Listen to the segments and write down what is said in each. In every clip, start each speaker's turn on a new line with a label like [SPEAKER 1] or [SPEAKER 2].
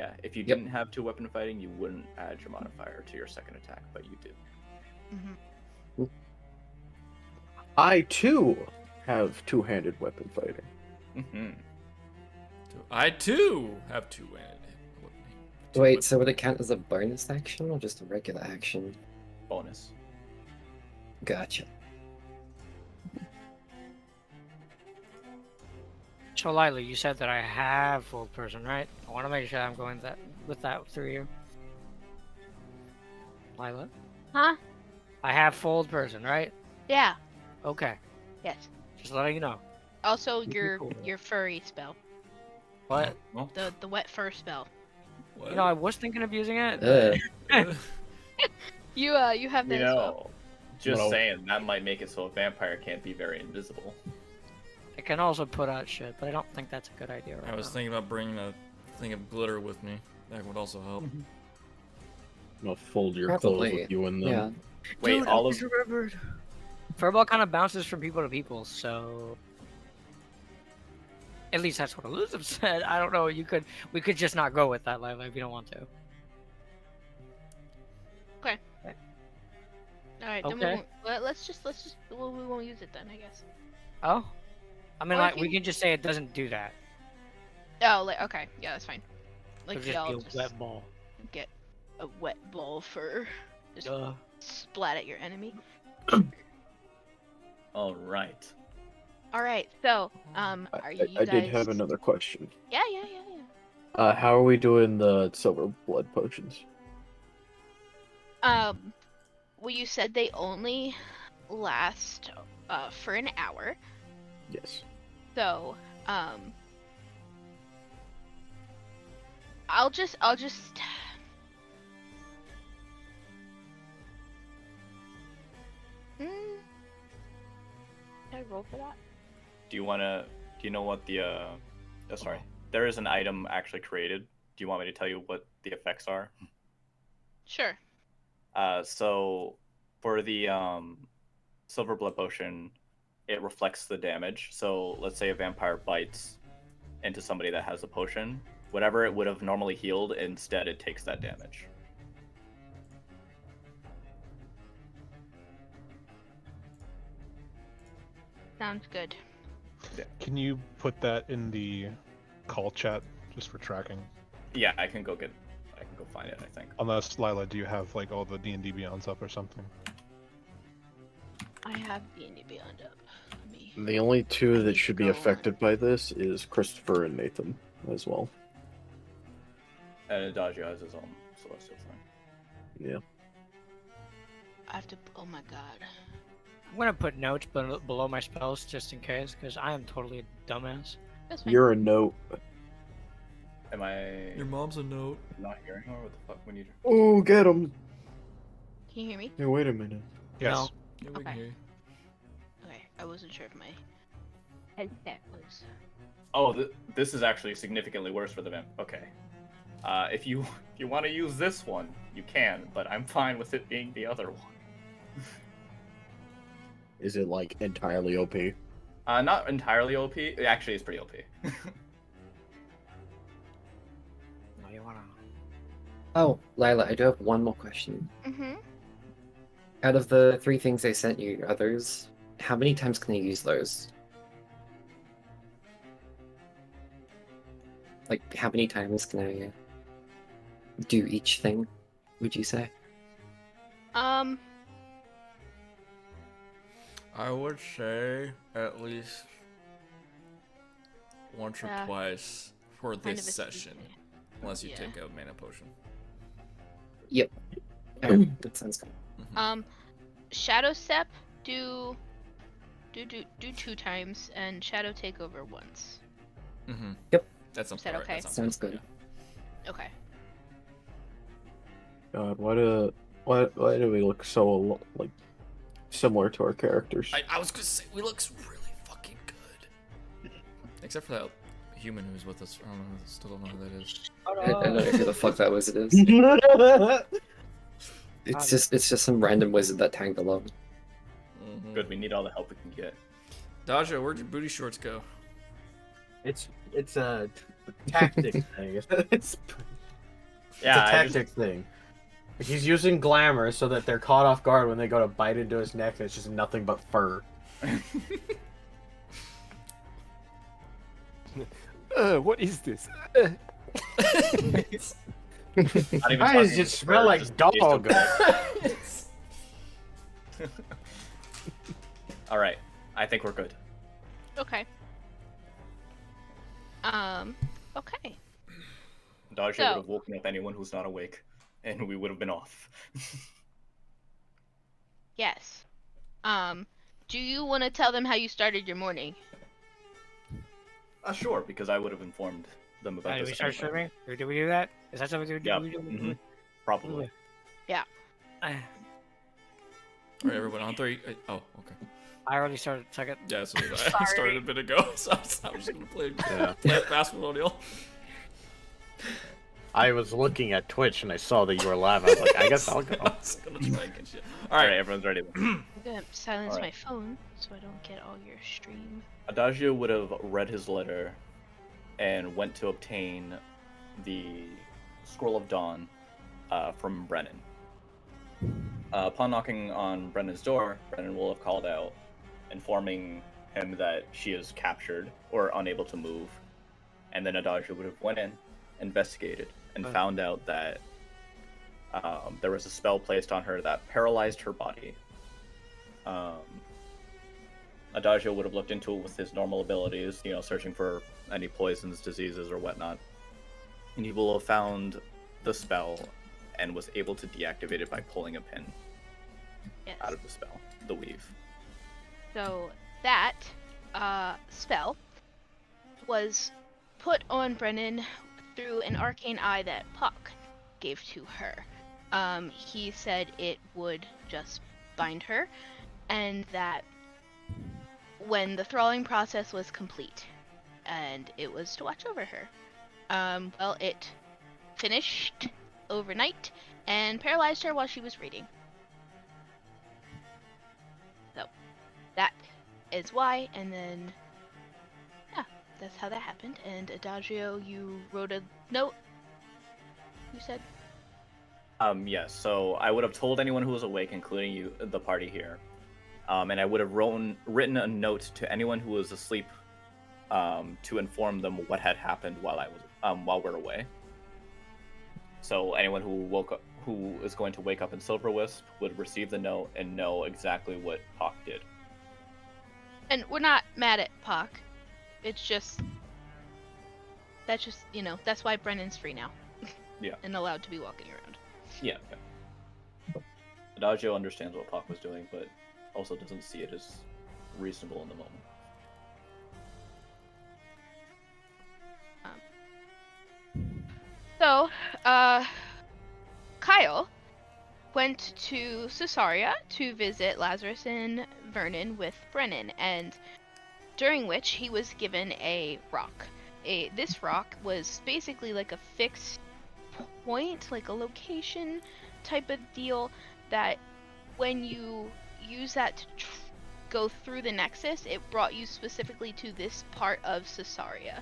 [SPEAKER 1] Yeah, if you
[SPEAKER 2] Yep.
[SPEAKER 1] didn't have 2-weapon fighting, you wouldn't add your modifier to your second attack, but you do.
[SPEAKER 3] Mm-hmm.
[SPEAKER 4] I too have two-handed weapon fighting.
[SPEAKER 1] Mm-hmm.
[SPEAKER 3] I too have two-handed.
[SPEAKER 2] Wait, so would it count as a bonus action or just a regular action?
[SPEAKER 1] Bonus.
[SPEAKER 2] Gotcha.
[SPEAKER 5] So Lilah, you said that I have full person, right? I want to make sure I'm going with that through you. Lilah?
[SPEAKER 6] Huh?
[SPEAKER 5] I have fold person, right?
[SPEAKER 6] Yeah.
[SPEAKER 5] Okay.
[SPEAKER 6] Yes.
[SPEAKER 5] Just letting you know.
[SPEAKER 6] Also,
[SPEAKER 5] Keep me
[SPEAKER 6] your
[SPEAKER 5] cool.
[SPEAKER 6] your furry spell,
[SPEAKER 5] What?
[SPEAKER 1] Well,
[SPEAKER 6] the wet fur spell.
[SPEAKER 3] What?
[SPEAKER 5] You know, I was thinking of using it.
[SPEAKER 6] You have that as well.
[SPEAKER 1] just
[SPEAKER 4] No.
[SPEAKER 1] saying, that might make it so a vampire can't be very invisible.
[SPEAKER 5] It can also put out shit, but I don't think that's a good idea right
[SPEAKER 3] I was
[SPEAKER 5] now.
[SPEAKER 3] thinking about bringing a thing of glitter with me. That would also help.
[SPEAKER 4] I'll fold your
[SPEAKER 2] Probably,
[SPEAKER 4] clothes with you in them.
[SPEAKER 2] Yeah.
[SPEAKER 1] Wait,
[SPEAKER 5] Dude,
[SPEAKER 1] all
[SPEAKER 5] I
[SPEAKER 1] of
[SPEAKER 5] just remembered. Furball kind of bounces from people to people, so at least that's what Elizabeth said. I don't know. We could just not go with that, Lilah, if you don't want to.
[SPEAKER 6] All right, then
[SPEAKER 5] Okay.
[SPEAKER 6] let's just we won't use it then, I guess.
[SPEAKER 5] Oh, I mean,
[SPEAKER 6] Or
[SPEAKER 5] like
[SPEAKER 6] if
[SPEAKER 5] we
[SPEAKER 6] you-
[SPEAKER 5] can just say it doesn't do that.
[SPEAKER 6] Oh, like okay, yeah, that's fine. Like
[SPEAKER 5] It'll
[SPEAKER 6] y'all
[SPEAKER 5] just be a wet ball.
[SPEAKER 6] get a wet ball for just
[SPEAKER 5] Duh.
[SPEAKER 6] splat at your enemy.
[SPEAKER 1] All right.
[SPEAKER 6] All right, so are you
[SPEAKER 4] I
[SPEAKER 6] guys?
[SPEAKER 4] did have another question.
[SPEAKER 6] Yeah.
[SPEAKER 4] How are we doing the silver blood potions?
[SPEAKER 6] Well, you said they only last for an hour,
[SPEAKER 4] Yes.
[SPEAKER 6] so I'll just. Can I roll for that?
[SPEAKER 1] Do you know what the sorry. There is an item actually created. Do you want me to tell you what the effects are?
[SPEAKER 6] Sure.
[SPEAKER 1] So for the silver blood potion, it reflects the damage. So let's say a vampire bites into somebody that has a potion, whatever it would have normally healed, instead it takes that damage.
[SPEAKER 6] Sounds good.
[SPEAKER 7] Can you put that in the call chat just for tracking?
[SPEAKER 1] Yeah, I can go find it, I think.
[SPEAKER 7] Unless Lilah, do you have like all the D&D Beyonds up or something?
[SPEAKER 6] I have D&D Beyond up. Let me.
[SPEAKER 4] The only two that should be
[SPEAKER 6] Go.
[SPEAKER 4] affected by this is Christopher and Nathan as well.
[SPEAKER 1] And Adagio has his own celestial thing.
[SPEAKER 4] Yeah.
[SPEAKER 6] I have to. Oh my god.
[SPEAKER 5] I'm gonna put notes below my spells just in case, because I am totally a dumbass.
[SPEAKER 6] That's fine.
[SPEAKER 4] You're a note.
[SPEAKER 1] Am I
[SPEAKER 3] Your mom's a note.
[SPEAKER 1] not hearing her? What the fuck? We need.
[SPEAKER 4] Oh, get him!
[SPEAKER 6] Can you hear me?
[SPEAKER 4] Hey, wait a minute.
[SPEAKER 7] Yes.
[SPEAKER 5] No.
[SPEAKER 3] Yeah, we can
[SPEAKER 6] Okay.
[SPEAKER 3] hear you.
[SPEAKER 6] Okay, I wasn't sure if my headset was.
[SPEAKER 1] Oh, this is actually significantly worse for the vamp. Okay. If you want to use this one, you can, but I'm fine with it being the other one.
[SPEAKER 4] Is it like entirely OP?
[SPEAKER 1] Not entirely OP. Actually, it's pretty OP.
[SPEAKER 5] No, you wanna?
[SPEAKER 2] Oh, Lilah, I do have one more question.
[SPEAKER 6] Mm-hmm.
[SPEAKER 2] Out of the 3 things I sent you, others, how many times can I use those? Like, how many times can I do each thing, would you say?
[SPEAKER 3] I would say at least once or
[SPEAKER 6] Yeah.
[SPEAKER 3] twice for
[SPEAKER 6] Kind
[SPEAKER 3] this
[SPEAKER 6] of a
[SPEAKER 3] session,
[SPEAKER 6] Tuesday.
[SPEAKER 3] unless you
[SPEAKER 6] Yeah.
[SPEAKER 3] take a mana potion.
[SPEAKER 2] Yep. Alright, that sounds good.
[SPEAKER 3] Mhm.
[SPEAKER 6] Shadow Step do 2 times and Shadow Takeover once.
[SPEAKER 3] Mhm.
[SPEAKER 2] Yep.
[SPEAKER 3] That sounds
[SPEAKER 6] Is that
[SPEAKER 3] alright,
[SPEAKER 6] okay?
[SPEAKER 2] Sounds good.
[SPEAKER 6] Okay.
[SPEAKER 4] God, why do we look so like similar to our characters?
[SPEAKER 3] I was gonna say we looks really fucking good, except for that human who's with us. I don't know. Still don't know who that is.
[SPEAKER 2] I don't know who the fuck that wizard is. It's just some random wizard that tagged along.
[SPEAKER 3] Mhm.
[SPEAKER 1] Good, we need all the help we can get.
[SPEAKER 3] Daja, where'd your booty shorts go?
[SPEAKER 4] It's a tactic thing.
[SPEAKER 1] Yeah,
[SPEAKER 4] it's a
[SPEAKER 1] I just-
[SPEAKER 4] tactic thing. Like, he's using glamour so that they're caught off guard when they go to bite into his neck and it's just nothing but fur.
[SPEAKER 8] What is this?
[SPEAKER 1] not even
[SPEAKER 4] Why does
[SPEAKER 1] talking
[SPEAKER 4] it smell
[SPEAKER 1] fur,
[SPEAKER 4] like
[SPEAKER 1] just taste of
[SPEAKER 4] dog?
[SPEAKER 1] blood. All right, I think we're good.
[SPEAKER 6] Okay. Okay.
[SPEAKER 1] Dodge
[SPEAKER 6] So-
[SPEAKER 1] would have woken up anyone who's not awake, and we would have been off.
[SPEAKER 6] Yes. Do you want to tell them how you started your morning?
[SPEAKER 1] Sure, because I would have informed them about
[SPEAKER 5] Did
[SPEAKER 1] this.
[SPEAKER 5] we start
[SPEAKER 1] anyway.
[SPEAKER 5] swimming? Or did we do that? Is that something we do?
[SPEAKER 1] Yeah,
[SPEAKER 5] We do?
[SPEAKER 1] mhm, probably.
[SPEAKER 5] I
[SPEAKER 3] everyone on 3. Oh, okay.
[SPEAKER 5] already started second.
[SPEAKER 3] Yeah, so did I. I started a bit ago, so I was just gonna play basketball deal.
[SPEAKER 4] I was looking at Twitch and I saw that you were live. I was like, I guess I'll go.
[SPEAKER 3] I was gonna try and get you.
[SPEAKER 1] All right, everyone's ready.
[SPEAKER 6] I'm gonna silence
[SPEAKER 1] Alright.
[SPEAKER 6] my phone so I don't get all your stream.
[SPEAKER 1] Adagio would have read his letter and went to obtain the Scroll of Dawn from Brennon. Upon knocking on Brennan's door, Brennan will have called out, informing him that she is captured or unable to move. And then Adagio would have went in, investigated, and found out that there was a spell placed on her that paralyzed her body. Adagio would have looked into it with his normal abilities, searching for any poisons, diseases, or whatnot. And he will have found the spell and was able to deactivate it by pulling a pin
[SPEAKER 6] Yes.
[SPEAKER 1] out of the spell, the weave.
[SPEAKER 6] So that spell was put on Brennan through an arcane eye that Puck gave to her. He said it would just bind her, and that when the thralling process was complete, and it was to watch over her. Well, it finished overnight and paralyzed her while she was reading. So that is why, and then yeah, that's how that happened. And Adagio, you wrote a note. You said.
[SPEAKER 1] Yes, so I would have told anyone who was awake, including you, the party here. And I would have written a note to anyone who was asleep to inform them what had happened while we're away. So anyone who is going to wake up in Silverwisp would receive the note and know exactly what Puck did.
[SPEAKER 6] And we're not mad at Puck. It's just that's why Brennan's free now.
[SPEAKER 1] Yeah.
[SPEAKER 6] And allowed to be walking around.
[SPEAKER 1] Yeah. Adagio understands what Puck was doing, but also doesn't see it as reasonable in the moment.
[SPEAKER 6] So, Kyle went to Sussaira to visit Lazarus and Vernon with Brennon, and during which he was given a rock. This rock was basically like a fixed point, like a location type of deal, that when you use that to go through the Nexus, it brought you specifically to this part of Sussaira.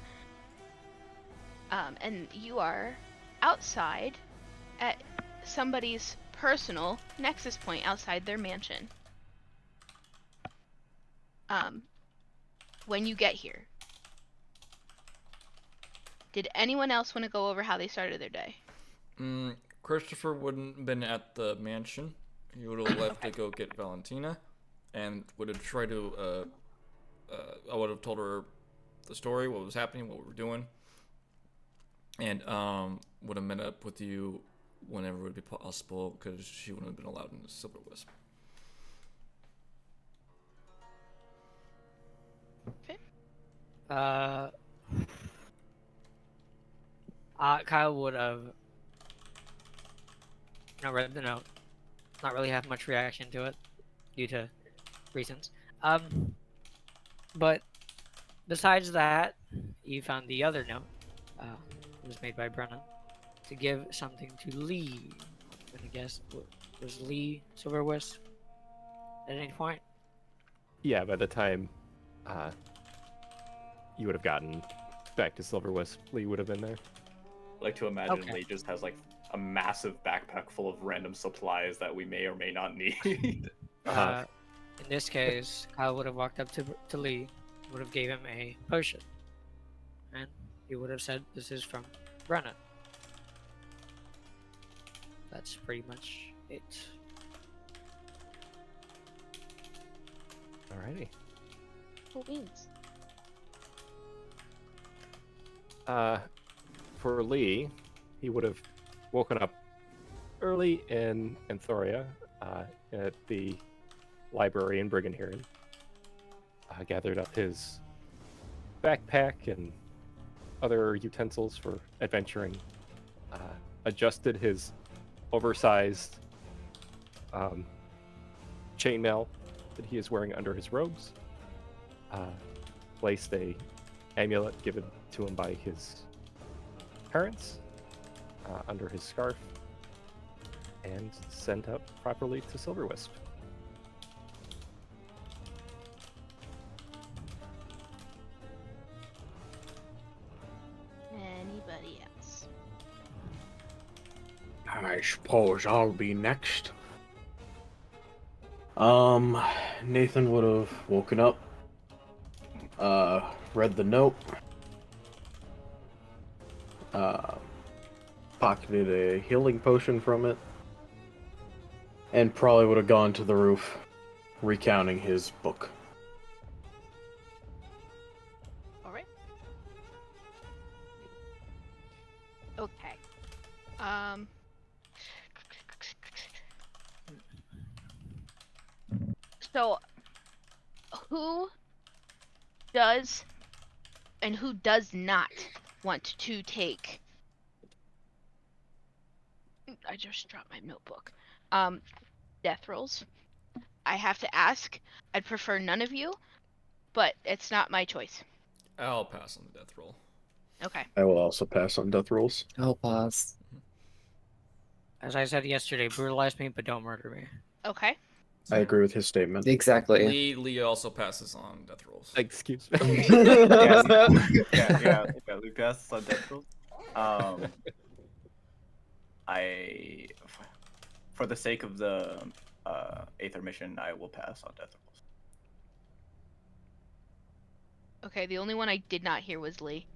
[SPEAKER 6] And you are outside at somebody's personal Nexus point outside their mansion. When you get here. Did anyone else want to go over how they started their day?
[SPEAKER 3] Christopher wouldn't have been at the mansion. He would have left to go get Valentina, and would have tried to. I would have told her the story, what was happening, what we were doing, and would have met up with you whenever it would be possible, because she wouldn't have been allowed in the Silverwisp.
[SPEAKER 6] Okay.
[SPEAKER 5] Kyle would have read the note, not really have much reaction to it due to reasons. But besides that, you found the other note. It was made by Brennon to give something to Lee. I'm gonna guess, was Lee Silverwisp at any point?
[SPEAKER 8] Yeah, by the time you would have gotten back to Silverwisp, Lee would have been there.
[SPEAKER 1] like to imagine
[SPEAKER 5] Okay.
[SPEAKER 1] Lee just has like a massive backpack full of random supplies that we may or may not need.
[SPEAKER 5] In this case, Kyle would have walked up to Lee, would have gave him a potion, and he would have said, "This is from Brennon." That's pretty much it.
[SPEAKER 8] Alrighty.
[SPEAKER 6] Cool beans.
[SPEAKER 8] For Lee, he would have woken up early in Thoria, at the library in Briggenhiren, gathered up his backpack and other utensils for adventuring, adjusted his oversized chainmail that he is wearing under his robes, placed a amulet given to him by his parents under his scarf, and sent up properly to Silverwisp.
[SPEAKER 6] Anybody else?
[SPEAKER 4] I suppose I'll be next. Nathan would have woken up, read the note, pocketed a healing potion from it, and probably would have gone to the roof, recounting his book.
[SPEAKER 6] All right. Okay. So, who does and who does not want to take? I just dropped my notebook. Death rolls. I have to ask. I'd prefer none of you, but it's not my choice.
[SPEAKER 3] I'll pass on the death roll.
[SPEAKER 6] Okay.
[SPEAKER 4] I will also pass on death rolls.
[SPEAKER 2] I'll pause.
[SPEAKER 5] As I said yesterday, brutalize me, but don't murder me.
[SPEAKER 6] Okay.
[SPEAKER 4] I agree with his statement.
[SPEAKER 2] Exactly.
[SPEAKER 3] Lee also passes on death rolls.
[SPEAKER 8] Excuse me.
[SPEAKER 1] yeah, Luke passes on death rolls. For the sake of the Aether mission, I will pass on death rolls.
[SPEAKER 6] Okay, the only one I did not hear was Lee.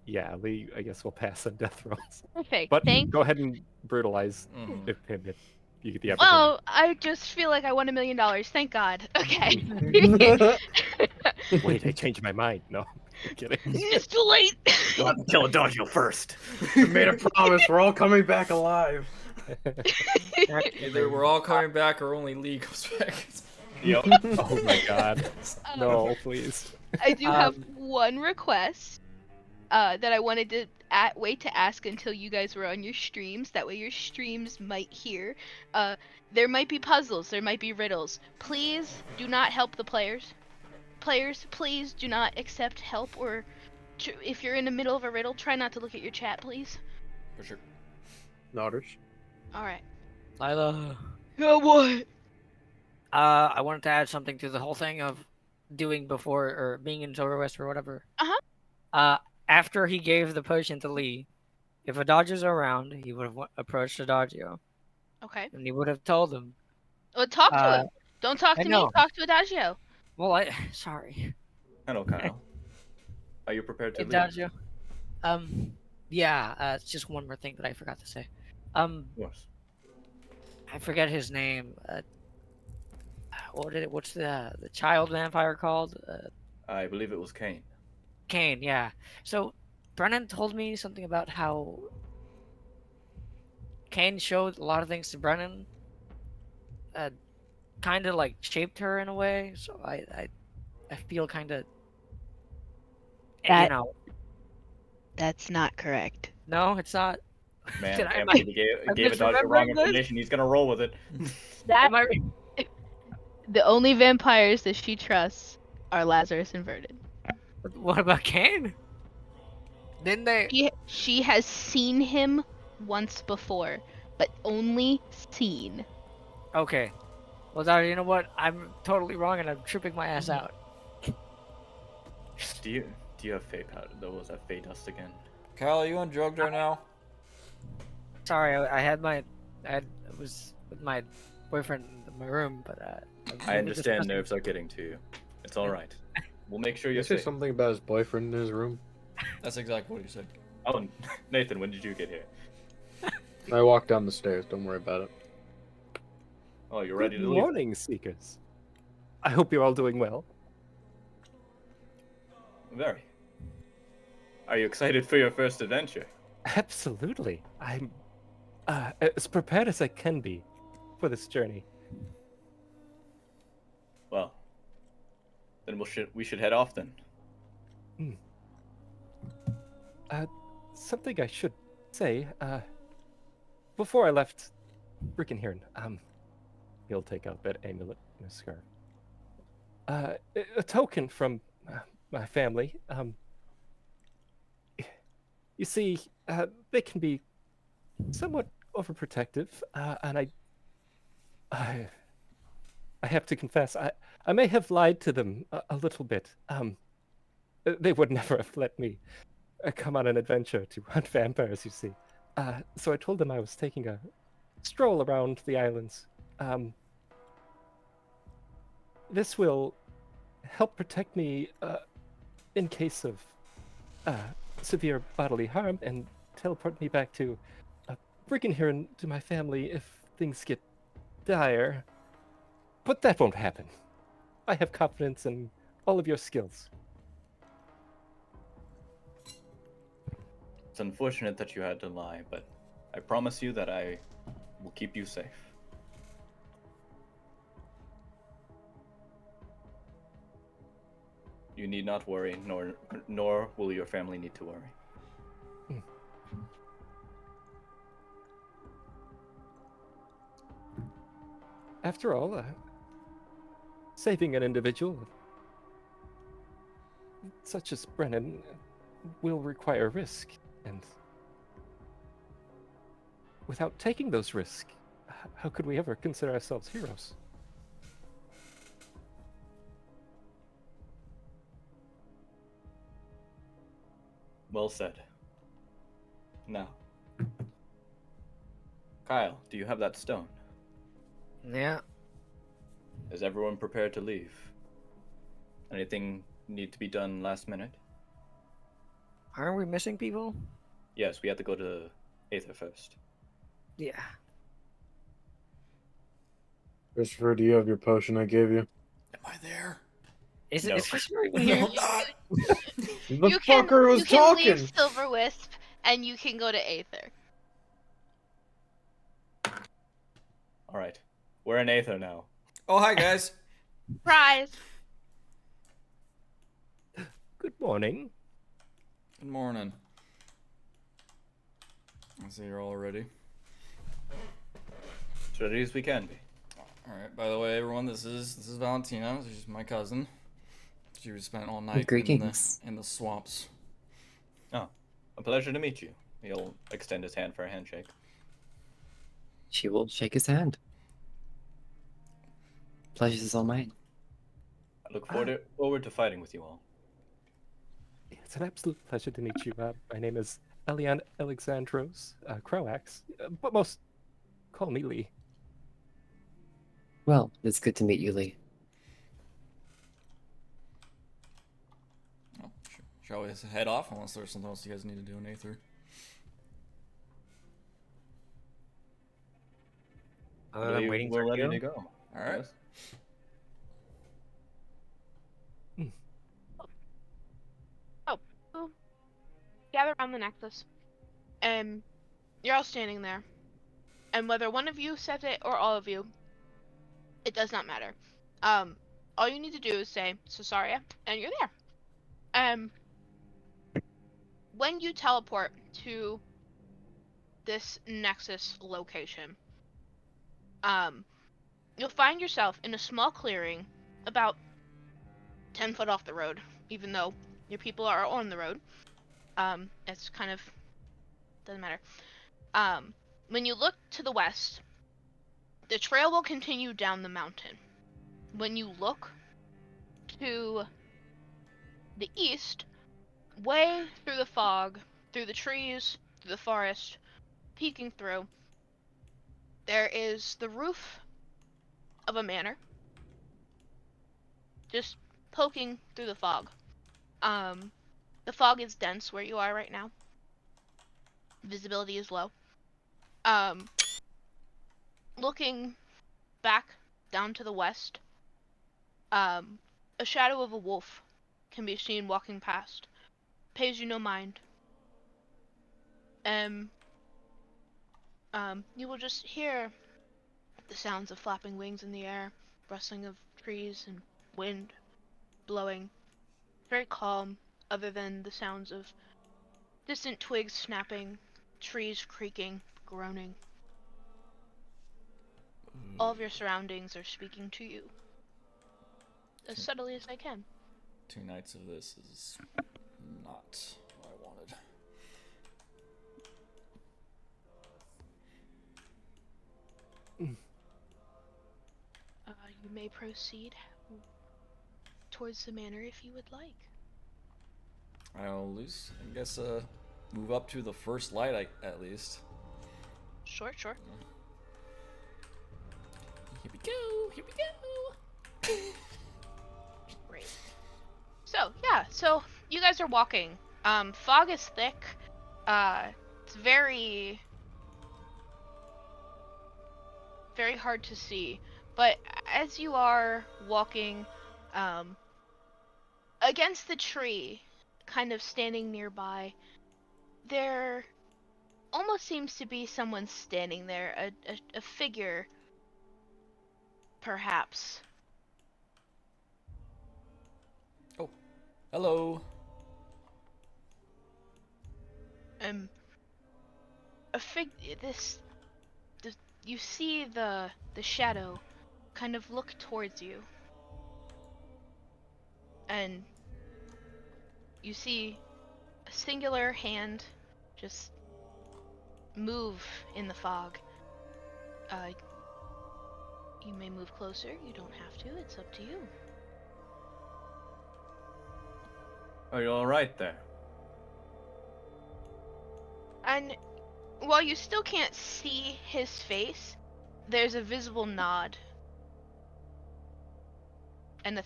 [SPEAKER 8] Yeah, Lee, I guess we'll pass on death rolls.
[SPEAKER 6] Perfect.
[SPEAKER 8] But
[SPEAKER 6] Thank.
[SPEAKER 8] go ahead and brutalize
[SPEAKER 3] Mhm.
[SPEAKER 8] if you get the opportunity.
[SPEAKER 6] Oh, I just feel like I won $1 million. Thank God. Okay.
[SPEAKER 8] Wait, I changed my mind. No, I'm kidding.
[SPEAKER 6] It's too late.
[SPEAKER 1] You'll have to kill Adagio first.
[SPEAKER 4] We made a promise. We're all coming back alive.
[SPEAKER 3] Either we're all coming back or only Lee comes back.
[SPEAKER 1] Yep.
[SPEAKER 8] Oh my god. No, please.
[SPEAKER 6] I do have one request that I wanted to wait to ask until you guys were on your streams. That way your streams might hear. There might be puzzles. There might be riddles. Please do not help the players. Players, please do not accept help, or if you're in the middle of a riddle, try not to look at your chat, please.
[SPEAKER 3] For sure.
[SPEAKER 4] Nodders.
[SPEAKER 6] Alright.
[SPEAKER 5] Lilah.
[SPEAKER 6] Yeah, what?
[SPEAKER 5] I wanted to add something to the whole thing of doing before or being in Silverwest or whatever. After he gave the potion to Lee, if Adagio's around, he would have approached Adagio
[SPEAKER 6] Okay.
[SPEAKER 5] and he would have told him.
[SPEAKER 6] Well, talk to him. Don't talk
[SPEAKER 5] I
[SPEAKER 6] to me.
[SPEAKER 5] know.
[SPEAKER 6] Talk to Adagio.
[SPEAKER 5] Well, sorry.
[SPEAKER 1] Hello, Kyle. Are you prepared to leave?
[SPEAKER 5] Adagio. Yeah. It's just one more thing that I forgot to say.
[SPEAKER 1] Of course.
[SPEAKER 5] I forget his name. What's the child vampire called?
[SPEAKER 1] I believe it was Kane.
[SPEAKER 5] Kane, yeah. So Brennan told me something about how Kane showed a lot of things to Brennan. Kind of like shaped her in a way. So I feel kind of,
[SPEAKER 6] That-
[SPEAKER 5] you know.
[SPEAKER 6] That's not correct.
[SPEAKER 5] No, it's not.
[SPEAKER 1] Man,
[SPEAKER 5] Did I-
[SPEAKER 1] can't believe he gave Adagio wrong
[SPEAKER 5] misremembering this?
[SPEAKER 1] information. He's gonna roll with it.
[SPEAKER 5] Am I?
[SPEAKER 6] The only vampires that she trusts are Lazarus and Verdon.
[SPEAKER 5] What about Kane? Didn't they?
[SPEAKER 6] She has seen him once before, but only seen.
[SPEAKER 5] Okay. Well, Dad, you know what? I'm totally wrong, and I'm tripping my ass out.
[SPEAKER 1] Do you have Fey powder? Though was that Fey dust again?
[SPEAKER 3] Kyle, are you on drugs right now?
[SPEAKER 5] Sorry, I was with my boyfriend in my room, but
[SPEAKER 1] I understand nerves are getting to you. It's all right. We'll make sure
[SPEAKER 4] You
[SPEAKER 1] you're
[SPEAKER 4] say
[SPEAKER 1] safe.
[SPEAKER 4] something about his boyfriend in his room?
[SPEAKER 3] That's exactly what he said.
[SPEAKER 1] Oh, Nathan, when did you get here?
[SPEAKER 4] I walked down the stairs. Don't worry about it.
[SPEAKER 1] Oh, you're
[SPEAKER 8] Good
[SPEAKER 1] ready to leave.
[SPEAKER 8] morning, Seekers. I hope you're all doing well.
[SPEAKER 1] Very. Are you excited for your first adventure?
[SPEAKER 8] Absolutely. I'm as prepared as I can be for this journey.
[SPEAKER 1] Well, then we should head off then.
[SPEAKER 8] Something I should say, before I left Brickenhirn, he'll take out that amulet in his scarf. A token from my family. You see, they can be somewhat overprotective, and I have to confess, I may have lied to them a little bit. They would never have let me come on an adventure to hunt vampires, you see. So I told them I was taking a stroll around the islands. This will help protect me in case of severe bodily harm and teleport me back to Brickenhirn to my family if things get dire. But that won't happen. I have confidence in all of your skills.
[SPEAKER 1] It's unfortunate that you had to lie, but I promise you that I will keep you safe. You need not worry, nor will your family need to worry.
[SPEAKER 8] After all, saving an individual such as Brennon will require risk, and without taking those risks, how could we ever consider ourselves heroes?
[SPEAKER 1] Well said. Now, Kyle, do you have that stone?
[SPEAKER 5] Yeah.
[SPEAKER 1] Is everyone prepared to leave? Anything need to be done last minute?
[SPEAKER 5] Aren't we missing people?
[SPEAKER 1] Yes, we have to go to Aether first.
[SPEAKER 5] Yeah.
[SPEAKER 4] Christopher, do you have your potion I gave you?
[SPEAKER 3] Am I there?
[SPEAKER 5] Is
[SPEAKER 1] No.
[SPEAKER 5] it? Is Christopher even here?
[SPEAKER 4] The
[SPEAKER 6] You can,
[SPEAKER 4] fucker was
[SPEAKER 6] you can
[SPEAKER 4] talking!
[SPEAKER 6] leave Silver Wisp and you can go to Aether.
[SPEAKER 1] All right, we're in Aether now.
[SPEAKER 3] Oh, hi, guys.
[SPEAKER 6] Surprise!
[SPEAKER 8] Good morning.
[SPEAKER 3] Good morning. I see you're all ready.
[SPEAKER 1] As ready as we can be.
[SPEAKER 3] All right. By the way, everyone, this is Valentina. She's my cousin. She spent all night
[SPEAKER 2] Greetings.
[SPEAKER 3] in the swamps.
[SPEAKER 1] Oh, a pleasure to meet you. He'll extend his hand for a handshake.
[SPEAKER 2] She will shake his hand. Pleasure's all mine.
[SPEAKER 1] I look forward to fighting with you all.
[SPEAKER 8] It's an absolute pleasure to meet you. My name is Elian Alexandros Croax, but most call me Lee.
[SPEAKER 2] Well, it's good to meet you, Lee.
[SPEAKER 3] Oh, shall we head off? Unless there's something else you guys need to do in Aether.
[SPEAKER 5] I'm waiting
[SPEAKER 1] We're
[SPEAKER 5] for
[SPEAKER 1] ready
[SPEAKER 5] you.
[SPEAKER 1] to go.
[SPEAKER 3] All right.
[SPEAKER 1] Yes?
[SPEAKER 6] Gather around the Nexus. You're all standing there. And whether one of you says it or all of you, it does not matter. All you need to do is say Sussaira, and you're there. When you teleport to this Nexus location, you'll find yourself in a small clearing about 10 foot off the road, even though your people are on the road. It's kind of doesn't matter. When you look to the west, the trail will continue down the mountain. When you look to the east, way through the fog, through the trees, through the forest, peeking through, there is the roof of a manor, just poking through the fog. The fog is dense where you are right now. Visibility is low. Looking back down to the west, a shadow of a wolf can be seen walking past. Pays you no mind. You will just hear the sounds of flapping wings in the air, rustling of trees and wind blowing. Very calm, other than the sounds of distant twigs snapping, trees creaking, groaning. All of your surroundings are speaking to you as subtly as they can.
[SPEAKER 3] 2 nights of this is not what I wanted.
[SPEAKER 6] You may proceed towards the manor if you would like.
[SPEAKER 3] I'll I guess move up to the first light at least.
[SPEAKER 6] Sure.
[SPEAKER 3] Here we go. Here we go.
[SPEAKER 6] Great. So you guys are walking. Fog is thick. It's very hard to see. But as you are walking, against the tree, kind of standing nearby, there almost seems to be someone standing there, a figure, perhaps.
[SPEAKER 3] Oh, hello.
[SPEAKER 6] You see the shadow kind of look towards you, and you see a singular hand just move in the fog. You may move closer, you don't have to, it's up to you.
[SPEAKER 1] Are you alright there?
[SPEAKER 6] And while you still can't see his face, there's a visible nod. And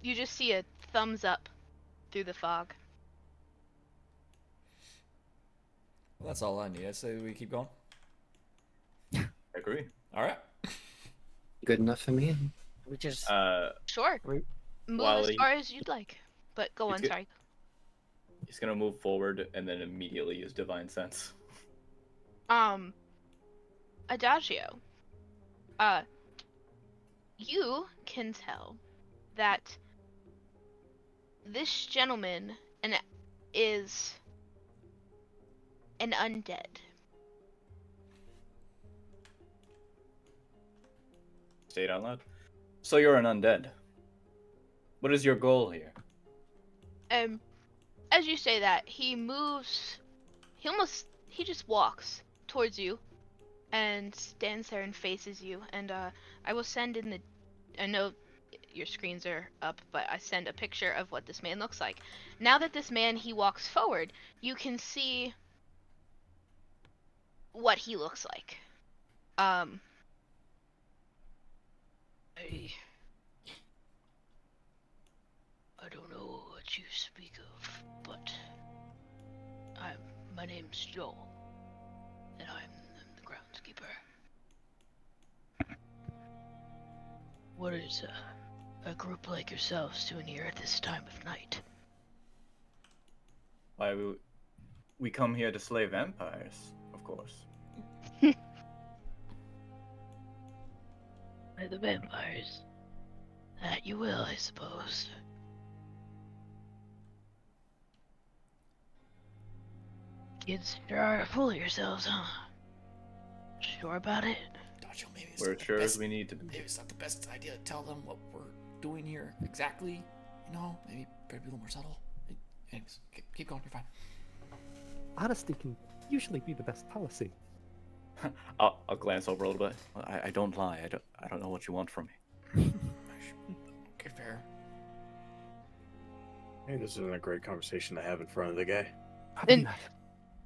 [SPEAKER 6] you just see a thumbs up through the fog.
[SPEAKER 3] Well, that's all I need. I say we keep going.
[SPEAKER 1] I agree.
[SPEAKER 3] All right.
[SPEAKER 2] Good enough for me.
[SPEAKER 5] We just
[SPEAKER 6] Sure.
[SPEAKER 5] we-
[SPEAKER 6] Move
[SPEAKER 1] While
[SPEAKER 6] as
[SPEAKER 1] he-
[SPEAKER 6] far as you'd like. But go on,
[SPEAKER 1] It's
[SPEAKER 6] sorry.
[SPEAKER 1] He's gonna move forward and then immediately use Divine Sense.
[SPEAKER 6] Adagio. You can tell that this gentleman is an undead.
[SPEAKER 1] Say it out loud. So you're an undead. What is your goal here?
[SPEAKER 6] As you say that, he just walks towards you and stands there and faces you. And I will send in I know your screens are up, but I send a picture of what this man looks like. Now that this man, he walks forward, you can see what he looks like. I don't know what you speak of, but my name's Joel, and I'm the groundskeeper. What is a group like yourselves doing here at this time of night?
[SPEAKER 1] Why we come here to slay vampires, of course.
[SPEAKER 6] By the vampires. That you will, I suppose. Kids sure are full of yourselves, huh? Sure about it?
[SPEAKER 3] Dodger, maybe it's
[SPEAKER 1] We're
[SPEAKER 3] not the
[SPEAKER 1] sure as
[SPEAKER 3] best-
[SPEAKER 1] we need to be.
[SPEAKER 3] Maybe it's not the best idea to tell them what we're doing here exactly. You know, maybe better be a little more subtle. Anyways, keep going. You're fine.
[SPEAKER 8] Honesty can usually be the best policy.
[SPEAKER 1] I'll glance over a little bit. I don't lie. I don't know what you want from me.
[SPEAKER 3] Okay, fair.
[SPEAKER 4] Hey, this isn't a great conversation to have in front of the guy.
[SPEAKER 8] Probably
[SPEAKER 6] And-
[SPEAKER 8] not.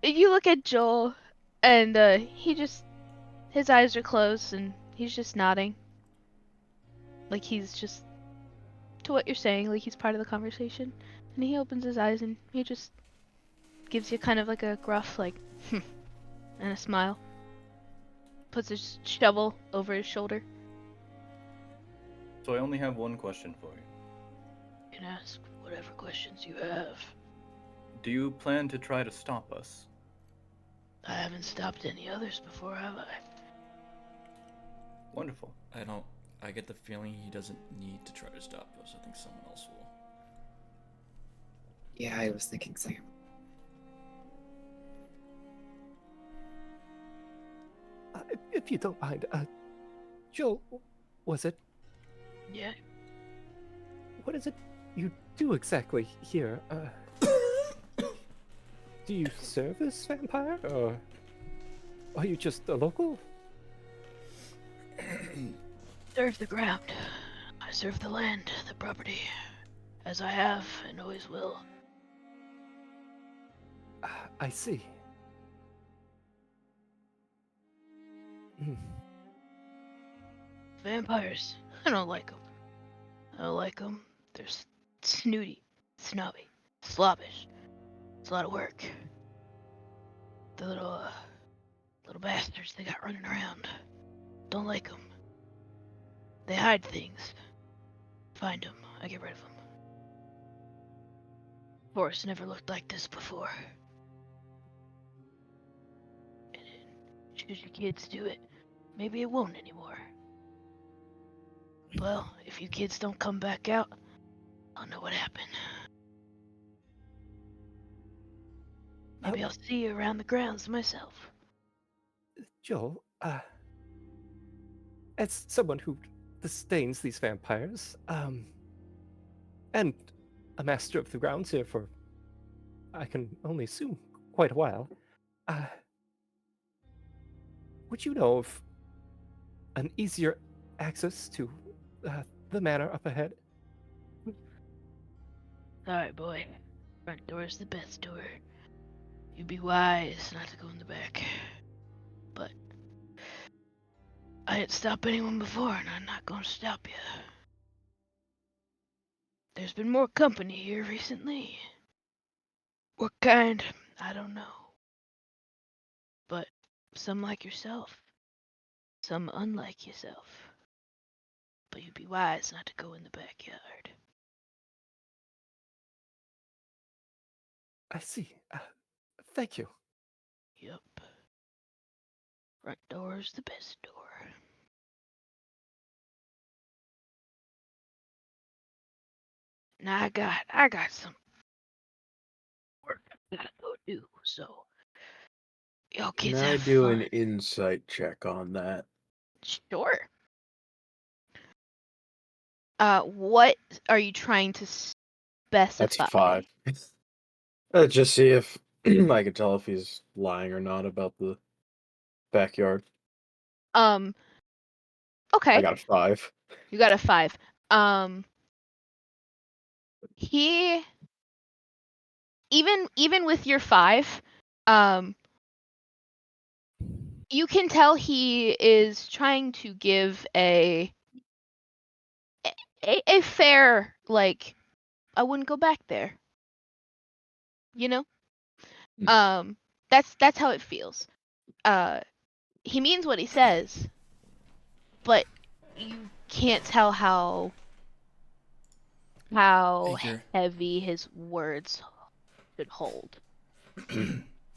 [SPEAKER 6] You look at Joel, and his eyes are closed, and he's just nodding. Like he's just to what you're saying, like he's part of the conversation. And he opens his eyes and he just gives you kind of like a gruff, like, and a smile. Puts his shovel over his shoulder.
[SPEAKER 1] So I only have one question for you.
[SPEAKER 6] You can ask whatever questions you have.
[SPEAKER 1] Do you plan to try to stop us?
[SPEAKER 6] I haven't stopped any others before, have I?
[SPEAKER 1] Wonderful.
[SPEAKER 3] I get the feeling he doesn't need to try to stop us. I think someone else will.
[SPEAKER 2] Yeah, I was thinking same.
[SPEAKER 8] If you don't mind, Joel, was it?
[SPEAKER 6] Yeah.
[SPEAKER 8] What is it you do exactly here? Do you serve as vampire, or are you just a local?
[SPEAKER 6] Serve the ground. I serve the land, the property, as I have and always will.
[SPEAKER 8] I see. Hmm.
[SPEAKER 6] Vampires. I don't like them. I don't like them. They're snooty, snobby, slobbish. It's a lot of work. The little bastards they got running around. Don't like them. They hide things. Find them. I get rid of them. Forest never looked like this before. And should you kids do it, maybe it won't anymore. Well, if you kids don't come back out, I'll know what happened. Maybe I'll see you around the grounds myself.
[SPEAKER 8] Joel, as someone who disdains these vampires, and a master of the grounds here for, I can only assume, quite a while, would you know of an easier access to the manor up ahead?
[SPEAKER 6] Alright, boy. Front door's the best door. You'd be wise not to go in the back. But I didn't stop anyone before, and I'm not gonna stop you. There's been more company here recently. What kind? I don't know. But some like yourself. Some unlike yourself. But you'd be wise not to go in the backyard.
[SPEAKER 8] I see. Thank you.
[SPEAKER 6] Yup. Front door's the best door. Now I got some work I gotta go do, so y'all
[SPEAKER 4] Can
[SPEAKER 6] kids
[SPEAKER 4] I
[SPEAKER 6] have
[SPEAKER 4] do
[SPEAKER 6] fun.
[SPEAKER 4] an insight check on that?
[SPEAKER 6] Sure. What are you trying to
[SPEAKER 4] That's
[SPEAKER 6] specify?
[SPEAKER 4] 5. Let's just see if I can tell if he's lying or not about the backyard. I
[SPEAKER 6] Okay.
[SPEAKER 4] got a 5.
[SPEAKER 6] You got a 5. He even with your 5, you can tell he is trying to give a fair, like, I wouldn't go back there. You know? That's how it feels. He means what he says, but you can't tell how
[SPEAKER 3] Aether.
[SPEAKER 6] heavy his words should hold,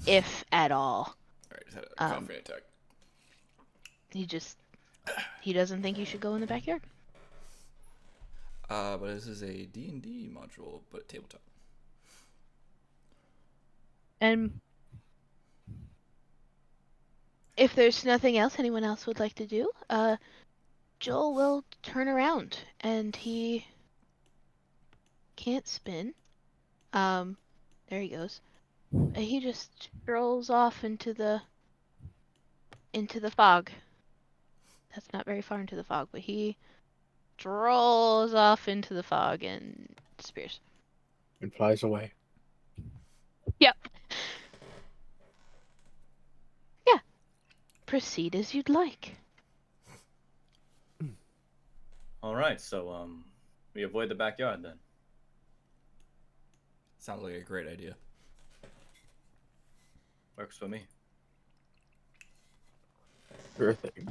[SPEAKER 6] if at all.
[SPEAKER 3] Alright, just had a coffee attack.
[SPEAKER 6] He doesn't think you should go in the backyard.
[SPEAKER 3] But this is a D&D module, but tabletop.
[SPEAKER 6] And if there's nothing else anyone else would like to do, Joel will turn around, and he can't spin. There he goes. He just strolls off into the fog. That's not very far into the fog, but he strolls off into the fog and disappears.
[SPEAKER 4] And flies away.
[SPEAKER 6] Yep. proceed as you'd like.
[SPEAKER 1] All right, so we avoid the backyard then.
[SPEAKER 3] Sounds like a great idea.
[SPEAKER 1] Works for me.
[SPEAKER 4] Sure thing.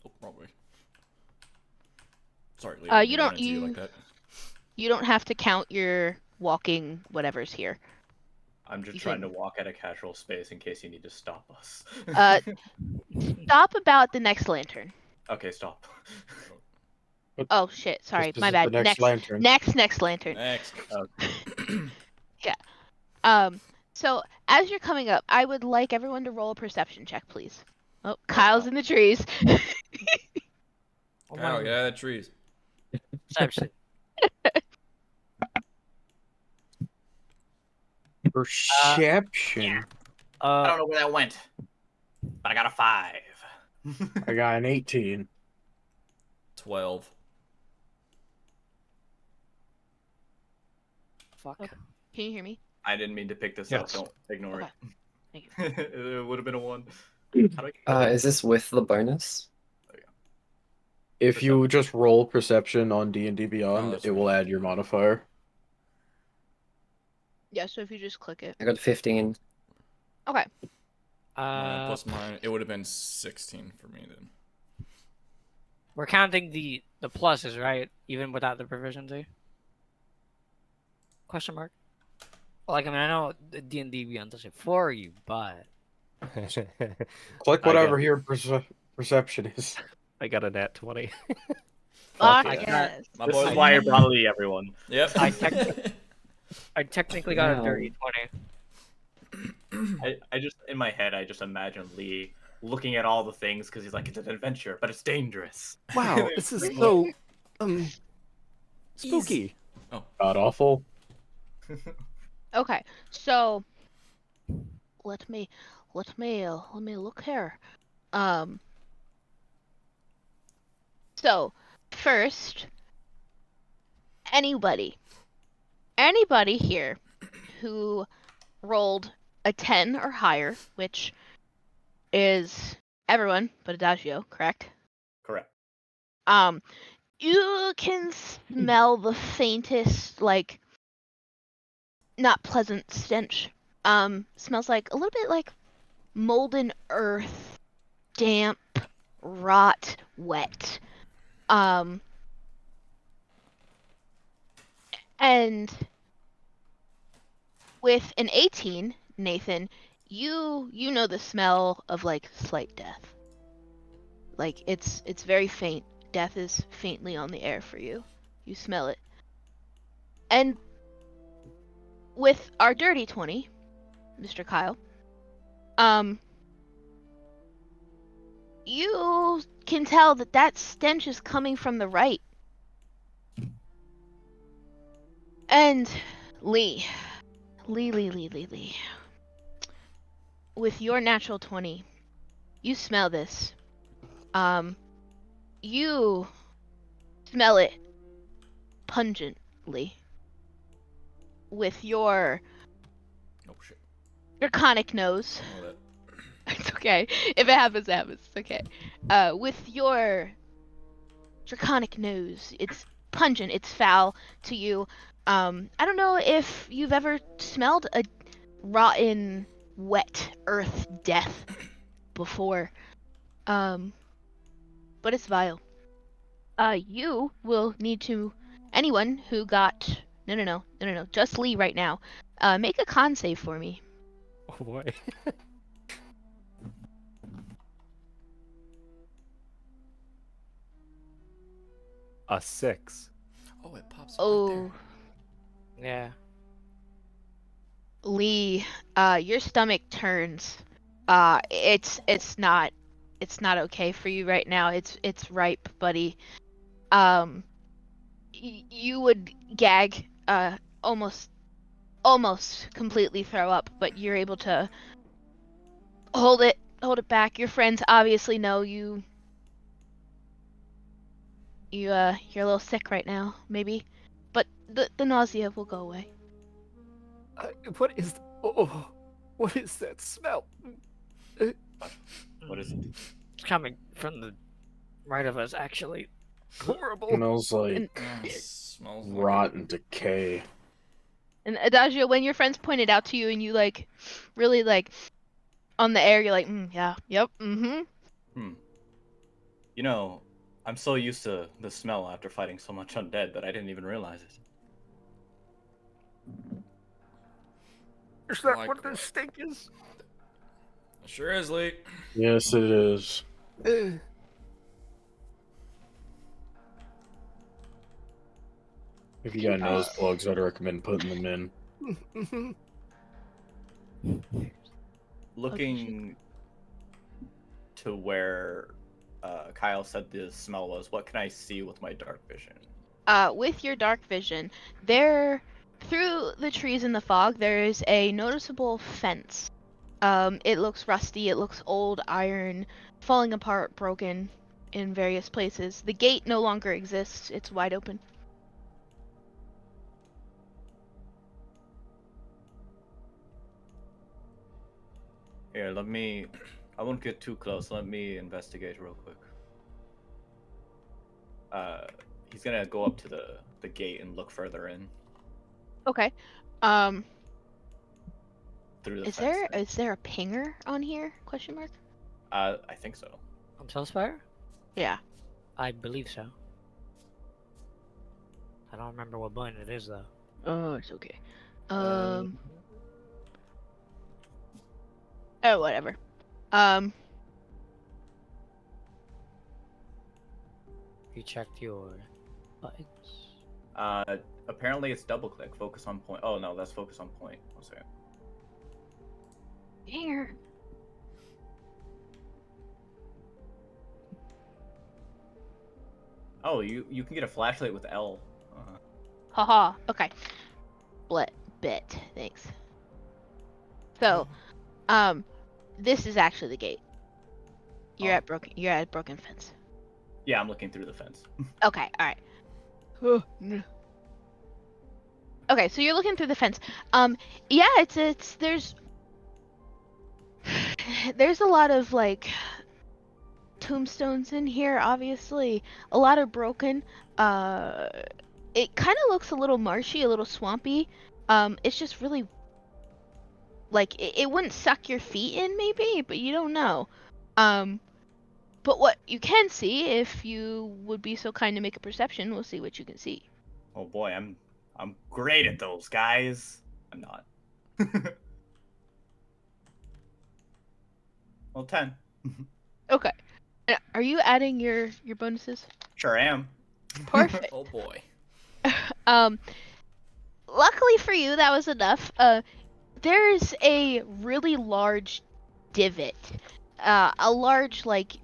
[SPEAKER 3] Oh, wrong way. Sorry, Lilah.
[SPEAKER 6] You
[SPEAKER 3] didn't
[SPEAKER 6] don't
[SPEAKER 3] run into you like that.
[SPEAKER 6] you don't have to count your walking whatever's here.
[SPEAKER 1] I'm just
[SPEAKER 6] You
[SPEAKER 1] trying
[SPEAKER 6] can-
[SPEAKER 1] to walk at a casual space in case you need to stop us.
[SPEAKER 6] Stop about the next lantern.
[SPEAKER 1] Okay, stop.
[SPEAKER 6] Oh shit, sorry,
[SPEAKER 4] This
[SPEAKER 6] my
[SPEAKER 4] is
[SPEAKER 6] bad.
[SPEAKER 4] the next lantern.
[SPEAKER 6] Next lantern.
[SPEAKER 3] Next.
[SPEAKER 6] So as you're coming up, I would like everyone to roll a perception check, please. Oh, Kyle's in the trees.
[SPEAKER 5] Oh,
[SPEAKER 3] Kyle,
[SPEAKER 5] my
[SPEAKER 3] get out of the trees.
[SPEAKER 5] perception.
[SPEAKER 4] Perception.
[SPEAKER 1] I don't know where that went, but I got a 5.
[SPEAKER 4] I got an 18.
[SPEAKER 3] 12.
[SPEAKER 5] Fuck.
[SPEAKER 6] Okay. Can you hear me?
[SPEAKER 1] I didn't mean to pick this up.
[SPEAKER 7] Yes.
[SPEAKER 1] Don't ignore
[SPEAKER 6] Okay. Thank
[SPEAKER 1] it. It would have been a 1. How do I
[SPEAKER 2] Is this with the bonus?
[SPEAKER 4] If you just roll perception on D&D Beyond,
[SPEAKER 3] that's
[SPEAKER 4] it will
[SPEAKER 3] right.
[SPEAKER 4] add your modifier.
[SPEAKER 6] Yeah, so if you just click it.
[SPEAKER 2] I got 15.
[SPEAKER 6] Okay.
[SPEAKER 3] Mine plus mine, it would have been 16 for me then.
[SPEAKER 5] We're counting the pluses, right? Even without the proficiency? Question mark? Like, I mean, I know the D&D Beyond does it for you, but...
[SPEAKER 4] Click
[SPEAKER 8] I
[SPEAKER 4] whatever
[SPEAKER 8] got-
[SPEAKER 4] your perception is.
[SPEAKER 8] I got a nat 20.
[SPEAKER 6] Fuck
[SPEAKER 1] yeah.
[SPEAKER 6] yes.
[SPEAKER 3] My
[SPEAKER 1] This
[SPEAKER 3] boy
[SPEAKER 1] is why you're Lee, everyone.
[SPEAKER 3] Yep.
[SPEAKER 5] I technically got a
[SPEAKER 2] No.
[SPEAKER 5] dirty 20.
[SPEAKER 1] I just, in my head, I just imagine Lee looking at all the things because he's like, it's an adventure, but it's dangerous.
[SPEAKER 8] Wow, this is so spooky.
[SPEAKER 4] God awful.
[SPEAKER 6] Okay, so let me look here. So first, anybody here who rolled a 10 or higher, which is everyone but Adagio, correct?
[SPEAKER 1] Correct.
[SPEAKER 6] You can smell the faintest, like, not pleasant stench. Smells like a little bit like molten earth, damp, rot, wet. And with an 18, Nathan, you know the smell of like slight death. Like it's very faint. Death is faintly on the air for you. You smell it. And with our dirty 20, Mr. Kyle, you can tell that stench is coming from the right. And Lee. With your natural 20, you smell this. You smell it pungently. With your
[SPEAKER 3] Oh shit.
[SPEAKER 6] draconic nose.
[SPEAKER 3] I know that.
[SPEAKER 6] It's okay. If it happens, it happens. It's okay. With your draconic nose, it's pungent, it's foul to you. I don't know if you've ever smelled a rotten, wet earth death before. But it's vile. You will need to, anyone who got, no, just Lee right now, make a con save for me.
[SPEAKER 8] Oh boy. A 6.
[SPEAKER 3] Oh, it pops up
[SPEAKER 6] Oh.
[SPEAKER 3] right
[SPEAKER 5] Yeah.
[SPEAKER 6] Lee, your stomach turns. It's not okay for you right now. It's ripe, buddy. You would gag, almost completely throw up, but you're able to hold it back. Your friends obviously know you're a little sick right now, maybe, but the nausea will go away.
[SPEAKER 8] What is? Oh, what is that smell?
[SPEAKER 1] What is it?
[SPEAKER 5] It's coming from the right of us, actually. Horrible.
[SPEAKER 4] Smells like
[SPEAKER 3] Smells
[SPEAKER 4] rot and decay.
[SPEAKER 6] And Adagio, when your friends pointed out to you and you like really like on the air, you're like, yeah, yep,
[SPEAKER 1] You know, I'm so used to the smell after fighting so much undead that I didn't even realize it.
[SPEAKER 8] Is that
[SPEAKER 3] Like
[SPEAKER 8] what
[SPEAKER 3] what?
[SPEAKER 8] this stink is?
[SPEAKER 3] It sure is, Lee.
[SPEAKER 4] Yes, it is. If you got nose plugs, I'd recommend putting them in.
[SPEAKER 1] Looking to where Kyle said the smell was, what can I see with my dark vision?
[SPEAKER 6] With your dark vision, there, through the trees in the fog, there is a noticeable fence. It looks rusty, it looks old, iron, falling apart, broken in various places. The gate no longer exists, it's wide open.
[SPEAKER 1] Here, I won't get too close, let me investigate real quick. He's gonna go up to the gate and look further in.
[SPEAKER 6] Okay.
[SPEAKER 1] Through the
[SPEAKER 6] Is
[SPEAKER 1] fence
[SPEAKER 6] there
[SPEAKER 1] thing.
[SPEAKER 6] is there a pinger on here? Question mark.
[SPEAKER 1] I think so.
[SPEAKER 5] On Spellspire?
[SPEAKER 6] Yeah.
[SPEAKER 5] I believe so. I don't remember what button it is, though.
[SPEAKER 6] Oh, it's okay. Oh, whatever.
[SPEAKER 5] You checked your buttons?
[SPEAKER 1] Apparently it's double click, focus on point. Oh no, that's focus on point. One second.
[SPEAKER 6] Here.
[SPEAKER 1] Oh, you can get a flashlight with L.
[SPEAKER 6] Haha. Okay. Bit. Thanks. So, this is actually the gate. You're at broken fence.
[SPEAKER 1] Yeah, I'm looking through the fence.
[SPEAKER 6] Okay. All right. Okay, so you're looking through the fence. Yeah, it's there's a lot of like tombstones in here. Obviously, a lot are broken. It kind of looks a little marshy, a little swampy. It's just really like it wouldn't suck your feet in, maybe, but you don't know. But what you can see, if you would be so kind to make a perception, we'll see what you can see.
[SPEAKER 1] Oh boy, I'm great at those, guys. I'm not. Well, 10.
[SPEAKER 6] Okay. Are you adding your bonuses?
[SPEAKER 1] Sure am.
[SPEAKER 6] Perfect.
[SPEAKER 3] Oh boy.
[SPEAKER 6] Luckily for you, that was enough. There's a really large divot. A large, like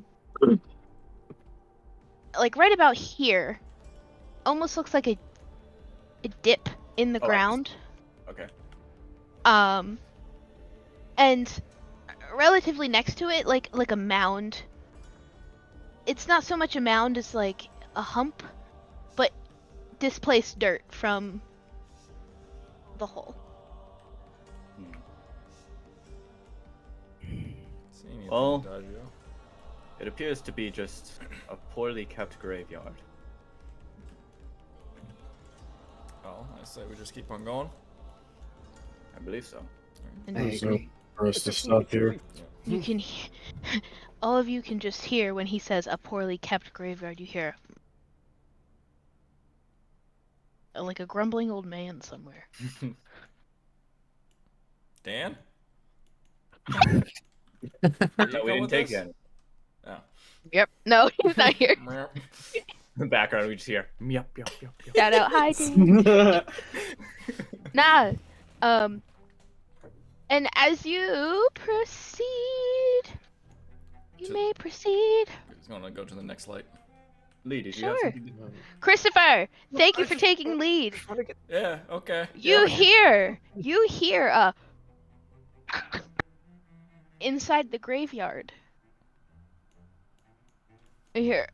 [SPEAKER 6] right about here. Almost looks like a dip in the ground.
[SPEAKER 1] Okay.
[SPEAKER 6] And relatively next to it, like a mound. It's not so much a mound as like a hump, but displaced dirt from the hole.
[SPEAKER 3] See anything,
[SPEAKER 1] Well-
[SPEAKER 3] Adagio?
[SPEAKER 1] It appears to be just a poorly kept graveyard.
[SPEAKER 3] Well, I say we just keep on going.
[SPEAKER 1] I believe so.
[SPEAKER 6] And
[SPEAKER 2] I agree.
[SPEAKER 4] For us to stop here.
[SPEAKER 6] you can, all of you can just hear when he says a poorly kept graveyard. You hear like a grumbling old man somewhere.
[SPEAKER 3] Dan?
[SPEAKER 1] No, we didn't take
[SPEAKER 3] it.
[SPEAKER 1] any.
[SPEAKER 3] Oh.
[SPEAKER 6] Yep. No, he's not here.
[SPEAKER 1] In the background, we just hear. Yup, yup, yup, yup.
[SPEAKER 6] Shout out, hi, Dan. Nah. And as you proceed, you may proceed.
[SPEAKER 3] He's gonna go to the next light.
[SPEAKER 1] Lee, did you have
[SPEAKER 6] Sure.
[SPEAKER 1] something to
[SPEAKER 6] Christopher, thank you for taking lead.
[SPEAKER 3] Yeah, okay.
[SPEAKER 6] You hear inside the graveyard. You hear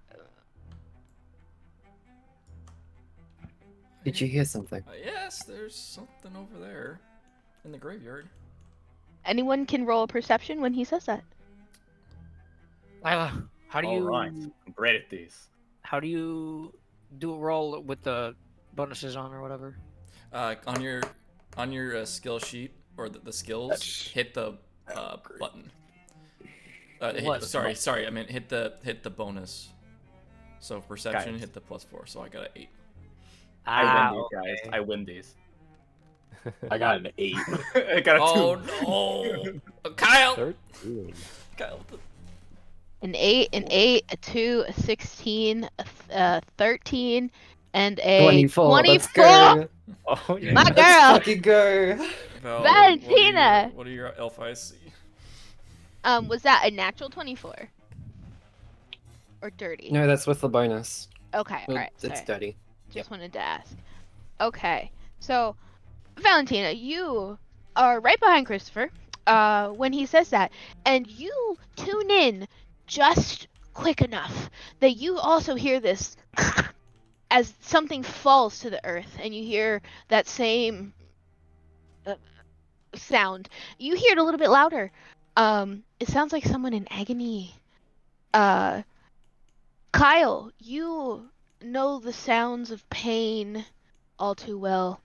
[SPEAKER 2] Did you hear something?
[SPEAKER 3] Yes, there's something over there in the graveyard.
[SPEAKER 6] anyone can roll a perception when he says that.
[SPEAKER 5] Lilah, how do
[SPEAKER 1] All
[SPEAKER 5] you
[SPEAKER 1] right, I'm great at these.
[SPEAKER 5] how do you do a roll with the bonuses on or whatever?
[SPEAKER 3] On your skill sheet or the skills,
[SPEAKER 4] That's-
[SPEAKER 3] hit the button.
[SPEAKER 5] What?
[SPEAKER 3] Sorry. I meant hit the bonus. So perception,
[SPEAKER 1] Guys.
[SPEAKER 3] hit the +4. So I got an 8.
[SPEAKER 1] I win these, guys.
[SPEAKER 5] Okay.
[SPEAKER 1] I win these.
[SPEAKER 4] I got an 8.
[SPEAKER 1] I got a 2.
[SPEAKER 3] Oh no, Kyle!
[SPEAKER 8] 13.
[SPEAKER 3] Kyle,
[SPEAKER 6] An 8, an 8, a 2, a 16, a 13, and a
[SPEAKER 2] 24.
[SPEAKER 6] 24.
[SPEAKER 2] Let's go.
[SPEAKER 8] Oh yeah.
[SPEAKER 6] My
[SPEAKER 2] Let's
[SPEAKER 6] girl,
[SPEAKER 2] fucking go.
[SPEAKER 3] Val,
[SPEAKER 6] Valentina!
[SPEAKER 3] What are your elf eyes see?
[SPEAKER 6] was that a natural 24? Or dirty?
[SPEAKER 2] No, that's with the bonus.
[SPEAKER 6] Okay,
[SPEAKER 2] Well,
[SPEAKER 6] alright.
[SPEAKER 2] it's
[SPEAKER 6] Sorry.
[SPEAKER 2] dirty.
[SPEAKER 6] Just wanted to ask. Okay, so Valentina, you are right behind Christopher when he says that, and you tune in just quick enough that you also hear this as something falls to the earth, and you hear that same sound. You hear it a little bit louder. It sounds like someone in agony. Kyle, you know the sounds of pain all too well.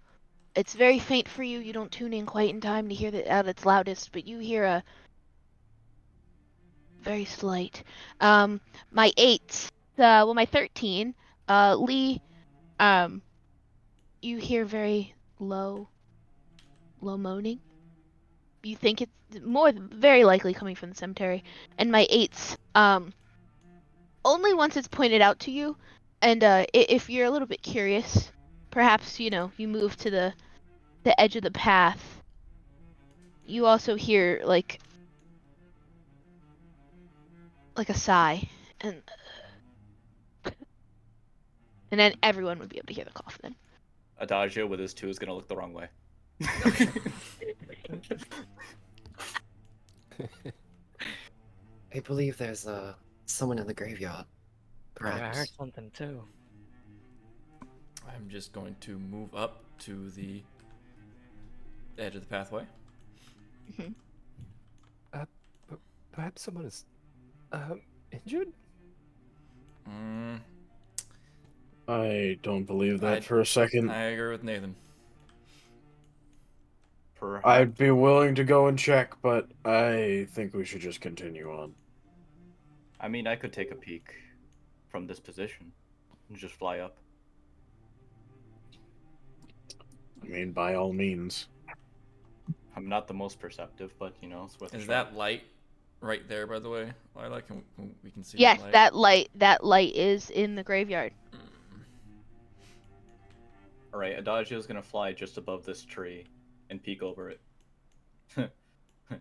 [SPEAKER 6] It's very faint for you. You don't tune in quite in time to hear it at its loudest, but you hear a very slight. My 8, my 13, Lee, you hear very low moaning. You think it's very likely coming from the cemetery. And my 8s, only once it's pointed out to you, and if you're a little bit curious, perhaps you move to the edge of the path. You also hear like a sigh, and then everyone would be able to hear the cough then.
[SPEAKER 1] Adagio with his 2 is gonna look the wrong way.
[SPEAKER 2] I believe there's someone in the graveyard.
[SPEAKER 5] Yeah, I heard
[SPEAKER 2] Perhaps.
[SPEAKER 5] something too.
[SPEAKER 3] I'm just going to move up to the edge of the pathway.
[SPEAKER 8] Perhaps someone is injured?
[SPEAKER 4] I don't believe that
[SPEAKER 3] I-
[SPEAKER 4] for a second.
[SPEAKER 3] I agree with Nathan.
[SPEAKER 1] Perhaps.
[SPEAKER 4] I'd be willing to go and check, but I think we should just continue on.
[SPEAKER 1] I mean, I could take a peek from this position and just fly up.
[SPEAKER 4] I mean, by all means.
[SPEAKER 1] I'm not the most perceptive, but it's worth a
[SPEAKER 3] Is
[SPEAKER 1] shot.
[SPEAKER 3] that light right there, by the way? Lilah, can we can see
[SPEAKER 6] Yes,
[SPEAKER 3] that light?
[SPEAKER 6] that light is in the graveyard.
[SPEAKER 1] All right, Adagio's gonna fly just above this tree and peek over it.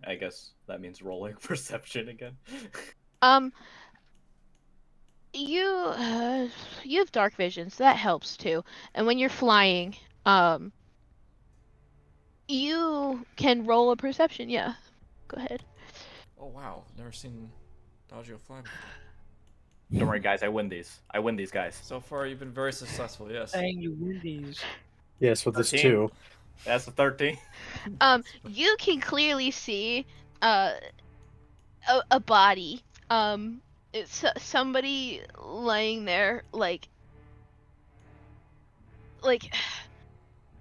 [SPEAKER 1] I guess that means rolling perception again.
[SPEAKER 6] You have dark vision, so that helps too. And when you're flying, you can roll a perception. Yeah, go ahead.
[SPEAKER 3] Oh wow, never seen Dodgio fly before.
[SPEAKER 1] Don't worry, guys. I win these. I win these, guys.
[SPEAKER 3] So far, you've been very successful. Yes.
[SPEAKER 5] Saying you win these.
[SPEAKER 4] Yes, with this
[SPEAKER 1] 13.
[SPEAKER 4] too.
[SPEAKER 1] That's a 13.
[SPEAKER 6] You can clearly see a body. It's somebody laying there, like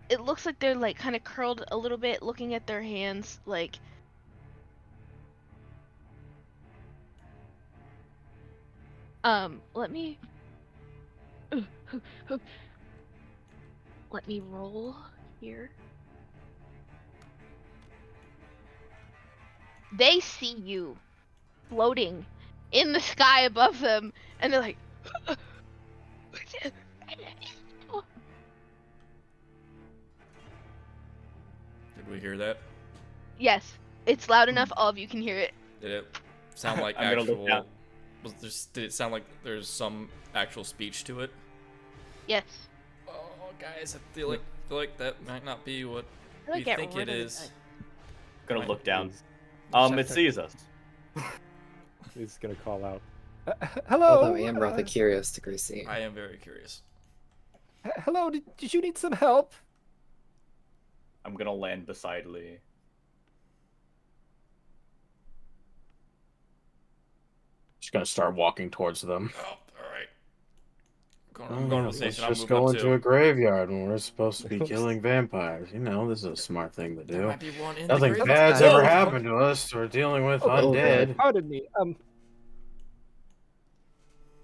[SPEAKER 6] it looks like they're like kind of curled a little bit, looking at their hands, like. Let me roll here. They see you floating in the sky above them, and they're like,
[SPEAKER 3] Did we hear that?
[SPEAKER 6] yes, it's loud enough, all of you can hear it.
[SPEAKER 3] Did it sound like
[SPEAKER 1] I'm gonna look
[SPEAKER 3] actual?
[SPEAKER 1] down.
[SPEAKER 3] Did it sound like there's some actual speech to it?
[SPEAKER 6] Yes.
[SPEAKER 3] Oh, guys, I feel like that might not be what
[SPEAKER 6] How do I
[SPEAKER 3] we
[SPEAKER 6] get
[SPEAKER 3] think
[SPEAKER 6] rid
[SPEAKER 3] it
[SPEAKER 6] of
[SPEAKER 3] is.
[SPEAKER 6] this?
[SPEAKER 1] Gonna
[SPEAKER 3] Right.
[SPEAKER 1] look down.
[SPEAKER 8] Just
[SPEAKER 1] It sees us.
[SPEAKER 8] He's gonna call out. Hello.
[SPEAKER 2] Although I am rather curious to go see.
[SPEAKER 3] I am very curious.
[SPEAKER 8] Hello. Did you need some help?
[SPEAKER 1] I'm gonna land beside Lee.
[SPEAKER 4] gonna start walking towards them.
[SPEAKER 3] Oh, all right.
[SPEAKER 4] Oh,
[SPEAKER 3] I'm going
[SPEAKER 4] yeah,
[SPEAKER 3] to
[SPEAKER 4] let's
[SPEAKER 3] station. I'm
[SPEAKER 4] just
[SPEAKER 3] moving
[SPEAKER 4] go
[SPEAKER 3] up
[SPEAKER 4] into
[SPEAKER 3] too.
[SPEAKER 4] a graveyard when we're supposed to be killing vampires. You know, this is a smart thing to
[SPEAKER 3] There
[SPEAKER 4] do.
[SPEAKER 3] might be one in
[SPEAKER 4] Nothing
[SPEAKER 3] the grave.
[SPEAKER 4] bad's
[SPEAKER 3] Whoa,
[SPEAKER 4] ever
[SPEAKER 3] what the fuck?
[SPEAKER 4] happened to us. We're dealing with
[SPEAKER 8] Oh,
[SPEAKER 4] undead.
[SPEAKER 8] pardon me.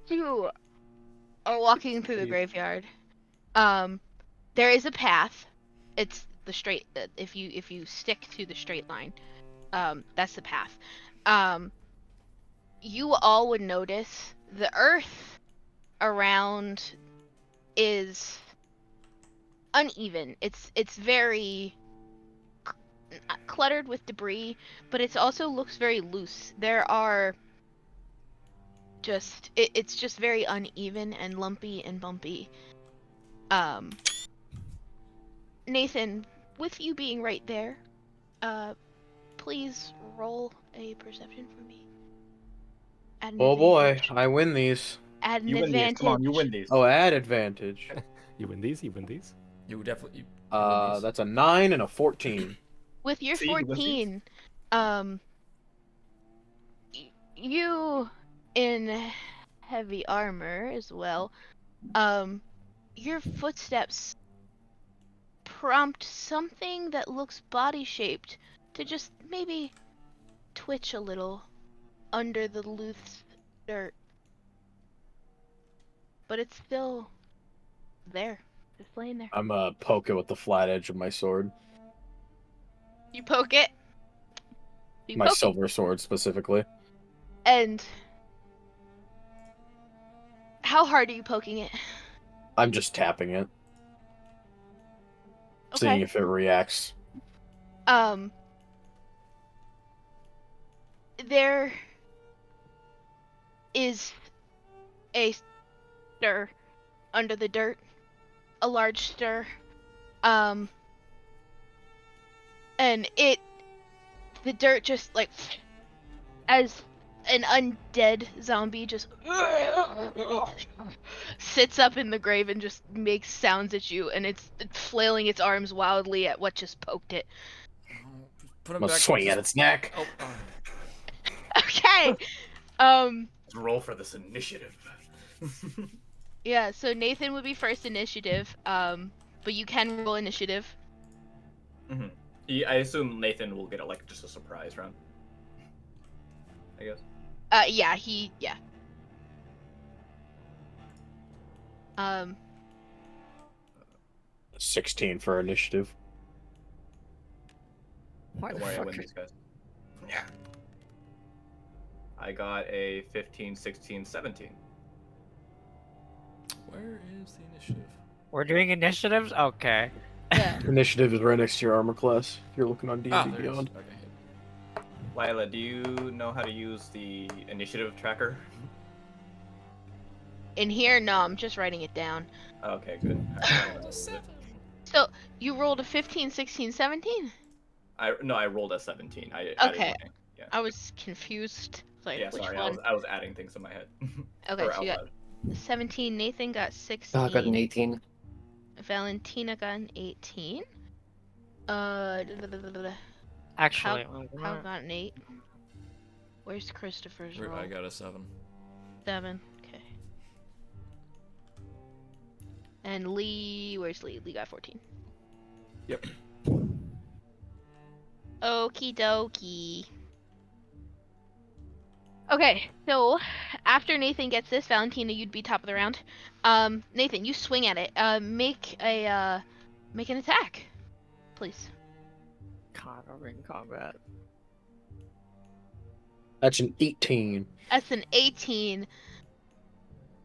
[SPEAKER 6] You are walking through the graveyard. There is a path. It's the straight. If you stick to the straight line, that's the path. You all would notice the earth around is uneven. It's very cluttered with debris, but it also looks very loose. There are it's just very uneven and lumpy and bumpy. Nathan, with you being right there, please roll a perception for me. Add an
[SPEAKER 4] Oh boy,
[SPEAKER 6] advantage.
[SPEAKER 4] I win these.
[SPEAKER 6] Add an
[SPEAKER 1] You win
[SPEAKER 6] advantage.
[SPEAKER 1] these. Come on, you win these.
[SPEAKER 4] Oh, add advantage.
[SPEAKER 8] You win these. You win these.
[SPEAKER 3] You definitely. You win these.
[SPEAKER 4] That's a 9 and a 14.
[SPEAKER 6] With your
[SPEAKER 1] See, he wins these.
[SPEAKER 6] 14, you in heavy armor as well, your footsteps prompt something that looks body shaped to just maybe twitch a little under the loose dirt. But it's still there, just laying there.
[SPEAKER 4] I'm poke it with the flat edge of my sword.
[SPEAKER 6] You poke it. You
[SPEAKER 4] My
[SPEAKER 6] poke it,
[SPEAKER 4] silver sword specifically.
[SPEAKER 6] and how hard are you poking it?
[SPEAKER 4] I'm just tapping it. Seeing
[SPEAKER 6] Okay.
[SPEAKER 4] if it reacts.
[SPEAKER 6] There is a stir under the dirt, a large stir, and the dirt just like, as an undead zombie just sits up in the grave and just makes sounds at you, and it's flailing its arms wildly at what just poked it.
[SPEAKER 3] Put him
[SPEAKER 4] I'm gonna
[SPEAKER 3] back.
[SPEAKER 4] swing at its neck.
[SPEAKER 3] Oh,
[SPEAKER 6] Okay.
[SPEAKER 1] Let's roll for this initiative.
[SPEAKER 6] Yeah, so Nathan would be first initiative, but you can roll initiative.
[SPEAKER 1] I assume Nathan will get like just a surprise round. I guess.
[SPEAKER 6] Yeah.
[SPEAKER 4] 16 for initiative.
[SPEAKER 5] Why
[SPEAKER 1] Don't
[SPEAKER 5] the
[SPEAKER 1] worry, I
[SPEAKER 5] fuck?
[SPEAKER 1] win these guys. Yeah. I got a 15, 16, 17.
[SPEAKER 3] where is the initiative?
[SPEAKER 5] We're doing initiatives? Okay.
[SPEAKER 6] Yeah.
[SPEAKER 4] Initiative is right next to your armor class. If you're looking on D&D
[SPEAKER 3] Ah, there it is.
[SPEAKER 4] Beyond.
[SPEAKER 3] Okay.
[SPEAKER 1] Lilah, do you know how to use the initiative tracker?
[SPEAKER 6] In here, no, I'm just writing it down.
[SPEAKER 1] Okay, good.
[SPEAKER 6] So, you rolled a 15, 16, 17?
[SPEAKER 1] I rolled a 17. I
[SPEAKER 6] Okay.
[SPEAKER 1] added my, yeah.
[SPEAKER 6] I was confused. Like,
[SPEAKER 1] Yeah,
[SPEAKER 6] which
[SPEAKER 1] sorry.
[SPEAKER 6] one?
[SPEAKER 1] I was adding things in my head.
[SPEAKER 6] Okay,
[SPEAKER 1] Or
[SPEAKER 6] so
[SPEAKER 1] out
[SPEAKER 6] you got
[SPEAKER 1] loud.
[SPEAKER 6] 17. Nathan got 16.
[SPEAKER 2] Oh, I got an 18.
[SPEAKER 6] Valentina got an 18.
[SPEAKER 5] Actually,
[SPEAKER 6] How got an 8? Where's Christopher's roll?
[SPEAKER 3] I got a 7.
[SPEAKER 6] 7. Okay. And Lee, where's Lee? Lee got 14.
[SPEAKER 3] Yep.
[SPEAKER 6] Okie dokie. Okay, so after Nathan gets this, Valentina, you'd be top of the round. Nathan, you swing at it. Make an attack, please.
[SPEAKER 5] God, we're in combat.
[SPEAKER 4] That's an 18.
[SPEAKER 6] That's an 18.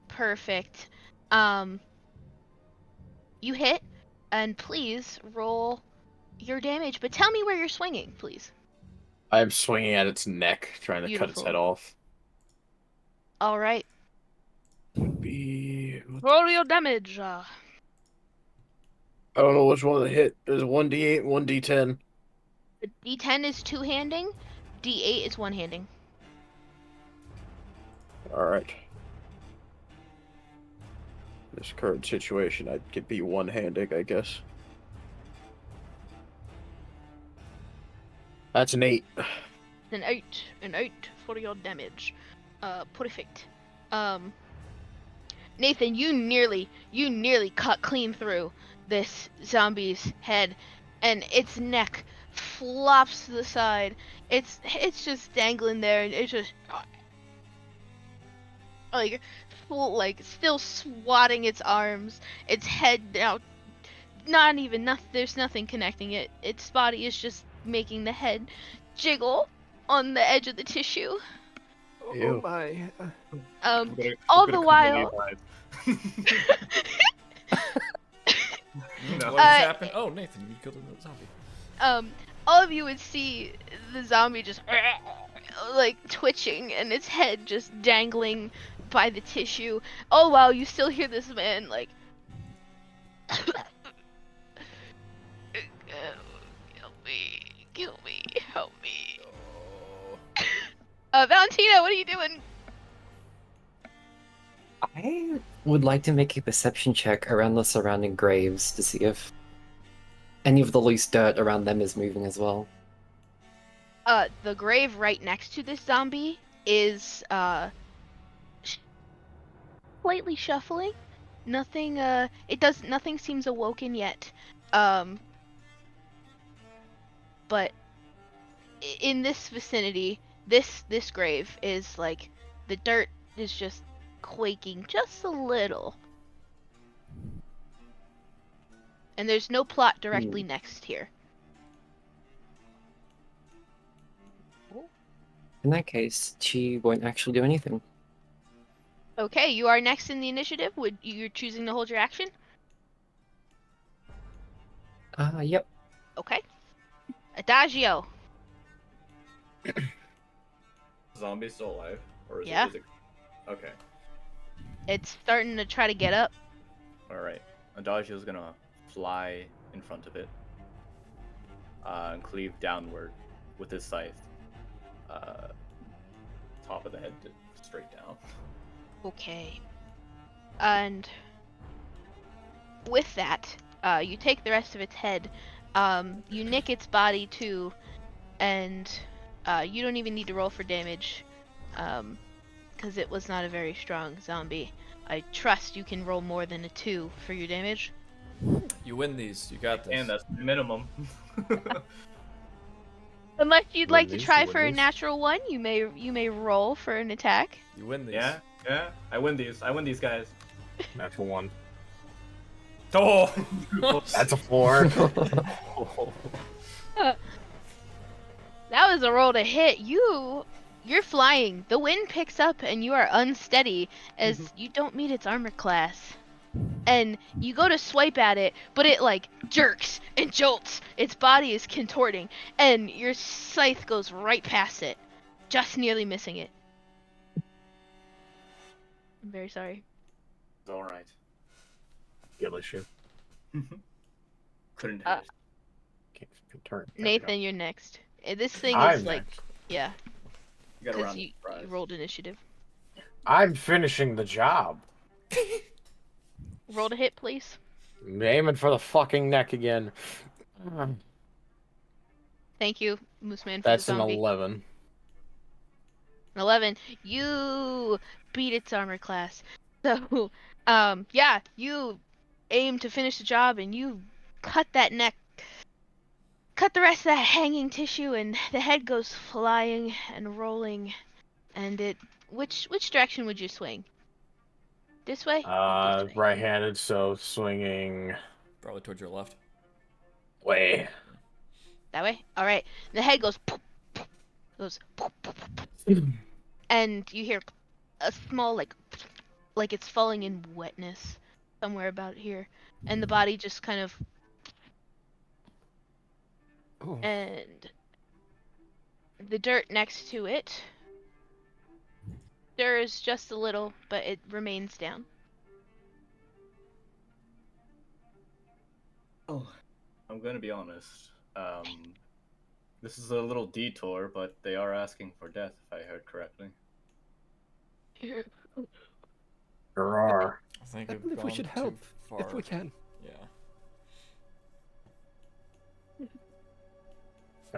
[SPEAKER 6] Perfect. You hit, and please roll your damage. But tell me where you're swinging, please.
[SPEAKER 4] I'm swinging at its neck, trying to cut its
[SPEAKER 6] Beautiful.
[SPEAKER 4] head off.
[SPEAKER 6] All right.
[SPEAKER 4] Be...
[SPEAKER 6] Roll your damage.
[SPEAKER 4] I don't know which one to hit. There's a 1d8 and 1d10.
[SPEAKER 6] The D10 is two-handing. D8 is one-handing.
[SPEAKER 4] Alright. This current situation, I could be one-handed, I guess. That's an 8.
[SPEAKER 6] An 8 for your damage. perfect. Nathan, you nearly cut clean through this zombie's head, and its neck flops to the side. It's just dangling there, and it's just like still swatting its arms. Its head now, there's nothing connecting it. Its body is just making the head jiggle on the edge of the tissue.
[SPEAKER 8] Oh
[SPEAKER 4] Ew.
[SPEAKER 8] my.
[SPEAKER 6] All the while.
[SPEAKER 3] What just happened? Oh, Nathan, you killed another zombie.
[SPEAKER 6] All of you would see the zombie just like twitching and its head just dangling by the tissue. Oh wow, you still hear this man like kill me, help me. Valentina, what are you doing?
[SPEAKER 2] I would like to make a perception check around the surrounding graves to see if any of the loose dirt around them is moving as well.
[SPEAKER 6] The grave right next to this zombie is slightly shuffling. Nothing nothing seems awoken yet. But in this vicinity, this grave is like the dirt is just quaking just a little. And there's no plot directly next here.
[SPEAKER 2] In that case, she won't actually do anything.
[SPEAKER 6] Okay, you are next in the initiative. You're choosing to hold your action?
[SPEAKER 2] Yep.
[SPEAKER 6] Okay. Adagio.
[SPEAKER 1] Zombie still alive? Or is
[SPEAKER 6] Yeah.
[SPEAKER 1] it okay.
[SPEAKER 6] It's starting to try to get up.
[SPEAKER 1] Alright. Adagio's gonna fly in front of it. And cleave downward with his scythe. Top of the head straight down.
[SPEAKER 6] Okay. And with that, you take the rest of its head. You nick its body too, and you don't even need to roll for damage, because it was not a very strong zombie. I trust you can roll more than a 2 for your damage.
[SPEAKER 3] You win these. You got this.
[SPEAKER 1] And that's the minimum.
[SPEAKER 6] Unless you'd like to
[SPEAKER 4] Win these,
[SPEAKER 6] try
[SPEAKER 4] win
[SPEAKER 6] for a
[SPEAKER 4] these.
[SPEAKER 6] natural 1, you may roll for an attack.
[SPEAKER 3] You win these.
[SPEAKER 1] Yeah, I win these. I win these guys.
[SPEAKER 4] Natural 1.
[SPEAKER 3] Oh!
[SPEAKER 4] That's a 4.
[SPEAKER 6] That was a roll to hit. You're flying. The wind picks up and you are unsteady as you don't meet its armor class. And you go to swipe at it, but it like jerks and jolts. Its body is contorting, and your scythe goes right past it, just nearly missing it. I'm very sorry.
[SPEAKER 1] It's alright.
[SPEAKER 4] Skill issue.
[SPEAKER 1] Couldn't hit
[SPEAKER 4] Can't turn. There we
[SPEAKER 6] Nathan, you're next. This thing
[SPEAKER 4] I'm
[SPEAKER 6] is like,
[SPEAKER 4] next.
[SPEAKER 6] yeah,
[SPEAKER 1] You gotta
[SPEAKER 6] because
[SPEAKER 1] run.
[SPEAKER 6] you rolled initiative.
[SPEAKER 4] I'm finishing the job.
[SPEAKER 6] Roll to hit, please.
[SPEAKER 4] I'm aiming for the fucking neck again.
[SPEAKER 6] Thank you, Mooseman, for
[SPEAKER 4] That's
[SPEAKER 6] the
[SPEAKER 4] an
[SPEAKER 6] zombie.
[SPEAKER 4] 11.
[SPEAKER 6] 11. You beat its armor class. So, yeah, you aim to finish the job and you cut that neck. Cut the rest of that hanging tissue and the head goes flying and rolling. And it... Which direction would you swing? This way? Or this way?
[SPEAKER 4] Right-handed, so swinging.
[SPEAKER 3] Probably towards your left.
[SPEAKER 4] Way.
[SPEAKER 6] That way? Alright. The head goes... Poof, poof, goes... Poof, poof, poof, poof. And you hear a small, like it's falling in wetness somewhere about here. And the body just kind of...
[SPEAKER 8] Oh.
[SPEAKER 6] And the dirt next to it stirs just a little, but it remains down.
[SPEAKER 1] I'm gonna be honest. This is a little detour, but they are asking for death, if I heard correctly.
[SPEAKER 4] There are.
[SPEAKER 3] I think
[SPEAKER 8] I
[SPEAKER 3] we've
[SPEAKER 8] believe we
[SPEAKER 3] gone
[SPEAKER 8] should
[SPEAKER 3] too
[SPEAKER 8] help
[SPEAKER 3] far.
[SPEAKER 8] if we can.
[SPEAKER 3] Yeah.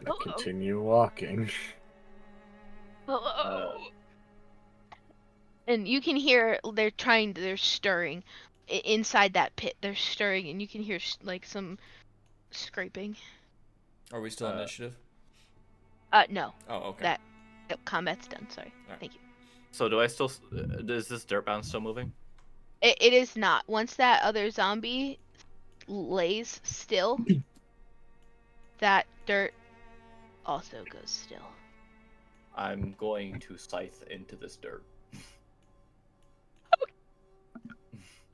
[SPEAKER 4] Gonna continue walking.
[SPEAKER 6] Hello. And you can hear they're stirring inside that pit. They're stirring, and you can hear like some scraping.
[SPEAKER 3] Are we still initiative?
[SPEAKER 6] No.
[SPEAKER 3] Oh, okay.
[SPEAKER 6] Combat's done. Sorry.
[SPEAKER 3] Alright.
[SPEAKER 6] Thank you.
[SPEAKER 1] So do I still? Is this dirt bound still moving?
[SPEAKER 6] It is not. Once that other zombie lays still, that dirt also goes still.
[SPEAKER 1] I'm going to scythe into this dirt.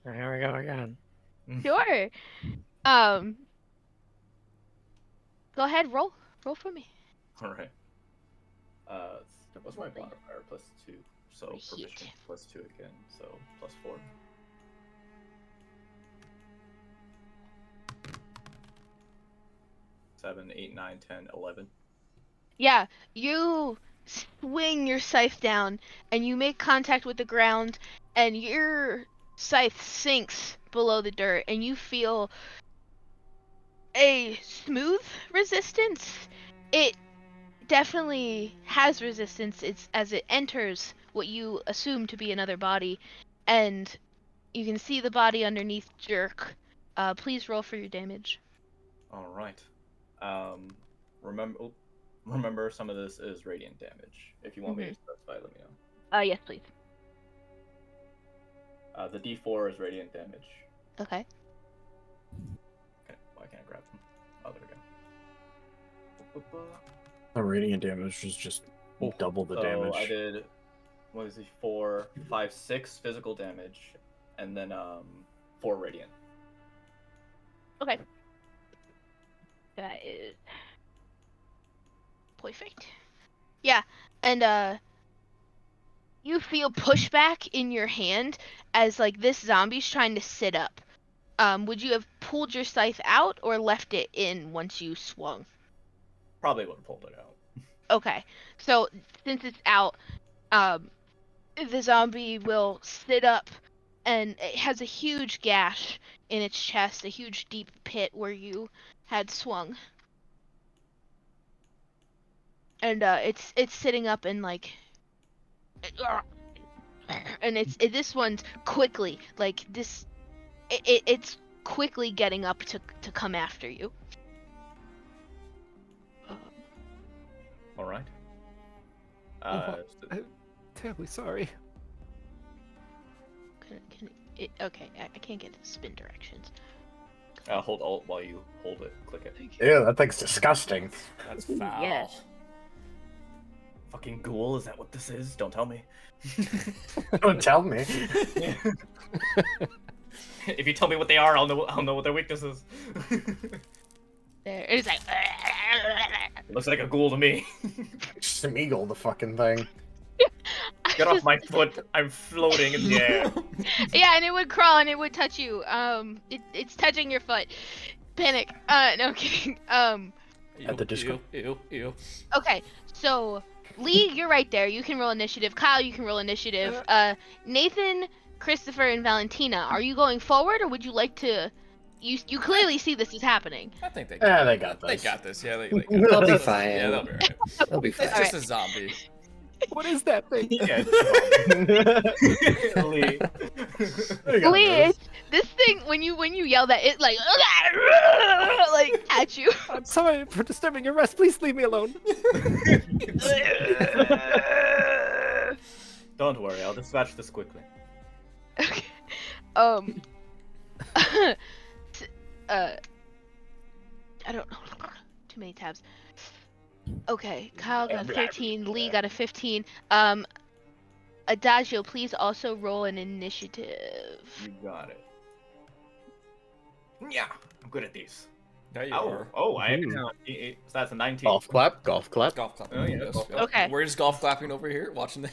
[SPEAKER 5] Here we go again.
[SPEAKER 6] Sure. Go ahead, roll for me.
[SPEAKER 1] All right. What's my modifier? +2. So
[SPEAKER 6] Heat.
[SPEAKER 1] proficient +2 again. So +4. Seven, 8, 9, 10, 11.
[SPEAKER 6] Yeah, you swing your scythe down, and you make contact with the ground, and your scythe sinks below the dirt, and you feel a smooth resistance. It definitely has resistance. It's as it enters what you assume to be another body, and you can see the body underneath jerk. Please roll for your damage.
[SPEAKER 1] All right. Remember, some of this is radiant damage. If you want me to specify, let me know.
[SPEAKER 6] Yes, please.
[SPEAKER 1] The D4 is radiant damage.
[SPEAKER 6] Okay.
[SPEAKER 1] Okay, why can't I grab them? Oh, there we go.
[SPEAKER 4] The radiant damage is just double the damage.
[SPEAKER 1] So I did, 4, 5, 6 physical damage, and then 4 radiant.
[SPEAKER 6] Okay. That is perfect. Yeah, and you feel pushback in your hand as like this zombie's trying to sit up. Would you have pulled your scythe out or left it in once you swung?
[SPEAKER 1] Probably would have pulled it out.
[SPEAKER 6] Okay, so since it's out, the zombie will sit up, and it has a huge gash in its chest, a huge deep pit where you had swung. And it's sitting up and like, and this one's quickly like this. It's quickly getting up to come after you.
[SPEAKER 1] All right.
[SPEAKER 8] I'm terribly sorry.
[SPEAKER 6] Okay, I can't get to spin directions.
[SPEAKER 1] Hold Alt while you hold it. Click it.
[SPEAKER 4] Ew, that thing's disgusting.
[SPEAKER 3] That's foul.
[SPEAKER 6] Yeah.
[SPEAKER 1] Fucking ghoul, is that what this is? Don't tell me.
[SPEAKER 4] Don't tell me.
[SPEAKER 1] If you tell me what they are, I'll know what their weakness is.
[SPEAKER 6] There, it's like.
[SPEAKER 1] It looks like a ghoul to me.
[SPEAKER 4] Smeagol the fucking thing.
[SPEAKER 1] Get off my foot! I'm floating in the air.
[SPEAKER 6] Yeah, and it would crawl and it would touch you. It's touching your foot. Panic. No, I'm kidding.
[SPEAKER 4] At the disco.
[SPEAKER 3] Ew.
[SPEAKER 6] Okay, so Lee, you're right there. You can roll initiative. Kyle, you can roll initiative. Nathan, Christopher, and Valentina, are you going forward, or would you like to? You clearly see this is happening.
[SPEAKER 3] I think they
[SPEAKER 4] Yeah, they got this.
[SPEAKER 3] They got this. Yeah, they got
[SPEAKER 2] They'll be
[SPEAKER 3] this.
[SPEAKER 2] fine.
[SPEAKER 3] Yeah, they'll be right.
[SPEAKER 2] They'll be fine.
[SPEAKER 3] It's just a zombie.
[SPEAKER 8] What is that thing?
[SPEAKER 1] Yeah, Lee.
[SPEAKER 6] Lee, this thing when you yell that, it like at you.
[SPEAKER 8] I'm sorry for disturbing your rest. Please leave me alone.
[SPEAKER 1] Don't worry, I'll dispatch this quickly.
[SPEAKER 6] Okay. I don't know. Too many tabs. Okay, Kyle got a 13, Lee got a 15. Adagio, please also roll an initiative.
[SPEAKER 1] You got it. Yeah, I'm good at these.
[SPEAKER 3] Yeah, you
[SPEAKER 1] Oh,
[SPEAKER 3] are.
[SPEAKER 1] oh, I
[SPEAKER 4] Ooh.
[SPEAKER 1] so that's a 19.
[SPEAKER 4] Golf clap, golf clap.
[SPEAKER 3] Golf clap.
[SPEAKER 1] Oh, yeah,
[SPEAKER 3] Yes,
[SPEAKER 1] golf
[SPEAKER 3] yes.
[SPEAKER 1] clap.
[SPEAKER 6] Okay.
[SPEAKER 3] We're just golf clapping over here, watching the.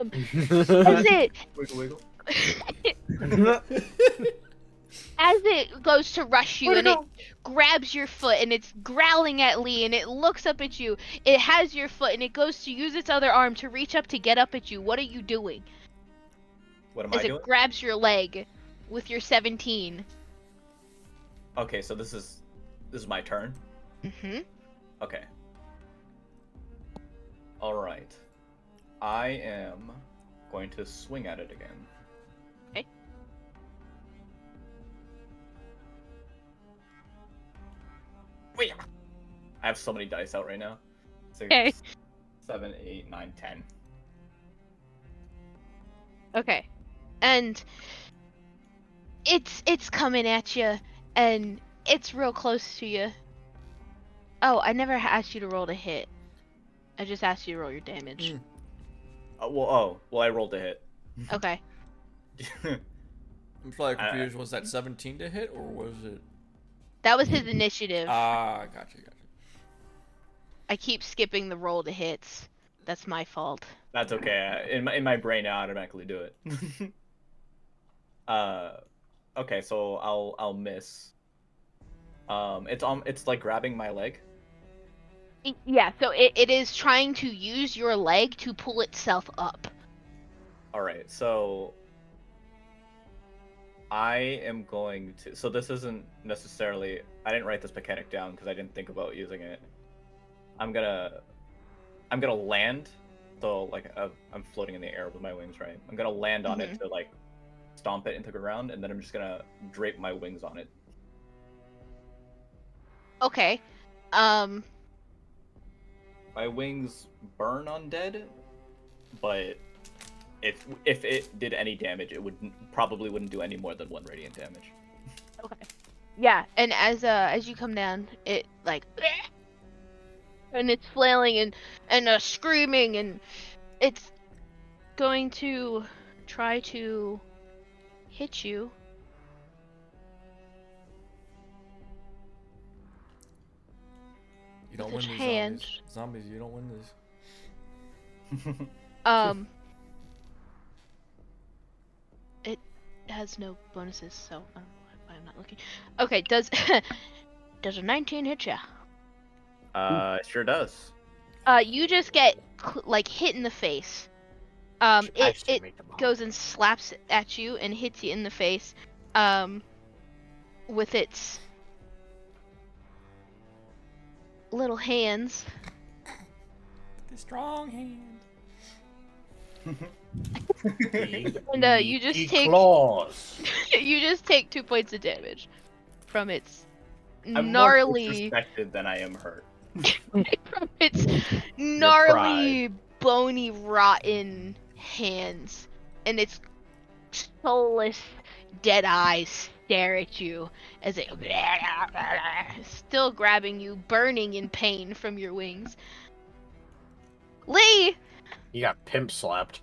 [SPEAKER 6] As it
[SPEAKER 1] Wiggle, wiggle.
[SPEAKER 6] as it goes to rush you and it grabs your foot and it's growling at Lee and it looks up at you. It has your foot and it goes to use its other arm to reach up to get up at you. What are you doing?
[SPEAKER 1] What am
[SPEAKER 6] As
[SPEAKER 1] I
[SPEAKER 6] it
[SPEAKER 1] doing?
[SPEAKER 6] grabs your leg with your 17.
[SPEAKER 1] Okay, so this is my turn.
[SPEAKER 6] Mm-hmm.
[SPEAKER 1] Okay. All right. I am going to swing at it again.
[SPEAKER 6] Okay.
[SPEAKER 1] Wait. I have so many dice out right now. 6,
[SPEAKER 6] Okay.
[SPEAKER 1] 7, 8, 9, 10.
[SPEAKER 6] Okay. And it's coming at you, and it's real close to you. Oh, I never asked you to roll to hit. I just asked you to roll your damage.
[SPEAKER 1] Well, I rolled a hit.
[SPEAKER 6] Okay.
[SPEAKER 3] I'm slightly confused. Was that 17 to hit, or was it?
[SPEAKER 6] That was his initiative.
[SPEAKER 3] Ah, gotcha.
[SPEAKER 6] I keep skipping the roll to hits. That's my fault.
[SPEAKER 1] That's okay. In my brain, I automatically do it. Okay, so I'll miss. It's like grabbing my leg.
[SPEAKER 6] Yeah, so it is trying to use your leg to pull itself up.
[SPEAKER 1] All right, so I am going to. So this isn't necessarily. I didn't write this mechanic down because I didn't think about using it. I'm gonna land. So like I'm floating in the air with my wings, right? I'm gonna land on it to like stomp it into the ground, and then I'm just gonna drape my wings on it.
[SPEAKER 6] Okay.
[SPEAKER 1] My wings burn undead, but if it did any damage, it probably wouldn't do any more than 1 radiant damage.
[SPEAKER 6] Okay. Yeah, and as you come down, it like and it's flailing and screaming, and it's going to try to hit you.
[SPEAKER 3] You don't
[SPEAKER 6] With
[SPEAKER 3] win
[SPEAKER 6] its
[SPEAKER 3] these
[SPEAKER 6] hand.
[SPEAKER 3] zombies. You don't win this.
[SPEAKER 6] It has no bonuses, so I don't know why I'm not looking. Okay, does a 19 hit ya?
[SPEAKER 1] It sure does.
[SPEAKER 6] You just get like hit in the face. It goes and slaps at you and hits you in the face, with its little hands.
[SPEAKER 3] The strong hand.
[SPEAKER 6] And you just take
[SPEAKER 4] claws.
[SPEAKER 6] you just take 2 points of damage from its
[SPEAKER 1] I'm
[SPEAKER 6] gnarly
[SPEAKER 1] more disrespected than I am hurt.
[SPEAKER 6] from its gnarly, bony, rotten hands, and its soulless, dead eyes stare at you as it still grabbing you, burning in pain from your wings. Lee!
[SPEAKER 4] You got pimp slapped.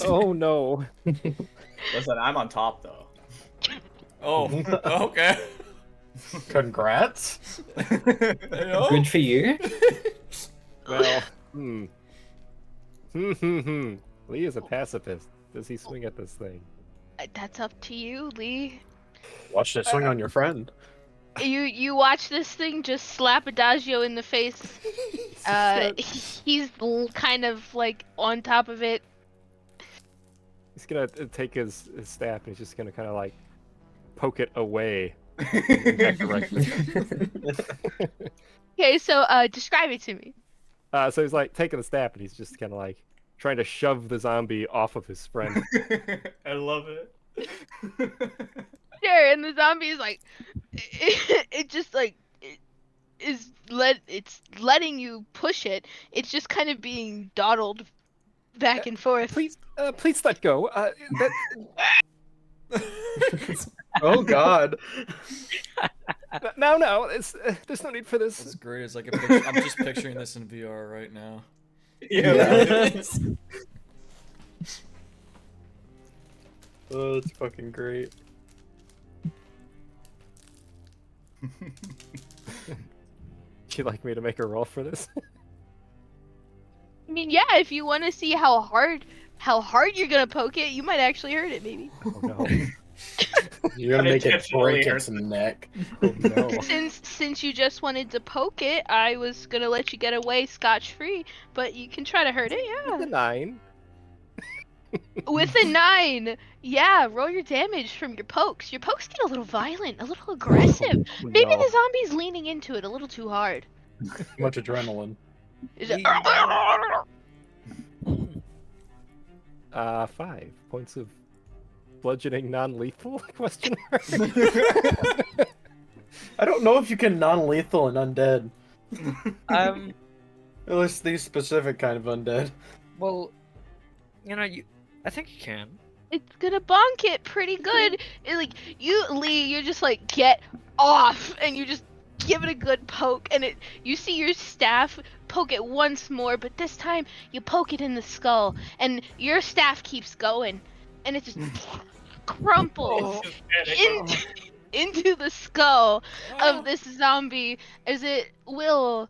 [SPEAKER 8] Oh no.
[SPEAKER 1] Listen, I'm on top though.
[SPEAKER 3] Oh, okay.
[SPEAKER 4] Congrats.
[SPEAKER 2] Good for you.
[SPEAKER 8] Well, Lee is a pacifist. Does he swing at this thing?
[SPEAKER 6] That's up to you, Lee.
[SPEAKER 4] Watch that swing on your friend.
[SPEAKER 6] You watch this thing just slap Adagio in the face. He's kind of like on top of it.
[SPEAKER 8] He's gonna take his staff and he's just gonna kind of like poke it away.
[SPEAKER 6] Okay, so describe it to me.
[SPEAKER 8] So he's like taking the staff and he's just kind of like trying to shove the zombie off of his friend.
[SPEAKER 1] I love it.
[SPEAKER 6] Sure, and the zombie is like, it just like it's letting you push it. It's just kind of being dawdled back and forth.
[SPEAKER 8] Please let go.
[SPEAKER 4] Oh God.
[SPEAKER 8] No, it's there's no need for this.
[SPEAKER 3] What's great is like I'm just picturing this in VR right now.
[SPEAKER 1] Yeah.
[SPEAKER 4] Oh, that's fucking great.
[SPEAKER 8] Would you like me to make a roll for this?
[SPEAKER 6] I mean, yeah, if you want to see how hard you're gonna poke it, you might actually hurt it, maybe.
[SPEAKER 8] Oh no.
[SPEAKER 4] You're gonna make it
[SPEAKER 1] Intentionally
[SPEAKER 4] break
[SPEAKER 1] hurt
[SPEAKER 4] its neck.
[SPEAKER 8] Oh no.
[SPEAKER 6] Since you just wanted to poke it, I was gonna let you get away scotch-free, but you can try to hurt it,
[SPEAKER 8] The
[SPEAKER 6] yeah.
[SPEAKER 8] 9.
[SPEAKER 6] With a 9, yeah, roll your damage from your pokes. Your pokes get a little violent, a little aggressive.
[SPEAKER 8] Oh,
[SPEAKER 6] Maybe
[SPEAKER 8] no.
[SPEAKER 6] the zombie's leaning into it a little too hard.
[SPEAKER 4] Too much adrenaline.
[SPEAKER 6] Is it-
[SPEAKER 8] 5 points of bludgeoning non-lethal? Question mark.
[SPEAKER 4] I don't know if you can non-lethal and undead.
[SPEAKER 5] Um,
[SPEAKER 4] At least these specific kind of undead.
[SPEAKER 5] well, I think you can.
[SPEAKER 6] It's gonna bonk it pretty good. Like you, Lee, you just like get off and you just give it a good poke, and you see your staff poke it once more, but this time you poke it in the skull, and your staff keeps going, and it just crumples into the skull of this zombie as it will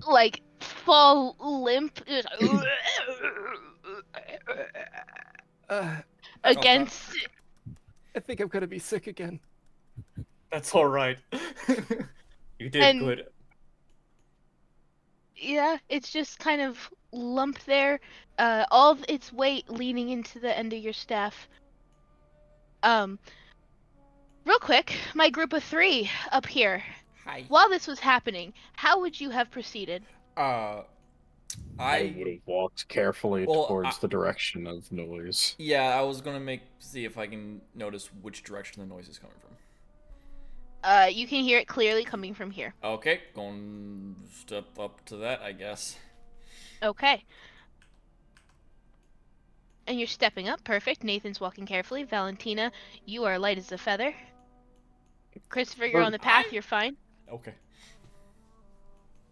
[SPEAKER 6] like fall limp. Just against.
[SPEAKER 8] I think I'm gonna be sick again.
[SPEAKER 1] That's all right. You did
[SPEAKER 6] And-
[SPEAKER 1] good.
[SPEAKER 6] Yeah, it's just kind of lumped there. All of its weight leaning into the end of your staff. Real quick, my group of 3 up here.
[SPEAKER 3] Hi.
[SPEAKER 6] While this was happening, how would you have proceeded?
[SPEAKER 4] I would have walked carefully
[SPEAKER 3] Well,
[SPEAKER 4] towards the direction of noise.
[SPEAKER 3] Yeah, I was gonna see if I can notice which direction the noise is coming from.
[SPEAKER 6] You can hear it clearly coming from here.
[SPEAKER 3] Okay, going step up to that, I guess.
[SPEAKER 6] Okay. And you're stepping up. Perfect. Nathan's walking carefully. Valentina, you are light as a feather. Christopher, you're on the path. You're fine.
[SPEAKER 3] Okay.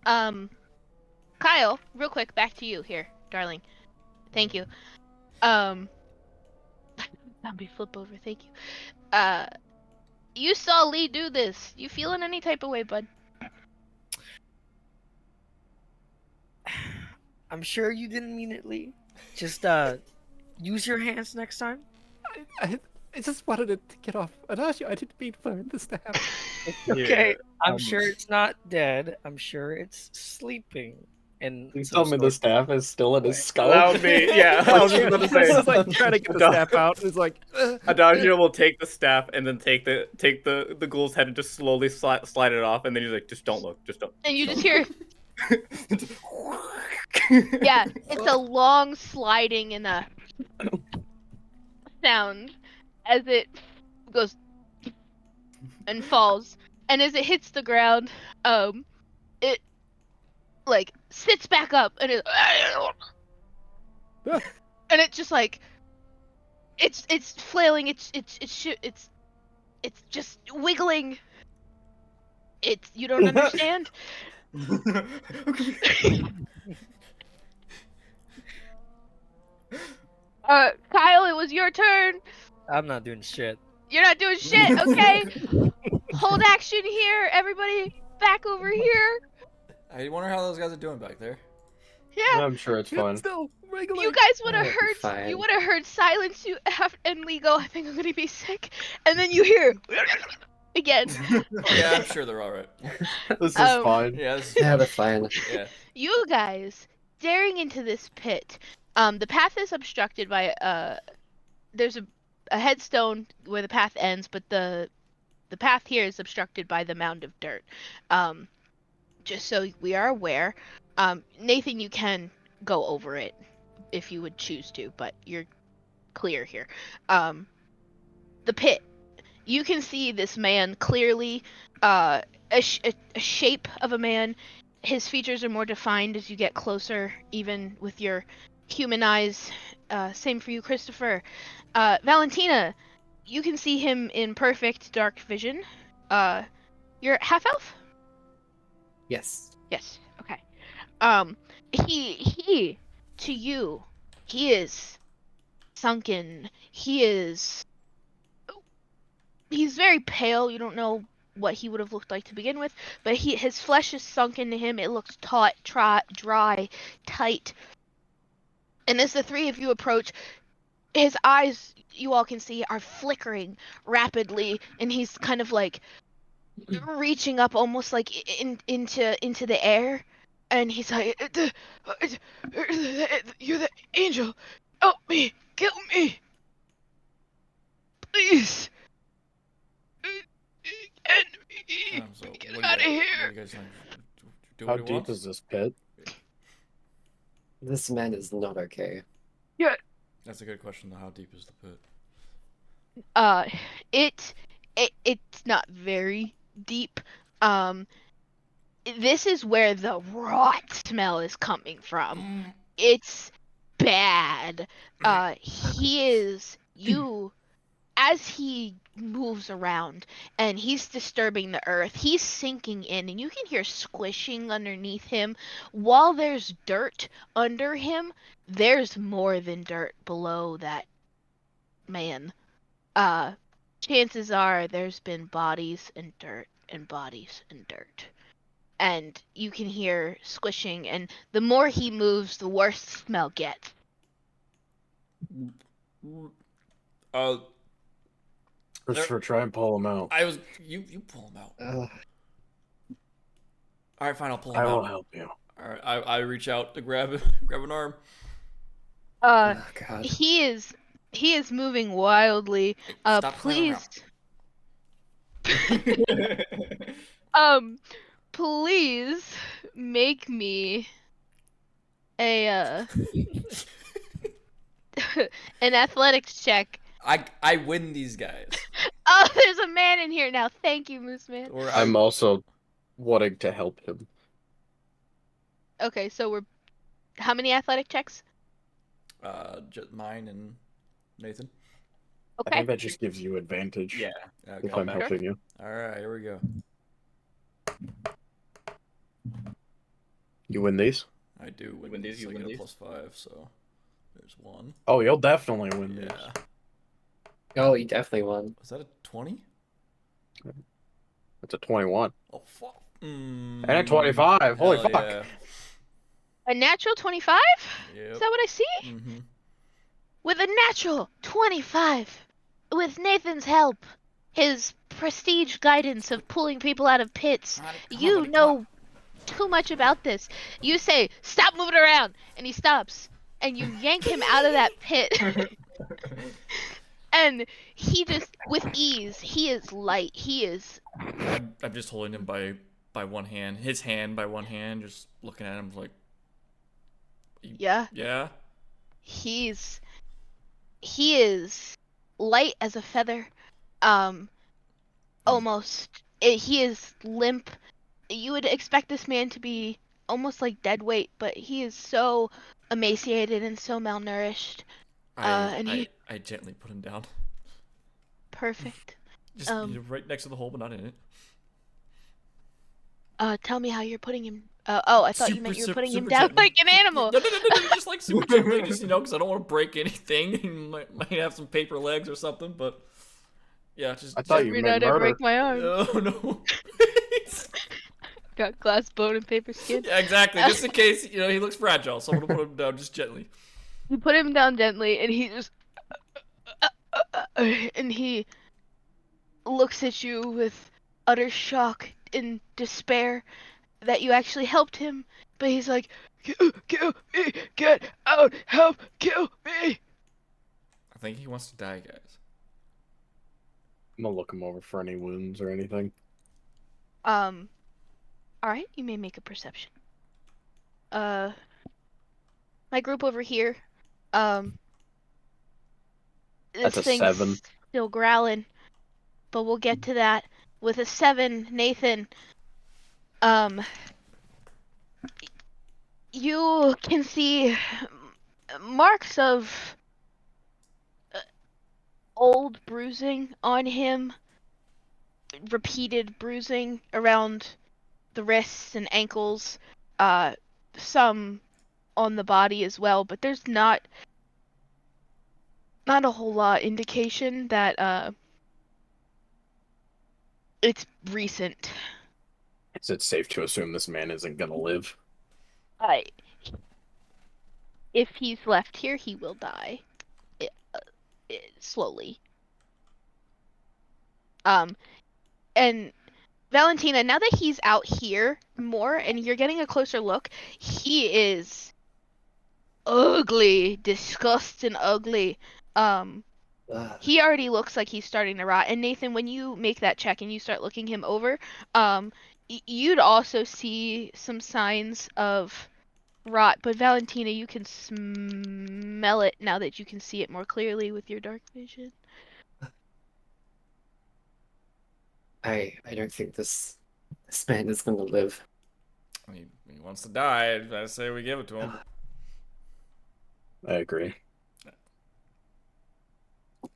[SPEAKER 6] Kyle, real quick, back to you here, darling. Thank you. Zombie flip over. Thank you. You saw Lee do this. You feeling any type of way, bud?
[SPEAKER 5] I'm sure you didn't mean it, Lee. Just use your hands next time.
[SPEAKER 8] I just wanted it to get off. Adagio, I didn't mean for this to happen.
[SPEAKER 5] Okay, I'm sure it's not dead. I'm sure it's sleeping. And
[SPEAKER 4] Please tell me the staff is still in his skull.
[SPEAKER 1] That would be, yeah, I was just about to
[SPEAKER 8] I
[SPEAKER 1] say.
[SPEAKER 8] was like trying to get the staff out. And it's like,
[SPEAKER 1] Adagio will take the staff and then take the ghoul's head and just slowly slide it off, and then he's like, just don't look, just don't.
[SPEAKER 6] And you just hear, yeah, it's a long sliding and a sound as it goes and falls. And as it hits the ground, it like sits back up and and it just like it's flailing, it's just wiggling. You don't understand. Kyle, it was your turn.
[SPEAKER 5] I'm not doing shit.
[SPEAKER 6] You're not doing shit, okay? Hold action here, everybody. Back over here.
[SPEAKER 3] I wonder how those guys are doing back there.
[SPEAKER 6] Yeah.
[SPEAKER 4] I'm sure it's fun.
[SPEAKER 8] still regular.
[SPEAKER 6] You guys would have
[SPEAKER 2] That'll be
[SPEAKER 6] heard.
[SPEAKER 2] fine.
[SPEAKER 6] You would have heard silence. And Lee go, I think I'm gonna be sick. And then you hear again.
[SPEAKER 3] Yeah, I'm sure they're all right.
[SPEAKER 4] This is
[SPEAKER 6] Um,
[SPEAKER 4] fine.
[SPEAKER 3] Yeah, this
[SPEAKER 2] Yeah, they're fine.
[SPEAKER 3] yeah.
[SPEAKER 6] You guys staring into this pit. The path is obstructed by there's a headstone where the path ends, but the path here is obstructed by the mound of dirt. Just so we are aware. Nathan, you can go over it if you would choose to, but you're clear here. The pit. You can see this man clearly, a shape of a man. His features are more defined as you get closer, even with your human eyes. Same for you, Christopher. Valentina, you can see him in perfect dark vision. You're half elf?
[SPEAKER 2] Yes.
[SPEAKER 6] Yes. Okay. He to you, he is sunken. He's very pale. You don't know what he would have looked like to begin with, but his flesh is sunk into him. It looks taut, dry, tight. And as the three of you approach, his eyes, you all can see, are flickering rapidly, and he's kind of like reaching up almost like into the air, and he's like, you're the angel, help me, kill me, please,
[SPEAKER 3] So
[SPEAKER 6] get
[SPEAKER 3] what do
[SPEAKER 6] out of
[SPEAKER 3] you
[SPEAKER 6] here.
[SPEAKER 3] guys do
[SPEAKER 4] How
[SPEAKER 3] what he
[SPEAKER 4] deep
[SPEAKER 3] wants?
[SPEAKER 4] is this pit?
[SPEAKER 2] This man is not okay.
[SPEAKER 3] That's a good question, though. How deep is the pit?
[SPEAKER 6] It's not very deep. This is where the rot smell is coming from. It's bad. As he moves around and he's disturbing the earth, he's sinking in, and you can hear squishing underneath him. While there's dirt under him, there's more than dirt below that man. Chances are there's been bodies and dirt and bodies and dirt. And you can hear squishing, and the more he moves, the worse the smell gets.
[SPEAKER 4] Christopher, try and pull him out.
[SPEAKER 3] You pull him out.
[SPEAKER 2] Ugh.
[SPEAKER 3] All right, fine, I'll pull him
[SPEAKER 4] I
[SPEAKER 3] out.
[SPEAKER 4] will help you.
[SPEAKER 3] All right, I reach out to grab an arm.
[SPEAKER 2] Oh, God.
[SPEAKER 6] He is moving wildly.
[SPEAKER 3] Stop playing
[SPEAKER 6] Please. Please make me a an athletics check.
[SPEAKER 3] I win these guys.
[SPEAKER 6] Oh, there's a man in here now. Thank you, Moose Man.
[SPEAKER 3] Or
[SPEAKER 4] I'm also wanting to help him.
[SPEAKER 6] Okay, so how many athletic checks?
[SPEAKER 3] just mine and Nathan.
[SPEAKER 4] I
[SPEAKER 6] Okay.
[SPEAKER 4] think that just gives you advantage.
[SPEAKER 1] Yeah.
[SPEAKER 3] Okay.
[SPEAKER 4] If I'm helping you.
[SPEAKER 3] All right, here we go.
[SPEAKER 4] You win these?
[SPEAKER 3] I do win,
[SPEAKER 1] win these,
[SPEAKER 3] these.
[SPEAKER 1] you
[SPEAKER 3] I
[SPEAKER 1] win
[SPEAKER 3] get a
[SPEAKER 1] these.
[SPEAKER 3] +5, so there's one.
[SPEAKER 4] Oh, you'll definitely win
[SPEAKER 3] Yeah.
[SPEAKER 4] these.
[SPEAKER 2] Oh, he definitely won.
[SPEAKER 3] Was that a 20?
[SPEAKER 4] That's a 21.
[SPEAKER 3] Oh fuck.
[SPEAKER 4] And a 25. Holy
[SPEAKER 3] Hell
[SPEAKER 4] fuck.
[SPEAKER 3] yeah.
[SPEAKER 6] A natural 25?
[SPEAKER 3] Yep.
[SPEAKER 6] Is that what I see?
[SPEAKER 3] Mm-hmm.
[SPEAKER 6] With a natural 25, with Nathan's help, his prestige guidance of pulling people out of pits, you know too much about this. You say, stop moving around, and he stops, and you yank him out of that pit. And he just, with ease, he is light, he is...
[SPEAKER 3] I'm just holding him by one hand, his hand by one hand, just looking at him like...
[SPEAKER 6] Yeah.
[SPEAKER 3] Yeah?
[SPEAKER 6] He is light as a feather. Almost. He is limp. You would expect this man to be almost like dead weight, but he is so emaciated and so malnourished.
[SPEAKER 3] I gently put him down.
[SPEAKER 6] Perfect.
[SPEAKER 3] Just right next to the hole, but not in it.
[SPEAKER 6] Tell me how you're putting him. I thought you meant you were putting him down
[SPEAKER 3] gently.
[SPEAKER 6] like an animal.
[SPEAKER 3] No, just like super gently, just because I don't want to break anything. He might have some paper legs or something, but yeah, just.
[SPEAKER 4] I thought you meant murder.
[SPEAKER 6] Break my arm.
[SPEAKER 3] Oh no.
[SPEAKER 6] Got glass bone and paper skin.
[SPEAKER 3] Yeah, exactly. Just in case he looks fragile, so I'm gonna put him down just gently.
[SPEAKER 6] You put him down gently, and he just and he looks at you with utter shock and despair that you actually helped him, but he's like, kill me, get out, help, kill me.
[SPEAKER 3] I think he wants to die, guys.
[SPEAKER 4] I'm gonna look him over for any wounds or anything.
[SPEAKER 6] Alright, you may make a perception. My group over here, this
[SPEAKER 4] That's a
[SPEAKER 6] thing's
[SPEAKER 4] 7.
[SPEAKER 6] still growling, but we'll get to that. With a 7, Nathan, you can see marks of old bruising on him, repeated bruising around the wrists and ankles, some on the body as well, but there's not a whole lot indication that it's recent.
[SPEAKER 4] Is it safe to assume this man isn't gonna live?
[SPEAKER 6] If he's left here, he will die. Slowly. And Valentina, now that he's out here more and you're getting a closer look, he is ugly, disgusting ugly. He already looks like he's starting to rot. And Nathan, when you make that check and you start looking him over, you'd also see some signs of rot, but Valentina, you can smell it now that you can see it more clearly with your dark vision.
[SPEAKER 2] I don't think this man is gonna live.
[SPEAKER 3] He wants to die. I say we give it to him.
[SPEAKER 4] I agree.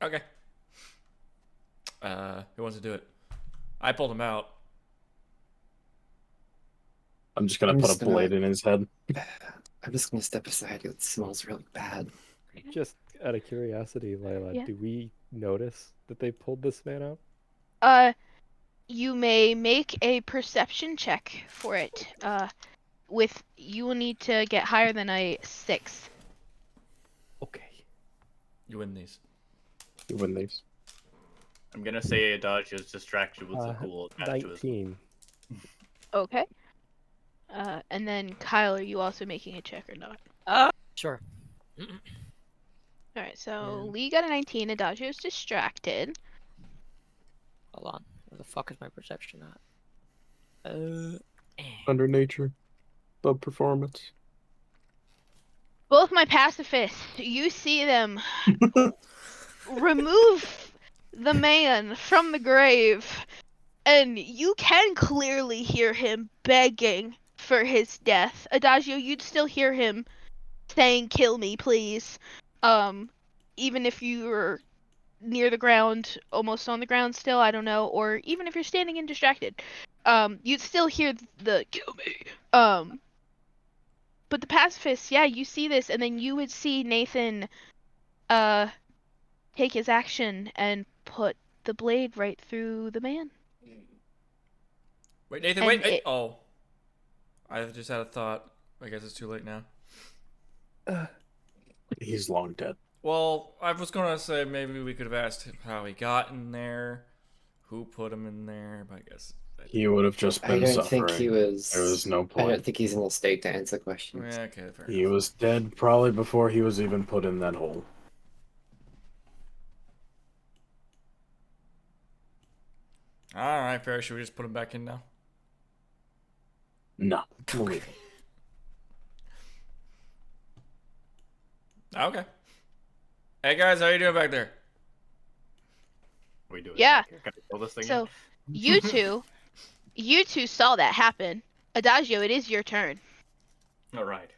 [SPEAKER 3] Okay. Who wants to do it? I pulled him out.
[SPEAKER 4] I'm just gonna
[SPEAKER 2] I'm
[SPEAKER 4] put
[SPEAKER 2] just
[SPEAKER 4] a blade
[SPEAKER 2] gonna-
[SPEAKER 4] in his head.
[SPEAKER 2] I'm just gonna step aside. It smells really bad.
[SPEAKER 8] Just out of curiosity, Lilah,
[SPEAKER 6] Yeah.
[SPEAKER 8] do we notice that they pulled this man out?
[SPEAKER 6] You may make a perception check for it. You will need to get higher than a 6.
[SPEAKER 8] Okay.
[SPEAKER 3] You win these.
[SPEAKER 4] You win these.
[SPEAKER 1] I'm gonna say Adagio's distracted with the ghoul attached to his.
[SPEAKER 8] 19.
[SPEAKER 6] Okay. And then Kyle, are you also making a check or not?
[SPEAKER 5] Sure.
[SPEAKER 6] Alright, so
[SPEAKER 5] Yeah.
[SPEAKER 6] Lee got a 19, Adagio's distracted.
[SPEAKER 5] Hold on. Where the fuck is my perception at?
[SPEAKER 4] Under nature. Above performance.
[SPEAKER 6] Both my pacifists, you see them remove the man from the grave, and you can clearly hear him begging for his death. Adagio, you'd still hear him saying, "Kill me, please." Even if you were near the ground, almost on the ground still, I don't know, or even if you're standing and distracted, you'd still hear the "kill me." But the pacifists, yeah, you see this, and then you would see Nathan, take his action and put the blade right through the man.
[SPEAKER 3] Wait, Nathan,
[SPEAKER 6] And
[SPEAKER 3] wait.
[SPEAKER 6] it-
[SPEAKER 3] Oh. I just had a thought. I guess it's too late now.
[SPEAKER 4] He's long dead.
[SPEAKER 3] Well, I was gonna say maybe we could have asked him how he got in there, who put him in there, but I guess.
[SPEAKER 4] He would have just
[SPEAKER 2] I
[SPEAKER 4] been
[SPEAKER 2] don't
[SPEAKER 4] suffering.
[SPEAKER 2] think he was.
[SPEAKER 4] There was no
[SPEAKER 2] I
[SPEAKER 4] point.
[SPEAKER 2] don't think he's in a state to answer questions.
[SPEAKER 3] Yeah, okay, fair
[SPEAKER 4] He
[SPEAKER 3] enough.
[SPEAKER 4] was dead probably before he was even put in that hole.
[SPEAKER 3] Alright, fair. Should we just put him back in now?
[SPEAKER 4] No. We'll leave him.
[SPEAKER 3] Okay. Hey guys, how you doing back there?
[SPEAKER 1] We do it.
[SPEAKER 6] Yeah.
[SPEAKER 1] Can I kill this thing?
[SPEAKER 6] So, you two saw that happen. Adagio, it is your turn.
[SPEAKER 1] All right.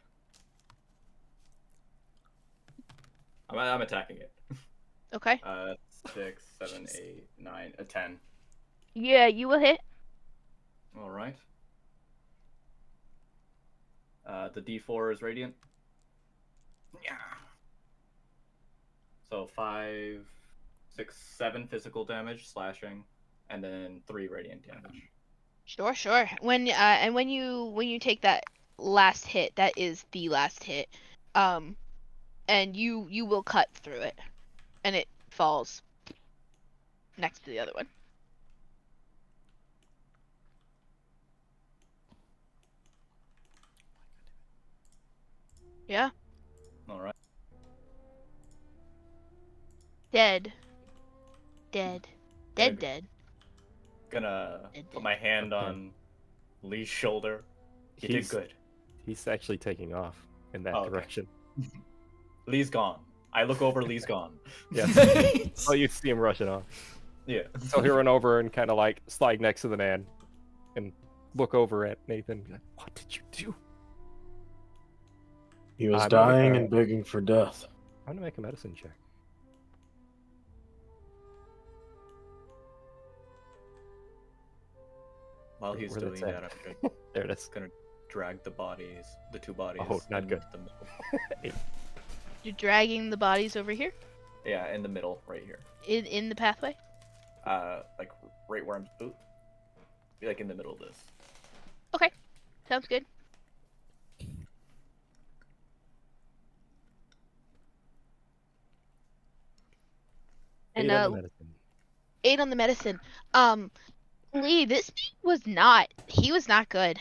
[SPEAKER 1] I'm attacking it.
[SPEAKER 6] Okay.
[SPEAKER 1] 6, 7, 8, 9, a 10.
[SPEAKER 6] Yeah, you will hit.
[SPEAKER 1] All right. The D4 is radiant. Yeah. So 5, 6, 7 physical damage, slashing, and then 3 radiant damage.
[SPEAKER 6] Sure. When you take that last hit, that is the last hit. And you will cut through it, and it falls next to the other one. Yeah.
[SPEAKER 1] All right.
[SPEAKER 6] Dead.
[SPEAKER 1] Gonna
[SPEAKER 6] Dead.
[SPEAKER 1] put my hand
[SPEAKER 8] Okay.
[SPEAKER 1] on Lee's shoulder. You did
[SPEAKER 8] He's-
[SPEAKER 1] good.
[SPEAKER 8] He's actually taking off in that
[SPEAKER 1] Oh, okay.
[SPEAKER 8] direction.
[SPEAKER 1] Lee's gone. I look over. Lee's gone.
[SPEAKER 8] Yes. Oh, you see him rushing off.
[SPEAKER 1] Yeah.
[SPEAKER 8] So he'll run over and kind of like slide next to the man and look over at Nathan and be like, "What did you do?"
[SPEAKER 4] He was
[SPEAKER 8] I'm gonna,
[SPEAKER 4] dying and begging for death.
[SPEAKER 8] I'm gonna make a medicine check.
[SPEAKER 1] While he's
[SPEAKER 8] Where'd that
[SPEAKER 1] doing
[SPEAKER 8] say?
[SPEAKER 1] that, I'm gonna
[SPEAKER 8] There it is.
[SPEAKER 1] drag the two bodies.
[SPEAKER 8] Oh, not
[SPEAKER 1] in
[SPEAKER 8] good.
[SPEAKER 1] The middle.
[SPEAKER 6] You're dragging the bodies over here
[SPEAKER 1] Yeah, in the middle, right here.
[SPEAKER 6] in the pathway.
[SPEAKER 1] Like right where I'm. Ooh, like in the middle of this.
[SPEAKER 6] Sounds good. And
[SPEAKER 8] 8 on the medicine.
[SPEAKER 6] 8 on the medicine. Lee, this was not. He was not good.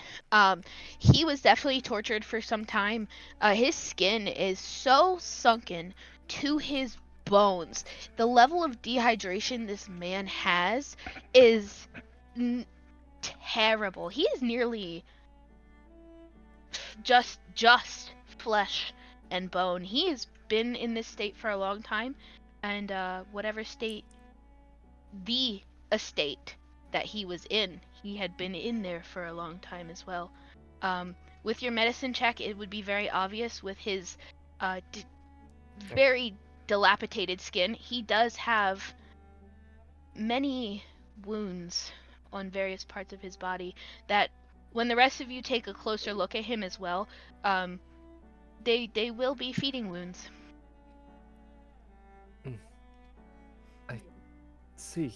[SPEAKER 6] He was definitely tortured for some time. His skin is so sunken to his bones. The level of dehydration this man has is terrible. He is nearly just flesh and bone. He has been in this state for a long time, and whatever state, the estate that he was in, he had been in there for a long time as well. With your medicine check, it would be very obvious with his very dilapidated skin. He does have many wounds on various parts of his body that, when the rest of you take a closer look at him as well, they will be feeding wounds.
[SPEAKER 8] I see.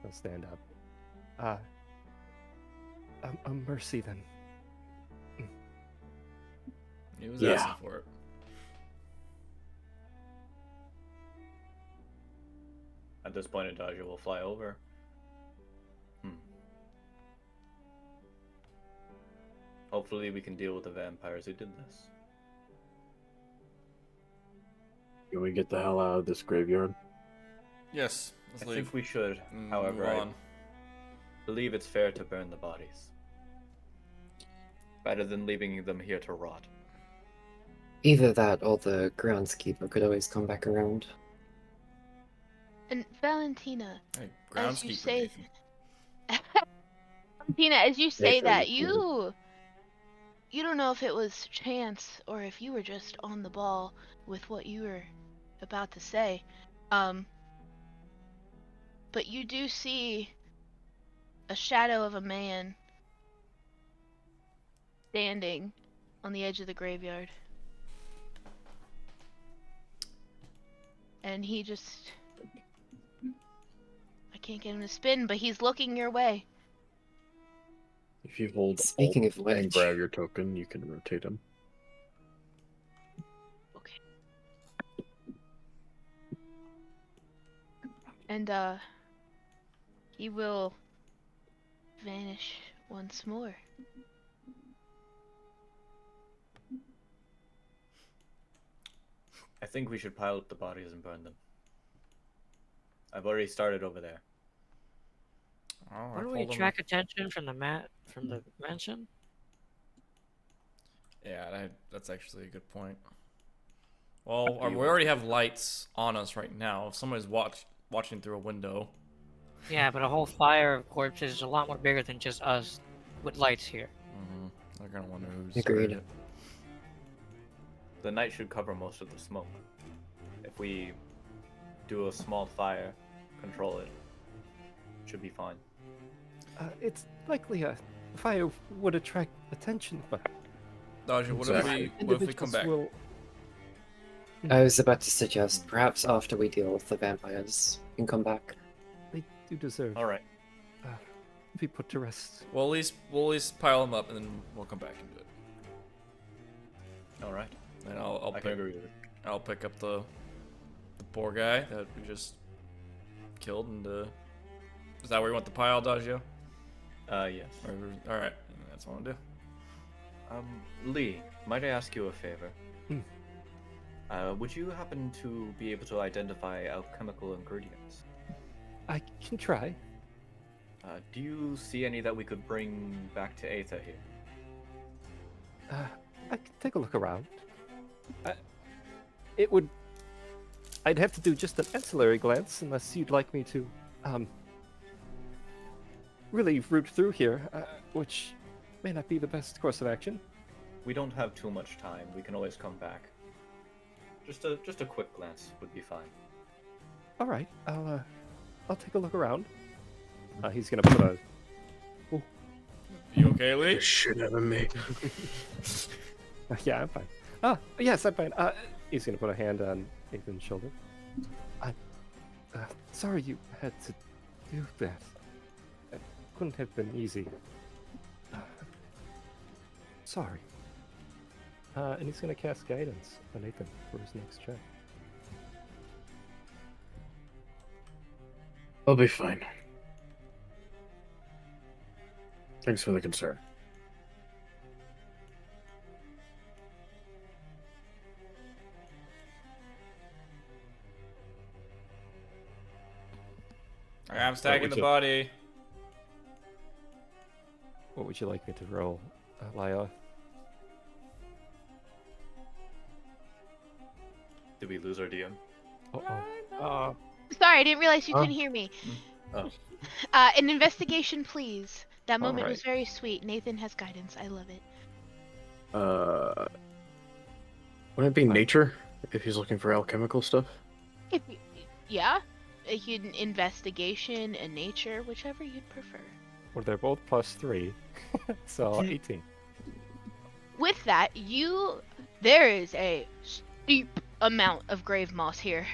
[SPEAKER 8] I'll stand up. A mercy then.
[SPEAKER 3] He was
[SPEAKER 4] Yeah.
[SPEAKER 3] asking for it.
[SPEAKER 1] At this point, Adagio will fly over. Hopefully we can deal with the vampires who did this.
[SPEAKER 4] Can we get the hell out of this graveyard?
[SPEAKER 3] Yes, let's
[SPEAKER 1] I
[SPEAKER 3] leave.
[SPEAKER 1] think we should.
[SPEAKER 3] Move
[SPEAKER 1] However, I
[SPEAKER 3] on.
[SPEAKER 1] believe it's fair to burn the bodies, rather than leaving them here to rot.
[SPEAKER 2] Either that or the groundskeeper could always come back around.
[SPEAKER 6] And Valentina,
[SPEAKER 3] Hey,
[SPEAKER 6] as you
[SPEAKER 3] groundskeeper,
[SPEAKER 6] say,
[SPEAKER 3] Nathan.
[SPEAKER 6] Valentina, as you say
[SPEAKER 4] Nathan,
[SPEAKER 6] that,
[SPEAKER 4] Nathan.
[SPEAKER 6] you don't know if it was chance or if you were just on the ball with what you were about to say. But you do see a shadow of a man standing on the edge of the graveyard. And he just... I can't get him to spin, but he's looking your way.
[SPEAKER 4] If you hold
[SPEAKER 2] Speaking
[SPEAKER 4] Alt
[SPEAKER 2] of which-
[SPEAKER 4] and grab your token, you can rotate him.
[SPEAKER 6] Okay. And, he will vanish once more.
[SPEAKER 1] I think we should pile up the bodies and burn them. I've already started over there.
[SPEAKER 3] Oh, I
[SPEAKER 5] Why don't we
[SPEAKER 3] told him-
[SPEAKER 5] attract attention from the mansion?
[SPEAKER 3] Yeah, that's actually a good point. Well,
[SPEAKER 1] Do you
[SPEAKER 3] we already have lights on us right now. If somebody's watching through a window,
[SPEAKER 5] Yeah, but a whole fire of corpses is a lot more bigger than just us with lights here.
[SPEAKER 3] they're gonna wonder who's
[SPEAKER 2] Agreed.
[SPEAKER 3] started it.
[SPEAKER 1] The night should cover most of the smoke. If we do a small fire, control it, should be fine.
[SPEAKER 8] It's likely a fire would attract attention, but
[SPEAKER 3] Dodger, what
[SPEAKER 4] Exactly.
[SPEAKER 3] if we come
[SPEAKER 8] individuals
[SPEAKER 3] back?
[SPEAKER 8] will.
[SPEAKER 2] I was about to suggest perhaps after we deal with the vampires, we can come back.
[SPEAKER 8] They do deserve
[SPEAKER 1] All right.
[SPEAKER 8] to be put to rest.
[SPEAKER 3] We'll at least pile them up, and then we'll come back and do it.
[SPEAKER 1] All right.
[SPEAKER 3] And I'll
[SPEAKER 1] I can
[SPEAKER 3] pick,
[SPEAKER 1] agree with it.
[SPEAKER 3] I'll pick up the poor guy that we just killed, and is that where you want the pile, Dodgio?
[SPEAKER 1] Yes.
[SPEAKER 3] All right, that's what I'll do.
[SPEAKER 1] Lee, might I ask you a favor?
[SPEAKER 8] Hmm.
[SPEAKER 1] Would you happen to be able to identify alchemical ingredients?
[SPEAKER 8] I can try.
[SPEAKER 1] Do you see any that we could bring back to Aether here?
[SPEAKER 8] I can take a look around. I'd have to do just an ancillary glance, unless you'd like me to, really root through here, which may not be the best course of action.
[SPEAKER 1] We don't have too much time. We can always come back. Just a quick glance would be fine.
[SPEAKER 8] All right, I'll take a look around. He's gonna put a.
[SPEAKER 3] You okay, Lee?
[SPEAKER 4] Shit out of me.
[SPEAKER 8] Yeah, I'm fine. Yes, I'm fine. He's gonna put a hand on Ethan's shoulder. Sorry you had to do that. It couldn't have been easy. Sorry. And he's gonna cast guidance on Ethan for his next check.
[SPEAKER 4] I'll be fine. Thanks for the concern.
[SPEAKER 3] All right, I'm stacking
[SPEAKER 8] would
[SPEAKER 3] the
[SPEAKER 8] you-
[SPEAKER 3] body.
[SPEAKER 8] What would you like me to roll, Lilah?
[SPEAKER 1] Did we lose our DM?
[SPEAKER 8] Uh-oh.
[SPEAKER 6] Sorry, I didn't realize you
[SPEAKER 4] Huh?
[SPEAKER 6] couldn't hear me.
[SPEAKER 1] Oh.
[SPEAKER 6] An investigation, please. That moment
[SPEAKER 2] Alright.
[SPEAKER 6] was very sweet. Nathan has guidance. I love it.
[SPEAKER 4] Wouldn't it be nature if he's looking for alchemical stuff?
[SPEAKER 6] If you, yeah, you can investigation and nature, whichever you'd prefer.
[SPEAKER 8] Well, they're both +3, so 18.
[SPEAKER 6] With that, there is a steep amount of grave moss here.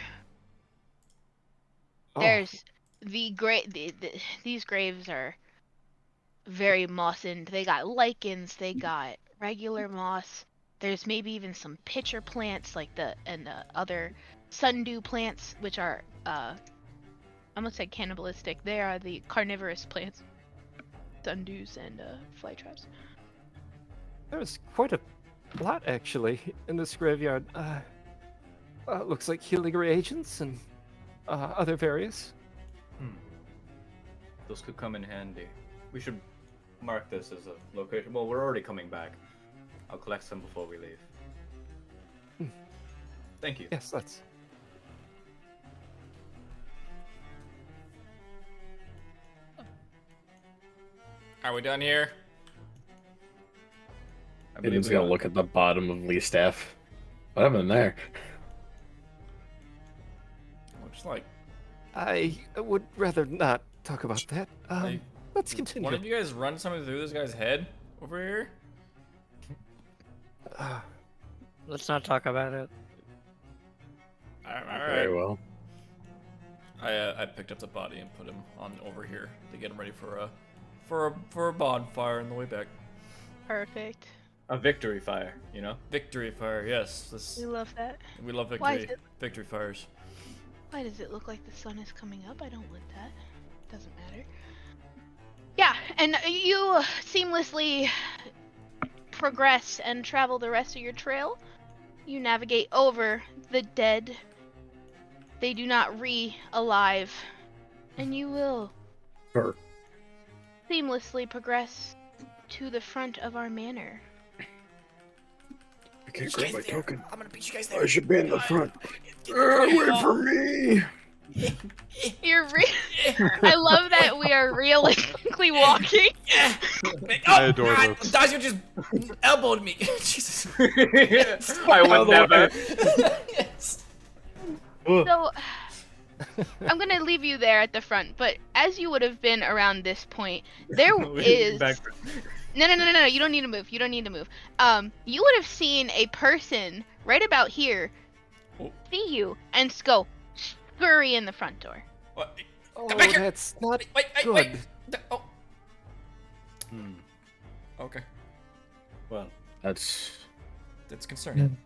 [SPEAKER 8] Oh,
[SPEAKER 6] There's these graves are very mossed. They got lichens, they got regular moss. There's maybe even some pitcher plants like the other sundew plants, which are I almost said cannibalistic. They are the carnivorous plants. Sundews and fly traps.
[SPEAKER 8] there's quite a lot actually in this graveyard. Looks like healing reagents and other various.
[SPEAKER 1] Those could come in handy. We should mark this as a location. Well, we're already coming back. I'll collect some before we leave. Thank you.
[SPEAKER 8] Yes, that's.
[SPEAKER 3] Are we done here?
[SPEAKER 1] I believe
[SPEAKER 4] Aiden's
[SPEAKER 1] we
[SPEAKER 4] gonna
[SPEAKER 1] are.
[SPEAKER 4] look at the bottom of Lee's staff. What happened there?
[SPEAKER 3] Looks like.
[SPEAKER 8] I would rather not talk about that. Let's continue.
[SPEAKER 3] One of you guys run something through this guy's head over here?
[SPEAKER 5] Let's not talk about it.
[SPEAKER 3] Alright.
[SPEAKER 4] Very well.
[SPEAKER 3] I picked up the body and put him on over here to get him ready for a bonfire on the way back.
[SPEAKER 6] Perfect.
[SPEAKER 1] A victory fire, you know?
[SPEAKER 3] Victory fire, yes.
[SPEAKER 6] We love that.
[SPEAKER 3] We love
[SPEAKER 6] Why is
[SPEAKER 3] victory.
[SPEAKER 6] it-
[SPEAKER 3] Victory fires.
[SPEAKER 6] Why does it look like the sun is coming up? I don't want that. Doesn't matter. Yeah, and you seamlessly progress and travel the rest of your trail. You navigate over the dead. They do not re-alive. And you will
[SPEAKER 4] Sure.
[SPEAKER 6] seamlessly progress to the front of our manor.
[SPEAKER 4] I can't grab my token.
[SPEAKER 3] I'm gonna beat you guys
[SPEAKER 4] I should be in the front. Wait for me!
[SPEAKER 6] I love that we are realistically walking.
[SPEAKER 7] I adore those.
[SPEAKER 3] Dazio just elbowed me. Jesus.
[SPEAKER 1] I would never.
[SPEAKER 3] Yes.
[SPEAKER 6] So, I'm gonna leave you there at the front, but as you would have been around this point, there is... No, you don't need to move. You don't need to move. You would have seen a person right about here see you and go scurry in the front door.
[SPEAKER 3] What?
[SPEAKER 8] Oh,
[SPEAKER 3] Come back here.
[SPEAKER 8] that's not
[SPEAKER 3] Wait.
[SPEAKER 8] good.
[SPEAKER 3] Oh. Okay.
[SPEAKER 4] Well, that's
[SPEAKER 3] concerning.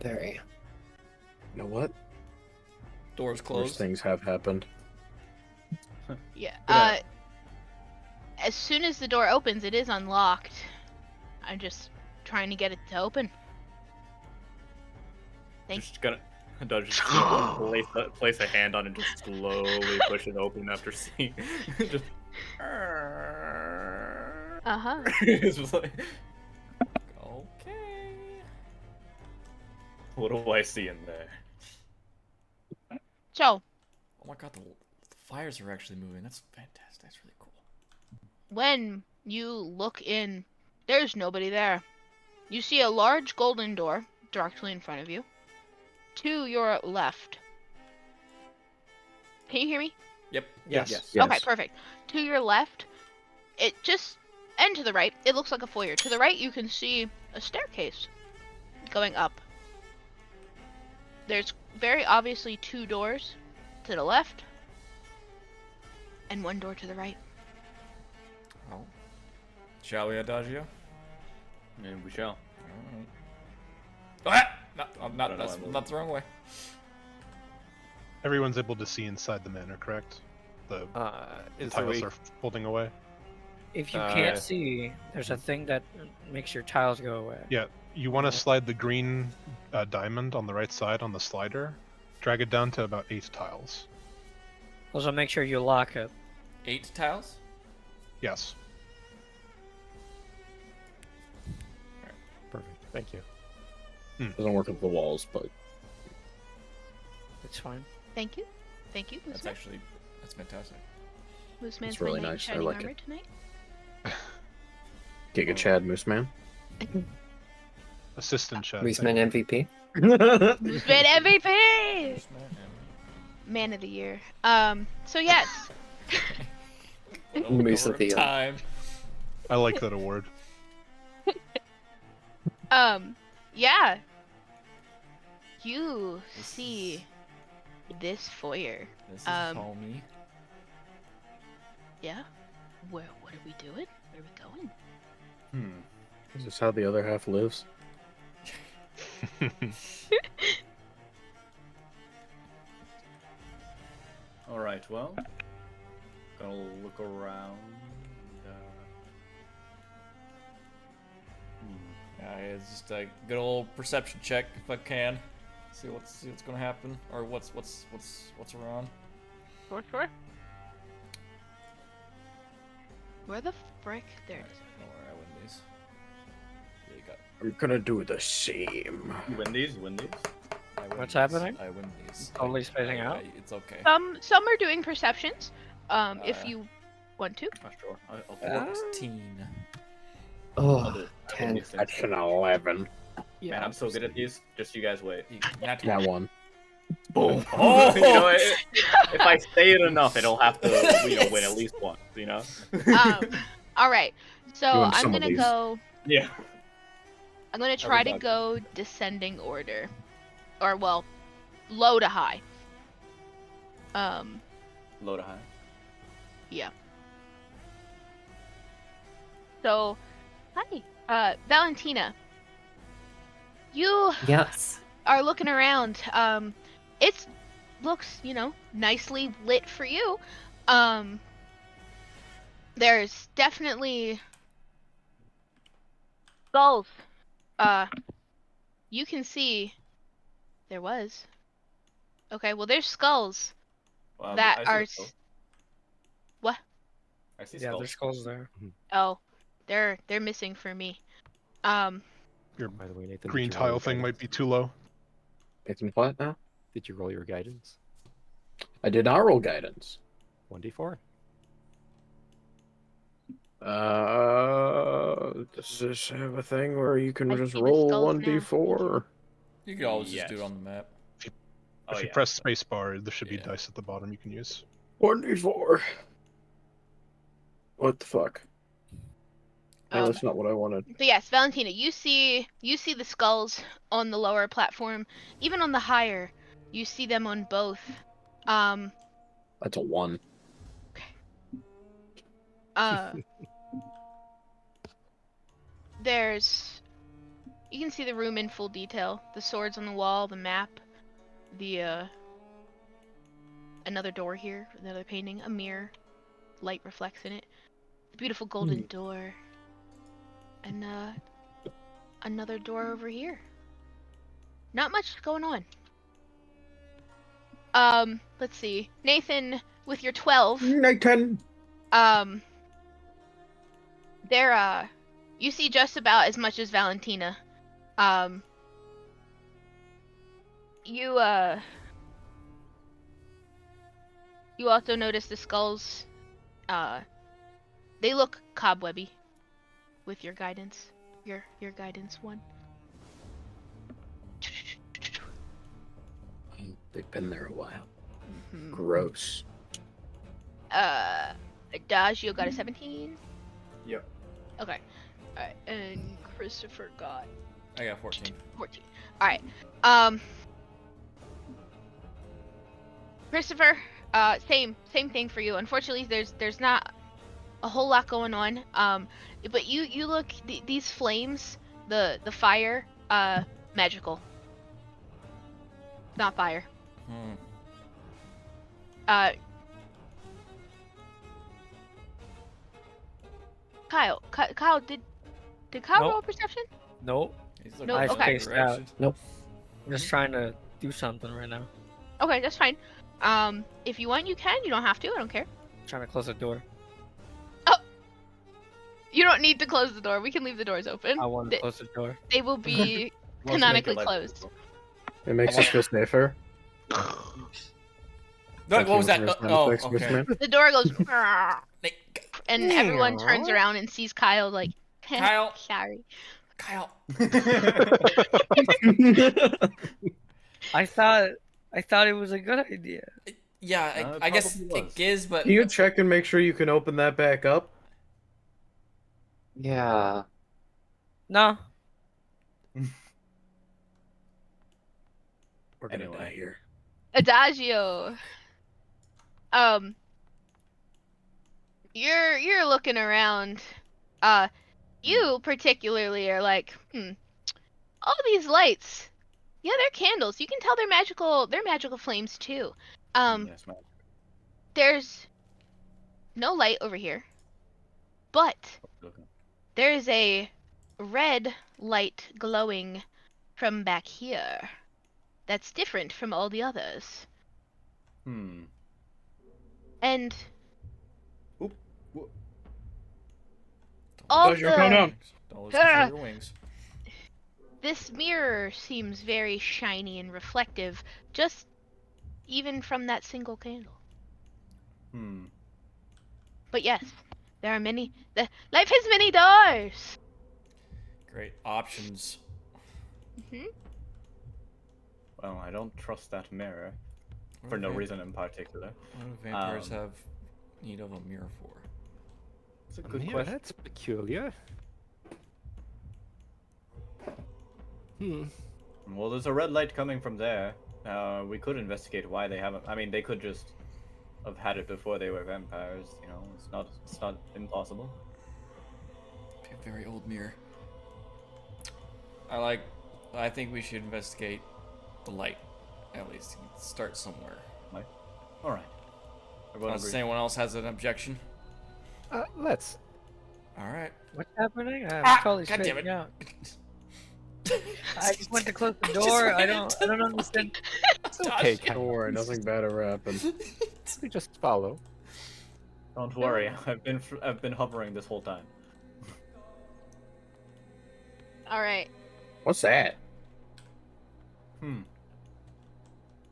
[SPEAKER 2] Very.
[SPEAKER 4] you know what?
[SPEAKER 3] Doors
[SPEAKER 4] Worse
[SPEAKER 3] closed.
[SPEAKER 4] things have happened.
[SPEAKER 6] Yeah.
[SPEAKER 1] Yeah.
[SPEAKER 6] As soon as the door opens, it is unlocked. I'm just trying to get it to open.
[SPEAKER 1] Just gonna place a hand on it and just slowly push it open after seeing. Just. It's just like,
[SPEAKER 3] Okay.
[SPEAKER 1] what do I see in there?
[SPEAKER 6] So,
[SPEAKER 3] Oh my god, the fires are actually moving. That's fantastic. That's really cool.
[SPEAKER 6] when you look in, there's nobody there. You see a large golden door directly in front of you. To your left. Can you hear me?
[SPEAKER 3] Yep.
[SPEAKER 8] Yes.
[SPEAKER 4] Yes.
[SPEAKER 6] Okay, perfect. To your left, and to the right, it looks like a foyer. To the right, you can see a staircase going up. There's very obviously 2 doors to the left, and 1 door to the right.
[SPEAKER 3] Oh. Shall we, Adagio?
[SPEAKER 1] And we shall.
[SPEAKER 3] Ah! No,
[SPEAKER 1] I don't know,
[SPEAKER 3] that's
[SPEAKER 1] I moved.
[SPEAKER 3] not the wrong way.
[SPEAKER 7] Everyone's able to see inside the manor, correct? The
[SPEAKER 8] Is there
[SPEAKER 7] tiles
[SPEAKER 8] a-
[SPEAKER 7] are folding away.
[SPEAKER 5] If you
[SPEAKER 8] Uh,
[SPEAKER 5] can't see, there's a thing that makes your tiles go away.
[SPEAKER 7] Yeah, you want to slide the green diamond on the right side on the slider. Drag it down to about 8 tiles.
[SPEAKER 5] Also, make sure you lock it.
[SPEAKER 3] 8 tiles?
[SPEAKER 7] Yes.
[SPEAKER 8] Perfect. Thank you.
[SPEAKER 4] Doesn't work with the walls, but
[SPEAKER 5] It's fine.
[SPEAKER 6] Thank you. Thank you,
[SPEAKER 3] That's
[SPEAKER 6] Mooseman.
[SPEAKER 3] that's fantastic.
[SPEAKER 6] Mooseman's
[SPEAKER 4] really
[SPEAKER 6] my knight in
[SPEAKER 4] nice. I
[SPEAKER 6] shining
[SPEAKER 4] like
[SPEAKER 6] armor
[SPEAKER 4] it.
[SPEAKER 6] tonight.
[SPEAKER 4] Giga Chad Moose Man.
[SPEAKER 7] Assistant chat.
[SPEAKER 2] Mooseman MVP.
[SPEAKER 6] Mooseman MVP!
[SPEAKER 3] Just man,
[SPEAKER 6] Man of the year. So yes.
[SPEAKER 3] and-
[SPEAKER 2] Moose
[SPEAKER 3] Over
[SPEAKER 2] of the year.
[SPEAKER 3] time.
[SPEAKER 7] I like that award.
[SPEAKER 6] Yeah. You
[SPEAKER 3] This
[SPEAKER 6] see this foyer.
[SPEAKER 3] This is
[SPEAKER 6] Um,
[SPEAKER 3] homie.
[SPEAKER 6] Yeah. What are we doing? Where are we going?
[SPEAKER 4] Is this how the other half lives?
[SPEAKER 1] All right. Well, gonna look around.
[SPEAKER 3] Yeah, it's just a good old perception check if I can. See what's gonna happen or what's around.
[SPEAKER 6] Sure. Where the frick? There it is.
[SPEAKER 3] Don't worry, I win these. Yeah, you got.
[SPEAKER 4] I'm gonna do the same.
[SPEAKER 1] You win these. You win these.
[SPEAKER 3] I win
[SPEAKER 5] What's
[SPEAKER 3] these.
[SPEAKER 5] happening?
[SPEAKER 3] I win these.
[SPEAKER 5] Totally spacing out?
[SPEAKER 3] It's okay.
[SPEAKER 6] Some are doing perceptions. If you want to.
[SPEAKER 1] Sure. I'll
[SPEAKER 3] 14.
[SPEAKER 2] Oh, 10.
[SPEAKER 4] That's an 11.
[SPEAKER 5] Yeah.
[SPEAKER 1] Man, I'm so good at these. Just you guys wait.
[SPEAKER 3] Not
[SPEAKER 4] That one.
[SPEAKER 1] Boom. Oh, you know, if I say it enough, it'll have to, win at least once. You know.
[SPEAKER 6] All right. So
[SPEAKER 4] Doing
[SPEAKER 6] I'm
[SPEAKER 4] some of
[SPEAKER 6] gonna
[SPEAKER 4] these.
[SPEAKER 6] go.
[SPEAKER 1] Yeah.
[SPEAKER 6] I'm gonna try to
[SPEAKER 1] Everybody.
[SPEAKER 6] go descending order, or well, low to high.
[SPEAKER 1] Low to high.
[SPEAKER 6] Yeah. So, hi, Valentina. You
[SPEAKER 2] Yes.
[SPEAKER 6] are looking around. It looks, nicely lit for you. There's definitely skulls. You can see there was. Okay, well, there's skulls
[SPEAKER 1] Well,
[SPEAKER 6] that
[SPEAKER 1] I see
[SPEAKER 6] are.
[SPEAKER 1] skulls.
[SPEAKER 6] What?
[SPEAKER 1] I see
[SPEAKER 5] Yeah,
[SPEAKER 1] skulls.
[SPEAKER 5] there's skulls there.
[SPEAKER 6] Oh, they're missing for me.
[SPEAKER 7] Your
[SPEAKER 8] By the way, Nathan,
[SPEAKER 7] green
[SPEAKER 8] did you roll
[SPEAKER 7] tile
[SPEAKER 8] your
[SPEAKER 7] thing might
[SPEAKER 8] guidance?
[SPEAKER 7] be too low.
[SPEAKER 4] It's in flat now?
[SPEAKER 8] Did you roll your guidance?
[SPEAKER 4] I did not roll guidance.
[SPEAKER 8] 1d4.
[SPEAKER 4] Does this have a thing where you can
[SPEAKER 6] I
[SPEAKER 4] just
[SPEAKER 6] see the
[SPEAKER 4] roll
[SPEAKER 6] skulls now.
[SPEAKER 4] 1d4?
[SPEAKER 3] You could always
[SPEAKER 1] Yes.
[SPEAKER 3] just do it on the map.
[SPEAKER 1] Oh,
[SPEAKER 7] If you
[SPEAKER 1] yeah.
[SPEAKER 7] press spacebar, there should be
[SPEAKER 3] Yeah.
[SPEAKER 7] dice at the bottom you can use.
[SPEAKER 4] 1d4. What the fuck? No,
[SPEAKER 6] Um,
[SPEAKER 4] that's not what I wanted.
[SPEAKER 6] But yes, Valentina, you see the skulls on the lower platform, even on the higher. You see them on both.
[SPEAKER 4] That's a 1.
[SPEAKER 6] You can see the room in full detail. The swords on the wall, the map, the another door here, another painting, a mirror, light reflects in it. The beautiful golden door. And another door over here. Not much going on. Let's see. Nathan, with your 12,
[SPEAKER 4] Nathan!
[SPEAKER 6] there, you see just about as much as Valentina. You also notice the skulls, they look cobwebby with your guidance. Your guidance one.
[SPEAKER 4] They've been there a while.
[SPEAKER 6] Mhm.
[SPEAKER 4] Gross.
[SPEAKER 6] Adagio got a 17.
[SPEAKER 1] Yep.
[SPEAKER 6] Okay. Alright, and Christopher got
[SPEAKER 3] I got 14.
[SPEAKER 6] 14. Alright. Christopher, same thing for you. Unfortunately, there's not a whole lot going on. But you look, these flames, the fire, magical. Not fire. Kyle, did Kyle
[SPEAKER 5] Nope.
[SPEAKER 6] roll perception?
[SPEAKER 5] Nope.
[SPEAKER 3] He's
[SPEAKER 6] No,
[SPEAKER 3] looking
[SPEAKER 6] okay.
[SPEAKER 3] in the direction.
[SPEAKER 5] I'm just trying to do something right now.
[SPEAKER 6] Okay, that's fine. If you want, you can. You don't have to. I don't care.
[SPEAKER 5] Trying to close the door.
[SPEAKER 6] You don't need to close the door. We can leave the doors open.
[SPEAKER 5] I want to close the door.
[SPEAKER 6] They will be
[SPEAKER 1] Let's make
[SPEAKER 6] canonically
[SPEAKER 1] it like-
[SPEAKER 6] closed.
[SPEAKER 4] It makes us feel safer.
[SPEAKER 3] What was that?
[SPEAKER 4] Thank you for
[SPEAKER 3] Oh,
[SPEAKER 4] sound effects,
[SPEAKER 3] okay.
[SPEAKER 4] Mr.
[SPEAKER 6] The door goes, and
[SPEAKER 5] Hmm.
[SPEAKER 6] everyone turns around and sees Kyle like,
[SPEAKER 3] Kyle.
[SPEAKER 6] sorry.
[SPEAKER 3] Kyle.
[SPEAKER 5] I thought it was a good idea.
[SPEAKER 3] Yeah,
[SPEAKER 1] it
[SPEAKER 3] I guess
[SPEAKER 1] probably
[SPEAKER 3] it
[SPEAKER 1] was.
[SPEAKER 3] is, but
[SPEAKER 4] Can you check and make sure you can open that back up?
[SPEAKER 2] Yeah.
[SPEAKER 5] No.
[SPEAKER 4] We're gonna
[SPEAKER 1] Anyway.
[SPEAKER 4] die here.
[SPEAKER 6] Adagio. You're looking around. You particularly are like, all these lights. Yeah, they're candles. You can tell they're magical. They're magical flames too.
[SPEAKER 1] Yes, ma'am.
[SPEAKER 6] There's no light over here, but
[SPEAKER 1] Okay.
[SPEAKER 6] there is a red light glowing from back here. That's different from all the others.
[SPEAKER 1] Hmm.
[SPEAKER 6] And
[SPEAKER 1] Oop. Whoop.
[SPEAKER 6] all
[SPEAKER 4] Does your count
[SPEAKER 6] the
[SPEAKER 4] down?
[SPEAKER 3] Don't lose control of your wings.
[SPEAKER 6] this mirror seems very shiny and reflective, just even from that single candle.
[SPEAKER 1] Hmm.
[SPEAKER 6] But yes, there are many. Life has many doors.
[SPEAKER 3] Great options.
[SPEAKER 1] Well, I don't trust that mirror
[SPEAKER 3] What
[SPEAKER 1] for
[SPEAKER 3] do
[SPEAKER 1] no
[SPEAKER 3] vamp-
[SPEAKER 1] reason in particular.
[SPEAKER 3] What do vampires
[SPEAKER 1] Um,
[SPEAKER 3] have need of a mirror for?
[SPEAKER 1] It's a
[SPEAKER 8] A
[SPEAKER 1] good
[SPEAKER 8] mirror?
[SPEAKER 1] question.
[SPEAKER 8] That's peculiar.
[SPEAKER 1] Well, there's a red light coming from there. We could investigate why they haven't. I mean, they could just have had it before they were vampires. You know, it's not impossible.
[SPEAKER 3] A very old mirror. I think we should investigate the light. At least start somewhere.
[SPEAKER 1] All right. Everyone
[SPEAKER 3] Unless
[SPEAKER 1] agrees.
[SPEAKER 3] anyone else has an objection.
[SPEAKER 8] Let's.
[SPEAKER 3] All right.
[SPEAKER 5] What's happening? I'm
[SPEAKER 3] Ah,
[SPEAKER 5] totally
[SPEAKER 3] God damn
[SPEAKER 5] straightened
[SPEAKER 3] it.
[SPEAKER 5] out. I just went to close the door. I don't understand.
[SPEAKER 8] It's okay,
[SPEAKER 4] Don't
[SPEAKER 8] Kyle.
[SPEAKER 4] worry, nothing bad ever happened.
[SPEAKER 8] We just follow.
[SPEAKER 1] Don't worry. I've been hovering this whole time.
[SPEAKER 6] All right.
[SPEAKER 4] What's that?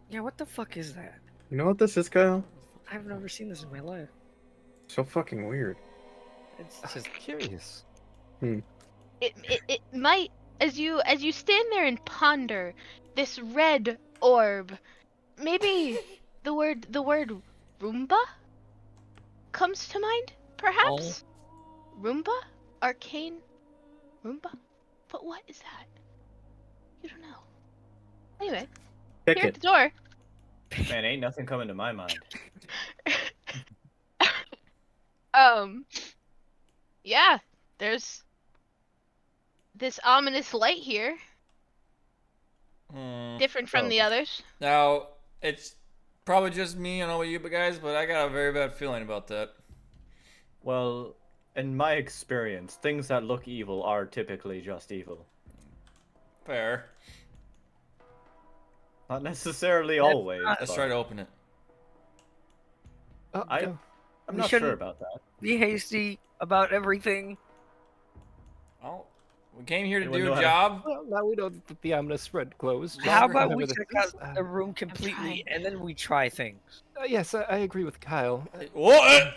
[SPEAKER 5] Yeah, what the fuck is that?
[SPEAKER 4] You know what this is, Kyle?
[SPEAKER 5] I've never seen this in my life.
[SPEAKER 4] So fucking weird.
[SPEAKER 5] It's
[SPEAKER 8] Just
[SPEAKER 5] just
[SPEAKER 8] curious.
[SPEAKER 6] It might, as you stand there and ponder this red orb, maybe the word Roomba comes to mind, perhaps. Roomba, arcane Roomba, but what is that? You don't know. Anyway,
[SPEAKER 4] Pick
[SPEAKER 6] here at
[SPEAKER 4] it.
[SPEAKER 6] the door.
[SPEAKER 1] Man, ain't nothing coming to my mind.
[SPEAKER 6] Yeah, there's this ominous light here, different from the others.
[SPEAKER 3] Now, it's probably just me. I don't know about you guys, but I got a very bad feeling about that.
[SPEAKER 1] Well, in my experience, things that look evil are typically just evil.
[SPEAKER 3] Fair.
[SPEAKER 1] Not necessarily always.
[SPEAKER 3] Let's
[SPEAKER 1] but
[SPEAKER 3] try to open it.
[SPEAKER 8] Oh,
[SPEAKER 1] I-
[SPEAKER 8] no.
[SPEAKER 1] I'm
[SPEAKER 5] We
[SPEAKER 1] not sure
[SPEAKER 5] shouldn't-
[SPEAKER 1] about that.
[SPEAKER 5] be hasty about everything.
[SPEAKER 3] Oh, we came here to
[SPEAKER 1] Anyone
[SPEAKER 3] do
[SPEAKER 1] know
[SPEAKER 3] a
[SPEAKER 1] how to-
[SPEAKER 3] job.
[SPEAKER 8] Well, now we know that the ominous spread closed.
[SPEAKER 5] How
[SPEAKER 8] Just
[SPEAKER 5] about
[SPEAKER 8] remember
[SPEAKER 5] we
[SPEAKER 8] this
[SPEAKER 5] check
[SPEAKER 8] is,
[SPEAKER 5] out the room completely and then we try things?
[SPEAKER 8] Yes, I agree with Kyle.
[SPEAKER 3] What?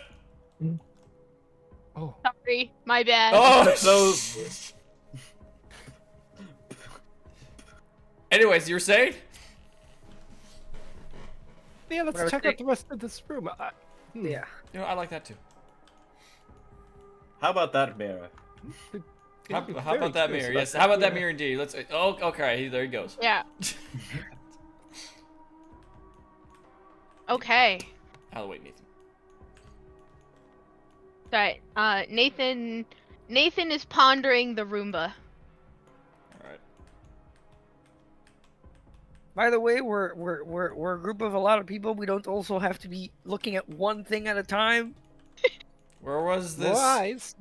[SPEAKER 8] Oh,
[SPEAKER 6] Sorry, my bad.
[SPEAKER 3] Oh. Anyways, you were saying?
[SPEAKER 8] yeah, let's
[SPEAKER 5] Whatever,
[SPEAKER 8] check
[SPEAKER 5] take-
[SPEAKER 8] out the rest of this room.
[SPEAKER 5] Yeah.
[SPEAKER 3] You know, I like that too.
[SPEAKER 1] How about that mirror?
[SPEAKER 3] How,
[SPEAKER 8] I'd be
[SPEAKER 3] how
[SPEAKER 8] very
[SPEAKER 3] about that
[SPEAKER 8] curious
[SPEAKER 3] mirror?
[SPEAKER 8] about
[SPEAKER 3] Yes. How about that
[SPEAKER 8] yeah.
[SPEAKER 3] mirror indeed? Let's. Oh, okay. There he goes.
[SPEAKER 6] Yeah. Okay.
[SPEAKER 3] Out of the way, Nathan.
[SPEAKER 6] Sorry. Nathan is pondering the Roomba.
[SPEAKER 3] All right.
[SPEAKER 5] By the way, we're a group of a lot of people. We don't also have to be looking at one thing at a time.
[SPEAKER 3] Where was
[SPEAKER 8] More
[SPEAKER 3] this?
[SPEAKER 8] eyes.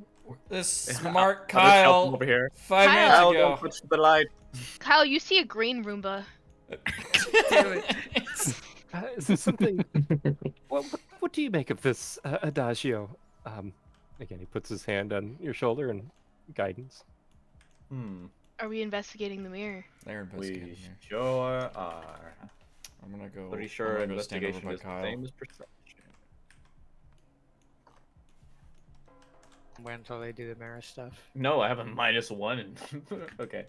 [SPEAKER 3] This smart
[SPEAKER 1] I'll just help him
[SPEAKER 3] Kyle
[SPEAKER 1] over here.
[SPEAKER 3] 5
[SPEAKER 6] Kyle.
[SPEAKER 3] minutes
[SPEAKER 1] Kyle,
[SPEAKER 3] ago.
[SPEAKER 1] don't touch the light.
[SPEAKER 6] Kyle, you see a green Roomba.
[SPEAKER 5] Damn it.
[SPEAKER 8] Is this something? What do you make of this, Adagio? Again, he puts his hand on your shoulder and guidance.
[SPEAKER 6] Are we investigating the mirror?
[SPEAKER 3] They're investigating
[SPEAKER 1] We
[SPEAKER 3] here.
[SPEAKER 1] sure are.
[SPEAKER 3] I'm gonna go.
[SPEAKER 1] Pretty
[SPEAKER 3] I'm
[SPEAKER 1] sure
[SPEAKER 3] gonna go stand over
[SPEAKER 1] investigation
[SPEAKER 3] by
[SPEAKER 1] is the
[SPEAKER 3] Kyle.
[SPEAKER 1] same as perception.
[SPEAKER 5] Wait until they do the mirror stuff.
[SPEAKER 1] No, I have a -1. And okay.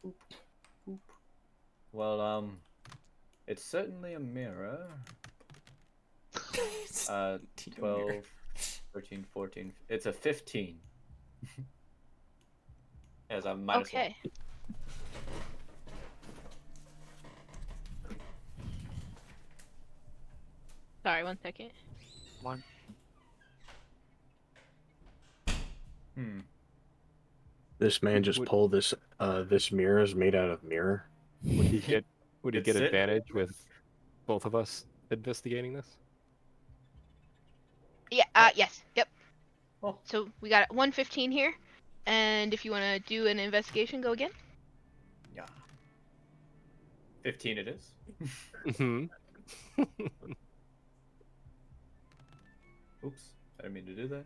[SPEAKER 1] Oop, oop. Well, it's certainly a mirror. 12, 13, 14. It's a 15. As a -1.
[SPEAKER 6] Okay. Sorry, 1 second.
[SPEAKER 4] This man just
[SPEAKER 8] Would-
[SPEAKER 4] pulled this. This mirror is made out of mirror.
[SPEAKER 8] Would he get
[SPEAKER 1] It's it.
[SPEAKER 8] advantage with both of us investigating this?
[SPEAKER 6] Yeah, yes, yep.
[SPEAKER 1] Oh.
[SPEAKER 6] So we got 115 here. And if you want to do an investigation, go again.
[SPEAKER 1] Yeah. 15 it is.
[SPEAKER 8] Mm-hmm.
[SPEAKER 1] Oops. I didn't mean to do that.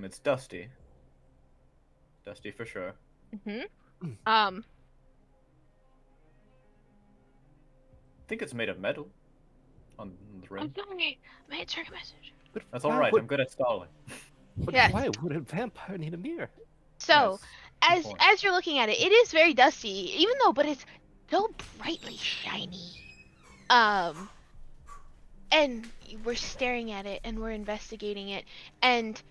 [SPEAKER 1] It's dusty. Dusty for sure.
[SPEAKER 6] Mm-hmm.
[SPEAKER 1] I think it's made of metal. On the rim.
[SPEAKER 6] I'm sorry. My answering message.
[SPEAKER 8] But
[SPEAKER 1] That's
[SPEAKER 8] why
[SPEAKER 1] alright,
[SPEAKER 8] would-
[SPEAKER 1] I'm good at stalling.
[SPEAKER 8] But
[SPEAKER 6] Yes.
[SPEAKER 8] why would a vampire need a mirror?
[SPEAKER 6] So,
[SPEAKER 1] Yes, good point.
[SPEAKER 6] as you're looking at it, it is very dusty, but it's so brightly shiny. And we're staring at it and we're investigating it, and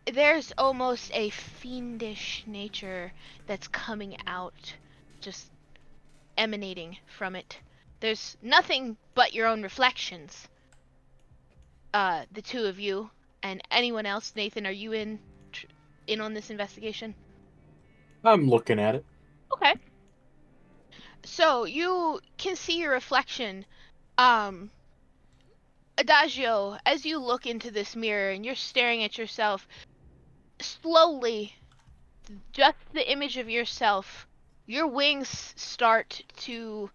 [SPEAKER 6] there's almost a fiendish nature that's coming out, just emanating from it. There's nothing but your own reflections. The two of you and anyone else. Nathan, are you in on this investigation?
[SPEAKER 4] I'm looking at it.
[SPEAKER 6] Okay. So you can see your reflection. Adagio, as you look into this mirror and you're staring at yourself, slowly, just the image of yourself, your wings start to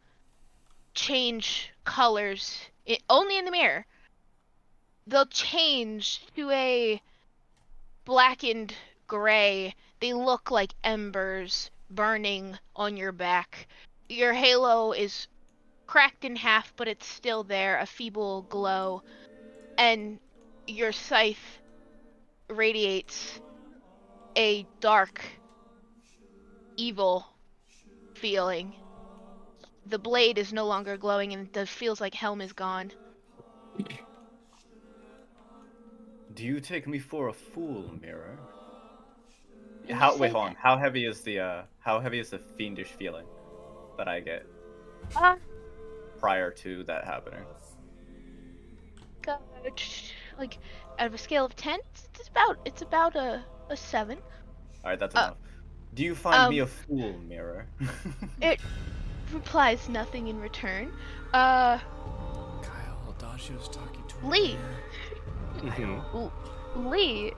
[SPEAKER 6] change colors. Only in the mirror. They'll change to a blackened gray. They look like embers burning on your back. Your halo is cracked in half, but it's still there, a feeble glow. And your scythe radiates a dark, evil feeling. The blade is no longer glowing and it feels like Helm is gone.
[SPEAKER 1] Do you take me for a fool, mirror?
[SPEAKER 6] You
[SPEAKER 1] Wait,
[SPEAKER 6] say
[SPEAKER 1] hold on.
[SPEAKER 6] that.
[SPEAKER 1] How heavy is the fiendish feeling that I get prior to that happening?
[SPEAKER 6] Like out of a scale of 10, it's about a 7.
[SPEAKER 1] Alright, that's enough. Do you find me a fool, mirror?
[SPEAKER 6] It replies nothing in return.
[SPEAKER 3] Kyle, Adagio's talking to her.
[SPEAKER 6] Lee.
[SPEAKER 8] Mm-hmm.
[SPEAKER 6] Lee,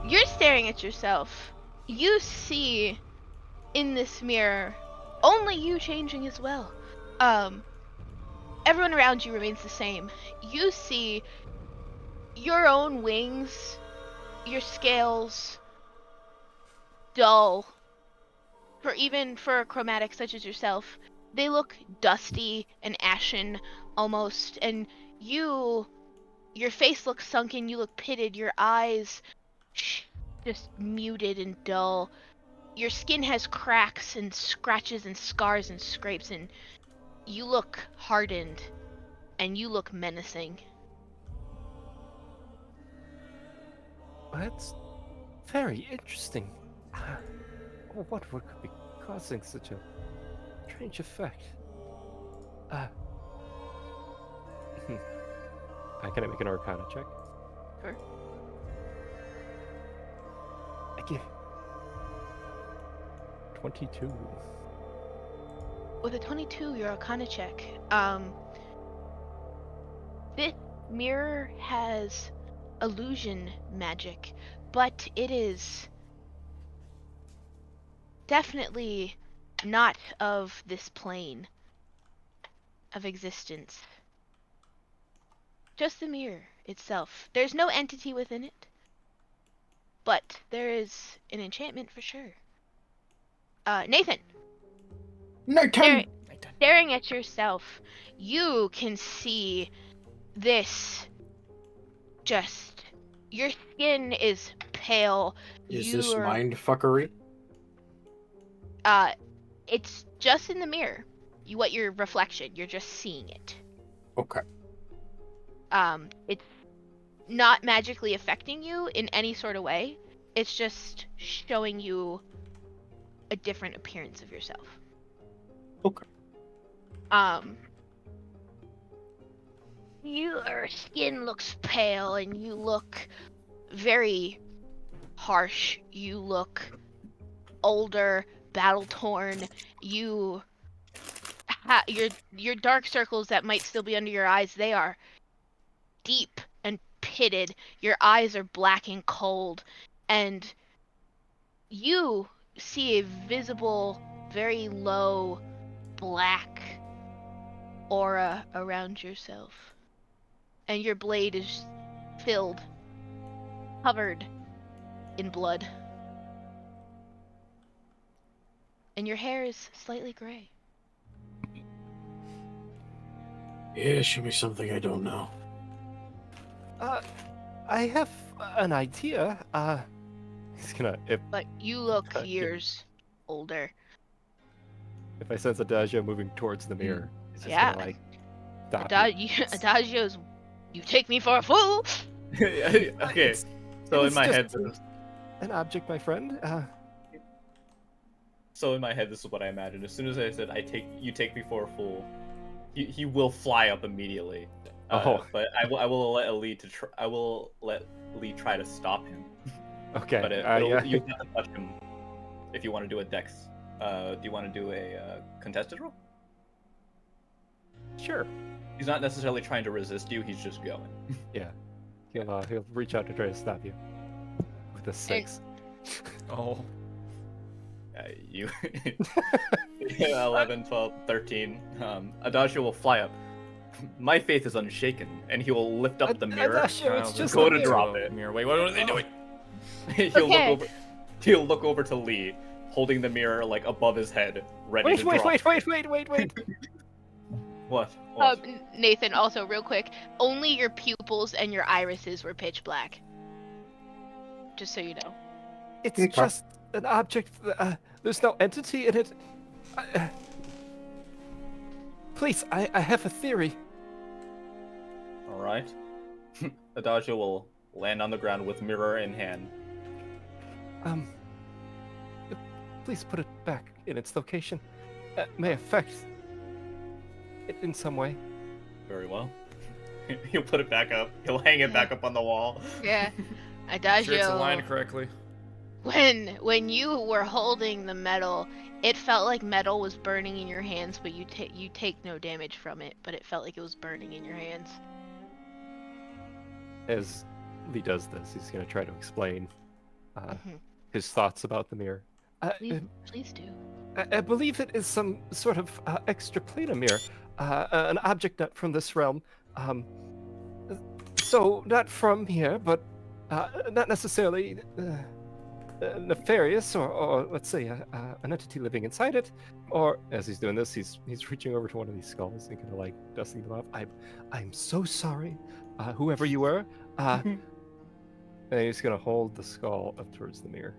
[SPEAKER 6] you're staring at yourself. You see in this mirror only you changing as well. Everyone around you remains the same. You see your own wings, your scales, dull. For a chromatic such as yourself, they look dusty and ashen almost, and your face looks sunken, you look pitted, your eyes just muted and dull. Your skin has cracks and scratches and scars and scrapes, and you look hardened, and you look menacing.
[SPEAKER 8] That's very interesting. What could be causing such a strange effect? Can I make an Arcana check?
[SPEAKER 6] Sure.
[SPEAKER 8] I give 22.
[SPEAKER 6] With a 22, your Arcana check. This mirror has illusion magic, but it is definitely not of this plane of existence. just the mirror itself. There's no entity within it, but there is an enchantment for sure. Nathan, staring at yourself, you can see this. Just your skin is pale.
[SPEAKER 4] Is this
[SPEAKER 6] You're
[SPEAKER 4] mind fuckery?
[SPEAKER 6] It's just in the mirror. What your reflection, you're just seeing it.
[SPEAKER 4] Okay.
[SPEAKER 6] It's not magically affecting you in any sort of way. It's just showing you a different appearance of yourself.
[SPEAKER 4] Okay.
[SPEAKER 6] Your skin looks pale and you look very harsh. You look older, battle-torn. Your dark circles that might still be under your eyes, they are deep and pitted. Your eyes are black and cold, and you see a visible, very low, black aura around yourself. And your blade is filled, covered in blood. And your hair is slightly gray.
[SPEAKER 4] Yeah, show me something I don't know.
[SPEAKER 8] I have an idea. He's gonna
[SPEAKER 6] But you look years older.
[SPEAKER 8] if I sense Adagio moving towards the mirror, he's just
[SPEAKER 6] Yeah.
[SPEAKER 8] gonna like stop you.
[SPEAKER 6] Adagio's, you take me for a fool.
[SPEAKER 1] Okay. So in
[SPEAKER 8] It's
[SPEAKER 1] my
[SPEAKER 8] just
[SPEAKER 1] head, this is,
[SPEAKER 8] an object, my friend.
[SPEAKER 1] this is what I imagined. As soon as I said you take me for a fool, he will fly up immediately. But I will let Lee try to stop him.
[SPEAKER 8] Okay.
[SPEAKER 1] But
[SPEAKER 8] yeah.
[SPEAKER 1] you have to touch him if you want to do a dex. Do you want to do a contested roll?
[SPEAKER 8] Sure.
[SPEAKER 1] He's not necessarily trying to resist you. He's just going.
[SPEAKER 8] Yeah. He'll reach out to try to stop you with a 6.
[SPEAKER 3] Oh.
[SPEAKER 1] You 11, 12, 13. Adagio will fly up. My faith is unshaken, and he will lift up the mirror.
[SPEAKER 8] Adagio, it's just
[SPEAKER 1] go
[SPEAKER 8] a
[SPEAKER 1] to
[SPEAKER 8] mirror.
[SPEAKER 1] drop it.
[SPEAKER 3] Mirror. Wait, what are they doing?
[SPEAKER 1] He'll look over to Lee, holding the mirror like above his head, ready to drop.
[SPEAKER 8] Wait.
[SPEAKER 1] What?
[SPEAKER 6] Nathan, also real quick, only your pupils and your irises were pitch black. Just so you know.
[SPEAKER 8] It's
[SPEAKER 4] Okay.
[SPEAKER 8] just an object. There's no entity in it. Please, I have a theory.
[SPEAKER 1] All right. Adagio will land on the ground with mirror in hand.
[SPEAKER 8] Please put it back in its location. May affect it in some way.
[SPEAKER 1] Very well. He'll put it back up. He'll hang it back up on the wall.
[SPEAKER 6] Yeah.
[SPEAKER 3] Sure, it's
[SPEAKER 6] Adagio,
[SPEAKER 3] aligned correctly.
[SPEAKER 6] when you were holding the metal, it felt like metal was burning in your hands, but you take no damage from it, but it felt like it was burning in your hands.
[SPEAKER 8] As Lee does this, he's going to try to explain
[SPEAKER 6] Mhm.
[SPEAKER 8] his thoughts about the mirror.
[SPEAKER 6] Please do.
[SPEAKER 8] I believe it is some sort of extraplanar mirror, an object not from this realm. So not from here, but not necessarily nefarious, or let's say an entity living inside it. Or as he's doing this, he's reaching over to one of these skulls and kind of like dusting them off. I'm so sorry, whoever you were. And he's gonna hold the skull up towards the mirror.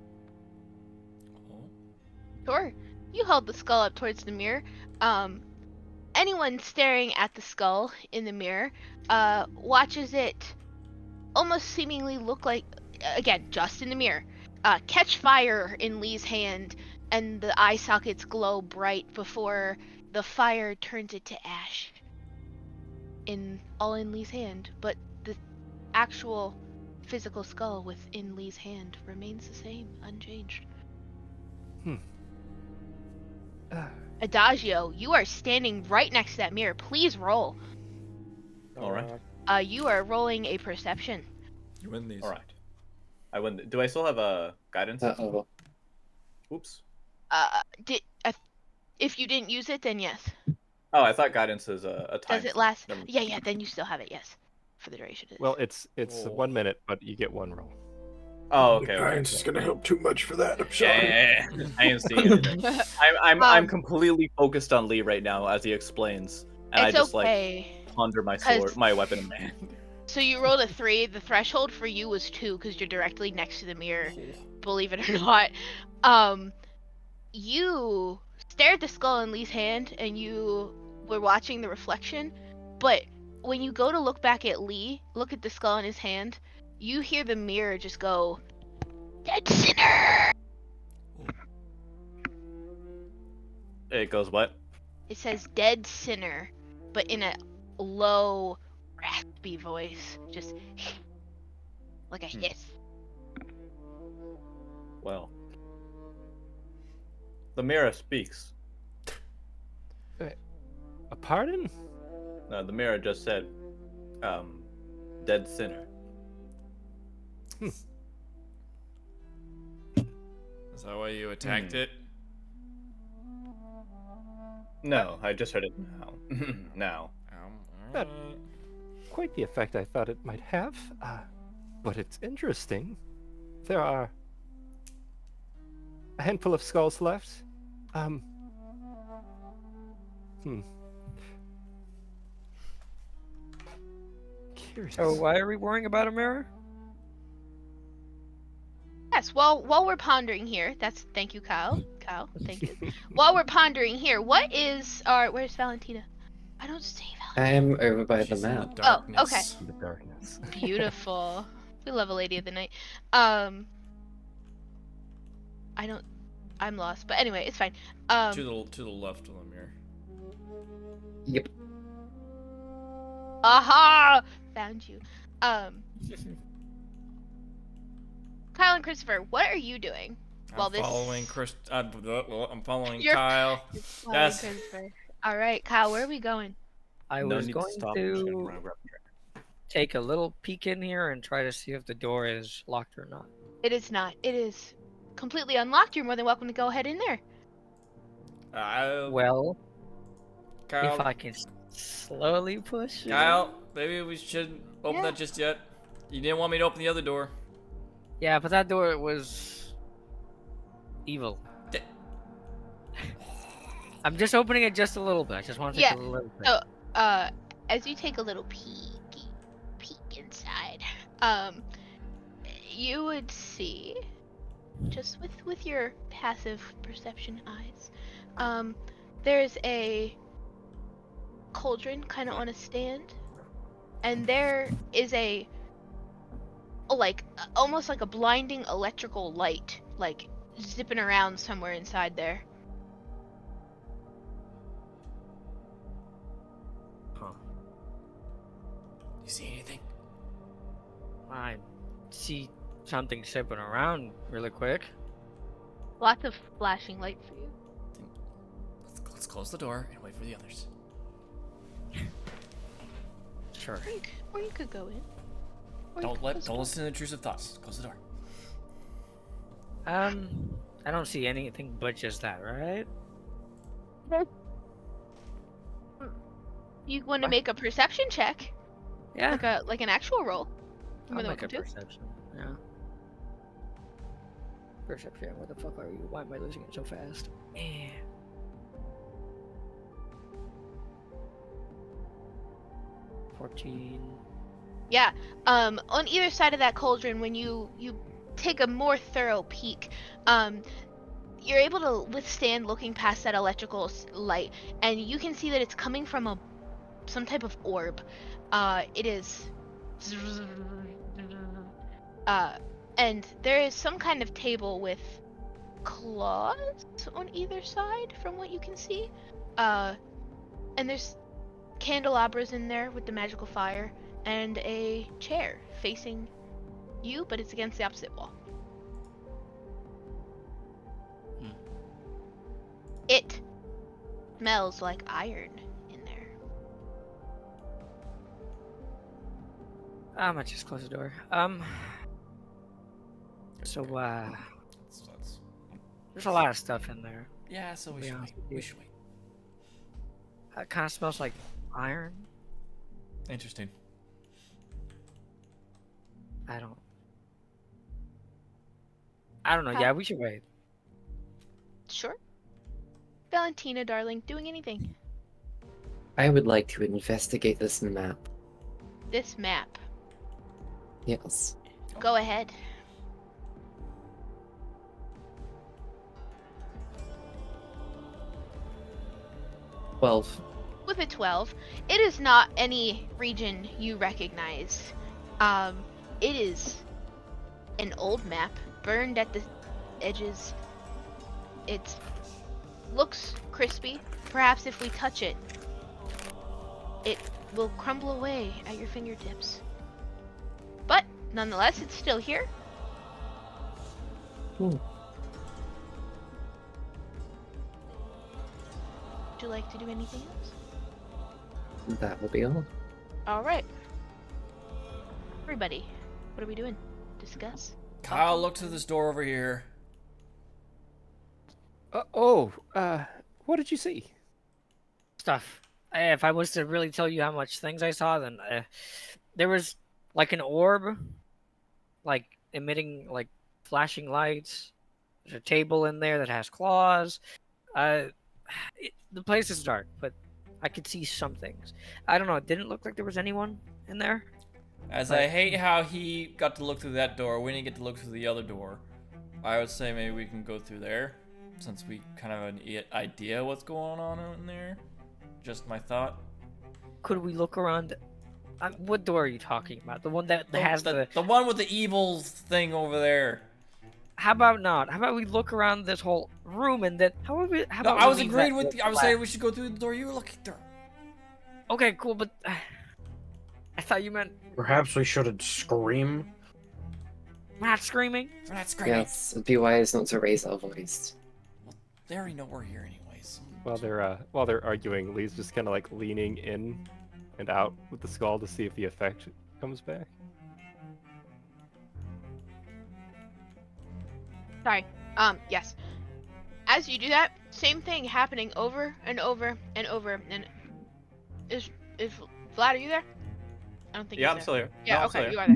[SPEAKER 6] Sure. You hold the skull up towards the mirror. Anyone staring at the skull in the mirror watches it almost seemingly look like, again, just in the mirror, catch fire in Lee's hand, and the eye sockets glow bright before the fire turns it to ash. All in Lee's hand, but the actual physical skull within Lee's hand remains the same, unchanged. Adagio, you are standing right next to that mirror. Please roll.
[SPEAKER 1] All right.
[SPEAKER 6] You are rolling a perception.
[SPEAKER 3] You win these.
[SPEAKER 1] All right. I win. Do I still have a guidance?
[SPEAKER 2] Uh-oh.
[SPEAKER 1] Oops.
[SPEAKER 6] If you didn't use it, then yes.
[SPEAKER 1] Oh, I thought guidance is a time.
[SPEAKER 6] Does it last?
[SPEAKER 1] Never mind.
[SPEAKER 6] Yeah, then you still have it, yes. for the duration of this.
[SPEAKER 8] Well, it's
[SPEAKER 3] Oh.
[SPEAKER 8] 1 minute, but you get 1 roll.
[SPEAKER 1] Oh, okay.
[SPEAKER 4] Guidance is gonna help too much for that. I'm sorry.
[SPEAKER 1] Yeah, I ain't seeing anything. I'm completely focused on Lee right now as he explains, and I
[SPEAKER 6] It's
[SPEAKER 1] just
[SPEAKER 6] okay.
[SPEAKER 1] like ponder my
[SPEAKER 6] 'Cause-
[SPEAKER 1] sword, my weapon in my hand.
[SPEAKER 6] So you rolled a 3. The threshold for you was 2 because you're directly next to the mirror. Believe it or not. You stared at the skull in Lee's hand and you were watching the reflection, but when you go to look back at Lee, look at the skull in his hand, you hear the mirror just go, "Dead sinner!"
[SPEAKER 1] It goes what?
[SPEAKER 6] It says "dead sinner," but in a low, raspy voice, just like a hiss.
[SPEAKER 1] Well, the mirror speaks.
[SPEAKER 8] A pardon?
[SPEAKER 1] No, the mirror just said, dead sinner.
[SPEAKER 3] Is that why you attacked it?
[SPEAKER 1] No, I just heard it now. Now.
[SPEAKER 8] That- Quite the effect I thought it might have. But it's interesting. There are a handful of skulls left. Curious.
[SPEAKER 5] So why are we worrying about a mirror?
[SPEAKER 6] Yes, while we're pondering here, thank you, Kyle. Kyle, thank you. While we're pondering here, where's Valentina? I don't see Valentina.
[SPEAKER 2] I'm over by the
[SPEAKER 3] She's in
[SPEAKER 2] map.
[SPEAKER 3] darkness.
[SPEAKER 6] okay.
[SPEAKER 8] The darkness.
[SPEAKER 6] Beautiful. We love a lady of the night. I'm lost, but anyway, it's fine.
[SPEAKER 3] To the left of the mirror.
[SPEAKER 2] Yep.
[SPEAKER 6] Aha! Found you. Kyle and Christopher, what are you doing?
[SPEAKER 3] I'm following Chris. I'm following
[SPEAKER 6] You're-
[SPEAKER 3] Kyle.
[SPEAKER 6] Following
[SPEAKER 3] Yes.
[SPEAKER 6] Christopher. All right, Kyle, where are we going?
[SPEAKER 5] I
[SPEAKER 1] No
[SPEAKER 5] was
[SPEAKER 1] need
[SPEAKER 5] going
[SPEAKER 1] stop
[SPEAKER 5] to
[SPEAKER 1] and run around.
[SPEAKER 5] take a little peek in here and try to see if the door is locked or not.
[SPEAKER 6] It is not. It is completely unlocked. You're more than welcome to go ahead in there.
[SPEAKER 5] Well,
[SPEAKER 3] Kyle,
[SPEAKER 5] if I can slowly push it.
[SPEAKER 3] Kyle, maybe we shouldn't open
[SPEAKER 6] Yeah.
[SPEAKER 3] that just yet. You didn't want me to open the other door.
[SPEAKER 5] Yeah, but that door was evil.
[SPEAKER 3] D-
[SPEAKER 5] I'm just opening it just a little bit. I just want to take
[SPEAKER 6] Yeah,
[SPEAKER 5] a little bit.
[SPEAKER 6] so- As you take a little peek inside, you would see, just with your passive perception eyes, there's a cauldron kind of on a stand, and there is almost like a blinding electrical light, like zipping around somewhere inside there.
[SPEAKER 3] You see anything?
[SPEAKER 5] I see something zipping around really quick.
[SPEAKER 6] Lots of flashing light for you.
[SPEAKER 3] Let's close the door and wait for the others.
[SPEAKER 5] Sure.
[SPEAKER 6] Or you could go in. Or you
[SPEAKER 3] Don't
[SPEAKER 6] could
[SPEAKER 3] let
[SPEAKER 6] close the
[SPEAKER 3] don't
[SPEAKER 6] door.
[SPEAKER 3] listen to intrusive thoughts. Close the door.
[SPEAKER 5] I don't see anything but just that, right?
[SPEAKER 6] You want to
[SPEAKER 5] What?
[SPEAKER 6] make a perception check,
[SPEAKER 5] Yeah.
[SPEAKER 6] like an actual roll.
[SPEAKER 5] I'll
[SPEAKER 6] You're more than
[SPEAKER 5] make a
[SPEAKER 6] welcome to.
[SPEAKER 5] perception. Yeah. Perception. Where the fuck are you? Why am I losing it so fast? Yeah.
[SPEAKER 6] Yeah. On either side of that cauldron, when you take a more thorough peek, you're able to withstand looking past that electrical light, and you can see that it's coming from some type of orb. It is. And there is some kind of table with claws on either side, from what you can see. And there's candelabras in there with the magical fire, and a chair facing you, but it's against the opposite wall. It smells like iron in there.
[SPEAKER 5] I'm gonna just close the door. So,
[SPEAKER 3] That's-
[SPEAKER 5] there's a lot of stuff in there.
[SPEAKER 3] yeah, so we
[SPEAKER 5] Yeah.
[SPEAKER 3] should wait. We should wait.
[SPEAKER 5] It kind of smells like iron.
[SPEAKER 3] Interesting.
[SPEAKER 5] I don't know. Yeah, we should wait.
[SPEAKER 6] Sure. Valentina, darling, doing anything?
[SPEAKER 2] I would like to investigate this map.
[SPEAKER 6] This map.
[SPEAKER 2] Yes.
[SPEAKER 6] Go ahead.
[SPEAKER 2] Well,
[SPEAKER 6] With a 12, it is not any region you recognize. It is an old map, burned at the edges. It looks crispy. Perhaps if we touch it, it will crumble away at your fingertips. But nonetheless, it's still here.
[SPEAKER 2] hmm,
[SPEAKER 6] Would you like to do anything else?
[SPEAKER 2] that will be all.
[SPEAKER 6] All right. Everybody, what are we doing? Discuss.
[SPEAKER 3] Kyle, look to this door over here.
[SPEAKER 8] What did you see?
[SPEAKER 5] Stuff. If I was to really tell you how much things I saw, then there was like an orb, like emitting like flashing lights. There's a table in there that has claws. The place is dark, but I could see some things. I don't know. It didn't look like there was anyone in there.
[SPEAKER 3] As I hate how he got to look through that door, we didn't get to look through the other door. I would say maybe we can go through there, since we kind of have an idea what's going on in there. Just my thought.
[SPEAKER 5] Could we look around? What door are you talking about? The one that has the...
[SPEAKER 3] The one with the evil thing over there.
[SPEAKER 5] How about not? How about we look around this whole room and then... How about
[SPEAKER 3] No,
[SPEAKER 5] we
[SPEAKER 3] I was
[SPEAKER 5] leave
[SPEAKER 3] agreeing
[SPEAKER 5] that
[SPEAKER 3] with you.
[SPEAKER 5] door
[SPEAKER 3] I was
[SPEAKER 5] black?
[SPEAKER 3] saying we should go through the door you were looking through.
[SPEAKER 5] Okay, cool, but... I thought you meant...
[SPEAKER 4] Perhaps we shouldn't scream.
[SPEAKER 5] We're not screaming.
[SPEAKER 3] We're not screaming.
[SPEAKER 2] Yes, it'd be wise not to raise our voice.
[SPEAKER 3] They already know we're here anyways.
[SPEAKER 8] While they're arguing, Lee's just kind of like leaning in and out with the skull to see if the effect comes back.
[SPEAKER 6] Sorry. Yes. As you do that, same thing happening over and over and over. And is Vlad, are you there? I don't think.
[SPEAKER 1] Yeah,
[SPEAKER 6] he's
[SPEAKER 1] I'm
[SPEAKER 6] there.
[SPEAKER 1] still here.
[SPEAKER 6] Yeah.
[SPEAKER 1] No, I'm
[SPEAKER 6] Okay,
[SPEAKER 1] still
[SPEAKER 6] you
[SPEAKER 1] here.
[SPEAKER 6] are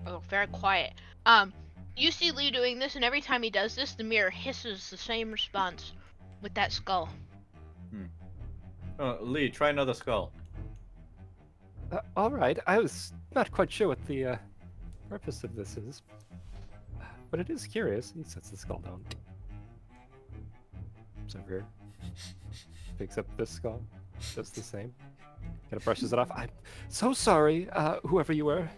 [SPEAKER 6] there. Oh, very quiet. You see Lee doing this, and every time he does this, the mirror hisses the same response with that skull.
[SPEAKER 1] Lee, try another skull.
[SPEAKER 8] All right, I was not quite sure what the purpose of this is, but it is curious. He sets the skull down. It's over here. Picks up this skull, does the same. Kind of brushes it off. I'm so sorry, whoever you were.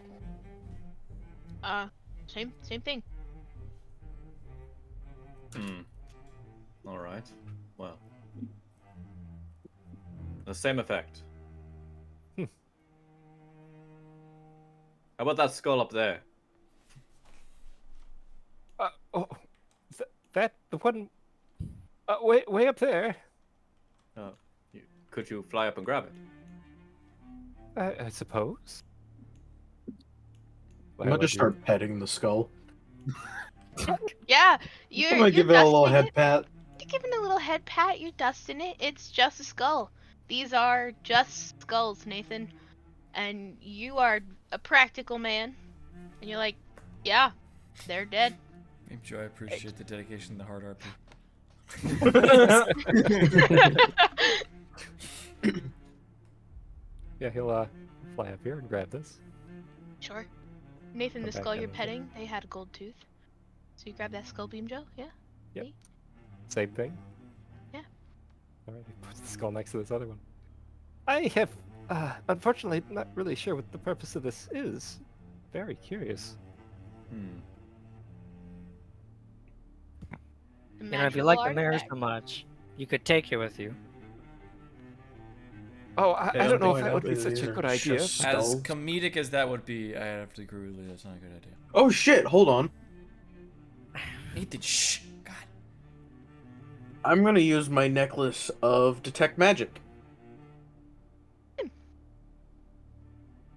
[SPEAKER 6] Same thing.
[SPEAKER 1] All right. Well, the same effect.
[SPEAKER 8] Hmm.
[SPEAKER 1] How about that skull up there?
[SPEAKER 8] That the one way up there.
[SPEAKER 1] Could you fly up and grab it?
[SPEAKER 8] I suppose.
[SPEAKER 4] I'm gonna just start petting the skull.
[SPEAKER 6] Yeah,
[SPEAKER 4] I'm gonna give it a little head pat.
[SPEAKER 6] You're giving it a little head pat. You're dusting it. It's just a skull. These are just skulls, Nathan. And you are a practical man. And you're like, yeah, they're dead.
[SPEAKER 3] Thank you. I appreciate the dedication, the hard RP.
[SPEAKER 8] Yeah, he'll fly up here and grab this.
[SPEAKER 6] Sure. Nathan,
[SPEAKER 8] Come
[SPEAKER 6] the
[SPEAKER 8] back
[SPEAKER 6] skull
[SPEAKER 8] down
[SPEAKER 6] you're
[SPEAKER 8] with it.
[SPEAKER 6] petting, they had a gold tooth. So you grab that skull beam, Joe? Yeah?
[SPEAKER 8] Same thing.
[SPEAKER 6] Yeah.
[SPEAKER 8] All right, he puts the skull next to this other one. I have, unfortunately, not really sure what the purpose of this is. Very curious.
[SPEAKER 6] The
[SPEAKER 5] You know, if you
[SPEAKER 6] magical
[SPEAKER 5] like the mirror
[SPEAKER 6] artifact.
[SPEAKER 5] so much, you could take it with you.
[SPEAKER 8] Oh, I
[SPEAKER 4] Yeah,
[SPEAKER 8] don't know if
[SPEAKER 4] point
[SPEAKER 8] that
[SPEAKER 4] out
[SPEAKER 8] would be
[SPEAKER 4] that
[SPEAKER 8] such
[SPEAKER 4] these
[SPEAKER 8] a
[SPEAKER 4] are
[SPEAKER 8] good idea.
[SPEAKER 4] just
[SPEAKER 3] As
[SPEAKER 4] skulls.
[SPEAKER 3] comedic as that would be, I have to agree with Lee. That's not a good idea.
[SPEAKER 4] Oh shit! Hold on.
[SPEAKER 3] Nathan, shh. God.
[SPEAKER 4] I'm gonna use my necklace of detect magic.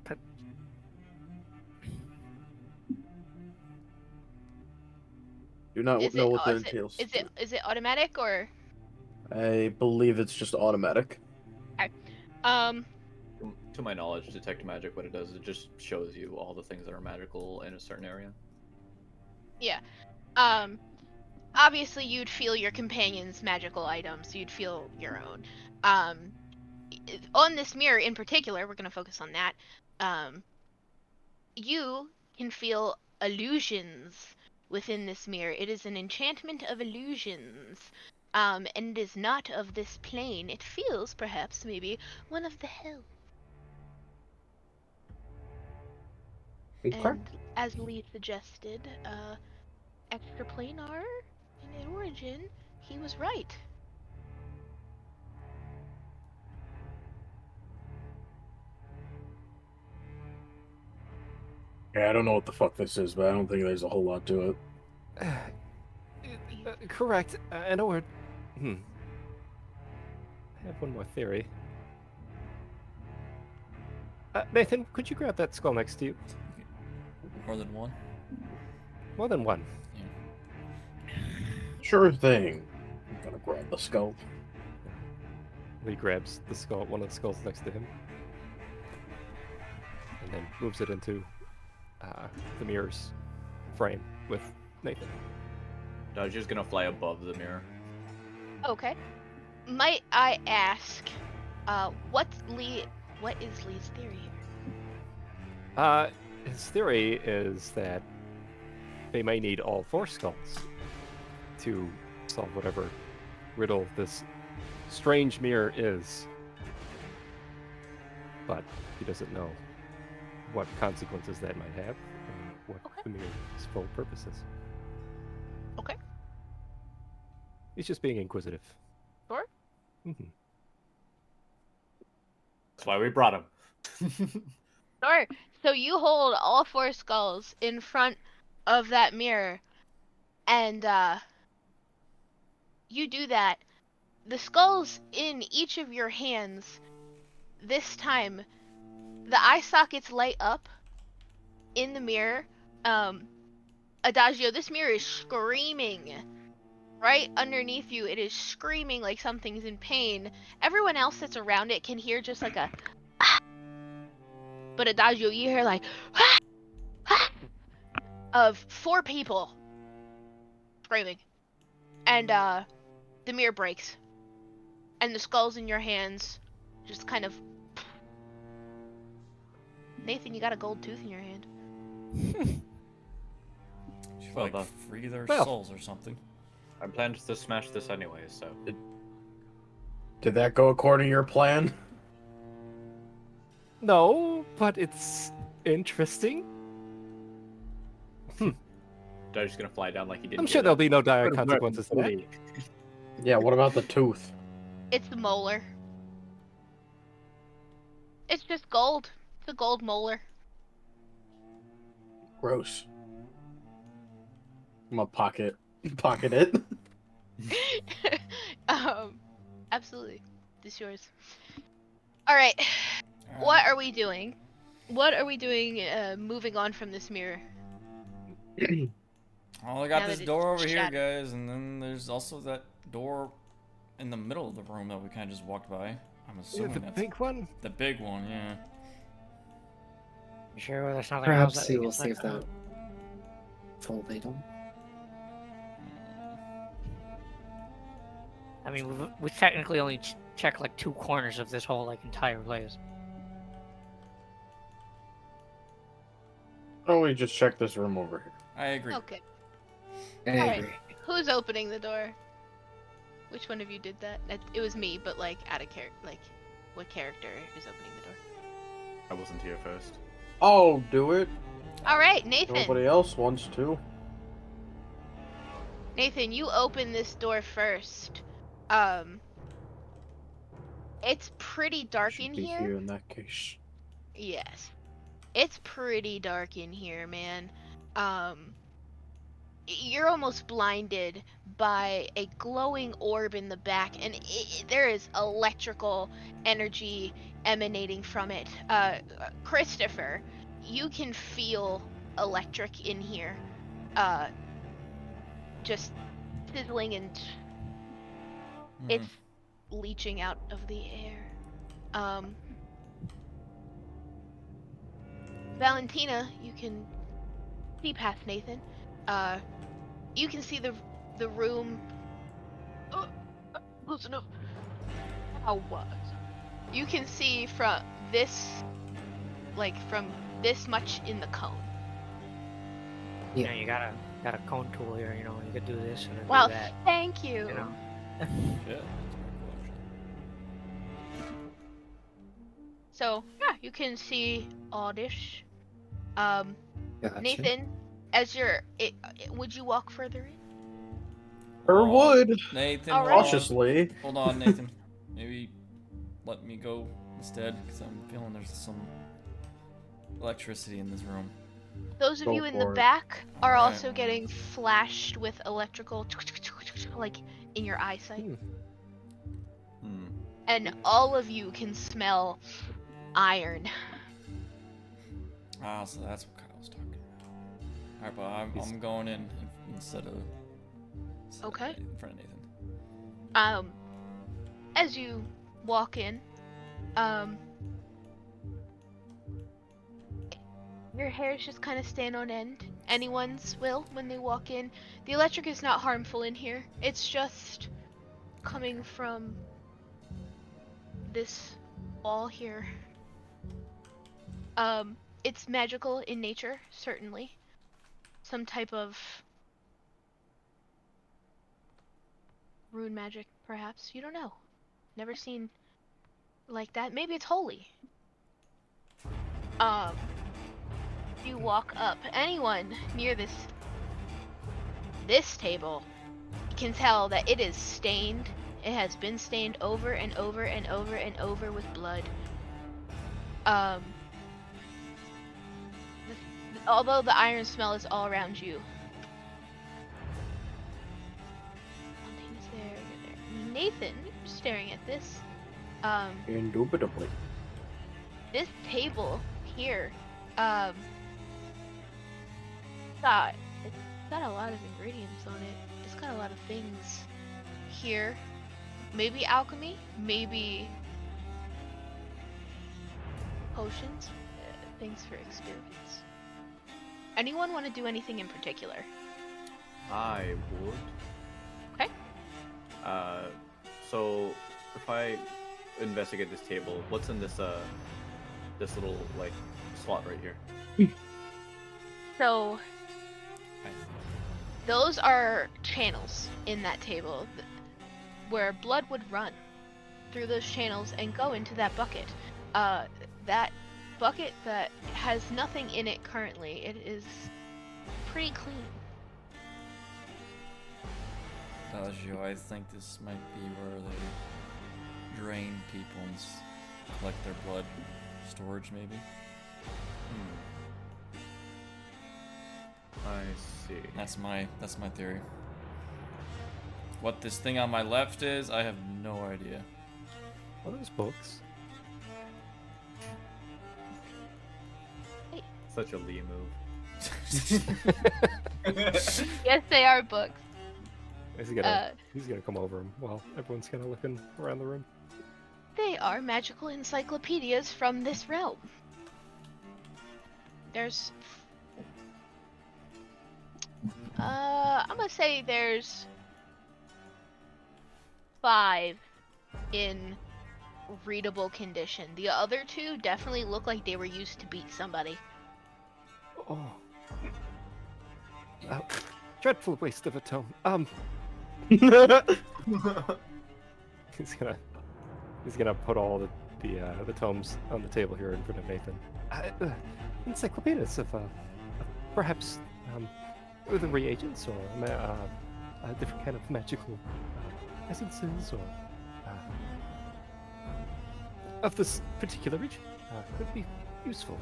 [SPEAKER 5] But-
[SPEAKER 4] Do not
[SPEAKER 6] Is
[SPEAKER 4] know
[SPEAKER 6] it-
[SPEAKER 4] what
[SPEAKER 6] oh,
[SPEAKER 4] that
[SPEAKER 6] is it-
[SPEAKER 4] entails.
[SPEAKER 6] Is it automatic or
[SPEAKER 4] I believe it's just automatic.
[SPEAKER 6] um
[SPEAKER 1] To my knowledge, detect magic, what it does, it just shows you all the things that are magical in a certain area.
[SPEAKER 6] Yeah. Obviously you'd feel your companion's magical items. You'd feel your own. On this mirror in particular, we're gonna focus on that. You can feel illusions within this mirror. It is an enchantment of illusions. And it is not of this plane. It feels perhaps maybe one of the hell.
[SPEAKER 4] Okay.
[SPEAKER 6] And as Lee suggested, extraplanar in origin, he was right.
[SPEAKER 4] Yeah, I don't know what the fuck this is, but I don't think there's a whole lot to it.
[SPEAKER 8] Correct. I know we're. I have one more theory. Nathan, could you grab that skull next to you?
[SPEAKER 3] More than one.
[SPEAKER 8] More than one.
[SPEAKER 4] Sure thing. I'm gonna grab the skull.
[SPEAKER 8] Lee grabs the skull, one of the skulls next to him, and then moves it into the mirror's frame with Nathan.
[SPEAKER 1] Dodge is gonna fly above the mirror.
[SPEAKER 6] Okay. Might I ask, what is Lee's theory here?
[SPEAKER 8] His theory is that they may need all 4 skulls to solve whatever riddle this strange mirror is. But he doesn't know what consequences that might have and what the mirror's full purpose is.
[SPEAKER 6] Okay.
[SPEAKER 8] He's just being inquisitive.
[SPEAKER 6] Sure.
[SPEAKER 8] Mm-hmm.
[SPEAKER 1] That's why we brought him.
[SPEAKER 6] Sure. So you hold all 4 skulls in front of that mirror, and you do that. The skulls in each of your hands, this time, the eye sockets light up in the mirror. Adagio, this mirror is screaming. Right underneath you, it is screaming like something's in pain. Everyone else that's around it can hear just like a but Adagio, you hear like of 4 people screaming. And the mirror breaks. And the skulls in your hands just kind of Nathan, you got a gold tooth in your hand.
[SPEAKER 3] Should
[SPEAKER 1] Well
[SPEAKER 3] like
[SPEAKER 1] done.
[SPEAKER 3] free their
[SPEAKER 8] Well.
[SPEAKER 3] souls or something.
[SPEAKER 1] I planned to smash this anyway, so.
[SPEAKER 4] Did that go according to your plan?
[SPEAKER 8] No, but it's interesting.
[SPEAKER 1] Dodge is gonna fly down like he didn't.
[SPEAKER 8] I'm
[SPEAKER 1] hear
[SPEAKER 8] sure there'll
[SPEAKER 1] that.
[SPEAKER 8] be no dire consequences to that.
[SPEAKER 4] Yeah, what about the tooth?
[SPEAKER 6] It's the molar. It's just gold. It's a gold molar.
[SPEAKER 4] Gross. I'm gonna pocket it.
[SPEAKER 6] Absolutely. This is yours. Alright. What are we doing? What are we doing moving on from this mirror?
[SPEAKER 3] Well, I got
[SPEAKER 6] Now
[SPEAKER 3] this
[SPEAKER 6] that it's
[SPEAKER 3] door over here,
[SPEAKER 6] shattered.
[SPEAKER 3] guys, and then there's also that door in the middle of the room that we kind of just walked by. I'm assuming
[SPEAKER 8] The
[SPEAKER 3] that's
[SPEAKER 8] big one?
[SPEAKER 3] the big one, yeah.
[SPEAKER 5] You sure there's nothing else
[SPEAKER 2] Perhaps
[SPEAKER 5] that
[SPEAKER 2] we
[SPEAKER 5] we
[SPEAKER 2] will
[SPEAKER 5] can look
[SPEAKER 2] save that
[SPEAKER 5] at?
[SPEAKER 2] for later.
[SPEAKER 5] I mean, we technically only checked like 2 corners of this whole like entire place.
[SPEAKER 4] Oh, we just check this room over here.
[SPEAKER 3] I agree.
[SPEAKER 6] Okay.
[SPEAKER 2] I
[SPEAKER 6] Alright.
[SPEAKER 2] agree.
[SPEAKER 6] Who's opening the door? Which one of you did that? It was me, but like out of character. Like, what character is opening the door?
[SPEAKER 1] I wasn't here first.
[SPEAKER 4] I'll do it.
[SPEAKER 6] Alright, Nathan.
[SPEAKER 4] Nobody else wants to.
[SPEAKER 6] Nathan, you open this door first. It's pretty dark
[SPEAKER 4] Should
[SPEAKER 6] in
[SPEAKER 4] be
[SPEAKER 6] here.
[SPEAKER 4] here in that case.
[SPEAKER 6] Yes. It's pretty dark in here, man. You're almost blinded by a glowing orb in the back, and there is electrical energy emanating from it. Christopher, you can feel electric in here. Just sizzling and it's leaching out of the air. Valentina, you can see past Nathan. You can see the room. Close enough. How was? You can see from this, from this much in the cone.
[SPEAKER 5] You know, you got a cone tool here. You know, you could do this and then
[SPEAKER 6] Well,
[SPEAKER 5] do that.
[SPEAKER 6] thank you.
[SPEAKER 5] You know.
[SPEAKER 3] Yeah.
[SPEAKER 6] So yeah, you can see Oddish.
[SPEAKER 2] Gotcha.
[SPEAKER 6] Nathan, as would you walk further in?
[SPEAKER 4] Or would.
[SPEAKER 3] Nathan,
[SPEAKER 6] All right.
[SPEAKER 4] Cautiously.
[SPEAKER 3] Hold on, Nathan. Maybe let me go instead, because I'm feeling there's some electricity in this room.
[SPEAKER 6] Those of
[SPEAKER 4] Go
[SPEAKER 6] you in the
[SPEAKER 4] for it.
[SPEAKER 6] back are
[SPEAKER 3] Alright.
[SPEAKER 6] also getting flashed with electrical, like in your eyesight, and all of you can smell iron.
[SPEAKER 3] Ah, so that's what Kyle was talking about. Alright, but I'm going in instead of
[SPEAKER 6] Okay.
[SPEAKER 3] in front of Nathan.
[SPEAKER 6] As you walk in, your hair is just kind of staying on end. Anyone's will when they walk in. The electric is not harmful in here. It's just coming from this wall here. It's magical in nature, certainly. Some type of rune magic, perhaps. You don't know. Never seen like that. Maybe it's holy. You walk up. Anyone near this table can tell that it is stained. It has been stained over and over and over and over with blood. Although the iron smell is all around you. Valentina's there, you're there. Nathan, you're staring at this.
[SPEAKER 4] Indubitably.
[SPEAKER 6] This table here, it's got a lot of ingredients on it. It's got a lot of things here. Maybe alchemy, maybe potions, things for experience. Anyone want to do anything in particular?
[SPEAKER 1] I would.
[SPEAKER 6] Okay.
[SPEAKER 1] So if I investigate this table, what's in this little like slot right here?
[SPEAKER 6] So those are channels in that table where blood would run through those channels and go into that bucket. That bucket that has nothing in it currently. It is pretty clean.
[SPEAKER 3] Adagio, I think this might be where they drain people and collect their blood storage, maybe.
[SPEAKER 1] I see.
[SPEAKER 3] That's my theory. What this thing on my left is, I have no idea.
[SPEAKER 8] What are those books?
[SPEAKER 1] Such a Lee move.
[SPEAKER 6] Yes, they are books.
[SPEAKER 8] He's gonna come over him while everyone's kind of looking around the room.
[SPEAKER 6] They are magical encyclopedias from this realm. There's... I'm gonna say there's 5 in readable condition. The other 2 definitely look like they were used to beat somebody.
[SPEAKER 8] Oh. Dreadful waste of a tome. He's gonna put all the tomes on the table here in front of Nathan. Encyclopedias of perhaps the reagents or a different kind of magical essences or of this particular region could be useful.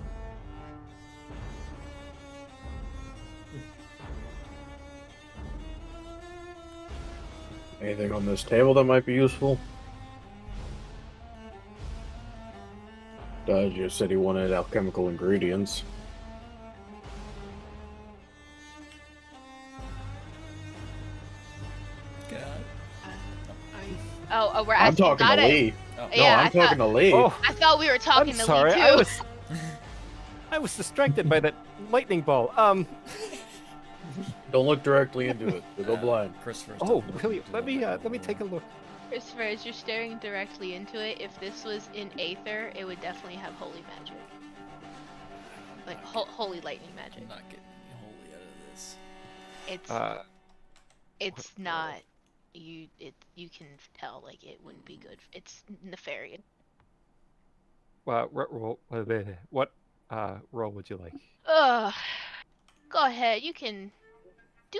[SPEAKER 4] Anything on this table that might be useful? Dad said he wanted alchemical ingredients.
[SPEAKER 6] Oh, we're
[SPEAKER 4] I'm
[SPEAKER 6] asking
[SPEAKER 4] talking to
[SPEAKER 6] Dada.
[SPEAKER 4] Lee.
[SPEAKER 3] Oh.
[SPEAKER 4] No,
[SPEAKER 6] Yeah,
[SPEAKER 4] I'm talking to Lee.
[SPEAKER 8] Oh,
[SPEAKER 6] I thought we were talking
[SPEAKER 8] I'm
[SPEAKER 6] to
[SPEAKER 8] sorry.
[SPEAKER 6] Lee too.
[SPEAKER 8] I was distracted by that lightning ball.
[SPEAKER 4] Don't look directly into it. You'll go blind.
[SPEAKER 3] Christopher's
[SPEAKER 8] Oh,
[SPEAKER 3] definitely
[SPEAKER 8] really?
[SPEAKER 3] looking
[SPEAKER 8] Let me take a look.
[SPEAKER 6] Christopher, as you're staring directly into it, if this was in Aether, it would definitely have holy magic. Like holy lightning magic.
[SPEAKER 3] I'm not getting any holy out of this.
[SPEAKER 6] It's not. You can tell like it wouldn't be good. It's nefarious.
[SPEAKER 8] What roll would you like?
[SPEAKER 6] Go ahead. You can do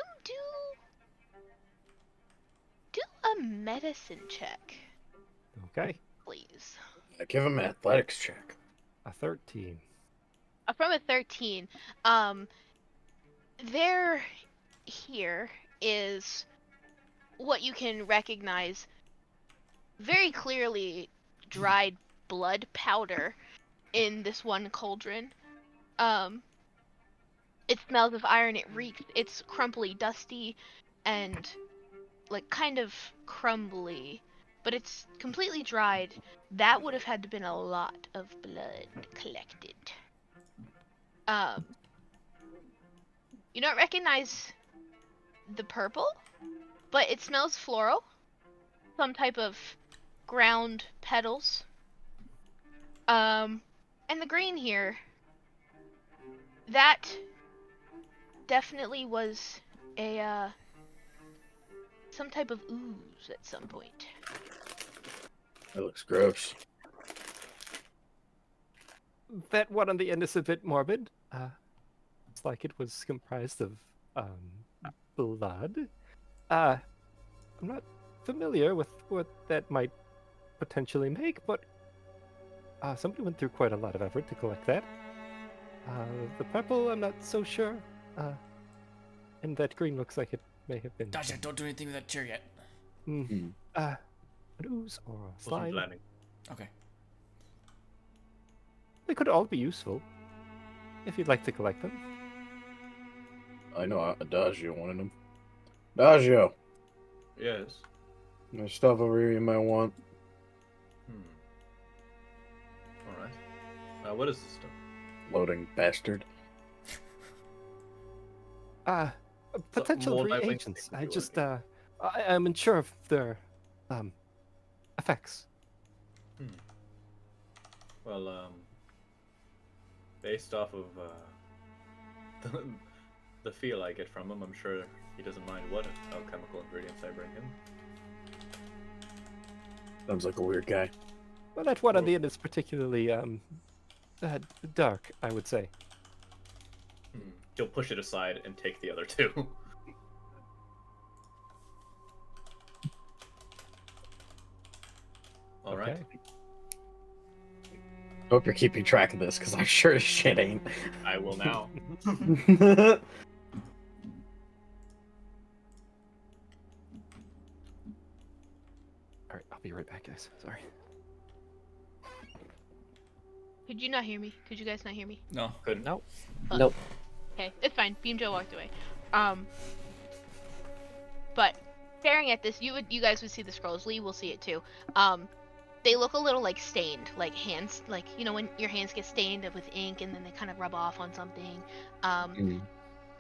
[SPEAKER 6] a medicine check,
[SPEAKER 8] Okay,
[SPEAKER 6] please.
[SPEAKER 4] Give him an athletics check.
[SPEAKER 8] a 13.
[SPEAKER 6] From a 13, there here is what you can recognize very clearly dried blood powder in this one cauldron. It smells of iron, it reeks, it's crumbly, dusty, and like kind of crumbly, but it's completely dried. That would have had to been a lot of blood collected. You don't recognize the purple, but it smells floral. Some type of ground petals. And the green here, that definitely was a some type of ooze at some point.
[SPEAKER 4] That looks gross.
[SPEAKER 8] That one on the end is a bit morbid. It's like it was comprised of blood. I'm not familiar with what that might potentially make, but somebody went through quite a lot of effort to collect that. The purple, I'm not so sure. And that green looks like it may have been.
[SPEAKER 3] Dasha, don't do anything with that chair yet.
[SPEAKER 8] An ooze or a slime.
[SPEAKER 3] Okay.
[SPEAKER 8] They could all be useful if you'd like to collect them.
[SPEAKER 4] I know Adagio wanted them. Adagio,
[SPEAKER 1] Yes.
[SPEAKER 4] there's stuff over here you might want.
[SPEAKER 1] Alright. What is this stuff?
[SPEAKER 4] Loading bastard.
[SPEAKER 8] Potential
[SPEAKER 1] more likely
[SPEAKER 8] reagents.
[SPEAKER 1] to
[SPEAKER 8] I
[SPEAKER 1] do
[SPEAKER 8] just,
[SPEAKER 1] it.
[SPEAKER 8] I'm unsure of their, effects.
[SPEAKER 1] Well, based off of the feel I get from him, I'm sure he doesn't mind what alchemical ingredients I bring him.
[SPEAKER 4] Sounds like a weird guy.
[SPEAKER 8] Well, that one on the end is particularly, dark, I would say.
[SPEAKER 1] He'll push it aside and take the other two. All right.
[SPEAKER 8] Okay.
[SPEAKER 4] Hope you're keeping track of this, because I'm sure as shit ain't.
[SPEAKER 1] I will now.
[SPEAKER 8] Alright, I'll be right back, guys. Sorry.
[SPEAKER 6] Could you not hear me? Could you guys not hear me?
[SPEAKER 3] No.
[SPEAKER 1] Couldn't.
[SPEAKER 2] Nope.
[SPEAKER 6] Oh.
[SPEAKER 2] Nope.
[SPEAKER 6] Okay, it's fine. Beam Joe walked away. But staring at this, you guys would see the scrolls. Lee will see it too. They look a little like stained, like hands, like you know when your hands get stained with ink and then they kind of rub off on something.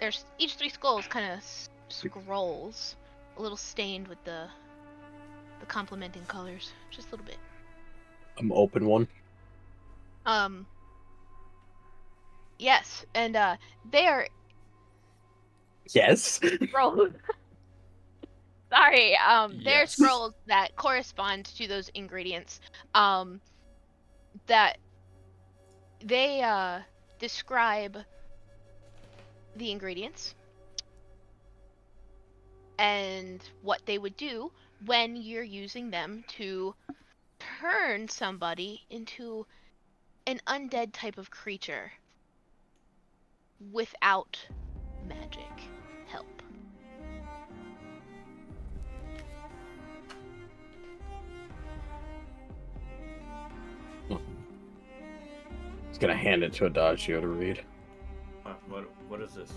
[SPEAKER 6] There's each 3 skulls kind of scrolls, a little stained with the complementing colors, just a little bit.
[SPEAKER 4] I'm open one.
[SPEAKER 6] Yes, and they are
[SPEAKER 4] Yes.
[SPEAKER 6] scrolls. Sorry, they're
[SPEAKER 3] Yes.
[SPEAKER 6] scrolls that correspond to those ingredients. That they describe the ingredients and what they would do when you're using them to turn somebody into an undead type of creature without magic help.
[SPEAKER 4] He's gonna hand it to Adagio to read.
[SPEAKER 1] What is this?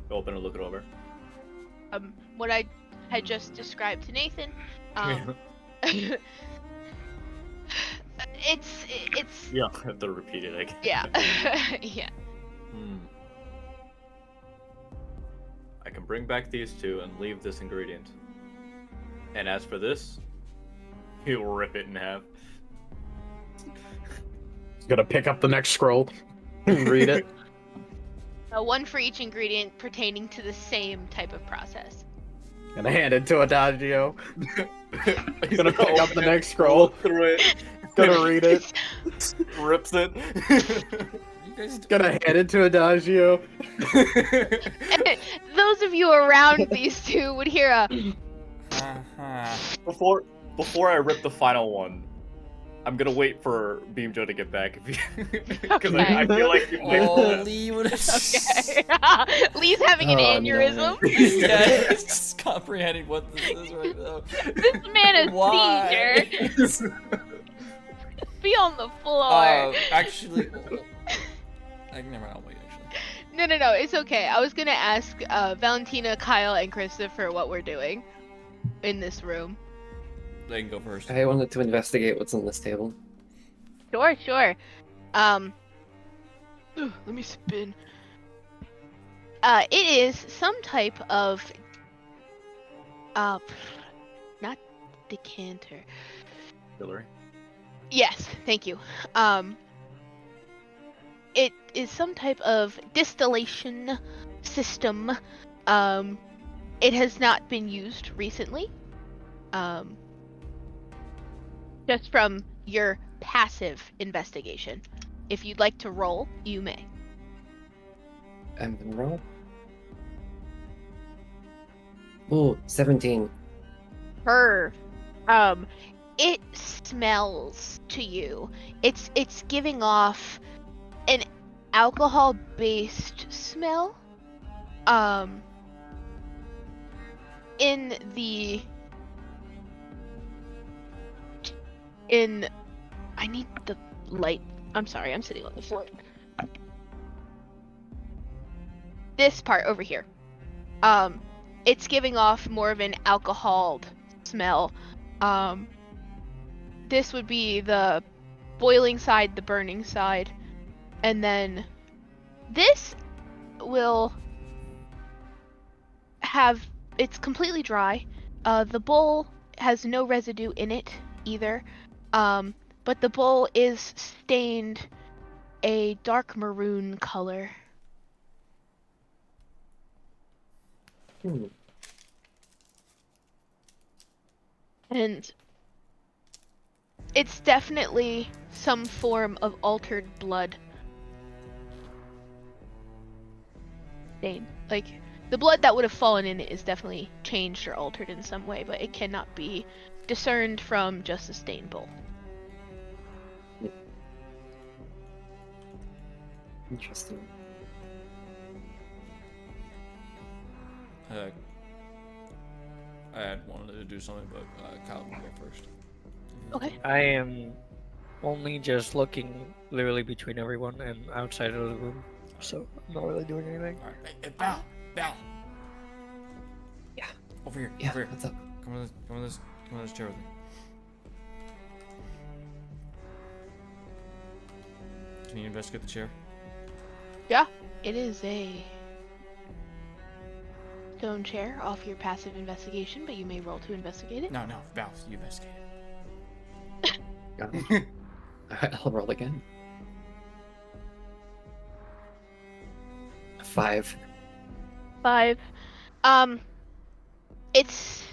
[SPEAKER 1] Go open and look it over.
[SPEAKER 6] What I had just described to Nathan, It's
[SPEAKER 1] Yeah, I have to repeat it again.
[SPEAKER 6] yeah. Yeah.
[SPEAKER 1] I can bring back these two and leave this ingredient. And as for this, he'll rip it in half.
[SPEAKER 4] He's gonna pick up the next scroll and read it.
[SPEAKER 6] One for each ingredient pertaining to the same type of process.
[SPEAKER 4] Gonna hand it to Adagio. He's gonna pick up the next scroll.
[SPEAKER 1] Through it.
[SPEAKER 4] Gonna read it.
[SPEAKER 1] Rips it.
[SPEAKER 3] You guys
[SPEAKER 4] Gonna hand it to Adagio.
[SPEAKER 6] Those of you around these two would hear a
[SPEAKER 3] Uh-huh.
[SPEAKER 1] Before I rip the final one, I'm gonna wait for Beam Joe to get back because
[SPEAKER 6] Okay.
[SPEAKER 1] I feel like you picked
[SPEAKER 3] Oh,
[SPEAKER 1] this.
[SPEAKER 3] Lee would have.
[SPEAKER 6] okay. Lee's having an
[SPEAKER 2] Oh,
[SPEAKER 6] aneurysm.
[SPEAKER 3] Yeah, he's just comprehending what this is right now.
[SPEAKER 6] This man is
[SPEAKER 3] Why?
[SPEAKER 6] seizure. Be on the floor.
[SPEAKER 3] Actually, never mind. I'll wait. Actually,
[SPEAKER 6] No, it's okay. I was gonna ask Valentina, Kyle, and Christopher what we're doing in this room.
[SPEAKER 3] they can go first.
[SPEAKER 2] I wanted to investigate what's on this table.
[SPEAKER 6] Sure. Let me spin. It is some type of not decanter.
[SPEAKER 1] Hillary.
[SPEAKER 6] Yes, thank you. It is some type of distillation system. It has not been used recently. Just from your passive investigation. If you'd like to roll, you may.
[SPEAKER 2] I'm gonna roll. Ooh, 17.
[SPEAKER 6] It smells to you. It's giving off an alcohol-based smell. I need the light. I'm sorry, I'm sitting on the floor. This part over here. It's giving off more of an alcohol smell. This would be the boiling side, the burning side. And then this will have, it's completely dry. The bowl has no residue in it either. But the bowl is stained a dark maroon color. And it's definitely some form of altered blood stain. Like, the blood that would have fallen in it is definitely changed or altered in some way, but it cannot be discerned from just a stain bowl.
[SPEAKER 2] Interesting.
[SPEAKER 3] I had wanted to do something, but Kyle can go first.
[SPEAKER 6] Okay.
[SPEAKER 5] I am only just looking literally between everyone and outside of the room, so I'm not really doing anything.
[SPEAKER 3] All right, hey, Val.
[SPEAKER 2] Yeah.
[SPEAKER 3] Over here.
[SPEAKER 2] Yeah,
[SPEAKER 3] Over here.
[SPEAKER 2] what's up?
[SPEAKER 3] Come on this chair with me. Can you investigate the chair?
[SPEAKER 6] Yeah, it is a stone chair off your passive investigation, but you may roll to investigate it.
[SPEAKER 3] No, Val, you investigate it.
[SPEAKER 2] Got it. Alright, I'll roll again. 5.
[SPEAKER 6] 5. It's,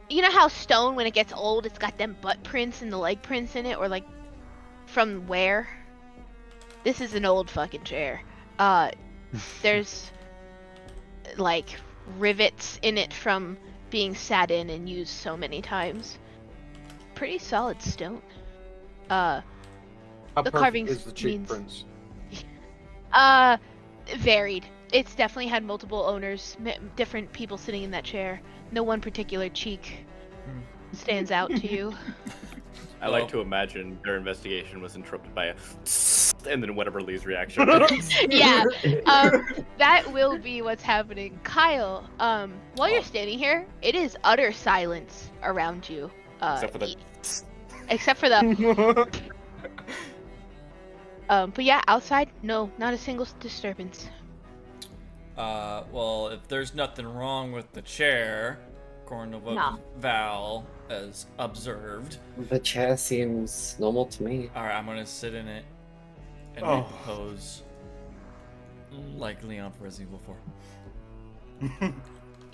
[SPEAKER 6] you know how stone, when it gets old, it's got them butt prints and the leg prints in it, or like from wear? This is an old fucking chair. There's like rivets in it from being sat in and used so many times. Pretty solid stone.
[SPEAKER 4] How
[SPEAKER 6] The
[SPEAKER 4] perfect
[SPEAKER 6] carvings
[SPEAKER 4] is the cheek
[SPEAKER 6] means-
[SPEAKER 4] prints?
[SPEAKER 6] Varied. It's definitely had multiple owners, different people sitting in that chair. No one particular cheek stands out to you.
[SPEAKER 1] I like to imagine their investigation was interrupted by a and then whatever Lee's reaction.
[SPEAKER 6] Yeah, that will be what's happening. Kyle, while you're standing here, it is utter silence around you.
[SPEAKER 1] Except for the
[SPEAKER 6] except for the But yeah, outside, no, not a single disturbance.
[SPEAKER 3] Well, if there's nothing wrong with the chair, according to what
[SPEAKER 6] Nah.
[SPEAKER 3] Val has observed.
[SPEAKER 2] The chair seems normal to me.
[SPEAKER 3] Alright, I'm gonna sit in it and
[SPEAKER 1] Oh.
[SPEAKER 3] make the pose like Leon for Resident Evil 4.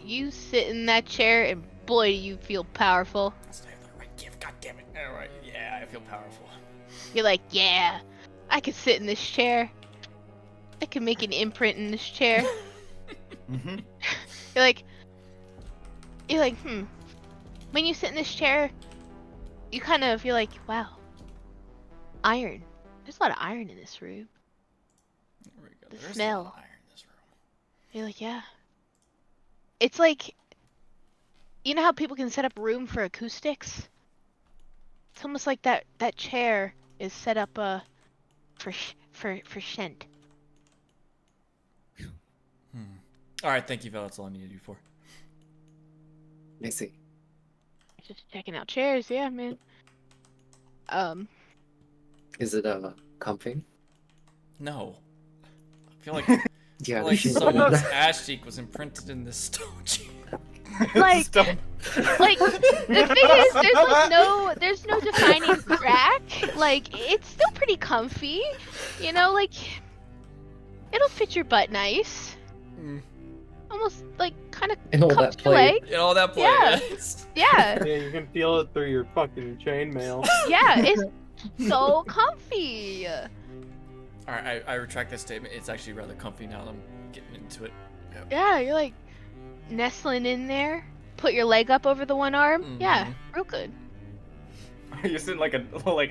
[SPEAKER 6] You sit in that chair, and boy, do you feel powerful.
[SPEAKER 3] Stay on the right give, god damn it. Alright, yeah, I feel powerful.
[SPEAKER 6] You're like, yeah, I could sit in this chair. I can make an imprint in this chair.
[SPEAKER 1] Mm-hmm.
[SPEAKER 6] You're like, When you sit in this chair, you kind of, you're like, wow, iron. There's a lot of iron in this room.
[SPEAKER 3] There we go.
[SPEAKER 6] The
[SPEAKER 3] There's
[SPEAKER 6] smell.
[SPEAKER 3] a lot of iron in this room.
[SPEAKER 6] You're like, yeah. It's like, you know how people can set up a room for acoustics? It's almost like that chair is set up for scent.
[SPEAKER 3] Alright, thank you, Val. That's all I needed you for.
[SPEAKER 2] I see.
[SPEAKER 6] Just checking out chairs, yeah, man.
[SPEAKER 2] Is it comfy?
[SPEAKER 3] No. I feel like,
[SPEAKER 2] Yeah,
[SPEAKER 3] like
[SPEAKER 2] should-
[SPEAKER 3] someone's ass cheek was imprinted in this stone chair.
[SPEAKER 6] Like,
[SPEAKER 1] Stop.
[SPEAKER 6] like the thing is, there's no defining crack. Like, it's still pretty comfy, you know. Like, it'll fit your butt nice.
[SPEAKER 3] Mm.
[SPEAKER 6] Almost like kind of
[SPEAKER 2] And all that
[SPEAKER 6] cups your
[SPEAKER 2] play.
[SPEAKER 6] leg.
[SPEAKER 3] And all that play,
[SPEAKER 6] Yeah.
[SPEAKER 3] yes.
[SPEAKER 6] Yeah,
[SPEAKER 4] Yeah, you can feel it through your fucking chainmail.
[SPEAKER 6] yeah, it's so comfy.
[SPEAKER 3] Alright, I retract that statement. It's actually rather comfy now that I'm getting into it.
[SPEAKER 6] Yeah, you're like nestling in there. Put your leg up over the one arm. Yeah,
[SPEAKER 3] Mhm.
[SPEAKER 6] real good.
[SPEAKER 1] You're sitting like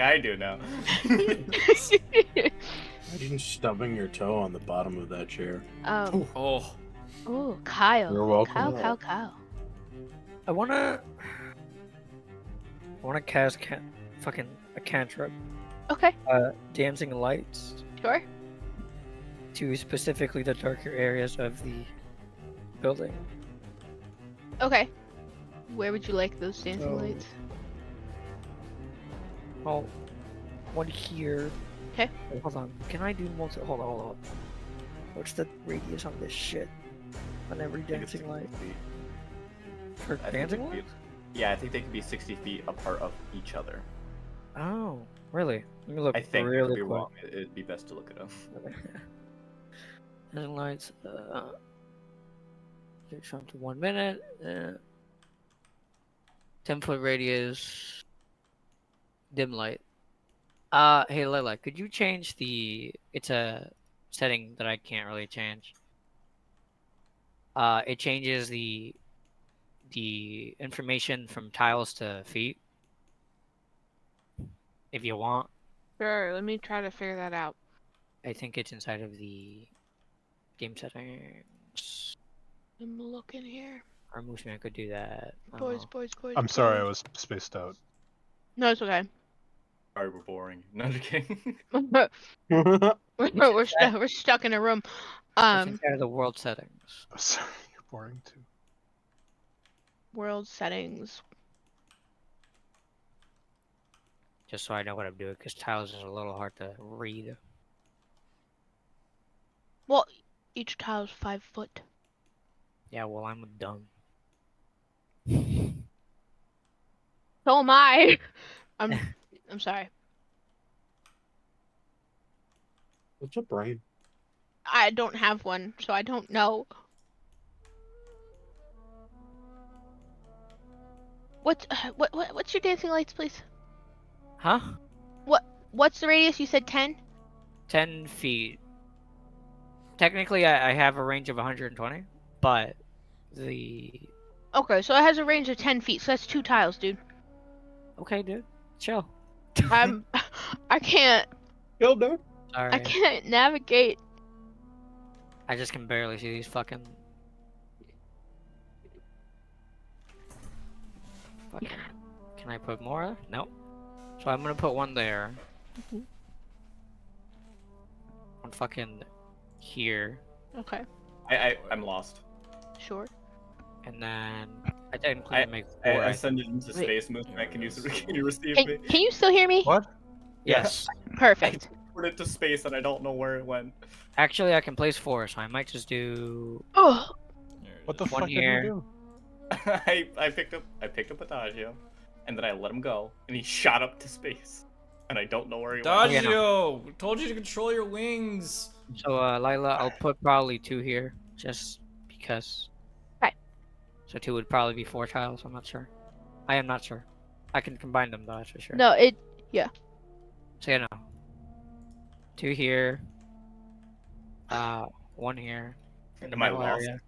[SPEAKER 1] I do now.
[SPEAKER 4] Imagine stubbing your toe on the bottom of that chair.
[SPEAKER 3] Oh.
[SPEAKER 6] Oh, Kyle.
[SPEAKER 4] You're welcome.
[SPEAKER 6] Kyle.
[SPEAKER 5] I wanna cast fucking a cantrip.
[SPEAKER 6] Okay,
[SPEAKER 5] Dancing lights
[SPEAKER 6] sure.
[SPEAKER 5] to specifically the darker areas of the building.
[SPEAKER 6] Okay. Where would you like those dancing
[SPEAKER 5] So-
[SPEAKER 6] lights?
[SPEAKER 5] Well, one here.
[SPEAKER 6] 'Kay.
[SPEAKER 5] Wait, hold on. Can I do multi? Hold on. What's the radius on this shit? On every
[SPEAKER 1] I think it's
[SPEAKER 5] dancing
[SPEAKER 1] 60
[SPEAKER 5] light?
[SPEAKER 1] feet.
[SPEAKER 5] For
[SPEAKER 1] I think
[SPEAKER 5] dancing
[SPEAKER 1] they could be-
[SPEAKER 5] lights?
[SPEAKER 1] Yeah, I think they could be 60 feet apart of each other.
[SPEAKER 5] Oh, really? Let me look
[SPEAKER 1] I think I
[SPEAKER 5] really
[SPEAKER 1] could be
[SPEAKER 5] quick.
[SPEAKER 1] wrong. It'd be best to look it up.
[SPEAKER 5] Dancing lights. From to 1 minute. 10-foot radius. Dim light. Hey Lilah, could you change the? It's a setting that I can't really change. It changes the information from tiles to feet. If you want,
[SPEAKER 6] Sure, let me try to figure that out.
[SPEAKER 5] I think it's inside of the game settings.
[SPEAKER 6] I'm looking here.
[SPEAKER 5] Or Mooseman could do that.
[SPEAKER 6] Boys.
[SPEAKER 7] I'm sorry, I was spaced out.
[SPEAKER 6] No, it's okay.
[SPEAKER 1] Sorry, we're boring. No, just kidding.
[SPEAKER 6] we're stuck in a room.
[SPEAKER 5] It's inside of the world settings.
[SPEAKER 7] I'm sorry, you're boring too.
[SPEAKER 6] World settings.
[SPEAKER 5] Just so I know what I'm doing, because tiles is a little hard to read.
[SPEAKER 6] Well, each tile's 5 foot.
[SPEAKER 5] Yeah, well, I'm dumb.
[SPEAKER 6] So am I. I'm sorry.
[SPEAKER 4] What's a brain?
[SPEAKER 6] I don't have one, so I don't know. What's your dancing lights, please?
[SPEAKER 5] Huh?
[SPEAKER 6] What's the radius? You said 10?
[SPEAKER 5] 10 feet. Technically, I have a range of 120, but the...
[SPEAKER 6] Okay, so it has a range of 10 feet, so that's 2 tiles, dude.
[SPEAKER 5] Okay, dude. Chill.
[SPEAKER 6] I can't
[SPEAKER 4] Yo, dude.
[SPEAKER 5] Sorry.
[SPEAKER 6] I can't navigate.
[SPEAKER 5] I just can barely see these fucking... Fucking... Can I put more? Nope. So I'm gonna put one there.
[SPEAKER 6] Mhm.
[SPEAKER 5] One fucking here.
[SPEAKER 6] Okay,
[SPEAKER 1] I'm lost.
[SPEAKER 6] sure.
[SPEAKER 5] And then I technically make
[SPEAKER 1] I
[SPEAKER 5] 4.
[SPEAKER 1] ascended into
[SPEAKER 6] Wait.
[SPEAKER 1] space movement. Can you receive
[SPEAKER 6] Can
[SPEAKER 1] me?
[SPEAKER 6] you still hear me?
[SPEAKER 7] What?
[SPEAKER 5] Yes.
[SPEAKER 6] Perfect.
[SPEAKER 1] teleported to space and I don't know where it went.
[SPEAKER 5] Actually, I can place 4, so I might just do
[SPEAKER 6] Oh,
[SPEAKER 3] There it
[SPEAKER 7] What the
[SPEAKER 3] is.
[SPEAKER 5] One
[SPEAKER 7] fuck did you
[SPEAKER 5] here.
[SPEAKER 7] do?
[SPEAKER 1] I picked up Adagio, and then I let him go, and he shot up to space, and I don't know where he went.
[SPEAKER 5] Yeah,
[SPEAKER 3] Adagio! Told you to control your wings.
[SPEAKER 5] so Lilah, I'll put probably 2 here, just because.
[SPEAKER 6] Okay.
[SPEAKER 5] So 2 would probably be 4 tiles. I'm not sure. I am not sure. I can combine them though, that's for sure.
[SPEAKER 6] no,
[SPEAKER 5] So yeah, no. 2 here. 1 here. In the
[SPEAKER 1] Am I
[SPEAKER 5] middle
[SPEAKER 1] lost?
[SPEAKER 5] area.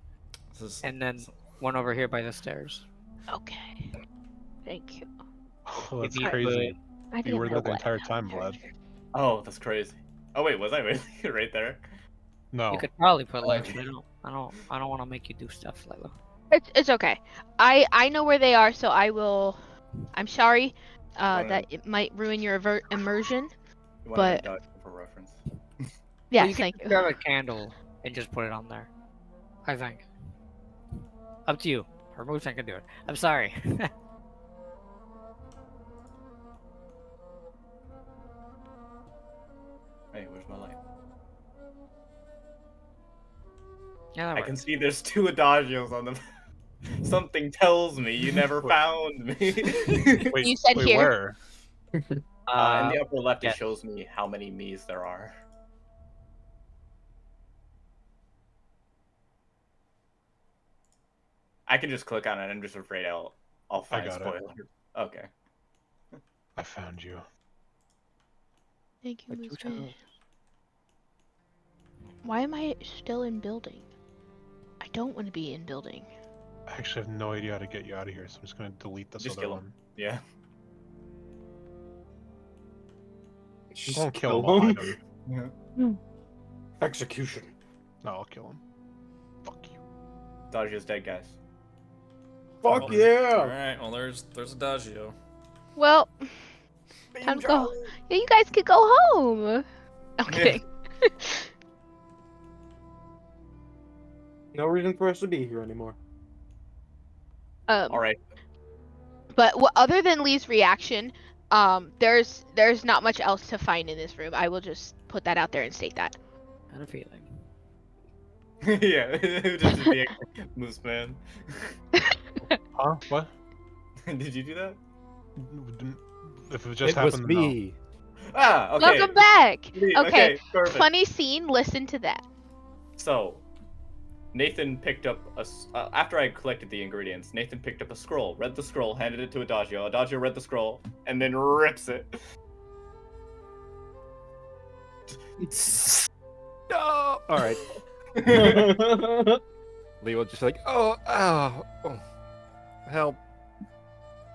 [SPEAKER 3] This is-
[SPEAKER 5] And then 1 over here by the stairs.
[SPEAKER 6] okay. Thank you.
[SPEAKER 7] Oh, that's
[SPEAKER 5] If you
[SPEAKER 7] crazy.
[SPEAKER 6] I
[SPEAKER 7] You
[SPEAKER 6] didn't
[SPEAKER 7] were
[SPEAKER 6] know
[SPEAKER 7] there the
[SPEAKER 6] what
[SPEAKER 7] entire time,
[SPEAKER 6] happened.
[SPEAKER 7] Vlad.
[SPEAKER 1] Oh, that's crazy. Oh wait, was I really right there?
[SPEAKER 7] No.
[SPEAKER 5] You could probably put
[SPEAKER 1] Oh,
[SPEAKER 5] legs,
[SPEAKER 1] okay.
[SPEAKER 5] but I don't want to make you do stuff, Lilah.
[SPEAKER 6] It's okay. I know where they are, so I will. I'm sorry
[SPEAKER 1] Wanna-
[SPEAKER 6] that it might ruin your immersion.
[SPEAKER 1] You wanted
[SPEAKER 6] But-
[SPEAKER 1] Adagio for reference.
[SPEAKER 6] Yes,
[SPEAKER 5] you can
[SPEAKER 6] thank you.
[SPEAKER 5] grab a candle and just put it on there. I think. Up to you. Her motion can do it. I'm sorry.
[SPEAKER 1] Hey, where's my light?
[SPEAKER 5] Yeah, that
[SPEAKER 1] I can
[SPEAKER 5] works.
[SPEAKER 1] see there's 2 Adagios on them. Something tells me you never found me.
[SPEAKER 7] Wait,
[SPEAKER 6] You said
[SPEAKER 7] wait,
[SPEAKER 6] here.
[SPEAKER 7] where?
[SPEAKER 1] In the upper left,
[SPEAKER 5] yes.
[SPEAKER 1] it shows me how many me's there are. I can just click on it. I'm just afraid I'll find
[SPEAKER 7] got it.
[SPEAKER 1] spoilers. Okay.
[SPEAKER 7] I found you.
[SPEAKER 6] Thank you,
[SPEAKER 5] But 2
[SPEAKER 6] Movement.
[SPEAKER 5] tiles.
[SPEAKER 6] Why am I still in building? I don't want to be in building.
[SPEAKER 7] I actually have no idea how to get you out of here, so I'm just gonna delete this
[SPEAKER 1] Just
[SPEAKER 7] other
[SPEAKER 1] kill him.
[SPEAKER 7] one.
[SPEAKER 1] Yeah.
[SPEAKER 7] I'm gonna kill him. I'll hide him.
[SPEAKER 4] Execution.
[SPEAKER 7] No, I'll kill him. Fuck you.
[SPEAKER 1] Adagio's dead, guys.
[SPEAKER 4] Fuck
[SPEAKER 3] All
[SPEAKER 4] yeah!
[SPEAKER 3] right. Well, there's Adagio.
[SPEAKER 6] Well, time to go. Yeah, you guys could go home. Okay.
[SPEAKER 4] No reason for us to be here anymore.
[SPEAKER 1] All right.
[SPEAKER 6] But other than Lee's reaction, there's not much else to find in this room. I will just put that out there and state that.
[SPEAKER 5] I had a feeling.
[SPEAKER 1] Yeah. Just being Moose Man.
[SPEAKER 7] Huh? What?
[SPEAKER 1] Did you do that?
[SPEAKER 7] If it just
[SPEAKER 8] It was
[SPEAKER 7] happened, then no.
[SPEAKER 8] me.
[SPEAKER 1] Ah, okay.
[SPEAKER 6] Welcome back.
[SPEAKER 1] Lee,
[SPEAKER 6] Okay.
[SPEAKER 1] perfect.
[SPEAKER 6] Funny scene. Listen to that.
[SPEAKER 1] So, Nathan picked up after I collected the ingredients. Nathan picked up a scroll, read the scroll, handed it to Adagio. Adagio read the scroll, and then rips it.
[SPEAKER 8] No. All right. Leo just like, oh, help.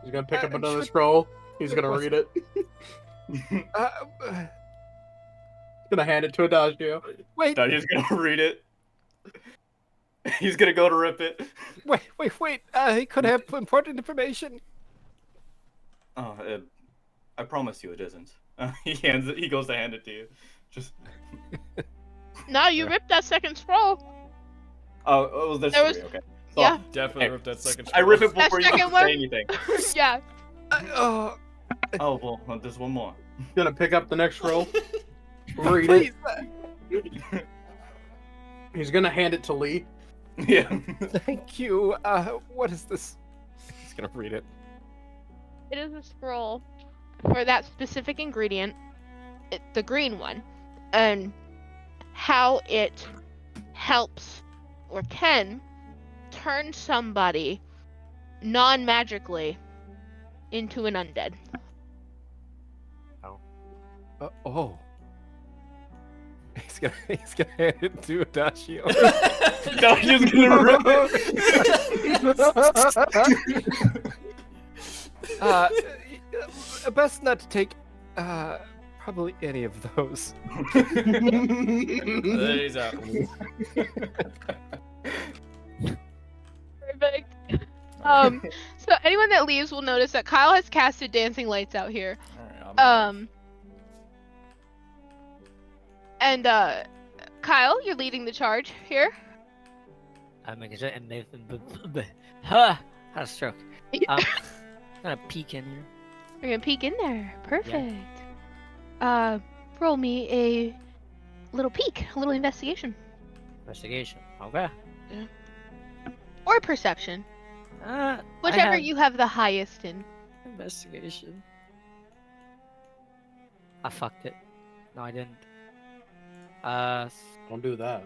[SPEAKER 4] He's gonna pick up
[SPEAKER 8] I
[SPEAKER 4] another
[SPEAKER 8] should-
[SPEAKER 4] scroll. He's gonna
[SPEAKER 8] What's-
[SPEAKER 4] read it.
[SPEAKER 8] Uh,
[SPEAKER 4] Gonna hand it to Adagio.
[SPEAKER 8] wait,
[SPEAKER 1] Adagio's gonna read it. He's gonna go to rip it.
[SPEAKER 8] wait. He could have important information.
[SPEAKER 1] Oh, I promise you it isn't. He hands it. He goes to hand it to you. Just.
[SPEAKER 6] Now you ripped that second scroll.
[SPEAKER 1] Oh, was this
[SPEAKER 6] There
[SPEAKER 1] three?
[SPEAKER 6] was-
[SPEAKER 1] Okay. So,
[SPEAKER 6] Yeah.
[SPEAKER 3] Definitely
[SPEAKER 1] Hey,
[SPEAKER 3] ripped that second.
[SPEAKER 1] I rip it
[SPEAKER 3] scroll.
[SPEAKER 1] before you
[SPEAKER 6] second
[SPEAKER 1] even
[SPEAKER 6] one?
[SPEAKER 1] say anything.
[SPEAKER 6] Yeah.
[SPEAKER 8] Oh,
[SPEAKER 1] Oh well, there's one more.
[SPEAKER 4] Gonna pick up the next scroll. Read
[SPEAKER 8] please.
[SPEAKER 4] it. He's gonna hand it to Lee.
[SPEAKER 1] Yeah.
[SPEAKER 8] Thank you. What is this? He's gonna read it.
[SPEAKER 6] It is a scroll for that specific ingredient, the green one, and how it helps or can turn somebody non-magically into an undead.
[SPEAKER 8] Oh. He's gonna hand it to Adagio.
[SPEAKER 1] No, he's gonna rip it.
[SPEAKER 8] Best not to take probably any of those.
[SPEAKER 3] There he's out.
[SPEAKER 6] Perfect. So anyone that leaves will notice that Kyle has casted dancing lights out here.
[SPEAKER 3] Alright,
[SPEAKER 6] And Kyle, you're leading the charge here.
[SPEAKER 5] I'm making sure and Nathan. Ha! Had a stroke. I'm gonna peek in here.
[SPEAKER 6] You're gonna peek in there. Perfect. roll me a little peek, a little investigation.
[SPEAKER 5] Investigation. Okay.
[SPEAKER 6] Or perception.
[SPEAKER 5] I
[SPEAKER 6] Whichever
[SPEAKER 5] have
[SPEAKER 6] you have the highest in.
[SPEAKER 5] investigation. I fucked it. No, I didn't.
[SPEAKER 4] Don't do that.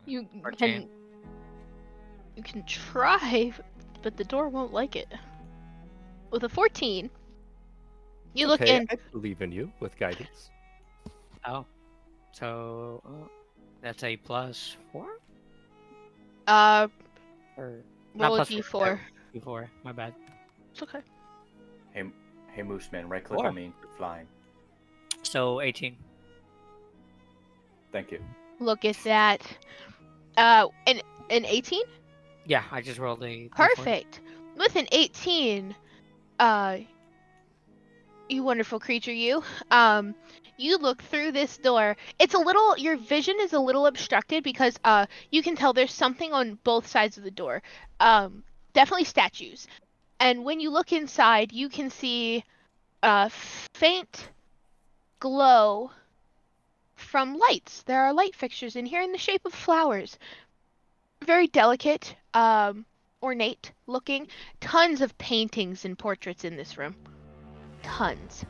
[SPEAKER 6] You
[SPEAKER 5] 14.
[SPEAKER 6] can try, but the door won't like it. With a 14, you look
[SPEAKER 8] Okay,
[SPEAKER 6] in.
[SPEAKER 8] I believe in you with guidance.
[SPEAKER 5] Oh. So that's a +4?
[SPEAKER 6] Roll
[SPEAKER 5] Or
[SPEAKER 6] a
[SPEAKER 5] not +4.
[SPEAKER 6] d4.
[SPEAKER 5] D4. My bad.
[SPEAKER 6] It's okay.
[SPEAKER 1] Hey, Mooseman, right click
[SPEAKER 5] Four.
[SPEAKER 1] on me and quit flying.
[SPEAKER 5] So 18.
[SPEAKER 1] Thank you.
[SPEAKER 6] Look at that. An 18?
[SPEAKER 5] Yeah, I just rolled a D4.
[SPEAKER 6] Perfect. With an 18, you wonderful creature, you look through this door. It's a little, your vision is a little obstructed because you can tell there's something on both sides of the door. Definitely statues. And when you look inside, you can see a faint glow from lights. There are light fixtures in here in the shape of flowers. Very delicate, ornate looking. Tons of paintings and portraits in this room. Tons.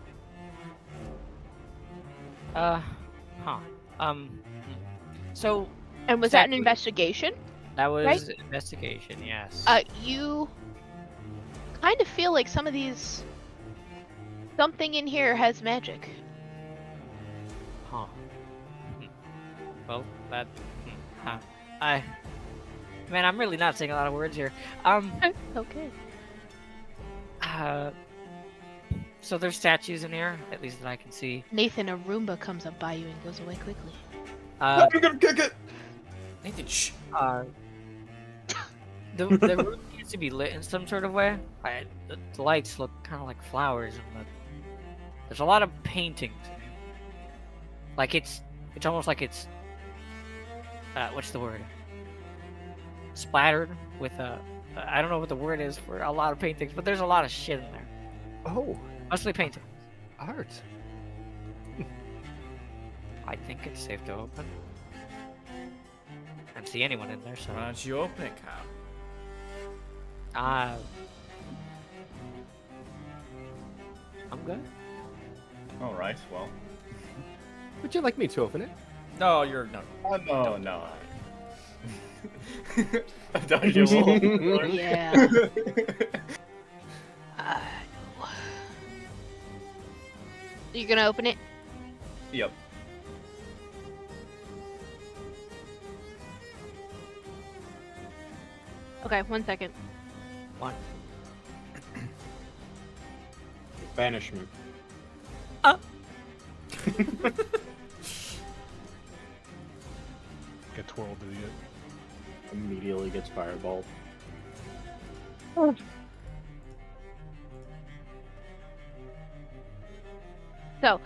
[SPEAKER 5] Huh. So
[SPEAKER 6] And was that an
[SPEAKER 5] Statue.
[SPEAKER 6] investigation?
[SPEAKER 5] that was
[SPEAKER 6] Right?
[SPEAKER 5] investigation, yes.
[SPEAKER 6] You kind of feel like something in here has magic.
[SPEAKER 5] Huh. Well, that. Huh. Man, I'm really not saying a lot of words here.
[SPEAKER 6] Okay.
[SPEAKER 5] So there's statues in here, at least that I can see.
[SPEAKER 6] Nathan, a Roomba comes up by you and goes away quickly.
[SPEAKER 4] I'm gonna kick it!
[SPEAKER 3] Nathan, shh.
[SPEAKER 5] The room needs to be lit in some sort of way. The lights look kind of like flowers, and there's a lot of paintings. Like it's almost like it's what's the word? Splattered with I don't know what the word is for a lot of paintings, but there's a lot of shit in there.
[SPEAKER 8] Oh,
[SPEAKER 5] Mostly painting.
[SPEAKER 8] art.
[SPEAKER 5] I think it's safe to open. I don't see anyone in there, so.
[SPEAKER 3] Why don't you open it, Kyle?
[SPEAKER 5] I'm good.
[SPEAKER 1] All right. Well.
[SPEAKER 8] Would you like me to open it?
[SPEAKER 3] No, you're no.
[SPEAKER 1] No. Don't you roll?
[SPEAKER 6] Yeah. You gonna open it?
[SPEAKER 1] Yep.
[SPEAKER 6] Okay, 1 second.
[SPEAKER 4] Banishment.
[SPEAKER 7] Get twirled, idiot.
[SPEAKER 4] Immediately gets fireballed.
[SPEAKER 6] So,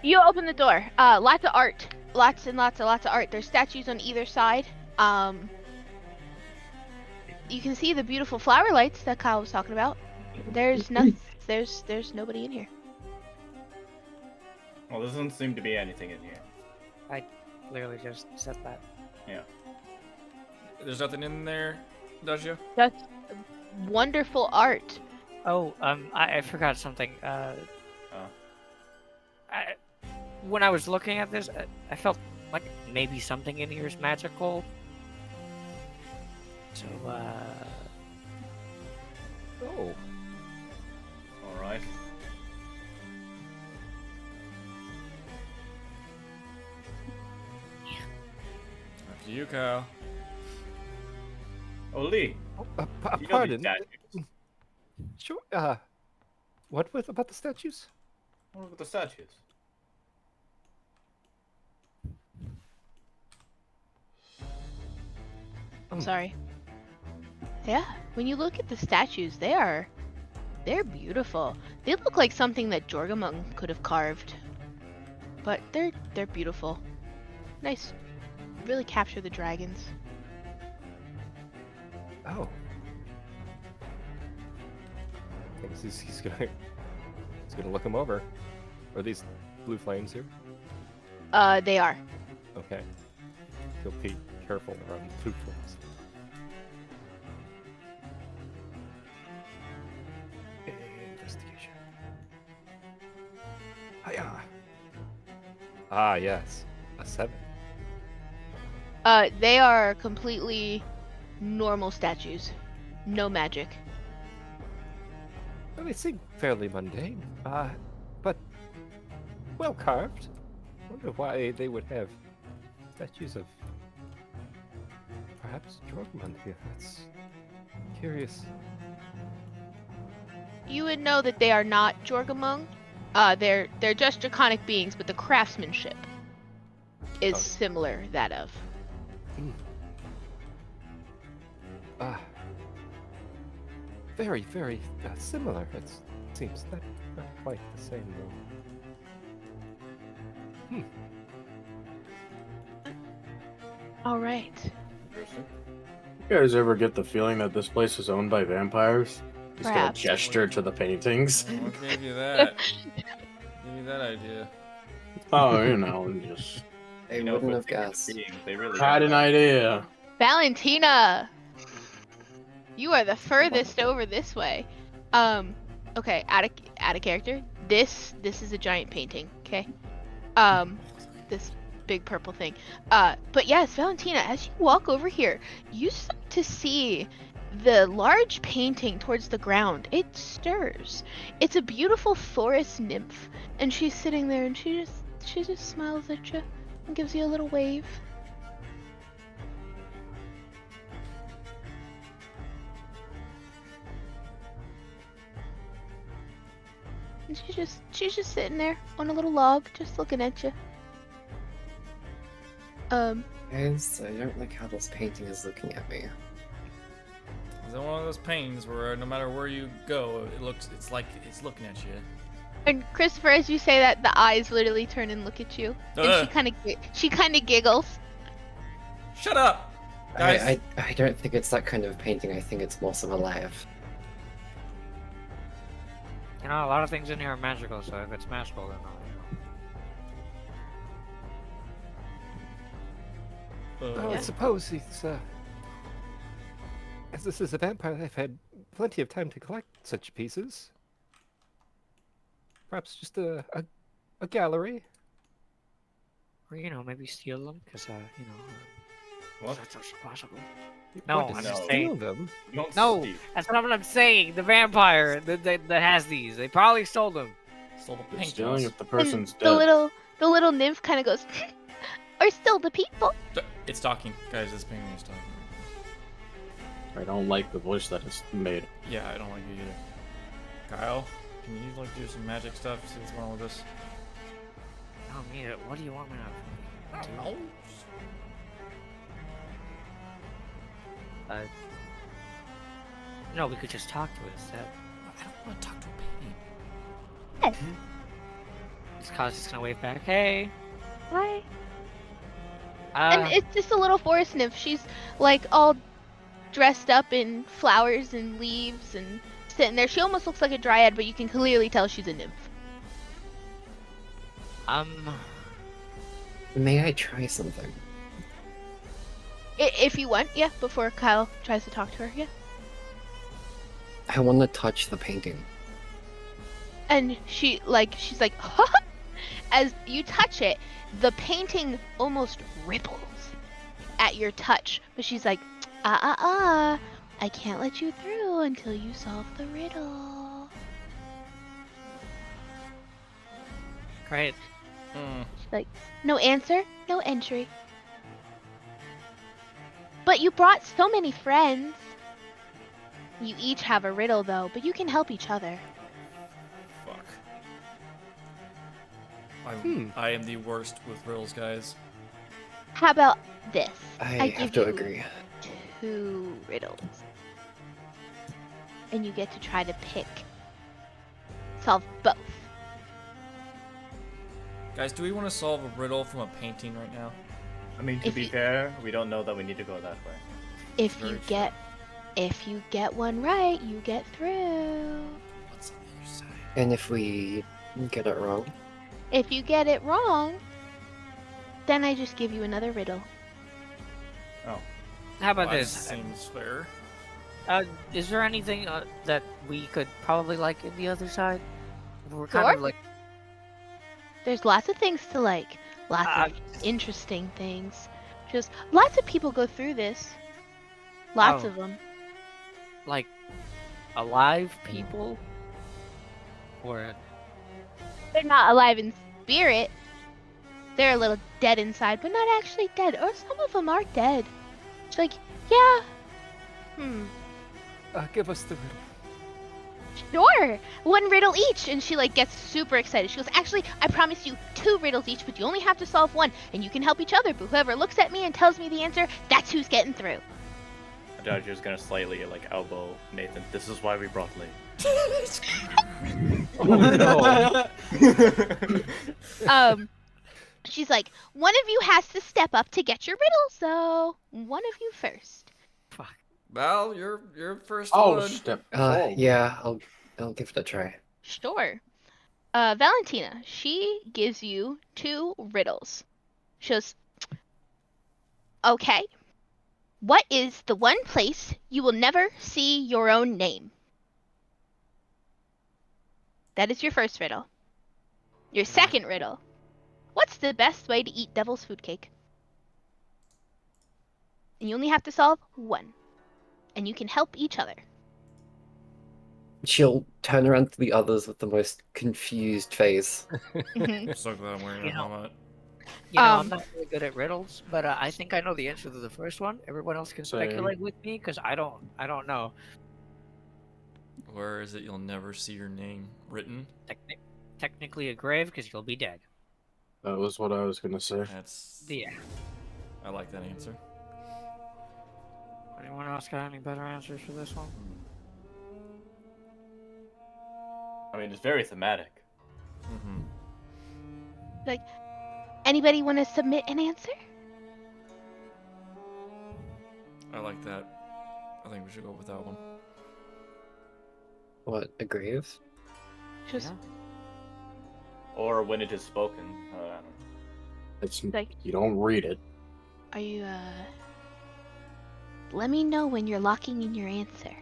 [SPEAKER 6] you open the door. Lots of art. Lots and lots of art. There's statues on either side. You can see the beautiful flower lights that Kyle was talking about. There's nothing. There's nobody in here.
[SPEAKER 1] Well, there doesn't seem to be anything in here.
[SPEAKER 5] I literally just said that.
[SPEAKER 1] Yeah.
[SPEAKER 3] There's nothing in there, does you?
[SPEAKER 6] That's wonderful art.
[SPEAKER 5] Oh, I forgot something. When I was looking at this, I felt like maybe something in here is magical. So,
[SPEAKER 8] Oh.
[SPEAKER 1] All right.
[SPEAKER 3] After you, Kyle.
[SPEAKER 1] Oh, Lee.
[SPEAKER 8] Oh,
[SPEAKER 1] You know these
[SPEAKER 8] pardon.
[SPEAKER 1] statues.
[SPEAKER 8] Sure. What with about the statues?
[SPEAKER 1] What about the statues?
[SPEAKER 6] I'm sorry. Yeah, when you look at the statues, they're beautiful. They look like something that Jorgamung could have carved. But they're beautiful. Nice. Really capture the dragons.
[SPEAKER 8] Oh. I guess he's gonna look him over. Or these blue flames here?
[SPEAKER 6] They are.
[SPEAKER 8] Okay. You'll be careful around blue flames. Investigation. Hiya. Ah, yes. A 7.
[SPEAKER 6] They are completely normal statues. No magic.
[SPEAKER 8] Well, they seem fairly mundane. But well carved. I wonder why they would have statues of perhaps Jorgmund here. That's curious.
[SPEAKER 6] You would know that they are not Jorgamung. They're just draconic beings, but the craftsmanship is similar that of.
[SPEAKER 8] Very, very similar. It seems not quite the same though.
[SPEAKER 6] All right.
[SPEAKER 1] Interesting.
[SPEAKER 4] You guys ever get the feeling that this place is owned by vampires? Just gonna
[SPEAKER 6] Perhaps.
[SPEAKER 4] gesture to the paintings.
[SPEAKER 3] What gave you that? Gave you that idea?
[SPEAKER 4] Oh, you know, just
[SPEAKER 2] I
[SPEAKER 1] You know,
[SPEAKER 2] wouldn't
[SPEAKER 1] with
[SPEAKER 2] have guessed.
[SPEAKER 1] beings, they really
[SPEAKER 4] had an idea.
[SPEAKER 6] Valentina, you are the furthest over this way. Okay, out of character. This is a giant painting. Okay. This big purple thing. But yes, Valentina, as you walk over here, you start to see the large painting towards the ground. It stirs. It's a beautiful forest nymph, and she's sitting there, and she just smiles at you and gives you a little wave. And she's just sitting there on a little log, just looking at you.
[SPEAKER 2] Guys, I don't like how this painting is looking at me.
[SPEAKER 3] Is that one of those paintings where no matter where you go, it's like it's looking at you?
[SPEAKER 6] And Christopher, as you say that, the eyes literally turn and look at you, and she kind of giggles.
[SPEAKER 3] Shut up, guys!
[SPEAKER 2] I don't think it's that kind of painting. I think it's more so alive.
[SPEAKER 5] You know, a lot of things in here are magical, so if it's magical, then
[SPEAKER 8] I suppose it's as this is a vampire, they've had plenty of time to collect such pieces. Perhaps just a gallery.
[SPEAKER 5] Or, you know, maybe steal them, because, you know...
[SPEAKER 1] What?
[SPEAKER 5] That's also possible.
[SPEAKER 8] You
[SPEAKER 5] No,
[SPEAKER 8] want to
[SPEAKER 5] I'm just
[SPEAKER 8] steal
[SPEAKER 5] saying.
[SPEAKER 8] them.
[SPEAKER 5] No, that's not what I'm saying. The vampire that has these. They probably stole them.
[SPEAKER 3] Stole the
[SPEAKER 4] You're
[SPEAKER 3] paint.
[SPEAKER 4] stealing if the
[SPEAKER 6] And
[SPEAKER 4] person's
[SPEAKER 6] the
[SPEAKER 4] dead.
[SPEAKER 6] little nymph kind of goes, "Are still the people?"
[SPEAKER 3] It's talking, guys. This painting is talking.
[SPEAKER 4] I don't like the voice that is made.
[SPEAKER 3] Yeah, I don't like you either. Kyle, can you like do some magic stuff? See what's going on with this?
[SPEAKER 5] Oh, Mia, what do you want me to
[SPEAKER 3] I don't know.
[SPEAKER 5] No, we could just talk to it instead.
[SPEAKER 3] I don't want to talk to a painting.
[SPEAKER 5] This Kyle's just gonna wave back. Hey.
[SPEAKER 6] Hi. And
[SPEAKER 5] Uh,
[SPEAKER 6] it's just a little forest nymph. She's like all dressed up in flowers and leaves and sitting there. She almost looks like a dryad, but you can clearly tell she's a nymph.
[SPEAKER 2] May I try something?
[SPEAKER 6] If you want, yeah, before Kyle tries to talk to her, yeah.
[SPEAKER 2] I want to touch the painting.
[SPEAKER 6] And she's like, as you touch it, the painting almost ripples at your touch. But she's like, I can't let you through until you solve the riddle.
[SPEAKER 5] great.
[SPEAKER 6] She's like, no answer, no entry. But you brought so many friends. You each have a riddle though, but you can help each other.
[SPEAKER 3] Fuck. I am the worst with riddles, guys.
[SPEAKER 6] How about this?
[SPEAKER 2] I
[SPEAKER 6] give
[SPEAKER 2] have to
[SPEAKER 6] you
[SPEAKER 2] agree.
[SPEAKER 6] 2 riddles. And you get to try to solve both.
[SPEAKER 3] Guys, do we want to solve a riddle from a painting right now?
[SPEAKER 1] I mean, to
[SPEAKER 6] If
[SPEAKER 1] be
[SPEAKER 6] you-
[SPEAKER 1] fair, we don't know that we need to go that way.
[SPEAKER 6] If
[SPEAKER 3] Very
[SPEAKER 6] you
[SPEAKER 3] true.
[SPEAKER 6] get one right, you get through.
[SPEAKER 3] What's on the other side?
[SPEAKER 2] And if we get it wrong,
[SPEAKER 6] If you get it wrong, then I just give you another riddle.
[SPEAKER 1] Oh.
[SPEAKER 5] How about
[SPEAKER 3] That
[SPEAKER 5] this?
[SPEAKER 3] seems fair.
[SPEAKER 5] Is there anything that we could probably like in the other side? We're kind
[SPEAKER 6] Sure.
[SPEAKER 5] of like
[SPEAKER 6] There's lots of things to like. Lots
[SPEAKER 5] Uh,
[SPEAKER 6] of interesting things. Just lots of people go through this. Lots
[SPEAKER 5] Oh.
[SPEAKER 6] of them.
[SPEAKER 5] like alive people, or
[SPEAKER 6] They're not alive in spirit. They're a little dead inside, but not actually dead. Or some of them are dead. It's like, yeah.
[SPEAKER 8] Give us the riddle.
[SPEAKER 6] Sure, one riddle each. And she like gets super excited. She goes, actually, I promise you 2 riddles each, but you only have to solve one, and you can help each other. But whoever looks at me and tells me the answer, that's who's getting through.
[SPEAKER 1] I thought you was gonna slightly like elbow Nathan. This is why we brought Lee.
[SPEAKER 4] Oh no.
[SPEAKER 6] She's like, one of you has to step up to get your riddle, so one of you first.
[SPEAKER 3] Val, you're first
[SPEAKER 4] Oh,
[SPEAKER 3] one.
[SPEAKER 4] step forward.
[SPEAKER 2] Yeah, I'll give it a try.
[SPEAKER 6] Sure. Valentina, she gives you 2 riddles. She goes, okay. What is the one place you will never see your own name? That is your first riddle. Your second riddle. What's the best way to eat devil's food cake? And you only have to solve one. And you can help each other.
[SPEAKER 2] She'll turn around to the others with the most confused face.
[SPEAKER 6] Mhm.
[SPEAKER 3] I'm so glad I'm wearing a
[SPEAKER 5] You know-
[SPEAKER 3] helmet.
[SPEAKER 5] you know, I'm
[SPEAKER 6] Um,
[SPEAKER 5] not really good at riddles, but I think I know the answer to the first one. Everyone else can
[SPEAKER 4] Same.
[SPEAKER 5] speculate with me because I don't know.
[SPEAKER 3] Where is it you'll never see your name written?
[SPEAKER 5] Technically a grave because you'll be dead.
[SPEAKER 4] That was what I was gonna say.
[SPEAKER 3] That's.
[SPEAKER 5] Yeah.
[SPEAKER 3] I like that answer.
[SPEAKER 5] Anyone else got any better answers for this one?
[SPEAKER 1] I mean, it's very thematic.
[SPEAKER 3] Mm-hmm.
[SPEAKER 6] Anybody want to submit an answer?
[SPEAKER 3] I like that. I think we should go with that one.
[SPEAKER 2] What, a grave?
[SPEAKER 6] Just
[SPEAKER 1] Or when it is spoken. I don't know.
[SPEAKER 4] It's
[SPEAKER 6] like,
[SPEAKER 4] you don't read it.
[SPEAKER 6] are you, let me know when you're locking in your answer.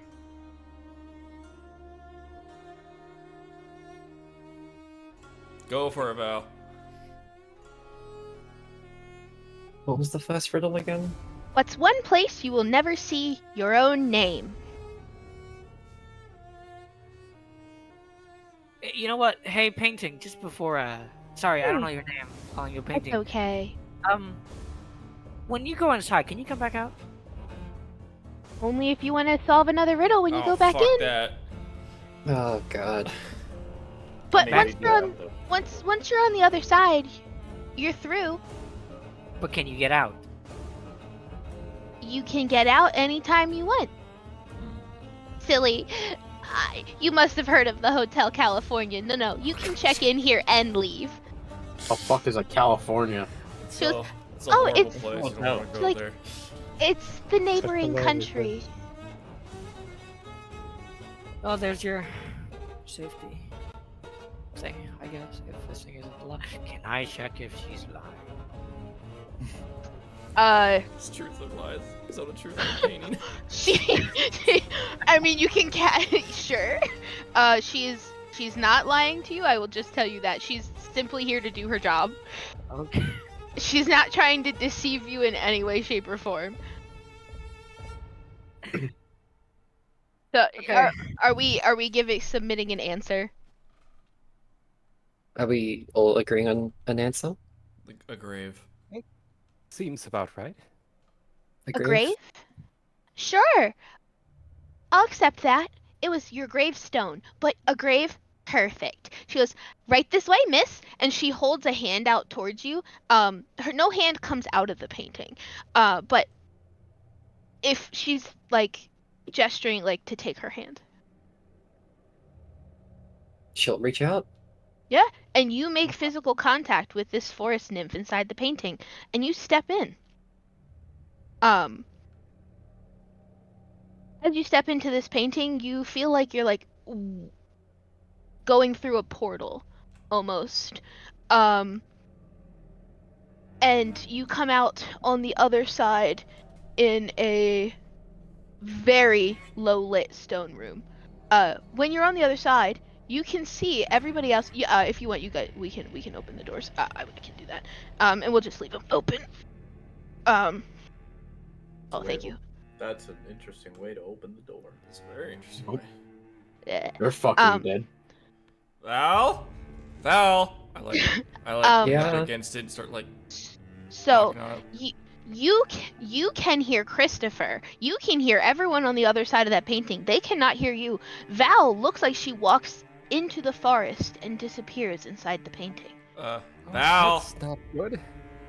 [SPEAKER 3] Go for it, Val.
[SPEAKER 2] What was the first riddle again?
[SPEAKER 6] What's one place you will never see your own name?
[SPEAKER 5] You know what? Hey, painting. Just before sorry, I don't know your name. I'm calling you
[SPEAKER 6] It's
[SPEAKER 5] painting.
[SPEAKER 6] okay.
[SPEAKER 5] When you go inside, can you come back out?
[SPEAKER 6] Only if you want to solve another riddle when you
[SPEAKER 3] Oh,
[SPEAKER 6] go back
[SPEAKER 3] fuck
[SPEAKER 6] in.
[SPEAKER 3] that.
[SPEAKER 2] Oh god.
[SPEAKER 6] But
[SPEAKER 1] Maybe
[SPEAKER 6] once
[SPEAKER 1] do
[SPEAKER 6] you're
[SPEAKER 1] that,
[SPEAKER 6] on,
[SPEAKER 1] though.
[SPEAKER 6] once you're on the other side, you're through.
[SPEAKER 5] But can you get out?
[SPEAKER 6] You can get out anytime you want. Silly. You must have heard of the Hotel California. No, you can check in here and leave.
[SPEAKER 4] The fuck is a California?
[SPEAKER 6] She goes,
[SPEAKER 3] It's a
[SPEAKER 6] "Oh,
[SPEAKER 3] horrible
[SPEAKER 6] it's-
[SPEAKER 3] place. You don't
[SPEAKER 1] no.
[SPEAKER 3] want to go
[SPEAKER 6] Like-
[SPEAKER 3] there.
[SPEAKER 6] It's the neighboring
[SPEAKER 4] hilarious,
[SPEAKER 6] country.
[SPEAKER 5] Oh, there's your safety thing, I guess. If this thing isn't lying, can I check if she's lying?
[SPEAKER 3] It's truth or lies. Is that the truth of the painting?
[SPEAKER 6] I mean, you can sure. She's not lying to you. I will just tell you that she's simply here to do her job.
[SPEAKER 5] Okay.
[SPEAKER 6] She's not trying to deceive you in any way, shape, or form. So,
[SPEAKER 5] Okay.
[SPEAKER 6] are we submitting an answer?
[SPEAKER 2] Are we all agreeing on an answer?
[SPEAKER 3] Like a grave.
[SPEAKER 8] Seems about right.
[SPEAKER 6] A grave? Sure. I'll accept that. It was your gravestone, but a grave? Perfect. She goes, right this way, miss. And she holds a hand out towards you. No hand comes out of the painting. But if she's like gesturing like to take her hand.
[SPEAKER 2] She'll reach out.
[SPEAKER 6] Yeah, and you make physical contact with this forest nymph inside the painting, and you step in. As you step into this painting, you feel like you're like going through a portal, almost. And you come out on the other side in a very low lit stone room. When you're on the other side, you can see everybody else. If you want, we can open the doors. I can do that. And we'll just leave them open. Oh, thank you.
[SPEAKER 1] That's an interesting way to open the door.
[SPEAKER 3] It's a very interesting
[SPEAKER 4] Nope.
[SPEAKER 3] way.
[SPEAKER 6] Yeah.
[SPEAKER 4] They're fucking dead.
[SPEAKER 3] Val? I like
[SPEAKER 2] Yeah.
[SPEAKER 3] go against it and start like
[SPEAKER 6] So
[SPEAKER 3] knocking on it.
[SPEAKER 6] you can hear Christopher. You can hear everyone on the other side of that painting. They cannot hear you. Val looks like she walks into the forest and disappears inside the painting.
[SPEAKER 3] Val.
[SPEAKER 8] That's not good.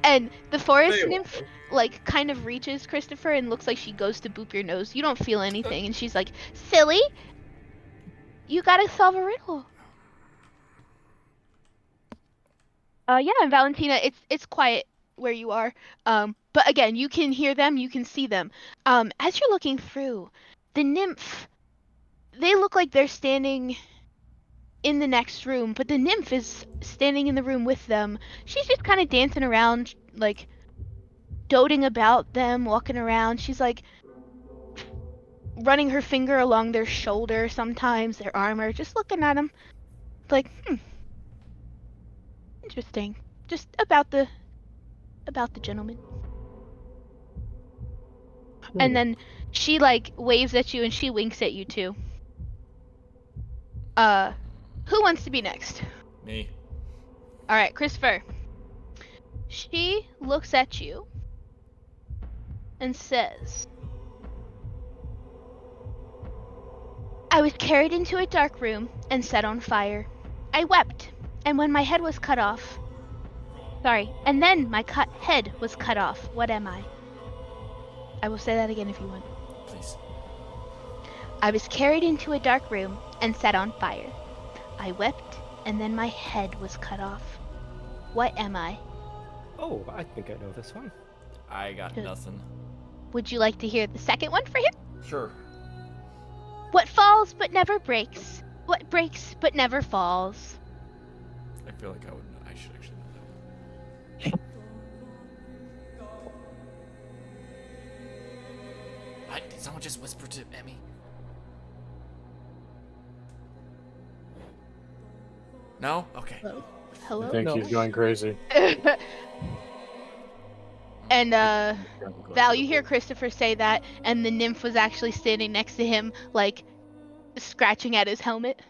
[SPEAKER 6] And the forest
[SPEAKER 1] Hey,
[SPEAKER 6] nymph like kind of reaches Christopher and looks like she goes to boop your nose. You don't feel anything, and she's like, "Silly, you gotta solve a riddle." Yeah, and Valentina, it's quiet where you are. But again, you can hear them, you can see them. As you're looking through, the nymph, they look like they're standing in the next room, but the nymph is standing in the room with them. She's just kind of dancing around, like doting about them, walking around. She's like running her finger along their shoulder sometimes, their armor, just looking at them. Like, interesting. Just about the gentleman. And then she like waves at you and she winks at you too. Who wants to be next?
[SPEAKER 3] Me.
[SPEAKER 6] All right, Christopher. She looks at you and says, "I was carried into a dark room and set on fire. I wept, and when my head was cut off, and then my head was cut off. What am I?" I will say that again if you want.
[SPEAKER 3] Please.
[SPEAKER 6] "I was carried into a dark room and set on fire. I wept, and then my head was cut off. What am I?"
[SPEAKER 8] Oh, I think I know this one.
[SPEAKER 3] I got
[SPEAKER 6] Good.
[SPEAKER 3] nothing.
[SPEAKER 6] Would you like to hear the second one for him?
[SPEAKER 3] Sure.
[SPEAKER 6] "What falls but never breaks? What breaks but never falls?"
[SPEAKER 3] I feel like I should actually know that. What? Did someone just whisper to Emmy? No? Okay.
[SPEAKER 6] Hello?
[SPEAKER 4] I think
[SPEAKER 8] No.
[SPEAKER 4] he's going crazy.
[SPEAKER 6] And Val, you hear Christopher say that, and the nymph was actually standing next to him, like scratching at his helmet.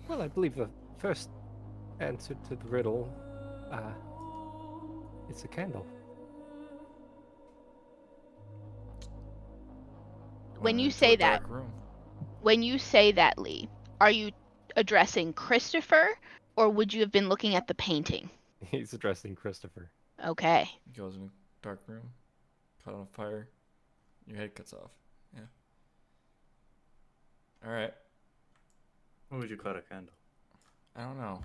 [SPEAKER 8] Well, I believe the first answer to the riddle, it's a candle.
[SPEAKER 6] When
[SPEAKER 3] Went
[SPEAKER 6] you
[SPEAKER 3] into
[SPEAKER 6] say
[SPEAKER 3] a
[SPEAKER 6] that,
[SPEAKER 3] dark room.
[SPEAKER 6] Lee, are you addressing Christopher, or would you have been looking at the painting?
[SPEAKER 8] He's addressing Christopher.
[SPEAKER 6] Okay.
[SPEAKER 3] He goes in a dark room, caught on fire, your head cuts off. Yeah. Alright.
[SPEAKER 1] Why would you cut a candle?
[SPEAKER 3] I don't know.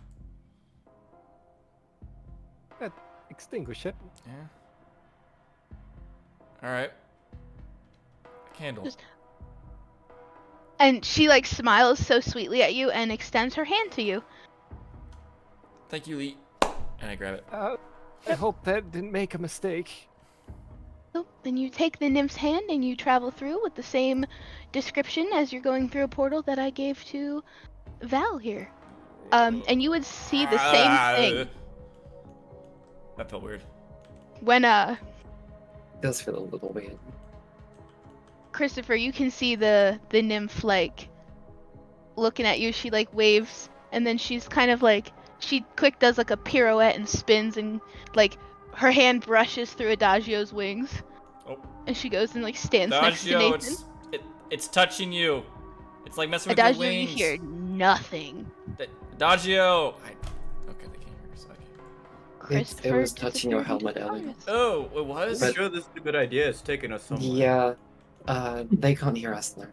[SPEAKER 8] Extinguish it.
[SPEAKER 3] Yeah. Alright. A candle.
[SPEAKER 6] And she like smiles so sweetly at you and extends her hand to you.
[SPEAKER 3] Thank you, Lee. And I grab it.
[SPEAKER 8] I hope that didn't make a mistake.
[SPEAKER 6] So then you take the nymph's hand and you travel through with the same description as you're going through a portal that I gave to Val here. And you would see the same thing
[SPEAKER 3] That felt weird.
[SPEAKER 6] when
[SPEAKER 2] It does feel a little weird.
[SPEAKER 6] Christopher, you can see the nymph like looking at you. She like waves, and then she's kind of like she quick does like a pirouette and spins, and like her hand brushes through Adagio's wings.
[SPEAKER 3] Oh.
[SPEAKER 6] And she goes and like stands next to
[SPEAKER 3] Adagio,
[SPEAKER 6] Nathan.
[SPEAKER 3] it's touching you. It's like messing with your
[SPEAKER 6] Adagio,
[SPEAKER 3] wings.
[SPEAKER 6] you hear nothing.
[SPEAKER 3] Adagio. Okay, they can't hear us. Okay.
[SPEAKER 6] Christopher
[SPEAKER 2] was touching your
[SPEAKER 6] disappeared into
[SPEAKER 2] helmet
[SPEAKER 6] the
[SPEAKER 2] earlier.
[SPEAKER 6] forest.
[SPEAKER 3] Oh, it was?
[SPEAKER 1] I'm sure this is a good idea. It's taking us somewhere.
[SPEAKER 2] Yeah, they can't hear us now.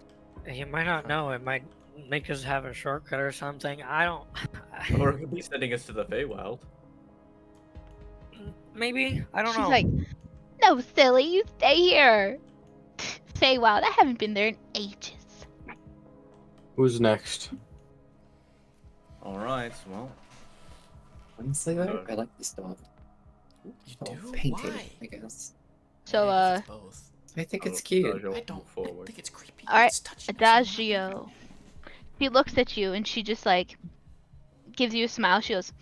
[SPEAKER 5] You might not know. It might make us have a shortcut or something. I don't.
[SPEAKER 1] Or it could be sending us to the Feywild.
[SPEAKER 5] Maybe. I don't
[SPEAKER 6] She's
[SPEAKER 5] know.
[SPEAKER 6] like, "No, silly, you stay here." Feywild, I haven't been there in ages.
[SPEAKER 4] Who's next?
[SPEAKER 1] Alright, well.
[SPEAKER 2] Honestly, though,
[SPEAKER 1] No.
[SPEAKER 2] I like this dog.
[SPEAKER 3] You
[SPEAKER 2] Oh,
[SPEAKER 3] do?
[SPEAKER 2] painted,
[SPEAKER 3] Why?
[SPEAKER 2] I guess.
[SPEAKER 6] So,
[SPEAKER 3] I guess it's both.
[SPEAKER 2] I think it's
[SPEAKER 1] Oh,
[SPEAKER 2] cute.
[SPEAKER 1] Nigel,
[SPEAKER 3] I
[SPEAKER 1] move
[SPEAKER 3] don't
[SPEAKER 1] forward.
[SPEAKER 3] think it's creepy.
[SPEAKER 6] Alright,
[SPEAKER 3] It's touching me, so I'm not creepy.
[SPEAKER 6] Adagio. She looks at you and she just like gives you a smile. She goes,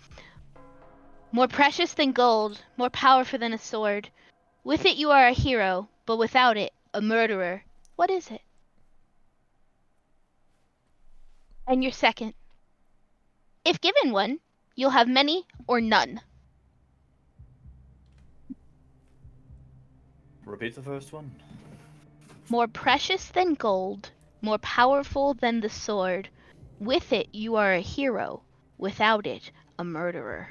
[SPEAKER 6] "More precious than gold, more powerful than a sword. With it you are a hero, but without it, a murderer. What is it?" And your second. If given one, you'll have many or none.
[SPEAKER 1] Repeat the first one.
[SPEAKER 6] More precious than gold, more powerful than the sword. With it you are a hero, without it, a murderer.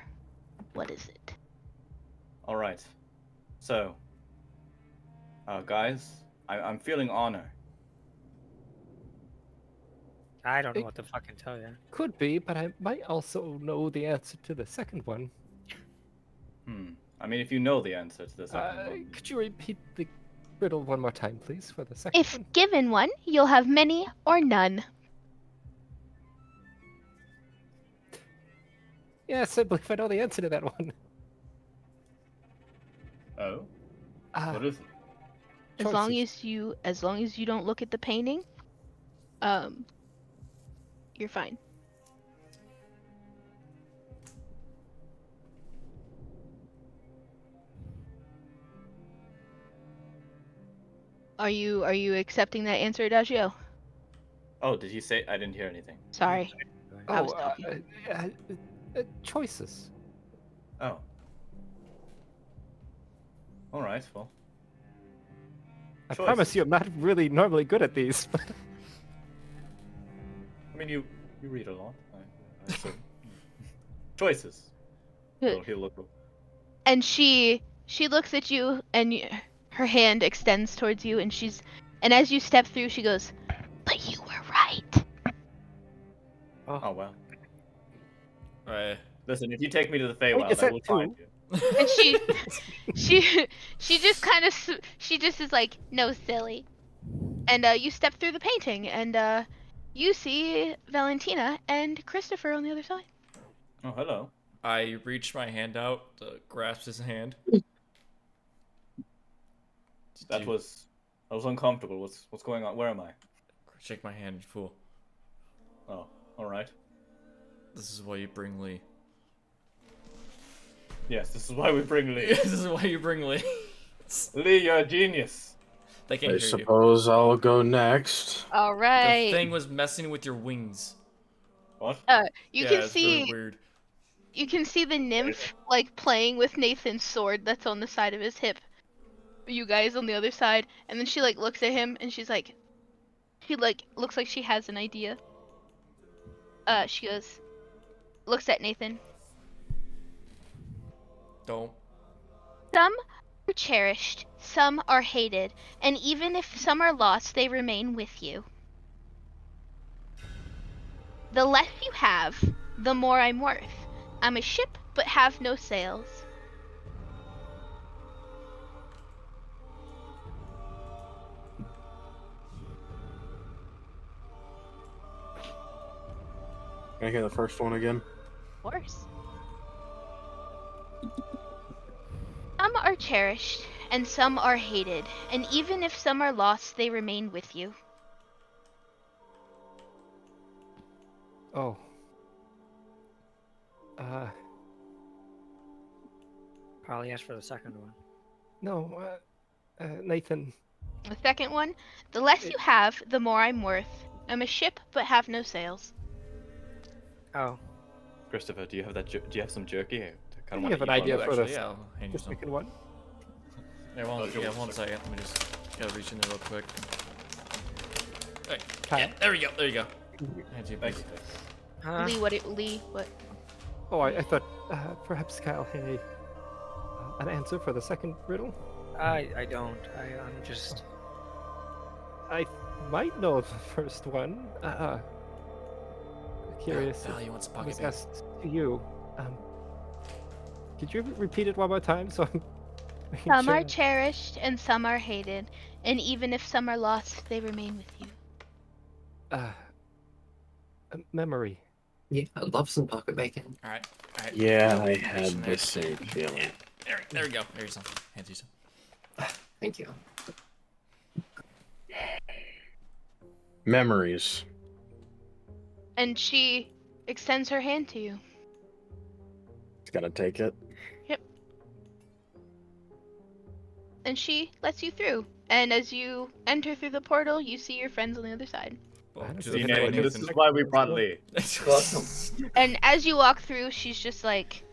[SPEAKER 6] What is it?
[SPEAKER 1] All right. So, guys, I'm feeling honor.
[SPEAKER 5] I don't know
[SPEAKER 8] It-
[SPEAKER 5] what to fucking tell you.
[SPEAKER 8] Could be, but I might also know the answer to the second one.
[SPEAKER 1] I mean, if you know the answer to the second one.
[SPEAKER 8] Could you repeat the riddle one more time, please, for the second
[SPEAKER 6] If
[SPEAKER 8] one?
[SPEAKER 6] given one, you'll have many or none.
[SPEAKER 8] Yes, I believe I know the answer to that one.
[SPEAKER 1] Oh, what is it?
[SPEAKER 6] As long as you don't look at the painting, you're fine. Are you accepting that answer, Adagio?
[SPEAKER 1] Oh, did he say? I didn't hear anything.
[SPEAKER 6] Sorry. I was
[SPEAKER 8] Oh,
[SPEAKER 6] talking.
[SPEAKER 8] choices.
[SPEAKER 1] Oh. All right. Well.
[SPEAKER 8] I
[SPEAKER 1] Choices.
[SPEAKER 8] promise you, I'm not really normally good at these. But
[SPEAKER 1] I mean, you read a lot. I assume. Choices. He'll look.
[SPEAKER 6] And she looks at you, and her hand extends towards you, and as you step through, she goes, "But you were right."
[SPEAKER 1] Oh well.
[SPEAKER 3] Right.
[SPEAKER 1] Listen, if you take me to the
[SPEAKER 8] Wait,
[SPEAKER 1] Feywild,
[SPEAKER 8] is
[SPEAKER 1] I
[SPEAKER 8] that
[SPEAKER 1] will
[SPEAKER 8] two?
[SPEAKER 1] find you.
[SPEAKER 6] And she just kind of she just is like, "No, silly." And you step through the painting, and you see Valentina and Christopher on the other side.
[SPEAKER 1] Oh, hello.
[SPEAKER 3] I reach my hand out to grasp his hand.
[SPEAKER 1] That was uncomfortable. What's going on? Where am I?
[SPEAKER 3] Shake my hand, you fool.
[SPEAKER 1] Oh, all right.
[SPEAKER 3] This is why you bring Lee.
[SPEAKER 1] Yes, this is why we bring Lee.
[SPEAKER 3] This is why you bring Lee.
[SPEAKER 1] Lee, you're a genius.
[SPEAKER 3] They can't
[SPEAKER 4] I
[SPEAKER 3] hear you.
[SPEAKER 4] suppose I'll go next.
[SPEAKER 6] All
[SPEAKER 3] The
[SPEAKER 6] right.
[SPEAKER 3] thing was messing with your wings.
[SPEAKER 1] What?
[SPEAKER 6] You
[SPEAKER 3] Yeah,
[SPEAKER 6] can
[SPEAKER 3] it's
[SPEAKER 6] see
[SPEAKER 3] really weird.
[SPEAKER 6] you can see the nymph like playing with Nathan's sword that's on the side of his hip. You guys on the other side, and then she like looks at him and she looks like she has an idea. She looks at Nathan.
[SPEAKER 3] Don't.
[SPEAKER 6] Some are cherished, some are hated, and even if some are lost, they remain with you. The less you have, the more I'm worth. I'm a ship, but have no sails.
[SPEAKER 4] Can I hear the first one again?
[SPEAKER 6] Of course. Some are cherished, and some are hated, and even if some are lost, they remain with you.
[SPEAKER 8] oh.
[SPEAKER 5] Probably asked for the second one.
[SPEAKER 8] No, Nathan.
[SPEAKER 6] The second one, the less you have, the more I'm worth. I'm a ship, but have no sails.
[SPEAKER 5] Oh,
[SPEAKER 1] Christopher, do you have do you have some jerky? I
[SPEAKER 8] I
[SPEAKER 1] kind of
[SPEAKER 8] have an
[SPEAKER 1] want to eat
[SPEAKER 8] idea
[SPEAKER 1] one.
[SPEAKER 8] for
[SPEAKER 3] Actually,
[SPEAKER 8] this.
[SPEAKER 3] yeah, I'll hand you
[SPEAKER 8] The
[SPEAKER 3] some.
[SPEAKER 8] second one.
[SPEAKER 3] Yeah, one second. Let me just gotta reach in there real quick. Hey, yeah, there you go. Hand you a
[SPEAKER 1] Thank
[SPEAKER 3] piece.
[SPEAKER 1] you.
[SPEAKER 5] huh?
[SPEAKER 6] Lee, what?
[SPEAKER 8] Oh, I thought perhaps Kyle had an answer for the second riddle.
[SPEAKER 5] I don't. I'm just.
[SPEAKER 8] I might know the first one. Curious.
[SPEAKER 3] Val, you want some
[SPEAKER 8] It
[SPEAKER 3] pocket
[SPEAKER 8] was
[SPEAKER 3] paint?
[SPEAKER 8] asked to you. Could you repeat it one more time so I'm making
[SPEAKER 6] Some
[SPEAKER 8] sure?
[SPEAKER 6] are cherished, and some are hated, and even if some are lost, they remain with you.
[SPEAKER 8] Memory.
[SPEAKER 2] Yeah, I love some pocket bacon.
[SPEAKER 3] All right.
[SPEAKER 4] Yeah, I
[SPEAKER 3] Reaching
[SPEAKER 4] had
[SPEAKER 3] there.
[SPEAKER 4] the same feeling.
[SPEAKER 3] There we go. There's some. Hands you some.
[SPEAKER 2] Thank you.
[SPEAKER 4] Memories.
[SPEAKER 6] And she extends her hand to you.
[SPEAKER 4] It's gonna take it.
[SPEAKER 6] Yep. And she lets you through. And as you enter through the portal, you see your friends on the other side.
[SPEAKER 3] Well,
[SPEAKER 8] Honestly,
[SPEAKER 3] to the
[SPEAKER 8] I
[SPEAKER 3] point,
[SPEAKER 8] think
[SPEAKER 1] This
[SPEAKER 3] Nathan.
[SPEAKER 1] is why we brought Lee.
[SPEAKER 2] Welcome.
[SPEAKER 6] And as you walk through, she's just like,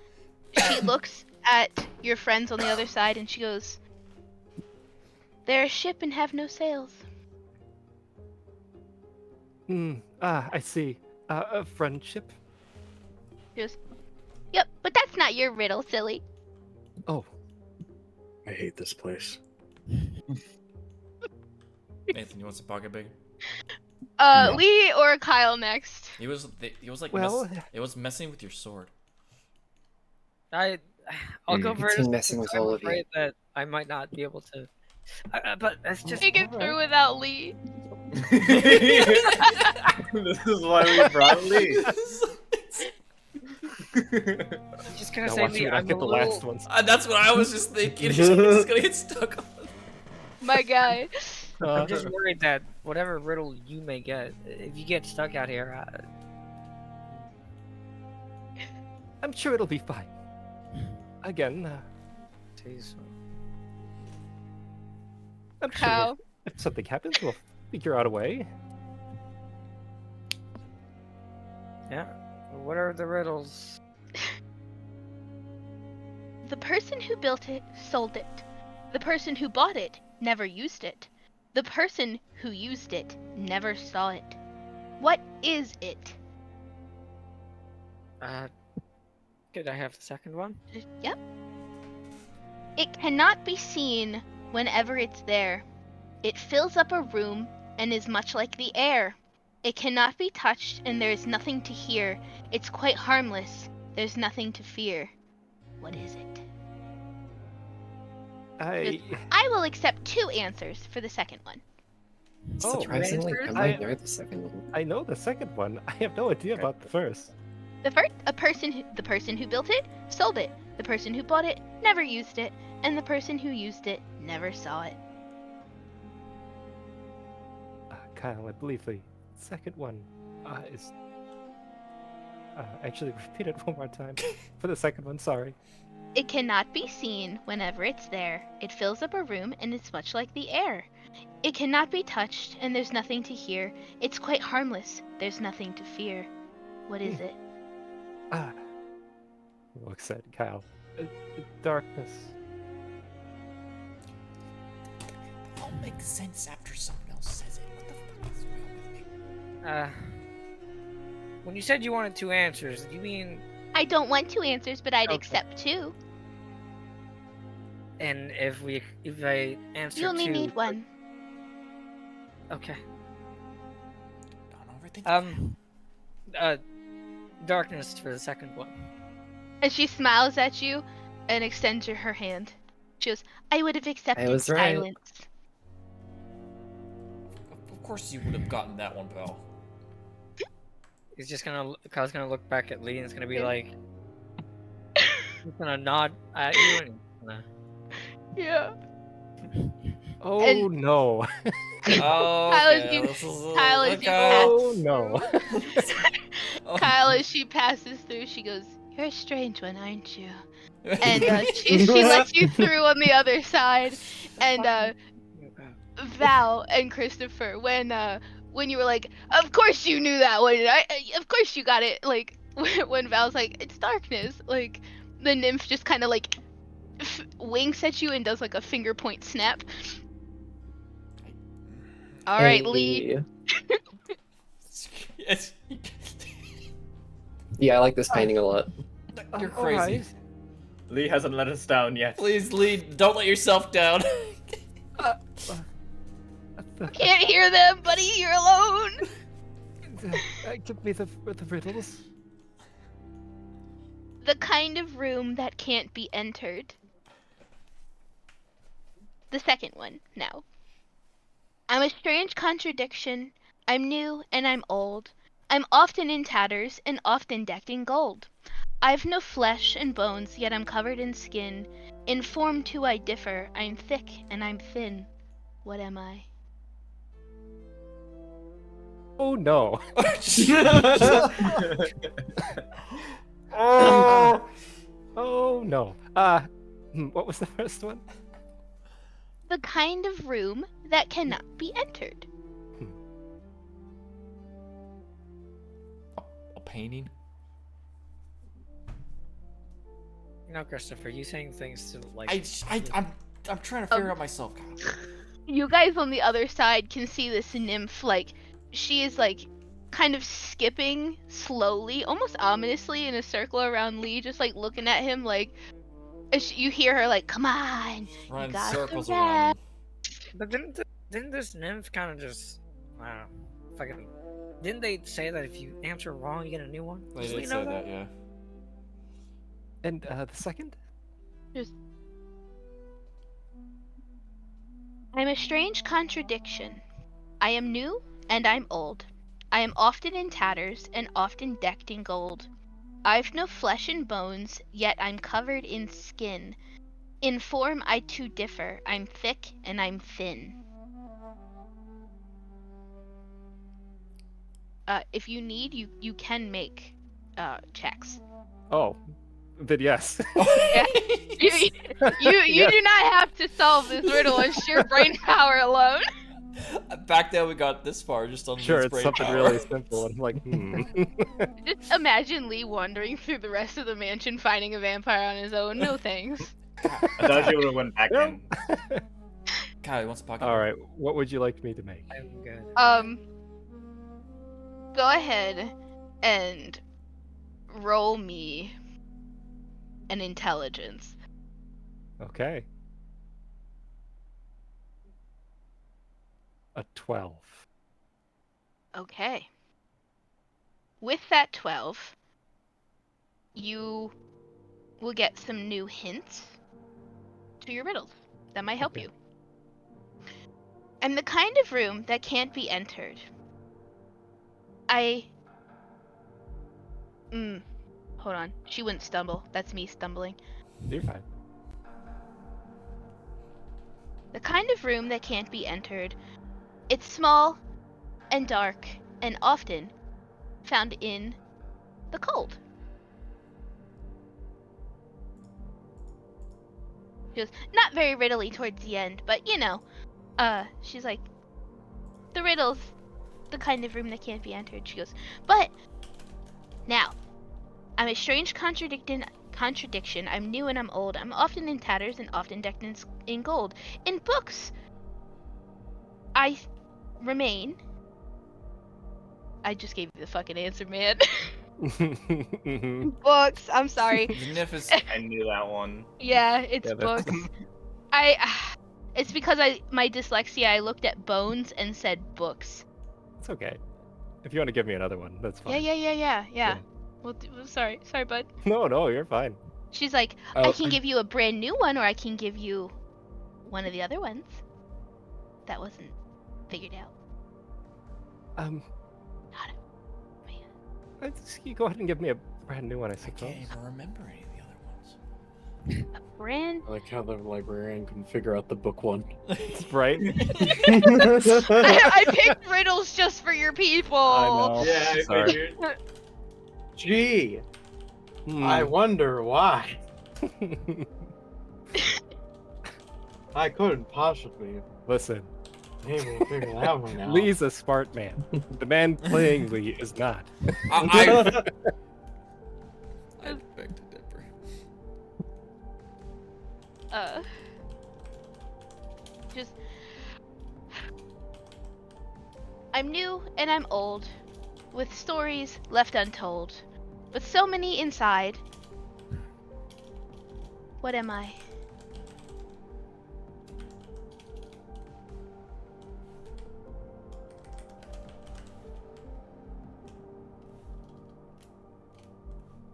[SPEAKER 6] she looks at your friends on the other side and she goes, "They're a ship and have no sails."
[SPEAKER 8] I see. A friendship?
[SPEAKER 6] She goes, "Yep, but that's not your riddle, silly."
[SPEAKER 8] Oh,
[SPEAKER 4] I hate this place.
[SPEAKER 3] Nathan, you want some pocket bacon?
[SPEAKER 6] Lee or Kyle next?
[SPEAKER 3] He was like
[SPEAKER 8] well,
[SPEAKER 3] it was messing with your sword.
[SPEAKER 5] I'll go
[SPEAKER 2] It's
[SPEAKER 5] first.
[SPEAKER 2] him messing with
[SPEAKER 5] I'm
[SPEAKER 2] all of you.
[SPEAKER 5] afraid that I might not be able to. But that's just.
[SPEAKER 6] Make it through without Lee.
[SPEAKER 1] This is why we brought Lee.
[SPEAKER 5] I'm just gonna
[SPEAKER 8] now
[SPEAKER 5] say,
[SPEAKER 8] watch
[SPEAKER 5] Lee,
[SPEAKER 8] me not
[SPEAKER 5] I'm
[SPEAKER 8] get
[SPEAKER 5] a
[SPEAKER 8] the
[SPEAKER 5] little...
[SPEAKER 8] last ones.
[SPEAKER 3] That's what I was just thinking. He's just gonna get stuck on.
[SPEAKER 6] My guy.
[SPEAKER 5] I'm just worried that whatever riddle you may get, if you get stuck out here,
[SPEAKER 8] I'm sure it'll be fine. Again,
[SPEAKER 5] jeez.
[SPEAKER 8] I'm sure
[SPEAKER 6] Kyle.
[SPEAKER 8] if something happens, we'll figure out a way.
[SPEAKER 5] Yeah. What are the riddles?
[SPEAKER 6] The person who built it sold it. The person who bought it never used it. The person who used it never saw it. What is it?
[SPEAKER 5] Could I have the second one?
[SPEAKER 6] Yep. It cannot be seen whenever it's there. It fills up a room and is much like the air. It cannot be touched and there is nothing to hear. It's quite harmless. There's nothing to fear. What is it? I will accept 2 answers for the second one.
[SPEAKER 8] Oh,
[SPEAKER 2] Surprisingly,
[SPEAKER 5] answers?
[SPEAKER 2] I might know the second one.
[SPEAKER 8] I know the second one. I have no idea about the first.
[SPEAKER 6] The person who built it sold it. The person who bought it never used it, and the person who used it never saw it.
[SPEAKER 8] Kyle, I believe the second one is. Actually, repeat it one more time. For the second one, sorry.
[SPEAKER 6] It cannot be seen whenever it's there. It fills up a room and it's much like the air. It cannot be touched and there's nothing to hear. It's quite harmless. There's nothing to fear. What is it?
[SPEAKER 8] Looks at Kyle. Darkness.
[SPEAKER 3] All makes sense after someone else says it. What the fuck is wrong with me?
[SPEAKER 5] When you said you wanted 2 answers, do you mean...
[SPEAKER 6] I don't want 2 answers, but I'd
[SPEAKER 5] Okay.
[SPEAKER 6] accept 2.
[SPEAKER 5] And if I answer
[SPEAKER 6] You only
[SPEAKER 5] 2...
[SPEAKER 6] need 1.
[SPEAKER 5] Okay.
[SPEAKER 3] Don't overthink it.
[SPEAKER 5] Darkness for the second one.
[SPEAKER 6] And she smiles at you and extends her hand. She goes, I would have accepted
[SPEAKER 2] was right.
[SPEAKER 6] silence.
[SPEAKER 3] Of course you would have gotten that one, pal.
[SPEAKER 5] Kyle's gonna look back at Lee and it's gonna be like... He's gonna nod at you and...
[SPEAKER 6] Yeah.
[SPEAKER 8] Oh
[SPEAKER 6] And-
[SPEAKER 8] no.
[SPEAKER 3] Oh,
[SPEAKER 6] Kyle,
[SPEAKER 3] okay.
[SPEAKER 6] as you-
[SPEAKER 3] This is
[SPEAKER 6] Kyle, as you
[SPEAKER 8] Oh no.
[SPEAKER 6] Kyle, as she passes through, she goes, "You're a strange one, aren't you?" And she lets you through on the other side. And Val and Christopher, when you were like, "Of course you knew that one. Of course you got it." Like when Val's like, "It's darkness." Like the nymph just kind of like winks at you and does like a finger point snap. All right, Lee.
[SPEAKER 3] Yes.
[SPEAKER 2] Yeah, I like this painting a lot.
[SPEAKER 3] You're crazy.
[SPEAKER 8] Alright.
[SPEAKER 1] Lee hasn't let us down yet.
[SPEAKER 3] Please, Lee, don't let yourself down.
[SPEAKER 6] Can't hear them, buddy. You're alone.
[SPEAKER 8] Give me the riddles.
[SPEAKER 6] The kind of room that can't be entered. The second one, now. I'm a strange contradiction. I'm new and I'm old. I'm often in tatters and often decked in gold. I've no flesh and bones, yet I'm covered in skin. In form too I differ, I'm thick and I'm thin. What am I?
[SPEAKER 8] Oh no.
[SPEAKER 3] Oh.
[SPEAKER 8] Oh no. What was the first one?
[SPEAKER 6] The kind of room that cannot be entered.
[SPEAKER 3] A painting?
[SPEAKER 5] No, Christopher, you saying things to like.
[SPEAKER 3] I'm trying to figure out myself, Kyle.
[SPEAKER 6] You guys on the other side can see this nymph, like, she is, like, kind of skipping slowly, almost ominously in a circle around Lee, just, like, looking at him, like, you hear her, like, come on,
[SPEAKER 3] Running
[SPEAKER 6] you got
[SPEAKER 3] circles
[SPEAKER 6] the
[SPEAKER 3] around him.
[SPEAKER 5] But didn't this nymph kind of just, I don't know, fucking? Didn't they say that if you answer wrong, you get a new one?
[SPEAKER 3] They
[SPEAKER 5] Does
[SPEAKER 3] did
[SPEAKER 5] Lee
[SPEAKER 3] say
[SPEAKER 5] know
[SPEAKER 3] that, yeah.
[SPEAKER 8] And the second?
[SPEAKER 6] I'm a strange contradiction. I am new and I'm old. I am often in tatters and often decked in gold. I've no flesh and bones, yet I'm covered in skin. In form I too differ. I'm thick and I'm thin. If you need, you can make checks.
[SPEAKER 8] Oh, then yes.
[SPEAKER 6] Yeah. You
[SPEAKER 8] Yes.
[SPEAKER 6] do not have to solve this riddle on sheer brain power alone.
[SPEAKER 3] Back then we got this far just on
[SPEAKER 8] Sure,
[SPEAKER 3] this
[SPEAKER 8] it's
[SPEAKER 3] brain
[SPEAKER 8] something
[SPEAKER 3] power.
[SPEAKER 8] really simple, and I'm like,
[SPEAKER 6] Just imagine Lee wandering through the rest of the mansion finding a vampire on his own. No thanks.
[SPEAKER 1] I thought you would have went back in.
[SPEAKER 3] Kyle, he wants a pocket.
[SPEAKER 8] All right, what would you like me to make?
[SPEAKER 5] I'm good.
[SPEAKER 6] Go ahead and roll me an intelligence.
[SPEAKER 8] Okay. A 12.
[SPEAKER 6] Okay. With that 12, you will get some new hints to your riddles that might help
[SPEAKER 8] Okay.
[SPEAKER 6] you. And the kind of room that can't be entered. Hold on. She wouldn't stumble. That's me stumbling.
[SPEAKER 8] You're fine.
[SPEAKER 6] The kind of room that can't be entered. It's small and dark and often found in the cold. She goes, not very riddly towards the end, but you know, she's like, the riddle's the kind of room that can't be entered. She goes, but now, I'm a strange contradiction. I'm new and I'm old. I'm often in tatters and often decked in gold. In books, I remain. I just gave you the fucking answer, man. Books. I'm sorry.
[SPEAKER 1] I knew that one.
[SPEAKER 6] Yeah, it's
[SPEAKER 8] Yeah, that's-
[SPEAKER 6] books. It's because my dyslexia. I looked at bones and said books.
[SPEAKER 8] It's okay. If you want to give me another one, that's fine.
[SPEAKER 6] Yeah. Well, sorry, bud.
[SPEAKER 8] No, you're fine.
[SPEAKER 6] She's like, I can give you a brand new one, or I can give you one of the other ones. That wasn't figured out.
[SPEAKER 8] You go ahead and give me a brand new one, I
[SPEAKER 3] I
[SPEAKER 8] suppose.
[SPEAKER 3] can't even remember any of the other ones.
[SPEAKER 6] A brand.
[SPEAKER 4] I like how the librarian can figure out the book one.
[SPEAKER 8] Right?
[SPEAKER 6] I picked riddles just for your people.
[SPEAKER 8] I know.
[SPEAKER 1] Yeah, I
[SPEAKER 8] Sorry.
[SPEAKER 1] figured.
[SPEAKER 4] Gee,
[SPEAKER 8] Hmm.
[SPEAKER 4] I wonder why. I couldn't possibly
[SPEAKER 8] Listen,
[SPEAKER 4] be able to figure that one out.
[SPEAKER 8] Lee's a smart man. The man playing Lee is not.
[SPEAKER 3] I beg to differ.
[SPEAKER 6] Just. I'm new and I'm old, with stories left untold, with so many inside. What am I?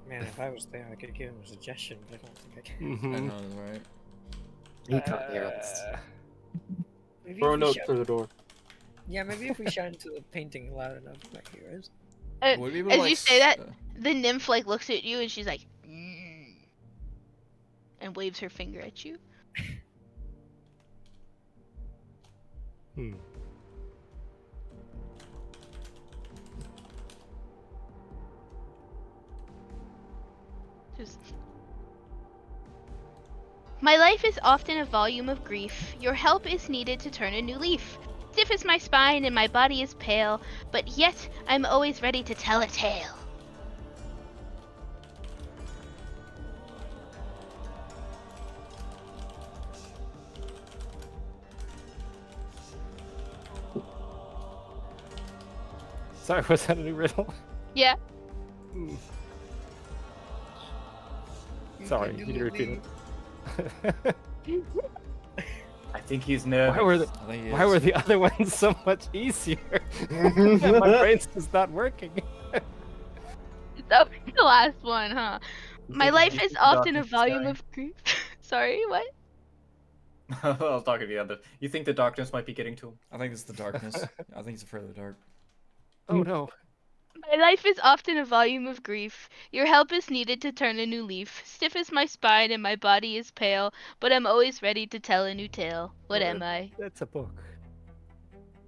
[SPEAKER 5] Man, if I was there, I could give him a suggestion, but I don't think I can.
[SPEAKER 3] I
[SPEAKER 8] Mhm.
[SPEAKER 3] know, right?
[SPEAKER 2] You can't hear us.
[SPEAKER 5] Maybe
[SPEAKER 4] Throw a
[SPEAKER 5] if we
[SPEAKER 4] note
[SPEAKER 5] shout-
[SPEAKER 4] through the door.
[SPEAKER 5] Yeah, maybe if we shout into the painting loud enough, you might hear us.
[SPEAKER 3] Would we be able
[SPEAKER 6] As
[SPEAKER 3] to, like,
[SPEAKER 6] you say that,
[SPEAKER 3] uh,
[SPEAKER 6] the nymph like looks at you and she's like, and waves her finger at you.
[SPEAKER 8] Hmm.
[SPEAKER 6] Just... My life is often a volume of grief. Your help is needed to turn a new leaf. Stiff is my spine and my body is pale, but yet I'm always ready to tell a tale.
[SPEAKER 8] Sorry, was that a new riddle?
[SPEAKER 6] Yeah.
[SPEAKER 8] Sorry, can you repeat it?
[SPEAKER 1] I think he's nervous.
[SPEAKER 3] I think he
[SPEAKER 8] Why
[SPEAKER 3] is.
[SPEAKER 8] were the other ones so much easier? My brain's just not working.
[SPEAKER 6] That was the last one, huh? My life is
[SPEAKER 1] the
[SPEAKER 6] often a
[SPEAKER 1] darkness is
[SPEAKER 6] volume
[SPEAKER 1] dying?
[SPEAKER 6] of grief. Sorry, what?
[SPEAKER 1] I was talking to the other. You think the darkness might be getting to him?
[SPEAKER 3] I think it's the darkness. I think he's afraid of the dark.
[SPEAKER 8] Oh no.
[SPEAKER 6] My life is often a volume of grief. Your help is needed to turn a new leaf. Stiff is my spine and my body is pale, but I'm always ready to tell a new tale. What am I?
[SPEAKER 8] That's a book.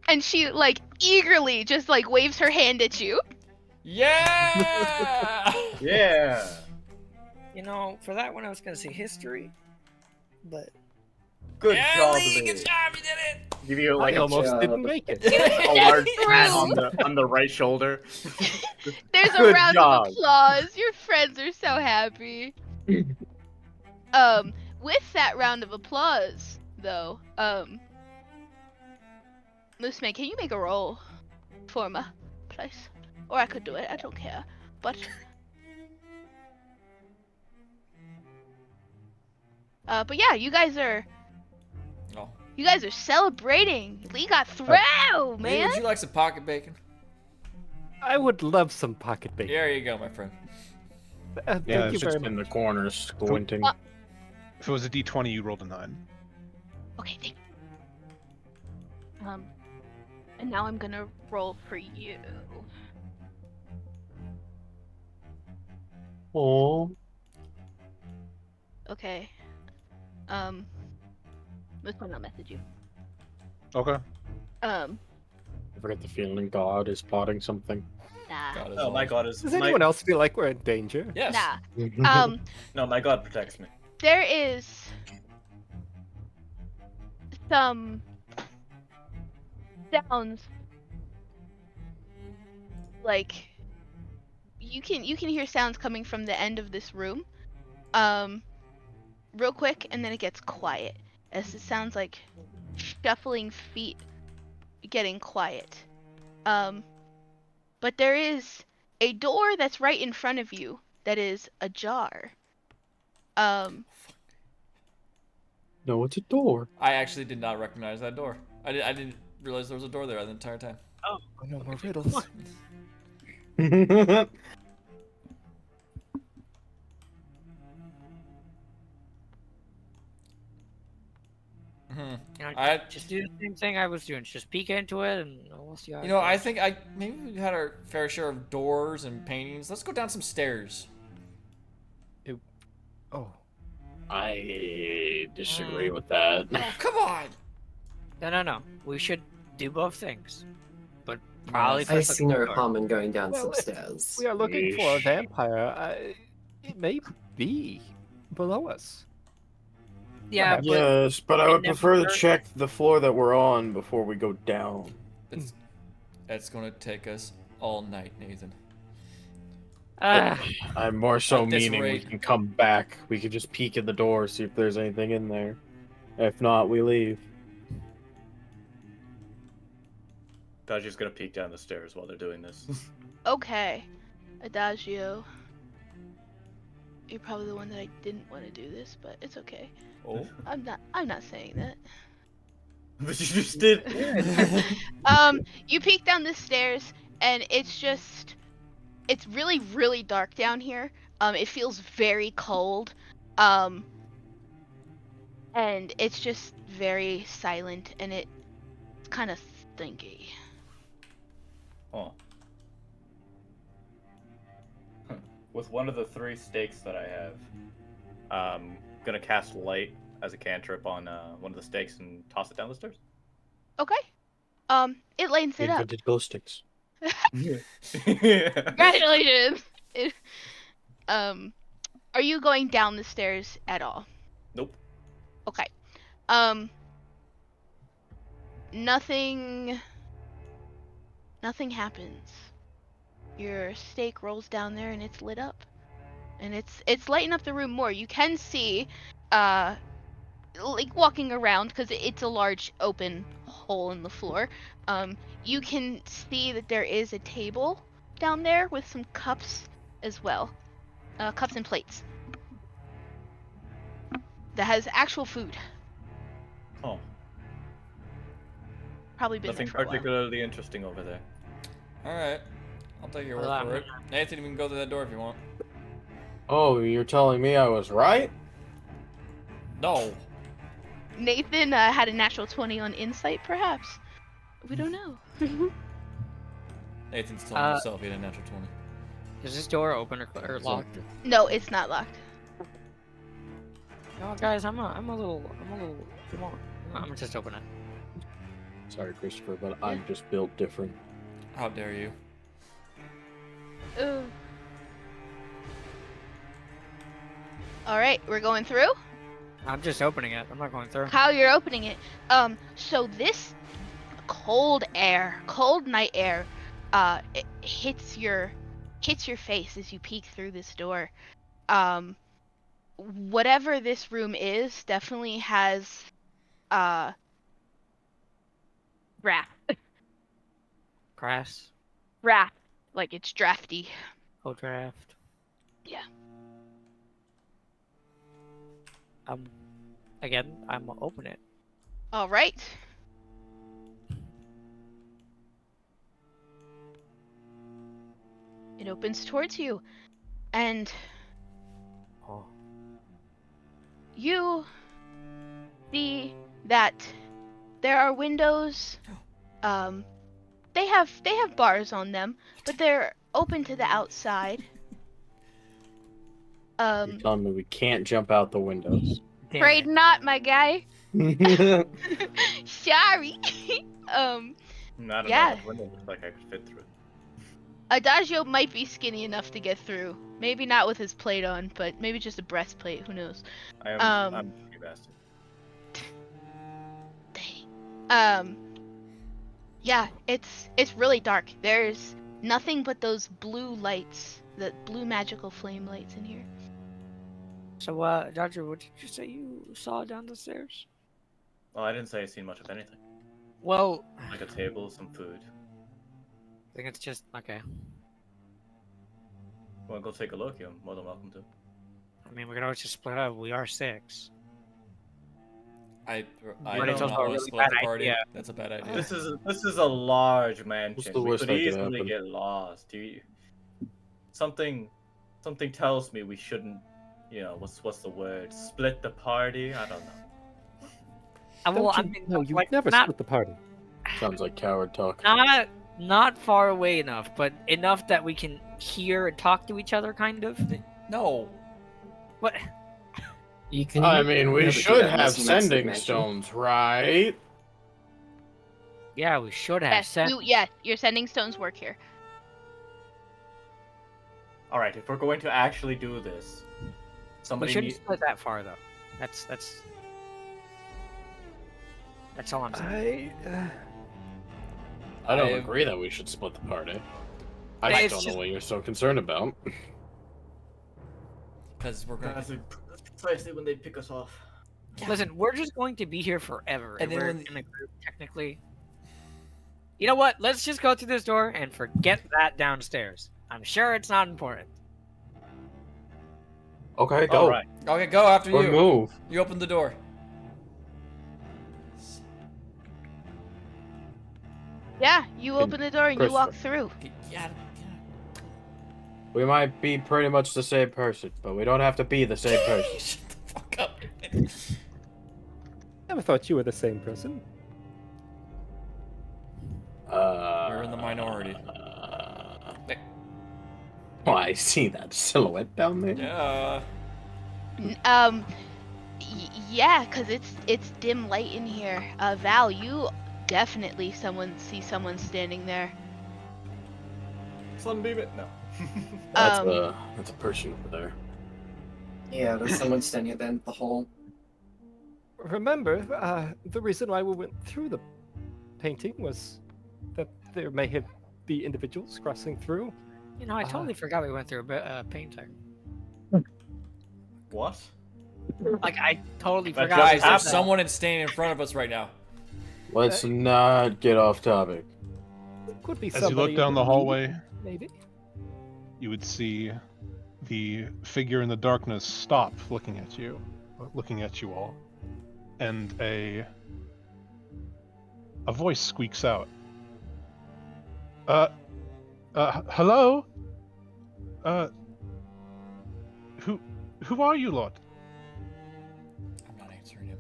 [SPEAKER 6] And she like eagerly just like waves her hand at you.
[SPEAKER 3] Yeah!
[SPEAKER 1] Yeah.
[SPEAKER 5] You know, for that one I was gonna say history, but
[SPEAKER 1] Good job,
[SPEAKER 3] Ellie,
[SPEAKER 1] Lee.
[SPEAKER 3] good job, you did it!
[SPEAKER 1] Give you like
[SPEAKER 8] I almost
[SPEAKER 2] job.
[SPEAKER 8] didn't make it.
[SPEAKER 1] a large pat
[SPEAKER 6] Through.
[SPEAKER 1] on the right shoulder.
[SPEAKER 6] There's a
[SPEAKER 1] Good
[SPEAKER 6] round
[SPEAKER 1] job.
[SPEAKER 6] of applause. Your friends are so happy. With that round of applause, though, Mooseman, can you make a roll for me, please? Or I could do it. I don't care. But yeah, you guys are
[SPEAKER 3] Oh.
[SPEAKER 6] celebrating. Lee got through,
[SPEAKER 3] Lee,
[SPEAKER 6] man.
[SPEAKER 3] would you like some pocket bacon?
[SPEAKER 8] I would love some pocket bacon.
[SPEAKER 3] There you go, my friend.
[SPEAKER 8] Thank
[SPEAKER 4] Yeah,
[SPEAKER 8] you
[SPEAKER 4] it's
[SPEAKER 8] very
[SPEAKER 4] just
[SPEAKER 8] much.
[SPEAKER 4] in the corners, squinting.
[SPEAKER 7] If it was a D20, you rolled a 9.
[SPEAKER 6] Okay, thank you. And now I'm gonna roll for you.
[SPEAKER 4] Oh.
[SPEAKER 6] Okay. Mooseman, I'll message you.
[SPEAKER 7] Okay.
[SPEAKER 4] I forget the feeling God is plotting something.
[SPEAKER 6] Nah.
[SPEAKER 3] God is
[SPEAKER 1] Oh my
[SPEAKER 3] alive.
[SPEAKER 1] god, is
[SPEAKER 8] Does
[SPEAKER 1] my...
[SPEAKER 8] anyone else feel like we're in danger?
[SPEAKER 3] Yes.
[SPEAKER 6] Nah.
[SPEAKER 1] No, my god protects me.
[SPEAKER 6] There is some sounds like you can hear sounds coming from the end of this room real quick, and then it gets quiet as it sounds like shuffling feet getting quiet. But there is a door that's right in front of you that is ajar.
[SPEAKER 4] No, it's a door.
[SPEAKER 3] I actually did not recognize that door. I didn't realize there was a door there the entire time.
[SPEAKER 8] Oh, no more riddles.
[SPEAKER 3] Hmm.
[SPEAKER 5] you know,
[SPEAKER 3] I,
[SPEAKER 5] just do the same thing I was doing. Just peek into it, and we'll see how.
[SPEAKER 3] you
[SPEAKER 5] it
[SPEAKER 3] know, I
[SPEAKER 5] goes.
[SPEAKER 3] think maybe we had our fair share of doors and paintings. Let's go down some stairs.
[SPEAKER 8] Oh.
[SPEAKER 4] I disagree with that.
[SPEAKER 3] Oh, come on!
[SPEAKER 5] No. We should do both things, but probably
[SPEAKER 3] Yes.
[SPEAKER 2] I
[SPEAKER 5] first
[SPEAKER 2] see
[SPEAKER 5] look at
[SPEAKER 2] no
[SPEAKER 5] the door.
[SPEAKER 2] harm in going down
[SPEAKER 8] Well,
[SPEAKER 2] some
[SPEAKER 8] if
[SPEAKER 2] stairs.
[SPEAKER 8] We are looking for a
[SPEAKER 4] Yeesh.
[SPEAKER 8] vampire. It may be below us.
[SPEAKER 5] Yeah, but
[SPEAKER 4] Yes, but I
[SPEAKER 5] it
[SPEAKER 4] would
[SPEAKER 5] never
[SPEAKER 4] prefer to
[SPEAKER 5] hurt.
[SPEAKER 4] check the floor that we're on before we go down.
[SPEAKER 3] It's gonna take us all night, Nathan.
[SPEAKER 4] I'm more so
[SPEAKER 3] At this
[SPEAKER 4] meaning we
[SPEAKER 3] rate.
[SPEAKER 4] can come back. We could just peek in the door, see if there's anything in there. If not, we leave.
[SPEAKER 1] Daji's gonna peek down the stairs while they're doing this.
[SPEAKER 6] Okay, Adagio. You're probably the one that I didn't want to do this, but it's okay.
[SPEAKER 3] Oh.
[SPEAKER 6] I'm not saying that.
[SPEAKER 1] But you just did.
[SPEAKER 6] You peek down the stairs, and it's really, really dark down here. It feels very cold. And it's just very silent, and it's kind of stinky.
[SPEAKER 1] Oh. with one of the 3 stakes that I have, I'm gonna cast light as a cantrip on one of the stakes and toss it down the stairs.
[SPEAKER 6] Okay. It lightens it up.
[SPEAKER 4] Invented glow sticks.
[SPEAKER 6] Congratulations. Are you going down the stairs at all?
[SPEAKER 1] Nope.
[SPEAKER 6] Okay. Nothing happens. Your stake rolls down there and it's lit up. And it's lighting up the room more. You can see like walking around, because it's a large open hole in the floor. You can see that there is a table down there with some cups as well. Cups and plates. That has actual food.
[SPEAKER 1] Oh,
[SPEAKER 6] Probably been
[SPEAKER 1] nothing
[SPEAKER 6] there for a while.
[SPEAKER 1] particularly interesting over there.
[SPEAKER 3] All right, I'll take your word
[SPEAKER 5] Well,
[SPEAKER 3] for it. Nathan, you can go through that door if you want.
[SPEAKER 4] Oh, you're telling me I was right?
[SPEAKER 3] No.
[SPEAKER 6] Nathan had a natural 20 on insight, perhaps. We don't know.
[SPEAKER 3] Nathan's telling himself he had a natural 20.
[SPEAKER 5] Is this door open or locked?
[SPEAKER 6] No, it's not locked.
[SPEAKER 5] No, guys, I'm a little. Come on. I'm gonna just open it.
[SPEAKER 4] Sorry, Christopher, but I'm just built different.
[SPEAKER 3] How dare you?
[SPEAKER 6] Ooh. All right, we're going through.
[SPEAKER 5] I'm just opening it. I'm not going through.
[SPEAKER 6] How you're opening it? So this cold night air, it hits your face as you peek through this door. Whatever this room is, definitely has wrath.
[SPEAKER 5] Grass.
[SPEAKER 6] Wrath, like it's drafty.
[SPEAKER 5] Oh, draft.
[SPEAKER 6] Yeah.
[SPEAKER 5] Again, I'm gonna open it.
[SPEAKER 6] All right. It opens towards you, and
[SPEAKER 5] Oh.
[SPEAKER 6] you see that there are windows. They have bars on them, but they're open to the outside.
[SPEAKER 4] You're telling me we can't jump out the windows.
[SPEAKER 5] Damn
[SPEAKER 6] Afraid
[SPEAKER 5] it.
[SPEAKER 6] not, my guy. Sorry.
[SPEAKER 1] Not
[SPEAKER 6] Yeah.
[SPEAKER 1] enough window looks like I could fit through.
[SPEAKER 6] Adagio might be skinny enough to get through. Maybe not with his plate on, but maybe just a breastplate. Who knows?
[SPEAKER 1] I'm a bastard.
[SPEAKER 6] Dang. Yeah, it's really dark. There's nothing but those blue lights, the blue magical flame lights in here.
[SPEAKER 5] So, Dodger, what did you say you saw down the stairs?
[SPEAKER 1] Well, I didn't say I've seen much of anything.
[SPEAKER 5] Well,
[SPEAKER 1] Like a table, some food.
[SPEAKER 5] I think it's just okay.
[SPEAKER 1] Wanna go take a look? You're more than welcome to.
[SPEAKER 5] I mean, we could always just split up. We are 6.
[SPEAKER 3] I
[SPEAKER 5] But
[SPEAKER 3] don't
[SPEAKER 5] it's
[SPEAKER 3] know
[SPEAKER 5] also
[SPEAKER 3] how
[SPEAKER 5] a
[SPEAKER 3] to
[SPEAKER 5] really
[SPEAKER 3] split
[SPEAKER 5] bad
[SPEAKER 3] the party.
[SPEAKER 5] idea.
[SPEAKER 3] That's a bad idea.
[SPEAKER 1] This is a large mansion.
[SPEAKER 4] the
[SPEAKER 1] We
[SPEAKER 4] worst
[SPEAKER 1] could
[SPEAKER 4] that could
[SPEAKER 1] easily
[SPEAKER 4] happen?
[SPEAKER 1] get lost. Something tells me we shouldn't. You know, what's the word? Split the party? I don't know.
[SPEAKER 5] Well, I
[SPEAKER 8] Don't
[SPEAKER 5] mean,
[SPEAKER 8] you know, you
[SPEAKER 5] like,
[SPEAKER 8] never
[SPEAKER 5] not,
[SPEAKER 8] split the party.
[SPEAKER 4] Sounds like coward talk.
[SPEAKER 5] not far away enough, but enough that we can hear and talk to each other, kind of.
[SPEAKER 3] No.
[SPEAKER 5] What?
[SPEAKER 2] You can.
[SPEAKER 4] I mean, we
[SPEAKER 2] never do
[SPEAKER 4] should
[SPEAKER 2] that
[SPEAKER 4] have
[SPEAKER 2] unless you master
[SPEAKER 4] sending
[SPEAKER 2] magic.
[SPEAKER 4] stones, right?
[SPEAKER 5] Yeah, we should have
[SPEAKER 6] Yes,
[SPEAKER 5] sent.
[SPEAKER 6] your sending stones work here.
[SPEAKER 1] All right, if we're going to actually do this,
[SPEAKER 5] We
[SPEAKER 1] somebody
[SPEAKER 5] shouldn't
[SPEAKER 1] need.
[SPEAKER 5] split that far, though. That's all I'm saying.
[SPEAKER 4] I don't
[SPEAKER 3] I-
[SPEAKER 4] agree that we should split the party. I
[SPEAKER 5] It's
[SPEAKER 4] just don't
[SPEAKER 5] just-
[SPEAKER 4] know what you're so concerned about.
[SPEAKER 3] Because we're gonna.
[SPEAKER 1] That's precisely when they pick us off.
[SPEAKER 5] Listen, we're just going to be here forever,
[SPEAKER 3] And
[SPEAKER 5] and
[SPEAKER 3] then
[SPEAKER 5] we're
[SPEAKER 3] when-
[SPEAKER 5] in a group, technically. You know what? Let's just go through this door and forget that downstairs. I'm sure it's not important.
[SPEAKER 4] Okay, go.
[SPEAKER 1] All right.
[SPEAKER 3] Okay, go after
[SPEAKER 4] Or
[SPEAKER 3] you.
[SPEAKER 4] move.
[SPEAKER 3] You open the door.
[SPEAKER 6] Yeah, you
[SPEAKER 4] Can-
[SPEAKER 6] open the door and you walk through.
[SPEAKER 3] Yeah.
[SPEAKER 4] We might be pretty much the same person, but we don't have to be the same person.
[SPEAKER 3] Shut the fuck up.
[SPEAKER 8] Never thought you were the same person.
[SPEAKER 3] We're in the minority.
[SPEAKER 4] Oh, I see that silhouette down there.
[SPEAKER 3] Yeah.
[SPEAKER 6] Yeah, cause it's dim light in here. Val, you definitely see someone standing there.
[SPEAKER 1] Sunbeam it? No.
[SPEAKER 4] That's a person over there.
[SPEAKER 2] Yeah, there's someone standing at the end of the hall.
[SPEAKER 8] Remember, the reason why we went through the painting was that there may have be individuals crossing through.
[SPEAKER 5] You know, I totally forgot we went through a painting.
[SPEAKER 1] What?
[SPEAKER 5] Like, I totally
[SPEAKER 1] But
[SPEAKER 5] forgot.
[SPEAKER 1] guys,
[SPEAKER 5] we
[SPEAKER 3] Guys,
[SPEAKER 5] did
[SPEAKER 3] there's
[SPEAKER 5] that.
[SPEAKER 3] someone standing in front of us right now.
[SPEAKER 4] Let's not get off topic.
[SPEAKER 8] Could be
[SPEAKER 7] As you
[SPEAKER 8] somebody
[SPEAKER 7] look down
[SPEAKER 8] in
[SPEAKER 7] the
[SPEAKER 8] lead,
[SPEAKER 7] hallway,
[SPEAKER 8] maybe.
[SPEAKER 7] you would see the figure in the darkness stop looking at you all, and a voice squeaks out. Hello? Who are you lot?
[SPEAKER 3] I'm not answering him.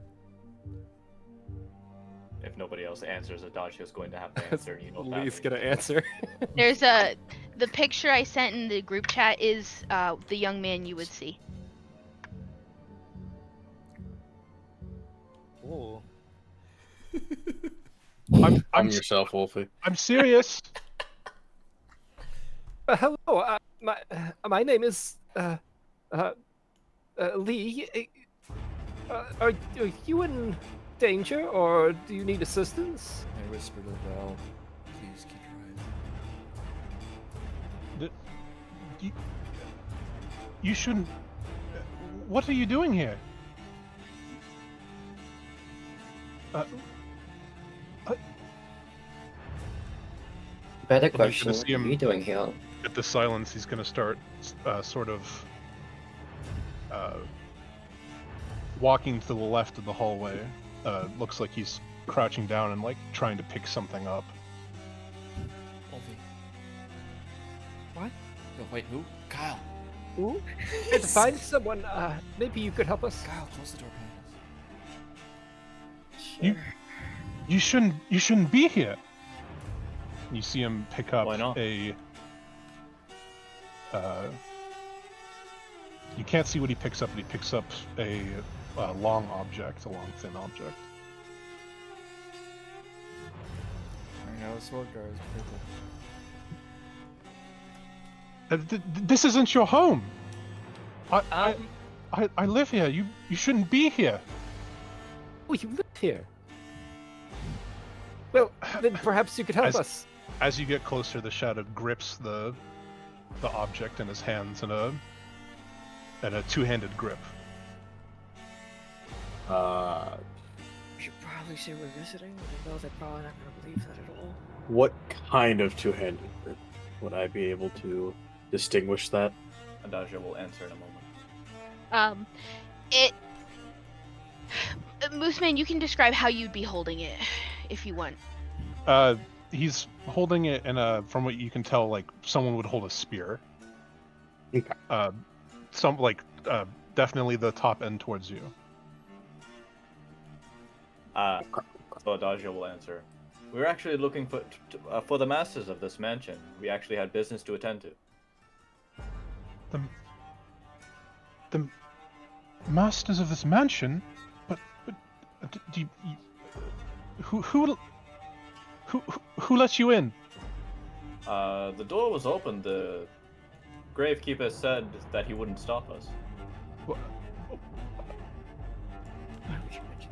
[SPEAKER 1] If nobody else answers, Adagio's going to have to answer. And you know what that
[SPEAKER 8] Lee's
[SPEAKER 1] means.
[SPEAKER 8] gonna answer.
[SPEAKER 6] There's the picture I sent in the group chat is the young man you would see.
[SPEAKER 5] Ooh.
[SPEAKER 7] I'm
[SPEAKER 4] yourself, Wolfie.
[SPEAKER 7] I'm serious.
[SPEAKER 8] Hello, my name is Lee. Are you in danger, or do you need assistance?
[SPEAKER 3] I whispered to Val, please keep your eyes open.
[SPEAKER 7] You shouldn't. What are you doing here?
[SPEAKER 2] Better
[SPEAKER 7] you're gonna
[SPEAKER 2] question,
[SPEAKER 7] see
[SPEAKER 2] what are
[SPEAKER 7] him-
[SPEAKER 2] you doing here?
[SPEAKER 7] At the silence, he's gonna start sort of walking to the left of the hallway. Looks like he's crouching down and like trying to pick something up.
[SPEAKER 3] Wolfie.
[SPEAKER 5] What?
[SPEAKER 3] Oh, wait, who? Kyle.
[SPEAKER 8] Ooh, to find someone. Maybe you could help us.
[SPEAKER 3] Kyle, close the door
[SPEAKER 7] You you shouldn't be here. You see him pick up
[SPEAKER 1] Why not?
[SPEAKER 7] a. You can't see what he picks up, but he picks up a long object, a long thin object.
[SPEAKER 3] I know the sword guard is purple.
[SPEAKER 7] This isn't your home. I live here. You shouldn't be here.
[SPEAKER 8] Oh, you live here. Well, then perhaps you could help us.
[SPEAKER 7] As you get closer, the shadow grips the object in his hands in a two-handed grip.
[SPEAKER 5] We should probably say we're visiting, even though they're probably not going to believe that at all.
[SPEAKER 4] What kind of two-handed grip? Would I be able to distinguish that?
[SPEAKER 1] Adagio will answer in a moment.
[SPEAKER 6] Mooseman, you can describe how you'd be holding it, if you want.
[SPEAKER 7] He's holding it in a, from what you can tell, like someone would hold a spear.
[SPEAKER 4] Okay.
[SPEAKER 7] Definitely the top end towards you.
[SPEAKER 1] So Adagio will answer. We were actually looking for the masters of this mansion. We actually had business to attend to.
[SPEAKER 7] The masters of this mansion, but do you, who let you in?
[SPEAKER 1] The door was open. The gravekeeper said that he wouldn't stop us.
[SPEAKER 5] Why would you mention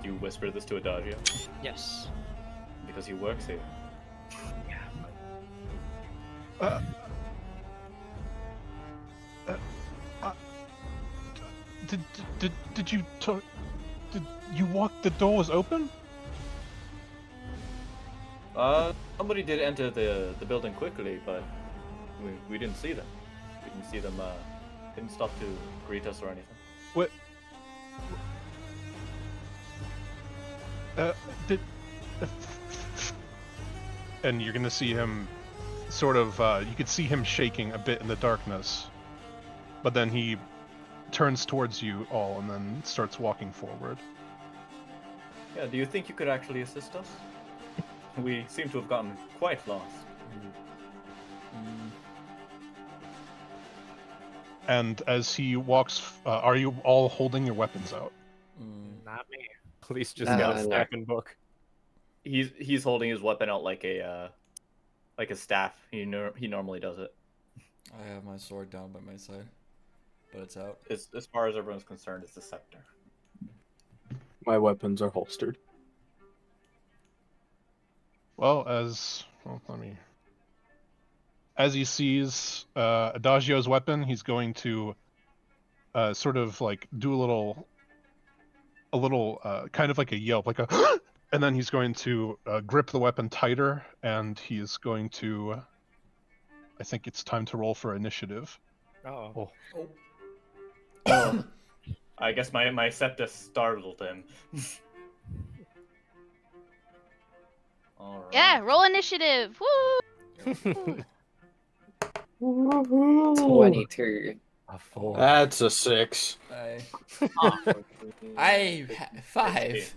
[SPEAKER 1] Do you whisper this to Adagio?
[SPEAKER 5] Yes.
[SPEAKER 1] Because he works here.
[SPEAKER 7] Did you walk? The door was open?
[SPEAKER 1] Somebody did enter the building quickly, but we didn't see them. We didn't see them. Didn't stop to greet us or anything.
[SPEAKER 7] What? And you're gonna see him, sort of. You could see him shaking a bit in the darkness, but then he turns towards you all and then starts walking forward.
[SPEAKER 1] Yeah. Do you think you could actually assist us? We seem to have gotten quite lost.
[SPEAKER 7] And as he walks, are you all holding your weapons out?
[SPEAKER 5] Not me.
[SPEAKER 8] Police just got a
[SPEAKER 2] no.
[SPEAKER 8] snapping book.
[SPEAKER 1] He's holding his weapon out like a staff. He normally does it.
[SPEAKER 3] I have my sword down by my side, but it's out.
[SPEAKER 1] As far as everyone's concerned, it's the scepter.
[SPEAKER 4] My weapons are holstered.
[SPEAKER 7] Well, as he sees Adagio's weapon, he's going to sort of like do a little kind of like a yelp, like a, and then he's going to grip the weapon tighter, and he's going to. I think it's time to roll for initiative.
[SPEAKER 5] Oh.
[SPEAKER 1] Oh. I guess my septus startled him. All right.
[SPEAKER 6] Yeah, roll initiative. Woo!
[SPEAKER 2] 22.
[SPEAKER 8] A 4.
[SPEAKER 4] That's a 6.
[SPEAKER 3] I 5.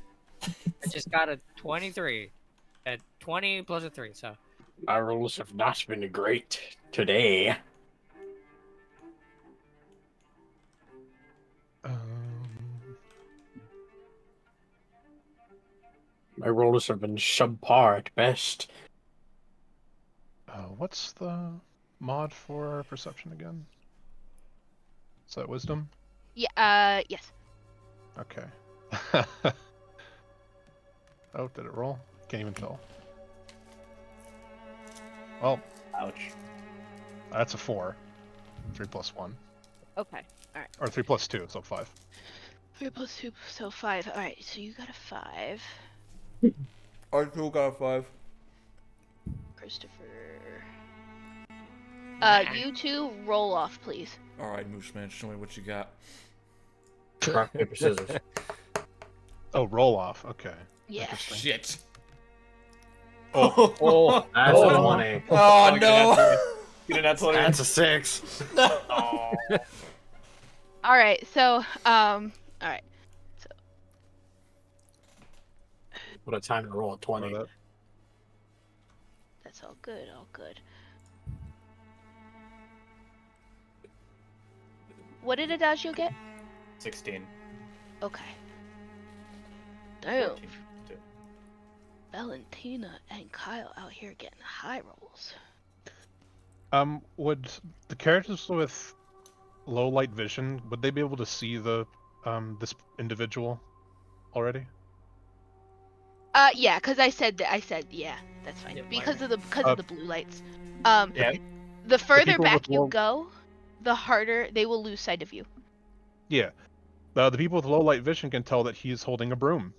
[SPEAKER 5] I just got a 23. At 20 plus a 3, so.
[SPEAKER 4] My rolls have not been great today. My rolls have been subpar at best.
[SPEAKER 7] What's the mod for perception again? Is that wisdom?
[SPEAKER 6] Yeah. Yes.
[SPEAKER 7] Okay. Oh, did it roll? Can't even tell. Well,
[SPEAKER 1] Ouch.
[SPEAKER 7] that's a 4. 3 plus 1.
[SPEAKER 6] Okay. All right.
[SPEAKER 7] Or 3 plus 2, so 5.
[SPEAKER 6] 3 plus 2, so 5. All right. So you got a 5.
[SPEAKER 3] I still got a 5.
[SPEAKER 6] Christopher. You two roll off, please.
[SPEAKER 3] Alright, Mooseman, show me what you got.
[SPEAKER 4] Rock, paper, scissors.
[SPEAKER 7] Oh, roll off. Okay.
[SPEAKER 6] Yeah.
[SPEAKER 7] Interesting.
[SPEAKER 3] Shit.
[SPEAKER 4] Oh, that's a 20.
[SPEAKER 3] Oh no!
[SPEAKER 1] You didn't have 20.
[SPEAKER 4] That's a 6.
[SPEAKER 1] Oh.
[SPEAKER 6] All right. So, all right.
[SPEAKER 4] What a time to roll a 20.
[SPEAKER 6] That's all good. All good. What did Adagio get?
[SPEAKER 1] 16.
[SPEAKER 6] Okay. Damn.
[SPEAKER 1] 14.
[SPEAKER 6] Valentina and Kyle out here getting high rolls.
[SPEAKER 7] Would the characters with low light vision, would they be able to see the this individual already?
[SPEAKER 6] Yeah, because I said yeah, that's fine.
[SPEAKER 5] Yeah,
[SPEAKER 6] Because of the blue lights.
[SPEAKER 1] Yeah.
[SPEAKER 6] The further
[SPEAKER 7] people
[SPEAKER 6] back
[SPEAKER 7] with
[SPEAKER 6] you
[SPEAKER 7] low-
[SPEAKER 6] go, the harder they will lose sight of you.
[SPEAKER 7] Yeah. The people with low light vision can tell that he's holding a broom.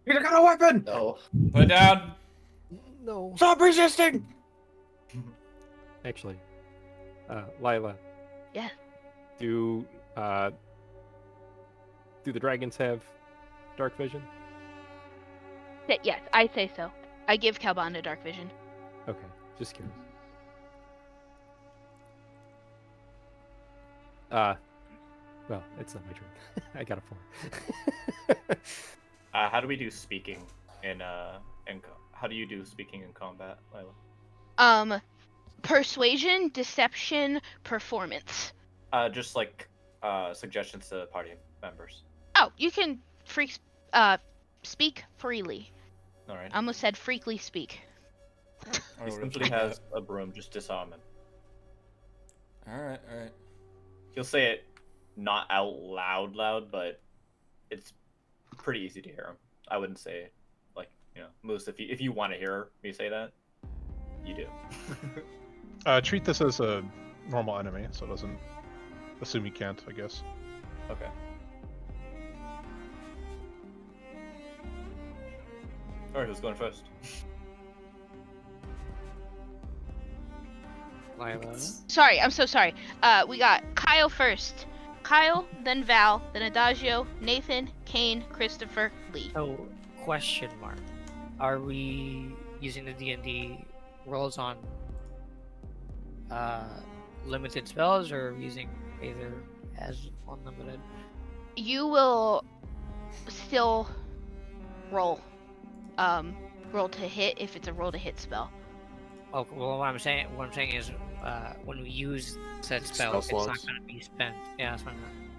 [SPEAKER 4] You got a weapon!
[SPEAKER 2] No.
[SPEAKER 3] Put it down!
[SPEAKER 8] No.
[SPEAKER 4] Stop resisting!
[SPEAKER 8] Actually, Lilah.
[SPEAKER 6] Yeah.
[SPEAKER 8] Do the dragons have dark vision?
[SPEAKER 6] Yes, I say so. I give Calbanda dark vision.
[SPEAKER 8] Okay, just curious. Well, it's not my turn. I got a 4.
[SPEAKER 1] How do we do speaking how do you do speaking in combat, Lilah?
[SPEAKER 6] Persuasion, deception, performance.
[SPEAKER 1] Just like suggestions to party members.
[SPEAKER 6] Oh, you can speak freely.
[SPEAKER 1] All right.
[SPEAKER 6] I almost said freakly speak.
[SPEAKER 1] He simply has a broom. Just disarm him.
[SPEAKER 3] Alright.
[SPEAKER 1] He'll say it not out loud, but it's pretty easy to hear him. I wouldn't say, like, Moose, if you want to hear me say that, you do.
[SPEAKER 7] Treat this as a normal enemy, so it doesn't assume he can't, I guess.
[SPEAKER 1] Okay. Alright, who's going first?
[SPEAKER 5] Lilah.
[SPEAKER 6] Sorry, I'm so sorry. We got Kyle first. Kyle, then Val, then Adagio, Nathan, Kane, Christopher, Lee.
[SPEAKER 5] So, question mark. Are we using the D&D rolls on limited spells, or are we using Aether as unlimited?
[SPEAKER 6] You will still roll. Roll to hit if it's a roll to hit spell.
[SPEAKER 5] Oh, well, what I'm saying is, when we use said spell, it's not
[SPEAKER 4] slots.
[SPEAKER 5] going to be spent. Yeah, that's what I'm.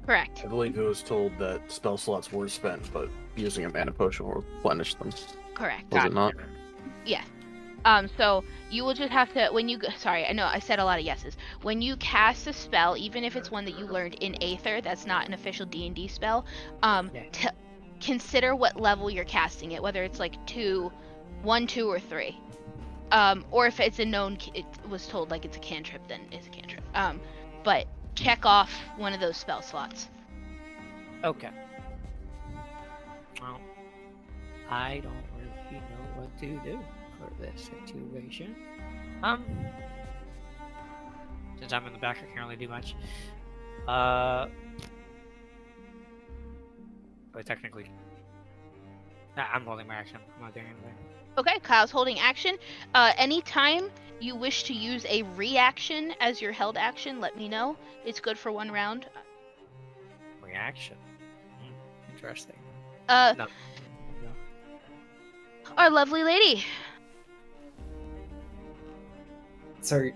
[SPEAKER 6] Correct.
[SPEAKER 4] I believe it was told that spell slots were spent, but using a mana potion will replenish them.
[SPEAKER 6] Correct.
[SPEAKER 4] Was it not?
[SPEAKER 6] Yes. So you will just have to, when you go, sorry, I know I said a lot of yeses. When you cast a spell, even if it's one that you learned in Aether, that's not an official D&D spell, consider what level you're casting it, whether it's like 1, 2, or 3. Or if it's a known, it was told like it's a cantrip, then it's a cantrip. But check off one of those spell slots.
[SPEAKER 5] Okay. Well, I don't really know what to do for this situation. Since I'm in the back, I can't really do much. But technically, I'm holding my action. I'm not doing anything.
[SPEAKER 6] Okay, Kyle's holding action. Anytime you wish to use a reaction as your held action, let me know. It's good for 1 round.
[SPEAKER 5] Reaction. Interesting.
[SPEAKER 6] No. Our lovely lady.
[SPEAKER 2] So,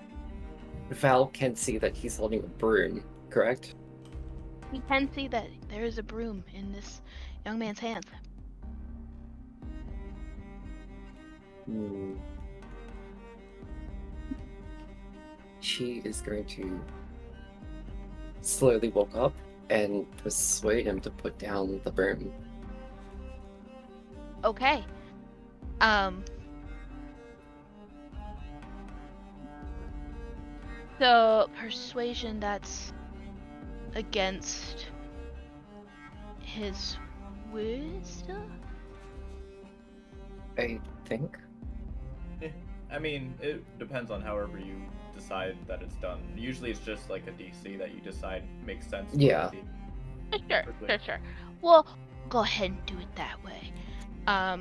[SPEAKER 2] Val can see that he's holding a broom, correct?
[SPEAKER 6] You can see that there is a broom in this young man's hands.
[SPEAKER 2] She is going to slowly walk up and persuade him to put down the broom.
[SPEAKER 6] Okay. So persuasion, that's against his wisdom?
[SPEAKER 2] I think.
[SPEAKER 1] I mean, it depends on however you decide that it's done. Usually it's just like a DC that you decide makes sense.
[SPEAKER 2] Yeah.
[SPEAKER 6] Sure. Well, go ahead and do it that way.
[SPEAKER 2] I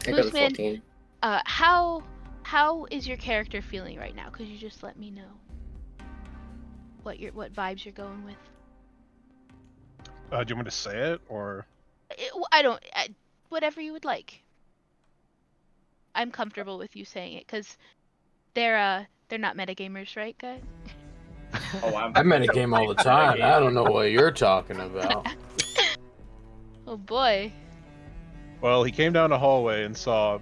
[SPEAKER 2] got a
[SPEAKER 6] Mooseman,
[SPEAKER 2] 14.
[SPEAKER 6] how is your character feeling right now? Could you just let me know what vibes you're going with?
[SPEAKER 7] Do you want me to say it, or?
[SPEAKER 6] Whatever you would like. I'm comfortable with you saying it because they're not metagamers, right, guys?
[SPEAKER 1] Oh,
[SPEAKER 4] I metagame all the time. I don't know what you're talking about.
[SPEAKER 6] Oh boy.
[SPEAKER 7] Well, he came down a hallway and saw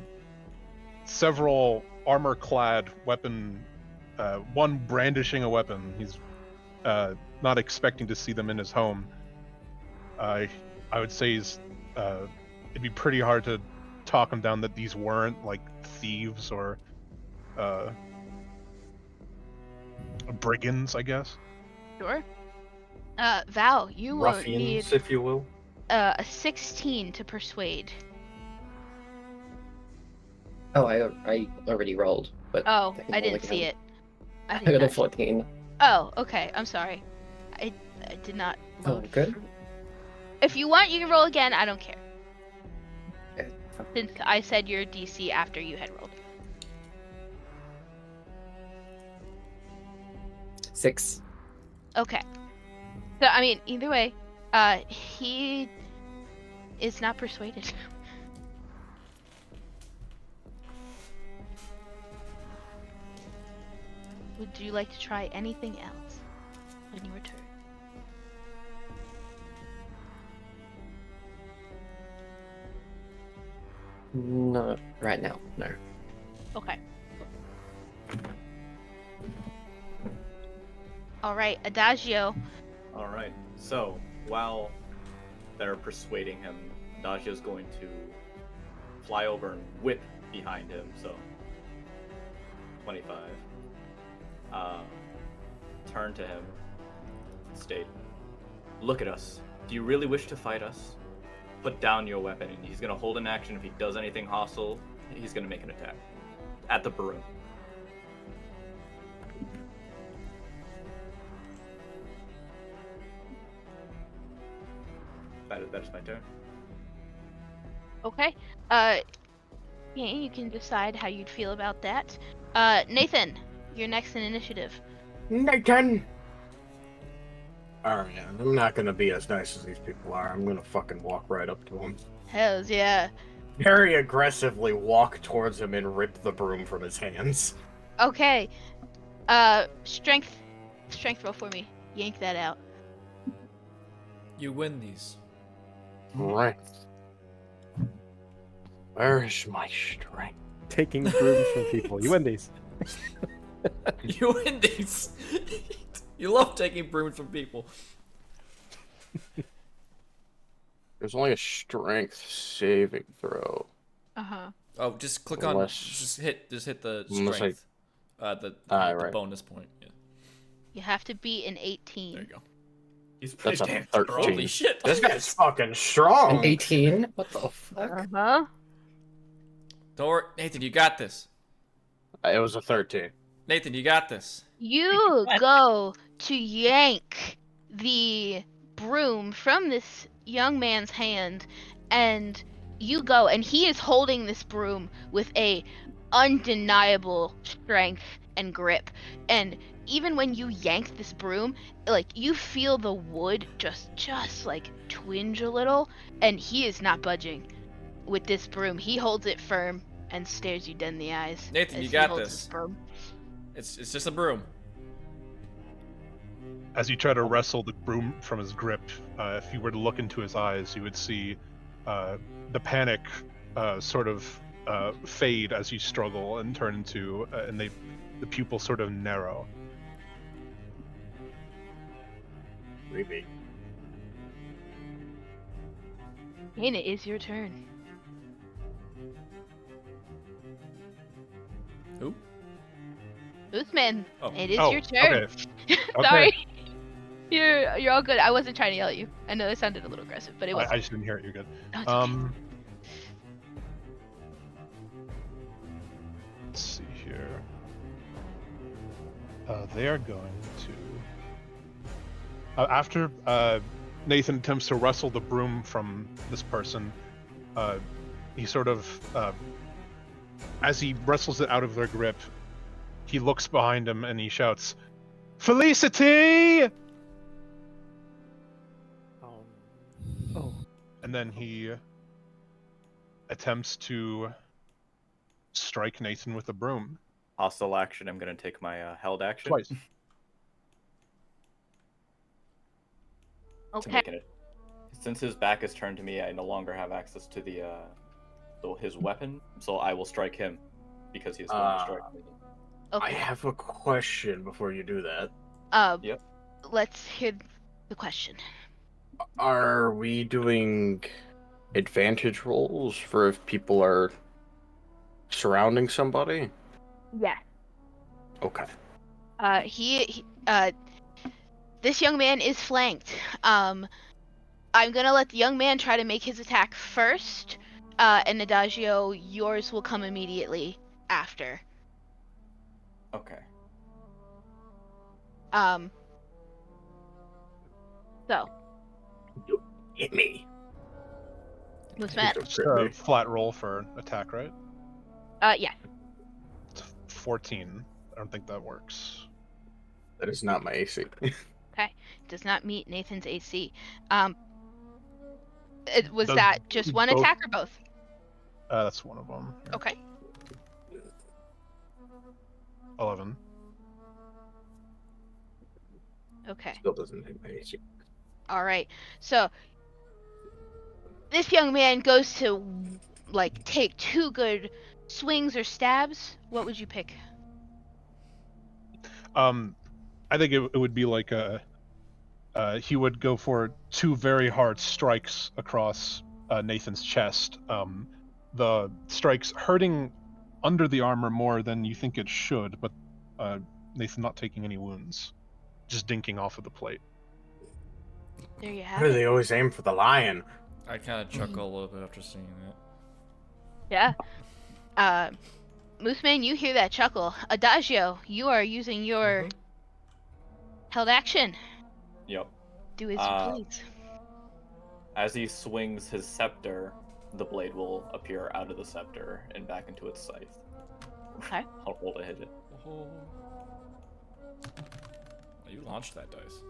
[SPEAKER 7] several armor-clad weapon, one brandishing a weapon. He's not expecting to see them in his home. I would say it'd be pretty hard to talk him down that these weren't like thieves or brigands, I guess.
[SPEAKER 6] Sure. Val, you will
[SPEAKER 4] Ruffians,
[SPEAKER 6] need
[SPEAKER 4] if you will.
[SPEAKER 6] a 16 to persuade.
[SPEAKER 2] Oh, I already rolled, but
[SPEAKER 6] Oh,
[SPEAKER 2] can
[SPEAKER 6] I
[SPEAKER 2] roll
[SPEAKER 6] didn't see
[SPEAKER 2] again.
[SPEAKER 6] it.
[SPEAKER 2] I got a 14.
[SPEAKER 6] Oh, okay. I'm sorry. I did not
[SPEAKER 2] Oh,
[SPEAKER 6] load.
[SPEAKER 2] good.
[SPEAKER 6] If you want, you can roll again. I don't care.
[SPEAKER 2] Okay.
[SPEAKER 6] Since I said your DC after you had rolled.
[SPEAKER 2] 6.
[SPEAKER 6] Okay. So, I mean, either way, he is not persuaded. Would you like to try anything else when you return?
[SPEAKER 2] No, right now, no.
[SPEAKER 6] Okay. Alright, Adagio.
[SPEAKER 1] Alright, so while they're persuading him, Adagio's going to fly over and whip behind him, so 25. Turn to him and state, "Look at us. Do you really wish to fight us? Put down your weapon." And he's going to hold an action. If he does anything hostile, he's going to make an attack at the broom. That's my turn.
[SPEAKER 6] Okay. Yeah, you can decide how you'd feel about that. Nathan, you're next in initiative.
[SPEAKER 4] Nathan! Alright, I'm not gonna be as nice as these people are. I'm gonna fucking walk right up to him.
[SPEAKER 6] Hells yeah.
[SPEAKER 4] Very aggressively walk towards him and rip the broom from his hands.
[SPEAKER 6] Okay. Strength roll for me. Yank that out.
[SPEAKER 3] You win these.
[SPEAKER 4] Right. Where is my strength?
[SPEAKER 8] Taking brooms from people. You win these.
[SPEAKER 3] You win these. You love taking brooms from people.
[SPEAKER 4] There's only a strength saving throw.
[SPEAKER 6] Uh-huh.
[SPEAKER 3] Oh, just click on.
[SPEAKER 4] Unless-
[SPEAKER 3] Just hit the
[SPEAKER 4] Unless I-
[SPEAKER 3] strength. The
[SPEAKER 4] right.
[SPEAKER 3] bonus point. Yeah.
[SPEAKER 6] You have to beat an 18.
[SPEAKER 3] There you go.
[SPEAKER 1] He's pretty
[SPEAKER 4] That's a
[SPEAKER 1] damn
[SPEAKER 4] 13.
[SPEAKER 1] strong.
[SPEAKER 3] Holy shit!
[SPEAKER 4] This guy's fucking strong.
[SPEAKER 2] An 18? What the fuck?
[SPEAKER 6] Uh-huh.
[SPEAKER 3] Don't worry, Nathan. You got this.
[SPEAKER 4] It was a 13.
[SPEAKER 3] Nathan, you got this.
[SPEAKER 6] You go to yank the broom from this young man's hand, and you go, and he is holding this broom with a undeniable strength and grip. And even when you yank this broom, like, you feel the wood just like twinge a little, and he is not budging with this broom. He holds it firm and stares you dead in the eyes.
[SPEAKER 3] Nathan,
[SPEAKER 6] as
[SPEAKER 3] you
[SPEAKER 6] he
[SPEAKER 3] got
[SPEAKER 6] holds
[SPEAKER 3] this.
[SPEAKER 6] his broom.
[SPEAKER 3] It's just a broom.
[SPEAKER 7] As you try to wrestle the broom from his grip, if you were to look into his eyes, you would see the panic sort of fade as you struggle and turn into, and the pupils sort of narrow.
[SPEAKER 4] Maybe.
[SPEAKER 6] And it is your turn.
[SPEAKER 3] Who?
[SPEAKER 6] Uthman,
[SPEAKER 3] Oh.
[SPEAKER 6] it is
[SPEAKER 7] Oh,
[SPEAKER 6] your turn.
[SPEAKER 7] Okay.
[SPEAKER 6] Sorry. You're all good. I wasn't trying to yell at you. I know it sounded a little aggressive, but it was.
[SPEAKER 7] I just didn't hear it. You're good.
[SPEAKER 6] No, it's okay.
[SPEAKER 7] Let's see here. They are going to. After Nathan attempts to wrestle the broom from this person, he sort of, as he wrestles it out of their grip, he looks behind him and he shouts, "Felicity!"
[SPEAKER 8] Oh.
[SPEAKER 7] And then he attempts to strike Nathan with a broom
[SPEAKER 1] Hostile action. I'm gonna take my held action
[SPEAKER 7] twice.
[SPEAKER 1] to
[SPEAKER 6] Okay.
[SPEAKER 1] make it. Since his back is turned to me, I no longer have access to his weapon, so I will strike him because he is going to strike me.
[SPEAKER 4] I
[SPEAKER 6] Okay.
[SPEAKER 4] have a question before you do that.
[SPEAKER 1] Yep.
[SPEAKER 6] Let's hear the question.
[SPEAKER 4] Are we doing advantage rolls for if people are surrounding somebody?
[SPEAKER 6] Yeah.
[SPEAKER 4] Okay.
[SPEAKER 6] This young man is flanked. I'm gonna let the young man try to make his attack first, and Adagio, yours will come immediately after.
[SPEAKER 1] Okay.
[SPEAKER 6] So,
[SPEAKER 4] Hit me.
[SPEAKER 6] Musman.
[SPEAKER 7] It's a flat roll for attack, right?
[SPEAKER 6] Yeah.
[SPEAKER 7] It's 14. I don't think that works.
[SPEAKER 4] That is not my AC.
[SPEAKER 6] Okay. Does not meet Nathan's AC. Was
[SPEAKER 7] Does
[SPEAKER 6] that just one
[SPEAKER 7] both-
[SPEAKER 6] attack or both?
[SPEAKER 7] That's one of them. Here.
[SPEAKER 6] Okay.
[SPEAKER 7] 11.
[SPEAKER 6] Okay.
[SPEAKER 4] Still doesn't hit my AC.
[SPEAKER 6] All right. So this young man goes to like take 2 good swings or stabs. What would you pick?
[SPEAKER 7] I think it would be like he would go for 2 very hard strikes across Nathan's chest. The strikes hurting under the armor more than you think it should, but Nathan not taking any wounds, just dinking off of the plate.
[SPEAKER 6] There you
[SPEAKER 4] Why
[SPEAKER 6] have
[SPEAKER 4] do
[SPEAKER 6] it.
[SPEAKER 4] they always aim for the lion?
[SPEAKER 3] I kind of chuckle a little bit after seeing that.
[SPEAKER 6] Yeah. Mooseman, you hear that chuckle. Adagio, you are using your held action.
[SPEAKER 1] Yep.
[SPEAKER 6] Do as you please.
[SPEAKER 1] As he swings his scepter, the blade will appear out of the scepter and back into its scythe.
[SPEAKER 6] Okay.
[SPEAKER 1] I'll roll to hit it.
[SPEAKER 3] Oh, you launched that dice.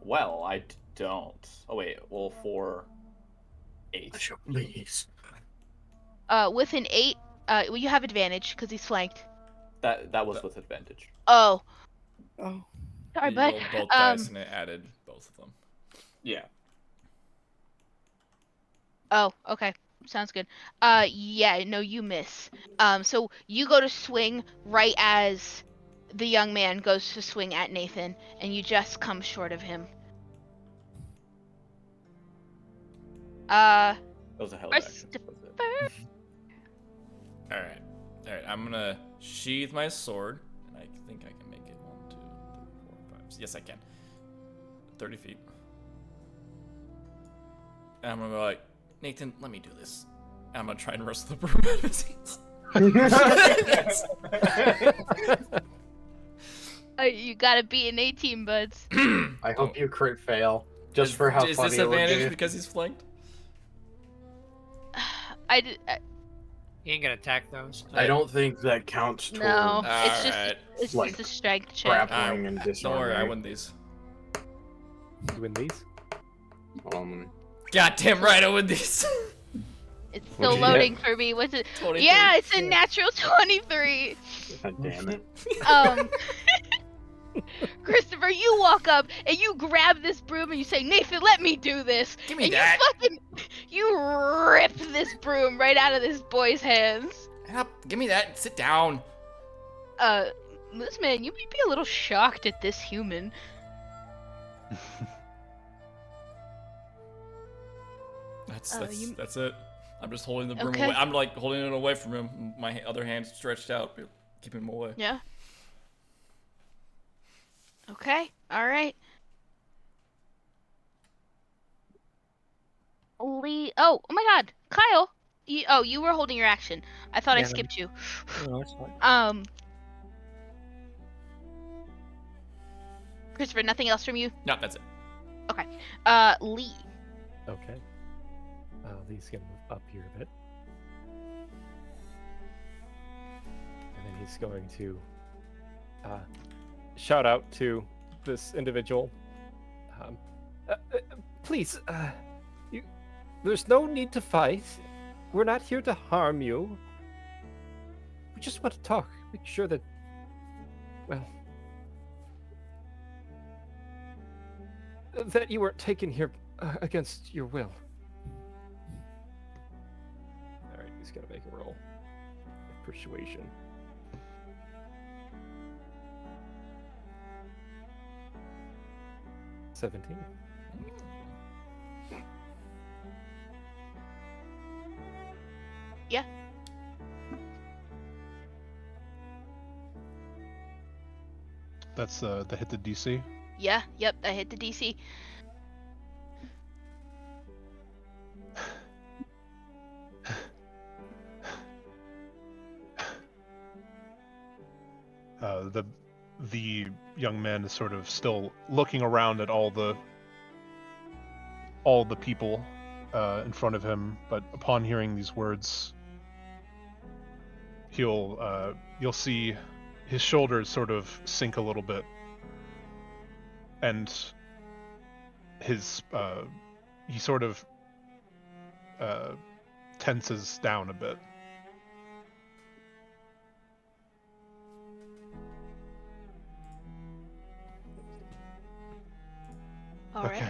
[SPEAKER 1] Well, I don't. Oh wait, well for 8.
[SPEAKER 4] Please.
[SPEAKER 6] With an 8, well, you have advantage because he's flanked.
[SPEAKER 1] That was with advantage.
[SPEAKER 6] Oh.
[SPEAKER 2] Oh.
[SPEAKER 6] Sorry,
[SPEAKER 3] You
[SPEAKER 6] bud.
[SPEAKER 3] rolled both dice and it added both of them.
[SPEAKER 1] Yeah.
[SPEAKER 6] Oh, okay. Sounds good. Yeah, no, you miss. So you go to swing right as the young man goes to swing at Nathan, and you just come short of him.
[SPEAKER 1] That was a hell of an action.
[SPEAKER 6] Christopher.
[SPEAKER 3] Alright. Alright, I'm gonna sheathe my sword. And I think I can make it 1, 2, 3, 4, 5. Yes, I can. 30 feet. And I'm gonna go like, Nathan, let me do this. And I'm gonna try and wrestle the broom out of his hands.
[SPEAKER 6] You gotta beat an 18, buds.
[SPEAKER 4] I hope you crit fail. Just for how
[SPEAKER 3] is
[SPEAKER 4] funny
[SPEAKER 3] this
[SPEAKER 4] it would
[SPEAKER 3] advantage
[SPEAKER 4] be.
[SPEAKER 3] because he's flanked?
[SPEAKER 5] You ain't gonna attack those.
[SPEAKER 4] I don't think that counts towards
[SPEAKER 6] No, it's
[SPEAKER 3] Alright.
[SPEAKER 6] just
[SPEAKER 4] like,
[SPEAKER 6] a strength check.
[SPEAKER 4] grappling and
[SPEAKER 3] Don't worry, I
[SPEAKER 4] disarming.
[SPEAKER 3] win these.
[SPEAKER 8] You win these?
[SPEAKER 3] God damn right, I win these.
[SPEAKER 6] It's
[SPEAKER 4] What'd
[SPEAKER 6] still
[SPEAKER 4] you get?
[SPEAKER 6] loading for me. What's it?
[SPEAKER 3] 23.
[SPEAKER 6] Yeah, it's a natural 23.
[SPEAKER 4] God damn it.
[SPEAKER 6] Christopher, you walk up and you grab this broom and you say, Nathan, let me do this.
[SPEAKER 3] Give me
[SPEAKER 6] and
[SPEAKER 3] that.
[SPEAKER 6] You rip this broom right out of this boy's hands.
[SPEAKER 3] Give me that. Sit down.
[SPEAKER 6] This man, you may be a little shocked at this human.
[SPEAKER 3] That's it. I'm just holding the broom
[SPEAKER 6] Okay.
[SPEAKER 3] away. I'm like holding it away from him. My other hand's stretched out, keeping him away.
[SPEAKER 6] Yeah. Okay. All right. Lee. Oh my God, Kyle. You were holding your action. I thought I
[SPEAKER 2] Yeah.
[SPEAKER 6] skipped you.
[SPEAKER 2] No, it's fine.
[SPEAKER 6] Christopher, nothing else from you?
[SPEAKER 3] No, that's it.
[SPEAKER 6] Okay. Lee.
[SPEAKER 8] Okay. Lee's gonna move up here a bit. And then he's going to shout out to this individual. Please, there's no need to fight. We're not here to harm you. We just want to talk. Make sure that, well, that you weren't taken here against your will. Alright, he's gonna make a roll. Persuasion. $17.
[SPEAKER 6] Yeah.
[SPEAKER 7] That's the hit the DC.
[SPEAKER 6] Yeah. Yep. I hit the DC.
[SPEAKER 7] The young man is sort of still looking around at all the people in front of him, but upon hearing these words, you'll see his shoulders sort of sink a little bit, and his he sort of tenses down a bit.
[SPEAKER 6] All right.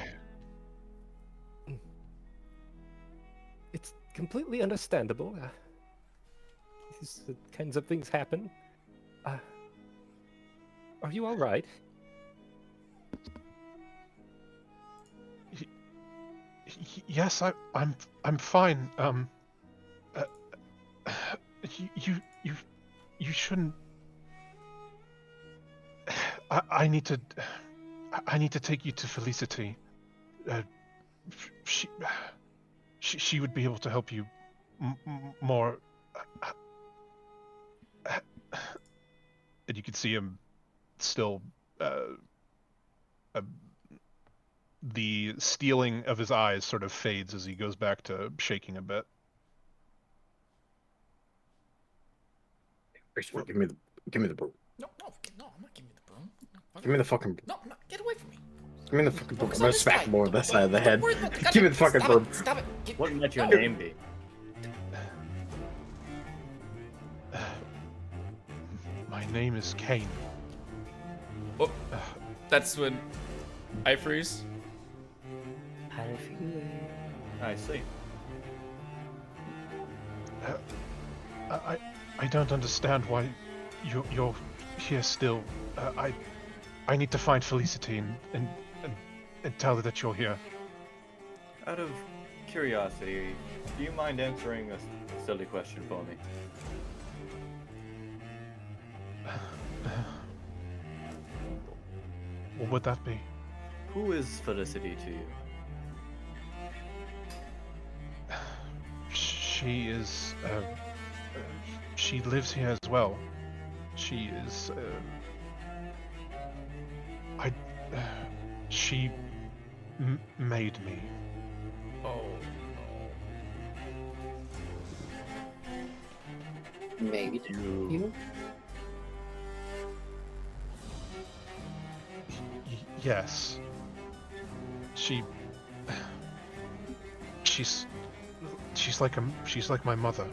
[SPEAKER 7] Okay.
[SPEAKER 8] It's completely understandable. These kinds of things happen. Are you all right?
[SPEAKER 7] Yes, I'm fine. You shouldn't. I need to take you to Felicity. She would be able to help you more. And you can see him still. The steeling of his eyes sort of fades as he goes back to shaking a bit.
[SPEAKER 4] Christopher, give me the broom.
[SPEAKER 3] No, I'm not giving you the broom. No,
[SPEAKER 4] Give me the fucking.
[SPEAKER 3] No, get away from me.
[SPEAKER 4] Give me the fucking broom. I'm
[SPEAKER 3] Focus on
[SPEAKER 4] gonna
[SPEAKER 3] this
[SPEAKER 4] smack
[SPEAKER 3] guy.
[SPEAKER 4] more on that side of the
[SPEAKER 3] Don't
[SPEAKER 4] head.
[SPEAKER 3] worry about the
[SPEAKER 4] Give me the
[SPEAKER 3] goddamn-
[SPEAKER 4] fucking
[SPEAKER 3] stop
[SPEAKER 4] broom.
[SPEAKER 3] it, Stop it.
[SPEAKER 1] What might your name be?
[SPEAKER 7] My name is Kane.
[SPEAKER 3] Oh, that's when I freeze.
[SPEAKER 5] How do you feel?
[SPEAKER 1] I see.
[SPEAKER 7] I don't understand why you're here still. I need to find Felicity and tell her that you're here.
[SPEAKER 1] Out of curiosity, do you mind answering a silly question for me?
[SPEAKER 7] What would that be?
[SPEAKER 1] Who is Felicity to you?
[SPEAKER 7] She is. She lives here as well. She is. She made me.
[SPEAKER 3] Oh,
[SPEAKER 2] Made you?
[SPEAKER 7] Yes. She's like my mother.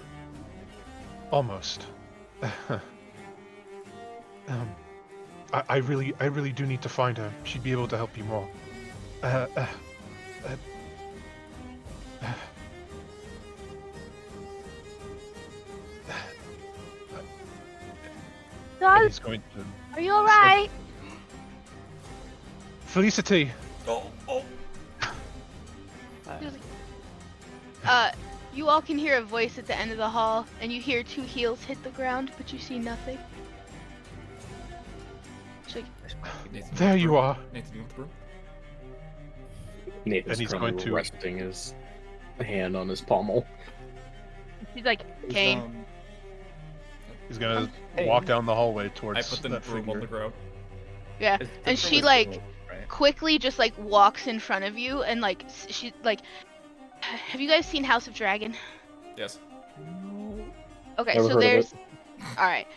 [SPEAKER 7] Almost. I really do need to find her. She'd be able to help you more. He's going to.
[SPEAKER 6] Are you alright?
[SPEAKER 7] Felicity.
[SPEAKER 3] oh.
[SPEAKER 6] You all can hear a voice at the end of the hall, and you hear 2 heels hit the ground, but you see nothing. She's like,
[SPEAKER 3] Nathan,
[SPEAKER 7] There you are.
[SPEAKER 3] Nathan, you want the broom?
[SPEAKER 4] Nathan's
[SPEAKER 7] And he's
[SPEAKER 4] currently
[SPEAKER 7] going to-
[SPEAKER 4] resting his hand on his pommel.
[SPEAKER 6] she's like, Kane.
[SPEAKER 7] He's gonna
[SPEAKER 2] Hey.
[SPEAKER 7] walk down the hallway towards
[SPEAKER 3] I put the
[SPEAKER 7] that
[SPEAKER 3] broom
[SPEAKER 7] figure.
[SPEAKER 3] on the ground.
[SPEAKER 6] Yeah,
[SPEAKER 1] It's
[SPEAKER 6] and
[SPEAKER 1] different
[SPEAKER 6] she
[SPEAKER 1] with
[SPEAKER 6] like
[SPEAKER 1] people, right?
[SPEAKER 6] quickly just like walks in front of you, and like she like. Have you guys seen House of Dragon?
[SPEAKER 3] Yes.
[SPEAKER 6] Okay,
[SPEAKER 4] Never
[SPEAKER 6] so
[SPEAKER 4] heard of
[SPEAKER 6] there's.
[SPEAKER 4] it.
[SPEAKER 6] All right.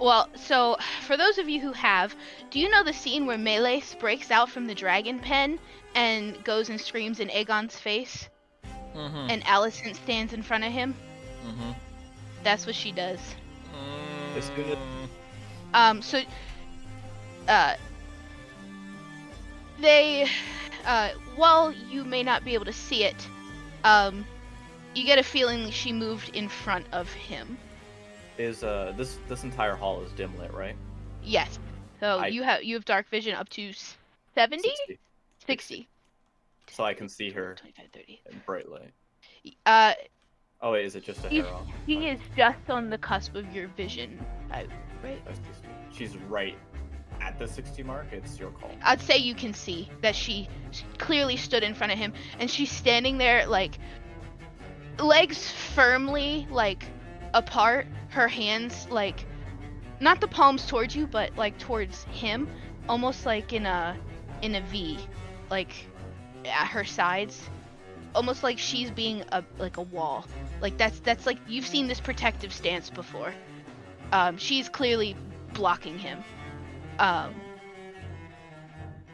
[SPEAKER 6] Well, so for those of you who have, do you know the scene where Meleis breaks out from the dragon pen and goes and screams in Aegon's face,
[SPEAKER 3] Mm-hmm.
[SPEAKER 6] and Alicent stands in front of him?
[SPEAKER 3] Mm-hmm.
[SPEAKER 6] That's what she does.
[SPEAKER 1] As soon
[SPEAKER 6] So, they, while you may not be able to see it, you get a feeling she moved in front of him.
[SPEAKER 1] Is this entire hall is dim lit, right?
[SPEAKER 6] Yes. So
[SPEAKER 1] I-
[SPEAKER 6] you have dark vision up to 70?
[SPEAKER 1] 60.
[SPEAKER 6] 60.
[SPEAKER 1] So I can see her
[SPEAKER 6] 25, 30.
[SPEAKER 1] in bright light.
[SPEAKER 6] Uh,
[SPEAKER 1] Oh wait, is it just a
[SPEAKER 6] He's-
[SPEAKER 1] hair off?
[SPEAKER 6] he is just on the cusp of your vision, right?
[SPEAKER 1] That's just, she's right at the 60 mark. It's your call.
[SPEAKER 6] I'd say you can see that she clearly stood in front of him, and she's standing there like legs firmly like apart, her hands like not the palms towards you, but like towards him, almost like in a V, like at her sides, almost like she's being a wall. Like that's like you've seen this protective stance before. She's clearly blocking him.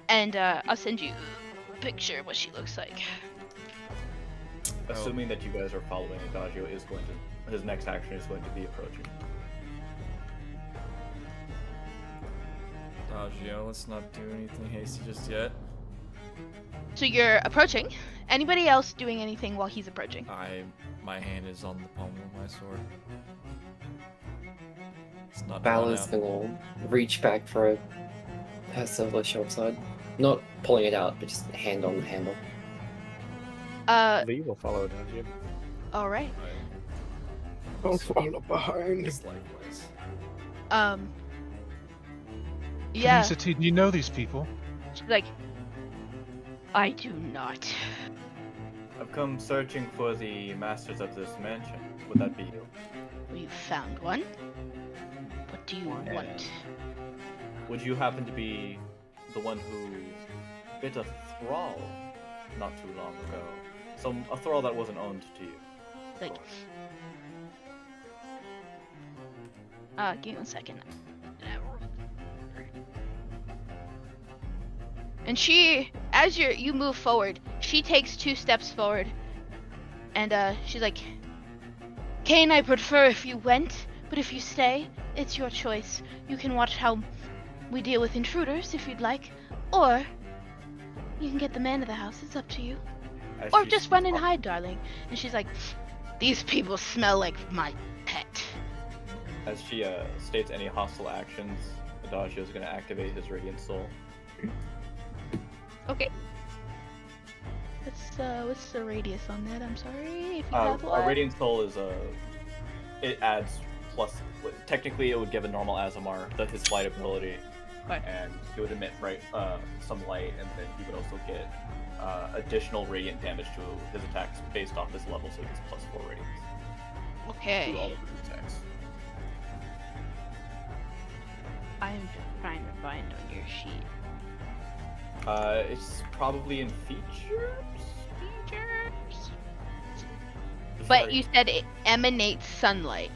[SPEAKER 6] And I'll send you a picture of what she looks like.
[SPEAKER 1] Assuming that you guys are following, Adagio is going to. His next action is going to be approaching.
[SPEAKER 3] Adagio, let's not do anything hasty just yet.
[SPEAKER 6] So you're approaching. Anybody else doing anything while he's approaching?
[SPEAKER 3] My hand is on the pommel of my sword. It's not
[SPEAKER 2] Vala's
[SPEAKER 3] drawn out.
[SPEAKER 2] gonna reach back for her silver short sword. Not pulling it out, but just hand on the handle.
[SPEAKER 4] Lee will follow down you.
[SPEAKER 6] All right.
[SPEAKER 4] Don't follow behind.
[SPEAKER 3] It's likewise.
[SPEAKER 6] Yeah.
[SPEAKER 7] Felicity, do you know these people?
[SPEAKER 6] She's like, I do not.
[SPEAKER 1] I've come searching for the masters of this mansion. Would that be you?
[SPEAKER 6] You found one. What do you want?
[SPEAKER 1] Would you happen to be the one who bit a thrall not too long ago? A thrall that wasn't owned to you.
[SPEAKER 6] Like, give me 1 second. And she as you move forward, she takes 2 steps forward, and she's like, Kane, I prefer if you went, but if you stay, it's your choice. You can watch how we deal with intruders if you'd like, or you can get the man of the house. It's up to you.
[SPEAKER 1] As
[SPEAKER 6] Or
[SPEAKER 1] she
[SPEAKER 6] just run and
[SPEAKER 1] speaks-
[SPEAKER 6] hide, darling. And she's like, these people smell like my pet.
[SPEAKER 1] As she states any hostile actions, Adagio is going to activate his Radiant Soul.
[SPEAKER 6] Okay. What's the radius on that? I'm sorry. If you have
[SPEAKER 1] A
[SPEAKER 6] one.
[SPEAKER 1] Radiant Soul is it adds plus. Technically, it would give a normal Azamar his flight ability,
[SPEAKER 6] Okay.
[SPEAKER 1] and it would emit some light, and then he would also get additional radiant damage to his attacks based off his level, so he gets +4 radiance to all
[SPEAKER 6] Okay.
[SPEAKER 1] of his attacks.
[SPEAKER 6] I'm trying to find on your sheet.
[SPEAKER 1] It's probably in features.
[SPEAKER 6] Features. But
[SPEAKER 1] Sorry.
[SPEAKER 6] you said it emanates sunlight.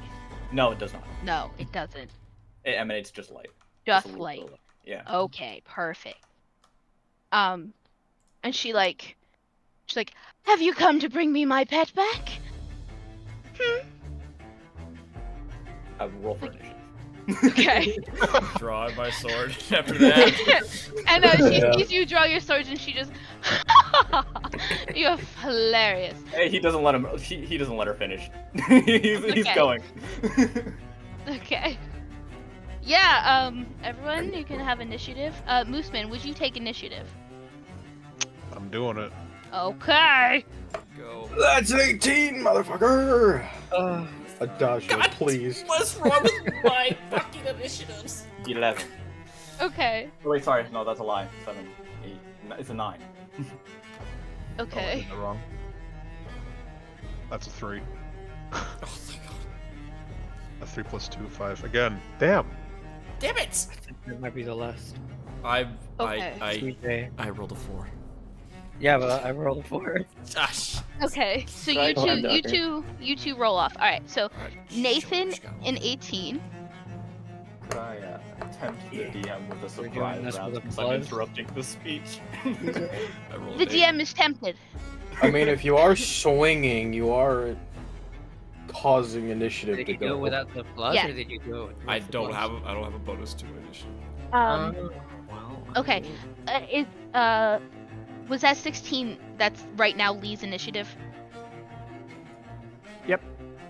[SPEAKER 1] No, it does not.
[SPEAKER 6] No, it doesn't.
[SPEAKER 1] It emanates just light.
[SPEAKER 6] Just
[SPEAKER 1] a little
[SPEAKER 6] light.
[SPEAKER 1] bit of light. Yeah.
[SPEAKER 6] Okay, perfect. And she's like, have you come to bring me my pet back?
[SPEAKER 1] I will roll for initiative.
[SPEAKER 6] Okay.
[SPEAKER 3] Draw my sword after that.
[SPEAKER 6] And she
[SPEAKER 4] Yeah.
[SPEAKER 6] sees you draw your swords, and she just, you're hilarious.
[SPEAKER 1] Hey, he doesn't let him. He doesn't let her finish. he's
[SPEAKER 6] Okay.
[SPEAKER 1] going.
[SPEAKER 6] Okay. Yeah. Everyone, you can have initiative. Mooseman, would you take initiative?
[SPEAKER 7] I'm doing it.
[SPEAKER 6] Okay.
[SPEAKER 3] Go.
[SPEAKER 4] That's 18, motherfucker! Adagio, please.
[SPEAKER 3] What's wrong with my fucking initiatives?
[SPEAKER 1] 11.
[SPEAKER 6] Okay.
[SPEAKER 1] Oh, wait, sorry. No, that's a lie. 7, 8. It's a 9.
[SPEAKER 7] Oh, I
[SPEAKER 6] Okay.
[SPEAKER 7] did it wrong. That's a 3.
[SPEAKER 3] Oh my god.
[SPEAKER 7] A 3 plus 2, 5. Again. Damn.
[SPEAKER 3] Damn it!
[SPEAKER 5] That might be the last.
[SPEAKER 6] Okay.
[SPEAKER 3] I rolled a 4.
[SPEAKER 5] Yeah, but I rolled a 4.
[SPEAKER 3] Gosh.
[SPEAKER 6] Okay. So
[SPEAKER 1] Right.
[SPEAKER 6] you two roll off. All right. So
[SPEAKER 3] Alright.
[SPEAKER 6] Nathan an 18.
[SPEAKER 1] Could I tempt the DM with a
[SPEAKER 5] We're doing
[SPEAKER 1] surprise
[SPEAKER 5] this
[SPEAKER 1] round
[SPEAKER 5] with a
[SPEAKER 1] since I'm
[SPEAKER 5] plus?
[SPEAKER 1] interrupting the speech?
[SPEAKER 3] I rolled
[SPEAKER 6] The
[SPEAKER 3] an 8.
[SPEAKER 6] DM is tempted.
[SPEAKER 4] I mean, if you are swinging, you are causing initiative
[SPEAKER 5] Did
[SPEAKER 4] to
[SPEAKER 5] you do
[SPEAKER 4] go.
[SPEAKER 5] it without the plus,
[SPEAKER 6] Yeah.
[SPEAKER 5] or did you do it? With
[SPEAKER 3] I
[SPEAKER 5] the
[SPEAKER 3] don't
[SPEAKER 5] plus?
[SPEAKER 3] have a bonus to initiative.
[SPEAKER 5] Well,
[SPEAKER 6] Okay. Was that 16? That's right now Lee's initiative.
[SPEAKER 8] Yep.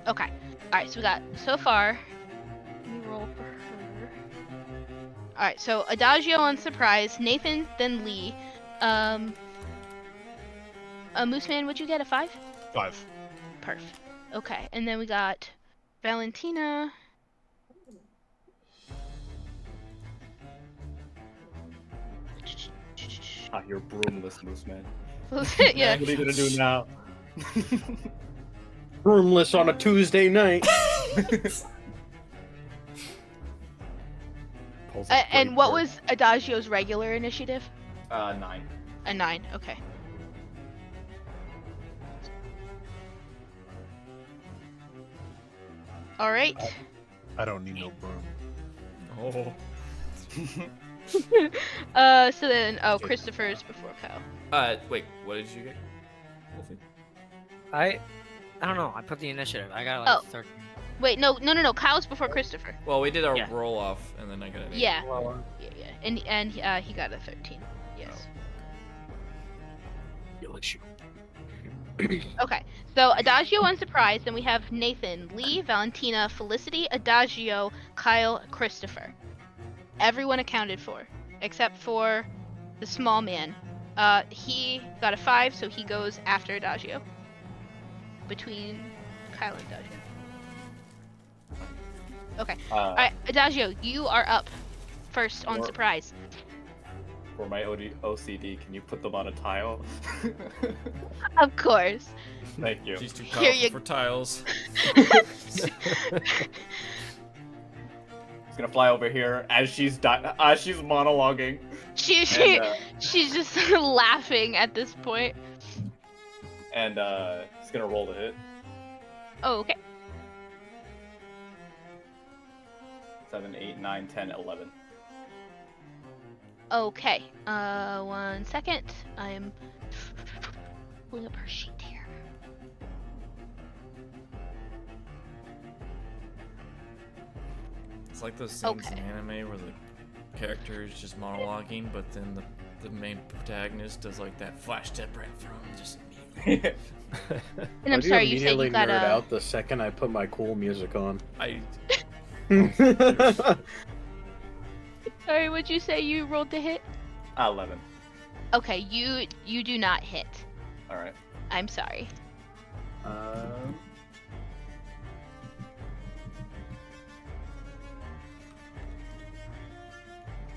[SPEAKER 6] Okay. All right. So we got so far. Let me roll for her. All right. So Adagio on surprise, Nathan, then Lee. Mooseman, would you get a 5?
[SPEAKER 7] 5.
[SPEAKER 6] Perf. Okay. And then we got Valentina.
[SPEAKER 1] You're broomless, Moose Man.
[SPEAKER 6] Yeah.
[SPEAKER 1] What are you gonna do now?
[SPEAKER 4] Roomless on a Tuesday night.
[SPEAKER 6] And what was Adagio's regular initiative?
[SPEAKER 1] 9.
[SPEAKER 6] A 9. Okay. All right.
[SPEAKER 7] I don't need no broom.
[SPEAKER 3] Oh.
[SPEAKER 6] So then, Christopher's before Kyle.
[SPEAKER 3] Wait, what did you get? Wolfie?
[SPEAKER 5] I don't know. I put the initiative. I got
[SPEAKER 6] Oh.
[SPEAKER 5] 13.
[SPEAKER 6] Wait, no. Kyle's before Christopher.
[SPEAKER 3] Well, we did our
[SPEAKER 5] Yeah.
[SPEAKER 3] roll off, and then I got an 8.
[SPEAKER 6] Yeah.
[SPEAKER 5] Well,
[SPEAKER 6] Yeah. And he got a 13. Yes. Okay. So Adagio unsurprised, then we have Nathan, Lee, Valentina, Felicity, Adagio, Kyle, Christopher. Everyone accounted for, except for the small man. He got a 5, so he goes after Adagio. Between Kyle and Adagio. Okay. Alright, Adagio, you are up first on
[SPEAKER 1] Or-
[SPEAKER 6] surprise.
[SPEAKER 1] For my OCD, can you put them on a tile?
[SPEAKER 6] Of course.
[SPEAKER 1] Thank you.
[SPEAKER 3] She's too
[SPEAKER 6] Here
[SPEAKER 3] powerful
[SPEAKER 6] you-
[SPEAKER 3] for tiles.
[SPEAKER 1] He's gonna fly over here as she's monologuing.
[SPEAKER 6] She's just laughing at this point.
[SPEAKER 1] And he's gonna roll to hit.
[SPEAKER 6] Oh, okay.
[SPEAKER 1] 7, 8, 9, 10, 11.
[SPEAKER 6] Okay. 1 second. I'm pulling up her sheet here.
[SPEAKER 3] It's like those scenes
[SPEAKER 6] Okay.
[SPEAKER 3] in anime where the character is just monologuing, but then the main protagonist does like that flash step right in front and just immediately.
[SPEAKER 6] And I'm sorry, you said
[SPEAKER 4] immediately
[SPEAKER 6] you got
[SPEAKER 4] nerd
[SPEAKER 6] a.
[SPEAKER 4] out the second I put my cool music on.
[SPEAKER 6] Sorry, would you say you rolled to hit?
[SPEAKER 1] 11.
[SPEAKER 6] Okay, you do not hit.
[SPEAKER 1] All right.
[SPEAKER 6] I'm sorry.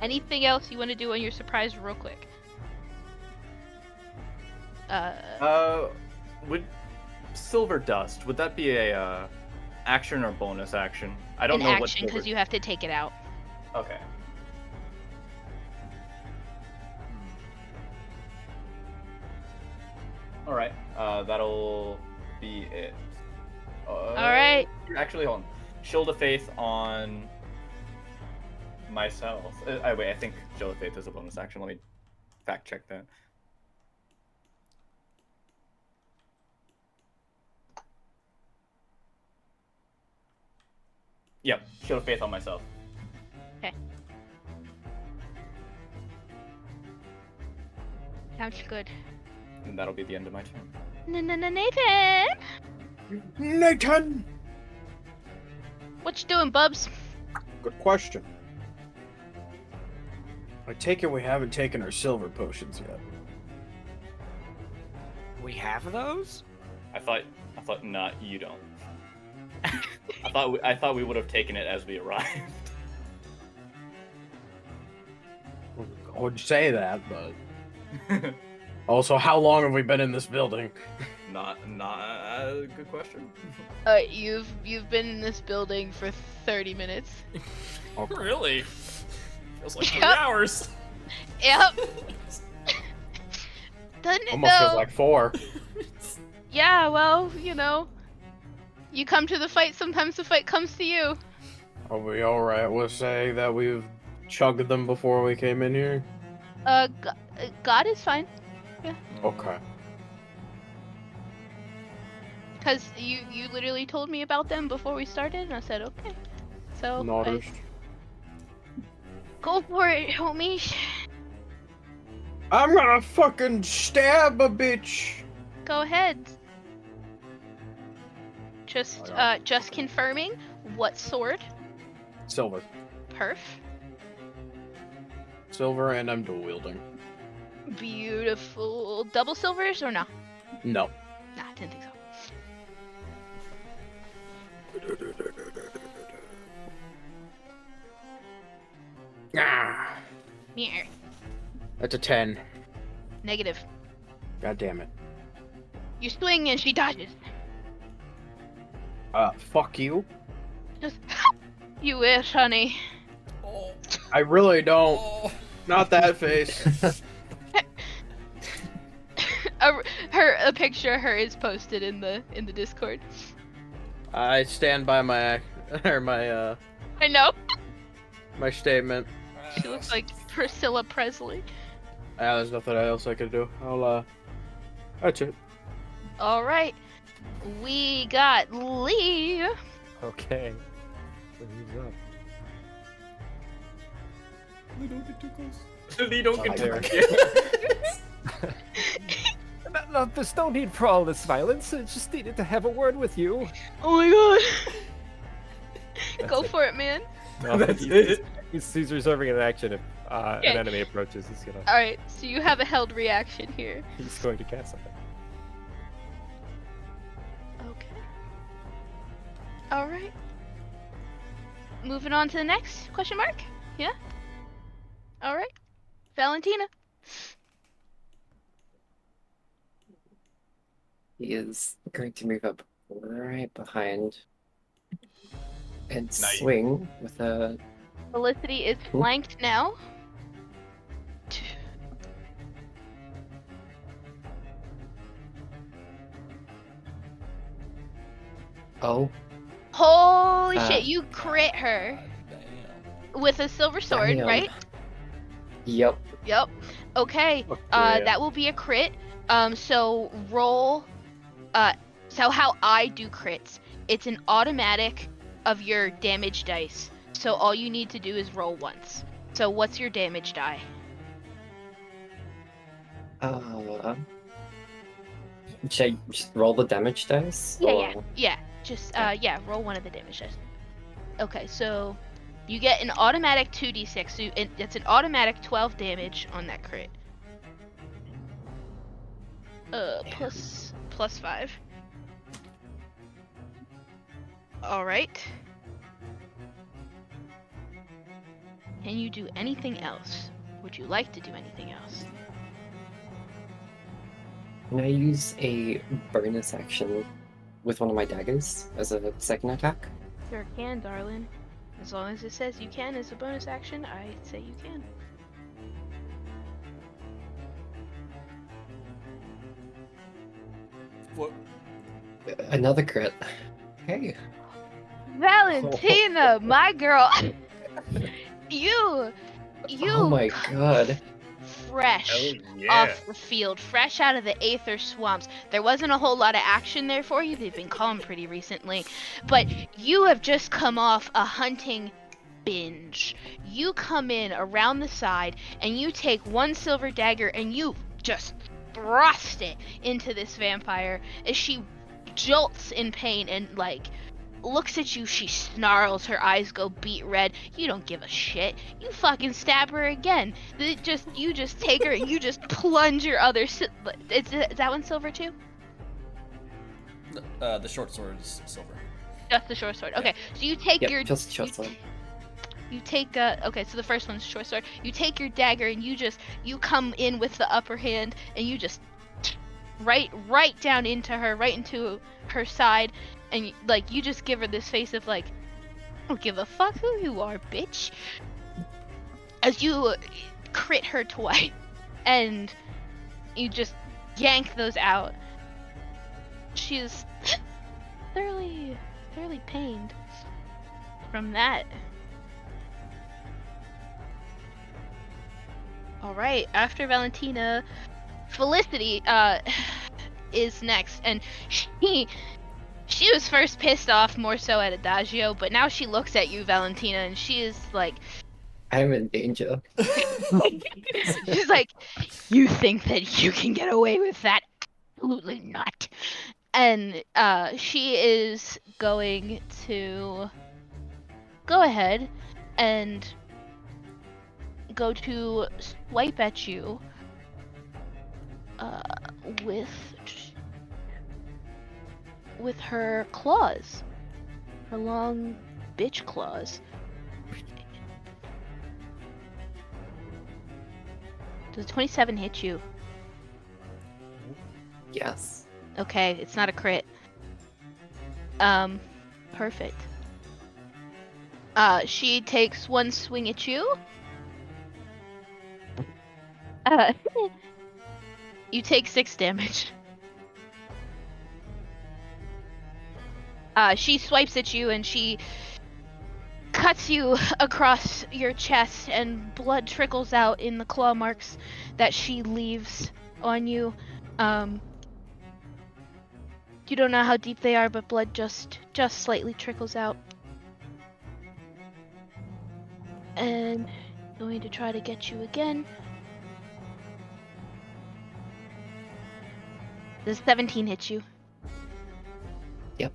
[SPEAKER 6] Anything else you want to do on your surprise, real quick?
[SPEAKER 1] Would silver dust? Would that be a action or bonus action? I don't
[SPEAKER 6] an
[SPEAKER 1] know
[SPEAKER 6] action
[SPEAKER 1] what.
[SPEAKER 6] because you have to take it out.
[SPEAKER 1] Okay. All right. That'll be it.
[SPEAKER 6] All right.
[SPEAKER 1] Actually, hold on. Shield of Faith on myself. Wait, I think Shield of Faith is a bonus action. Let me fact check that. Yep, Shield of Faith on myself.
[SPEAKER 6] Okay. Sounds good.
[SPEAKER 1] And that'll be the end of my turn.
[SPEAKER 6] Nathan!
[SPEAKER 4] Nathan!
[SPEAKER 6] What you doing, Bubs?
[SPEAKER 4] Good question. I take it we haven't taken our silver potions yet.
[SPEAKER 5] We have those?
[SPEAKER 1] I thought not. You don't. I thought we would have taken it as we arrived.
[SPEAKER 4] I would say that, but also, how long have we been in this building?
[SPEAKER 1] Not a good question.
[SPEAKER 6] You've been in this building for 30 minutes.
[SPEAKER 4] Okay.
[SPEAKER 3] Really? Feels like 3
[SPEAKER 6] Yep.
[SPEAKER 3] hours.
[SPEAKER 6] Yep. Doesn't it
[SPEAKER 4] Almost feels
[SPEAKER 6] though?
[SPEAKER 4] like 4.
[SPEAKER 6] Yeah, well, you know. You come to the fight, sometimes the fight comes to you.
[SPEAKER 4] Are we alright with saying that we've chugged them before we came in here?
[SPEAKER 6] God is fine.
[SPEAKER 4] Okay.
[SPEAKER 6] Because you literally told me about them before we started, and I said, okay. So,
[SPEAKER 4] Noticed.
[SPEAKER 6] go for it, homie.
[SPEAKER 4] I'm gonna fucking stab a bitch!
[SPEAKER 6] Go ahead. Just confirming, what sword?
[SPEAKER 4] Silver.
[SPEAKER 6] Perf.
[SPEAKER 4] Silver, and I'm dual wielding.
[SPEAKER 6] Beautiful. Double silvers or no?
[SPEAKER 4] No.
[SPEAKER 6] Nah, didn't think so.
[SPEAKER 4] Ah,
[SPEAKER 6] Meow.
[SPEAKER 4] that's a 10.
[SPEAKER 6] Negative.
[SPEAKER 4] God damn it.
[SPEAKER 6] You swing and she dodges.
[SPEAKER 4] Fuck you.
[SPEAKER 6] Just, you wish, honey.
[SPEAKER 3] Oh,
[SPEAKER 4] I really don't.
[SPEAKER 3] oh.
[SPEAKER 4] Not that face.
[SPEAKER 6] A picture of her is posted in the Discord.
[SPEAKER 4] I stand by my
[SPEAKER 6] I know.
[SPEAKER 4] my statement.
[SPEAKER 6] She looks like Priscilla Presley.
[SPEAKER 4] There's nothing else I could do. That's it.
[SPEAKER 6] All right, we got Lee.
[SPEAKER 8] Okay. So who's up?
[SPEAKER 3] We don't get too close.
[SPEAKER 1] Lee, don't get
[SPEAKER 4] there.
[SPEAKER 8] No, there's no need for all this violence. I just needed to have a word with you.
[SPEAKER 6] Oh my god. Go
[SPEAKER 8] That's it.
[SPEAKER 6] for it, man.
[SPEAKER 8] No,
[SPEAKER 1] That's
[SPEAKER 8] he's,
[SPEAKER 1] it.
[SPEAKER 8] he's reserving an action if
[SPEAKER 6] Okay.
[SPEAKER 8] an enemy approaches. He's gonna.
[SPEAKER 6] All right, so you have a held reaction here.
[SPEAKER 8] He's going to cast something.
[SPEAKER 6] Okay. All right. Moving on to the next question mark. Yeah. All right. Valentina.
[SPEAKER 2] He is going to move up right behind and
[SPEAKER 1] Nice.
[SPEAKER 2] swing with a.
[SPEAKER 6] Felicity is flanked now.
[SPEAKER 2] Oh,
[SPEAKER 6] Holy
[SPEAKER 2] Uh,
[SPEAKER 6] shit! You crit her
[SPEAKER 3] Damn.
[SPEAKER 6] with a silver sword,
[SPEAKER 2] Damn.
[SPEAKER 6] right?
[SPEAKER 2] yep.
[SPEAKER 6] Yep. Okay.
[SPEAKER 4] yeah.
[SPEAKER 6] That will be a crit. So roll. So how I do crits, it's an automatic of your damage dice. So all you need to do is roll once. So what's your damage die?
[SPEAKER 2] Should I just roll the damage dice?
[SPEAKER 6] Yeah. Just roll one of the damage dice. Okay, so you get an automatic 2d6. So it's an automatic 12 damage on that crit. Plus 5. All right. Can you do anything else? Would you like to do anything else?
[SPEAKER 2] Can I use a bonus action with one of my daggers as a second attack?
[SPEAKER 6] Sure can, darling. As long as it says you can as a bonus action, I say you can.
[SPEAKER 3] What?
[SPEAKER 2] Another crit. Okay.
[SPEAKER 6] Valentina, my girl. you
[SPEAKER 2] Oh my god.
[SPEAKER 6] fresh
[SPEAKER 4] yeah.
[SPEAKER 6] off the field, fresh out of the Aether swamps. There wasn't a whole lot of action there for you. They've been calm pretty recently, but you have just come off a hunting binge. You come in around the side and you take one silver dagger and you just thrust it into this vampire as she jolts in pain and looks at you. She snarls, her eyes go beet red. You don't give a shit. You fucking stab her again. You just take her and you just plunge your other is that one silver too?
[SPEAKER 3] The short sword is silver.
[SPEAKER 6] Just the short sword. Okay, so you take your
[SPEAKER 2] just short sword.
[SPEAKER 6] You take okay, so the first one's short sword. You take your dagger and you come in with the upper hand and you just right down into her, right into her side, and you just give her this face of I don't give a fuck who you are, bitch. As you crit her twice, and you just yank those out. She is thoroughly pained from that. Alright, after Valentina, Felicity is next, and she was first pissed off more so at Adagio, but now she looks at you, Valentina, and she is like,
[SPEAKER 2] I'm in danger.
[SPEAKER 6] she's like, you think that you can get away with that? Absolutely not. And she is going to go ahead and go to swipe at you with her claws, her long bitch claws. Does 27 hit you?
[SPEAKER 2] Yes.
[SPEAKER 6] Okay, it's not a crit. Perfect. She takes one swing at you. You take 6 damage. She swipes at you and she cuts you across your chest, and blood trickles out in the claw marks that she leaves on you. You don't know how deep they are, but blood just slightly trickles out. And going to try to get you again. Does 17 hit you?
[SPEAKER 2] Yep.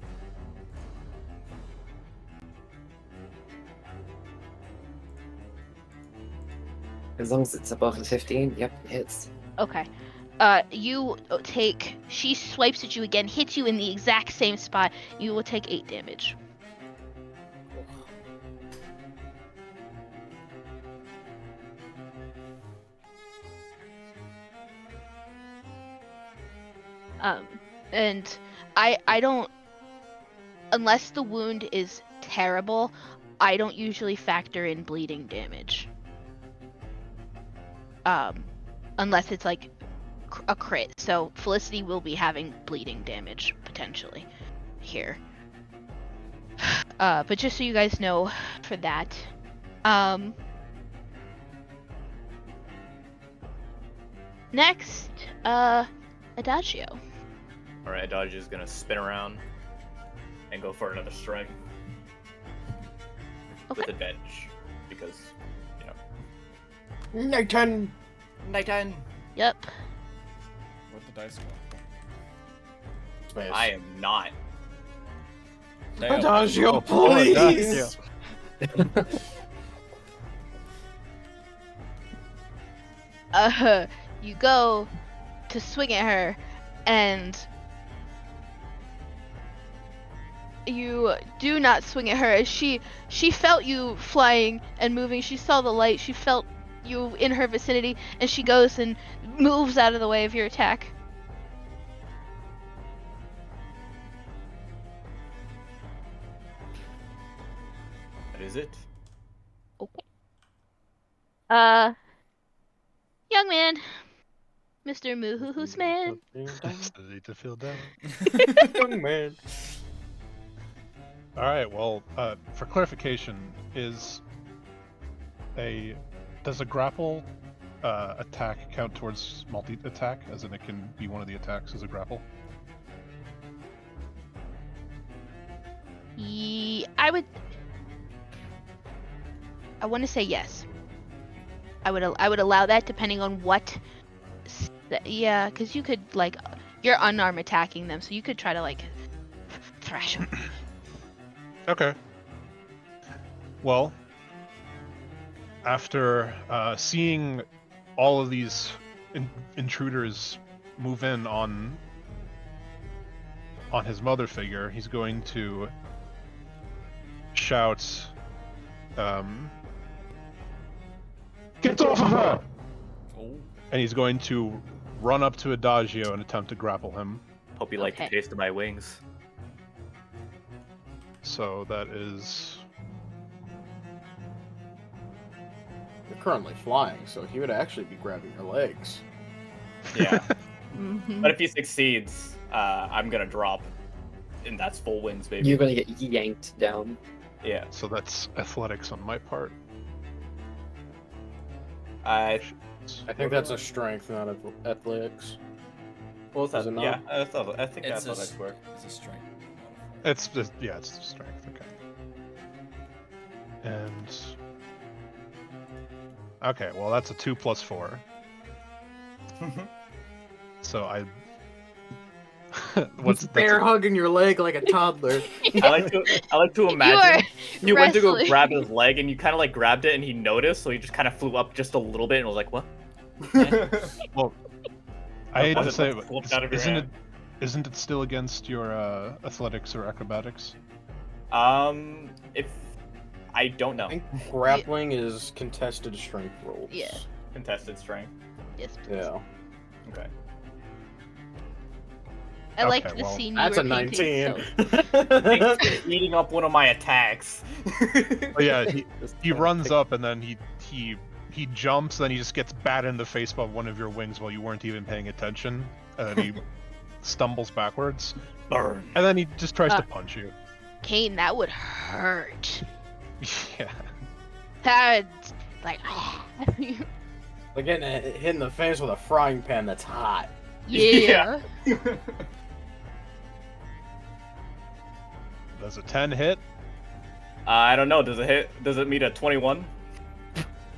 [SPEAKER 2] As long as it's above the 15, yep, it hits.
[SPEAKER 6] Okay. She swipes at you again, hits you in the exact same spot. You will take 8 damage. And I don't, unless the wound is terrible, I don't usually factor in bleeding damage. Unless it's like a crit. So Felicity will be having bleeding damage potentially here. But just so you guys know for that. Next, Adagio.
[SPEAKER 1] All right, Adagio is gonna spin around and go for another strike
[SPEAKER 6] Okay.
[SPEAKER 1] with advantage because, you know.
[SPEAKER 4] Nathan.
[SPEAKER 1] Nathan.
[SPEAKER 6] Yep.
[SPEAKER 3] Where'd the dice go?
[SPEAKER 4] Space.
[SPEAKER 1] I am not.
[SPEAKER 3] Damn.
[SPEAKER 4] Adagio,
[SPEAKER 8] Oh,
[SPEAKER 4] please.
[SPEAKER 6] You go to swing at her, and you do not swing at her. As she felt you flying and moving. She saw the light. She felt you in her vicinity, and she goes and moves out of the way of your attack.
[SPEAKER 1] What is it?
[SPEAKER 6] Okay. Young man, Mr. Moohoo's man.
[SPEAKER 7] Need to feel down.
[SPEAKER 4] Young man.
[SPEAKER 7] All right. Well, for clarification, does a grapple attack count towards multi-attack? As in, it can be one of the attacks as a grapple.
[SPEAKER 6] I want to say yes. I would allow that depending on what. Yeah, because you could like you're unarmed attacking them, so you could try to like thrash them.
[SPEAKER 7] Okay. Well, after seeing all of these intruders move in on his mother figure, he's going to shout, "Get off of her!"
[SPEAKER 3] Oh.
[SPEAKER 7] And he's going to run up to Adagio and attempt to grapple him.
[SPEAKER 1] Hope you like
[SPEAKER 6] Okay.
[SPEAKER 1] the taste of my wings.
[SPEAKER 7] So that is...
[SPEAKER 4] You're currently flying, so he would actually be grabbing your legs.
[SPEAKER 1] Yeah.
[SPEAKER 6] Mhm.
[SPEAKER 1] But if he succeeds, I'm gonna drop, and that's full wings, baby.
[SPEAKER 2] You're gonna get yanked down.
[SPEAKER 1] Yeah.
[SPEAKER 7] So that's athletics on my part.
[SPEAKER 1] I
[SPEAKER 4] I think that's a strength, not athletics.
[SPEAKER 1] what was that?
[SPEAKER 4] Is it not?
[SPEAKER 1] Yeah, I think
[SPEAKER 3] It's
[SPEAKER 1] that's
[SPEAKER 3] a,
[SPEAKER 1] how that works.
[SPEAKER 3] it's a strength.
[SPEAKER 7] It's just, yeah, it's strength. Okay. And okay, well that's a 2 plus 4. So I. What's
[SPEAKER 4] Bear hugging your leg like a toddler.
[SPEAKER 1] I like to imagine you went to go
[SPEAKER 6] wrestling.
[SPEAKER 1] grab his leg and you kind of like grabbed it and he noticed, so he just kind of flew up just a little bit and was like, "What?"
[SPEAKER 7] Well, I hate to
[SPEAKER 1] Was it,
[SPEAKER 7] say,
[SPEAKER 1] like,
[SPEAKER 7] but
[SPEAKER 1] flipped out of your hand?
[SPEAKER 7] isn't it still against your athletics or acrobatics?
[SPEAKER 1] If I don't know,
[SPEAKER 4] I think grappling is contested strength rolls.
[SPEAKER 6] Yeah.
[SPEAKER 1] contested strength.
[SPEAKER 6] Yes, please.
[SPEAKER 4] Yeah.
[SPEAKER 1] Okay.
[SPEAKER 6] I liked
[SPEAKER 7] Okay,
[SPEAKER 6] the
[SPEAKER 7] well,
[SPEAKER 6] scene you
[SPEAKER 4] That's
[SPEAKER 6] were
[SPEAKER 4] a 19.
[SPEAKER 6] painting, so-
[SPEAKER 1] Eating up one of my attacks.
[SPEAKER 7] But yeah, he runs up and then he jumps, then he just gets batted in the face by one of your wings while you weren't even paying attention, and then he stumbles backwards,
[SPEAKER 1] Burn.
[SPEAKER 7] and then he just tries to punch you.
[SPEAKER 6] Kane, that would hurt.
[SPEAKER 7] Yeah.
[SPEAKER 6] That's like,
[SPEAKER 4] Like getting hit in the face with a frying pan that's hot.
[SPEAKER 6] yeah.
[SPEAKER 7] Does a 10 hit?
[SPEAKER 1] I don't know. Does it hit? Does it meet a 21?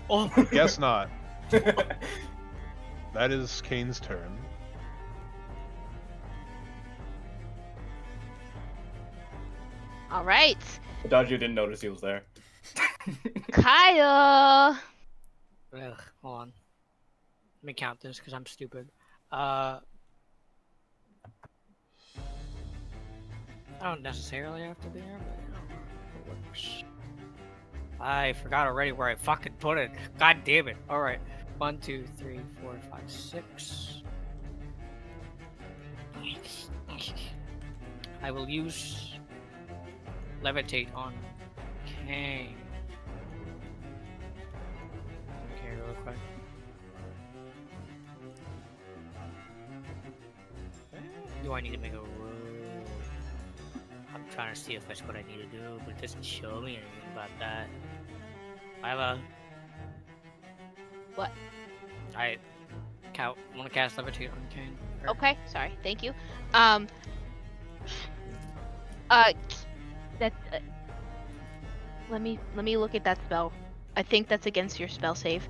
[SPEAKER 3] Oh,
[SPEAKER 7] Guess not. That is Kane's turn.
[SPEAKER 6] All right,
[SPEAKER 1] Adagio didn't notice he was there.
[SPEAKER 6] Kyle.
[SPEAKER 5] Ugh, hold on. Let me count this because I'm stupid. I don't necessarily have to be here, but you know, it works. I forgot already where I fucking put it. God damn it. Alright. 1, 2, 3, 4, 5, 6. I will use levitate on Kane. Okay, real quick. Do I need to make a roll? I'm trying to see if that's what I need to do, but it doesn't show me anything about that. Lilah.
[SPEAKER 6] What?
[SPEAKER 5] I I want to cast Levitate on Kane. Or-
[SPEAKER 6] Okay, sorry. Thank you. That. Let me look at that spell. I think that's against your spell save.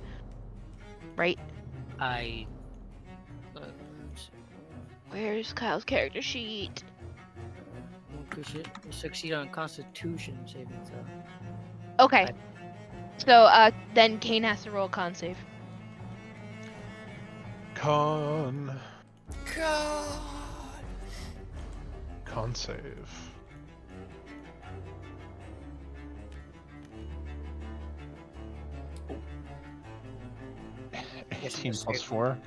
[SPEAKER 6] Right?
[SPEAKER 5] I.
[SPEAKER 6] Where's Kyle's character sheet?
[SPEAKER 5] Succeed on Constitution saving throw.
[SPEAKER 6] Okay. So then Kane has to roll a con save.
[SPEAKER 7] Con save.
[SPEAKER 5] Yes,
[SPEAKER 7] 18
[SPEAKER 5] yes,
[SPEAKER 7] plus
[SPEAKER 5] save.
[SPEAKER 7] 4.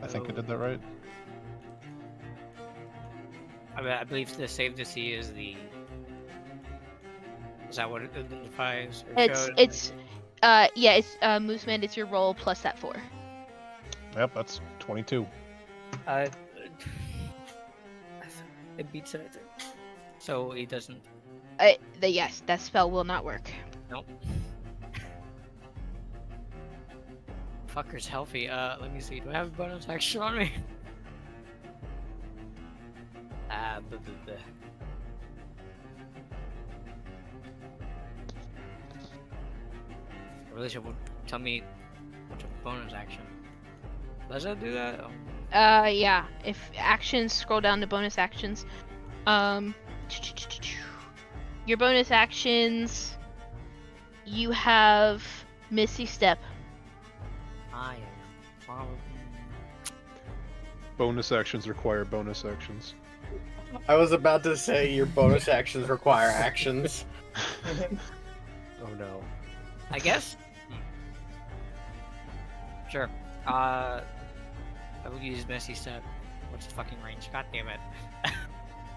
[SPEAKER 7] I think I did that right.
[SPEAKER 5] I believe the save to see is the. Is that what it identifies? Or shows?
[SPEAKER 6] It's Mooseman, it's your roll plus that 4.
[SPEAKER 7] Yep, that's 22.
[SPEAKER 5] It beats it, I think. So he doesn't.
[SPEAKER 6] Yes, that spell will not work.
[SPEAKER 5] Nope. Fucker's healthy. Let me see. Do I have a bonus action on me? Blah, blah, blah. I really should tell me what's a bonus action. Does it do that? Oh.
[SPEAKER 6] Yeah. If actions, scroll down to bonus actions. Your bonus actions. You have Misty Step.
[SPEAKER 5] I am probably.
[SPEAKER 7] Bonus actions require bonus actions.
[SPEAKER 4] I was about to say your bonus actions require actions.
[SPEAKER 8] Oh no.
[SPEAKER 5] I guess. Sure. I will use Messy Step. What's the fucking range? God damn it.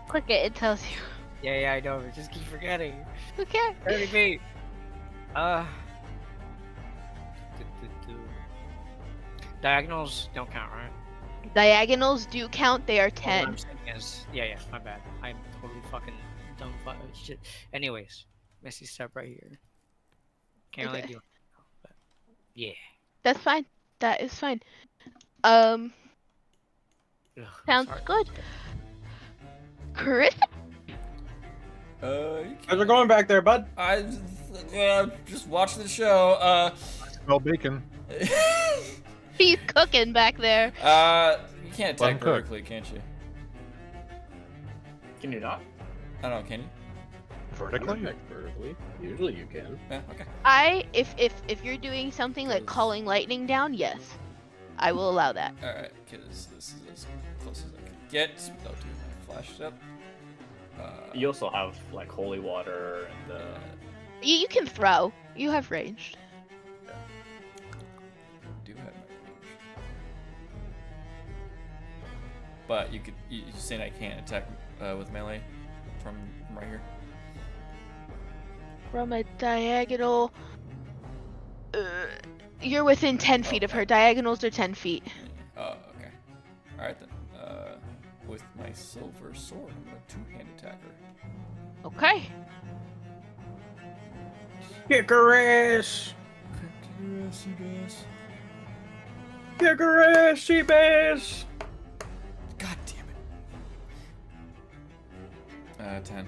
[SPEAKER 6] Click it, it tells you.
[SPEAKER 5] Yeah, I know. I just keep forgetting.
[SPEAKER 6] Okay.
[SPEAKER 5] 30 feet. Diagonals don't count, right?
[SPEAKER 6] Diagonals do count, they are
[SPEAKER 5] What
[SPEAKER 6] 10.
[SPEAKER 5] I'm saying is, yeah, my bad. I'm totally fucking dumb shit. Anyways, Messy Step right here. Can't really
[SPEAKER 6] Okay.
[SPEAKER 5] do it. But yeah.
[SPEAKER 6] That's fine. That is fine.
[SPEAKER 5] Ugh,
[SPEAKER 6] Sounds
[SPEAKER 5] sorry.
[SPEAKER 6] good. Chris?
[SPEAKER 4] How's it going back there, bud?
[SPEAKER 3] I just watch the show.
[SPEAKER 7] Smell bacon.
[SPEAKER 6] He's cooking back there.
[SPEAKER 3] You can't
[SPEAKER 7] Let him
[SPEAKER 3] attack
[SPEAKER 7] cook.
[SPEAKER 3] vertically, can't you?
[SPEAKER 1] Can you not?
[SPEAKER 3] I don't know, can you?
[SPEAKER 7] Vertically?
[SPEAKER 4] Vertically. Usually you can.
[SPEAKER 3] Yeah, okay.
[SPEAKER 6] If you're doing something like calling lightning down, yes. I will allow that.
[SPEAKER 3] Alright, because this is as close as I can get without doing my flash step.
[SPEAKER 1] You also have like holy water and
[SPEAKER 6] You can throw. You have ranged.
[SPEAKER 3] do have my range. But you're saying I can't attack with melee from right here?
[SPEAKER 6] From a diagonal. You're within 10 feet of her. Diagonals are 10 feet.
[SPEAKER 3] Oh, okay. Alright then. With my silver sword, I'm gonna two-hand attack her.
[SPEAKER 6] Okay.
[SPEAKER 4] Kick her ass! Kick her ass, she bass!
[SPEAKER 3] God damn it. 10.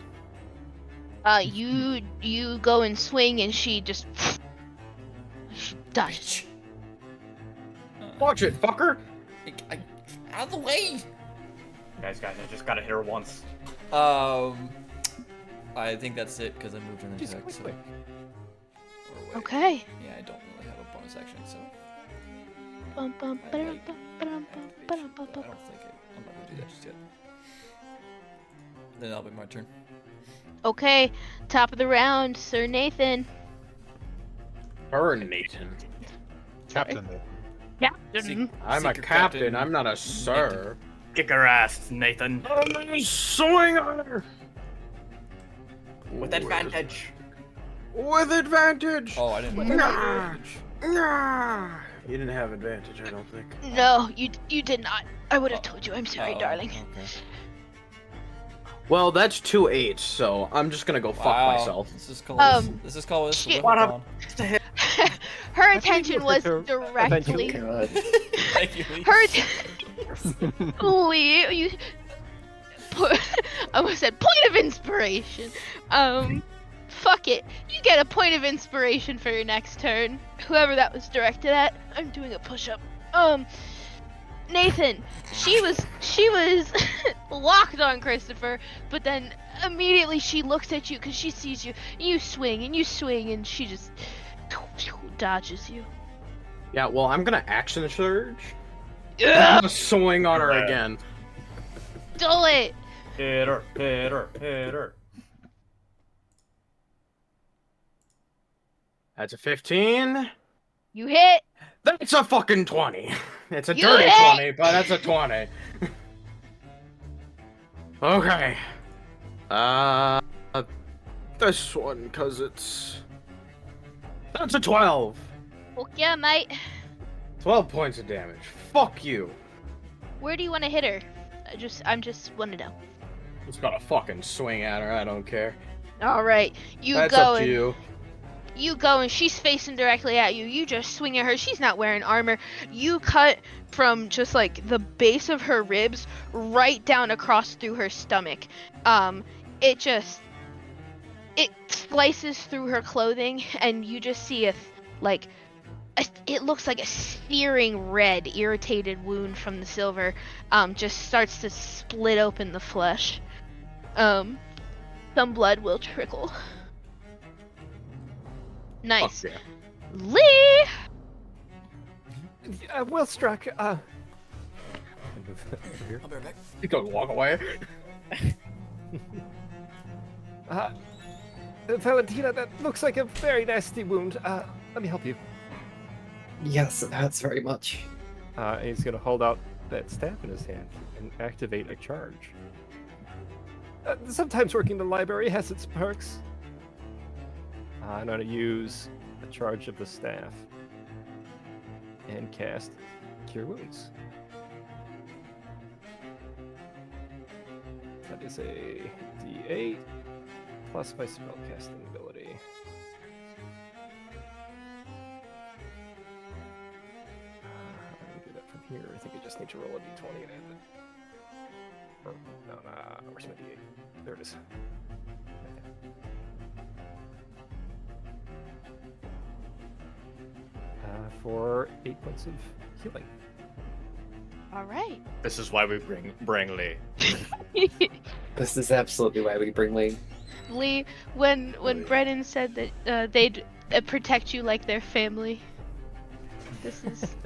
[SPEAKER 6] You go and swing, and she just dies.
[SPEAKER 4] Watch it, fucker!
[SPEAKER 3] Out of the way!
[SPEAKER 1] guys, I just gotta hit her once.
[SPEAKER 3] I think that's it because I moved an attack. So. Or wait.
[SPEAKER 6] Okay.
[SPEAKER 3] Yeah, I don't really have a bonus action, so.
[SPEAKER 6] Bum, bum,
[SPEAKER 3] I
[SPEAKER 6] ba-dum,
[SPEAKER 3] might
[SPEAKER 6] bum, ba-dum,
[SPEAKER 3] activate
[SPEAKER 6] bum,
[SPEAKER 3] shield,
[SPEAKER 6] ba-dum,
[SPEAKER 3] but
[SPEAKER 6] bum,
[SPEAKER 3] I don't think I'm not gonna do that just yet. Then that'll be my turn.
[SPEAKER 6] Okay, top of the round, Sir Nathan.
[SPEAKER 4] Her Nathan.
[SPEAKER 7] Captain.
[SPEAKER 6] Captain.
[SPEAKER 4] I'm a
[SPEAKER 3] Secret
[SPEAKER 4] captain, I'm not a sir.
[SPEAKER 1] Kick her ass, Nathan.
[SPEAKER 4] Swing on her!
[SPEAKER 1] With advantage.
[SPEAKER 4] With advantage!
[SPEAKER 3] Oh, I didn't.
[SPEAKER 4] Nah. Nah. You didn't have advantage, I don't think.
[SPEAKER 6] No, you did not. I would have told you. I'm sorry,
[SPEAKER 3] Oh,
[SPEAKER 6] darling.
[SPEAKER 3] Okay.
[SPEAKER 4] Well, that's 2 8s, so I'm just gonna go fuck
[SPEAKER 3] Wow.
[SPEAKER 4] myself.
[SPEAKER 3] This is called.
[SPEAKER 6] Um,
[SPEAKER 3] This is called.
[SPEAKER 6] shit.
[SPEAKER 1] What up?
[SPEAKER 6] Her
[SPEAKER 8] I think
[SPEAKER 6] attention
[SPEAKER 8] we'll
[SPEAKER 6] was
[SPEAKER 8] get to
[SPEAKER 6] directly.
[SPEAKER 2] God.
[SPEAKER 3] Thank you, Lee.
[SPEAKER 6] Lee, you. I almost said point of inspiration. Fuck it. You get a point of inspiration for your next turn. Whoever that was directed at. I'm doing a push-up. Nathan, she was locked on Christopher, but then immediately she looks at you because she sees you. You swing and she just dodges you.
[SPEAKER 4] Yeah, well, I'm gonna action surge.
[SPEAKER 6] Yeah.
[SPEAKER 4] I'm gonna swing on her
[SPEAKER 1] Right.
[SPEAKER 4] again.
[SPEAKER 6] Do it.
[SPEAKER 1] Hit her, hit her, hit her.
[SPEAKER 4] That's a 15.
[SPEAKER 6] You hit.
[SPEAKER 4] That's a fucking 20. It's a
[SPEAKER 6] You
[SPEAKER 4] dirty
[SPEAKER 6] hit!
[SPEAKER 4] 20, but that's a 20. Okay. This one, cause it's... That's a 12.
[SPEAKER 6] Fuck yeah, mate.
[SPEAKER 4] 12 points of damage. Fuck you.
[SPEAKER 6] Where do you want to hit her? I'm just want to know.
[SPEAKER 4] Just gotta fucking swing at her, I don't care.
[SPEAKER 6] All right, you
[SPEAKER 4] That's
[SPEAKER 6] go
[SPEAKER 4] up to
[SPEAKER 6] and
[SPEAKER 4] you.
[SPEAKER 6] you go and she's facing directly at you. You just swing at her. She's not wearing armor. You cut from just like the base of her ribs right down across through her stomach. It slices through her clothing and you just see it looks like a searing red irritated wound from the silver just starts to split open the flesh. Some blood will trickle. Nice.
[SPEAKER 4] Fuck yeah.
[SPEAKER 6] Lee!
[SPEAKER 8] Well struck. Move over here.
[SPEAKER 3] I'll be right back.
[SPEAKER 4] You can walk away.
[SPEAKER 8] Valentina, that looks like a very nasty wound. Let me help you.
[SPEAKER 2] Yes, it hurts very much.
[SPEAKER 8] And he's gonna hold out that staff in his hand and activate a charge. Sometimes working in the library has its perks. I'm gonna use a charge of the staff and cast Cure Wounds. That is a D8 plus my spellcasting ability. Let me do that from here. I think I just need to roll a D20 and add it. Oh, no, where's my D8? There it is. For 8 points of healing.
[SPEAKER 6] All right.
[SPEAKER 1] This is why we bring Lee.
[SPEAKER 2] This is absolutely why we bring Lee.
[SPEAKER 6] Lee, when Brennon said that they'd protect you like their family,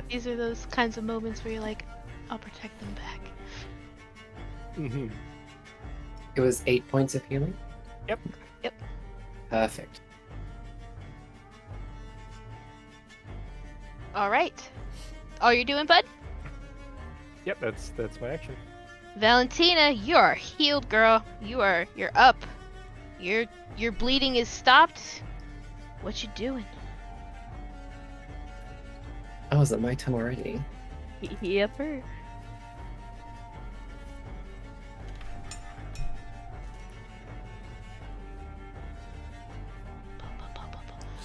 [SPEAKER 6] these are those kinds of moments where you're like, I'll protect them back.
[SPEAKER 8] Mm-hmm.
[SPEAKER 2] It was 8 points of healing?
[SPEAKER 8] Yep.
[SPEAKER 2] Perfect.
[SPEAKER 6] All right. All you're doing, bud?
[SPEAKER 8] Yep, that's my action.
[SPEAKER 6] Valentina, you are healed, girl. You're up. Your bleeding is stopped. What you doing?
[SPEAKER 2] Oh, is it my turn already?
[SPEAKER 6] Yepper.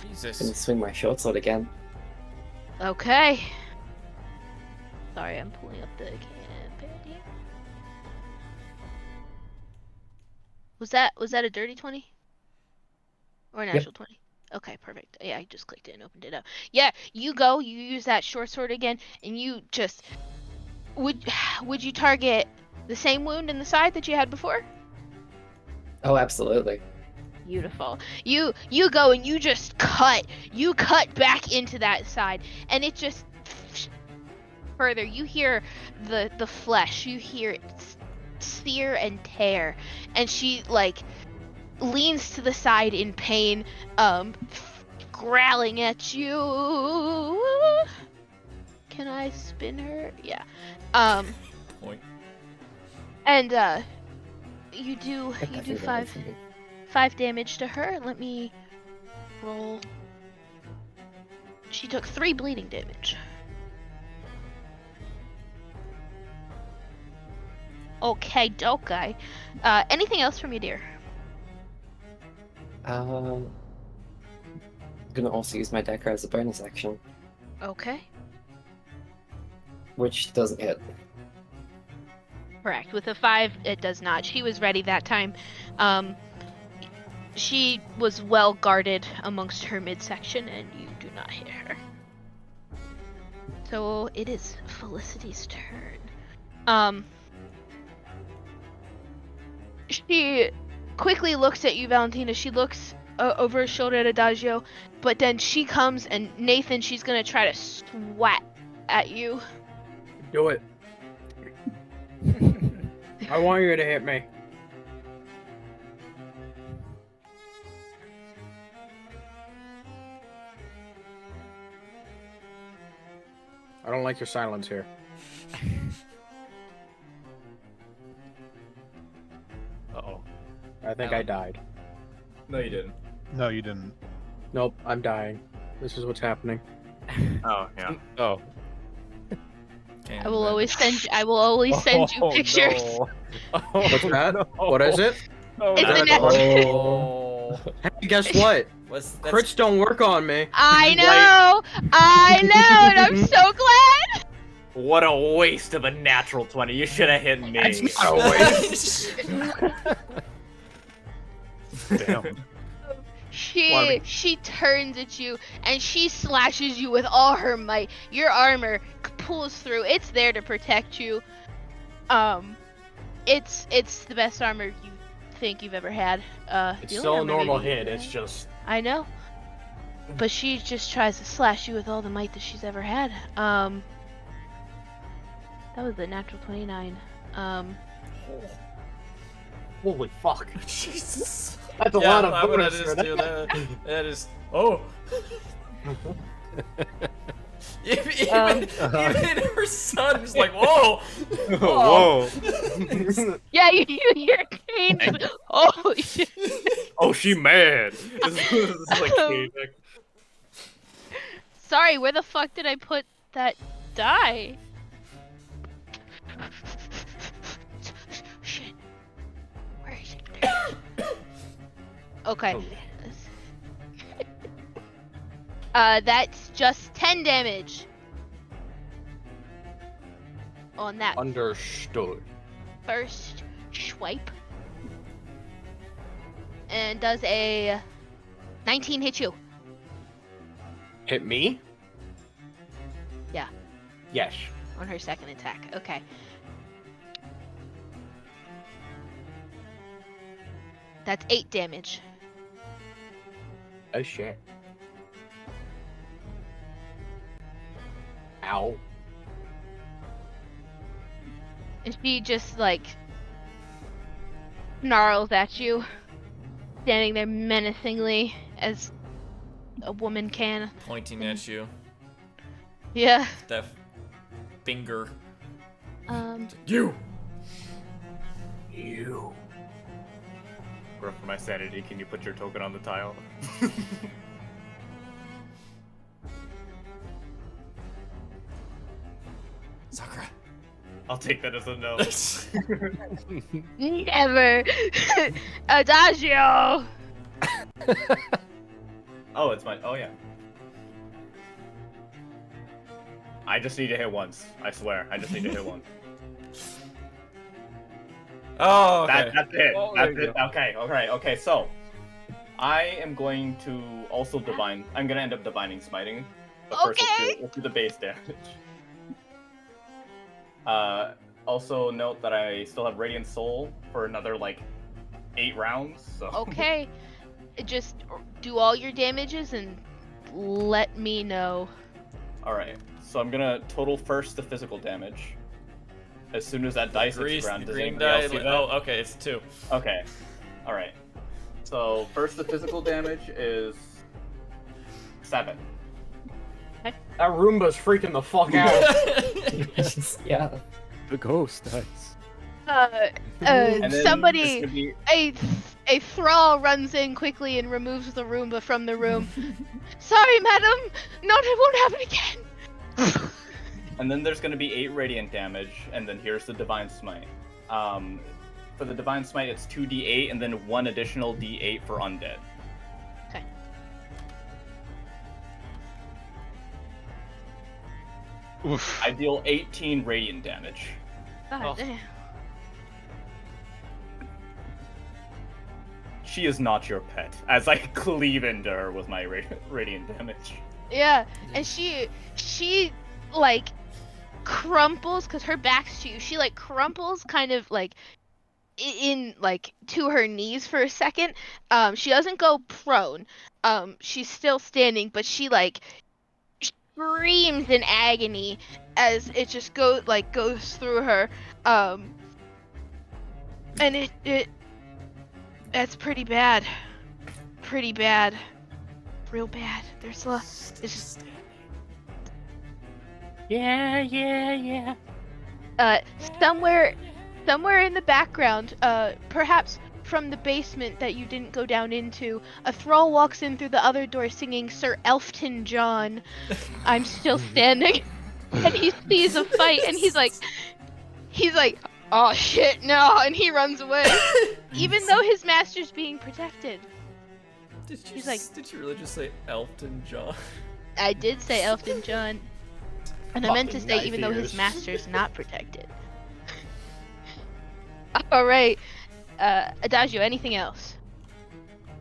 [SPEAKER 3] Jesus.
[SPEAKER 2] Gonna swing my short sword again.
[SPEAKER 6] Okay. Sorry, I'm pulling up the campaign here. Was that a dirty 20? Or a natural 20? Okay, perfect. Yeah, I just clicked it and opened it up. Yeah, you use that short sword again, and you just would you target the same wound in the side that you had before?
[SPEAKER 2] Oh, absolutely.
[SPEAKER 6] Beautiful. You go and you just cut. You cut back into that side, and it just further. You hear the flesh. You hear it sear and tear, and she leans to the side in pain, growling at you. Can I spin her? Yeah.
[SPEAKER 3] Point.
[SPEAKER 6] And you do
[SPEAKER 2] Definitely
[SPEAKER 6] 5
[SPEAKER 2] for me.
[SPEAKER 6] 5 damage to her. Let me roll. She took 3 bleeding damage. Okay, dokai. Anything else from you, dear?
[SPEAKER 2] gonna also use my Decker as a bonus action,
[SPEAKER 6] Okay.
[SPEAKER 2] which doesn't hit.
[SPEAKER 6] Correct. With a 5, it does not. She was ready that time. She was well guarded amongst her midsection, and you do not hit her. So it is Felicity's turn. She quickly looks at you, Valentina. She looks over her shoulder at Adagio, but then she comes and Nathan, she's gonna try to swat at you.
[SPEAKER 4] Do it. I want you to hit me. I don't like your silence here.
[SPEAKER 1] Uh-oh.
[SPEAKER 4] I think I died.
[SPEAKER 1] No, you didn't.
[SPEAKER 7] No, you didn't.
[SPEAKER 4] Nope, I'm dying. This is what's happening.
[SPEAKER 1] Oh, yeah.
[SPEAKER 8] Oh.
[SPEAKER 6] I will always send you pictures.
[SPEAKER 8] No.
[SPEAKER 4] What's that? What is it?
[SPEAKER 8] Oh,
[SPEAKER 6] It's
[SPEAKER 8] no.
[SPEAKER 6] an ex-
[SPEAKER 3] Oh.
[SPEAKER 4] Hey, guess what?
[SPEAKER 3] What's
[SPEAKER 4] Crits don't work on me.
[SPEAKER 6] I know, and I'm so glad.
[SPEAKER 1] What a waste of a natural 20. You should have hit me.
[SPEAKER 4] It's not a waste.
[SPEAKER 7] Damn.
[SPEAKER 6] She turns at you and she slashes you with all her might. Your armor pulls through. It's there to protect you. It's the best armor you think you've ever had.
[SPEAKER 4] It's
[SPEAKER 6] the only
[SPEAKER 4] still a
[SPEAKER 6] armor
[SPEAKER 4] normal
[SPEAKER 6] maybe-
[SPEAKER 4] hit. It's just
[SPEAKER 6] I know. But she just tries to slash you with all the might that she's ever had. That was a natural 29.
[SPEAKER 4] holy fuck.
[SPEAKER 3] Jesus.
[SPEAKER 4] That's a
[SPEAKER 3] Yeah,
[SPEAKER 4] lot of
[SPEAKER 3] why would I
[SPEAKER 4] bonus
[SPEAKER 3] just
[SPEAKER 4] for
[SPEAKER 3] do
[SPEAKER 4] that.
[SPEAKER 3] that? That is. Oh. even her son is like, whoa.
[SPEAKER 1] Whoa.
[SPEAKER 6] Yeah, you hear Kane. Oh shit.
[SPEAKER 1] Oh, she mad. This is like Kane.
[SPEAKER 6] Sorry, where the fuck did I put that die? Shit. Where is it? Okay. That's just 10 damage. On that
[SPEAKER 4] Understood.
[SPEAKER 6] first swipe. And does a 19 hit you?
[SPEAKER 4] Hit me?
[SPEAKER 6] Yeah.
[SPEAKER 4] Yes.
[SPEAKER 6] On her second attack. Okay. That's 8 damage.
[SPEAKER 4] Oh shit. Ow.
[SPEAKER 6] And she just like snarls at you, standing there menacingly as a woman can.
[SPEAKER 3] Pointing at you.
[SPEAKER 6] Yeah.
[SPEAKER 3] That finger.
[SPEAKER 1] You. Bro, for my sanity, can you put your token on the tile?
[SPEAKER 3] Sakura.
[SPEAKER 1] I'll take that as a no.
[SPEAKER 6] Never. Adagio.
[SPEAKER 1] Oh, it's my. Oh, yeah. I just need to hit once. I swear. I just need to hit once.
[SPEAKER 3] Oh, okay.
[SPEAKER 1] That's it.
[SPEAKER 8] Oh,
[SPEAKER 1] That's
[SPEAKER 8] there you
[SPEAKER 1] it. Okay, alright, okay, so. I am going to also divine. I'm going to end up divining smiting. But first,
[SPEAKER 6] Okay.
[SPEAKER 1] let's do the base damage. Also note that I still have Radiant Soul for another, like, 8 rounds, so.
[SPEAKER 6] Okay. Just do all your damages and let me know.
[SPEAKER 1] Alright, so I'm gonna total first the physical damage. As soon as that dice hits the
[SPEAKER 3] Grease,
[SPEAKER 1] ground,
[SPEAKER 3] the
[SPEAKER 1] does
[SPEAKER 3] green
[SPEAKER 1] anybody else
[SPEAKER 3] die.
[SPEAKER 1] see that?
[SPEAKER 3] Oh, okay, it's 2.
[SPEAKER 1] Okay. Alright. So, first the physical damage is 7.
[SPEAKER 4] That Roomba's freaking the fuck out.
[SPEAKER 2] Yeah.
[SPEAKER 8] The ghost dice.
[SPEAKER 1] And then
[SPEAKER 6] Somebody,
[SPEAKER 1] it's gonna be-
[SPEAKER 6] a thrall runs in quickly and removes the Roomba from the room. Sorry, madam. No, it won't happen again.
[SPEAKER 1] And then there's gonna be 8 radiant damage, and then here's the Divine Smite. For the Divine Smite, it's 2d8, and then 1 additional d8 for undead.
[SPEAKER 6] Okay.
[SPEAKER 7] Oof.
[SPEAKER 1] I deal 18 radiant damage.
[SPEAKER 6] God damn.
[SPEAKER 1] She is not your pet. As I cleave into her with my radiant damage.
[SPEAKER 6] Yeah, and she like crumples because her back's to you. She like crumples kind of like in like to her knees for a second. She doesn't go prone. She's still standing, but she like screams in agony as it just goes through her. And that's pretty bad. Pretty bad. Real bad. It's just
[SPEAKER 5] Yeah.
[SPEAKER 6] somewhere in the background, perhaps from the basement that you didn't go down into, a thrall walks in through the other door singing Sir Elfton John, I'm still standing. And he sees a fight and he's like, oh shit, no, and he runs away. Even though his master's being protected.
[SPEAKER 3] Did you really just say Elton John?
[SPEAKER 6] I did say Elfton John. And I meant to
[SPEAKER 4] Fucking
[SPEAKER 6] say
[SPEAKER 4] knife
[SPEAKER 6] even though his
[SPEAKER 4] ears.
[SPEAKER 6] master's not protected. Alright. Adagio, anything else?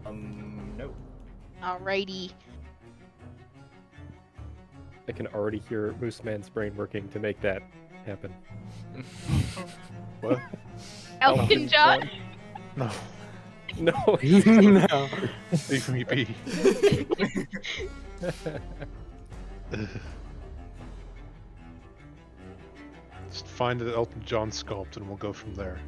[SPEAKER 1] No.
[SPEAKER 6] Alrighty.
[SPEAKER 8] I can already hear Moose Man's brain working to make that happen.
[SPEAKER 4] What?
[SPEAKER 6] Elfton John?
[SPEAKER 7] No.
[SPEAKER 8] No.
[SPEAKER 4] No.
[SPEAKER 7] Leave me be. Just find an Elton John sculpt and we'll go from there.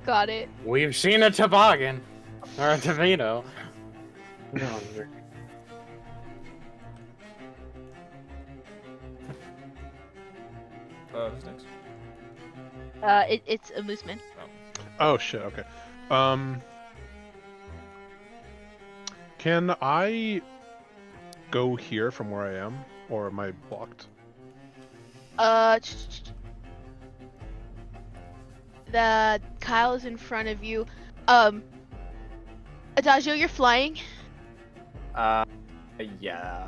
[SPEAKER 6] Got it.
[SPEAKER 4] We've seen a toboggan. Or a Tavino. No.
[SPEAKER 3] Who's next?
[SPEAKER 6] It's a mooseman.
[SPEAKER 7] Oh shit, okay. Can I go here from where I am? Or am I blocked?
[SPEAKER 6] The Kyle's in front of you. Adagio, you're flying.
[SPEAKER 1] Yeah.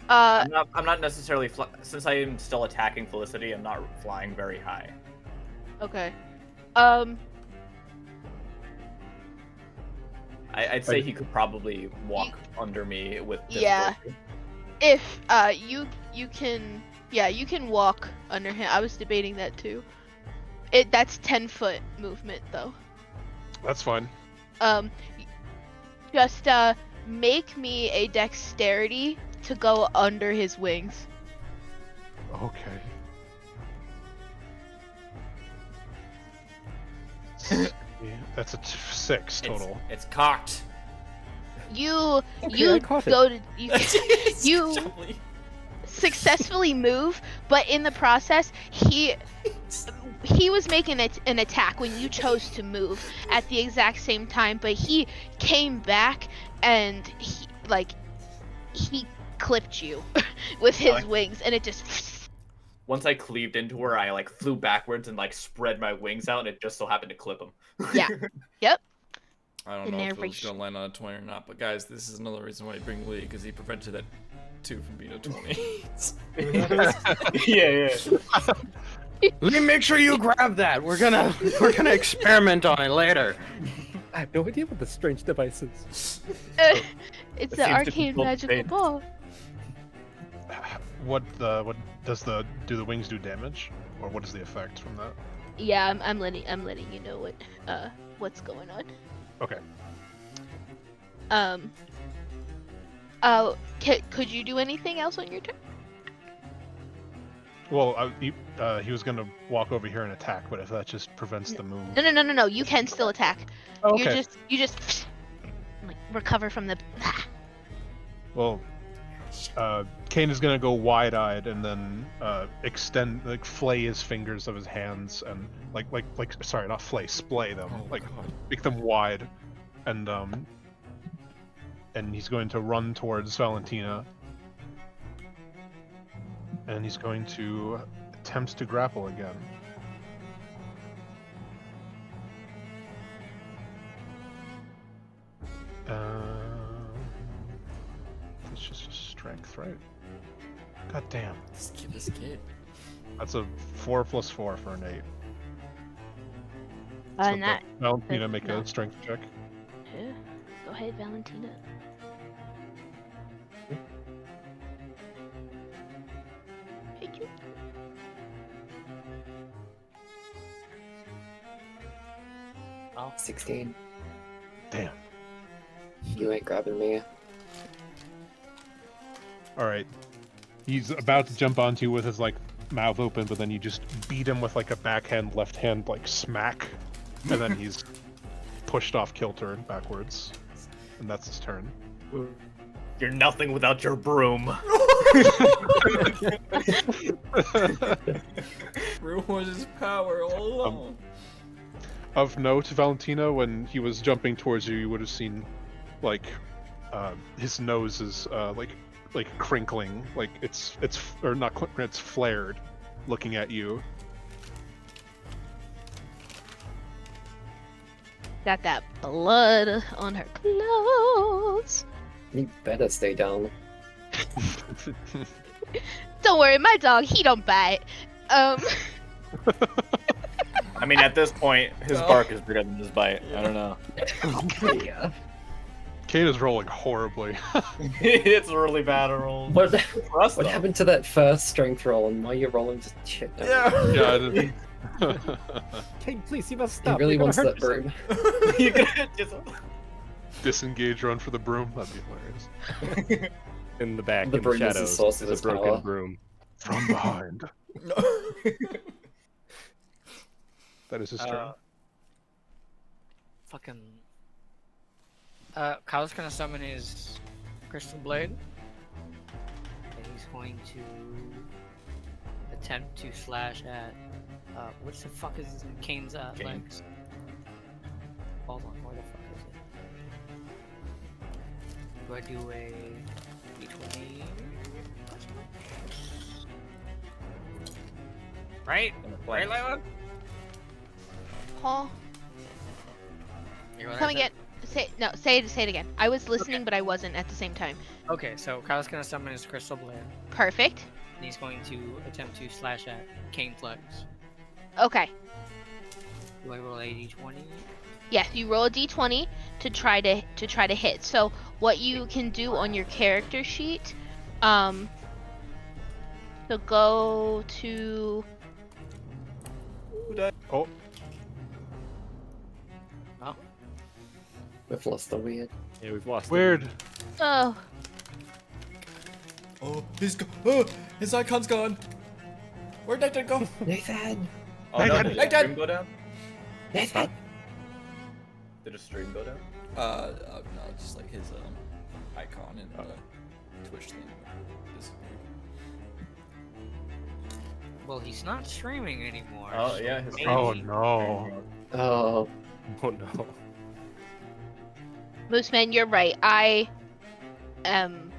[SPEAKER 6] Uh,
[SPEAKER 1] I'm not necessarily since I am still attacking Felicity. I'm not flying very high.
[SPEAKER 6] okay.
[SPEAKER 1] I'd say he could probably walk under me with
[SPEAKER 6] Yeah.
[SPEAKER 1] difficulty.
[SPEAKER 6] If you can walk under him. I was debating that too. That's 10-foot movement though.
[SPEAKER 7] That's fine.
[SPEAKER 6] Just make me a dexterity to go under his wings.
[SPEAKER 7] Okay. Yeah, that's a 6 total.
[SPEAKER 3] It's cocked.
[SPEAKER 6] You
[SPEAKER 8] I caught it.
[SPEAKER 6] go to you successfully move, but in the process he was making an attack when you chose to move at the exact same time, but he came back and he clipped you with his wings, and it just
[SPEAKER 1] Once I cleaved into her, I flew backwards and spread my wings out, and it just so happened to clip him.
[SPEAKER 6] Yeah. Yep.
[SPEAKER 3] I don't
[SPEAKER 6] The
[SPEAKER 3] know if it was
[SPEAKER 6] narration.
[SPEAKER 3] gonna land on a 20 or not, but guys, this is another reason why you bring Lee, because he prevented that 2 from being a 20.
[SPEAKER 1] Yeah.
[SPEAKER 4] Let me make sure you grab that. We're gonna experiment on it later.
[SPEAKER 8] I have no idea what this strange device is.
[SPEAKER 6] It's
[SPEAKER 1] It
[SPEAKER 6] the
[SPEAKER 1] seems to
[SPEAKER 6] arcane
[SPEAKER 1] control the
[SPEAKER 6] magical
[SPEAKER 1] fate.
[SPEAKER 6] ball.
[SPEAKER 7] What does do the wings do damage, or what is the effect from that?
[SPEAKER 6] Yeah, I'm letting you know what's going on.
[SPEAKER 7] Okay.
[SPEAKER 6] Could you do anything else on your turn?
[SPEAKER 7] Well, he was gonna walk over here and attack, but if that just prevents the move.
[SPEAKER 6] No. You can still attack.
[SPEAKER 7] Oh, okay.
[SPEAKER 6] You just recover from the.
[SPEAKER 7] Well, Kane is gonna go wide-eyed and then extend, flay his fingers of his hands and sorry, not flay, splay them,
[SPEAKER 3] Oh, God.
[SPEAKER 7] make them wide, and he's going to run towards Valentina, and he's going to attempt to grapple again. It's just a strength, right? God damn.
[SPEAKER 3] This kid.
[SPEAKER 7] That's a 4 + 4 for an 8.
[SPEAKER 6] And that.
[SPEAKER 7] Valentina, make
[SPEAKER 6] no.
[SPEAKER 7] a strength check.
[SPEAKER 6] Yeah. Go ahead, Valentina. Thank you.
[SPEAKER 2] Oh, 16.
[SPEAKER 7] Damn.
[SPEAKER 2] You ain't grabbing me.
[SPEAKER 7] All right. He's about to jump onto you with his like mouth open, but then you just beat him with like a backhand, left hand like smack, and then he's pushed off kilter and backwards, and that's his turn.
[SPEAKER 1] You're nothing without your broom.
[SPEAKER 3] Broom was his power all along.
[SPEAKER 7] Of note, Valentina, when he was jumping towards you, you would have seen like his nose is like crinkling, like it's or not, it's flared, looking at you.
[SPEAKER 6] Got that blood on her clothes.
[SPEAKER 2] You better stay down.
[SPEAKER 6] Don't worry, my dog, he don't bite.
[SPEAKER 1] I mean, at this point, his bark is bigger than his bite. I don't know.
[SPEAKER 2] Yeah.
[SPEAKER 7] Kane is rolling horribly.
[SPEAKER 1] It's a really bad roll.
[SPEAKER 2] What
[SPEAKER 1] For us,
[SPEAKER 2] what
[SPEAKER 1] though.
[SPEAKER 2] happened to that first strength roll, and why you're rolling just shit down?
[SPEAKER 3] Yeah.
[SPEAKER 7] Yeah.
[SPEAKER 8] Kane, please, you must
[SPEAKER 2] He
[SPEAKER 8] stop.
[SPEAKER 2] really
[SPEAKER 8] You're gonna
[SPEAKER 2] wants
[SPEAKER 8] hurt
[SPEAKER 2] that
[SPEAKER 8] yourself.
[SPEAKER 2] broom.
[SPEAKER 1] You gonna just...
[SPEAKER 7] Disengage, run for the broom. That'd be hilarious.
[SPEAKER 8] In the back,
[SPEAKER 2] The
[SPEAKER 8] in
[SPEAKER 2] broom
[SPEAKER 8] the
[SPEAKER 2] is the
[SPEAKER 8] shadows,
[SPEAKER 2] source of
[SPEAKER 8] is
[SPEAKER 2] his
[SPEAKER 8] a broken
[SPEAKER 2] power.
[SPEAKER 8] broom.
[SPEAKER 7] From behind. That is his turn.
[SPEAKER 5] Fucking. Kyle's gonna summon his crystal blade. And he's going to attempt to slash at. What the fuck is Kane's
[SPEAKER 1] Kane.
[SPEAKER 5] legs? Hold on, where the fuck is it? Do I do a d20? Right? Right, Lilah?
[SPEAKER 6] Paul,
[SPEAKER 5] You wanna
[SPEAKER 6] come
[SPEAKER 5] say-
[SPEAKER 6] again. Say it again. I was listening, but I wasn't at the same time.
[SPEAKER 5] Okay, so Kyle's gonna summon his crystal blade,
[SPEAKER 6] Perfect.
[SPEAKER 5] and he's going to attempt to slash at Kane's legs.
[SPEAKER 6] Okay.
[SPEAKER 5] Do I roll a d20?
[SPEAKER 6] Yes, you roll a d20 to try to hit. So what you can do on your character sheet, so go to
[SPEAKER 7] Oh,
[SPEAKER 2] We've lost the weird.
[SPEAKER 8] Yeah, we've lost.
[SPEAKER 7] weird.
[SPEAKER 6] oh
[SPEAKER 3] Oh, his icon's gone. Where'd that go?
[SPEAKER 2] Nathan!
[SPEAKER 1] Oh no, did the
[SPEAKER 3] Nathan!
[SPEAKER 1] stream go down?
[SPEAKER 2] Nathan!
[SPEAKER 1] Did the stream go down?
[SPEAKER 3] No, just like his icon and Twitch thing disappeared.
[SPEAKER 5] Well, he's not streaming anymore.
[SPEAKER 1] Oh yeah, his
[SPEAKER 5] maybe-
[SPEAKER 7] Oh no.
[SPEAKER 2] Oh,
[SPEAKER 8] Oh no.
[SPEAKER 6] Mooseman, you're right. I am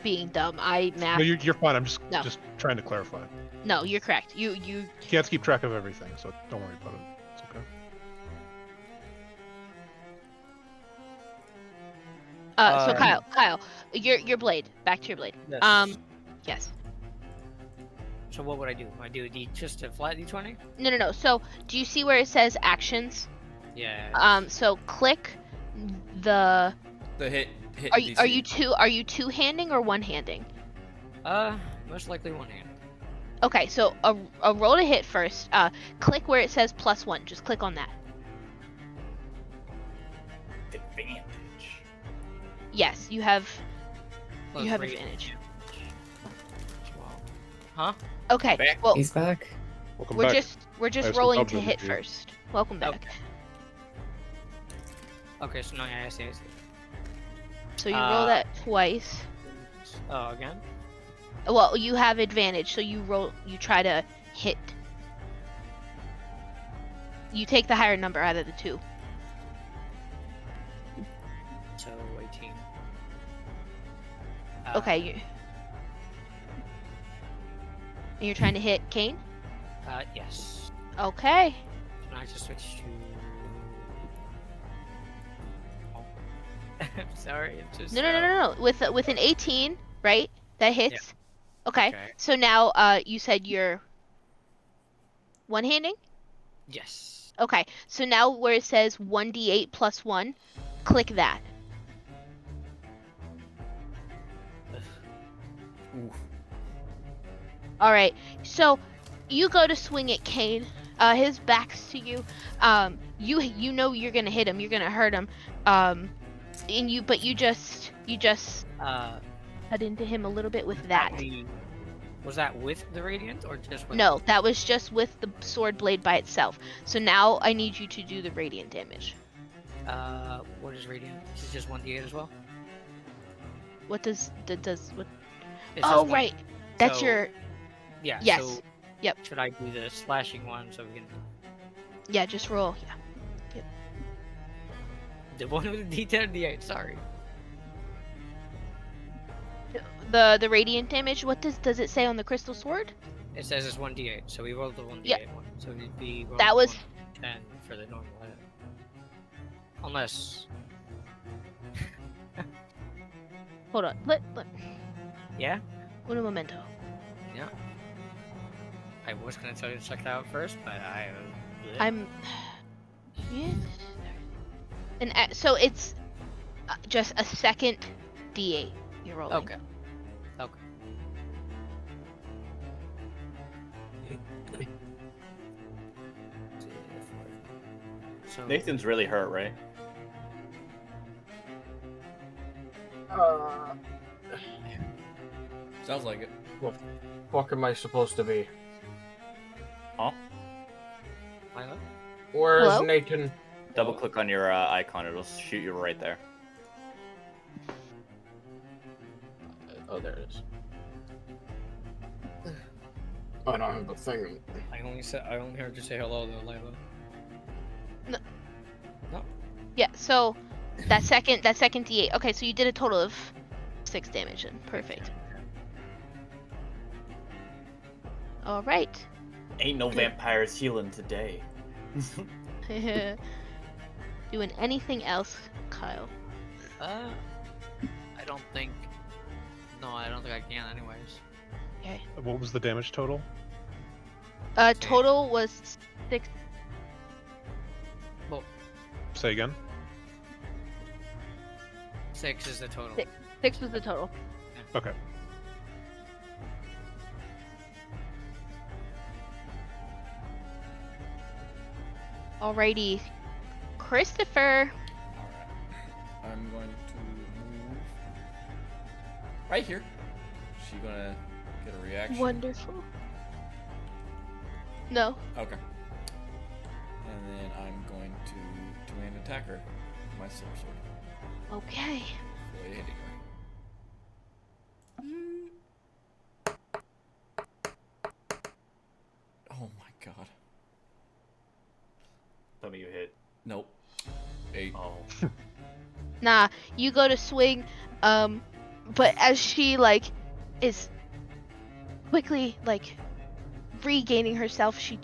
[SPEAKER 6] being dumb. I math.
[SPEAKER 7] No, you're fine. I'm
[SPEAKER 6] No.
[SPEAKER 7] just trying to clarify.
[SPEAKER 6] No, you're correct. You
[SPEAKER 7] You have to keep track of everything, so don't worry about it. It's okay.
[SPEAKER 6] so Kyle, your blade. Back to your blade.
[SPEAKER 5] Yes.
[SPEAKER 6] Yes.
[SPEAKER 5] So what would I do? I do just a flat d20?
[SPEAKER 6] No. So do you see where it says actions?
[SPEAKER 5] Yeah.
[SPEAKER 6] So click the.
[SPEAKER 3] The hit.
[SPEAKER 6] Are
[SPEAKER 3] DC.
[SPEAKER 6] you two-handing or one-handing?
[SPEAKER 5] Most likely one hand.
[SPEAKER 6] Okay, so a roll to hit first. Click where it says +1. Just click on that.
[SPEAKER 1] Advantage.
[SPEAKER 6] Yes, you have
[SPEAKER 5] Plus
[SPEAKER 6] you have
[SPEAKER 5] 3.
[SPEAKER 6] advantage.
[SPEAKER 5] Huh?
[SPEAKER 6] Okay.
[SPEAKER 1] Back.
[SPEAKER 6] Well,
[SPEAKER 2] he's back.
[SPEAKER 7] Welcome
[SPEAKER 6] we're
[SPEAKER 7] back.
[SPEAKER 6] just
[SPEAKER 7] I have some
[SPEAKER 6] rolling to
[SPEAKER 7] problems
[SPEAKER 6] hit
[SPEAKER 7] with you.
[SPEAKER 6] first. Welcome back.
[SPEAKER 5] Okay, so no, yeah, I see.
[SPEAKER 6] So you roll that twice.
[SPEAKER 5] Oh, again?
[SPEAKER 6] Well, you have advantage, so you try to hit. You take the higher number out of the two.
[SPEAKER 5] So 18.
[SPEAKER 6] Okay, you're trying to hit Kane?
[SPEAKER 5] Yes.
[SPEAKER 6] Okay.
[SPEAKER 5] Can I just switch to... I'm sorry, I'm just...
[SPEAKER 6] No. With an 18, right? That hits. Okay. So now, you said you're one-handing?
[SPEAKER 5] Yes.
[SPEAKER 6] Okay. So now where it says 1d8 plus 1, click that.
[SPEAKER 3] Oof.
[SPEAKER 6] All right. So you go to swing at Kane. His back's to you. You know you're gonna hit him. You're gonna hurt him. And you just cut into him a little bit with that.
[SPEAKER 5] Was that with the radiant or just with?
[SPEAKER 6] No, that was just with the sword blade by itself. So now I need you to do the radiant damage.
[SPEAKER 5] What is radiant? This is just 1d8 as well.
[SPEAKER 6] What does what?
[SPEAKER 5] It's
[SPEAKER 6] Oh
[SPEAKER 5] just
[SPEAKER 6] right, that's
[SPEAKER 5] so-
[SPEAKER 6] your.
[SPEAKER 5] Yeah.
[SPEAKER 6] Yes.
[SPEAKER 5] So
[SPEAKER 6] Yep.
[SPEAKER 5] should I do the slashing one so we can?
[SPEAKER 6] Yeah, just roll. Yeah.
[SPEAKER 5] The one with the D10 and D8. Sorry.
[SPEAKER 6] The radiant damage. What does it say on the crystal sword?
[SPEAKER 5] It says it's 1d8, so we rolled the 1d8
[SPEAKER 6] Yep.
[SPEAKER 5] one. So it'd be
[SPEAKER 6] That was
[SPEAKER 5] 10 for the normal hit. Unless.
[SPEAKER 6] Hold on. Let.
[SPEAKER 5] Yeah.
[SPEAKER 6] Un momento.
[SPEAKER 5] Yeah. I was gonna tell you to check that out first, but
[SPEAKER 6] I'm. Yes. And so it's just a second D8 you're rolling.
[SPEAKER 5] Okay. Okay. So
[SPEAKER 1] Nathan's really hurt, right?
[SPEAKER 3] Sounds like it.
[SPEAKER 4] What the fuck am I supposed to be?
[SPEAKER 1] Huh?
[SPEAKER 5] Lilah?
[SPEAKER 4] Where's
[SPEAKER 6] Hello?
[SPEAKER 4] Nathan?
[SPEAKER 1] Double click on your icon, it'll shoot you right there.
[SPEAKER 4] Oh, there it is. I don't have the thing.
[SPEAKER 5] I only heard you say hello though, Lilah.
[SPEAKER 6] Yeah. So that second D8. Okay, so you did a total of 6 damage. Then perfect. All right.
[SPEAKER 1] Ain't no vampires healing today.
[SPEAKER 6] Doing anything else, Kyle?
[SPEAKER 5] I don't think. No, I don't think I can, anyways.
[SPEAKER 6] Okay.
[SPEAKER 7] What was the damage total?
[SPEAKER 6] Total was 6.
[SPEAKER 7] Say again.
[SPEAKER 5] 6 is the total.
[SPEAKER 6] 6 was the total.
[SPEAKER 7] Okay.
[SPEAKER 6] Alrighty, Christopher.
[SPEAKER 3] Alright. I'm going to move right here. She gonna get a reaction.
[SPEAKER 6] Wonderful. No.
[SPEAKER 3] Okay. And then I'm going to two-hand attack her with my silver sword.
[SPEAKER 6] Okay.
[SPEAKER 3] Fully hitting her. Oh my god.
[SPEAKER 1] Tell me you hit.
[SPEAKER 3] Nope. 8.
[SPEAKER 1] Oh.
[SPEAKER 6] Nah, you go to swing, but as she is quickly regaining herself, she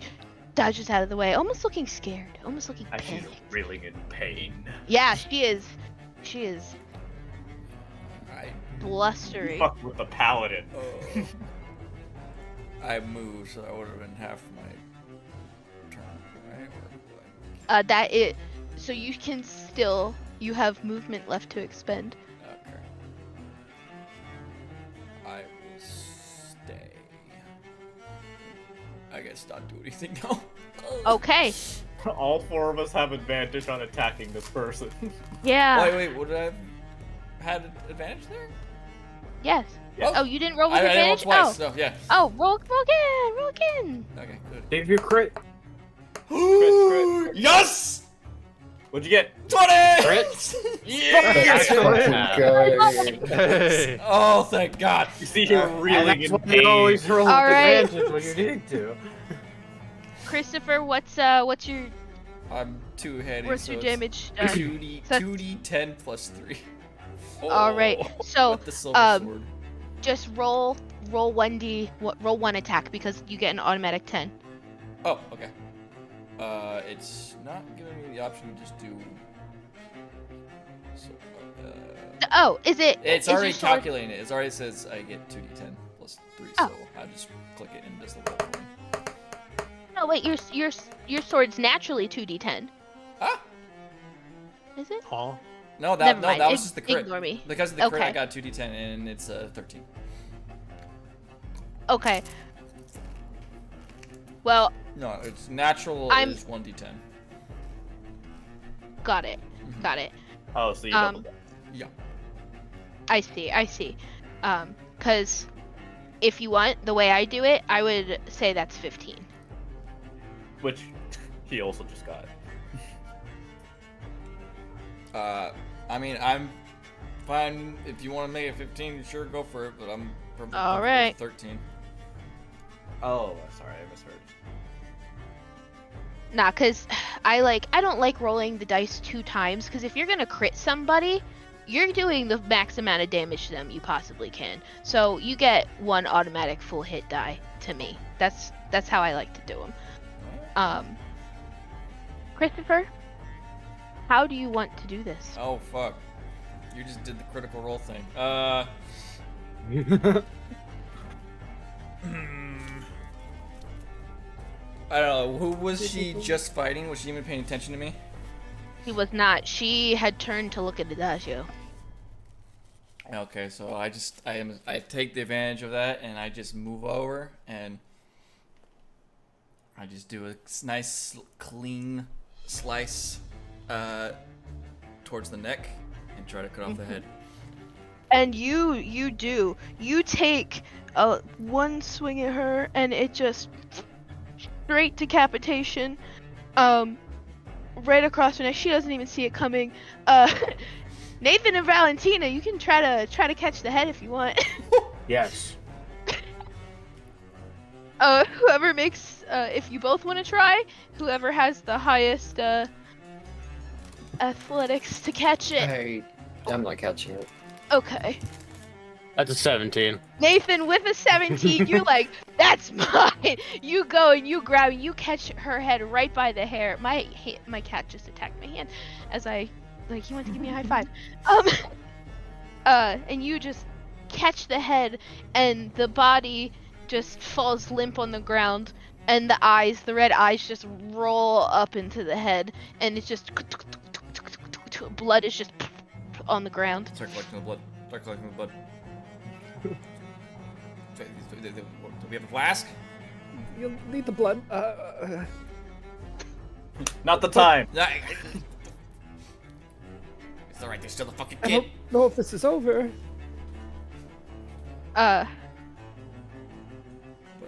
[SPEAKER 6] dodges out of the way, almost looking scared, almost looking
[SPEAKER 1] She's
[SPEAKER 6] panicked.
[SPEAKER 1] reeling in pain.
[SPEAKER 6] Yeah, she is. She is
[SPEAKER 3] I
[SPEAKER 6] blustery.
[SPEAKER 1] Fuck with the paladin.
[SPEAKER 3] I moved, so that would have been half my turn, right? Or,
[SPEAKER 6] That it. So you can still. You have movement left to expend.
[SPEAKER 3] okay. I will stay. I guess not do anything now.
[SPEAKER 6] Okay.
[SPEAKER 1] All 4 of us have advantage on attacking this person.
[SPEAKER 6] Yeah.
[SPEAKER 3] Wait, would I have had advantage there?
[SPEAKER 6] Yes.
[SPEAKER 1] Yeah.
[SPEAKER 6] Oh, you didn't roll with
[SPEAKER 3] I didn't roll
[SPEAKER 6] advantage?
[SPEAKER 3] twice, so yeah.
[SPEAKER 6] Oh, roll again. Roll again.
[SPEAKER 3] Okay, good.
[SPEAKER 4] If you crit,
[SPEAKER 1] Crit.
[SPEAKER 3] Yes!
[SPEAKER 1] What'd you get?
[SPEAKER 3] 20!
[SPEAKER 4] Crit?
[SPEAKER 3] Yes!
[SPEAKER 4] Hey.
[SPEAKER 3] Oh, thank God.
[SPEAKER 1] You see him reeling in
[SPEAKER 4] That's why
[SPEAKER 1] pain.
[SPEAKER 4] you always roll with
[SPEAKER 6] All right.
[SPEAKER 4] advantage when you need to.
[SPEAKER 6] Christopher, what's your
[SPEAKER 3] I'm two-handed,
[SPEAKER 6] what's
[SPEAKER 3] so
[SPEAKER 6] your
[SPEAKER 3] it's
[SPEAKER 6] damage?
[SPEAKER 3] 2d10 plus 3.
[SPEAKER 6] All right. So,
[SPEAKER 3] With the silver sword.
[SPEAKER 6] just roll 1 attack because you get an automatic 10.
[SPEAKER 3] Oh, okay. It's not giving me the option to just do. So,
[SPEAKER 6] Oh, is it?
[SPEAKER 3] it's
[SPEAKER 6] is
[SPEAKER 3] already
[SPEAKER 6] your sword-
[SPEAKER 3] calculating it. It already says I get 2d10 plus 3,
[SPEAKER 6] Oh.
[SPEAKER 3] so I just click it and it does the roll for me.
[SPEAKER 6] No, wait, your sword's naturally 2d10.
[SPEAKER 3] Ah!
[SPEAKER 6] Is it?
[SPEAKER 7] Huh?
[SPEAKER 3] No,
[SPEAKER 6] Never
[SPEAKER 3] that
[SPEAKER 6] mind.
[SPEAKER 3] was just the crit.
[SPEAKER 6] Ignore me.
[SPEAKER 3] Because of the crit, I
[SPEAKER 6] Okay.
[SPEAKER 3] got 2d10 and it's 13.
[SPEAKER 6] Okay. Well,
[SPEAKER 3] No, it's natural
[SPEAKER 6] I'm-
[SPEAKER 3] is 1d10.
[SPEAKER 6] got it. Got it.
[SPEAKER 1] Oh, so you doubled it.
[SPEAKER 3] Yeah.
[SPEAKER 6] I see. Cause if you want, the way I do it, I would say that's 15.
[SPEAKER 1] Which he also just got.
[SPEAKER 3] I mean, I'm fine if you want to make it 15. Sure, go for it. But I'm perfectly
[SPEAKER 6] All
[SPEAKER 3] comfortable
[SPEAKER 6] right.
[SPEAKER 3] with 13.
[SPEAKER 1] Oh, sorry, I misheard.
[SPEAKER 6] Nah, cause I don't like rolling the dice 2 times. Cause if you're gonna crit somebody, you're doing the max amount of damage to them you possibly can. So you get 1 automatic full hit die to me. That's how I like to do them. Christopher, how do you want to do this?
[SPEAKER 3] Oh fuck! You just did the critical roll thing. I don't know. Who was she just fighting? Was she even paying attention to me?
[SPEAKER 6] He was not. She had turned to look at Adagio.
[SPEAKER 3] Okay, so I take the advantage of that and I just move over and I just do a nice clean slice towards the neck and try to cut off the head.
[SPEAKER 6] And you take one swing at her and it just straight decapitation, right across her neck. She doesn't even see it coming. Nathan and Valentina, you can try to catch the head if you want.
[SPEAKER 4] Yes.
[SPEAKER 6] Whoever makes, if you both want to try, whoever has the highest athletics to catch it.
[SPEAKER 2] I'm not catching it.
[SPEAKER 6] Okay.
[SPEAKER 4] That's a 17.
[SPEAKER 6] Nathan, with a 17, you're like, that's mine. You go and you grab, you catch her head right by the hair. My cat just attacked my hand, as he went to give me a high five. And you just catch the head, and the body just falls limp on the ground, and the red eyes just roll up into the head, and it's just blood is just on the ground.
[SPEAKER 3] Start collecting the blood. Do we have a flask?
[SPEAKER 8] You'll need the blood.
[SPEAKER 1] Not the time.
[SPEAKER 3] It's alright, there's still a fucking
[SPEAKER 8] I
[SPEAKER 3] kid.
[SPEAKER 8] don't know if this is over.
[SPEAKER 3] But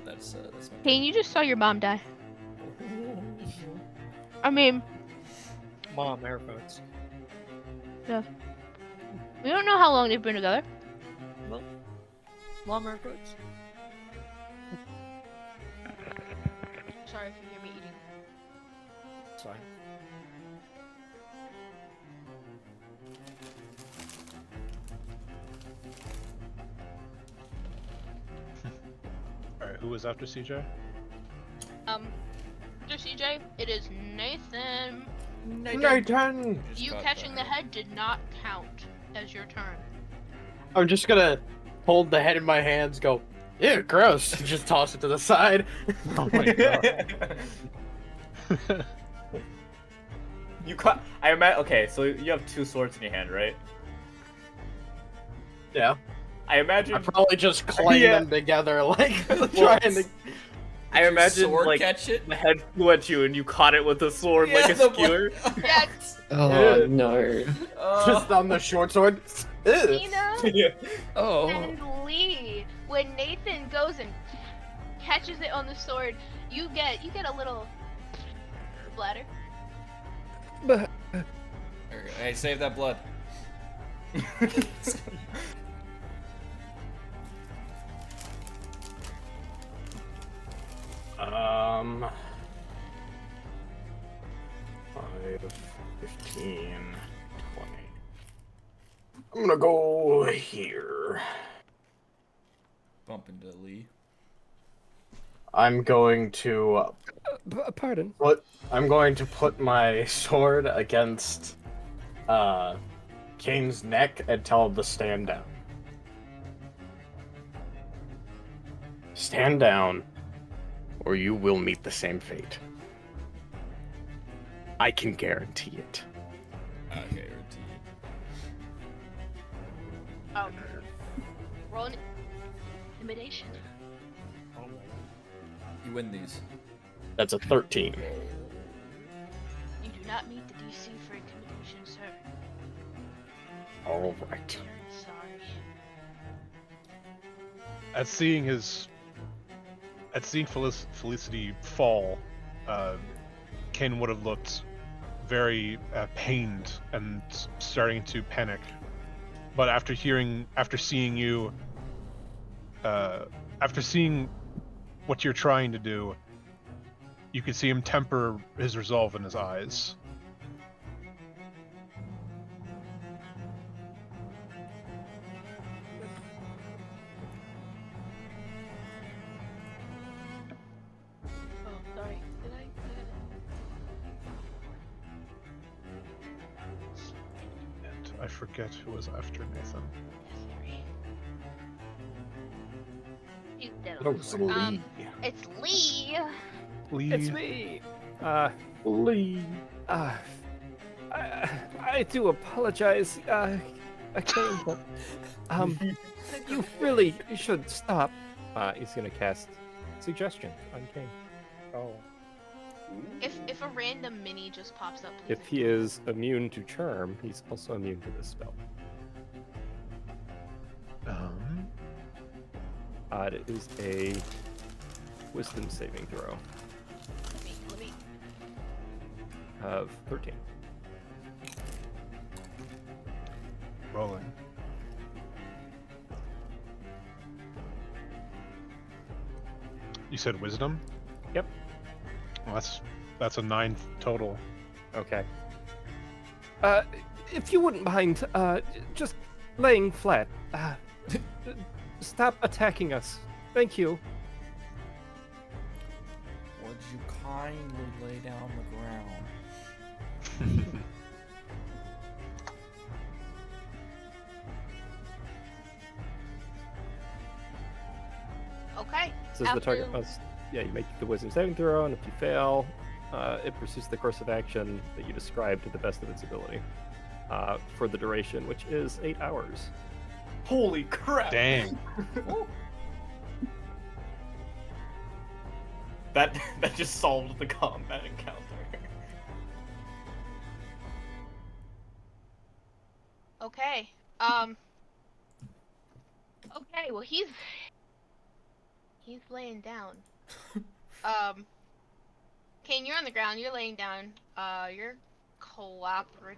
[SPEAKER 3] that's my
[SPEAKER 6] Kane, you just saw your mom die. I mean,
[SPEAKER 5] Mom, air quotes.
[SPEAKER 6] we don't know how long they've been together.
[SPEAKER 5] Mom, air quotes.
[SPEAKER 6] Sorry if you hear me eating.
[SPEAKER 5] It's fine.
[SPEAKER 7] Alright, who was after CJ?
[SPEAKER 6] Mr. CJ, it is Nathan.
[SPEAKER 4] Nathan!
[SPEAKER 3] Just
[SPEAKER 6] You
[SPEAKER 3] got
[SPEAKER 6] catching
[SPEAKER 3] that.
[SPEAKER 6] the head did not count as your turn.
[SPEAKER 4] I'm just gonna hold the head in my hands, go, ew, gross. Just toss it to the side.
[SPEAKER 7] Oh my god.
[SPEAKER 1] You cut. I imagine. Okay, so you have 2 swords in your hand, right?
[SPEAKER 4] Yeah.
[SPEAKER 1] I imagine.
[SPEAKER 4] I probably just clang
[SPEAKER 1] Yeah.
[SPEAKER 4] them together, like, trying to...
[SPEAKER 1] I imagine
[SPEAKER 3] Sword
[SPEAKER 1] like
[SPEAKER 3] catch it?
[SPEAKER 1] the head flew at you and you caught it with the sword like a
[SPEAKER 3] the
[SPEAKER 1] skewer.
[SPEAKER 6] Yes.
[SPEAKER 2] Oh
[SPEAKER 4] Yeah.
[SPEAKER 2] no.
[SPEAKER 4] Just on the short sword. Ew.
[SPEAKER 6] Tina
[SPEAKER 1] Yeah.
[SPEAKER 8] Oh.
[SPEAKER 6] and Lee, when Nathan goes and catches it on the sword, you get a little splatter.
[SPEAKER 8] But
[SPEAKER 3] There we go. Hey, save that blood.
[SPEAKER 4] Um... 5, 15, 20. I'm gonna go here.
[SPEAKER 3] Bump into Lee.
[SPEAKER 4] I'm going to
[SPEAKER 8] pardon.
[SPEAKER 4] I'm going to put my sword against Kane's neck and tell him to stand down. Stand down, or you will meet the same fate. I can guarantee it.
[SPEAKER 3] I guarantee it.
[SPEAKER 6] Roll an intimidation.
[SPEAKER 3] You win these.
[SPEAKER 4] That's a 13.
[SPEAKER 6] You do not meet the DC for intimidation, sir.
[SPEAKER 4] All right.
[SPEAKER 6] Sorry.
[SPEAKER 7] At seeing Felicity fall, Kane would have looked very pained and starting to panic. But after seeing what you're trying to do, you can see him temper his resolve in his eyes.
[SPEAKER 6] Oh, sorry. Did I?
[SPEAKER 7] And I forget who was after Nathan.
[SPEAKER 6] Sorry. He's dead.
[SPEAKER 4] That was Lee.
[SPEAKER 6] It's Lee.
[SPEAKER 7] Lee.
[SPEAKER 8] It's me.
[SPEAKER 4] Lee.
[SPEAKER 8] I do apologize. Kane, but you really should stop. He's gonna cast suggestion on Kane. Oh.
[SPEAKER 6] If a random mini just pops up, please.
[SPEAKER 8] If he is immune to charm, he's also immune to this spell. It is a wisdom saving throw
[SPEAKER 6] Let me.
[SPEAKER 8] of 13.
[SPEAKER 7] Rolling. You said wisdom?
[SPEAKER 8] Yep.
[SPEAKER 7] Well, that's a 9 total.
[SPEAKER 8] Okay. If you wouldn't mind, just laying flat. Stop attacking us. Thank you.
[SPEAKER 3] Would you kindly lay down the ground?
[SPEAKER 6] Okay.
[SPEAKER 8] This is the target
[SPEAKER 6] After-
[SPEAKER 8] must. Yeah, you make the wisdom saving throw, and if you fail, it pursues the course of action that you described to the best of its ability for the duration, which is 8 hours.
[SPEAKER 1] Holy crap!
[SPEAKER 7] Dang.
[SPEAKER 1] That just solved the combat encounter.
[SPEAKER 6] Okay. Okay. Well, he's laying down. Kane, you're on the ground. You're laying down. You're cooperative.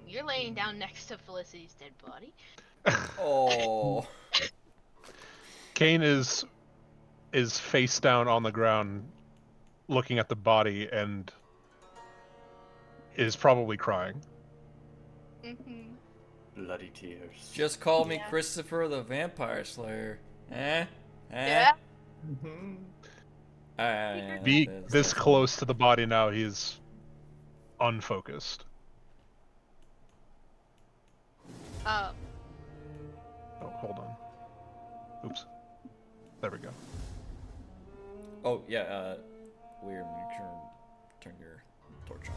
[SPEAKER 6] You're laying down next to Felicity's dead body.
[SPEAKER 3] Oh.
[SPEAKER 7] Kane is face down on the ground, looking at the body, and is probably crying.
[SPEAKER 6] Mm-hmm.
[SPEAKER 1] Bloody tears.
[SPEAKER 3] Just call me
[SPEAKER 6] Yeah.
[SPEAKER 3] Christopher the Vampire Slayer. Eh?
[SPEAKER 6] Yeah.
[SPEAKER 7] Be this close to the body now, he's unfocused.
[SPEAKER 6] Uh,
[SPEAKER 7] Oh, hold on. Oops. There we go.
[SPEAKER 3] Oh, yeah, weird. Turn your torch on.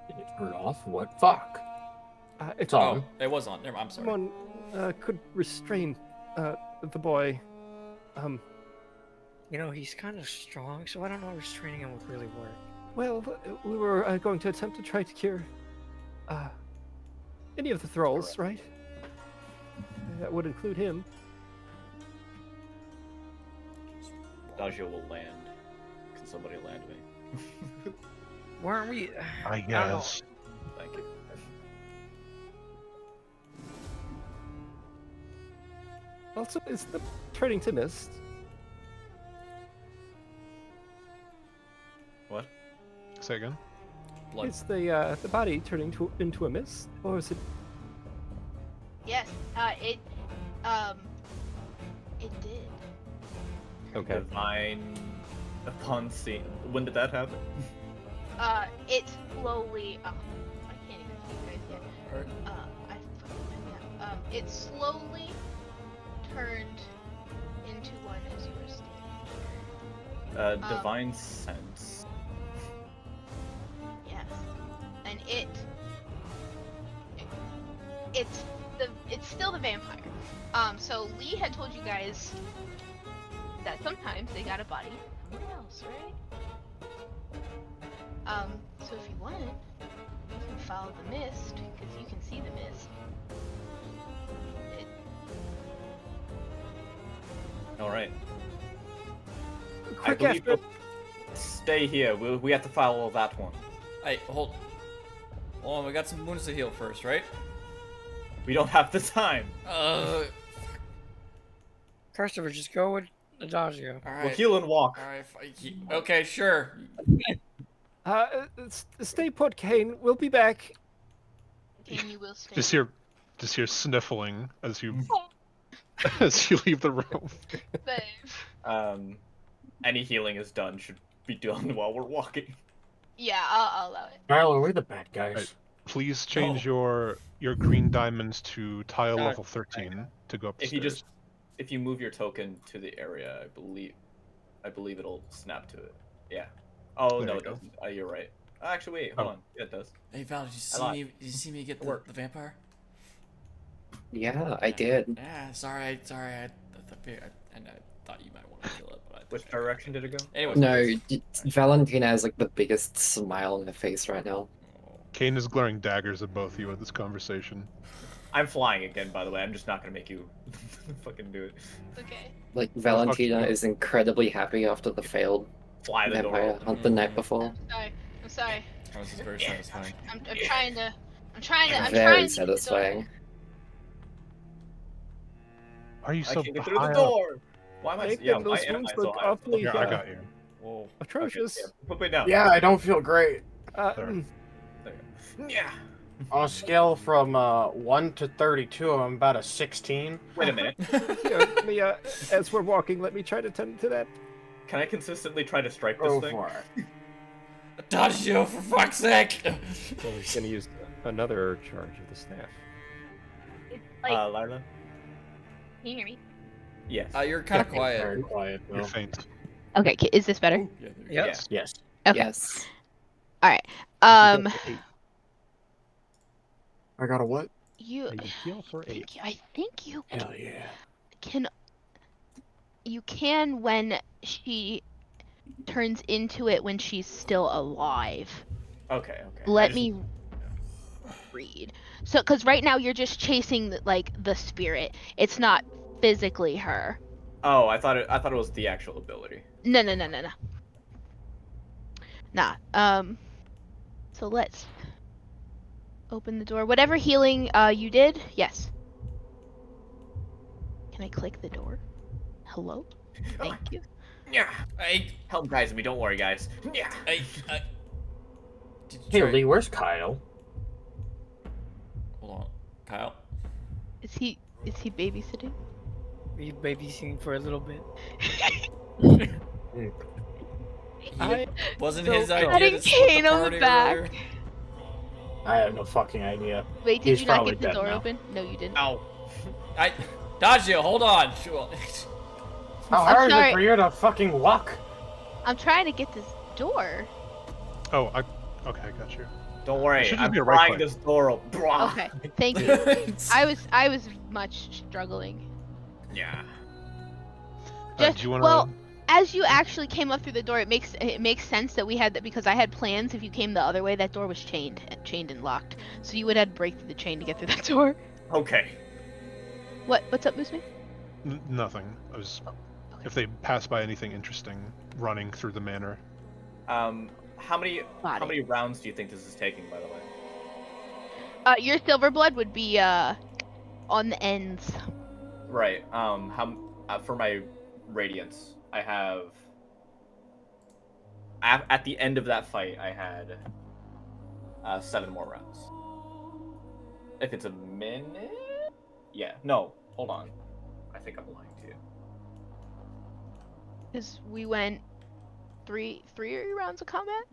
[SPEAKER 4] Did it turn off? What? Fuck.
[SPEAKER 8] It's
[SPEAKER 4] on.
[SPEAKER 3] Oh, it was on. Never mind, I'm sorry.
[SPEAKER 8] Someone could restrain the boy.
[SPEAKER 5] You know, he's kind of strong, so I don't know if restraining him would really work.
[SPEAKER 8] Well, we were going to attempt to try to cure any of the thralls, right? That would include him.
[SPEAKER 1] Dagio will land. Can somebody land me?
[SPEAKER 5] Weren't we?
[SPEAKER 7] I
[SPEAKER 5] don't know.
[SPEAKER 7] guess.
[SPEAKER 1] Thank you.
[SPEAKER 8] Also, is the turning to mist?
[SPEAKER 1] What?
[SPEAKER 7] Say again.
[SPEAKER 3] Blood.
[SPEAKER 8] Is the body turning into a mist, or is it?
[SPEAKER 6] yes. It did.
[SPEAKER 8] Okay.
[SPEAKER 1] Divine upon seeing. When did that happen?
[SPEAKER 6] It slowly. I can't even see you guys yet.
[SPEAKER 3] Alright.
[SPEAKER 6] I fucking yeah. It slowly turned into one as you were standing.
[SPEAKER 1] Divine sense.
[SPEAKER 6] Yes. And it's still the vampire. So Lee had told you guys that sometimes they got a body from somewhere else, right? So if you want, you can follow the mist, because you can see the mist.
[SPEAKER 1] All right. I
[SPEAKER 8] Quick
[SPEAKER 1] believe
[SPEAKER 8] after.
[SPEAKER 1] we'll stay here. We have to follow that one.
[SPEAKER 3] Hey, hold on. We got some wounds to heal first, right?
[SPEAKER 1] We don't have the time.
[SPEAKER 5] Christopher, just go with Adagio.
[SPEAKER 3] All
[SPEAKER 1] We'll
[SPEAKER 3] right.
[SPEAKER 1] heal and walk.
[SPEAKER 3] All right. Okay, sure.
[SPEAKER 8] Stay put, Kane. We'll be back.
[SPEAKER 6] Kane, you will stay.
[SPEAKER 7] Just hear sniffling as you as you leave the room.
[SPEAKER 6] But,
[SPEAKER 1] Any healing is done. Should be done while we're walking.
[SPEAKER 6] yeah, I'll allow it.
[SPEAKER 4] Tyler, we're the bad guys.
[SPEAKER 7] Right. Please change your green diamonds to tile
[SPEAKER 5] Got it.
[SPEAKER 7] level 13 to go up the
[SPEAKER 1] If you
[SPEAKER 7] stairs.
[SPEAKER 1] if you move your token to the area, I believe it'll snap to it. Yeah. Oh
[SPEAKER 7] There
[SPEAKER 1] no,
[SPEAKER 7] you
[SPEAKER 1] it
[SPEAKER 7] go.
[SPEAKER 1] doesn't. You're right. Actually, wait. Hold
[SPEAKER 7] Oh.
[SPEAKER 1] on. Yeah, it does.
[SPEAKER 3] Hey Val, did you see me get the vampire?
[SPEAKER 2] Yeah, I did.
[SPEAKER 3] Yeah, sorry. I thought you might want to kill it, but
[SPEAKER 1] Which direction did it go?
[SPEAKER 3] Anyways.
[SPEAKER 2] No, Valentina has like the biggest smile on her face right now.
[SPEAKER 7] Kane is glaring daggers at both of you at this conversation.
[SPEAKER 1] I'm flying again, by the way. I'm just not gonna make you fucking do it.
[SPEAKER 6] Okay.
[SPEAKER 2] Like Valentina
[SPEAKER 7] you.
[SPEAKER 2] is incredibly happy after the failed
[SPEAKER 1] Fly the door
[SPEAKER 2] vampire
[SPEAKER 1] open.
[SPEAKER 2] hunt the night before.
[SPEAKER 6] I'm sorry.
[SPEAKER 3] Oh, this is very satisfying.
[SPEAKER 6] I'm trying to.
[SPEAKER 2] Very satisfying.
[SPEAKER 7] Are you
[SPEAKER 1] I
[SPEAKER 7] so
[SPEAKER 1] can't get through the
[SPEAKER 7] high up?
[SPEAKER 1] door. Why am I?
[SPEAKER 8] Nathan,
[SPEAKER 1] Yeah, why
[SPEAKER 8] those
[SPEAKER 1] am
[SPEAKER 8] wounds
[SPEAKER 1] I so
[SPEAKER 8] look
[SPEAKER 1] high?
[SPEAKER 8] awfully
[SPEAKER 7] Here, I got you.
[SPEAKER 3] Whoa.
[SPEAKER 8] atrocious.
[SPEAKER 1] Okay, yeah, put me down.
[SPEAKER 4] Yeah, I don't feel great.
[SPEAKER 8] Uh,
[SPEAKER 7] There.
[SPEAKER 8] mm,
[SPEAKER 1] There you go. Yeah.
[SPEAKER 4] On a scale from 1 to 32, I'm about a 16.
[SPEAKER 1] Wait a minute.
[SPEAKER 8] here, let me, as we're walking, let me try to tend to that.
[SPEAKER 1] Can I consistently try to strike this
[SPEAKER 4] Go
[SPEAKER 1] thing?
[SPEAKER 4] for it.
[SPEAKER 3] Adagio, for fuck's sake!
[SPEAKER 8] Well, he's gonna use another charge of the staff.
[SPEAKER 6] It's like,
[SPEAKER 1] Lilah?
[SPEAKER 6] can you hear me?
[SPEAKER 1] Yes.
[SPEAKER 3] You're kind of quiet.
[SPEAKER 4] Very quiet,
[SPEAKER 7] You're
[SPEAKER 4] though.
[SPEAKER 7] faint.
[SPEAKER 6] Okay, is this better?
[SPEAKER 3] Yeah, there you
[SPEAKER 2] Yep.
[SPEAKER 3] go.
[SPEAKER 1] Yeah.
[SPEAKER 4] Yes.
[SPEAKER 6] Okay.
[SPEAKER 2] Yes.
[SPEAKER 6] All right.
[SPEAKER 8] You heal for 8.
[SPEAKER 4] I got a what?
[SPEAKER 6] You.
[SPEAKER 8] You heal for 8.
[SPEAKER 6] I think you
[SPEAKER 4] Hell yeah.
[SPEAKER 6] can. You can when she turns into it when she's still alive.
[SPEAKER 1] Okay. Okay.
[SPEAKER 6] Let me read. So, because right now you're just chasing the spirit. It's not physically her.
[SPEAKER 1] Oh, I thought it was the actual ability.
[SPEAKER 6] No. Nah. So let's open the door. Whatever healing you did, yes. Can I click the door? Hello? Thank you.
[SPEAKER 1] Yeah.
[SPEAKER 3] Hey,
[SPEAKER 1] Help guys me. Don't worry, guys. Yeah.
[SPEAKER 3] hey, did you
[SPEAKER 4] Hey,
[SPEAKER 3] try...
[SPEAKER 4] Lee, where's Kyle?
[SPEAKER 3] Hold on. Kyle?
[SPEAKER 6] Is he babysitting?
[SPEAKER 5] Were you babysitting for a little bit?
[SPEAKER 3] Wasn't
[SPEAKER 8] So-
[SPEAKER 3] his idea
[SPEAKER 6] Patting
[SPEAKER 3] to split the
[SPEAKER 6] Kane on the
[SPEAKER 3] party
[SPEAKER 6] back.
[SPEAKER 3] earlier?
[SPEAKER 4] I have no fucking idea.
[SPEAKER 6] Wait, did
[SPEAKER 4] He's
[SPEAKER 6] you not
[SPEAKER 4] probably
[SPEAKER 6] get the
[SPEAKER 4] dead
[SPEAKER 6] door
[SPEAKER 4] now.
[SPEAKER 6] open? No, you didn't.
[SPEAKER 1] Ow.
[SPEAKER 3] Adagio, hold on. Sure.
[SPEAKER 4] How
[SPEAKER 6] I'm
[SPEAKER 4] hard is
[SPEAKER 6] sorry.
[SPEAKER 4] it for you to fucking walk?
[SPEAKER 6] I'm trying to get this door.
[SPEAKER 7] Oh, okay, I got you.
[SPEAKER 1] Don't
[SPEAKER 7] It
[SPEAKER 1] worry.
[SPEAKER 7] should just
[SPEAKER 1] I'm
[SPEAKER 7] be a right
[SPEAKER 1] prying
[SPEAKER 7] click.
[SPEAKER 1] this door open. Blah.
[SPEAKER 6] Okay, thank you. I was much struggling.
[SPEAKER 1] Yeah.
[SPEAKER 6] Just
[SPEAKER 7] do you wanna...
[SPEAKER 6] well, as you actually came up through the door, it makes sense that we had that because I had plans. If you came the other way, that door was chained and locked, so you would have to break through the chain to get through that door.
[SPEAKER 1] Okay.
[SPEAKER 6] What's up, Moose?
[SPEAKER 7] Nothing. I was... If they pass by anything interesting, running through the manor.
[SPEAKER 1] How many
[SPEAKER 6] Got
[SPEAKER 1] how
[SPEAKER 6] it.
[SPEAKER 1] many rounds do you think this is taking, by the way?
[SPEAKER 6] Your silver blood would be on the ends.
[SPEAKER 1] Right. For my radiance, I have. At the end of that fight, I had 7 more rounds. If it's a minute, yeah. No, hold on. I think I'm lying to you.
[SPEAKER 6] Because we went three rounds of combat.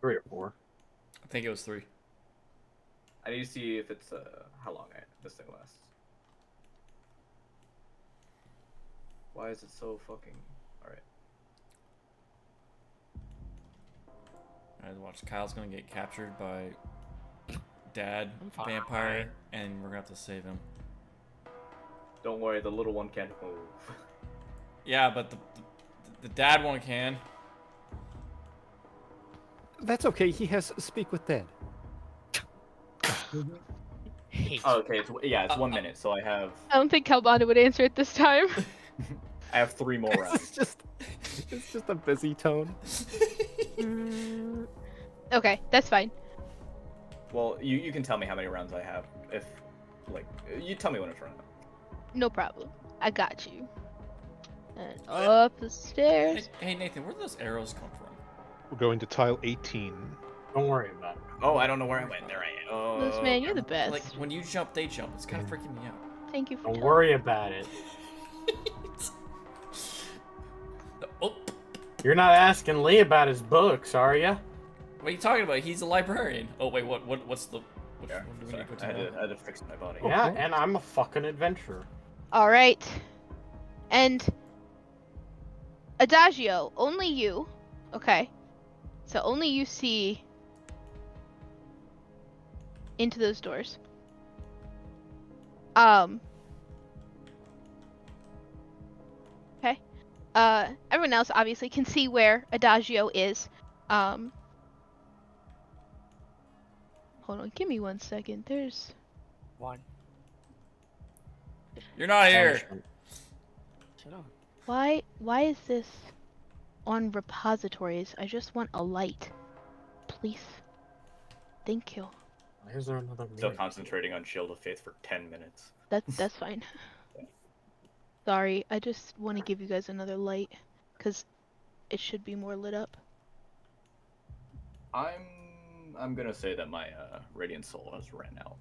[SPEAKER 4] 3 or 4.
[SPEAKER 3] I think it was 3.
[SPEAKER 1] I need to see if it's how long this thing lasts. Why is it so fucking... Alright.
[SPEAKER 3] Alright, watch. Kyle's gonna get captured by Dad,
[SPEAKER 5] I'm fine.
[SPEAKER 3] vampire, and we're gonna have to save him.
[SPEAKER 1] Don't worry, the little one can't move.
[SPEAKER 3] Yeah, but the dad one can.
[SPEAKER 8] That's okay. He has speak with Dad.
[SPEAKER 1] Oh, okay, it's 1 minute, so I have
[SPEAKER 6] I don't think Calbana would answer it this time.
[SPEAKER 1] I have 3 more rounds.
[SPEAKER 8] It's just a busy tone.
[SPEAKER 6] Okay, that's fine.
[SPEAKER 1] Well, you can tell me how many rounds I have. If, like, you tell me when it's running out.
[SPEAKER 6] No problem. I got you. And up the stairs.
[SPEAKER 3] Hey Nathan, where do those arrows come from?
[SPEAKER 7] We're going to tile 18.
[SPEAKER 4] Don't worry about it.
[SPEAKER 1] Oh, I don't know where I went. There I am.
[SPEAKER 6] This man, you're the best.
[SPEAKER 3] Like when you jump, they jump. It's kind of freaking me out.
[SPEAKER 6] Thank you for
[SPEAKER 4] Don't
[SPEAKER 6] telling
[SPEAKER 4] worry about it.
[SPEAKER 3] Oh,
[SPEAKER 4] You're not asking Lee about his books, are you?
[SPEAKER 3] what are you talking about? He's a librarian. Oh wait, what's the? What
[SPEAKER 1] Yeah,
[SPEAKER 3] do we
[SPEAKER 1] sorry,
[SPEAKER 3] need to go
[SPEAKER 1] I
[SPEAKER 3] to?
[SPEAKER 1] had to fix my body.
[SPEAKER 4] Yeah, and I'm a fucking adventurer.
[SPEAKER 6] All right. And Adagio, only you. Okay. So only you see into those doors. Okay. Everyone else obviously can see where Adagio is. Hold on, give me 1 second. There's
[SPEAKER 5] One.
[SPEAKER 3] You're not here.
[SPEAKER 5] Shut up.
[SPEAKER 6] why is this on repositories? I just want a light. Please. Thank you.
[SPEAKER 4] Why is there another
[SPEAKER 1] Still
[SPEAKER 4] mirror?
[SPEAKER 1] concentrating on Shield of Faith for 10 minutes.
[SPEAKER 6] That's fine. Sorry, I just want to give you guys another light, cause it should be more lit up.
[SPEAKER 1] I'm gonna say that my Radiant Soul has ran out.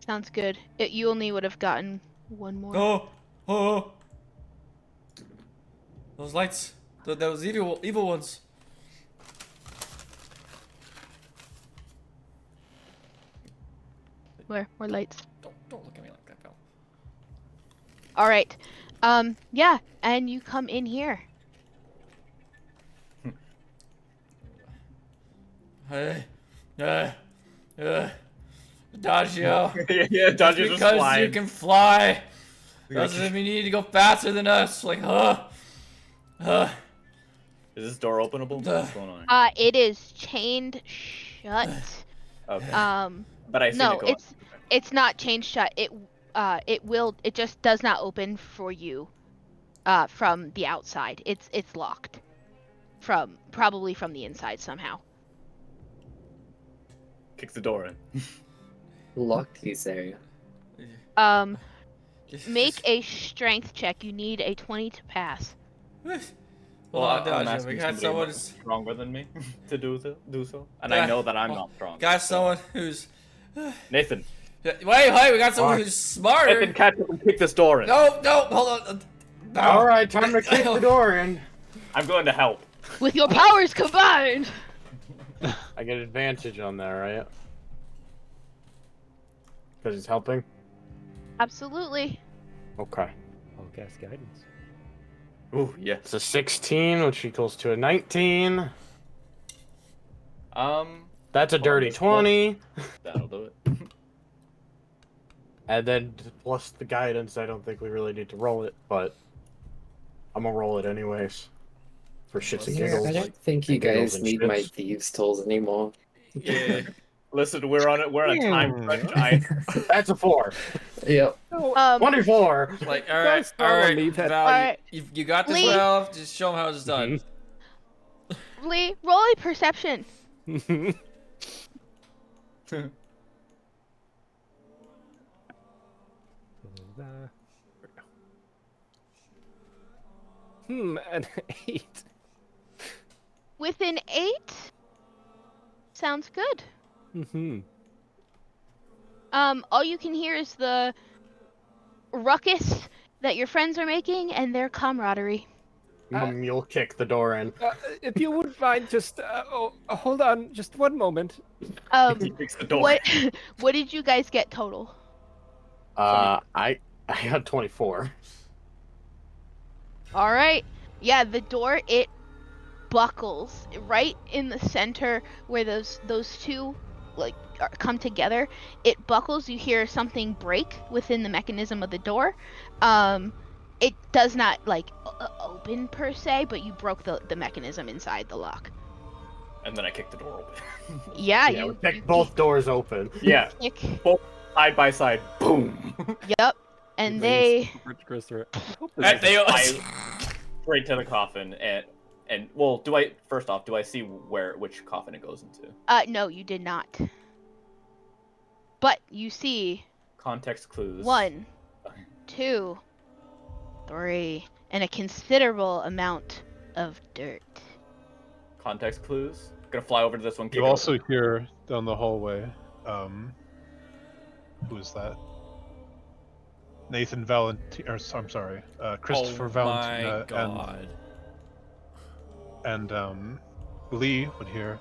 [SPEAKER 6] Sounds good. You only would have gotten one more.
[SPEAKER 3] Oh. Those lights. Those evil ones.
[SPEAKER 6] Where? More lights.
[SPEAKER 3] Don't look at me like that, pal.
[SPEAKER 6] All right. Yeah, and you come in here.
[SPEAKER 3] Hey. Adagio.
[SPEAKER 1] Yeah, Dodger's just
[SPEAKER 3] Because
[SPEAKER 1] flying.
[SPEAKER 3] you can fly. Doesn't mean you need to go faster than us. Like,
[SPEAKER 1] Is this door openable? What's going on?
[SPEAKER 6] It is chained shut.
[SPEAKER 1] Okay. But I see
[SPEAKER 6] No,
[SPEAKER 1] it go
[SPEAKER 6] it's not chained shut. It just does not open for you from the outside. It's locked. Probably from the inside somehow.
[SPEAKER 1] Kicks the door in.
[SPEAKER 2] Locked, you say?
[SPEAKER 6] Make a strength check. You need a 20 to pass.
[SPEAKER 3] Well,
[SPEAKER 1] I'm
[SPEAKER 3] Adagio,
[SPEAKER 1] asking
[SPEAKER 3] we got
[SPEAKER 1] somebody
[SPEAKER 3] someone
[SPEAKER 1] much stronger than me to do so, and
[SPEAKER 3] Yeah,
[SPEAKER 1] I know that I'm
[SPEAKER 3] well,
[SPEAKER 1] not strong.
[SPEAKER 3] got someone who's.
[SPEAKER 1] Nathan.
[SPEAKER 3] Wait, we got someone
[SPEAKER 4] What?
[SPEAKER 3] who's smarter.
[SPEAKER 1] Nathan, catch up and kick this door in.
[SPEAKER 3] No, hold on. No.
[SPEAKER 4] All right, time to kick the door in.
[SPEAKER 1] I'm going to help.
[SPEAKER 6] With your powers combined.
[SPEAKER 4] I get advantage on that, right? Because he's helping?
[SPEAKER 6] Absolutely.
[SPEAKER 4] Okay.
[SPEAKER 8] I'll cast guidance.
[SPEAKER 1] Ooh, yes.
[SPEAKER 4] It's a 16, which equals to a 19. That's a dirty
[SPEAKER 1] Bonus
[SPEAKER 4] 20.
[SPEAKER 1] That'll do it.
[SPEAKER 4] And then plus the guidance, I don't think we really need to roll it, but I'm gonna roll it anyways. For shits and
[SPEAKER 2] Yeah,
[SPEAKER 4] giggles.
[SPEAKER 2] I don't think you
[SPEAKER 4] Giggles
[SPEAKER 2] guys
[SPEAKER 4] and
[SPEAKER 2] need my
[SPEAKER 4] shits.
[SPEAKER 2] thieves' tools anymore.
[SPEAKER 3] Yeah.
[SPEAKER 1] Listen, we're on a time crunch.
[SPEAKER 4] That's a 4.
[SPEAKER 2] Yep.
[SPEAKER 4] 24!
[SPEAKER 3] Like,
[SPEAKER 8] Guys,
[SPEAKER 3] all
[SPEAKER 8] follow
[SPEAKER 3] right,
[SPEAKER 8] me, that-
[SPEAKER 3] Val,
[SPEAKER 6] Alright.
[SPEAKER 3] you got this,
[SPEAKER 6] Lee.
[SPEAKER 3] Val. Just show them how it's done.
[SPEAKER 6] Lee, roll a perception.
[SPEAKER 8] An 8.
[SPEAKER 6] With an 8. Sounds good. All you can hear is the ruckus that your friends are making and their camaraderie.
[SPEAKER 4] You'll kick the door in.
[SPEAKER 8] If you wouldn't mind, just hold on, just one moment.
[SPEAKER 1] He kicks the door.
[SPEAKER 6] What did you guys get total?
[SPEAKER 4] I got 24.
[SPEAKER 6] All right. Yeah, the door, it buckles right in the center where those two come together. It buckles. You hear something break within the mechanism of the door. It does not open per se, but you broke the mechanism inside the lock.
[SPEAKER 1] And then I kick the door open.
[SPEAKER 6] Yeah,
[SPEAKER 9] Yeah, we
[SPEAKER 6] you
[SPEAKER 9] kicked both doors open.
[SPEAKER 1] Yeah,
[SPEAKER 6] kick.
[SPEAKER 1] both side by side. Boom.
[SPEAKER 6] Yep. And they
[SPEAKER 8] Christopher.
[SPEAKER 1] I straight to the coffin and well, do I first off do I see which coffin it goes into?
[SPEAKER 6] no, you did not. But you see
[SPEAKER 1] Context clues.
[SPEAKER 6] 1, 2, 3, and a considerable amount of dirt.
[SPEAKER 1] Context clues. Gonna fly over to this one.
[SPEAKER 7] You also hear down the hallway. Who is that? Nathan Valentina. I'm sorry, Christopher Valentina.
[SPEAKER 3] Oh my god.
[SPEAKER 7] And Lee would hear.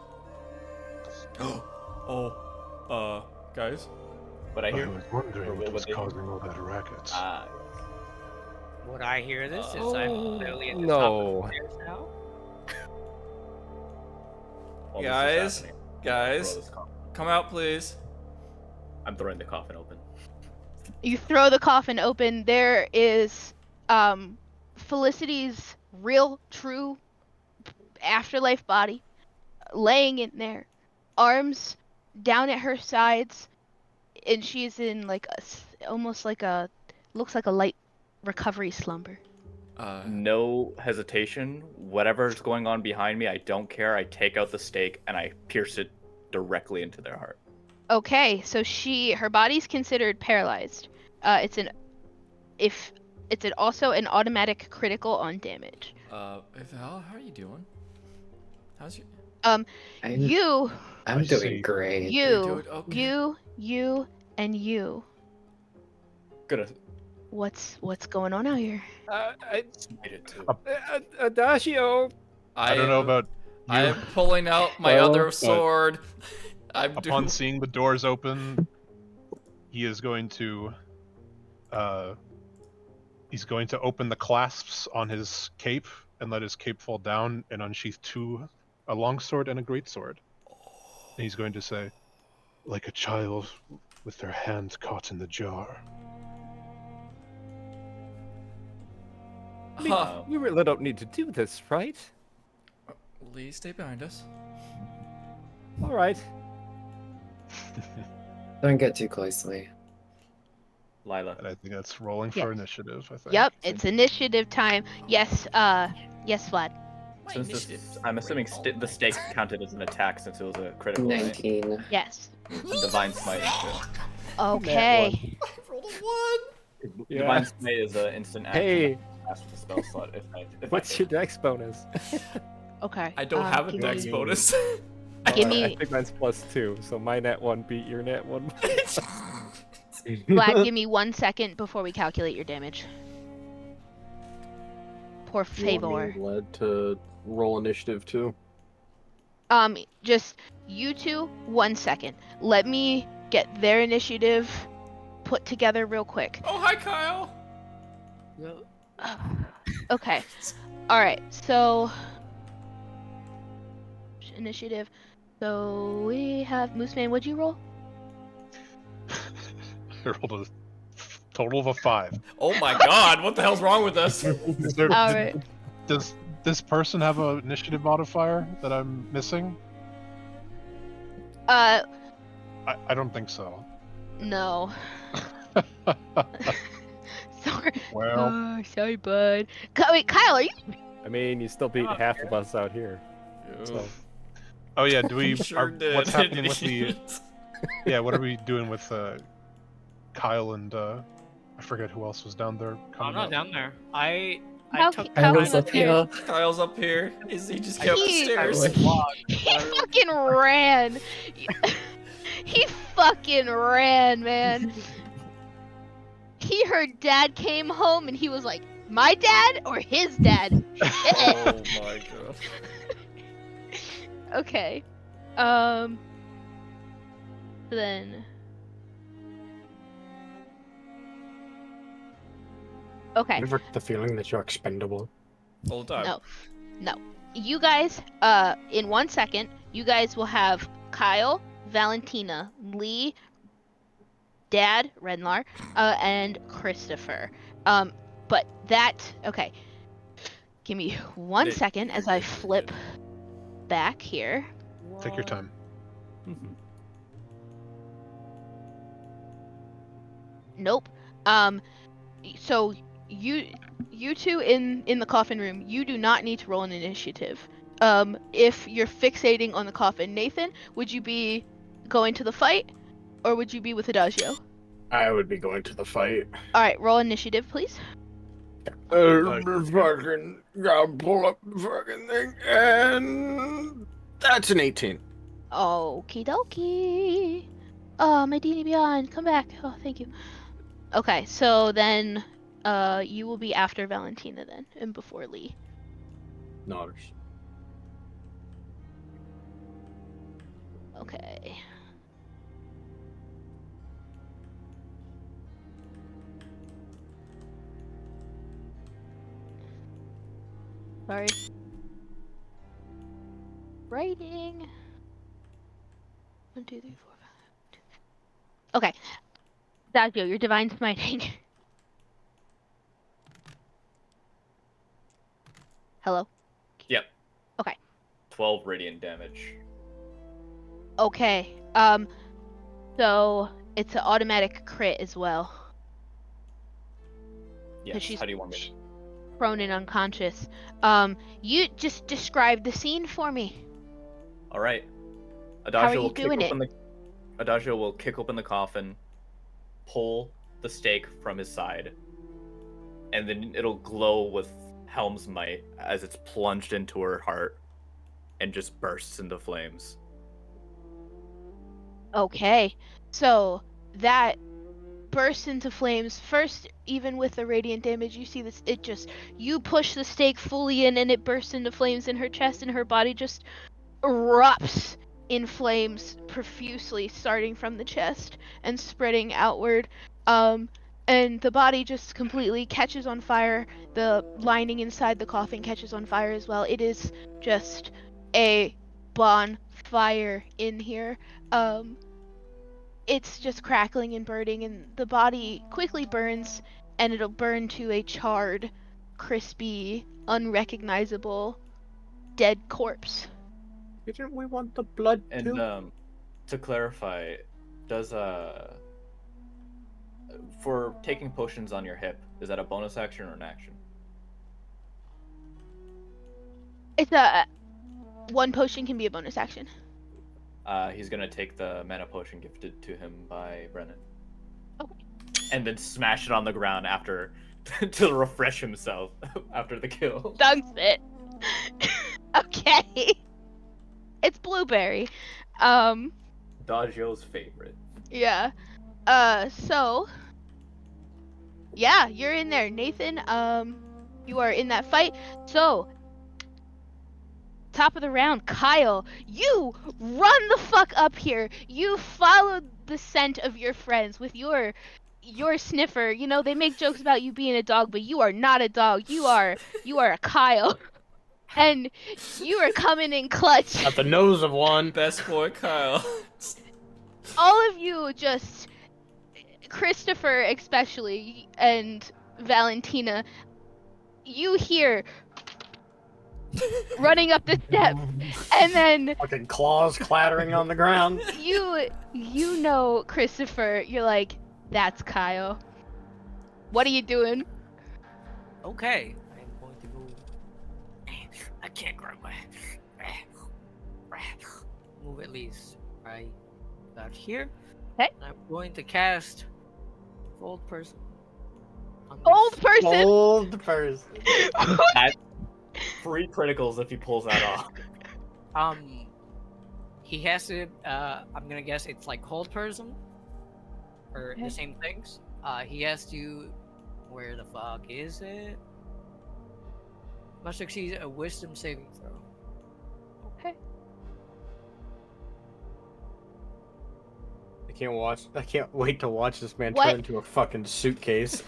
[SPEAKER 3] Guys.
[SPEAKER 1] What I hear?
[SPEAKER 7] was wondering what was causing all that racket.
[SPEAKER 5] Would I hear this since I'm literally at the top
[SPEAKER 8] No.
[SPEAKER 5] of the stairs now?
[SPEAKER 1] While this
[SPEAKER 3] Guys,
[SPEAKER 1] is happening,
[SPEAKER 3] guys.
[SPEAKER 1] throw this coffin.
[SPEAKER 3] Come out, please.
[SPEAKER 1] I'm throwing the coffin open.
[SPEAKER 6] You throw the coffin open. There is Felicity's real, true afterlife body laying in there, arms down at her sides, and she's in almost like a looks like a light recovery slumber.
[SPEAKER 1] No hesitation. Whatever's going on behind me, I don't care. I take out the stake and I pierce it directly into their heart.
[SPEAKER 6] Okay, so her body's considered paralyzed. It's also an automatic critical on damage.
[SPEAKER 3] Hey Val, how are you doing? How's your
[SPEAKER 2] I'm
[SPEAKER 7] I
[SPEAKER 2] doing
[SPEAKER 7] see.
[SPEAKER 2] great.
[SPEAKER 6] You,
[SPEAKER 3] okay.
[SPEAKER 6] you, and you.
[SPEAKER 1] Gonna
[SPEAKER 6] What's going on out here?
[SPEAKER 1] smite it too.
[SPEAKER 8] Adagio.
[SPEAKER 7] I don't know about you.
[SPEAKER 3] I am pulling out my
[SPEAKER 8] Well,
[SPEAKER 3] other sword. I'm
[SPEAKER 7] Upon seeing the doors open, he is going to open the clasps on his cape and let his cape fall down and unsheath a longsword and a greatsword. And he's going to say, like a child with their hand caught in the jar.
[SPEAKER 8] We really don't need to do this, right?
[SPEAKER 3] Lee, stay behind us.
[SPEAKER 8] All right.
[SPEAKER 2] Don't get too close to me.
[SPEAKER 1] Lilah.
[SPEAKER 7] And I think that's rolling
[SPEAKER 6] Yeah.
[SPEAKER 7] for initiative, I think.
[SPEAKER 6] Yep, it's initiative time. Yes, yes, Vlad.
[SPEAKER 1] Since this, I'm assuming the stake counted as an attack since it was a critical, right?
[SPEAKER 2] 19.
[SPEAKER 6] Yes.
[SPEAKER 1] And Divine Smite too.
[SPEAKER 6] Okay.
[SPEAKER 3] I rolled a 1.
[SPEAKER 8] Yeah.
[SPEAKER 1] Divine Smite is an instant action.
[SPEAKER 8] Hey,
[SPEAKER 1] Cast with the spell slot.
[SPEAKER 8] what's your dex bonus?
[SPEAKER 6] Okay.
[SPEAKER 3] I don't have a
[SPEAKER 6] give
[SPEAKER 3] dex
[SPEAKER 6] me-
[SPEAKER 3] bonus.
[SPEAKER 6] Give
[SPEAKER 8] I
[SPEAKER 6] me,
[SPEAKER 8] think mine's +2, so my net 1 beat your net 1.
[SPEAKER 6] Vlad. Give me 1 second before we calculate your damage. Por
[SPEAKER 4] You want
[SPEAKER 6] favor.
[SPEAKER 4] me led to roll initiative too.
[SPEAKER 6] Just you two. 1 second. Let me get their initiative put together real quick.
[SPEAKER 3] Oh, hi, Kyle.
[SPEAKER 6] Okay. All right. So initiative. So we have Mooseman. What'd you roll?
[SPEAKER 7] I rolled a total of a 5.
[SPEAKER 3] Oh my god, what the hell's wrong with us?
[SPEAKER 7] Is there,
[SPEAKER 6] All right.
[SPEAKER 7] Does this person have an initiative modifier that I'm missing?
[SPEAKER 6] Uh,
[SPEAKER 7] I don't think so.
[SPEAKER 6] no. Sorry.
[SPEAKER 7] Well,
[SPEAKER 6] Oh, sorry, bud. Wait, Kyle, are you?
[SPEAKER 8] I mean, you still beat half of us out here. So.
[SPEAKER 7] oh yeah, do we?
[SPEAKER 3] Sure did.
[SPEAKER 7] What's happening with the? Yeah, what are we doing with Kyle and I forget who else was down there.
[SPEAKER 5] I'm
[SPEAKER 7] coming
[SPEAKER 5] not
[SPEAKER 7] up.
[SPEAKER 5] down there. I
[SPEAKER 6] How
[SPEAKER 5] took
[SPEAKER 6] can-
[SPEAKER 2] I
[SPEAKER 6] how
[SPEAKER 2] was
[SPEAKER 6] can
[SPEAKER 2] up
[SPEAKER 6] I-
[SPEAKER 2] here.
[SPEAKER 3] Kyle's up here. He just came up the
[SPEAKER 6] He-
[SPEAKER 3] stairs.
[SPEAKER 6] He fucking ran. He fucking ran, man. He heard dad came home and he was like, my dad or his dad?
[SPEAKER 3] Oh my god.
[SPEAKER 6] Okay. Then. Okay.
[SPEAKER 9] Never get the feeling that you're expendable.
[SPEAKER 3] all the time.
[SPEAKER 6] No. You guys, in 1 second, you guys will have Kyle, Valentina, Lee, Dad, Renlar, and Christopher. But that, okay. Give me 1 second as I flip back here.
[SPEAKER 7] Take your time.
[SPEAKER 6] Nope. So you two in the coffin room, you do not need to roll an initiative. If you're fixating on the coffin, Nathan, would you be going to the fight, or would you be with Adagio?
[SPEAKER 4] I would be going to the fight.
[SPEAKER 6] All right, roll initiative, please.
[SPEAKER 4] Fucking gotta pull up the fucking thing, and that's an 18.
[SPEAKER 6] Okie dokie. Oh, my Dini Beyond, come back. Oh, thank you. Okay, so then, you will be after Valentina then, and before Lee.
[SPEAKER 4] Nodders.
[SPEAKER 6] Okay. Sorry. Writing. 1, 2, 3, 4, 5. Okay. Dagio, your divine smiting. Hello?
[SPEAKER 1] Yep.
[SPEAKER 6] Okay.
[SPEAKER 1] 12 radiant damage.
[SPEAKER 6] Okay. So it's an automatic crit as well.
[SPEAKER 1] Yes.
[SPEAKER 6] she's-
[SPEAKER 1] How do you want me?
[SPEAKER 6] Prone and unconscious. You just describe the scene for me.
[SPEAKER 1] All right.
[SPEAKER 6] How are you doing it?
[SPEAKER 1] Adagio will kick open the coffin, pull the stake from his side, and then it'll glow with Helm's might as it's plunged into her heart and just bursts into flames.
[SPEAKER 6] Okay. So that bursts into flames. First, even with the radiant damage, you see this, you push the stake fully in and it bursts into flames in her chest, and her body just erupts in flames profusely, starting from the chest and spreading outward. And the body just completely catches on fire. The lining inside the coffin catches on fire as well. It is just a bonfire in here. It's just crackling and burning, and the body quickly burns, and it'll burn to a charred, crispy, unrecognizable, dead corpse.
[SPEAKER 4] Didn't we want the blood
[SPEAKER 1] And
[SPEAKER 4] too?
[SPEAKER 1] to clarify, does for taking potions on your hip, is that a bonus action or an action?
[SPEAKER 6] It's a one potion can be a bonus action.
[SPEAKER 1] He's gonna take the mana potion gifted to him by Brennon.
[SPEAKER 6] Okay.
[SPEAKER 1] And then smash it on the ground after to refresh himself after the kill.
[SPEAKER 6] Dunks it. Okay. It's blueberry.
[SPEAKER 1] Dodgio's favorite.
[SPEAKER 6] Yeah. So yeah, you're in there, Nathan. You are in that fight. So top of the round, Kyle, you run the fuck up here. You followed the scent of your friends with your sniffer. You know, they make jokes about you being a dog, but you are not a dog. You are a Kyle. And you are coming in clutch.
[SPEAKER 4] At the nose of one.
[SPEAKER 3] Best boy Kyle.
[SPEAKER 6] All of you just, Christopher especially, and Valentina, you hear running up the steps, and then
[SPEAKER 4] Fucking claws clattering on the ground.
[SPEAKER 6] you know, Christopher, you're like, that's Kyle. What are you doing?
[SPEAKER 5] Okay, I'm going to go. I can't grab my. Move at least right about here.
[SPEAKER 6] Okay.
[SPEAKER 5] And I'm going to cast Old Person. on this-
[SPEAKER 6] Old person.
[SPEAKER 4] Old person.
[SPEAKER 1] That's 3 criticals if he pulls that off.
[SPEAKER 5] He has to. I'm gonna guess it's like Cold Person, or
[SPEAKER 6] Okay.
[SPEAKER 5] the same things. He has to. Where the fuck is it? Must succeed a Wisdom saving throw.
[SPEAKER 6] Okay.
[SPEAKER 4] I can't wait to watch this man
[SPEAKER 6] What?
[SPEAKER 4] turn into a fucking suitcase.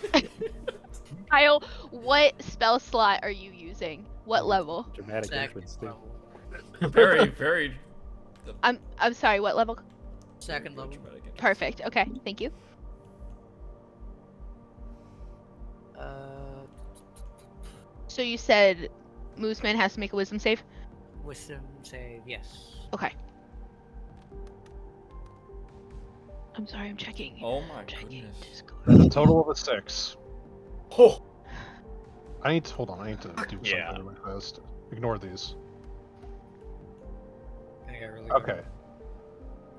[SPEAKER 6] Kyle, what spell slot are you using? What level?
[SPEAKER 8] Dramatic
[SPEAKER 5] Second
[SPEAKER 8] entrance too.
[SPEAKER 5] level.
[SPEAKER 3] Very, very.
[SPEAKER 6] I'm sorry, what level?
[SPEAKER 5] Second level.
[SPEAKER 3] dramatic entrance.
[SPEAKER 6] Perfect. Okay, thank you. So you said Mooseman has to make a wisdom save?
[SPEAKER 5] Wisdom save, yes.
[SPEAKER 6] Okay. I'm sorry, I'm checking.
[SPEAKER 3] Oh my
[SPEAKER 6] Checking
[SPEAKER 3] goodness.
[SPEAKER 6] Discord.
[SPEAKER 7] That's a total of a 6.
[SPEAKER 1] Oh.
[SPEAKER 7] I need to hold on. I need to do something
[SPEAKER 1] Yeah.
[SPEAKER 7] really fast. Ignore these.
[SPEAKER 5] I got really
[SPEAKER 7] Okay.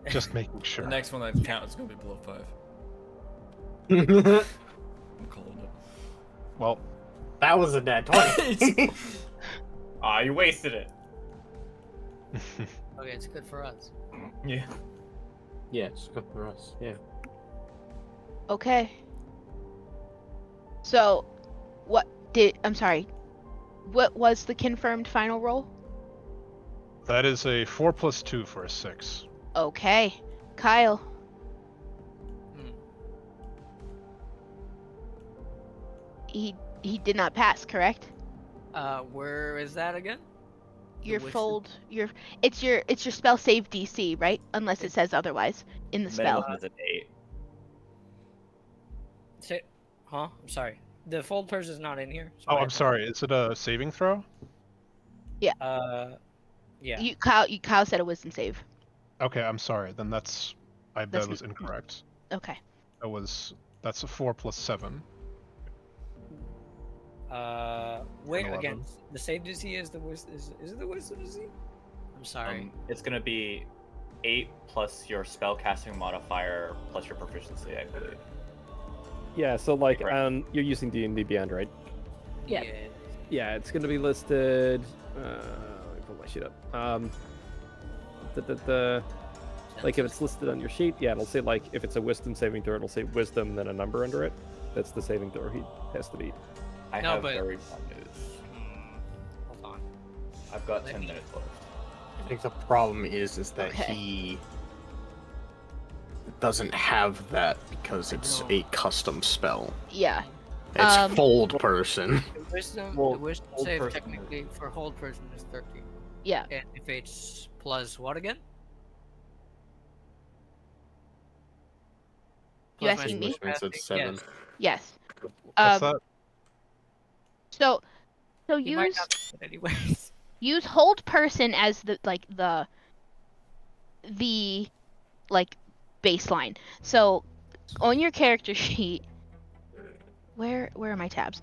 [SPEAKER 7] Just making sure.
[SPEAKER 3] The next one that counts is gonna be below 5. I'm calling it.
[SPEAKER 7] Well,
[SPEAKER 9] That was a nat 20.
[SPEAKER 1] Ah, you wasted it.
[SPEAKER 5] Okay, it's good for us.
[SPEAKER 1] Yeah.
[SPEAKER 9] Yeah, it's good for us. Yeah.
[SPEAKER 6] Okay. So, I'm sorry. What was the confirmed final roll?
[SPEAKER 7] that is a 4 plus 2 for a 6.
[SPEAKER 6] Okay. Kyle.
[SPEAKER 5] Hmm.
[SPEAKER 6] He did not pass, correct?
[SPEAKER 5] Where is that again?
[SPEAKER 6] Your
[SPEAKER 5] wisdom?
[SPEAKER 6] it's your spell save DC, right? Unless it says otherwise in the spell.
[SPEAKER 1] Minimum is an 8.
[SPEAKER 5] Huh? I'm sorry. The fold person is not in here. so
[SPEAKER 7] Oh,
[SPEAKER 5] I
[SPEAKER 7] I'm
[SPEAKER 5] have to-
[SPEAKER 7] sorry. Is it a saving throw?
[SPEAKER 5] Yeah.
[SPEAKER 6] Kyle said a wisdom save.
[SPEAKER 7] Okay, I'm sorry. Then that
[SPEAKER 6] That's
[SPEAKER 7] was incorrect.
[SPEAKER 6] Okay.
[SPEAKER 7] That's a 4 plus 7.
[SPEAKER 5] Wait
[SPEAKER 7] 11.
[SPEAKER 5] again. The save DC is the wisdom. Is it the wisdom DC? I'm sorry.
[SPEAKER 1] It's gonna be 8 plus your spellcasting modifier plus your proficiency, I believe.
[SPEAKER 8] Yeah, so like
[SPEAKER 1] Correct.
[SPEAKER 8] you're using D&D Beyond, right?
[SPEAKER 6] Yeah.
[SPEAKER 8] Yeah, it's gonna be listed. Let me pull my sheet up. Like if it's listed on your sheet, yeah, it'll say like if it's a Wisdom saving throw, it'll say Wisdom then a number under it. That's the saving throw he has to beat.
[SPEAKER 1] I
[SPEAKER 5] No,
[SPEAKER 1] have
[SPEAKER 5] but-
[SPEAKER 1] very bad news.
[SPEAKER 5] Hold on.
[SPEAKER 1] I've got
[SPEAKER 5] Let
[SPEAKER 1] 10
[SPEAKER 5] me-
[SPEAKER 1] minutes left.
[SPEAKER 9] I think the problem is that
[SPEAKER 6] Okay.
[SPEAKER 9] he doesn't have that because it's a custom spell.
[SPEAKER 6] Yeah.
[SPEAKER 9] It's fold person.
[SPEAKER 5] The wisdom,
[SPEAKER 1] Well,
[SPEAKER 5] the wisdom
[SPEAKER 1] hold
[SPEAKER 5] save
[SPEAKER 1] person
[SPEAKER 5] technically for hold person is 13.
[SPEAKER 6] Yeah.
[SPEAKER 5] And if it's plus what again?
[SPEAKER 6] You
[SPEAKER 5] Plus my
[SPEAKER 6] asking me?
[SPEAKER 9] Which means it's
[SPEAKER 5] spellcasting?
[SPEAKER 9] 7.
[SPEAKER 6] Yes.
[SPEAKER 7] What's that?
[SPEAKER 6] So
[SPEAKER 5] He might
[SPEAKER 6] use
[SPEAKER 5] not do it anyways.
[SPEAKER 6] use hold person as the baseline. So on your character sheet, where are my tabs?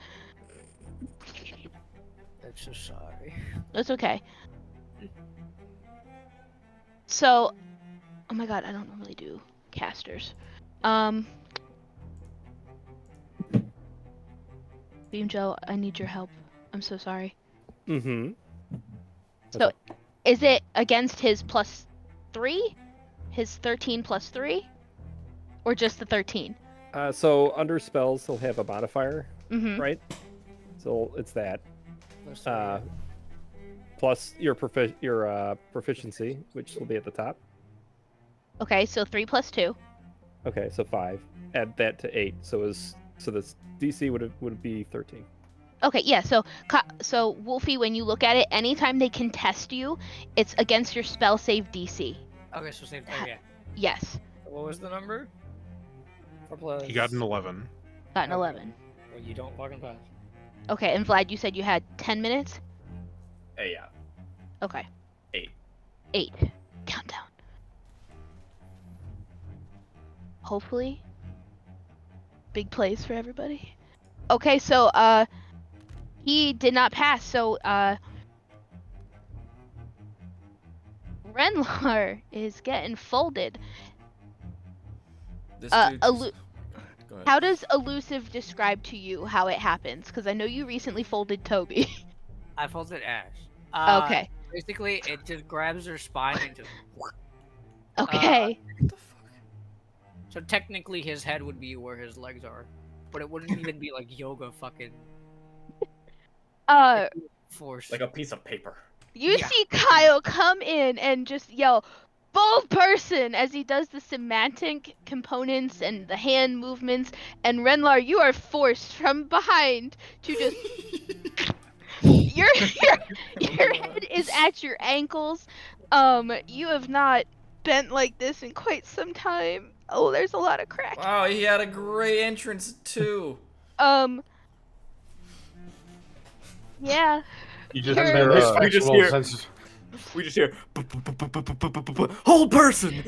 [SPEAKER 5] I'm so sorry.
[SPEAKER 6] That's okay. So, oh my god, I don't normally do casters. Beam Joe, I need your help. I'm so sorry.
[SPEAKER 8] Mm-hmm.
[SPEAKER 6] So, is it against his +3? His 13 +3? Or just the 13?
[SPEAKER 8] So under spells, he'll have a modifier,
[SPEAKER 6] Mm-hmm.
[SPEAKER 8] right? So it's that.
[SPEAKER 5] Plus three.
[SPEAKER 8] Plus your proficiency, which will be at the top.
[SPEAKER 6] Okay, so 3 + 2.
[SPEAKER 8] Okay, so 5. Add that to 8. So this DC would be 13.
[SPEAKER 6] Okay, yeah. So Wolfie, when you look at it, anytime they contest you, it's against your spell save DC.
[SPEAKER 5] Okay, so save. Oh yeah.
[SPEAKER 6] Yes,
[SPEAKER 5] What was the number? 4 plus.
[SPEAKER 7] He got an 11.
[SPEAKER 6] got an
[SPEAKER 5] Okay.
[SPEAKER 6] 11.
[SPEAKER 5] Well, you don't fucking pass.
[SPEAKER 6] Okay, and Vlad, you said you had 10 minutes.
[SPEAKER 1] Yeah.
[SPEAKER 6] Okay.
[SPEAKER 1] 8.
[SPEAKER 6] 8. Countdown. Hopefully. Big plays for everybody. Okay, so he did not pass. So Renlar is getting folded.
[SPEAKER 3] This
[SPEAKER 6] Uh,
[SPEAKER 3] dude
[SPEAKER 6] elu-
[SPEAKER 3] just... Go ahead.
[SPEAKER 6] How does elusive describe to you how it happens? Because I know you recently folded Toby.
[SPEAKER 5] I folded Ash.
[SPEAKER 6] Okay.
[SPEAKER 5] Basically, it just grabs her spine and just.
[SPEAKER 6] Okay.
[SPEAKER 3] What the fuck?
[SPEAKER 5] So technically, his head would be where his legs are, but it wouldn't even be like yoga fucking
[SPEAKER 6] Uh,
[SPEAKER 5] force.
[SPEAKER 1] Like a piece of paper.
[SPEAKER 6] you
[SPEAKER 5] Yeah.
[SPEAKER 6] see Kyle come in and just yell, bold person as he does the semantic components and the hand movements. And Renlar, you are forced from behind to just. your head is at your ankles. You have not bent like this in quite some time. Oh, there's a lot of crack.
[SPEAKER 3] Wow, he had a great entrance too.
[SPEAKER 6] Yeah.
[SPEAKER 7] You just
[SPEAKER 6] You're-
[SPEAKER 7] hear,
[SPEAKER 1] we just
[SPEAKER 4] Actual
[SPEAKER 1] hear-
[SPEAKER 4] sense-
[SPEAKER 1] We just hear whole person.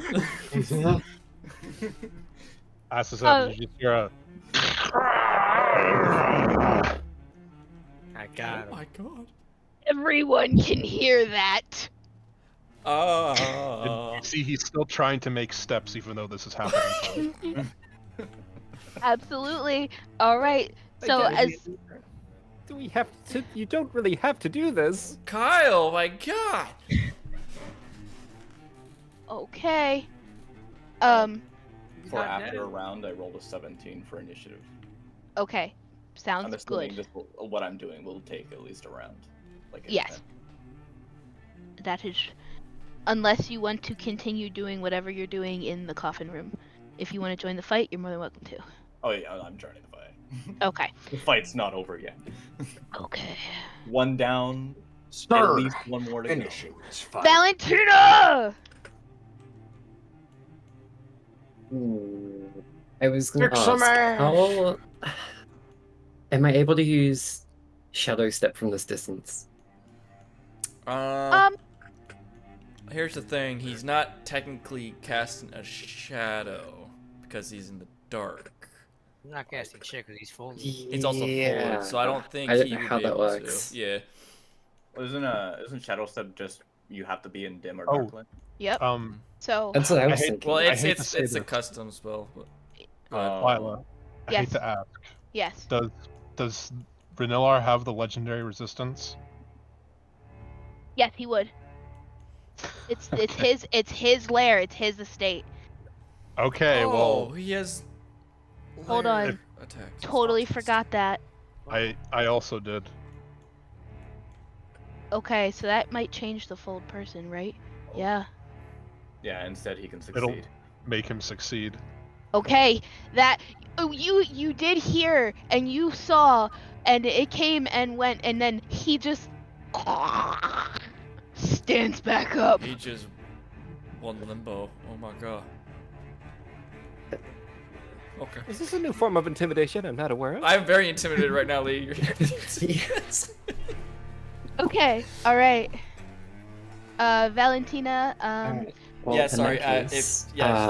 [SPEAKER 7] ask this up. You just hear a.
[SPEAKER 5] I got
[SPEAKER 3] Oh
[SPEAKER 5] him.
[SPEAKER 3] my god.
[SPEAKER 6] Everyone can hear that.
[SPEAKER 7] You see, he's still trying to make steps, even though this is happening.
[SPEAKER 6] Absolutely. All right. So as
[SPEAKER 8] Do we have to? You don't really have to do this.
[SPEAKER 3] Kyle, my god.
[SPEAKER 6] okay.
[SPEAKER 1] For
[SPEAKER 5] Not
[SPEAKER 1] after
[SPEAKER 5] now.
[SPEAKER 1] a round, I rolled a 17 for initiative.
[SPEAKER 6] Okay.
[SPEAKER 1] I'm
[SPEAKER 6] Sounds
[SPEAKER 1] assuming
[SPEAKER 6] good.
[SPEAKER 1] this what I'm doing will take at least a round. Like
[SPEAKER 6] Yes. That is, unless you want to continue doing whatever you're doing in the coffin room. If you want to join the fight, you're more than welcome to.
[SPEAKER 1] Oh yeah, I'm joining the fight.
[SPEAKER 6] Okay.
[SPEAKER 1] The fight's not over yet.
[SPEAKER 6] Okay.
[SPEAKER 1] One down, at
[SPEAKER 9] Sir,
[SPEAKER 1] least one more to go.
[SPEAKER 9] finishing this fight.
[SPEAKER 6] Valentina!
[SPEAKER 2] I was gonna
[SPEAKER 9] Kick some
[SPEAKER 2] ask,
[SPEAKER 9] ass!
[SPEAKER 2] how am I able to use Shadow Step from this distance?
[SPEAKER 3] Here's the thing. He's not technically casting a shadow because he's in the dark.
[SPEAKER 5] I'm not casting shit because he's full.
[SPEAKER 3] He's also
[SPEAKER 2] Yeah.
[SPEAKER 3] full, so I don't think
[SPEAKER 2] I didn't
[SPEAKER 3] he
[SPEAKER 2] know
[SPEAKER 3] would
[SPEAKER 2] how
[SPEAKER 3] be
[SPEAKER 2] that
[SPEAKER 3] able
[SPEAKER 2] works.
[SPEAKER 3] to. Yeah.
[SPEAKER 1] Well, isn't Shadow Step just you have to be in dim or
[SPEAKER 7] Oh.
[SPEAKER 1] dark light?
[SPEAKER 6] Yep. So,
[SPEAKER 2] That's what I
[SPEAKER 7] I
[SPEAKER 2] was
[SPEAKER 7] hate-
[SPEAKER 2] thinking.
[SPEAKER 3] Well,
[SPEAKER 7] I
[SPEAKER 3] it's
[SPEAKER 7] hate to
[SPEAKER 3] it's
[SPEAKER 7] say
[SPEAKER 3] it's a
[SPEAKER 7] this.
[SPEAKER 3] custom spell. But... Go ahead.
[SPEAKER 7] Lilah, I
[SPEAKER 6] Yes.
[SPEAKER 7] hate to ask.
[SPEAKER 6] yes.
[SPEAKER 7] Does Brinilar have the legendary resistance?
[SPEAKER 6] Yes, he would. It's his lair, it's his estate.
[SPEAKER 7] Okay,
[SPEAKER 3] Oh,
[SPEAKER 7] well,
[SPEAKER 3] he has.
[SPEAKER 6] Hold
[SPEAKER 3] layer
[SPEAKER 6] on.
[SPEAKER 3] attacks.
[SPEAKER 6] Totally forgot that.
[SPEAKER 7] I also did.
[SPEAKER 6] Okay, so that might change the fold person, right? Yeah.
[SPEAKER 1] Yeah, instead he can
[SPEAKER 7] It'll
[SPEAKER 1] succeed.
[SPEAKER 7] make him succeed.
[SPEAKER 6] Okay, that you did hear and you saw and it came and went and then he just stands back up.
[SPEAKER 3] He just won limbo. Oh my god. Okay.
[SPEAKER 8] Is this a new form of intimidation I'm not aware of?
[SPEAKER 3] I'm very intimidated right now, Lee.
[SPEAKER 2] Yes.
[SPEAKER 6] Okay, all right. Valentina,
[SPEAKER 2] Alright. Well,
[SPEAKER 3] Yeah,
[SPEAKER 2] in
[SPEAKER 3] sorry.
[SPEAKER 2] that
[SPEAKER 3] If
[SPEAKER 2] case,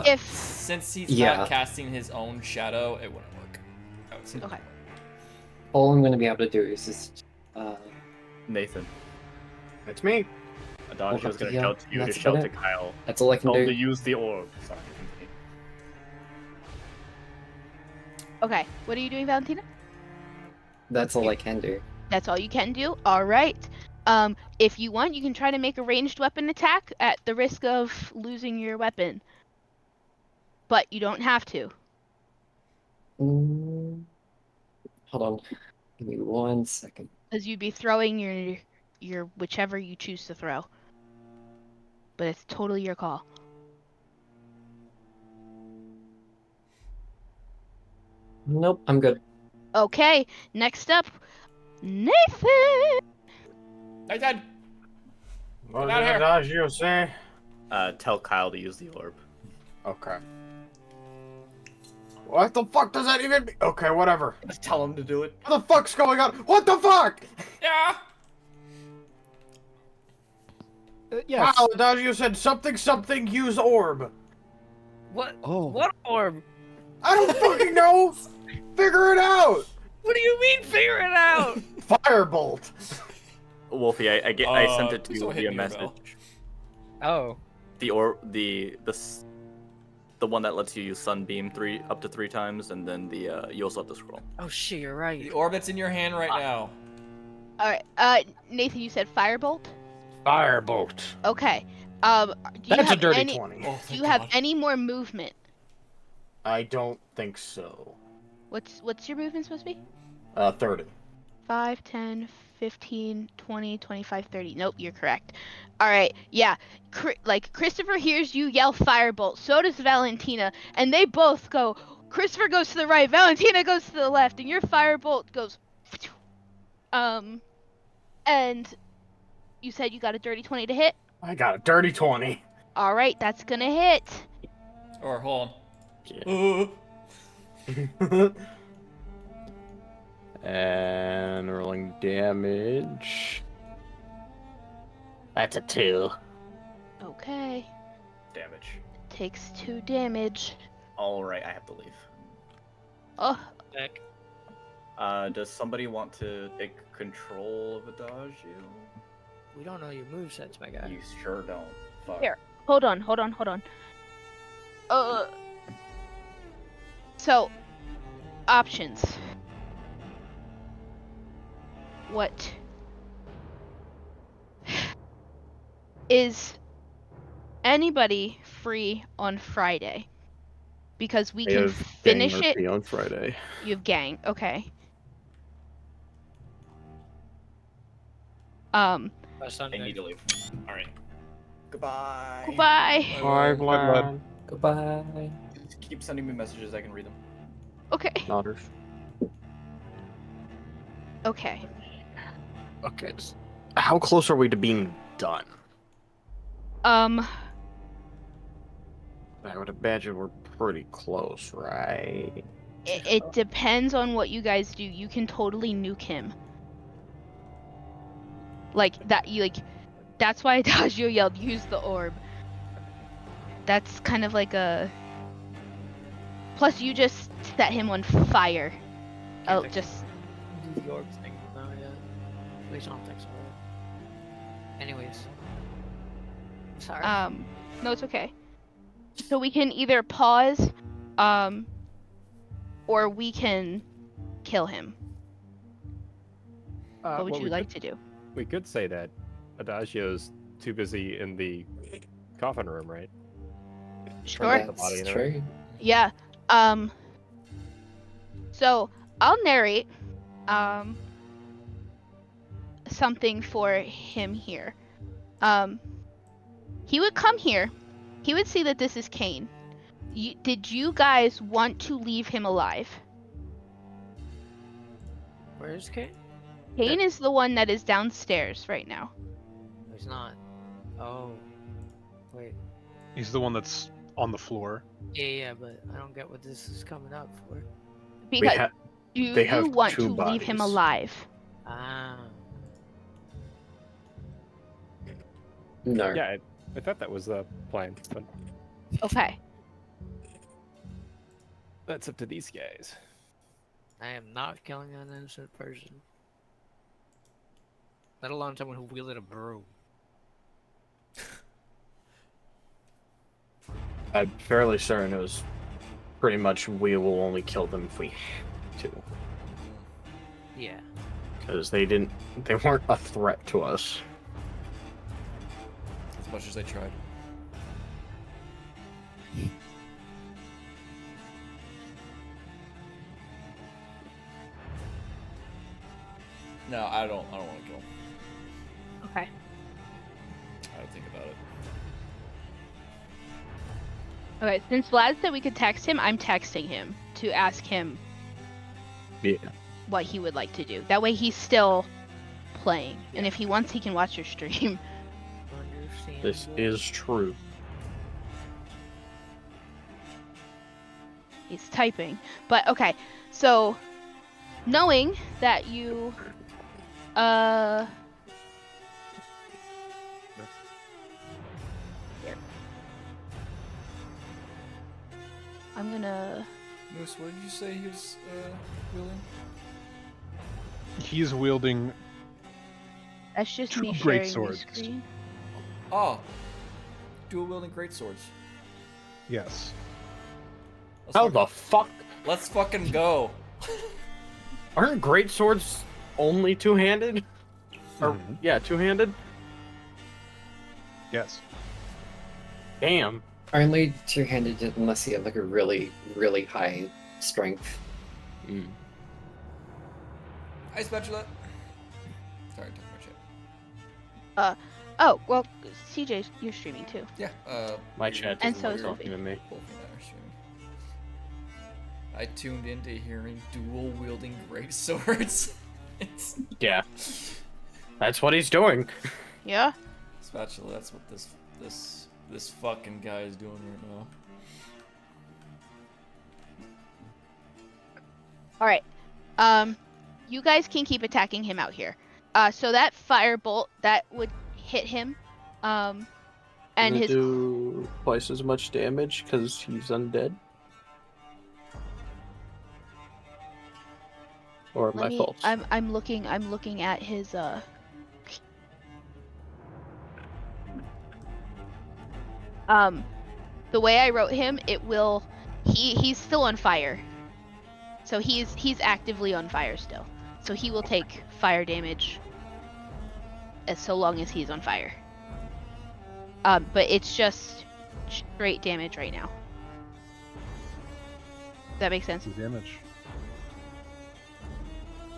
[SPEAKER 6] if
[SPEAKER 3] since he's
[SPEAKER 2] yeah.
[SPEAKER 3] not casting his own shadow, it wouldn't work. I would say.
[SPEAKER 6] okay.
[SPEAKER 2] all I'm going to be able to do is just
[SPEAKER 1] Nathan,
[SPEAKER 9] That's me.
[SPEAKER 1] Adagio was gonna
[SPEAKER 2] yeah,
[SPEAKER 1] shout to you to
[SPEAKER 2] that's
[SPEAKER 1] shout
[SPEAKER 2] about
[SPEAKER 1] to
[SPEAKER 2] it.
[SPEAKER 1] Kyle.
[SPEAKER 2] that's all I can
[SPEAKER 1] Tell him
[SPEAKER 2] do.
[SPEAKER 1] to use the orb. Sorry.
[SPEAKER 6] Okay, what are you doing, Valentina?
[SPEAKER 2] That's all I can do.
[SPEAKER 6] That's all you can do. All right. If you want, you can try to make a ranged weapon attack at the risk of losing your weapon. But you don't have to.
[SPEAKER 2] Hold on. Give me 1 second.
[SPEAKER 6] Because you'd be throwing your whichever you choose to throw. But it's totally your call.
[SPEAKER 2] Nope, I'm good.
[SPEAKER 6] Okay, next up, Nathan!
[SPEAKER 3] Nathan!
[SPEAKER 9] What
[SPEAKER 3] out
[SPEAKER 9] did
[SPEAKER 3] here.
[SPEAKER 9] Adagio say?
[SPEAKER 1] Tell Kyle to use the orb.
[SPEAKER 9] Okay. What the fuck does that even mean? Okay, whatever.
[SPEAKER 1] Just tell him to do it.
[SPEAKER 9] What the fuck's going on? What the fuck?
[SPEAKER 3] Yeah.
[SPEAKER 8] Yes.
[SPEAKER 9] Wow, Adagio said something, use orb.
[SPEAKER 5] What?
[SPEAKER 8] Oh.
[SPEAKER 5] What orb?
[SPEAKER 9] I don't fucking know. Figure it out.
[SPEAKER 5] What do you mean? Figure it out.
[SPEAKER 9] Firebolt.
[SPEAKER 1] Wolfie, I sent it to
[SPEAKER 3] please
[SPEAKER 1] you
[SPEAKER 3] don't hit
[SPEAKER 1] via
[SPEAKER 3] me,
[SPEAKER 1] message.
[SPEAKER 3] Bell.
[SPEAKER 5] Oh.
[SPEAKER 1] The one that lets you use Sunbeam up to 3 times, and then you also have the scroll.
[SPEAKER 5] Oh shit, you're right.
[SPEAKER 3] The orbit's in your hand right now.
[SPEAKER 6] Alright, Nathan, you said firebolt?
[SPEAKER 9] Firebolt.
[SPEAKER 6] Okay. Do you
[SPEAKER 9] That's a
[SPEAKER 6] have
[SPEAKER 9] dirty
[SPEAKER 6] any,
[SPEAKER 9] 20.
[SPEAKER 3] Oh,
[SPEAKER 6] Do you have any more movement?
[SPEAKER 9] I don't think so.
[SPEAKER 6] What's your movement supposed to be?
[SPEAKER 9] 30.
[SPEAKER 6] 5, 10, 15, 20, 25, 30. Nope, you're correct. All right, yeah. Like, Christopher hears you yell firebolt. So does Valentina. And they both go, Christopher goes to the right, Valentina goes to the left, and your firebolt goes... And you said you got a dirty 20 to hit?
[SPEAKER 9] I got a dirty 20.
[SPEAKER 6] All right, that's gonna hit.
[SPEAKER 3] Or hold
[SPEAKER 9] Yeah.
[SPEAKER 3] on.
[SPEAKER 9] And rolling damage. That's a 2.
[SPEAKER 6] Okay.
[SPEAKER 1] Damage.
[SPEAKER 6] Takes 2 damage.
[SPEAKER 1] All right, I have to leave.
[SPEAKER 6] Oh,
[SPEAKER 5] Back.
[SPEAKER 1] Does somebody want to take control of Adagio?
[SPEAKER 5] We don't know your movesets, my guy.
[SPEAKER 1] You sure don't. Fuck.
[SPEAKER 6] Here. Hold on. So, options. What is anybody free on Friday? Because we
[SPEAKER 9] I
[SPEAKER 6] can
[SPEAKER 9] have
[SPEAKER 6] finish
[SPEAKER 9] Gang
[SPEAKER 6] it.
[SPEAKER 9] RP on Friday.
[SPEAKER 6] You have gang, okay. Um,
[SPEAKER 1] I
[SPEAKER 5] Sunday.
[SPEAKER 1] need to leave. All right. Goodbye.
[SPEAKER 6] goodbye.
[SPEAKER 9] Bye,
[SPEAKER 7] Vlad.
[SPEAKER 2] Goodbye.
[SPEAKER 1] Just keep sending me messages. I can read them.
[SPEAKER 6] Okay.
[SPEAKER 9] Otters.
[SPEAKER 6] Okay.
[SPEAKER 9] Okay. How close are we to being done?
[SPEAKER 6] Um,
[SPEAKER 9] I would imagine we're pretty close, right?
[SPEAKER 6] it depends on what you guys do. You can totally nuke him. Like that. That's why Adagio yelled, "Use the orb." That's kind of like a. Plus, you just set him on fire. Oh,
[SPEAKER 5] Can't
[SPEAKER 6] just.
[SPEAKER 5] do the orb thing now, yeah. At least I don't think so. Anyways. Sorry.
[SPEAKER 6] No, it's okay. So we can either pause, or we can kill him. What would you like to do?
[SPEAKER 8] We could say that Adagio's too busy in the coffin room, right?
[SPEAKER 6] Sure.
[SPEAKER 8] the body
[SPEAKER 2] That's
[SPEAKER 8] in there.
[SPEAKER 2] true.
[SPEAKER 6] Yeah. So I'll narrate something for him here. He would come here. He would see that this is Kane. Did you guys want to leave him alive?
[SPEAKER 5] Where is Kane?
[SPEAKER 6] Kane is the one that is downstairs right now.
[SPEAKER 5] He's not. Oh. Wait.
[SPEAKER 7] He's the one that's on the floor.
[SPEAKER 5] Yeah, but I don't get what this is coming up for.
[SPEAKER 6] Because do
[SPEAKER 9] they
[SPEAKER 6] you
[SPEAKER 9] have
[SPEAKER 6] want
[SPEAKER 9] two
[SPEAKER 6] to leave him
[SPEAKER 9] bodies.
[SPEAKER 6] alive?
[SPEAKER 5] Ah.
[SPEAKER 2] No.
[SPEAKER 8] Yeah, I thought that was the plan, but
[SPEAKER 6] Okay.
[SPEAKER 8] that's up to these guys.
[SPEAKER 5] I am not killing an innocent person. Let alone someone who wielded a broom.
[SPEAKER 9] I'm fairly certain it was pretty much we will only kill them if we have to.
[SPEAKER 5] Yeah.
[SPEAKER 9] Because they weren't a threat to us.
[SPEAKER 3] As much as they tried. No, I don't want to kill him.
[SPEAKER 6] Okay.
[SPEAKER 3] I gotta think about it.
[SPEAKER 6] Okay, since Vlad said we could text him, I'm texting him to ask him
[SPEAKER 9] Yeah.
[SPEAKER 6] what he would like to do. That way he's still playing. And if he wants, he can watch your stream.
[SPEAKER 9] This is true.
[SPEAKER 6] He's typing. But okay, so knowing that you here. I'm gonna
[SPEAKER 3] Moose, what did you say he was wielding?
[SPEAKER 7] He's wielding
[SPEAKER 6] that's just
[SPEAKER 7] two
[SPEAKER 6] me
[SPEAKER 7] great
[SPEAKER 6] sharing my
[SPEAKER 7] swords.
[SPEAKER 6] screen.
[SPEAKER 3] Oh, dual wielding greatswords.
[SPEAKER 7] yes.
[SPEAKER 9] How the fuck?
[SPEAKER 3] Let's fucking go.
[SPEAKER 9] Aren't great swords only two-handed? Or yeah, two-handed?
[SPEAKER 7] Yes.
[SPEAKER 9] Damn.
[SPEAKER 2] Only two-handed unless you have like a really, really high strength.
[SPEAKER 3] Hi, Spatula. Sorry, talk about chat.
[SPEAKER 6] Oh, well, CJ, you're streaming too.
[SPEAKER 3] Yeah.
[SPEAKER 9] My
[SPEAKER 3] you-
[SPEAKER 9] chat
[SPEAKER 6] And
[SPEAKER 9] doesn't
[SPEAKER 6] so
[SPEAKER 9] like
[SPEAKER 6] is
[SPEAKER 9] talking to me.
[SPEAKER 3] Both of you are streaming. I tuned into hearing dual wielding great swords. It's
[SPEAKER 9] Yeah. That's what he's doing.
[SPEAKER 6] Yeah.
[SPEAKER 3] spatula. That's what this fucking guy is doing right now.
[SPEAKER 6] All right. You guys can keep attacking him out here. So that firebolt that would hit him, and
[SPEAKER 9] Does it
[SPEAKER 6] his
[SPEAKER 9] do twice as much damage because he's undead? Or
[SPEAKER 6] let
[SPEAKER 9] my
[SPEAKER 6] me.
[SPEAKER 9] fault?
[SPEAKER 6] I'm looking at his the way I wrote him, it will. He's still on fire. So he's actively on fire still. So he will take fire damage as so long as he's on fire. But it's just straight damage right now. Does that make sense?
[SPEAKER 7] Damage.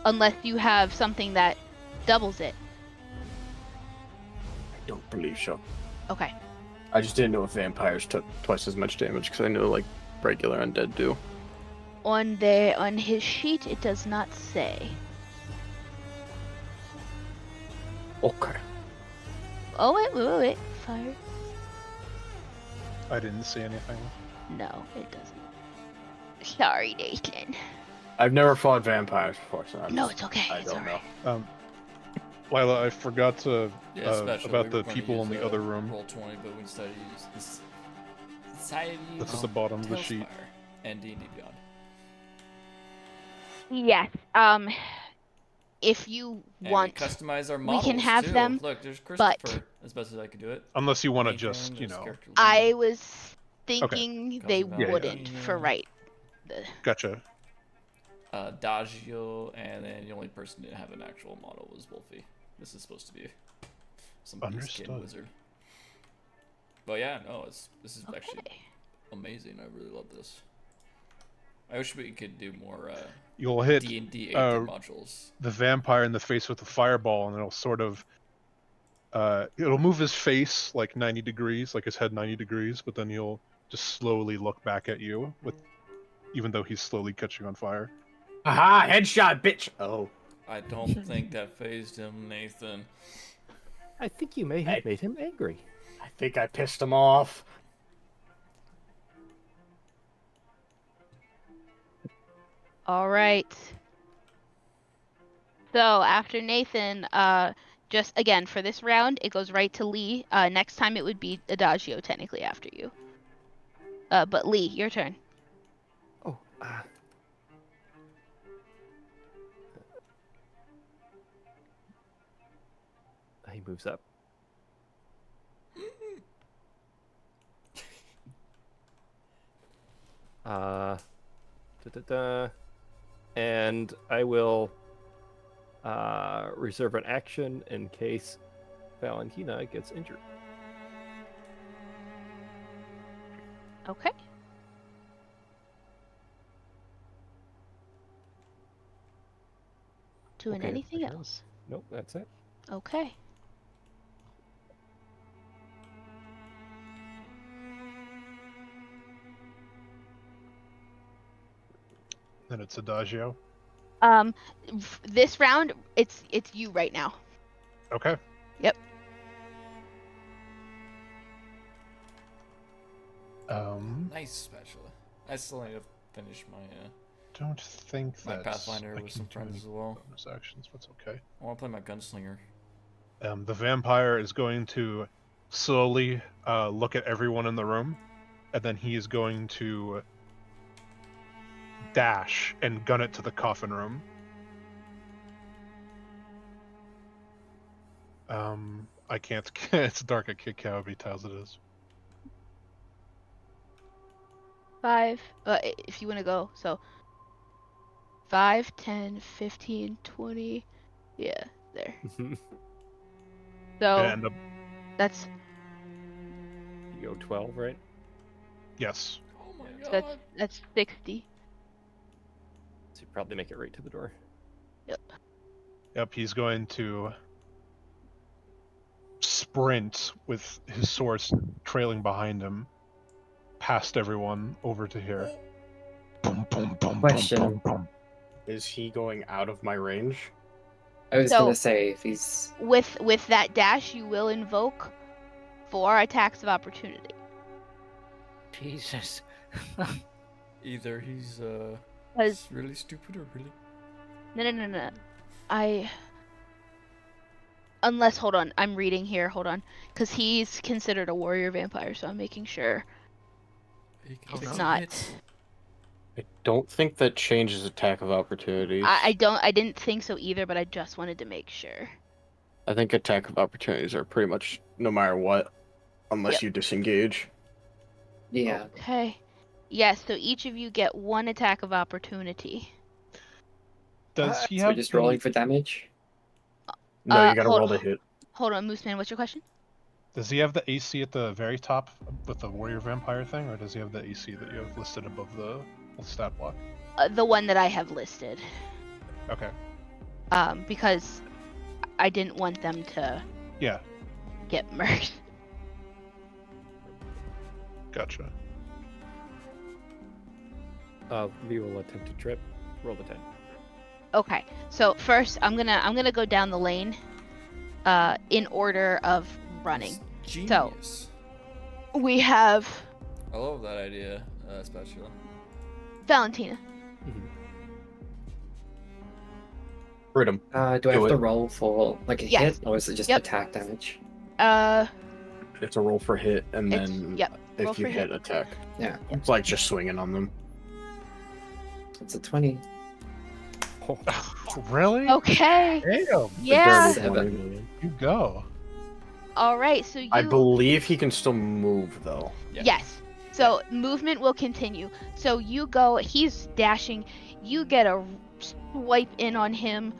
[SPEAKER 6] Unless you have something that doubles it.
[SPEAKER 9] I don't believe so.
[SPEAKER 6] Okay.
[SPEAKER 9] I just didn't know if vampires took twice as much damage because I know like regular undead do.
[SPEAKER 6] On his sheet, it does not say.
[SPEAKER 9] Okay.
[SPEAKER 6] Oh wait. Fire.
[SPEAKER 7] I didn't see anything.
[SPEAKER 6] No, it doesn't. Sorry, Nathan.
[SPEAKER 9] I've never fought vampires before, so
[SPEAKER 6] No, it's okay.
[SPEAKER 9] I
[SPEAKER 6] It's
[SPEAKER 9] don't know.
[SPEAKER 6] alright.
[SPEAKER 7] Lilah, I forgot to
[SPEAKER 3] Spatula,
[SPEAKER 7] about
[SPEAKER 3] we
[SPEAKER 7] the
[SPEAKER 3] were gonna
[SPEAKER 7] people in
[SPEAKER 3] use,
[SPEAKER 7] the other room.
[SPEAKER 3] Roll 20, but we decided to use this. Decided to use
[SPEAKER 7] That's at the bottom of the sheet.
[SPEAKER 3] Tailspire and D&D Beyond.
[SPEAKER 6] Yes. If you
[SPEAKER 3] And
[SPEAKER 6] want,
[SPEAKER 3] we customize our
[SPEAKER 6] we
[SPEAKER 3] models
[SPEAKER 6] can have
[SPEAKER 3] too.
[SPEAKER 6] them,
[SPEAKER 3] Look, there's
[SPEAKER 6] but-
[SPEAKER 3] Christopher. As best as I could do it.
[SPEAKER 7] Unless you want to
[SPEAKER 3] Nathan,
[SPEAKER 7] just,
[SPEAKER 3] there's character
[SPEAKER 6] I
[SPEAKER 3] lead.
[SPEAKER 6] was thinking they
[SPEAKER 3] Cousin
[SPEAKER 7] Yeah, yeah.
[SPEAKER 6] wouldn't for right.
[SPEAKER 7] Gotcha.
[SPEAKER 3] Dagio, and then the only person who didn't have an actual model was Wolfie. This is supposed to be some beast kid
[SPEAKER 7] Understood.
[SPEAKER 3] wizard. But yeah, no, this is actually
[SPEAKER 6] Okay.
[SPEAKER 3] amazing. I really love this. I wish we could do more
[SPEAKER 7] You'll hit
[SPEAKER 3] D&D Aether
[SPEAKER 7] uh,
[SPEAKER 3] modules.
[SPEAKER 7] the vampire in the face with a fireball, and it'll sort of it'll move his face like 90 degrees, like his head 90 degrees, but then he'll just slowly look back at you with, even though he's slowly catching on fire.
[SPEAKER 9] Aha! Headshot, bitch! Oh.
[SPEAKER 3] I don't think that phased him, Nathan.
[SPEAKER 8] I think you may have made him angry.
[SPEAKER 9] I think I pissed him off.
[SPEAKER 6] All right. So after Nathan, just again for this round, it goes right to Lee. Next time it would be Adagio technically after you. But Lee, your turn.
[SPEAKER 8] Oh, he moves up. And I will reserve an action in case Valentina gets injured.
[SPEAKER 6] Okay. Doing
[SPEAKER 8] Okay,
[SPEAKER 6] anything
[SPEAKER 8] okay.
[SPEAKER 6] else?
[SPEAKER 8] Nope, that's it.
[SPEAKER 6] Okay.
[SPEAKER 7] Then it's Adagio.
[SPEAKER 6] This round, it's you right now.
[SPEAKER 7] Okay.
[SPEAKER 6] Yep.
[SPEAKER 3] Nice spatula. I still need to finish my
[SPEAKER 7] Don't think
[SPEAKER 3] my
[SPEAKER 7] that
[SPEAKER 3] Pathfinder
[SPEAKER 7] I
[SPEAKER 3] with
[SPEAKER 7] can
[SPEAKER 3] some
[SPEAKER 7] do
[SPEAKER 3] friends
[SPEAKER 7] any
[SPEAKER 3] as well.
[SPEAKER 7] bonus actions, but it's okay.
[SPEAKER 3] I want to play my gunslinger.
[SPEAKER 7] The vampire is going to slowly look at everyone in the room, and then he is going to dash and gun it to the coffin room. I can't. It's dark. I can't count how many tiles it is.
[SPEAKER 6] 5. If you want to go, so 5, 10, 15, 20. Yeah, there. So
[SPEAKER 7] And
[SPEAKER 6] that's
[SPEAKER 8] You go 12, right?
[SPEAKER 7] yes,
[SPEAKER 3] Oh my
[SPEAKER 6] so
[SPEAKER 3] god.
[SPEAKER 6] that's 60.
[SPEAKER 8] So you probably make it right to the door.
[SPEAKER 6] Yep.
[SPEAKER 7] yep. He's going to sprint with his sword trailing behind him, past everyone over to here. Boom, boom, boom,
[SPEAKER 2] Question.
[SPEAKER 7] boom, boom, boom.
[SPEAKER 9] Is he going out of my range?
[SPEAKER 2] I was
[SPEAKER 6] So-
[SPEAKER 2] gonna say if he's
[SPEAKER 6] With that dash, you will invoke 4 attacks of opportunity.
[SPEAKER 5] Jesus.
[SPEAKER 3] Either he's
[SPEAKER 6] Cause
[SPEAKER 3] really stupid or really.
[SPEAKER 6] no. Unless, hold on, I'm reading here. Hold on, because he's considered a warrior vampire, so I'm making sure
[SPEAKER 3] He can
[SPEAKER 5] Oh,
[SPEAKER 3] take
[SPEAKER 6] it's
[SPEAKER 5] no.
[SPEAKER 3] some
[SPEAKER 6] not.
[SPEAKER 3] hits.
[SPEAKER 9] I don't think that changes attack of opportunities.
[SPEAKER 6] I didn't think so either, but I just wanted to make sure.
[SPEAKER 9] I think attack of opportunities are pretty much no matter what, unless
[SPEAKER 6] Yep.
[SPEAKER 9] you disengage.
[SPEAKER 2] yeah.
[SPEAKER 6] Okay. Yes, so each of you get 1 attack of opportunity.
[SPEAKER 7] Does he
[SPEAKER 2] So we're
[SPEAKER 7] have
[SPEAKER 2] just
[SPEAKER 7] the-
[SPEAKER 2] rolling for damage.
[SPEAKER 9] No, you gotta
[SPEAKER 6] hold-
[SPEAKER 9] roll the hit.
[SPEAKER 6] Hold on, Mooseman, what's your question?
[SPEAKER 7] Does he have the AC at the very top with the warrior vampire thing, or does he have the AC that you have listed above the stat block?
[SPEAKER 6] The one that I have listed.
[SPEAKER 7] Okay.
[SPEAKER 6] Because I didn't want them to
[SPEAKER 7] Yeah.
[SPEAKER 6] get murked.
[SPEAKER 7] Gotcha.
[SPEAKER 8] Lee will attempt to trip. Roll the 10.
[SPEAKER 6] Okay, so first I'm gonna go down the lane, in order of running.
[SPEAKER 3] Genius.
[SPEAKER 6] We have
[SPEAKER 3] I love that idea, Spatula.
[SPEAKER 6] Valentina.
[SPEAKER 9] Rhythm.
[SPEAKER 2] Do I
[SPEAKER 9] Do
[SPEAKER 2] have
[SPEAKER 9] it.
[SPEAKER 2] to roll for like a
[SPEAKER 6] Yes.
[SPEAKER 2] hit, or is it just
[SPEAKER 6] Yep.
[SPEAKER 2] attack damage?
[SPEAKER 9] It's a roll for hit, and
[SPEAKER 6] It's-
[SPEAKER 9] then
[SPEAKER 6] yep, roll
[SPEAKER 9] if you
[SPEAKER 6] for
[SPEAKER 9] hit,
[SPEAKER 6] hit.
[SPEAKER 9] attack.
[SPEAKER 2] Yeah.
[SPEAKER 9] It's like just swinging on them.
[SPEAKER 2] It's a 20.
[SPEAKER 8] Oh,
[SPEAKER 7] Really?
[SPEAKER 6] Okay.
[SPEAKER 7] Damn.
[SPEAKER 6] Yeah.
[SPEAKER 9] The dirty 20.
[SPEAKER 2] 7.
[SPEAKER 7] You go.
[SPEAKER 6] All right. So you.
[SPEAKER 9] I believe he can still move though.
[SPEAKER 3] Yeah.
[SPEAKER 6] Yes. So movement will continue. So you go. He's dashing. You get a swipe in on him.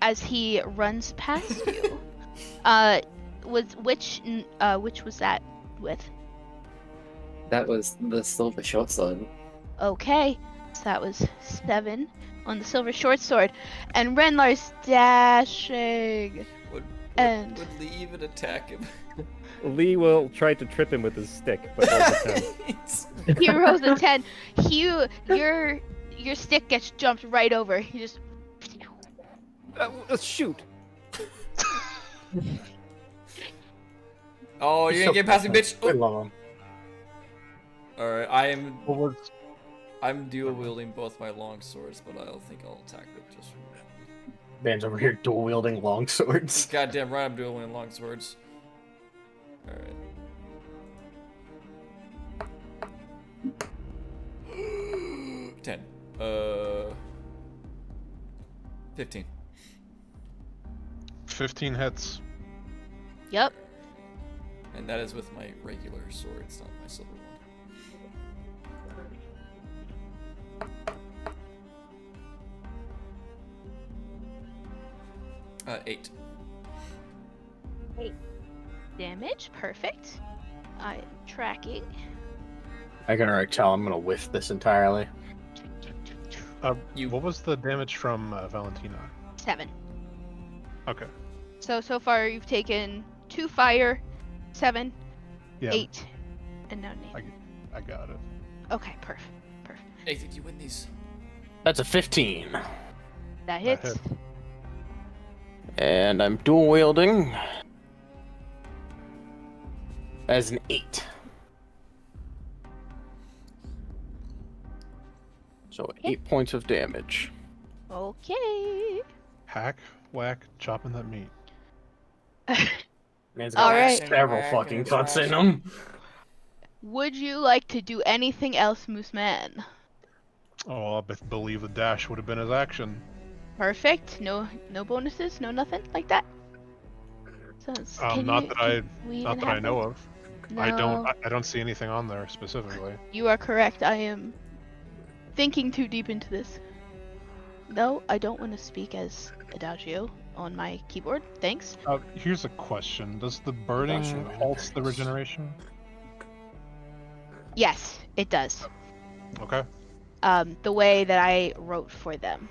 [SPEAKER 6] As he runs past you. Which was that with?
[SPEAKER 2] That was the silver short sword.
[SPEAKER 6] Okay, so that was 7 on the silver short sword, and Renlar's dashing. And-
[SPEAKER 3] would Lee even attack him?
[SPEAKER 8] Lee will try to trip him with his stick, but roll the 10.
[SPEAKER 6] He rolls a 10. Your stick gets jumped right over. He just.
[SPEAKER 8] Shoot!
[SPEAKER 3] Oh, you ain't get past me, bitch!
[SPEAKER 9] I
[SPEAKER 3] Oh.
[SPEAKER 9] love him.
[SPEAKER 3] Alright,
[SPEAKER 7] What was
[SPEAKER 3] I'm dual wielding both my long swords, but I don't think I'll attack with just.
[SPEAKER 9] Man's over here dual wielding long swords.
[SPEAKER 3] Goddamn right, I'm dual wielding long swords. Alright. Ten. 15.
[SPEAKER 7] 15 hits?
[SPEAKER 6] Yep.
[SPEAKER 3] And that is with my regular sword, it's not my silver one. Eight.
[SPEAKER 6] 8 damage. Perfect. I'm tracking.
[SPEAKER 9] I can already tell I'm gonna whiff this entirely.
[SPEAKER 3] You-
[SPEAKER 7] What was the damage from Valentina?
[SPEAKER 6] 7.
[SPEAKER 7] Okay.
[SPEAKER 6] So far you've taken 2 fire, 7,
[SPEAKER 7] Yeah.
[SPEAKER 6] 8, and now 9.
[SPEAKER 7] I got it.
[SPEAKER 6] Okay, perfect.
[SPEAKER 3] Hey, did you win these?
[SPEAKER 9] That's a 15.
[SPEAKER 6] That hits.
[SPEAKER 7] hit.
[SPEAKER 9] And I'm dual wielding as an 8. So 8 points of damage.
[SPEAKER 6] Okay.
[SPEAKER 7] Hack, whack, chopping that meat.
[SPEAKER 9] Man's
[SPEAKER 6] All
[SPEAKER 9] got
[SPEAKER 6] right.
[SPEAKER 9] several fucking cuts in him.
[SPEAKER 6] Would you like to do anything else, Moose Man?
[SPEAKER 7] Oh, I believe the dash would have been his action.
[SPEAKER 6] Perfect. No bonuses. No nothing like that. So,
[SPEAKER 7] Not that I
[SPEAKER 6] I
[SPEAKER 7] know of.
[SPEAKER 6] No,
[SPEAKER 7] I don't see anything on there specifically.
[SPEAKER 6] You are correct. I am thinking too deep into this. No, I don't want to speak as Adagio on my keyboard. Thanks.
[SPEAKER 7] Here's a question: does the burning
[SPEAKER 9] Gotcha.
[SPEAKER 7] halt the regeneration?
[SPEAKER 6] Yes, it does.
[SPEAKER 7] Okay,
[SPEAKER 6] The way that I wrote for them.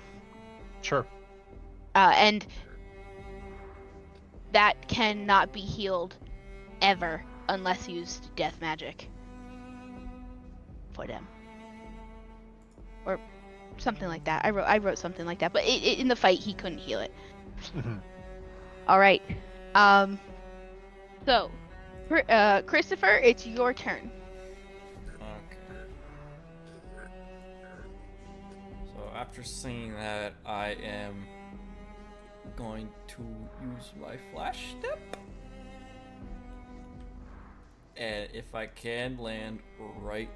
[SPEAKER 7] sure.
[SPEAKER 6] And that cannot be healed ever unless used death magic for them, or something like that. I wrote something like that, but in the fight he couldn't heal it. All right. So, Christopher, it's your turn.
[SPEAKER 3] Okay. So after seeing that, I am going to use my flash step. And if I can, land right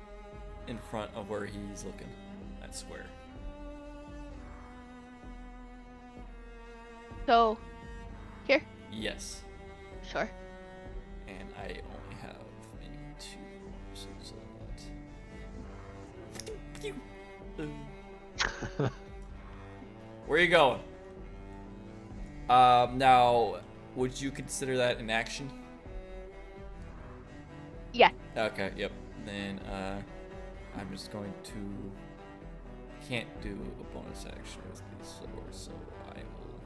[SPEAKER 3] in front of where he's looking. That square.
[SPEAKER 6] So, here.
[SPEAKER 3] Yes.
[SPEAKER 6] Sure.
[SPEAKER 3] And I only have maybe 2 uses of that. Where are you going? Now, would you consider that an action?
[SPEAKER 6] Yeah.
[SPEAKER 3] Okay, yep. Then, I'm just going to... Can't do a bonus action with these swords, so I will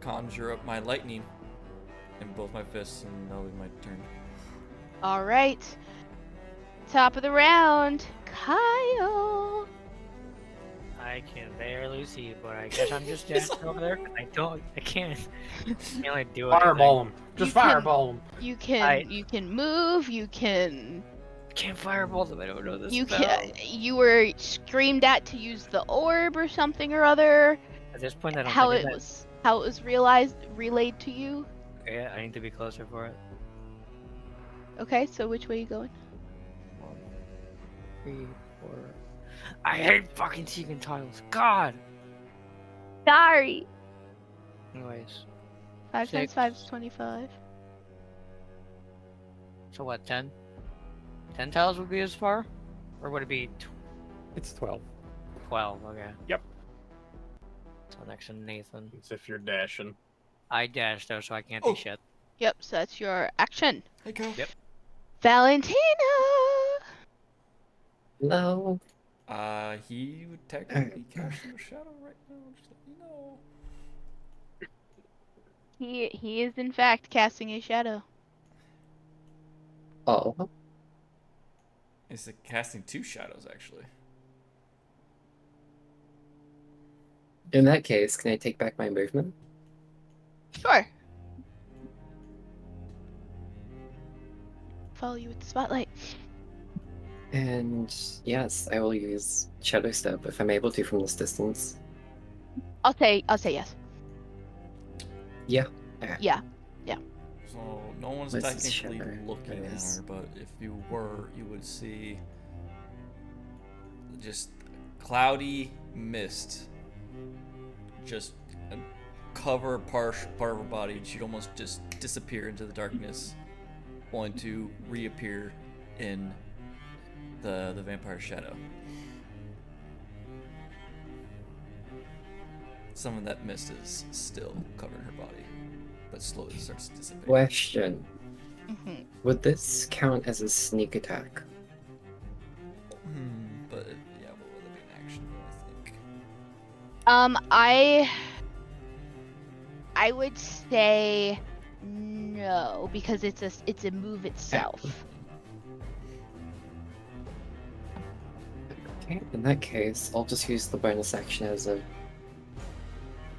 [SPEAKER 3] conjure up my lightning in both my fists, and that'll be my turn.
[SPEAKER 6] All right. Top of the round, Kyle.
[SPEAKER 5] I can barely see, but I guess I'm just dancing over there. I can't really do it.
[SPEAKER 9] Fireball him. Just
[SPEAKER 6] You can-
[SPEAKER 9] fireball him.
[SPEAKER 6] You can move. You can.
[SPEAKER 5] Can't fireball them. I don't know this.
[SPEAKER 6] You were screamed at to use the orb or something or other.
[SPEAKER 5] At this point, I don't
[SPEAKER 6] How
[SPEAKER 5] think
[SPEAKER 6] it was relayed to you.
[SPEAKER 5] Yeah, I need to be closer for it.
[SPEAKER 6] Okay, so which way are you going?
[SPEAKER 5] 1, 3, 4. I hate fucking seeking tiles. God.
[SPEAKER 6] Sorry.
[SPEAKER 5] Anyways,
[SPEAKER 6] 5 times
[SPEAKER 5] 6.
[SPEAKER 6] 5 is 25.
[SPEAKER 5] So what? 10? 10 tiles would be as far, or would it be
[SPEAKER 8] It's 12.
[SPEAKER 5] 12? Okay.
[SPEAKER 8] Yep.
[SPEAKER 5] So next to Nathan.
[SPEAKER 9] It's if you're dashing.
[SPEAKER 5] I dashed though, so I can't do shit.
[SPEAKER 6] Yep, so that's your action.
[SPEAKER 3] Hey, go.
[SPEAKER 5] Yep.
[SPEAKER 6] Valentina.
[SPEAKER 2] No.
[SPEAKER 3] He would technically cast your shadow right now. Just let me know.
[SPEAKER 6] He is in fact casting a shadow.
[SPEAKER 2] Oh.
[SPEAKER 3] It's casting 2 shadows, actually.
[SPEAKER 2] In that case, can I take back my movement?
[SPEAKER 6] Sure. Follow you with the spotlight.
[SPEAKER 2] And yes, I will use Shadow Step if I'm able to from this distance.
[SPEAKER 6] I'll say yes.
[SPEAKER 2] Yeah.
[SPEAKER 6] Yeah.
[SPEAKER 3] So no one's
[SPEAKER 2] Where's this
[SPEAKER 3] technically
[SPEAKER 2] shadow?
[SPEAKER 3] looking
[SPEAKER 2] There it
[SPEAKER 3] at
[SPEAKER 2] is.
[SPEAKER 3] her, but if you were, you would see just cloudy mist just cover part of her body, and she'd almost just disappear into the darkness, only to reappear in the vampire shadow. Some of that mist is still covering her body, but slowly starts to dissipate.
[SPEAKER 2] Question.
[SPEAKER 6] Mm-hmm.
[SPEAKER 2] Would this count as a sneak attack?
[SPEAKER 3] But yeah, what would it be an action? I think.
[SPEAKER 6] I would say no, because it's a move itself.
[SPEAKER 2] Okay, in that case, I'll just use the bonus action as a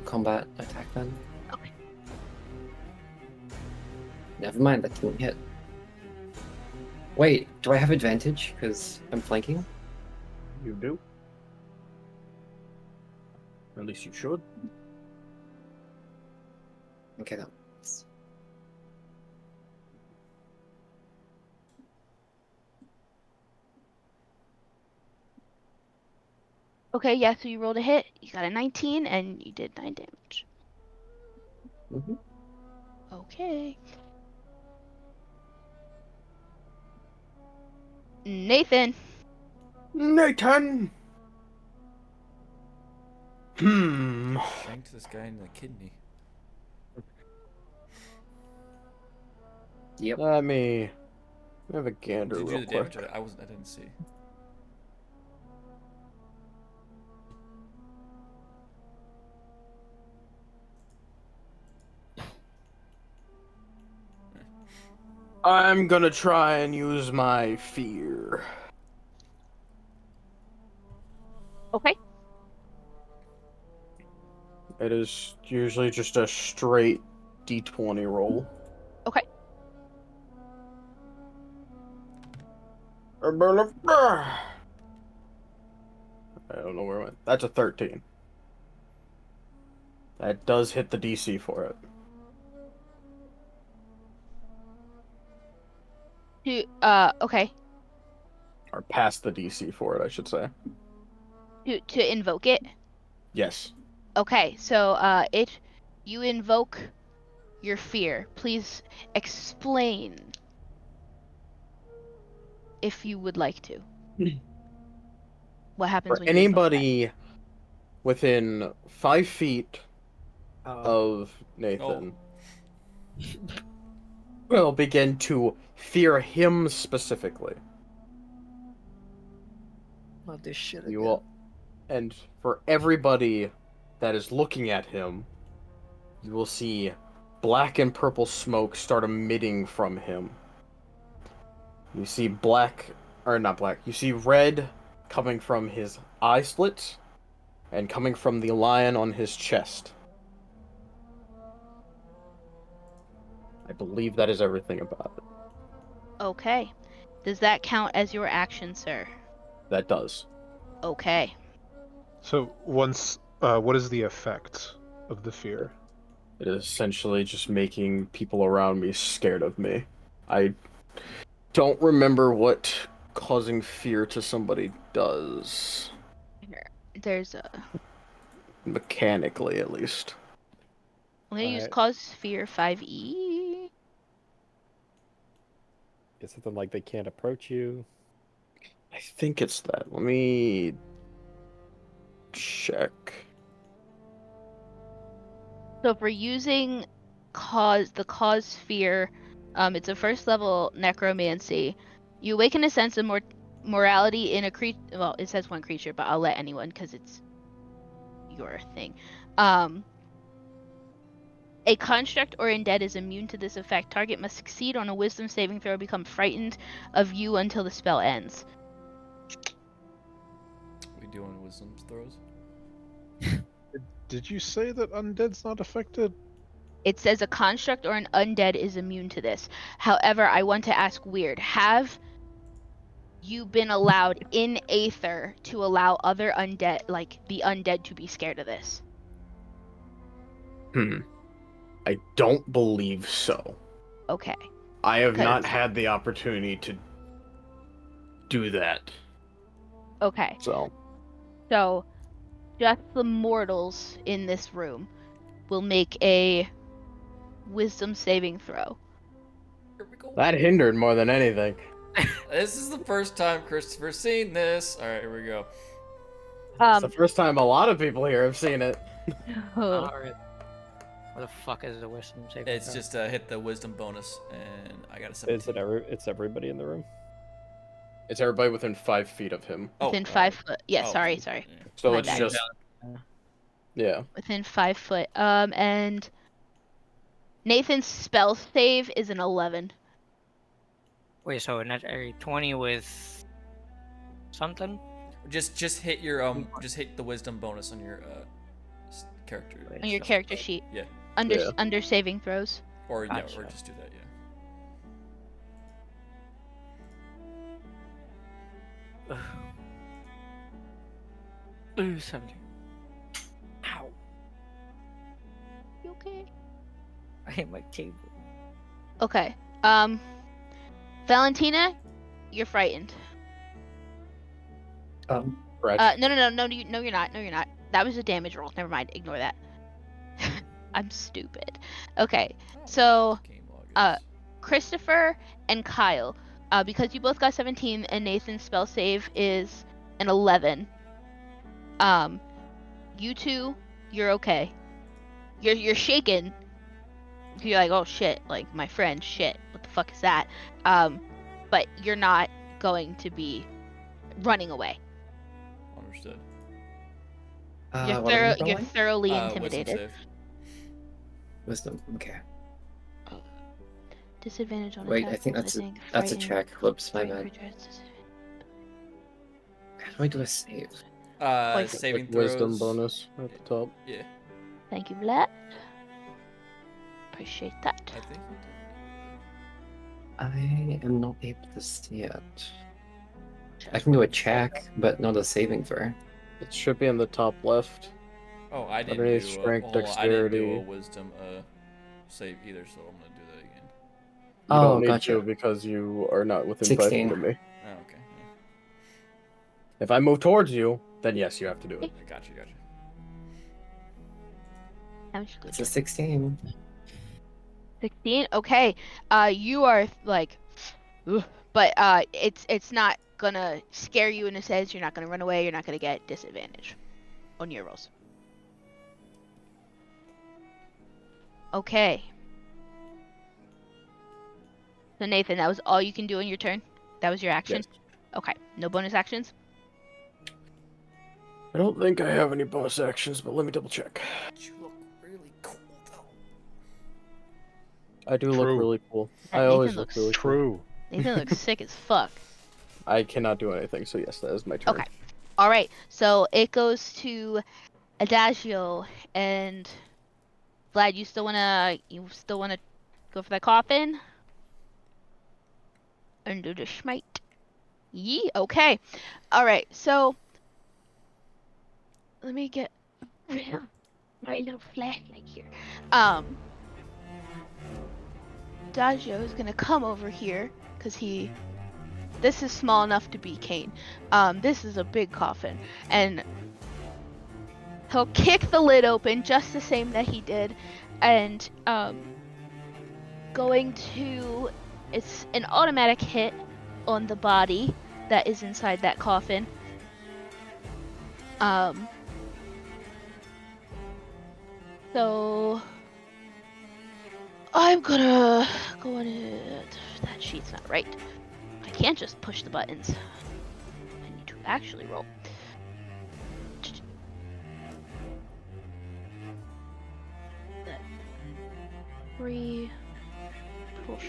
[SPEAKER 2] combat attack then.
[SPEAKER 6] Okay.
[SPEAKER 2] Never mind, that didn't hit. Wait, do I have advantage because I'm flanking?
[SPEAKER 9] You do. At least you should.
[SPEAKER 2] Okay, that works.
[SPEAKER 6] Okay, yeah, so you rolled a hit. You got a 19 and you did 9 damage.
[SPEAKER 2] Mm-hmm.
[SPEAKER 6] Okay. Nathan.
[SPEAKER 9] Nathan! Hmm.
[SPEAKER 3] Shanked this guy in the kidney.
[SPEAKER 2] Yep.
[SPEAKER 9] Let me have a gander
[SPEAKER 3] Did you
[SPEAKER 9] real
[SPEAKER 3] do the
[SPEAKER 9] quick.
[SPEAKER 3] damage? I didn't see.
[SPEAKER 9] I'm gonna try and use my fear.
[SPEAKER 6] Okay.
[SPEAKER 9] It is usually just a straight d20 roll.
[SPEAKER 6] Okay.
[SPEAKER 9] I don't know where it went. That's a 13. That does hit the DC for it.
[SPEAKER 6] Okay.
[SPEAKER 9] Or past the DC for it, I should say.
[SPEAKER 6] To invoke it.
[SPEAKER 9] Yes.
[SPEAKER 6] Okay, so you invoke your fear. Please explain if you would like to. What happens
[SPEAKER 9] For
[SPEAKER 6] when you invoke
[SPEAKER 9] anybody within 5 feet of Nathan will begin to fear him specifically.
[SPEAKER 5] Not this shit
[SPEAKER 9] You
[SPEAKER 5] again.
[SPEAKER 9] will, and for everybody that is looking at him, you will see black and purple smoke start emitting from him. You see you see red coming from his eye slits and coming from the lion on his chest. I believe that is everything about it.
[SPEAKER 6] Okay. Does that count as your action, sir?
[SPEAKER 9] That does.
[SPEAKER 6] Okay.
[SPEAKER 7] So once, what is the effect of the fear?
[SPEAKER 9] It is essentially just making people around me scared of me. I don't remember what causing fear to somebody does.
[SPEAKER 6] Here, there's a.
[SPEAKER 9] Mechanically, at least.
[SPEAKER 6] I'm gonna use
[SPEAKER 8] Alright.
[SPEAKER 6] cause fear 5e.
[SPEAKER 8] Is something like they can't approach you?
[SPEAKER 9] I think it's that. Let me check.
[SPEAKER 6] So if we're using the cause fear, it's a first level necromancy. You awaken a sense of morality in a creature. Well, it says one creature, but I'll let anyone because it's your thing. A construct or undead is immune to this effect. Target must succeed on a wisdom saving throw, become frightened of you until the spell ends.
[SPEAKER 3] We doing wisdom throws?
[SPEAKER 7] Did you say that undead's not affected?
[SPEAKER 6] It says a construct or an undead is immune to this. However, I want to ask weird. Have you been allowed in Aether to allow other undead, like the undead, to be scared of this?
[SPEAKER 9] I don't believe so.
[SPEAKER 6] Okay.
[SPEAKER 9] I have not
[SPEAKER 6] 'Cause-
[SPEAKER 9] had the opportunity to do that.
[SPEAKER 6] Okay.
[SPEAKER 9] So,
[SPEAKER 6] So, just the mortals in this room will make a wisdom saving throw.
[SPEAKER 3] Here we go.
[SPEAKER 9] that hindered more than anything.
[SPEAKER 3] This is the first time Christopher's seen this. All right, here we go.
[SPEAKER 9] It's the first time a lot of people here have seen it.
[SPEAKER 5] Alright. What the fuck is the wisdom saving
[SPEAKER 3] It's
[SPEAKER 5] throw?
[SPEAKER 3] just hit the wisdom bonus, and I got a 17.
[SPEAKER 8] Is it it's everybody in the room?
[SPEAKER 9] It's everybody within 5 feet of him.
[SPEAKER 6] Within 5 foot. Yeah,
[SPEAKER 3] Oh,
[SPEAKER 6] sorry.
[SPEAKER 3] yeah.
[SPEAKER 9] So
[SPEAKER 6] My
[SPEAKER 9] it's
[SPEAKER 6] bad.
[SPEAKER 9] just, yeah.
[SPEAKER 6] Within 5 foot. And Nathan's spell save is an 11.
[SPEAKER 5] Wait, so not a 20 with something?
[SPEAKER 3] Just hit your just hit the wisdom bonus on your character.
[SPEAKER 6] On your character sheet.
[SPEAKER 3] Yeah.
[SPEAKER 6] Under saving throws.
[SPEAKER 3] Or yeah,
[SPEAKER 5] Gotcha.
[SPEAKER 3] or just do that. Yeah.
[SPEAKER 5] Ooh, 17. Ow.
[SPEAKER 6] You okay?
[SPEAKER 5] I hit my table.
[SPEAKER 6] Okay. Valentina, you're frightened.
[SPEAKER 9] Scratch.
[SPEAKER 6] No, you're not. No, you're not. That was a damage roll. Never mind. Ignore that. I'm stupid. Okay, so
[SPEAKER 3] Game log is-
[SPEAKER 6] Christopher and Kyle, because you both got 17 and Nathan's spell save is an 11. You two, you're okay. You're shaken. You're like, oh shit, like my friend, shit, what the fuck is that? But you're not going to be running away.
[SPEAKER 3] Understood.
[SPEAKER 6] You're thoroughly
[SPEAKER 3] Wisdom
[SPEAKER 6] intimidated.
[SPEAKER 3] save.
[SPEAKER 2] Wisdom. Okay.
[SPEAKER 6] Disadvantage on
[SPEAKER 2] Wait,
[SPEAKER 6] attack
[SPEAKER 2] I think
[SPEAKER 6] rolls,
[SPEAKER 2] that's
[SPEAKER 6] think.
[SPEAKER 2] that's a
[SPEAKER 6] Frightened,
[SPEAKER 2] check. Whoops, my
[SPEAKER 6] frightened
[SPEAKER 2] bad.
[SPEAKER 6] creature has disadvantage.
[SPEAKER 2] How do I do a save?
[SPEAKER 6] Like
[SPEAKER 3] Saving
[SPEAKER 4] Like wisdom
[SPEAKER 3] throws.
[SPEAKER 4] bonus at the top.
[SPEAKER 3] Yeah,
[SPEAKER 6] Thank you, Vlad. Appreciate that.
[SPEAKER 3] I think you did.
[SPEAKER 2] I am not able to see it. I can do a check, but not a saving throw.
[SPEAKER 4] It should be in the top left.
[SPEAKER 3] Oh, I didn't
[SPEAKER 4] Underneath
[SPEAKER 3] do
[SPEAKER 4] strength,
[SPEAKER 3] hold on, I didn't do a
[SPEAKER 4] dexterity.
[SPEAKER 3] wisdom save either, so I'm gonna do that again.
[SPEAKER 4] You
[SPEAKER 2] Oh,
[SPEAKER 4] don't need
[SPEAKER 2] gotcha.
[SPEAKER 4] to because you are not within 5 feet
[SPEAKER 2] 16.
[SPEAKER 4] of me.
[SPEAKER 3] Oh, okay.
[SPEAKER 4] If I move towards you, then yes, you have to do it.
[SPEAKER 3] Yeah. Gotcha.
[SPEAKER 6] How much
[SPEAKER 2] It's a 16.
[SPEAKER 6] 16. Okay. You are like, ugh, but it's not gonna scare you in a sense. You're not gonna run away. You're not gonna get disadvantage on your rolls. Okay. So Nathan, that was all you can do in your turn. That was your action.
[SPEAKER 4] Yes.
[SPEAKER 6] Okay. No bonus actions.
[SPEAKER 4] I don't think I have any bonus actions, but let me double check.
[SPEAKER 3] You look really cool though.
[SPEAKER 4] I do look
[SPEAKER 7] True.
[SPEAKER 4] really cool.
[SPEAKER 6] That
[SPEAKER 4] I always
[SPEAKER 6] Nathan
[SPEAKER 4] look
[SPEAKER 6] looks
[SPEAKER 4] really cool.
[SPEAKER 7] True.
[SPEAKER 6] Nathan looks sick as fuck.
[SPEAKER 4] I cannot do anything, so yes, that is my turn.
[SPEAKER 6] Okay. All right. So it goes to Adagio and Vlad. You still wanna go for that coffin and do the smite? Yee. Okay. All right. So let me get my little flashlight here. Adagio is gonna come over here because this is small enough to be Kane. This is a big coffin, and he'll kick the lid open just the same that he did, and it's an automatic hit on the body that is inside that coffin. So I'm gonna go on it. That sheet's not right. I can't just push the buttons. I need to actually roll. That 3 plus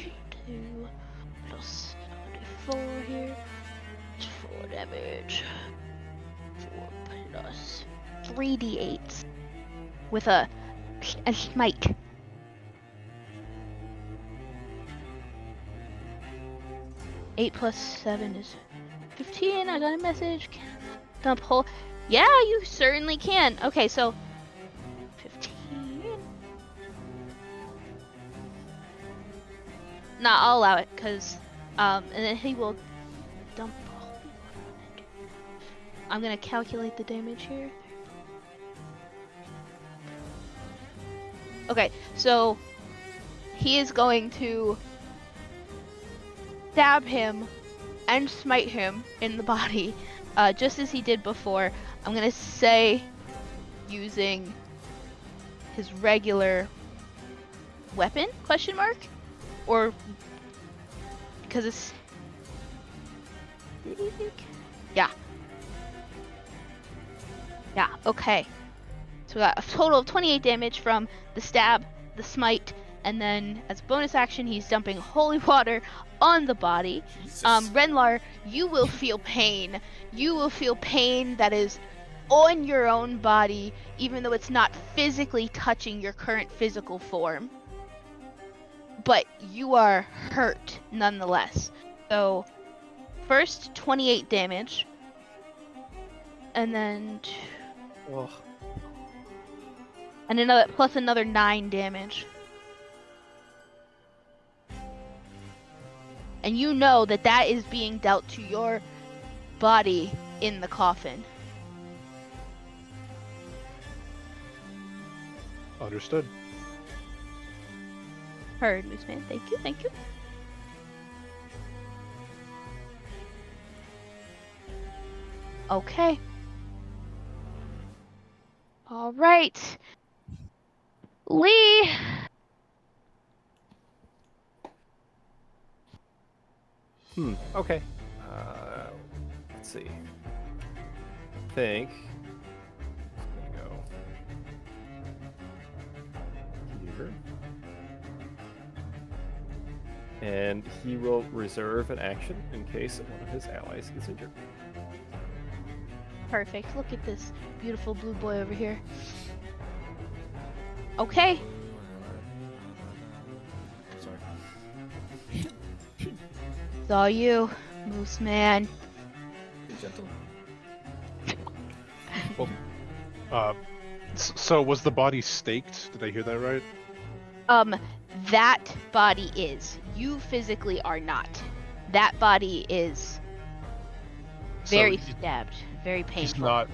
[SPEAKER 6] 2 plus 24 here. 4 damage. 4 plus 3d8 with a smite. Eight plus 7 is 15. I got a message. Dump hole. Yeah, you certainly can. Okay, so 15. Nah, I'll allow it, cause and then he will dump holy water on it. I'm gonna calculate the damage here. Okay, so he is going to stab him and smite him in the body, just as he did before. I'm gonna say using his regular weapon, question mark? Or because it's... Did he think? Yeah. Yeah, okay. So we got a total of 28 damage from the stab, the smite, and then as a bonus action, he's dumping holy water on the body. Renlar, you will feel pain. You will feel pain that is on your own body, even though it's not physically touching your current physical form. But you are hurt nonetheless. So, first 28 damage, and then
[SPEAKER 8] Oh,
[SPEAKER 6] and another 9 damage. And you know that is being dealt to your body in the coffin.
[SPEAKER 7] Understood.
[SPEAKER 6] Heard, Moose Man. Thank you, thank you. Okay. All right. Lee.
[SPEAKER 8] okay. Let's see. I think I'm gonna go here. and he will reserve an action in case one of his allies gets injured.
[SPEAKER 6] Perfect. Look at this beautiful blue boy over here. Okay.
[SPEAKER 3] Sorry.
[SPEAKER 6] It's all you, Moose Man.
[SPEAKER 3] Be gentle.
[SPEAKER 7] So was the body staked? Did I hear that right?
[SPEAKER 6] That body is. You physically are not. That body is very
[SPEAKER 7] So
[SPEAKER 6] stabbed, very painful.
[SPEAKER 7] he's not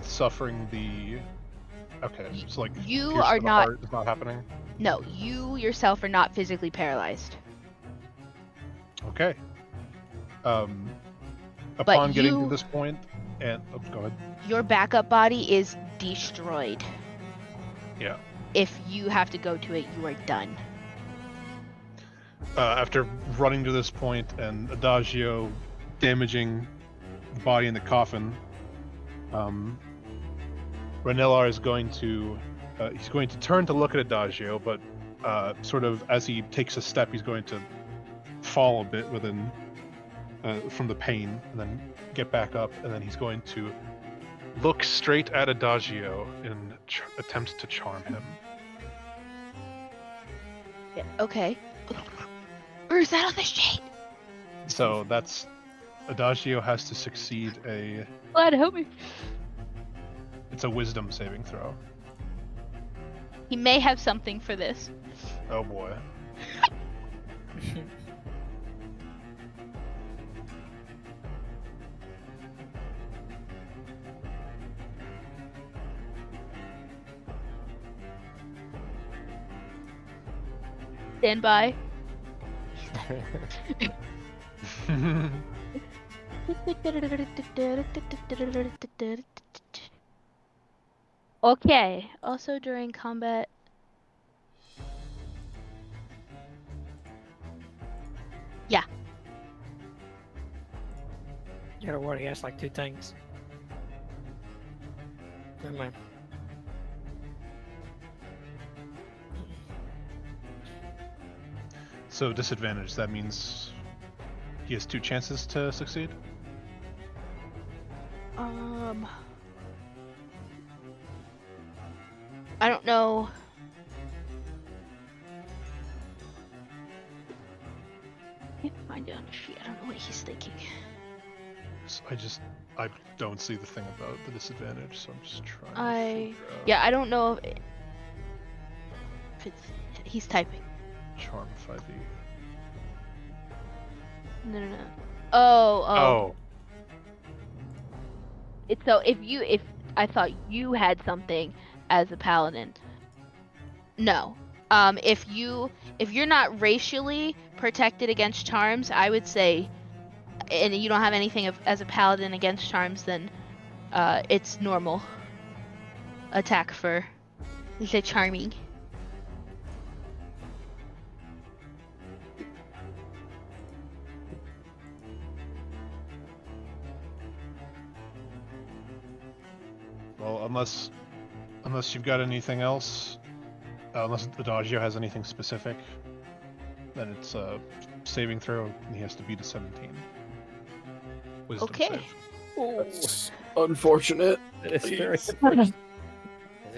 [SPEAKER 7] suffering the. Okay, so like
[SPEAKER 6] You
[SPEAKER 7] pierced
[SPEAKER 6] are
[SPEAKER 7] to the
[SPEAKER 6] not.
[SPEAKER 7] heart is not happening.
[SPEAKER 6] No, you yourself are not physically paralyzed.
[SPEAKER 7] Okay.
[SPEAKER 6] But
[SPEAKER 7] Upon getting to
[SPEAKER 6] you-
[SPEAKER 7] this point, and go ahead.
[SPEAKER 6] Your backup body is destroyed.
[SPEAKER 7] Yeah.
[SPEAKER 6] If you have to go to it, you are done.
[SPEAKER 7] After running to this point and Adagio damaging the body in the coffin, Ranellar is going to he's going to turn to look at Adagio, but sort of as he takes a step, he's going to fall a bit within from the pain, and then get back up, and then he's going to look straight at Adagio in attempt to charm him.
[SPEAKER 6] Yeah, okay. Or is that on the sheet?
[SPEAKER 7] So that's Adagio has to succeed
[SPEAKER 6] Glad to help me.
[SPEAKER 7] it's a wisdom saving throw.
[SPEAKER 6] He may have something for this.
[SPEAKER 7] Oh boy.
[SPEAKER 6] Stand by. Okay. Also during combat. Yeah.
[SPEAKER 5] You gotta word against like 2 things. Never mind.
[SPEAKER 7] So disadvantage, that means he has 2 chances to succeed?
[SPEAKER 6] I don't know. Can't find it on the sheet. I don't know what he's thinking.
[SPEAKER 7] So I don't see the thing about the disadvantage, so I'm just trying to figure out.
[SPEAKER 6] Yeah, I don't know if it's. He's typing.
[SPEAKER 7] Charm 5e.
[SPEAKER 6] No. Oh.
[SPEAKER 7] Oh.
[SPEAKER 6] It's so if I thought you had something as a paladin. No. If you're not racially protected against charms, I would say, and you don't have anything as a paladin against charms, then it's normal attack for the charming.
[SPEAKER 7] Well, unless you've got anything else, unless Adagio has anything specific, then it's a saving throw, and he has to beat a 17. Wisdom
[SPEAKER 6] Okay.
[SPEAKER 7] save.
[SPEAKER 9] That's unfortunate.
[SPEAKER 8] It's very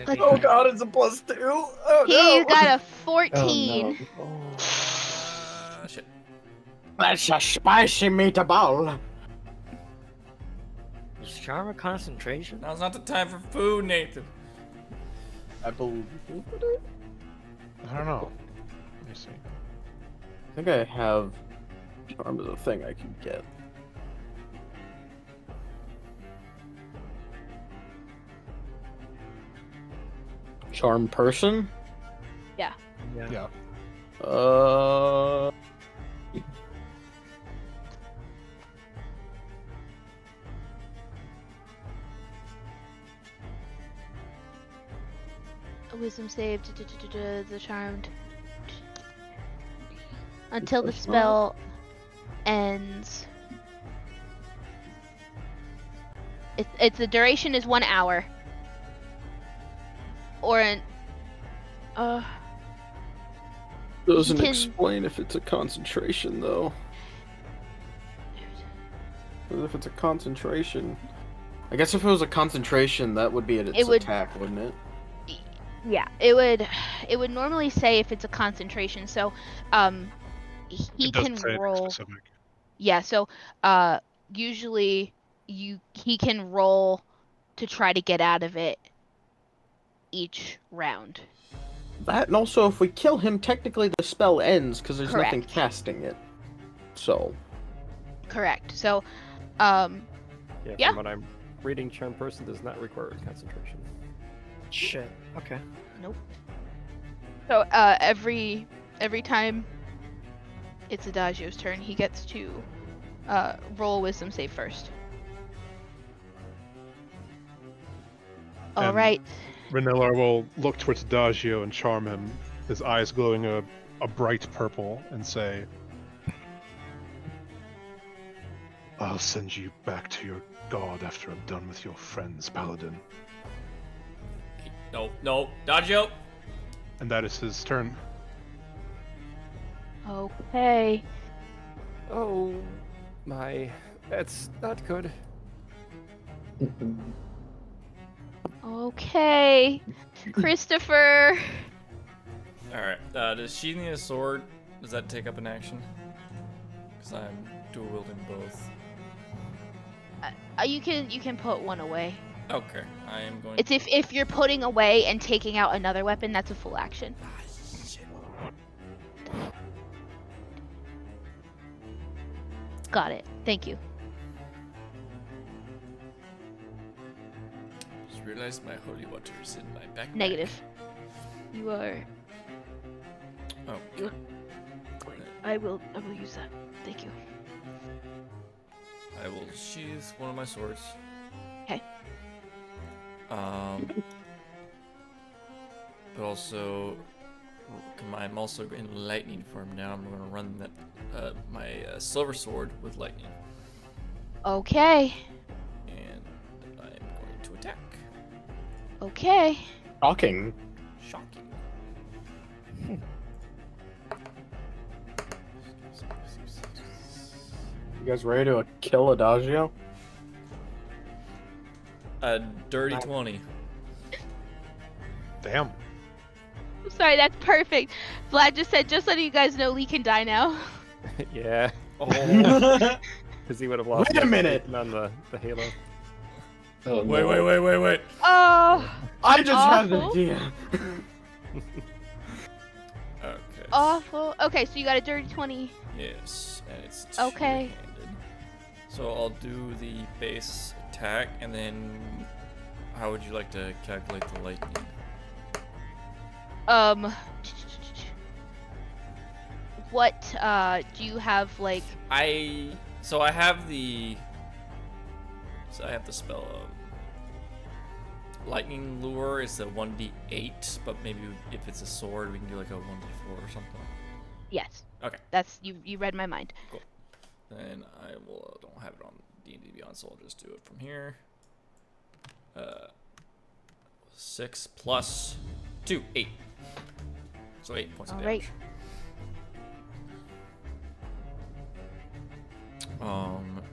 [SPEAKER 9] Oh god, it's a +2. Oh
[SPEAKER 6] He's
[SPEAKER 9] no.
[SPEAKER 6] got a 14.
[SPEAKER 2] Oh, no.
[SPEAKER 3] Shit.
[SPEAKER 9] That's a spicy meatball.
[SPEAKER 5] Is charm a concentration?
[SPEAKER 3] Now's not the time for food, Nathan.
[SPEAKER 9] I believe.
[SPEAKER 7] I don't know. Let me see.
[SPEAKER 9] I think I have charm as a thing I can get. Charm person?
[SPEAKER 6] Yeah.
[SPEAKER 7] Yeah.
[SPEAKER 6] A wisdom save. The charmed. Until the spell ends. It's the duration is 1 hour. Or an
[SPEAKER 9] Doesn't
[SPEAKER 6] can-
[SPEAKER 9] explain if it's a concentration, though. But if it's a concentration... I guess if it was a concentration, that would be its attack, wouldn't it?
[SPEAKER 6] Yeah, it would normally say if it's a concentration. So, he
[SPEAKER 7] It doesn't
[SPEAKER 6] can
[SPEAKER 7] say anything
[SPEAKER 6] roll.
[SPEAKER 7] specific.
[SPEAKER 6] Yeah, so usually he can roll to try to get out of it each round.
[SPEAKER 9] That, and also if we kill him, technically the spell ends because there's nothing
[SPEAKER 6] Correct.
[SPEAKER 9] casting it. So.
[SPEAKER 6] Correct. So,
[SPEAKER 8] Yeah,
[SPEAKER 6] Yeah.
[SPEAKER 8] from what I'm reading, Charm Person does not require concentration.
[SPEAKER 5] Shit. Okay.
[SPEAKER 6] so every time it's Adagio's turn, he gets to roll a wisdom save first. All
[SPEAKER 7] And-
[SPEAKER 6] right.
[SPEAKER 7] Renilla will look towards Adagio and charm him, his eyes glowing a bright purple, and say, I'll send you back to your god after I'm done with your friends, Paladin.
[SPEAKER 3] No, Dodgio.
[SPEAKER 7] And that is his turn.
[SPEAKER 6] Okay.
[SPEAKER 8] Oh my, that's not good.
[SPEAKER 6] Okay. Christopher.
[SPEAKER 3] All right. Does she need a sword? Does that take up an action? Because I'm dual wielding both.
[SPEAKER 6] You can put one away.
[SPEAKER 3] Okay, I am going.
[SPEAKER 6] It's if you're putting away and taking out another weapon, that's a full action.
[SPEAKER 3] Shit.
[SPEAKER 6] Got it. Thank you.
[SPEAKER 3] Just realized my holy water is in my backpack.
[SPEAKER 6] Negative. You are.
[SPEAKER 3] Oh.
[SPEAKER 6] I will use that. Thank you.
[SPEAKER 3] I will sheathe one of my swords.
[SPEAKER 6] Okay.
[SPEAKER 3] But also, I'm also in lightning form now. I'm going to run that my silver sword with lightning,
[SPEAKER 6] Okay.
[SPEAKER 3] and I'm going to attack.
[SPEAKER 6] Okay.
[SPEAKER 9] Shocking.
[SPEAKER 3] Shocking.
[SPEAKER 9] You guys ready to kill Adagio?
[SPEAKER 3] A dirty 20.
[SPEAKER 7] Damn.
[SPEAKER 6] I'm sorry, that's perfect. Vlad just said, just letting you guys know Lee can die now.
[SPEAKER 8] Yeah,
[SPEAKER 3] Oh.
[SPEAKER 8] because he would have lost.
[SPEAKER 9] Wait a minute!
[SPEAKER 8] On the Halo.
[SPEAKER 2] Oh,
[SPEAKER 3] Wait.
[SPEAKER 6] Oh,
[SPEAKER 9] I just had an
[SPEAKER 6] Awful.
[SPEAKER 9] idea.
[SPEAKER 3] Okay.
[SPEAKER 6] awful. Okay, so you got a dirty 20.
[SPEAKER 3] Yes, and it's
[SPEAKER 6] Okay.
[SPEAKER 3] two-handed. So I'll do the base attack, and then how would you like to calculate the lightning?
[SPEAKER 6] What do you have like?
[SPEAKER 3] I have the spell. Lightning lure is a 1d8, but maybe if it's a sword, we can do like a 1d4 or something.
[SPEAKER 6] Yes.
[SPEAKER 3] Okay.
[SPEAKER 6] That's you read my mind.
[SPEAKER 3] Then I will don't have it on D&D Beyond, so I'll just do it from here. 6 plus 2, 8. So 8 points of
[SPEAKER 6] All
[SPEAKER 3] damage.
[SPEAKER 6] right.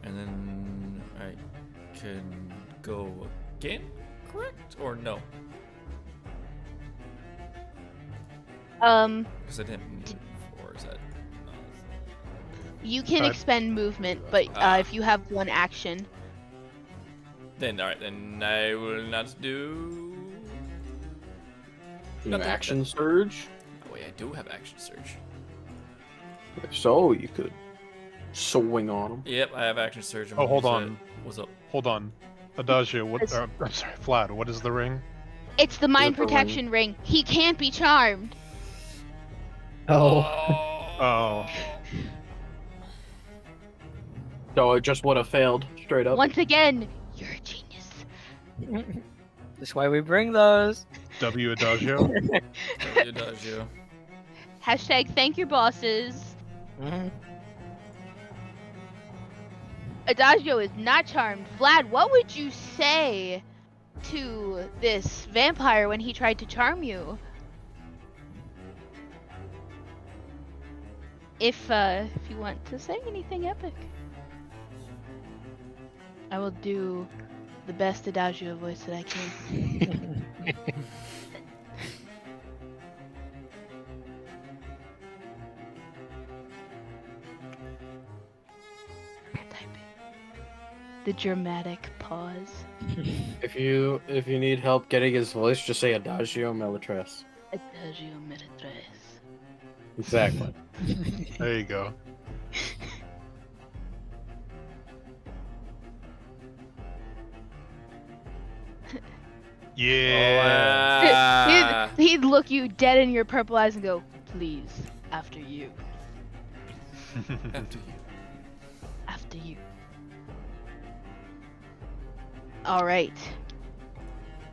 [SPEAKER 3] And then I can go again, correct? Or no? Because I didn't move before, is that...
[SPEAKER 6] You can
[SPEAKER 7] Uh,
[SPEAKER 6] expend movement, but if you have one action,
[SPEAKER 3] Then, alright, then I will not do...
[SPEAKER 9] Can you
[SPEAKER 3] Nothing.
[SPEAKER 9] action surge?
[SPEAKER 3] Oh wait, I do have action surge.
[SPEAKER 9] If so, you could swing on him.
[SPEAKER 3] Yep, I have action surge. I'm
[SPEAKER 7] Oh,
[SPEAKER 3] gonna
[SPEAKER 7] hold
[SPEAKER 3] use
[SPEAKER 7] on.
[SPEAKER 3] that. What's up?
[SPEAKER 7] Hold on. Adagio, what?
[SPEAKER 6] It's-
[SPEAKER 7] I'm sorry, Vlad, what is the ring?
[SPEAKER 6] it's the mind
[SPEAKER 9] the ring.
[SPEAKER 6] protection ring. He can't be charmed.
[SPEAKER 2] Oh.
[SPEAKER 7] Oh.
[SPEAKER 9] So it just would have failed, straight up.
[SPEAKER 6] Once again, you're a genius.
[SPEAKER 5] That's why we bring those.
[SPEAKER 7] W Adagio?
[SPEAKER 3] Adagio.
[SPEAKER 6] Hashtag thank your bosses. Adagio is not charmed. Vlad, what would you say to this vampire when he tried to charm you? if you want to say anything epic, I will do the best Adagio voice that I can. The dramatic pause.
[SPEAKER 9] If you need help getting his voice, just say Adagio Melitres.
[SPEAKER 6] Adagio Melitres.
[SPEAKER 9] Exactly.
[SPEAKER 7] There you go. Yeah.
[SPEAKER 6] He'd look you dead in your purple eyes and go, "Please, after you."
[SPEAKER 3] After you.
[SPEAKER 6] After you. All right.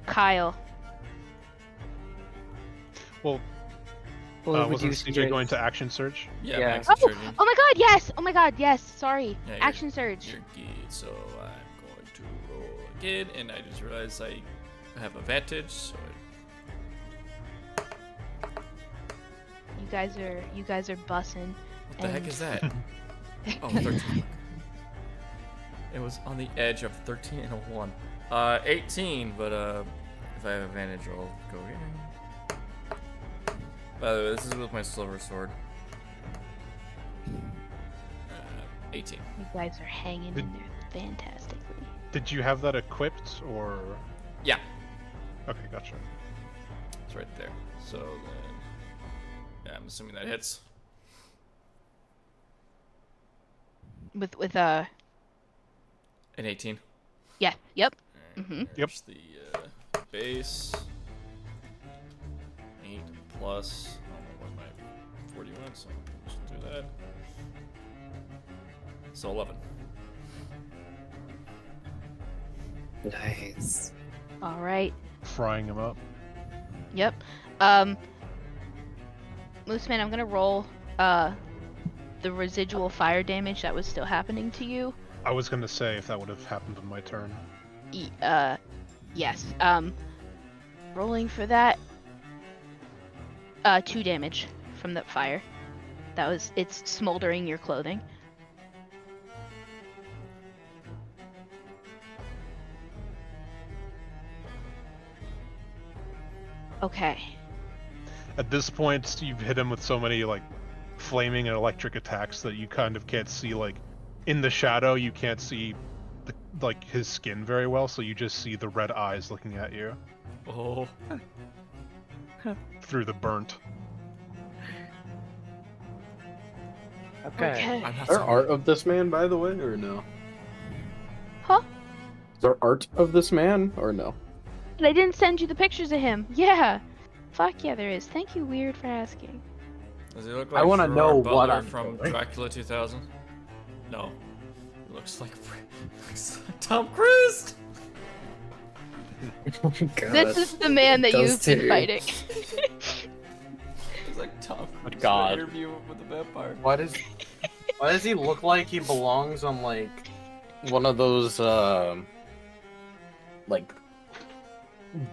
[SPEAKER 6] Kyle.
[SPEAKER 7] Well,
[SPEAKER 5] What would
[SPEAKER 7] wasn't
[SPEAKER 5] you
[SPEAKER 7] CJ
[SPEAKER 5] suggest?
[SPEAKER 7] going to action surge?
[SPEAKER 3] Yeah,
[SPEAKER 2] Yeah.
[SPEAKER 3] Max
[SPEAKER 6] Oh,
[SPEAKER 3] surgeon.
[SPEAKER 6] oh my god, yes! Oh my god, yes! Sorry.
[SPEAKER 3] Yeah,
[SPEAKER 6] Action surge.
[SPEAKER 3] You're good, so I'm going to roll again, and I just realized I have advantage, so
[SPEAKER 6] You guys are bussin'.
[SPEAKER 3] what the heck is that? Oh, 13. It was on the edge of 13 and a 1. 18, but if I have advantage, I'll go again. By the way, this is with my silver sword. 18.
[SPEAKER 6] You guys are hanging in there fantastically.
[SPEAKER 7] Did you have that equipped or?
[SPEAKER 3] Yeah,
[SPEAKER 7] Okay, gotcha.
[SPEAKER 3] it's right there. So then, yeah, I'm assuming that hits.
[SPEAKER 6] With
[SPEAKER 3] An 18.
[SPEAKER 6] yeah, yep.
[SPEAKER 3] Alright,
[SPEAKER 6] Mhm.
[SPEAKER 3] there's the base. 8 plus. I don't know what my 40 went, so let's do that. So 11.
[SPEAKER 2] Nice.
[SPEAKER 6] All right.
[SPEAKER 7] Frying him up.
[SPEAKER 6] Yep. Mooseman, I'm gonna roll the residual fire damage that was still happening to you.
[SPEAKER 7] I was gonna say if that would have happened on my turn.
[SPEAKER 6] Yes. Rolling for that. 2 damage from that fire. It's smoldering your clothing. Okay.
[SPEAKER 7] At this point, you've hit him with so many like flaming and electric attacks that you kind of can't see like in the shadow. You can't see like his skin very well, so you just see the red eyes looking at you
[SPEAKER 3] Oh.
[SPEAKER 7] through the burnt.
[SPEAKER 5] Okay.
[SPEAKER 3] I'm not
[SPEAKER 9] Is there
[SPEAKER 3] sorry.
[SPEAKER 9] art of this man, by the way, or no?
[SPEAKER 6] Huh?
[SPEAKER 9] Is there art of this man, or no?
[SPEAKER 6] They didn't send you the pictures of him. Yeah. Fuck yeah, there is. Thank you, Weird, for asking.
[SPEAKER 3] Does he look
[SPEAKER 9] I
[SPEAKER 3] like
[SPEAKER 9] wanna
[SPEAKER 3] Gerard
[SPEAKER 9] know
[SPEAKER 3] Butler
[SPEAKER 9] what I'm
[SPEAKER 3] from
[SPEAKER 9] doing.
[SPEAKER 3] Dracula 2000? No. He looks like Tom Cruise.
[SPEAKER 2] Oh my God.
[SPEAKER 6] This is the man that
[SPEAKER 2] Those
[SPEAKER 6] you've been
[SPEAKER 2] two.
[SPEAKER 6] fighting.
[SPEAKER 3] He's like Tom Cruise.
[SPEAKER 9] God.
[SPEAKER 3] In an interview with the vampire.
[SPEAKER 9] Why does he look like he belongs on like one of those like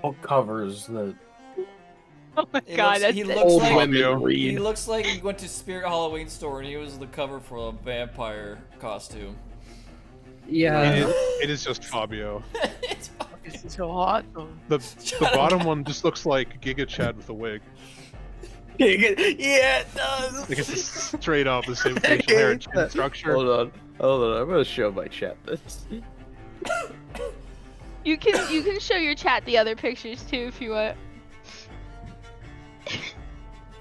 [SPEAKER 9] book covers that
[SPEAKER 6] Oh my
[SPEAKER 3] He
[SPEAKER 6] god,
[SPEAKER 3] looks-
[SPEAKER 6] that's
[SPEAKER 3] he
[SPEAKER 6] it.
[SPEAKER 3] looks
[SPEAKER 9] old
[SPEAKER 3] like-
[SPEAKER 9] women
[SPEAKER 3] He
[SPEAKER 9] read?
[SPEAKER 3] looks like he went to Spirit Halloween store and he was the cover for a vampire costume.
[SPEAKER 2] Yeah.
[SPEAKER 7] It is just Fabio.
[SPEAKER 3] It's
[SPEAKER 5] This is so hot though.
[SPEAKER 7] The bottom one just looks like Giga Chad with a wig.
[SPEAKER 9] Yeah, it does.
[SPEAKER 7] Like it's just straight up the same facial hair and chin structure.
[SPEAKER 9] Hold on. I'm gonna show my chat this.
[SPEAKER 6] You can show your chat the other pictures too if you want.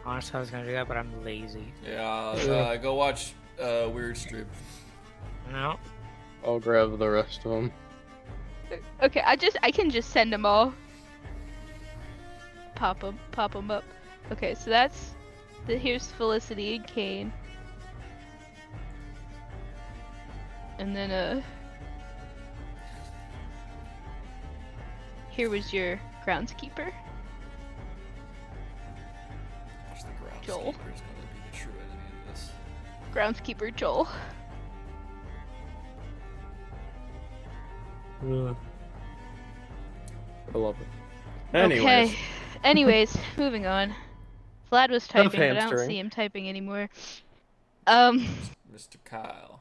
[SPEAKER 5] Honestly, I was gonna do that, but I'm lazy.
[SPEAKER 3] Yeah, go watch Weird Strip.
[SPEAKER 5] No.
[SPEAKER 9] I'll grab the rest of them.
[SPEAKER 6] Okay, I can just send them all. Pop them up. Okay, so here's Felicity and Kane. And then here was your groundskeeper.
[SPEAKER 3] Watch the groundskeeper
[SPEAKER 6] Joel.
[SPEAKER 3] is gonna be the true enemy of this.
[SPEAKER 6] Groundskeeper Joel.
[SPEAKER 9] I love it. Anyways,
[SPEAKER 6] Okay. Anyways, moving on. Vlad was typing, but I don't
[SPEAKER 9] hamstering.
[SPEAKER 6] see him typing anymore.
[SPEAKER 3] Mr. Kyle.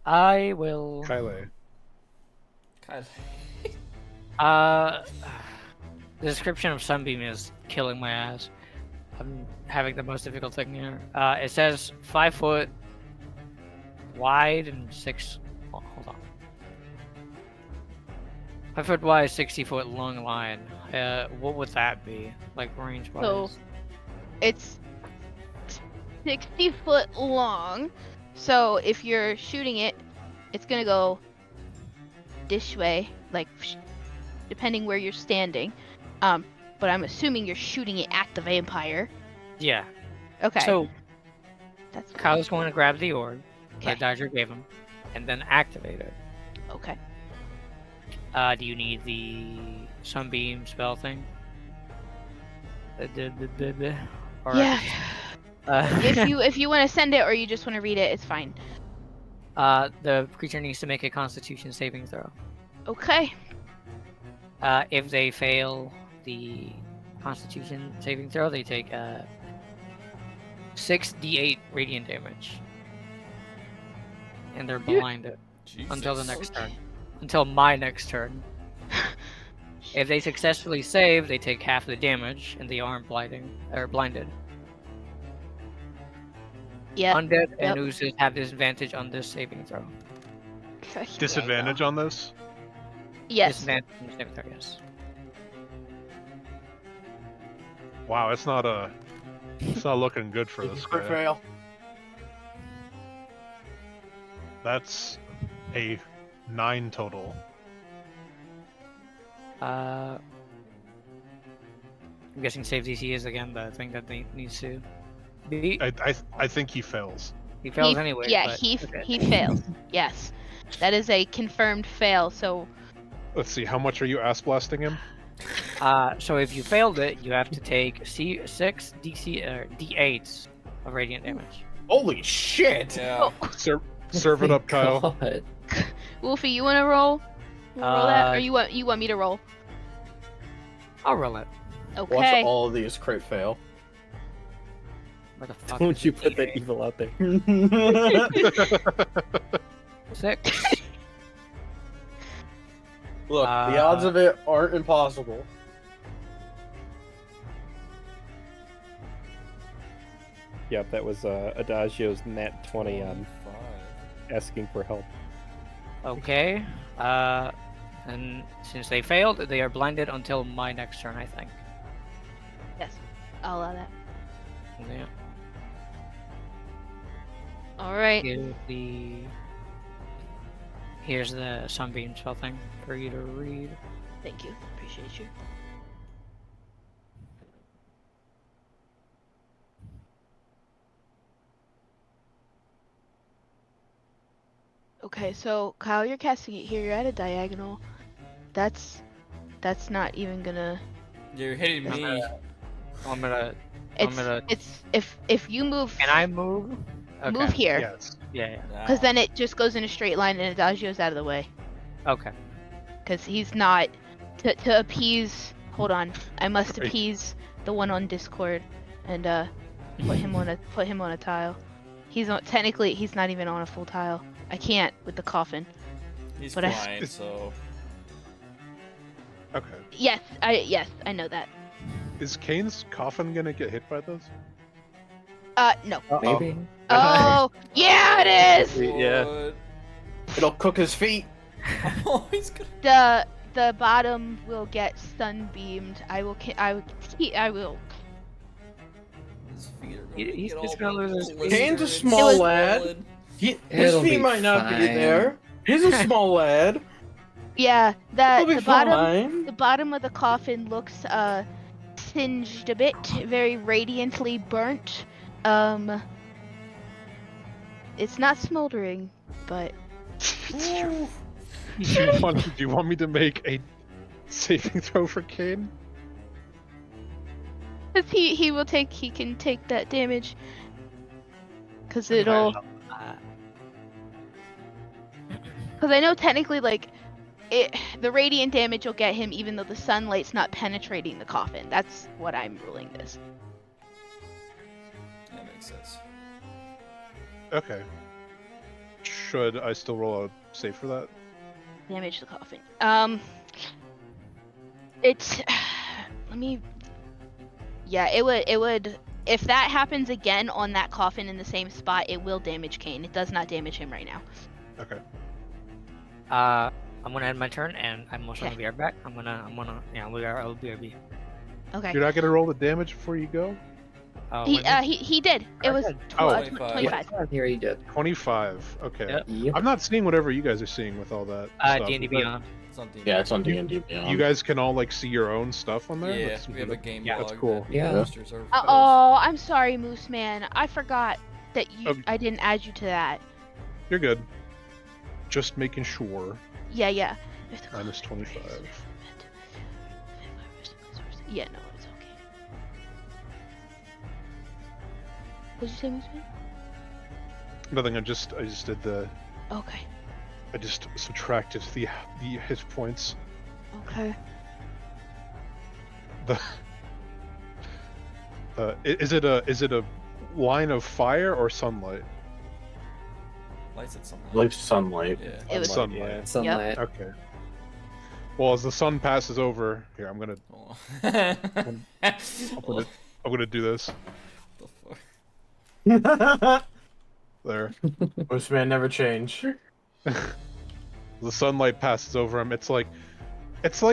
[SPEAKER 5] I will.
[SPEAKER 7] Kyle.
[SPEAKER 3] Kyle.
[SPEAKER 5] The description of Sunbeam is killing my ass. I'm having the most difficult thing here. It says 5 foot wide and 6. Oh, hold on. 5 foot wide, 60 foot long line. What would that be? Like range wise?
[SPEAKER 6] So it's 60 foot long. So if you're shooting it, it's gonna go this way, like depending where you're standing. But I'm assuming you're shooting it at the vampire.
[SPEAKER 5] Yeah.
[SPEAKER 6] Okay.
[SPEAKER 5] So
[SPEAKER 6] That's
[SPEAKER 5] Kyle's going to grab the orb
[SPEAKER 6] Okay.
[SPEAKER 5] that Dodger gave him, and then activate it.
[SPEAKER 6] okay.
[SPEAKER 5] Do you need the Sunbeam spell thing? Or
[SPEAKER 6] Yeah.
[SPEAKER 5] if
[SPEAKER 6] If you want to send it or you just want to read it, it's fine.
[SPEAKER 5] the creature needs to make a Constitution saving throw.
[SPEAKER 6] Okay.
[SPEAKER 5] If they fail the Constitution saving throw, they take 6d8 radiant damage, and they're blinded until the next turn. Until my next turn. If they successfully save, they take half the damage, and they aren't blinded.
[SPEAKER 6] Yeah.
[SPEAKER 5] Undead
[SPEAKER 6] Yep.
[SPEAKER 5] and oozes have disadvantage on this saving throw.
[SPEAKER 7] Disadvantage on this?
[SPEAKER 6] Yes.
[SPEAKER 5] Disadvantage on the saving throw, yes.
[SPEAKER 7] Wow, it's not looking good for this
[SPEAKER 9] Crit
[SPEAKER 7] guy.
[SPEAKER 9] fail.
[SPEAKER 7] That's a 9 total.
[SPEAKER 5] I'm guessing save DC is again the thing that they needs to be.
[SPEAKER 7] I think he fails.
[SPEAKER 5] He fails anyway.
[SPEAKER 6] Yeah,
[SPEAKER 5] but,
[SPEAKER 6] he
[SPEAKER 5] okay.
[SPEAKER 6] fails. Yes. That is a confirmed fail. So
[SPEAKER 7] Let's see, how much are you ass blasting him?
[SPEAKER 5] So if you failed it, you have to take C6 D8s of radiant damage.
[SPEAKER 9] Holy shit!
[SPEAKER 3] Yeah.
[SPEAKER 7] Serve it up, Kyle.
[SPEAKER 2] God.
[SPEAKER 6] Wolfie, you want to roll? You wanna roll that, or
[SPEAKER 5] Uh,
[SPEAKER 6] you want me to roll?
[SPEAKER 5] I'll roll it.
[SPEAKER 9] Watch
[SPEAKER 6] Okay.
[SPEAKER 9] all of these crit fail.
[SPEAKER 5] What the fuck?
[SPEAKER 8] Don't you put that
[SPEAKER 5] D8?
[SPEAKER 8] evil out there.
[SPEAKER 5] 6.
[SPEAKER 9] Look, the odds of it aren't impossible.
[SPEAKER 8] Yep, that was Adagio's nat 20 on asking for help.
[SPEAKER 5] Okay. And since they failed, they are blinded until my next turn, I think.
[SPEAKER 6] Yes. I'll allow that.
[SPEAKER 5] Yeah.
[SPEAKER 6] All right.
[SPEAKER 5] Here's the Sunbeam spell thing for you to read.
[SPEAKER 6] Thank you. Appreciate you. Okay, so Kyle, you're casting it here. You're at a diagonal. That's not even gonna.
[SPEAKER 3] You're hitting me.
[SPEAKER 5] I'm gonna.
[SPEAKER 6] It's if you move.
[SPEAKER 5] Can I move? Okay.
[SPEAKER 6] Move here?
[SPEAKER 7] Yes.
[SPEAKER 5] Yeah.
[SPEAKER 6] Because then it just goes in a straight line and Adagio's out of the way.
[SPEAKER 5] Okay.
[SPEAKER 6] Because he's not to appease. Hold on, I must
[SPEAKER 7] Right.
[SPEAKER 6] appease the one on Discord, and put him on a tile. He's not technically he's not even on a full tile. I can't with the coffin.
[SPEAKER 3] He's
[SPEAKER 6] But I-
[SPEAKER 3] flying, so.
[SPEAKER 7] Okay.
[SPEAKER 6] Yes, I know that.
[SPEAKER 7] Is Kane's coffin gonna get hit by this?
[SPEAKER 6] No.
[SPEAKER 2] Maybe.
[SPEAKER 6] Oh, yeah, it is.
[SPEAKER 8] Yeah.
[SPEAKER 3] What?
[SPEAKER 9] It'll cook his feet.
[SPEAKER 3] Oh, he's gonna.
[SPEAKER 6] The bottom will get sunbeamed. I will.
[SPEAKER 3] His feet are gonna
[SPEAKER 5] He's
[SPEAKER 3] get
[SPEAKER 5] just
[SPEAKER 3] all
[SPEAKER 5] gonna lose his
[SPEAKER 3] blistered
[SPEAKER 9] Kane's a
[SPEAKER 3] and
[SPEAKER 9] small
[SPEAKER 6] was-
[SPEAKER 9] lad.
[SPEAKER 3] swollen.
[SPEAKER 9] His
[SPEAKER 2] It'll
[SPEAKER 9] feet
[SPEAKER 2] be
[SPEAKER 9] might not be
[SPEAKER 2] fine.
[SPEAKER 9] there. He's a small lad.
[SPEAKER 6] Yeah,
[SPEAKER 9] He'll be
[SPEAKER 6] the bottom.
[SPEAKER 9] fine.
[SPEAKER 6] The bottom of the coffin looks singed a bit, very radiantly burnt. It's not smoldering, but
[SPEAKER 3] Ooh.
[SPEAKER 7] Do you want me to make a saving throw for Kane?
[SPEAKER 6] 'cause he can take that damage. 'Cause it'll. Because I know technically, like, the radiant damage will get him even though the sunlight's not penetrating the coffin. That's what I'm ruling this.
[SPEAKER 3] Damn it. makes sense.
[SPEAKER 7] Okay. Should I still roll a save for that?
[SPEAKER 6] Damage the coffin. It's. Let me. Yeah, it would. If that happens again on that coffin in the same spot, it will damage Kane. It does not damage him right now.
[SPEAKER 7] Okay.
[SPEAKER 5] I'm gonna end my turn, and I'm most gonna
[SPEAKER 6] Okay.
[SPEAKER 5] be right back. I'll be RB.
[SPEAKER 6] Okay.
[SPEAKER 7] You're not gonna roll the damage before you go?
[SPEAKER 6] He did. It was
[SPEAKER 7] Oh.
[SPEAKER 6] 25.
[SPEAKER 2] Here you did.
[SPEAKER 7] 25. Okay.
[SPEAKER 5] Yep.
[SPEAKER 2] Yep.
[SPEAKER 7] I'm not seeing whatever you guys are seeing with all that. stuff.
[SPEAKER 5] D&D
[SPEAKER 7] Is that-
[SPEAKER 5] Beyond.
[SPEAKER 3] It's on D&D.
[SPEAKER 9] Yeah, it's on D&D Beyond.
[SPEAKER 7] You guys can all like see your own stuff on there.
[SPEAKER 3] Yeah,
[SPEAKER 7] That's-
[SPEAKER 3] we have a game
[SPEAKER 5] Yeah,
[SPEAKER 3] log.
[SPEAKER 7] that's cool.
[SPEAKER 3] that
[SPEAKER 2] Yeah.
[SPEAKER 3] posters are-
[SPEAKER 6] Oh, I'm sorry, Moose Man. I forgot that you.
[SPEAKER 7] Um,
[SPEAKER 6] I didn't add you to that.
[SPEAKER 7] You're good. Just making sure.
[SPEAKER 6] Yeah.
[SPEAKER 7] Minus 25.
[SPEAKER 6] Yeah, no, it's okay. What'd you say, Moose Man?
[SPEAKER 7] Nothing. I just did the.
[SPEAKER 6] Okay.
[SPEAKER 7] I just subtracted the hit points.
[SPEAKER 6] Okay.
[SPEAKER 7] Is it a line of fire or sunlight?
[SPEAKER 3] Lights at some
[SPEAKER 9] I believe sunlight.
[SPEAKER 3] Yeah.
[SPEAKER 6] It was.
[SPEAKER 7] Sunlight.
[SPEAKER 2] Yeah, sunlight.
[SPEAKER 7] Okay. Well, as the sun passes over, here I'm gonna
[SPEAKER 3] Oh.
[SPEAKER 7] I'm gonna do this.
[SPEAKER 3] The fuck?
[SPEAKER 7] There.
[SPEAKER 9] Most man never change.
[SPEAKER 7] The sunlight passes over him. It's like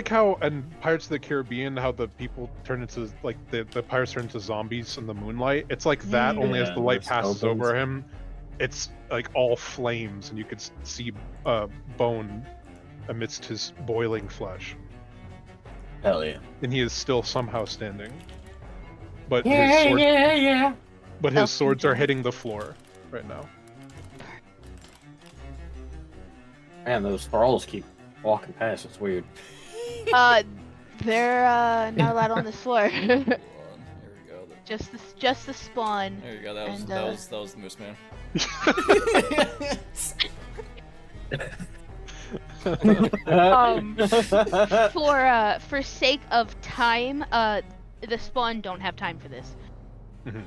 [SPEAKER 7] how in Pirates of the Caribbean, how the people turn into like the pirates turn into zombies in the moonlight. It's like that, only as
[SPEAKER 9] Yeah,
[SPEAKER 7] the light
[SPEAKER 9] the
[SPEAKER 7] passes
[SPEAKER 9] skeletons.
[SPEAKER 7] over him, it's like all flames, and you could see bone amidst his boiling flesh,
[SPEAKER 9] Hell yeah.
[SPEAKER 7] and he is still somehow standing. But his sword, but his swords are hitting the floor right now.
[SPEAKER 9] Man, those thralls keep walking past. It's weird.
[SPEAKER 6] They're not allowed on this floor.
[SPEAKER 3] Hold on, here we go.
[SPEAKER 6] just the spawn.
[SPEAKER 3] There you go. That was
[SPEAKER 6] And,
[SPEAKER 3] that was the Moose Man.
[SPEAKER 6] For sake of time, the spawn don't have time for this.
[SPEAKER 7] Mhm.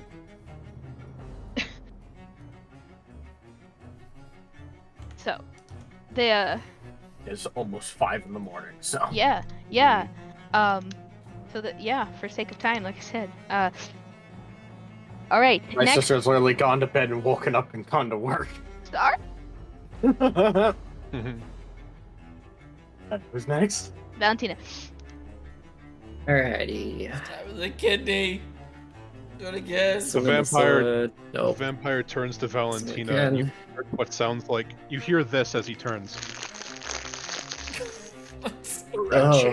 [SPEAKER 6] So, the
[SPEAKER 9] It's almost 5 in the morning, so.
[SPEAKER 6] yeah. For sake of time, like I said. All right.
[SPEAKER 9] My
[SPEAKER 6] next,
[SPEAKER 9] sister's literally gone to bed and woken up and gone to work.
[SPEAKER 6] Star.
[SPEAKER 7] Mhm.
[SPEAKER 9] Who's next?
[SPEAKER 6] Valentina.
[SPEAKER 2] Alrighty.
[SPEAKER 3] That was a kidney. Do it again.
[SPEAKER 7] The vampire-
[SPEAKER 2] sword.
[SPEAKER 7] The
[SPEAKER 2] Nope.
[SPEAKER 7] vampire turns to Valentina,
[SPEAKER 2] Again.
[SPEAKER 7] and you hear what sounds like. You hear this as he turns,
[SPEAKER 2] Oh.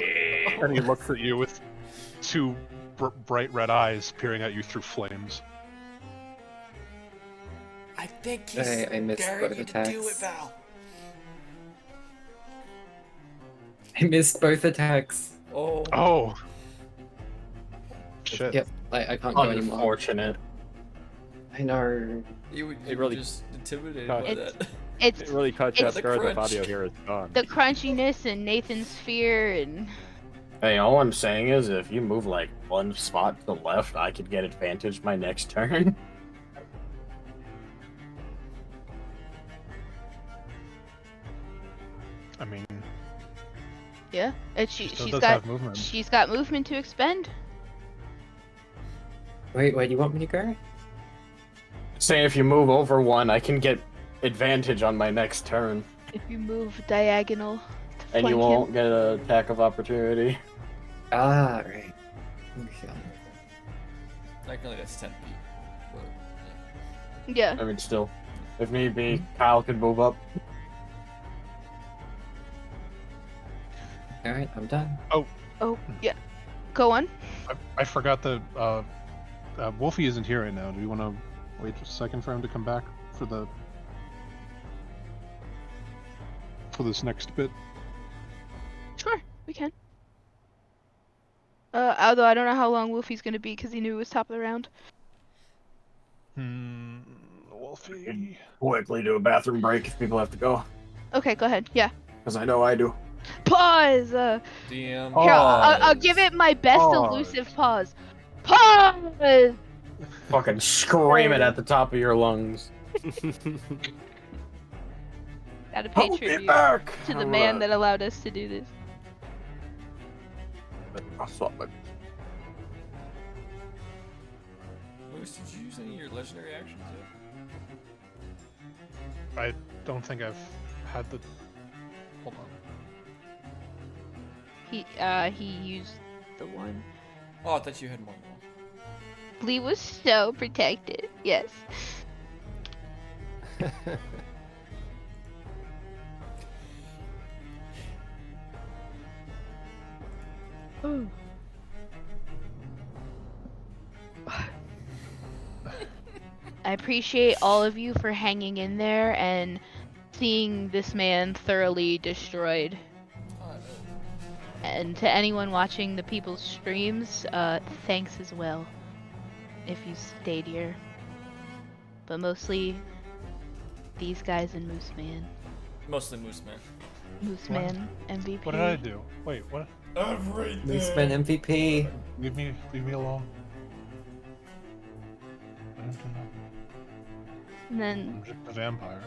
[SPEAKER 7] and he looks at you with two bright red eyes peering at you through flames.
[SPEAKER 3] I think
[SPEAKER 2] I missed
[SPEAKER 3] daring
[SPEAKER 2] both
[SPEAKER 3] you to do it,
[SPEAKER 2] attacks.
[SPEAKER 3] Val.
[SPEAKER 2] I missed both attacks.
[SPEAKER 3] Oh.
[SPEAKER 7] Oh. Shit.
[SPEAKER 2] Yep, I can't go anymore.
[SPEAKER 9] Unfortunate.
[SPEAKER 2] I know.
[SPEAKER 3] You
[SPEAKER 8] It
[SPEAKER 3] were
[SPEAKER 8] really-
[SPEAKER 3] just intimidated
[SPEAKER 8] God.
[SPEAKER 3] by
[SPEAKER 6] It's-
[SPEAKER 3] that.
[SPEAKER 6] It's
[SPEAKER 8] It really caught you
[SPEAKER 6] It's
[SPEAKER 8] off
[SPEAKER 3] the
[SPEAKER 8] guard. The
[SPEAKER 3] crunch.
[SPEAKER 8] audio here is gone.
[SPEAKER 6] the crunchiness and Nathan's fear and
[SPEAKER 9] Hey, all I'm saying is if you move like one spot to the left, I could get advantage my next turn.
[SPEAKER 7] I mean,
[SPEAKER 6] yeah. And
[SPEAKER 7] she
[SPEAKER 6] she's
[SPEAKER 7] still does
[SPEAKER 6] got
[SPEAKER 7] have movement.
[SPEAKER 6] she's got movement to expend.
[SPEAKER 2] Wait, where do you want me to go?
[SPEAKER 9] Saying if you move over one, I can get advantage on my next turn.
[SPEAKER 6] If you move diagonal. to
[SPEAKER 9] And you
[SPEAKER 6] flank him.
[SPEAKER 9] won't get an attack of opportunity.
[SPEAKER 2] Ah, right. Okay.
[SPEAKER 3] Technically, that's 10 feet. But,
[SPEAKER 6] Yeah.
[SPEAKER 9] I mean, still. If need be, Kyle could move up.
[SPEAKER 2] Alright, I'm done.
[SPEAKER 6] Oh, yeah. Go on.
[SPEAKER 7] I forgot that Wolfie isn't here right now. Do you want to wait just a second for him to come back for this next bit?
[SPEAKER 6] Sure, we can. Although I don't know how long Wolfie's gonna be because he knew it was top of the round.
[SPEAKER 7] Wolfie.
[SPEAKER 9] Quickly do a bathroom break if people have to go.
[SPEAKER 6] Okay, go ahead. Yeah.
[SPEAKER 9] Because I know I do.
[SPEAKER 6] Pause.
[SPEAKER 3] DM.
[SPEAKER 6] Here, I'll give it my best
[SPEAKER 7] Pause.
[SPEAKER 6] elusive pause. Pause.
[SPEAKER 9] Fucking screaming at the top of your lungs.
[SPEAKER 6] Gotta pay
[SPEAKER 9] Help me
[SPEAKER 6] tribute
[SPEAKER 9] back!
[SPEAKER 6] to the
[SPEAKER 9] I'm
[SPEAKER 6] man
[SPEAKER 9] gonna-
[SPEAKER 6] that allowed us to do this.
[SPEAKER 9] I saw my-
[SPEAKER 3] Lewis, did you use any of your legendary actions yet?
[SPEAKER 7] I don't think I've had the. Hold on.
[SPEAKER 6] He used the one.
[SPEAKER 3] Oh, I thought you had more than one.
[SPEAKER 6] Lee was so protected. Yes. Oh. I appreciate all of you for hanging in there and seeing this man thoroughly destroyed.
[SPEAKER 3] Oh, no.
[SPEAKER 6] And to anyone watching the people's streams, thanks as well, if you stayed here. But mostly, these guys and Moose Man.
[SPEAKER 3] Mostly Moose Man.
[SPEAKER 6] Moose
[SPEAKER 7] What?
[SPEAKER 6] Man, MVP.
[SPEAKER 7] What did I do? Wait, what?
[SPEAKER 3] Everything.
[SPEAKER 2] Mooseman MVP.
[SPEAKER 7] Leave me alone. I don't know.
[SPEAKER 6] And then
[SPEAKER 7] I'm just a vampire.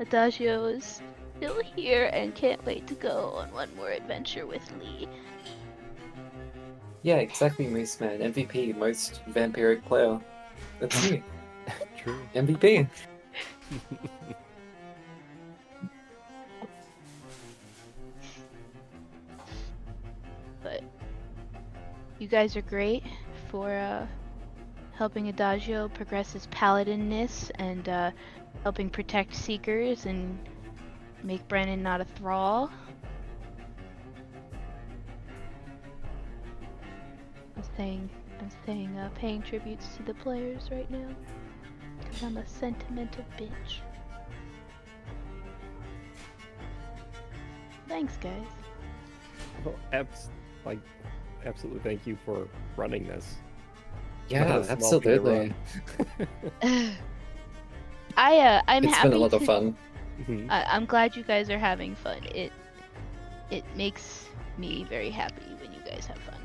[SPEAKER 6] Adagio is still here and can't wait to go on one more adventure with Lee.
[SPEAKER 2] Yeah, exactly, Mooseman. MVP, most vampiric player. That's me.
[SPEAKER 8] True.
[SPEAKER 2] MVP.
[SPEAKER 6] But you guys are great for helping Adagio progress his paladinness and helping protect Seekers and make Brennon not a thrall. I'm paying tributes to the players right now because I'm a sentimental bitch. Thanks, guys.
[SPEAKER 8] Well, absolutely thank you for running this.
[SPEAKER 2] Yeah,
[SPEAKER 8] Not a small feat to
[SPEAKER 2] absolutely.
[SPEAKER 6] I'm
[SPEAKER 2] It's
[SPEAKER 6] happy
[SPEAKER 2] been a lot of
[SPEAKER 6] to-
[SPEAKER 2] fun.
[SPEAKER 8] Mhm.
[SPEAKER 6] I'm glad you guys are having fun. It makes me very happy when you guys have fun.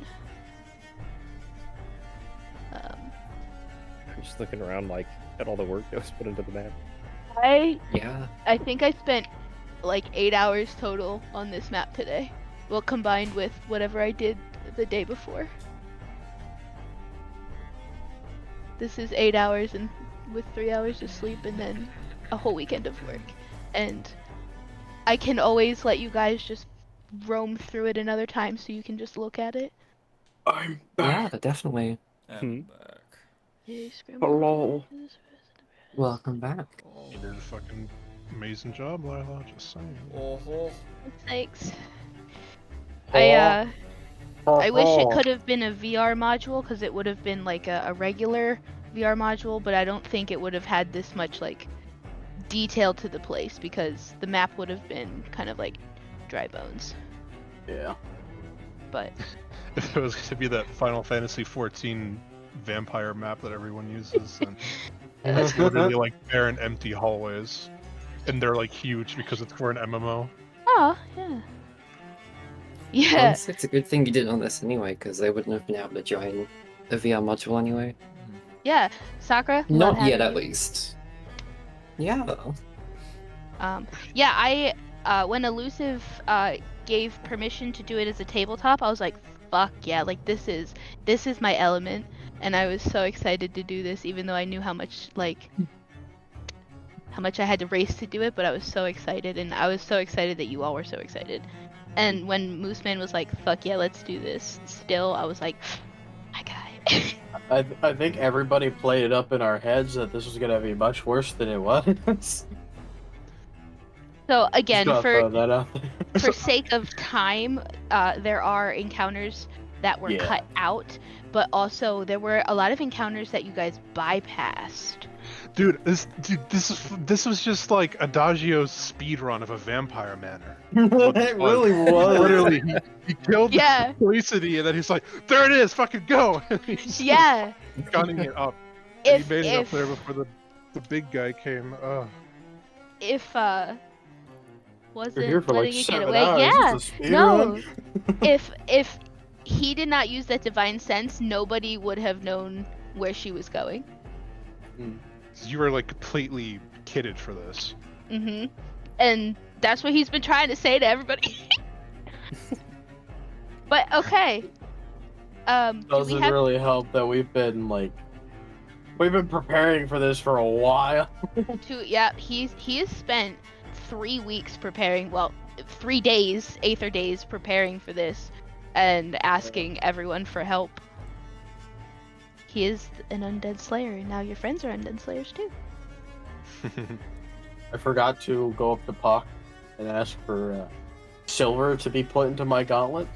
[SPEAKER 8] I'm just looking around like at all the work that was put into the map.
[SPEAKER 2] Yeah.
[SPEAKER 6] I think I spent like 8 hours total on this map today. Well, combined with whatever I did the day before. This is 8 hours and with 3 hours of sleep and then a whole weekend of work. And I can always let you guys just roam through it another time so you can just look at it.
[SPEAKER 9] I'm
[SPEAKER 2] Yeah,
[SPEAKER 9] back.
[SPEAKER 2] definitely.
[SPEAKER 3] And back.
[SPEAKER 9] Hello.
[SPEAKER 2] Welcome back.
[SPEAKER 3] Oh.
[SPEAKER 7] You did a fucking amazing job, Lilah. Just saying.
[SPEAKER 3] Oh.
[SPEAKER 6] Thanks. I wish it could have been a VR module because it would have been like a regular VR module, but I don't think it would have had this much like detail to the place because the map would have been kind of like dry bones.
[SPEAKER 9] Yeah.
[SPEAKER 6] But
[SPEAKER 7] If it was going to be that Final Fantasy XIV vampire map that everyone uses, and it's literally like barren, empty hallways, and they're like huge because it's for an MMO.
[SPEAKER 6] oh yeah. Yeah.
[SPEAKER 2] Honestly, it's a good thing you did on this anyway, because they wouldn't have been able to join the VR module anyway.
[SPEAKER 6] Yeah. Sakura?
[SPEAKER 2] Not
[SPEAKER 6] love
[SPEAKER 2] yet,
[SPEAKER 6] having
[SPEAKER 2] at
[SPEAKER 6] you.
[SPEAKER 2] least. Yeah.
[SPEAKER 6] Yeah, I when Elusive gave permission to do it as a tabletop, I was like, fuck yeah, like this is my element, and I was so excited to do this, even though I knew how much I had to race to do it, but I was so excited, and I was so excited that you all were so excited. And when Mooseman was like, fuck yeah, let's do this, still, I was like, my guy.
[SPEAKER 9] I think everybody played it up in our heads that this was gonna be much worse than it was.
[SPEAKER 6] So again,
[SPEAKER 9] Just gotta throw that out there.
[SPEAKER 6] for sake of time, there are encounters that were
[SPEAKER 9] Yeah.
[SPEAKER 6] cut out, but also there were a lot of encounters that you guys bypassed.
[SPEAKER 7] Dude, this was just like Adagio's speed run of a vampire manor.
[SPEAKER 9] It really was.
[SPEAKER 7] Literally, he killed
[SPEAKER 6] Yeah.
[SPEAKER 7] Felicity, and then he's like, "There it is, fucking go!" And he's
[SPEAKER 6] Yeah.
[SPEAKER 7] gunning it up. And
[SPEAKER 6] If
[SPEAKER 7] he made it up
[SPEAKER 6] if
[SPEAKER 7] there before the big guy came.
[SPEAKER 6] if wasn't
[SPEAKER 9] You're here for like
[SPEAKER 6] letting it get
[SPEAKER 9] 7
[SPEAKER 6] away.
[SPEAKER 9] hours.
[SPEAKER 6] Yeah.
[SPEAKER 9] It's a speed
[SPEAKER 6] No.
[SPEAKER 9] run.
[SPEAKER 6] If he did not use that divine sense, nobody would have known where she was going.
[SPEAKER 7] You were like completely kitted for this.
[SPEAKER 6] Mm-hmm. And that's what he's been trying to say to everybody. But okay.
[SPEAKER 9] Doesn't really help that we've been preparing for this for a while.
[SPEAKER 6] He has spent 3 weeks preparing. Well, 3 days, Aether days, preparing for this, and asking everyone for help. He is an undead slayer, and now your friends are undead slayers too.
[SPEAKER 9] I forgot to go up to Puck and ask for silver to be put into my gauntlet.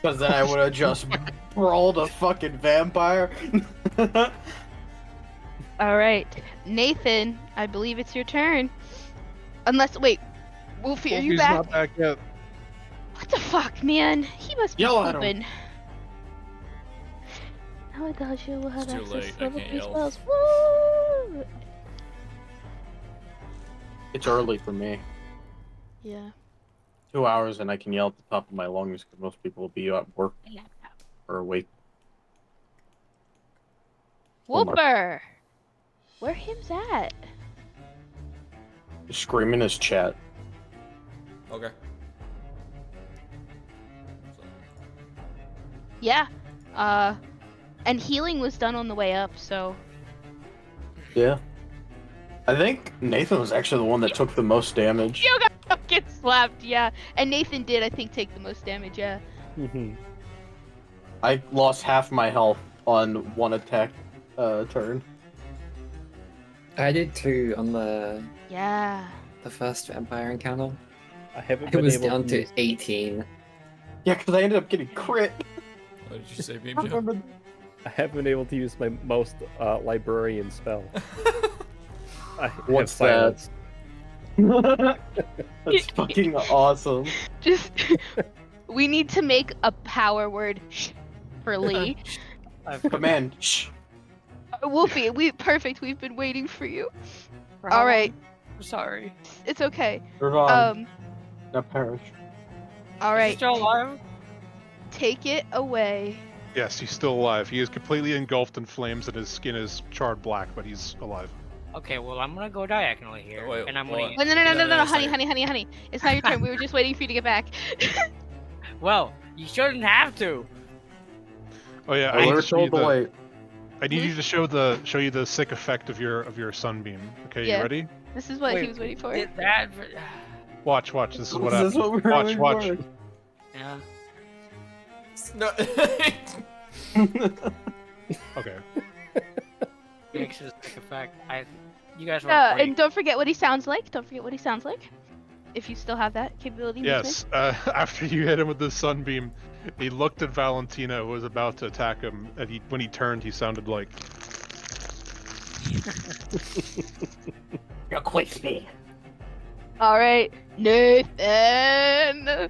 [SPEAKER 9] Because then I would have just brawled a fucking vampire.
[SPEAKER 6] Alright. Nathan, I believe it's your turn. Wait. Wolfie, are you
[SPEAKER 7] Wolfie's
[SPEAKER 6] back?
[SPEAKER 7] not back yet.
[SPEAKER 6] What the fuck, man? He must be
[SPEAKER 9] Yell at him.
[SPEAKER 6] pooping. How does you will have
[SPEAKER 3] It's too
[SPEAKER 6] access
[SPEAKER 3] late,
[SPEAKER 6] to
[SPEAKER 3] I
[SPEAKER 6] level
[SPEAKER 3] can't
[SPEAKER 6] 3
[SPEAKER 3] yell.
[SPEAKER 6] spells? Woo!
[SPEAKER 9] It's early for me.
[SPEAKER 6] Yeah.
[SPEAKER 9] 2 hours and I can yell at the top of my lungs because most people will be at work or awake.
[SPEAKER 6] Whooper! Where him's at?
[SPEAKER 9] Scream in his chat.
[SPEAKER 3] Okay.
[SPEAKER 6] Yeah. And healing was done on the way up, so...
[SPEAKER 9] Yeah. I think Nathan was actually the one that took the most damage.
[SPEAKER 6] You got fucking slapped, yeah. And Nathan did, I think, take the most damage, yeah.
[SPEAKER 9] I lost half my health on one attack turn.
[SPEAKER 2] I did too on the
[SPEAKER 6] Yeah.
[SPEAKER 2] first vampire encounter.
[SPEAKER 8] I haven't
[SPEAKER 2] It
[SPEAKER 8] been
[SPEAKER 2] was
[SPEAKER 8] able
[SPEAKER 2] down to
[SPEAKER 8] use-
[SPEAKER 2] 18.
[SPEAKER 9] Yeah, because I ended up getting crit.
[SPEAKER 3] What did you say,
[SPEAKER 9] I
[SPEAKER 3] Baby?
[SPEAKER 9] remember-
[SPEAKER 8] I haven't been able to use my most librarian spell. I have
[SPEAKER 9] What's that?
[SPEAKER 8] silence.
[SPEAKER 9] That's fucking awesome.
[SPEAKER 6] Just... we need to make a power word for Lee.
[SPEAKER 9] Command. Shh.
[SPEAKER 6] Wolfie, perfect. We've been waiting for you.
[SPEAKER 5] For how
[SPEAKER 6] All right.
[SPEAKER 5] long? I'm sorry.
[SPEAKER 6] It's okay.
[SPEAKER 9] Ravon. Not perish.
[SPEAKER 6] All
[SPEAKER 5] Is he
[SPEAKER 6] right.
[SPEAKER 5] still alive?
[SPEAKER 6] Take it away.
[SPEAKER 7] Yes, he's still alive. He is completely engulfed in flames and his skin is charred black, but he's alive.
[SPEAKER 5] Okay, well, I'm gonna go diagonally here,
[SPEAKER 3] Wait,
[SPEAKER 5] and I'm
[SPEAKER 3] what?
[SPEAKER 5] gonna.
[SPEAKER 6] Well, no,
[SPEAKER 3] No,
[SPEAKER 6] honey,
[SPEAKER 3] sorry.
[SPEAKER 6] honey. It's not your turn. We were just waiting for you to get back.
[SPEAKER 5] Well, you shouldn't have to.
[SPEAKER 7] Oh yeah, I need to
[SPEAKER 9] Alert
[SPEAKER 7] show you
[SPEAKER 9] told the way.
[SPEAKER 7] I need you to show you the sick effect of your sunbeam. Okay,
[SPEAKER 6] Yeah.
[SPEAKER 7] you ready?
[SPEAKER 6] This is what
[SPEAKER 5] Wait,
[SPEAKER 6] he was waiting for.
[SPEAKER 5] Did that? For...
[SPEAKER 7] Watch. This is what
[SPEAKER 9] This
[SPEAKER 7] happens.
[SPEAKER 9] is what we're
[SPEAKER 7] Watch,
[SPEAKER 9] waiting
[SPEAKER 7] watch.
[SPEAKER 9] for.
[SPEAKER 5] Yeah.
[SPEAKER 3] No.
[SPEAKER 7] Okay.
[SPEAKER 5] Makes a sick effect. You guys were
[SPEAKER 6] And don't forget what he sounds like. If you still have that capability.
[SPEAKER 7] Yes. After you hit him with the sunbeam, he looked at Valentina, who was about to attack him, and when he turned, he sounded like.
[SPEAKER 9] You're crispy.
[SPEAKER 6] All right, Nathan.
[SPEAKER 9] I'm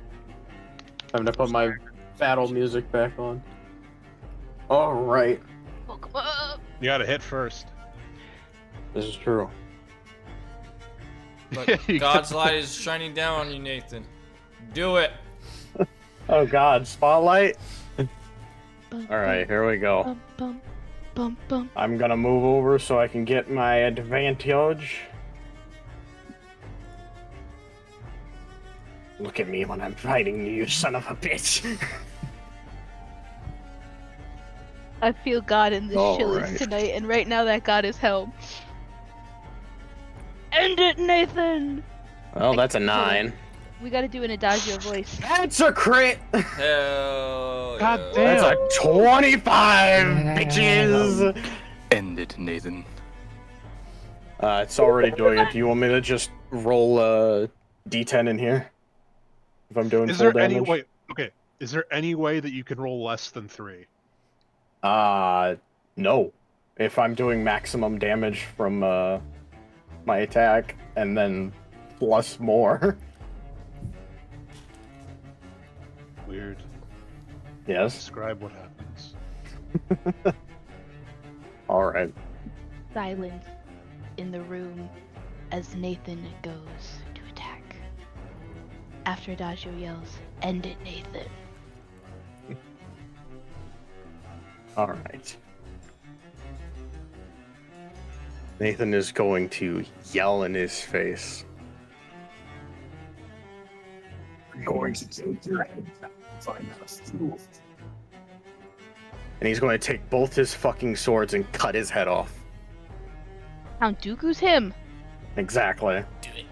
[SPEAKER 9] gonna put my battle music back on. All right.
[SPEAKER 6] Welcome up.
[SPEAKER 7] You gotta hit first.
[SPEAKER 9] This is true.
[SPEAKER 3] Look, God's light is shining down on you, Nathan. Do it.
[SPEAKER 9] Oh God, spotlight.
[SPEAKER 6] Bum,
[SPEAKER 9] All right, here we go.
[SPEAKER 6] Bum, bum, bum, bum.
[SPEAKER 9] I'm gonna move over so I can get my advantage. Look at me when I'm fighting you, you son of a bitch.
[SPEAKER 6] I feel God in this
[SPEAKER 9] All
[SPEAKER 6] chilies
[SPEAKER 9] right.
[SPEAKER 6] tonight, and right now that God is hell. End it, Nathan.
[SPEAKER 9] Well, that's a 9.
[SPEAKER 6] We gotta do an adagio voice.
[SPEAKER 9] That's a crit.
[SPEAKER 3] Hell
[SPEAKER 7] God
[SPEAKER 3] yeah.
[SPEAKER 7] damn.
[SPEAKER 9] That's a 25, bitches.
[SPEAKER 10] End it, Nathan.
[SPEAKER 9] It's already doing it. Do you want me to just roll a D10 in here? If I'm doing
[SPEAKER 7] Is
[SPEAKER 9] full
[SPEAKER 7] there any
[SPEAKER 9] damage?
[SPEAKER 7] way? Okay. Is there any way that you can roll less than 3?
[SPEAKER 9] No. If I'm doing maximum damage from my attack and then plus more.
[SPEAKER 7] Weird.
[SPEAKER 9] Yes.
[SPEAKER 7] Describe what happens.
[SPEAKER 9] All right.
[SPEAKER 6] Silence in the room as Nathan goes to attack. After Adagio yells, "End it, Nathan."
[SPEAKER 9] All right. Nathan is going to yell in his face. We're going to take your head back and find us. And he's going to take both his fucking swords and cut his head off.
[SPEAKER 6] Count Dooku's him.
[SPEAKER 9] Exactly.
[SPEAKER 5] Do it.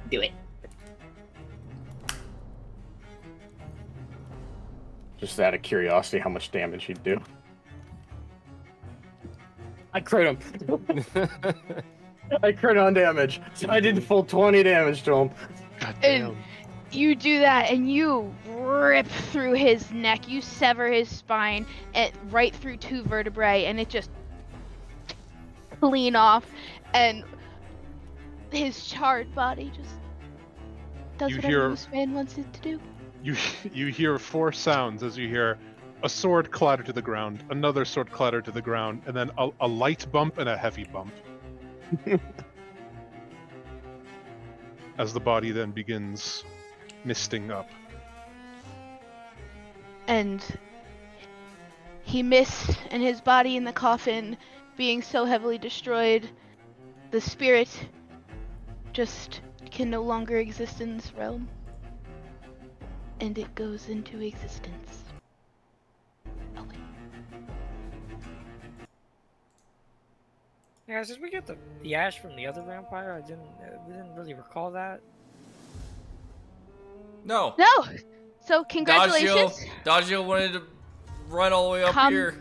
[SPEAKER 2] Do it.
[SPEAKER 9] Just out of curiosity, how much damage he'd do. I crit him. I crit on damage. So I did full 20 damage to him.
[SPEAKER 7] God
[SPEAKER 6] And
[SPEAKER 7] damn.
[SPEAKER 6] you do that, and you rip through his neck. You sever his spine and right through 2 vertebrae, and it just clean off, and his charred body just does
[SPEAKER 7] You
[SPEAKER 6] whatever
[SPEAKER 7] hear-
[SPEAKER 6] this man wants it to do.
[SPEAKER 7] You hear 4 sounds as you hear a sword clatter to the ground, another sword clatter to the ground, and then a light bump and a heavy bump. As the body then begins misting up.
[SPEAKER 6] And he missed, and his body in the coffin being so heavily destroyed, the spirit just can no longer exist in this realm. And it goes into existence. Oh, wait.
[SPEAKER 5] Yeah, since we get the ash from the other vampire, we didn't really recall that.
[SPEAKER 3] No.
[SPEAKER 6] No! So congratulations.
[SPEAKER 3] Dagio wanted to run all the way up here.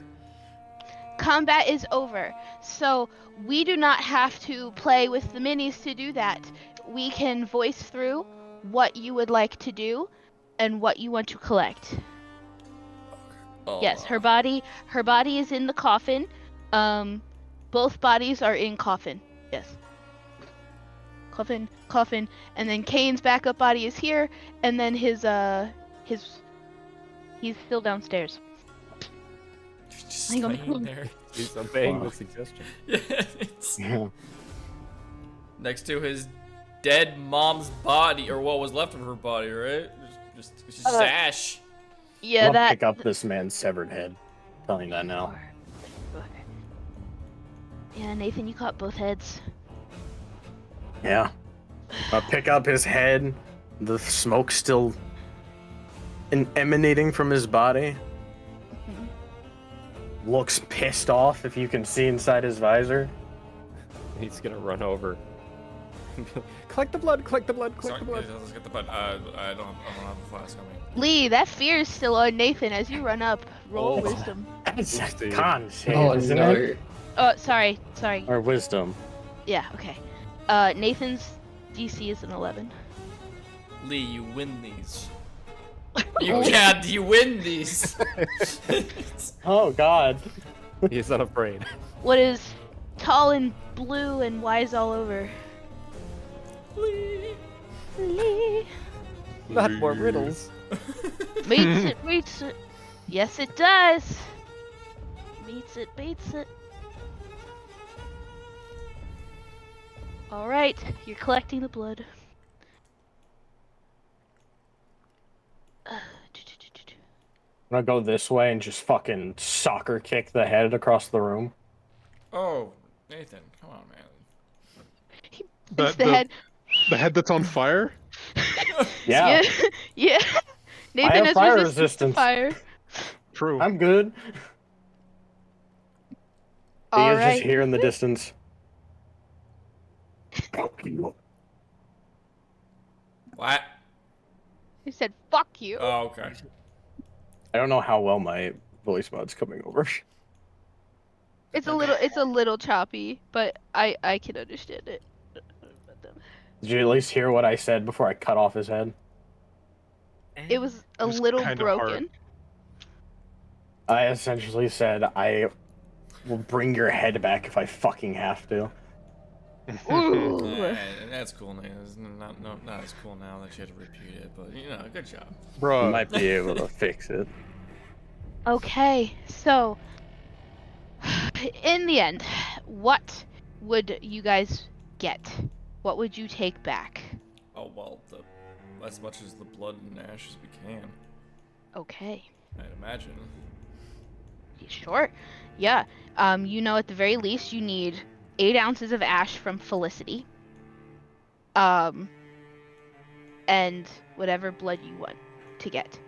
[SPEAKER 6] Combat is over. So we do not have to play with the minis to do that. We can voice through what you would like to do and what you want to collect. Yes, her body is in the coffin. Both bodies are in coffin. Yes. Coffin, and then Kane's backup body is here, and then he's still downstairs.
[SPEAKER 3] Just
[SPEAKER 6] Hang on.
[SPEAKER 3] laying there.
[SPEAKER 8] He's obeying the suggestion.
[SPEAKER 3] It's
[SPEAKER 9] Yeah.
[SPEAKER 3] next to his dead mom's body, or what was left of her body, right? Just ash.
[SPEAKER 6] Yeah,
[SPEAKER 9] I'll
[SPEAKER 6] that.
[SPEAKER 9] pick up this man's severed head. I'm telling you that now.
[SPEAKER 6] Yeah, Nathan, you caught both heads.
[SPEAKER 9] Yeah. I'll pick up his head. The smoke still emanating from his body. Looks pissed off, if you can see inside his visor.
[SPEAKER 8] He's gonna run over. Collect the blood, collect the blood, collect
[SPEAKER 3] Sorry,
[SPEAKER 8] the blood.
[SPEAKER 3] let's get the button. I don't have a flask on me.
[SPEAKER 6] Lee, that fear is still on Nathan as you run up. Roll
[SPEAKER 9] Oh.
[SPEAKER 6] wisdom.
[SPEAKER 9] That's
[SPEAKER 8] Oopsie.
[SPEAKER 9] con save,
[SPEAKER 2] Oh
[SPEAKER 9] isn't
[SPEAKER 2] no.
[SPEAKER 9] it?
[SPEAKER 6] Oh, sorry.
[SPEAKER 9] Or wisdom.
[SPEAKER 6] Yeah, okay. Nathan's DC is an 11.
[SPEAKER 3] Lee, you win these. You win these.
[SPEAKER 9] Oh god.
[SPEAKER 8] He's unafraid.
[SPEAKER 6] What is tall and blue and wise all over?
[SPEAKER 3] Lee.
[SPEAKER 6] Lee.
[SPEAKER 8] Not more riddles.
[SPEAKER 6] Meets it. Yes, it does. Meets it, beats it. Alright, you're collecting the blood.
[SPEAKER 9] I'm gonna go this way and just fucking soccer kick the head across the room.
[SPEAKER 3] Oh, Nathan, come on, man.
[SPEAKER 6] It's the head.
[SPEAKER 7] The head that's on fire?
[SPEAKER 9] Yeah,
[SPEAKER 6] Yeah. Nathan
[SPEAKER 9] have
[SPEAKER 6] has
[SPEAKER 9] fire
[SPEAKER 6] resistance to
[SPEAKER 9] resistance.
[SPEAKER 6] fire.
[SPEAKER 7] True.
[SPEAKER 9] I'm good. He is
[SPEAKER 6] Alright.
[SPEAKER 9] just here in the distance.
[SPEAKER 3] What?
[SPEAKER 6] He said, "Fuck you."
[SPEAKER 3] Oh, okay.
[SPEAKER 9] I don't know how well my voice mod's coming over.
[SPEAKER 6] It's a little choppy, but I can understand it.
[SPEAKER 9] Did you at least hear what I said before I cut off his head?
[SPEAKER 6] It was a
[SPEAKER 7] It was
[SPEAKER 6] little
[SPEAKER 7] kinda hard.
[SPEAKER 6] broken.
[SPEAKER 9] I essentially said I will bring your head back if I fucking have to.
[SPEAKER 6] Ooh.
[SPEAKER 3] Yeah, that's cool, Nathan. It's not as cool now that you had to repeat it, but good job.
[SPEAKER 9] I
[SPEAKER 7] Bruh.
[SPEAKER 9] might be able to fix it.
[SPEAKER 6] Okay, so in the end, what would you guys get? What would you take back?
[SPEAKER 3] Oh well, as much as the blood and ash as we can,
[SPEAKER 6] Okay.
[SPEAKER 3] I'd imagine.
[SPEAKER 6] Sure. Yeah. You know, at the very least, you need 8 ounces of ash from Felicity. And whatever blood you want to get.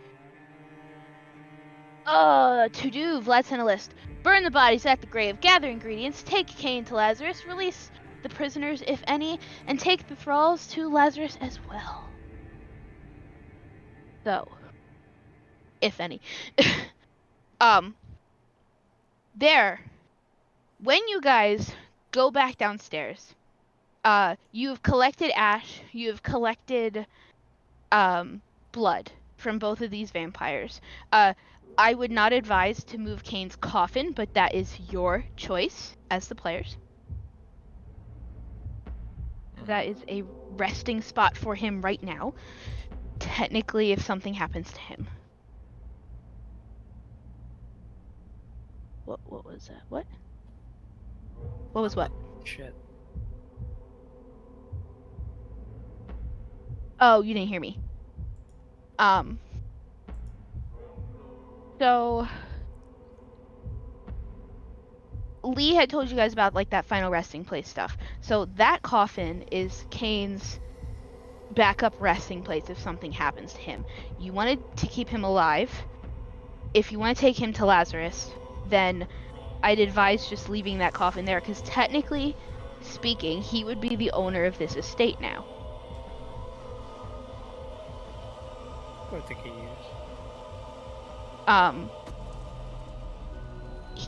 [SPEAKER 6] To do, Vlad sent a list. Burn the bodies at the grave, gather ingredients, take Cain to Lazarus, release the prisoners, if any, and take the thralls to Lazarus as well. So, if any. There. When you guys go back downstairs, you have collected ash, you have collected, blood from both of these vampires. I would not advise to move Cain's coffin, but that is your choice as the players. That is a resting spot for him right now. Technically, if something happens to him. What was that? What? What was what?
[SPEAKER 5] Shit.
[SPEAKER 6] Oh, you didn't hear me. So Lee had told you guys about like that final resting place stuff. So that coffin is Cain's backup resting place if something happens to him. You wanted to keep him alive. If you want to take him to Lazarus, then I'd advise just leaving that coffin there, because technically speaking, he would be the owner of this estate now.
[SPEAKER 5] I think he is.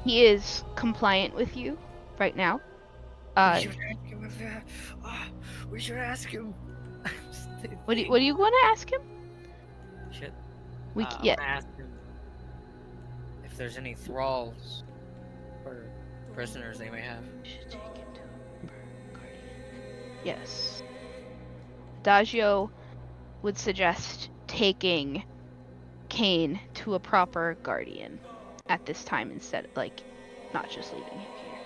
[SPEAKER 6] He is compliant with you right now.
[SPEAKER 5] We should ask him if we should ask him.
[SPEAKER 6] What do you want to ask him?
[SPEAKER 5] Shit.
[SPEAKER 6] We
[SPEAKER 5] I'm gonna ask him if there's any thralls or prisoners they may have.
[SPEAKER 6] Yes. Adagio would suggest taking Cain to a proper guardian at this time instead, like, not just leaving him here.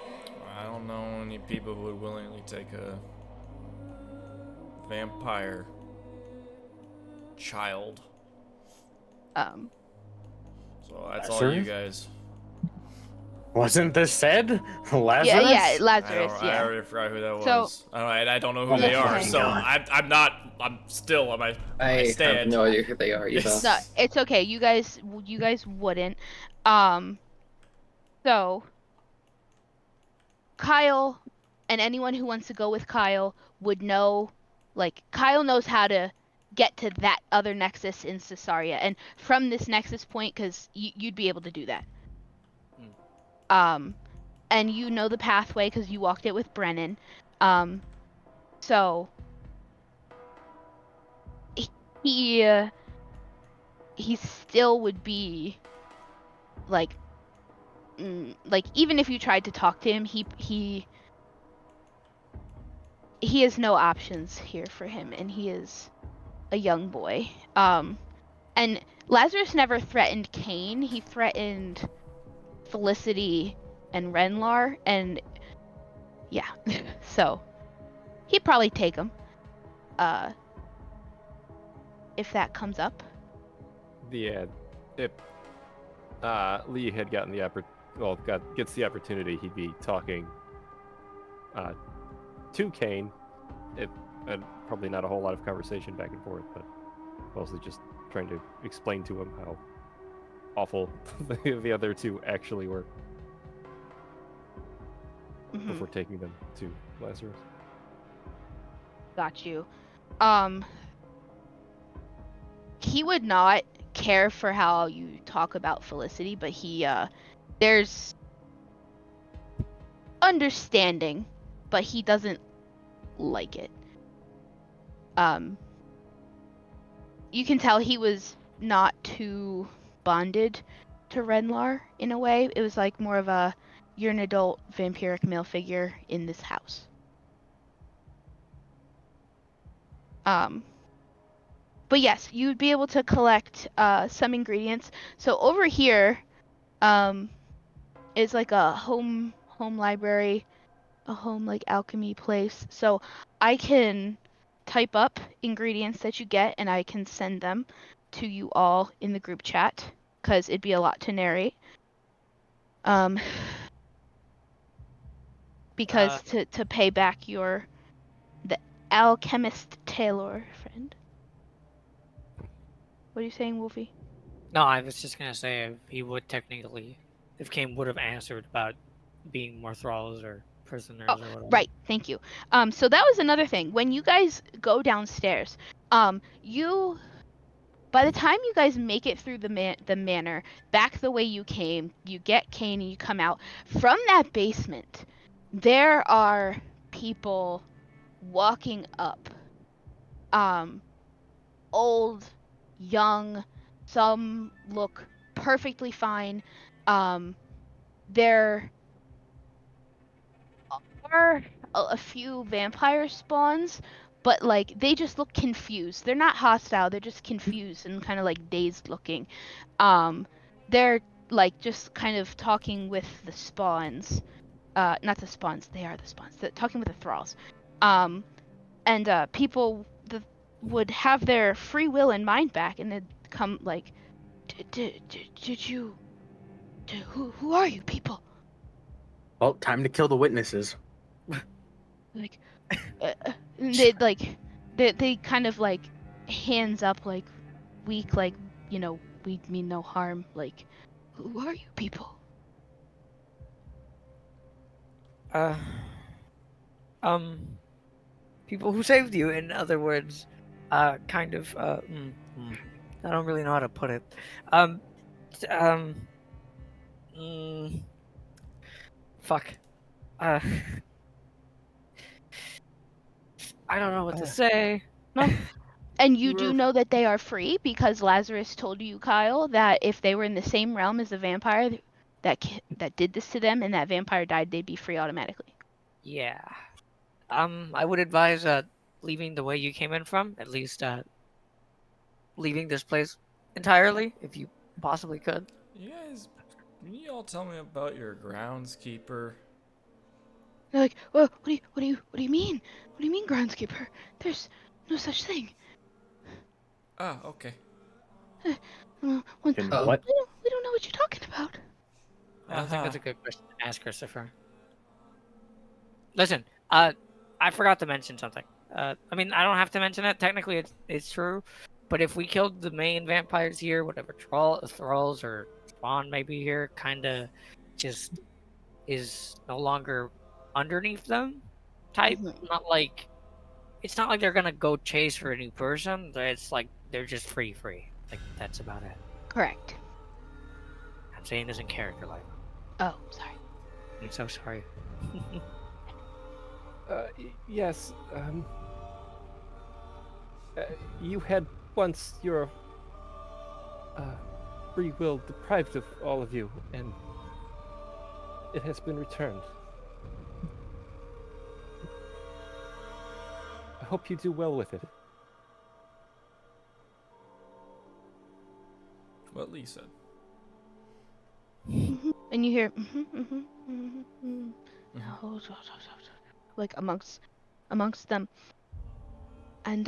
[SPEAKER 3] I don't know any people who would willingly take a vampire child. So that's all you guys.
[SPEAKER 9] Wasn't this said? Lazarus?
[SPEAKER 6] Yeah, Lazarus,
[SPEAKER 3] I already forgot who that
[SPEAKER 6] So-
[SPEAKER 3] was. I don't know who they are,
[SPEAKER 6] Okay.
[SPEAKER 3] so I'm still on my
[SPEAKER 2] I have
[SPEAKER 3] stand.
[SPEAKER 2] no idea who they are either.
[SPEAKER 6] No, it's okay. You guys wouldn't. So Kyle and anyone who wants to go with Kyle would know, like, Kyle knows how to get to that other nexus in Sussaira, and from this nexus point, because you'd be able to do that. And you know the pathway because you walked it with Brennon. So he still would be like even if you tried to talk to him, he has no options here for him, and he is a young boy. And Lazarus never threatened Cain. He threatened Felicity and Renlar, and yeah. So he'd probably take him if that comes up.
[SPEAKER 8] Yeah, if Lee had gotten gets the opportunity, he'd be talking to Cain. And probably not a whole lot of conversation back and forth, but mostly just trying to explain to him how awful the other two actually were before taking them to Lazarus.
[SPEAKER 6] Got you. He would not care for how you talk about Felicity, but there's understanding, but he doesn't like it. You can tell he was not too bonded to Renlar in a way. It was like more of a, you're an adult vampiric male figure in this house. But yes, you'd be able to collect some ingredients. So over here is like a home library, a home like alchemy place. So I can type up ingredients that you get, and I can send them to you all in the group chat, because it'd be a lot to narrate. Um, because
[SPEAKER 5] Uh,
[SPEAKER 6] to pay back the alchemist Taylor friend. What are you saying, Wolfie?
[SPEAKER 5] No, I was just gonna say he would technically, if Kane would have answered about being more thralls or prisoners or whatever.
[SPEAKER 6] Right, thank you. So that was another thing. When you guys go downstairs, you by the time you guys make it through the manor back the way you came, you get Kane and you come out from that basement. There are people walking up. Old, young, some look perfectly fine. There are a few vampire spawns, but like they just look confused. They're not hostile, they're just confused and kind of like dazed looking. They're like just kind of talking with the spawns. Not the spawns, they are the spawns. Talking with the thralls. And people would have their free will and mind back, and they'd come like, did you? Who are you people?
[SPEAKER 9] Well, time to kill the witnesses.
[SPEAKER 6] Like, and they'd like, they kind of like hands up, like weak, like we mean no harm. Like, who are you people?
[SPEAKER 5] People who saved you, in other words, kind of, I don't really know how to put it. Um, um, fuck. I don't know what to say.
[SPEAKER 6] No. And you
[SPEAKER 5] You
[SPEAKER 6] do
[SPEAKER 5] were-
[SPEAKER 6] know that they are free because Lazarus told you, Kyle, that if they were in the same realm as the vampire that did this to them and that vampire died, they'd be free automatically.
[SPEAKER 5] Yeah. I would advise leaving the way you came in from, at least leaving this place entirely, if you possibly could.
[SPEAKER 3] You guys, can you all tell me about your groundskeeper?
[SPEAKER 6] They're like, well, what do you mean? What do you mean, groundskeeper? There's no such thing.
[SPEAKER 3] Ah, okay.
[SPEAKER 6] We
[SPEAKER 4] Can
[SPEAKER 2] Oh.
[SPEAKER 4] what?
[SPEAKER 6] don't know what you're talking about.
[SPEAKER 5] I think that's a
[SPEAKER 3] Aha.
[SPEAKER 5] good question to ask Christopher. Listen, I forgot to mention something. I mean, I don't have to mention it. Technically, it's true. But if we killed the main vampires here, whatever thralls or spawn maybe here, kind of just is no longer underneath them type.
[SPEAKER 6] Mhm.
[SPEAKER 5] Not like it's not like they're gonna go chase for a new person. It's like they're just free. Like that's about it.
[SPEAKER 6] Correct.
[SPEAKER 5] I'm saying this in character, like
[SPEAKER 6] Oh, sorry.
[SPEAKER 5] I'm so sorry.
[SPEAKER 8] Yes. You had once your free will deprived of all of you, and it has been returned. I hope you do well with it.
[SPEAKER 3] What Lee said.
[SPEAKER 6] And you hear like amongst them, and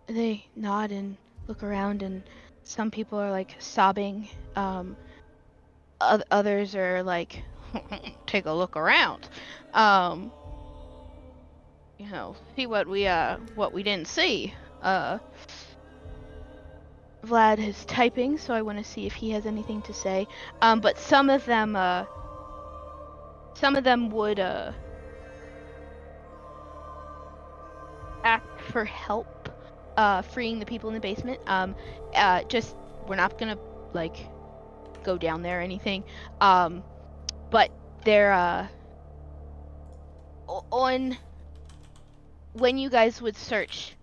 [SPEAKER 6] they nod and look around, and some people are like sobbing. Others are like, take a look around. See what we didn't see. Vlad is typing, so I want to see if he has anything to say. But some of them would ask for help freeing the people in the basement. Just we're not gonna like go down there or anything. But they're on when you guys would search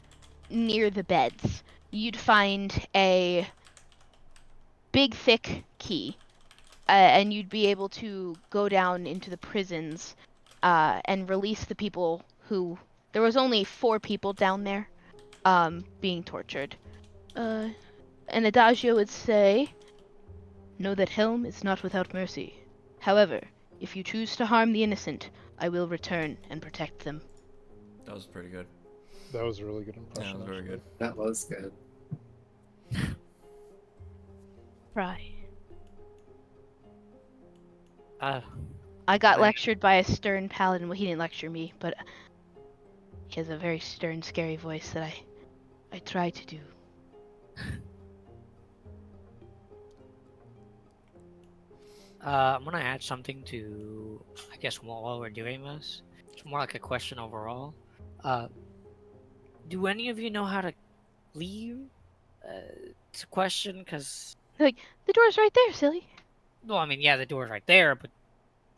[SPEAKER 6] near the beds, you'd find a big thick key. And you'd be able to go down into the prisons and release the people who... There was only 4 people down there being tortured. An adagio would say, know that Helm is not without mercy. However, if you choose to harm the innocent, I will return and protect them.
[SPEAKER 3] That was pretty good.
[SPEAKER 7] That was a really good
[SPEAKER 3] Yeah,
[SPEAKER 7] impression.
[SPEAKER 3] that was very
[SPEAKER 7] actually.
[SPEAKER 3] good.
[SPEAKER 2] That was good.
[SPEAKER 6] Right. I got
[SPEAKER 5] I-
[SPEAKER 6] lectured by a stern paladin. Well, he didn't lecture me, but he has a very stern, scary voice that I try to do.
[SPEAKER 5] I'm gonna add something to, I guess, while we're doing this. It's more like a question overall. Do any of you know how to leave? It's a question because,
[SPEAKER 6] Like, the door's right there, silly.
[SPEAKER 5] well, I mean, yeah, the door's right there, but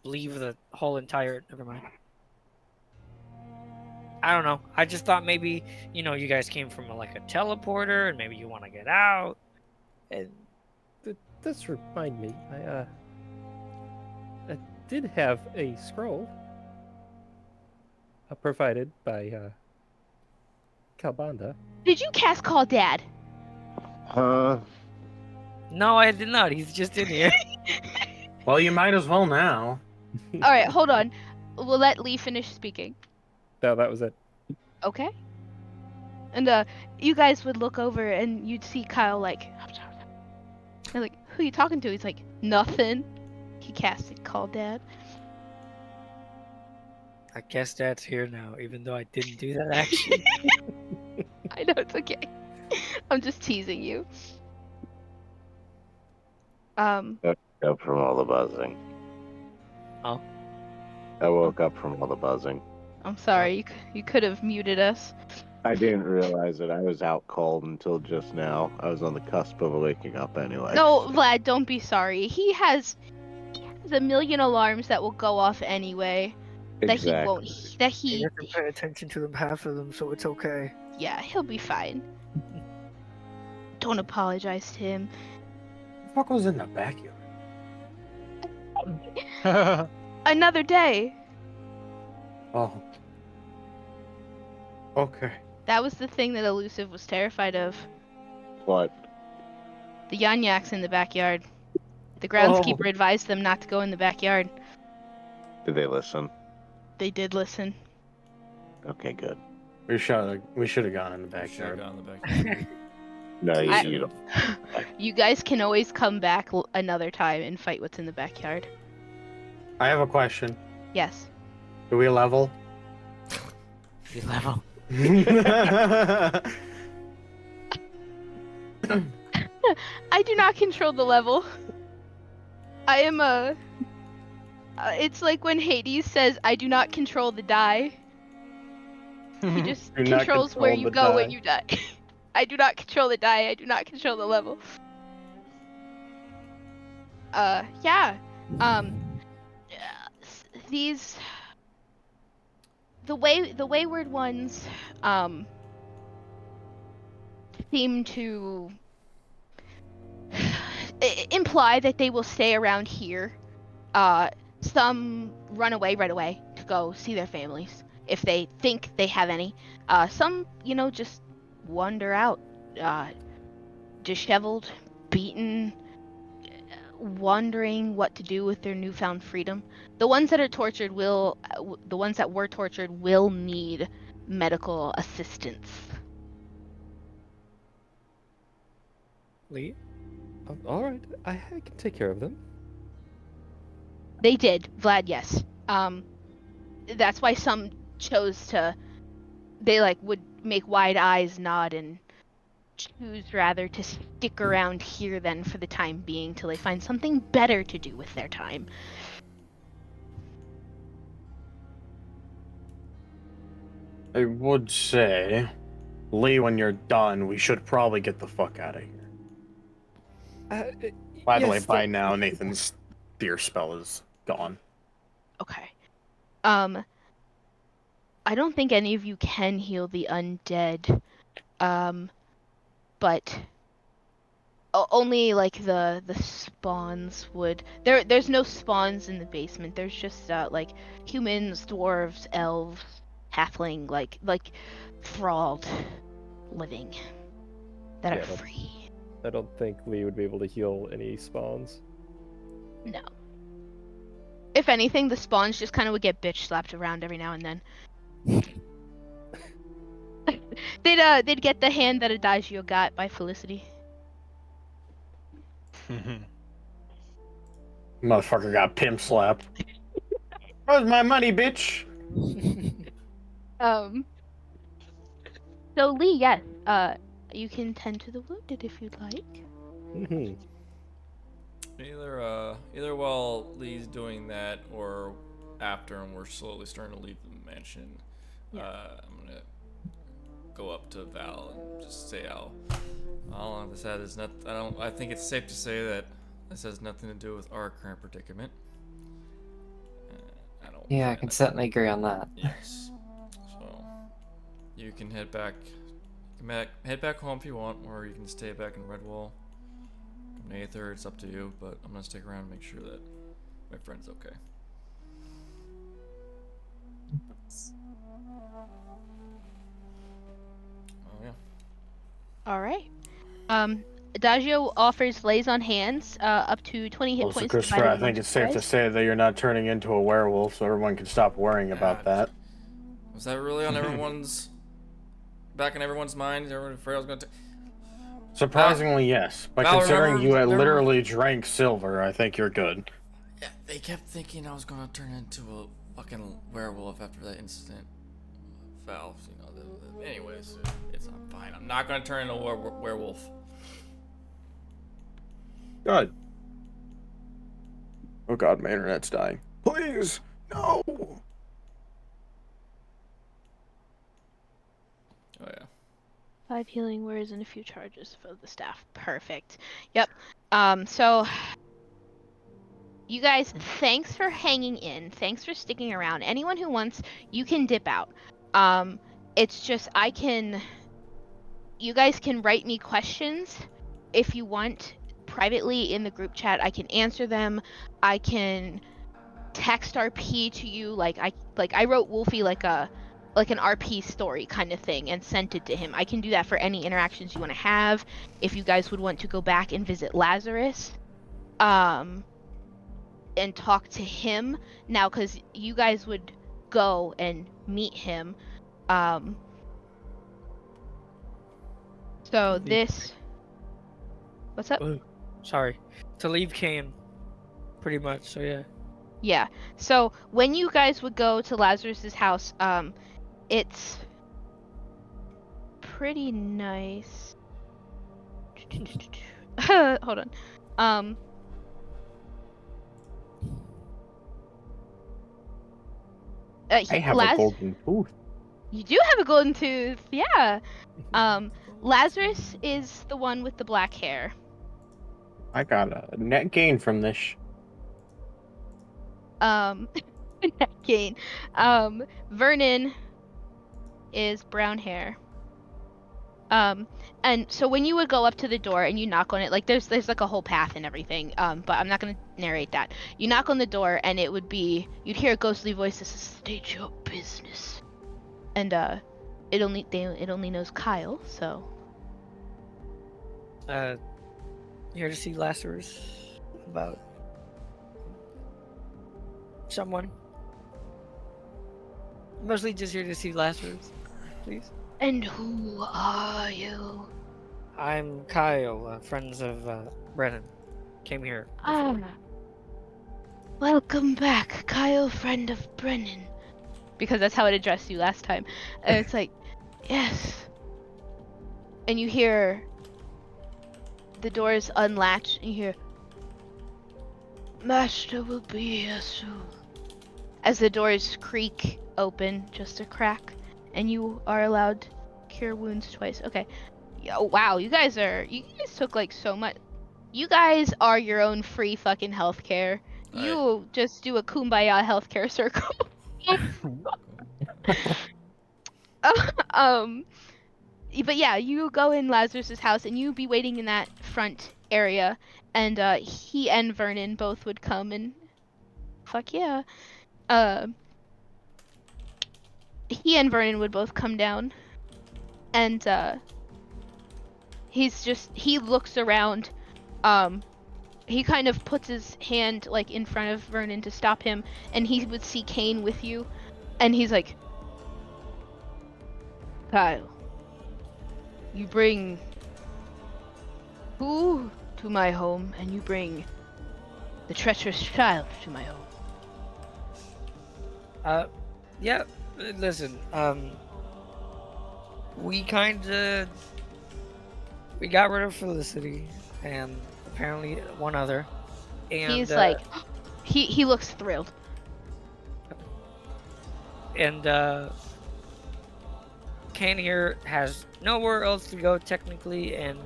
[SPEAKER 5] leave the whole entire. Never mind. I don't know. I just thought maybe you guys came from like a teleporter, and maybe you want to get out. And
[SPEAKER 8] Does remind me, I did have a scroll provided by Kalbanda.
[SPEAKER 6] Did you cast Call Dad?
[SPEAKER 5] no, I did not. He's just in here.
[SPEAKER 9] Well, you might as well now.
[SPEAKER 6] All right, hold on. We'll let Lee finish speaking.
[SPEAKER 8] No, that was it.
[SPEAKER 6] Okay. And you guys would look over and you'd see Kyle like, and like, who you talking to? He's like, nothing. He casted Call Dad.
[SPEAKER 5] I guess Dad's here now, even though I didn't do that action.
[SPEAKER 6] I know, it's okay. I'm just teasing you.
[SPEAKER 10] Up from all the buzzing.
[SPEAKER 5] Oh.
[SPEAKER 10] I woke up from all the buzzing.
[SPEAKER 6] I'm sorry, you could have muted us.
[SPEAKER 10] I didn't realize it. I was out cold until just now. I was on the cusp of waking up anyway.
[SPEAKER 6] No, Vlad, don't be sorry. He has a million alarms that will go off anyway.
[SPEAKER 10] Exactly.
[SPEAKER 6] That he won't. That he.
[SPEAKER 5] You have to pay attention to them, half of them, so it's okay.
[SPEAKER 6] Yeah, he'll be fine. Don't apologize to him.
[SPEAKER 9] What the fuck was in the backyard?
[SPEAKER 6] Another day.
[SPEAKER 9] Oh. Okay.
[SPEAKER 6] That was the thing that Elusive was terrified of.
[SPEAKER 10] What?
[SPEAKER 6] The Yanyaks in the backyard. The groundskeeper advised them not to go in the backyard.
[SPEAKER 10] Did they listen?
[SPEAKER 6] They did listen.
[SPEAKER 10] Okay, good.
[SPEAKER 9] We should have gone in the
[SPEAKER 3] Should've
[SPEAKER 9] backyard.
[SPEAKER 3] gone in the backyard.
[SPEAKER 10] No, you,
[SPEAKER 6] I-
[SPEAKER 10] you don't.
[SPEAKER 6] You guys can always come back another time and fight what's in the backyard.
[SPEAKER 9] I have a question.
[SPEAKER 6] Yes.
[SPEAKER 9] Do we level?
[SPEAKER 5] You level.
[SPEAKER 6] I do not control the level. I am a. It's like when Hades says, "I do not control the die." He just
[SPEAKER 9] Do not
[SPEAKER 6] controls where
[SPEAKER 9] control
[SPEAKER 6] you
[SPEAKER 9] the
[SPEAKER 6] go when
[SPEAKER 9] die.
[SPEAKER 6] you die. I do not control the die. I do not control the level. Yeah. These. The wayward ones, seem to imply that they will stay around here. Some run away right away to go see their families if they think they have any. Some, just wander out, disheveled, beaten, wondering what to do with their newfound freedom. The ones that were tortured will need medical assistance.
[SPEAKER 8] Lee? All right, I can take care of them.
[SPEAKER 6] They did, Vlad, yes. That's why some chose to. They would make wide eyes, nod, and choose rather to stick around here then for the time being till they find something better to do with their time.
[SPEAKER 9] I would say, Lee, when you're done, we should probably get the fuck out of here. By the way, by now, Nathan's fear spell is gone.
[SPEAKER 6] Okay. I don't think any of you can heal the undead. But only the spawns would. There's no spawns in the basement. There's just humans, dwarves, elves, halfling, like thralled living that are free.
[SPEAKER 8] I don't think Lee would be able to heal any spawns.
[SPEAKER 6] No. If anything, the spawns just kind of would get bitch slapped around every now and then. They'd get the hand that Adagio got by Felicity.
[SPEAKER 9] Motherfucker got pimp slapped. Where's my money, bitch?
[SPEAKER 6] So Lee, yes, you can tend to the wounded if you'd like.
[SPEAKER 8] Mm-hmm.
[SPEAKER 3] Either while Lee's doing that or after, and we're slowly starting to leave the mansion. I'm gonna go up to Val and just say how all this has not. I think it's safe to say that this has nothing to do with our current predicament.
[SPEAKER 2] Yeah, I can certainly agree on that.
[SPEAKER 3] Yes. So you can head back home if you want, or you can stay back in Redwall. Aether, it's up to you, but I'm gonna stick around and make sure that my friend's okay. Oh yeah.
[SPEAKER 6] All right. Adagio offers lays on hands, up to 20 hit
[SPEAKER 9] Also,
[SPEAKER 6] points.
[SPEAKER 9] Christopher,
[SPEAKER 6] divided
[SPEAKER 9] I think
[SPEAKER 6] amongst
[SPEAKER 9] it's safe
[SPEAKER 6] you
[SPEAKER 9] to
[SPEAKER 6] guys.
[SPEAKER 9] say that you're not turning into a werewolf, so everyone can stop worrying about that.
[SPEAKER 3] Was that really on everyone's back in everyone's mind? Is everyone afraid I was gonna
[SPEAKER 9] Surprisingly, yes. But
[SPEAKER 3] Val,
[SPEAKER 9] considering you
[SPEAKER 3] remember-
[SPEAKER 9] literally drank silver, I think you're good.
[SPEAKER 3] Yeah, they kept thinking I was gonna turn into a fucking werewolf after that incident. Val, anyways, I'm fine. I'm not gonna turn into a werewolf.
[SPEAKER 9] Good. Oh god, my internet's dying. Please, no!
[SPEAKER 3] Oh yeah.
[SPEAKER 6] 5 healing words and a few charges for the staff. Perfect. Yep. So you guys, thanks for hanging in. Thanks for sticking around. Anyone who wants, you can dip out. It's just you guys can write me questions if you want privately in the group chat. I can answer them. I can text RP to you. Like I wrote Wolfie like an RP story kind of thing and sent it to him. I can do that for any interactions you want to have. If you guys would want to go back and visit Lazarus, and talk to him now, because you guys would go and meet him. So this. What's up?
[SPEAKER 5] Oh, sorry. To leave Kane, pretty much. So yeah.
[SPEAKER 6] Yeah. So when you guys would go to Lazarus's house, it's pretty nice. Hold on.
[SPEAKER 9] I have a golden tooth.
[SPEAKER 6] You do have a golden tooth, yeah. Lazarus is the one with the black hair.
[SPEAKER 9] I got a net gain from this.
[SPEAKER 6] Net gain. Vernon is brown hair. And so when you would go up to the door and you knock on it, like there's like a whole path and everything, but I'm not gonna narrate that. You knock on the door and it would be, you'd hear a ghostly voice that says, "State your business," and it only knows Kyle, so.
[SPEAKER 5] Here to see Lazarus about someone. Mostly just here to see Lazarus, please.
[SPEAKER 6] And who are you?
[SPEAKER 5] I'm Kyle, friends of Brennon. Came here.
[SPEAKER 6] Welcome back, Kyle, friend of Brennon. Because that's how it addressed you last time. And it's like, yes. And you hear the doors unlatch, and you hear, "Master will be here soon." As the doors creak open, just a crack, and you are allowed to cure wounds twice. Okay. Oh, wow, you guys took like so much. You guys are your own free fucking healthcare. You just do a kumbaya healthcare circle. But yeah, you go in Lazarus's house and you be waiting in that front area, and he and Vernon both would come and fuck yeah. He and Vernon would both come down, and he looks around. He kind of puts his hand like in front of Vernon to stop him, and he would see Kane with you, and he's like, "Kyle, you bring who to my home, and you bring the treacherous child to my home.
[SPEAKER 5] Yeah. Listen, we got rid of Felicity and apparently one other. And
[SPEAKER 6] He's like, he looks thrilled.
[SPEAKER 5] And Kane here has nowhere else to go technically, and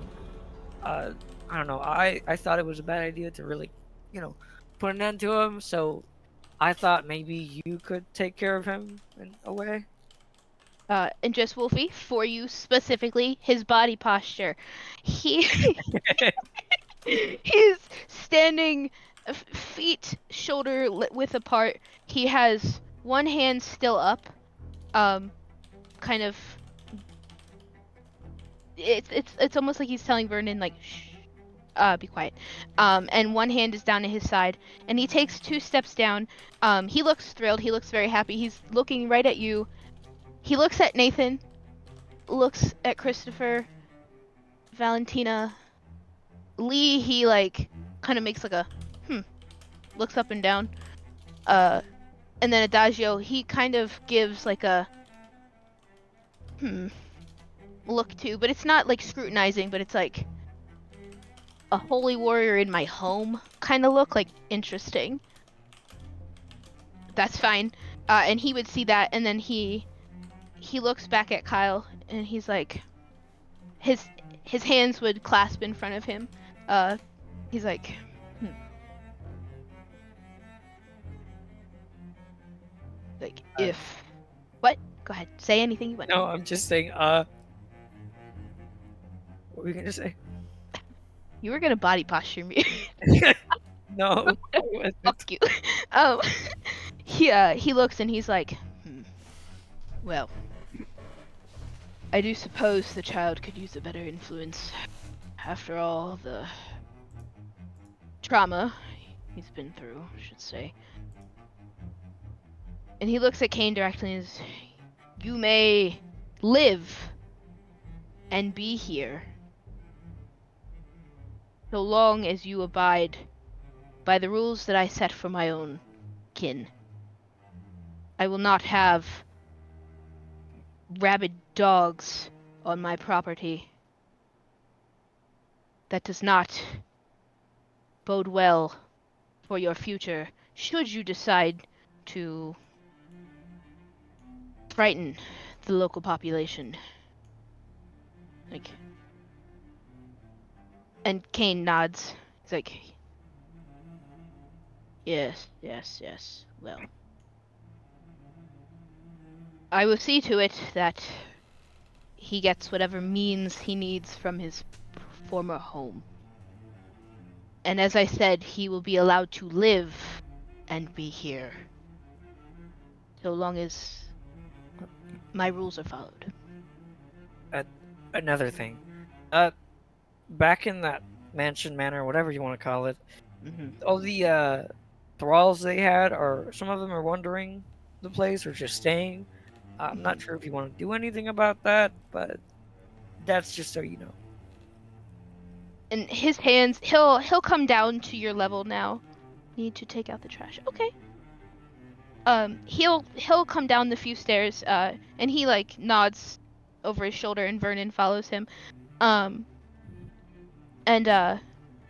[SPEAKER 5] I don't know. I thought it was a bad idea to really, put an end to him. So I thought maybe you could take care of him in a way.
[SPEAKER 6] And just Wolfie, for you specifically, his body posture. He's standing feet shoulder width apart. He has one hand still up, kind of. It's almost like he's telling Vernon like, shh, be quiet. And one hand is down at his side, and he takes 2 steps down. He looks thrilled. He looks very happy. He's looking right at you. He looks at Nathan, looks at Christopher, Valentina, Lee. He like kind of makes like a looks up and down. And then Adagio, he kind of gives like a look too, but it's not like scrutinizing, but it's like a holy warrior in my home kind of look, like interesting. That's fine. And he would see that, and then he looks back at Kyle, and he's like, his hands would clasp in front of him. He's like, like if what? Go ahead, say anything you want.
[SPEAKER 5] No, I'm just saying. What were you gonna say?
[SPEAKER 6] You were gonna body posture me.
[SPEAKER 5] No.
[SPEAKER 6] Fuck you. He looks and he's like, well, I do suppose the child could use a better influence. After all the trauma he's been through, I should say. And he looks at Kane directly and says, you may live and be here so long as you abide by the rules that I set for my own kin. I will not have rabid dogs on my property. That does not bode well for your future, should you decide to frighten the local population. Like, and Kane nods. He's like, yes. Well, I will see to it that he gets whatever means he needs from his former home. And as I said, he will be allowed to live and be here, so long as my rules are followed.
[SPEAKER 5] Another thing. Back in that mansion manor, whatever you want to call it, all the thralls they had, or some of them are wandering the place or just staying. I'm not sure if you want to do anything about that, but that's just so you know.
[SPEAKER 6] And his hands, he'll come down to your level now. Need to take out the trash. Okay. He'll come down the few stairs, and he like nods over his shoulder, and Vernon follows him.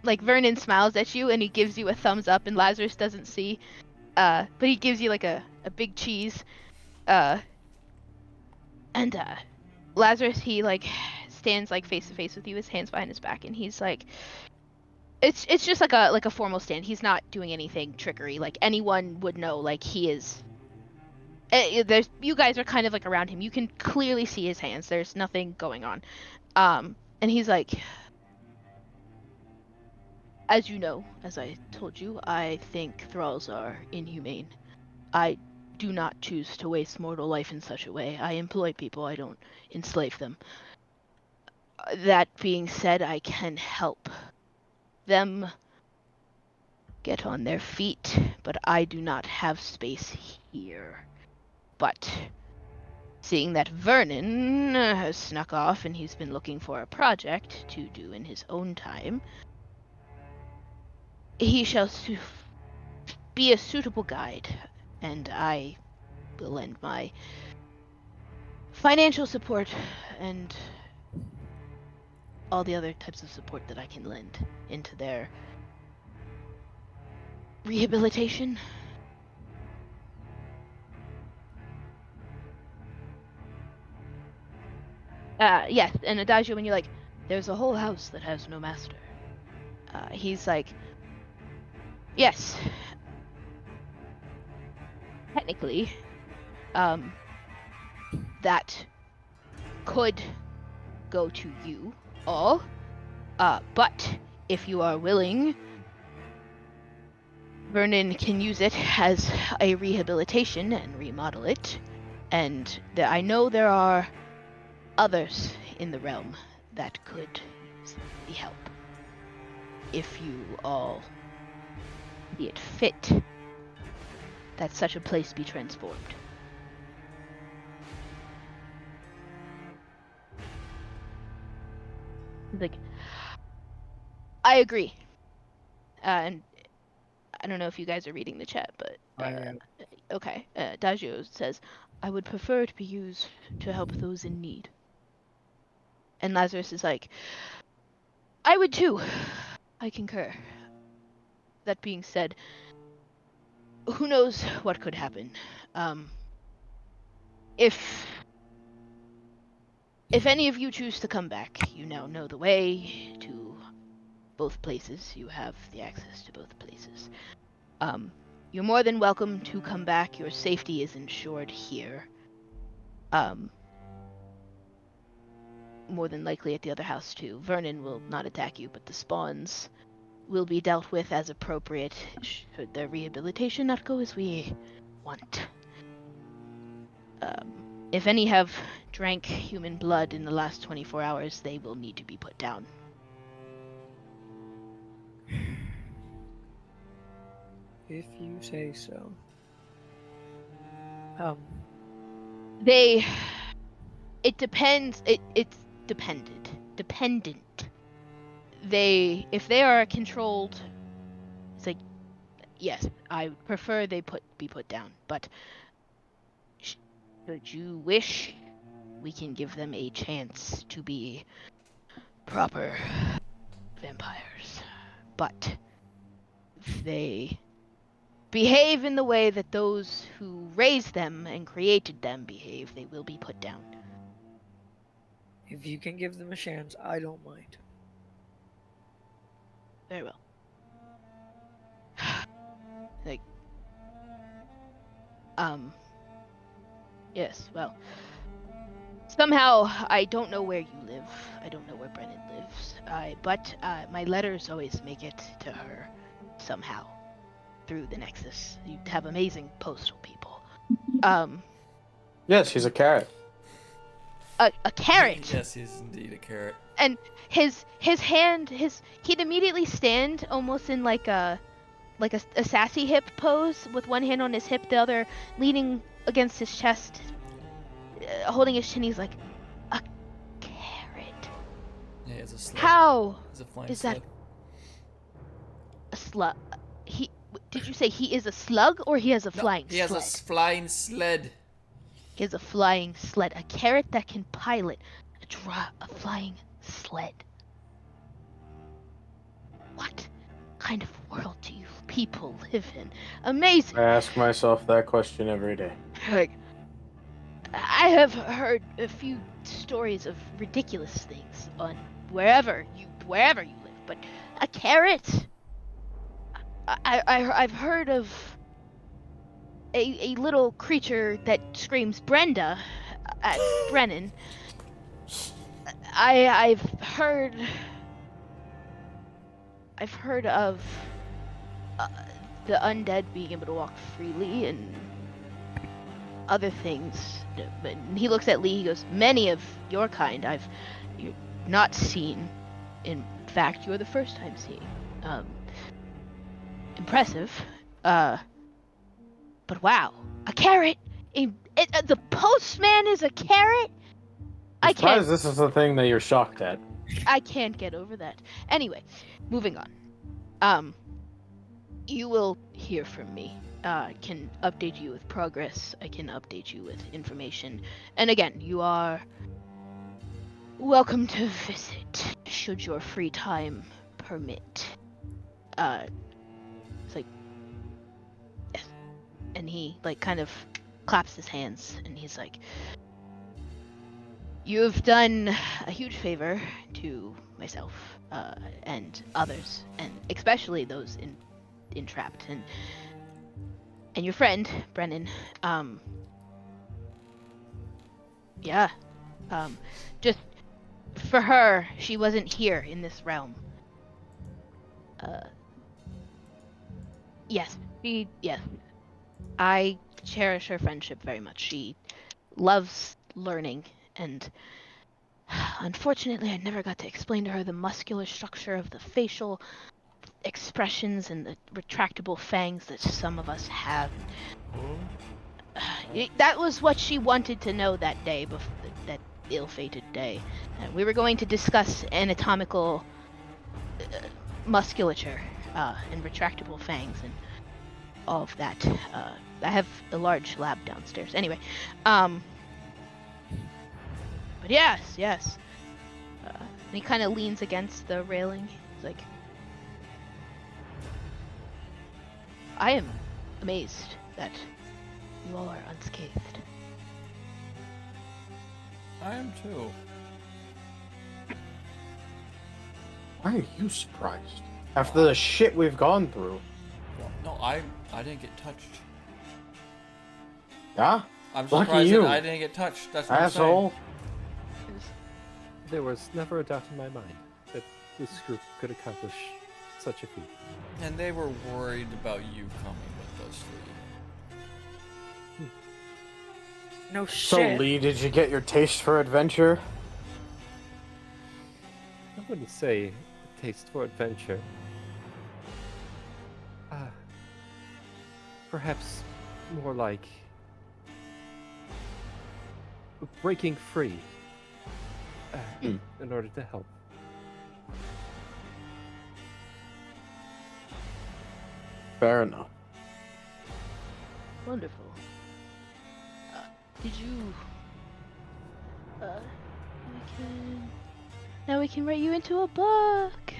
[SPEAKER 6] Like Vernon smiles at you, and he gives you a thumbs up, and Lazarus doesn't see, but he gives you like a big cheese, and Lazarus, he like stands like face to face with you, his hands behind his back, and he's like, it's just like a formal stand. He's not doing anything trickery. Like anyone would know, like he is. You guys are kind of like around him. You can clearly see his hands. There's nothing going on. And he's like, as you know, as I told you, I think thralls are inhumane. I do not choose to waste mortal life in such a way. I employ people, I don't enslave them. That being said, I can help them get on their feet, but I do not have space here. But seeing that Vernon has snuck off and he's been looking for a project to do in his own time, he shall be a suitable guide, and I will lend my financial support and all the other types of support that I can lend into their rehabilitation. Yes, and Adagio, when you're like, there's a whole house that has no master. He's like, yes. Technically, that could go to you all. But if you are willing, Vernon can use it as a rehabilitation and remodel it. And I know there are others in the realm that could use the help. If you all see it fit that such a place be transformed. Like, I agree. And I don't know if you guys are reading the chat, but
[SPEAKER 5] I am.
[SPEAKER 6] okay. Dagio says, I would prefer to be used to help those in need. And Lazarus is like, I would too. I concur. That being said, who knows what could happen? If any of you choose to come back, you now know the way to both places. You have the access to both places. You're more than welcome to come back. Your safety is ensured here. More than likely at the other house too. Vernon will not attack you, but the spawns will be dealt with as appropriate should their rehabilitation not go as we want. If any have drank human blood in the last 24 hours, they will need to be put down.
[SPEAKER 5] If you say so.
[SPEAKER 6] It depends. It's dependent. If they are controlled, it's like, yes, I would prefer they be put down. But should you wish, we can give them a chance to be proper vampires. But if they behave in the way that those who raised them and created them behave, they will be put down.
[SPEAKER 5] If you can give them a chance, I don't mind.
[SPEAKER 6] Very well. Like, yes, well, somehow I don't know where you live. I don't know where Brennon lives. But my letters always make it to her somehow through the Nexus. You have amazing postal people.
[SPEAKER 9] Yes, he's a carrot.
[SPEAKER 6] A carrot.
[SPEAKER 3] Yes, he's indeed a carrot.
[SPEAKER 6] And his hand, he'd immediately stand almost in like a sassy hip pose with one hand on his hip, the other leaning against his chest, holding his chin. He's like, a carrot.
[SPEAKER 3] Yeah, it's a slug.
[SPEAKER 6] How
[SPEAKER 3] It's a flying
[SPEAKER 6] is
[SPEAKER 3] slug.
[SPEAKER 6] that a slug? Did you say he is a slug or he has a flying sled?
[SPEAKER 3] He has a flying sled.
[SPEAKER 6] He has a flying sled. A carrot that can pilot a flying sled. What kind of world do you people live in? Amazing.
[SPEAKER 9] I ask myself that question every day.
[SPEAKER 6] Like, I have heard a few stories of ridiculous things on wherever you live, but a carrot? I've heard of a little creature that screams Brenda at Brennon. I've heard of the undead being able to walk freely and other things. But he looks at Lee. He goes, "Many of your kind I've not seen. In fact, you're the first time seeing. Impressive. But wow, a carrot! The postman is a carrot? I can't.
[SPEAKER 9] This is the thing that you're shocked at.
[SPEAKER 6] I can't get over that. Anyway, moving on. You will hear from me. I can update you with progress. I can update you with information. And again, you are welcome to visit, should your free time permit. It's like, yes. And he, like, kind of claps his hands, and he's like, you've done a huge favor to myself, and others, and especially those entrapped, and your friend, Brennon. Yeah. Just for her, she wasn't here in this realm. Yes. Yes. I cherish her friendship very much. She loves learning, and unfortunately, I never got to explain to her the muscular structure of the facial expressions and the retractable fangs that some of us have. That was what she wanted to know that day, that ill-fated day. We were going to discuss anatomical musculature and retractable fangs and all of that. I have a large lab downstairs. Anyway, but yes. And he kind of leans against the railing. He's like, I am amazed that you all are unscathed.
[SPEAKER 3] I am too.
[SPEAKER 9] Why are you surprised? After the shit we've gone through.
[SPEAKER 3] No, I didn't get touched.
[SPEAKER 9] Yeah?
[SPEAKER 3] I'm
[SPEAKER 9] Lucky
[SPEAKER 3] surprised
[SPEAKER 9] you.
[SPEAKER 3] that I didn't get touched. That's what
[SPEAKER 9] Asshole.
[SPEAKER 8] There was never a doubt in my mind that this group could accomplish such a feat.
[SPEAKER 3] I'm saying. And they were worried about you coming with us, Lee.
[SPEAKER 5] No
[SPEAKER 9] So,
[SPEAKER 5] shit.
[SPEAKER 9] Lee, did you get your taste for adventure?
[SPEAKER 8] I wouldn't say a taste for adventure. Perhaps more like breaking free in order to help.
[SPEAKER 9] Fair enough.
[SPEAKER 6] Wonderful. Did you? Now we can write you into a book.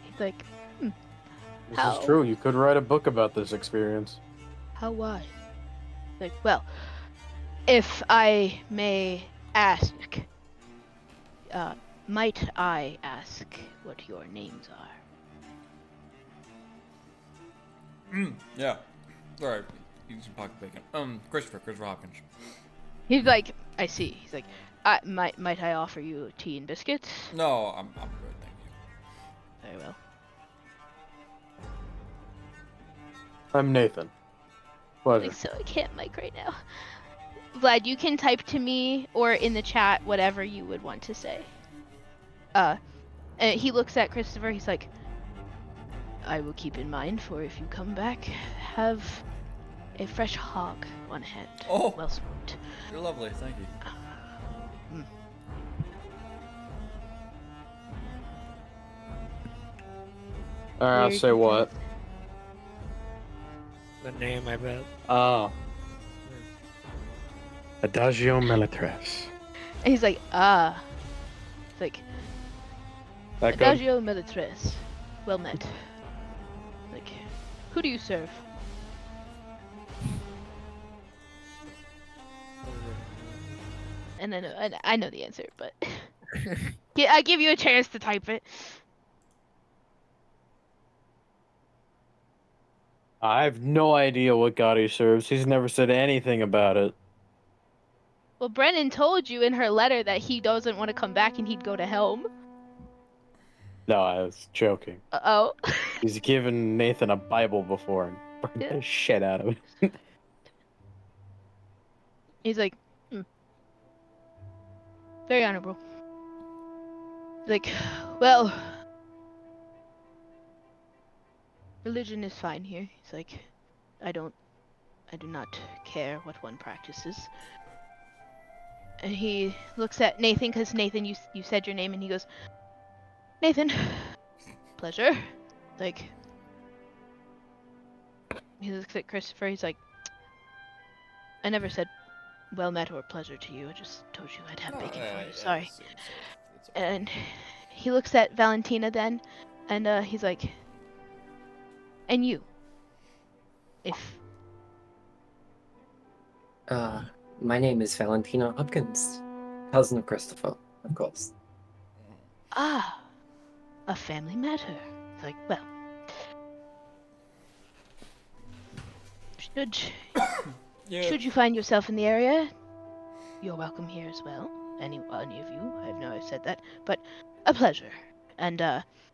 [SPEAKER 6] He's like,
[SPEAKER 9] This
[SPEAKER 6] How?
[SPEAKER 9] is true. You could write a book about this experience.
[SPEAKER 6] how wise? Like, well, if I may ask, might I ask what your names are?
[SPEAKER 3] Yeah. Alright. Eat some pocket bacon. Christopher Hopkins.
[SPEAKER 6] He's like, I see. He's like, might I offer you tea and biscuits?
[SPEAKER 3] No, I'm good, thank you.
[SPEAKER 6] Very well.
[SPEAKER 9] I'm Nathan. Pleasure.
[SPEAKER 6] Like, so I can't mic right now. Vlad, you can type to me or in the chat whatever you would want to say. And he looks at Christopher. He's like, I will keep in mind for if you come back, have a fresh hog on hand.
[SPEAKER 3] Oh.
[SPEAKER 6] Well smoked.
[SPEAKER 3] You're lovely, thank you.
[SPEAKER 9] I'll
[SPEAKER 6] Weird
[SPEAKER 9] say what?
[SPEAKER 5] The name, I bet.
[SPEAKER 9] Adagio Militres.
[SPEAKER 6] And he's like, It's like,
[SPEAKER 9] That good?
[SPEAKER 6] Adagio Militres. Well met. Like, who do you serve? And I know the answer, but I give you a chance to type it.
[SPEAKER 9] I have no idea what god he serves. He's never said anything about it.
[SPEAKER 6] Well, Brennon told you in her letter that he doesn't want to come back and he'd go to Helm.
[SPEAKER 9] No, I was joking.
[SPEAKER 6] Uh-oh.
[SPEAKER 9] He's given Nathan a Bible before and burned
[SPEAKER 6] Yeah.
[SPEAKER 9] the shit out of it.
[SPEAKER 6] He's like, very honorable. He's like, well, religion is fine here. He's like, I do not care what one practices. And he looks at Nathan, because Nathan, you said your name, and he goes, Nathan, pleasure. Like, he looks at Christopher. He's like, I never said well met or pleasure to you. I just told you I'd have bacon for you. Sorry. And he looks at Valentina then, and he's like, and you, if
[SPEAKER 2] My name is Valentina Hopkins, cousin of Christopher, of course.
[SPEAKER 6] a family matter. It's like, well, should you find yourself in the area, you're welcome here as well. Any of you, I know I've said that, but a pleasure. And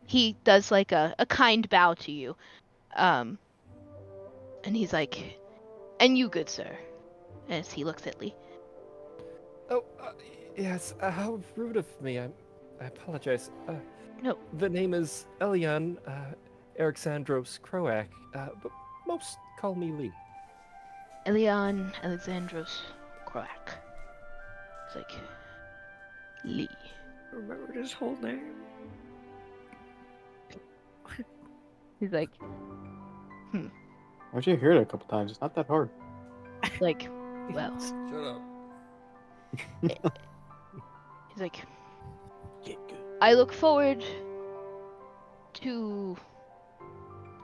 [SPEAKER 6] he does like a kind bow to you, and he's like, and you, good sir, as he looks at Lee.
[SPEAKER 8] Oh, yes. How rude of me. I apologize.
[SPEAKER 6] No.
[SPEAKER 8] The name is Elian Alexandros Croak, but most call me Lee.
[SPEAKER 6] Elian Alexandros Croak. It's like Lee.
[SPEAKER 5] Remember his whole name?
[SPEAKER 6] He's like,
[SPEAKER 9] Why'd you hear it a couple times? It's not that hard.
[SPEAKER 6] like, well.
[SPEAKER 3] Shut up.
[SPEAKER 6] He's like,
[SPEAKER 9] Get good.
[SPEAKER 6] I look forward to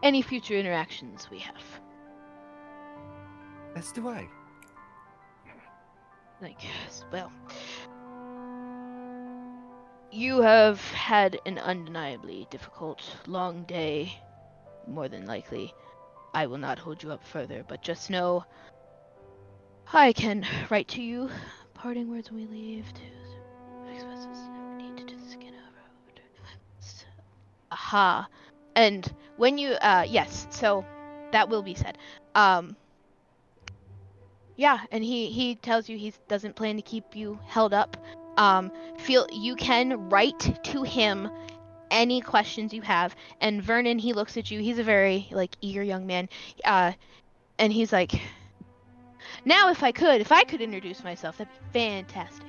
[SPEAKER 6] any future interactions we have.
[SPEAKER 8] As do I.
[SPEAKER 6] Like, well, you have had an undeniably difficult, long day. More than likely, I will not hold you up further, but just know I can write to you parting words when we leave to express us never need to do this again. Aha. And when you yes, so that will be said. Yeah, and he tells you he doesn't plan to keep you held up. Feel you can write to him any questions you have. And Vernon, he looks at you. He's a very like eager young man. And he's like, now if I could introduce myself, that'd be fantastic.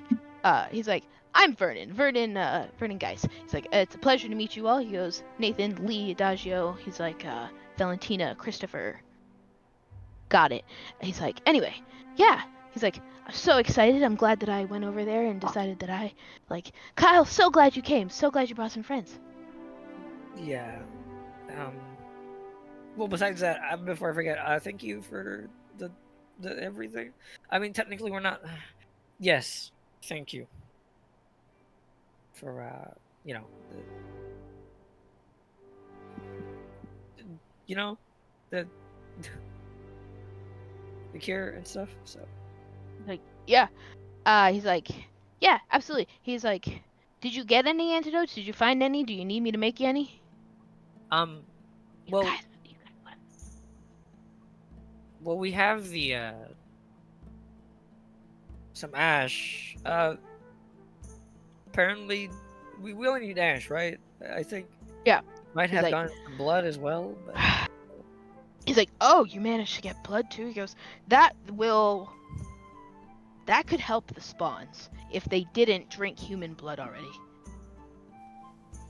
[SPEAKER 6] He's like, I'm Vernon Geis. He's like, it's a pleasure to meet you all. He goes, Nathan, Lee, Adagio. He's like, Valentina, Christopher. Got it. He's like, anyway, yeah. He's like, I'm so excited. I'm glad that I went over there and decided that I, like, Kyle, so glad you came. So glad you brought some friends.
[SPEAKER 5] Yeah. Well, besides that, before I forget, thank you for the everything. I mean, technically, we're not. Yes, thank you for the the cure and stuff. So.
[SPEAKER 6] Like, yeah. He's like, yeah, absolutely. He's like, did you get any antidotes? Did you find any? Do you need me to make you any?
[SPEAKER 5] Well, well, we have the some ash. Apparently, we only need ash, right? I think.
[SPEAKER 6] Yeah.
[SPEAKER 5] Might
[SPEAKER 6] He's
[SPEAKER 5] have
[SPEAKER 6] like,
[SPEAKER 5] gotten some blood as well. But...
[SPEAKER 6] He's like, oh, you managed to get blood too? He goes, that could help the spawns if they didn't drink human blood already.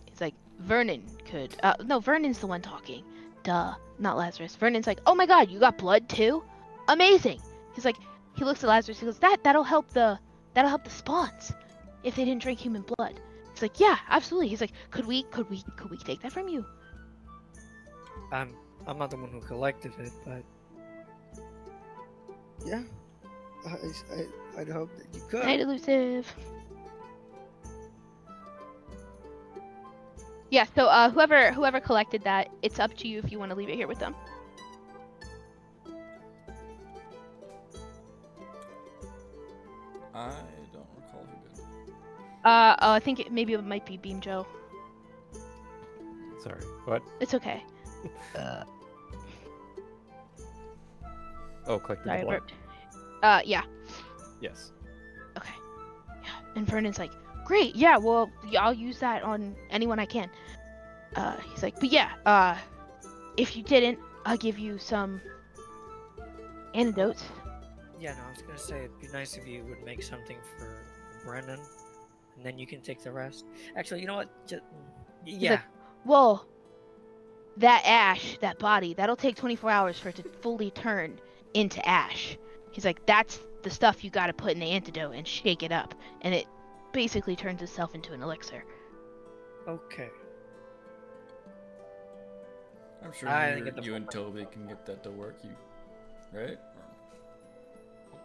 [SPEAKER 6] He's like, Vernon could. No, Vernon's the one talking. Duh, not Lazarus. Vernon's like, oh my god, you got blood too? Amazing. He's like, he looks at Lazarus. He goes, that'll help the spawns if they didn't drink human blood. He's like, yeah, absolutely. He's like, could we take that from you?
[SPEAKER 5] I'm not the one who collected it, but yeah, I'd hope that you could.
[SPEAKER 6] Night elusive. Yeah, so whoever collected that, it's up to you if you want to leave it here with them.
[SPEAKER 3] I don't recall who did.
[SPEAKER 6] I think maybe it might be Beam Joe.
[SPEAKER 8] Sorry, what?
[SPEAKER 6] It's okay.
[SPEAKER 8] Oh, collected
[SPEAKER 6] Sorry,
[SPEAKER 8] the
[SPEAKER 6] I
[SPEAKER 8] blood.
[SPEAKER 6] burped. Yeah.
[SPEAKER 8] Yes.
[SPEAKER 6] Okay. Yeah, and Vernon's like, great, yeah, well, I'll use that on anyone I can. He's like, but yeah, if you didn't, I'll give you some antidotes.
[SPEAKER 5] Yeah, no, I was gonna say it'd be nice if you would make something for Brennon, and then you can take the rest. Actually, you know what? Yeah.
[SPEAKER 6] Like, well, that ash, that body, that'll take 24 hours for it to fully turn into ash. He's like, that's the stuff you gotta put in the antidote and shake it up, and it basically turns itself into an elixir.
[SPEAKER 5] Okay.
[SPEAKER 3] I'm sure
[SPEAKER 5] I didn't get the
[SPEAKER 3] you
[SPEAKER 5] full
[SPEAKER 3] and Toby can get that to work. You, right?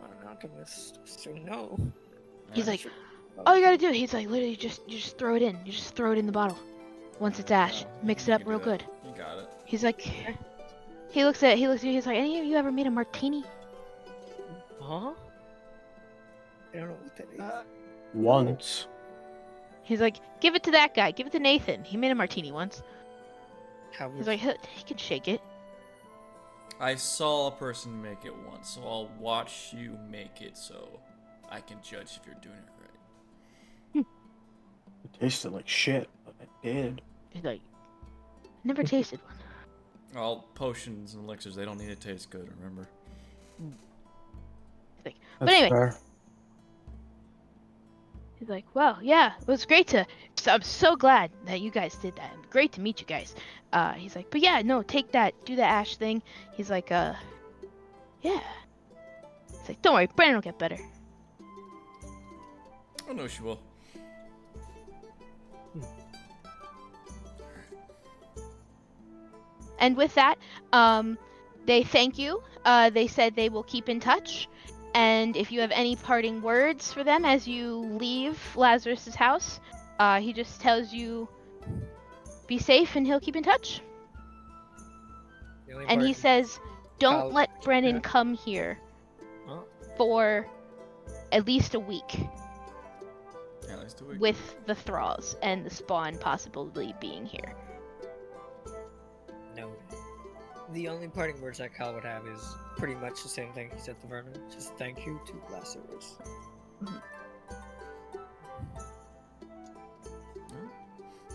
[SPEAKER 5] I'm an alchemist, so no.
[SPEAKER 6] He's
[SPEAKER 3] Alright.
[SPEAKER 6] like, all you gotta do, he's like, literally you just throw it in. You just throw it in the bottle. Once it's ash,
[SPEAKER 3] Yeah,
[SPEAKER 6] mix
[SPEAKER 3] you
[SPEAKER 6] it up
[SPEAKER 3] can do
[SPEAKER 6] real
[SPEAKER 3] that.
[SPEAKER 6] good.
[SPEAKER 3] You got it.
[SPEAKER 6] He's like, he looks at you, he's like, any of you ever made a martini?
[SPEAKER 5] Huh? I don't know what that is.
[SPEAKER 9] Once.
[SPEAKER 6] He's like, give it to that guy, give it to Nathan. He made a martini once.
[SPEAKER 5] How
[SPEAKER 6] He's
[SPEAKER 5] was
[SPEAKER 6] like, he can shake it.
[SPEAKER 3] I saw a person make it once, so I'll watch you make it so I can judge if you're doing it right.
[SPEAKER 9] It tasted like shit, but I did.
[SPEAKER 6] He's like, never tasted one.
[SPEAKER 3] All potions and elixirs, they don't need to taste good, remember?
[SPEAKER 6] But
[SPEAKER 9] That's
[SPEAKER 6] anyway,
[SPEAKER 9] fair.
[SPEAKER 6] he's like, well, yeah, it was great to. So I'm so glad that you guys did that. Great to meet you guys. He's like, but yeah, no, take that, do the ash thing. He's like, yeah. He's like, don't worry, Brennon will get better.
[SPEAKER 3] I know she will.
[SPEAKER 6] And with that, they thank you. They said they will keep in touch. And if you have any parting words for them as you leave Lazarus's house, he just tells you, be safe and he'll keep in touch.
[SPEAKER 5] the only
[SPEAKER 6] And he
[SPEAKER 5] part-
[SPEAKER 6] says, don't
[SPEAKER 5] I'll-
[SPEAKER 6] let Brennon
[SPEAKER 5] yeah.
[SPEAKER 6] come here
[SPEAKER 5] Huh?
[SPEAKER 6] for at least a week
[SPEAKER 3] Yeah, at least a week.
[SPEAKER 6] with the Thralls and the spawn possibly being here.
[SPEAKER 5] No. The only parting words that Kyle would have is pretty much the same thing he said to Vernon. Just thank you to Lazarus.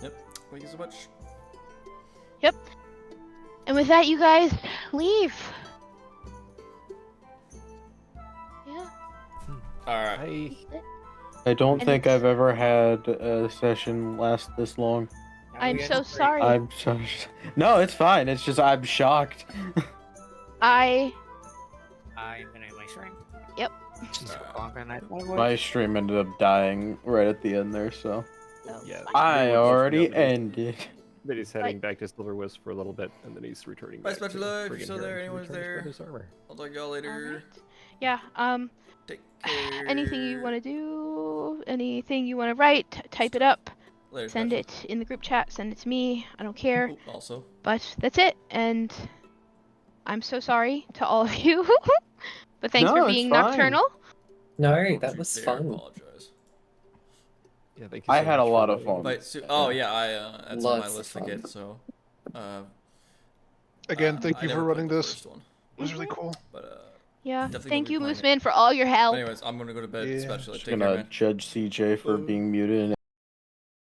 [SPEAKER 3] Yep. Thank you so much.
[SPEAKER 6] Yep. And with that, you guys leave. Yeah.
[SPEAKER 3] Alright.
[SPEAKER 8] I
[SPEAKER 9] I don't
[SPEAKER 6] And
[SPEAKER 9] think
[SPEAKER 6] it's-
[SPEAKER 9] I've ever had a session last this long.
[SPEAKER 5] Now
[SPEAKER 6] I'm
[SPEAKER 5] we
[SPEAKER 6] so
[SPEAKER 5] end
[SPEAKER 6] sorry.
[SPEAKER 9] I'm so. No, it's fine. It's just I'm shocked.
[SPEAKER 6] I
[SPEAKER 5] I'm gonna end my stream.
[SPEAKER 6] Yep.
[SPEAKER 5] So long, and I would-
[SPEAKER 9] My stream ended up dying right at the end there, so
[SPEAKER 8] Yeah.
[SPEAKER 9] I
[SPEAKER 8] They were both
[SPEAKER 9] already
[SPEAKER 8] nominated.
[SPEAKER 9] ended.
[SPEAKER 8] But he's heading back to Silverwest for a little bit, and then he's returning
[SPEAKER 3] Bye,
[SPEAKER 8] back to
[SPEAKER 3] Spatula, if you're
[SPEAKER 8] friggin'
[SPEAKER 3] still
[SPEAKER 8] here
[SPEAKER 3] there,
[SPEAKER 8] to
[SPEAKER 3] anyone's
[SPEAKER 8] return his
[SPEAKER 3] there.
[SPEAKER 8] brother's armor.
[SPEAKER 3] I'll talk to y'all later.
[SPEAKER 6] Alright. Yeah.
[SPEAKER 3] Take care.
[SPEAKER 6] Anything you want to do, anything you want to write, type it up,
[SPEAKER 3] Later,
[SPEAKER 6] send
[SPEAKER 3] Spatula.
[SPEAKER 6] it in the group chat, send it to me. I don't care.
[SPEAKER 3] Ooh, also.
[SPEAKER 6] But that's it. And I'm so sorry to all of you. But thanks
[SPEAKER 9] No,
[SPEAKER 6] for
[SPEAKER 9] it's
[SPEAKER 6] being
[SPEAKER 9] fine.
[SPEAKER 6] nocturnal.
[SPEAKER 2] No,
[SPEAKER 3] Don't
[SPEAKER 2] that
[SPEAKER 3] you
[SPEAKER 2] was
[SPEAKER 3] dare
[SPEAKER 2] fun.
[SPEAKER 3] Apologize.
[SPEAKER 8] Yeah, thank you.
[SPEAKER 9] I
[SPEAKER 8] so
[SPEAKER 9] had a
[SPEAKER 8] much
[SPEAKER 9] lot
[SPEAKER 8] for
[SPEAKER 9] of
[SPEAKER 8] letting me
[SPEAKER 9] fun.
[SPEAKER 3] But oh yeah, that's on my
[SPEAKER 2] Lots of
[SPEAKER 3] list to
[SPEAKER 2] fun.
[SPEAKER 3] get. So,
[SPEAKER 7] Again, thank
[SPEAKER 3] I
[SPEAKER 7] you
[SPEAKER 3] never
[SPEAKER 7] for
[SPEAKER 3] played
[SPEAKER 7] running
[SPEAKER 3] the
[SPEAKER 7] this.
[SPEAKER 3] first one,
[SPEAKER 7] It was really cool.
[SPEAKER 3] but
[SPEAKER 6] Yeah.
[SPEAKER 3] Definitely
[SPEAKER 6] Thank
[SPEAKER 3] gonna
[SPEAKER 6] you,
[SPEAKER 3] be playing
[SPEAKER 6] Mooseman, for all your help.
[SPEAKER 3] anyways, I'm gonna go to bed.
[SPEAKER 7] Yeah.
[SPEAKER 3] Spatula,
[SPEAKER 9] Just
[SPEAKER 3] take care,
[SPEAKER 9] gonna
[SPEAKER 3] man.
[SPEAKER 9] judge CJ for being muted and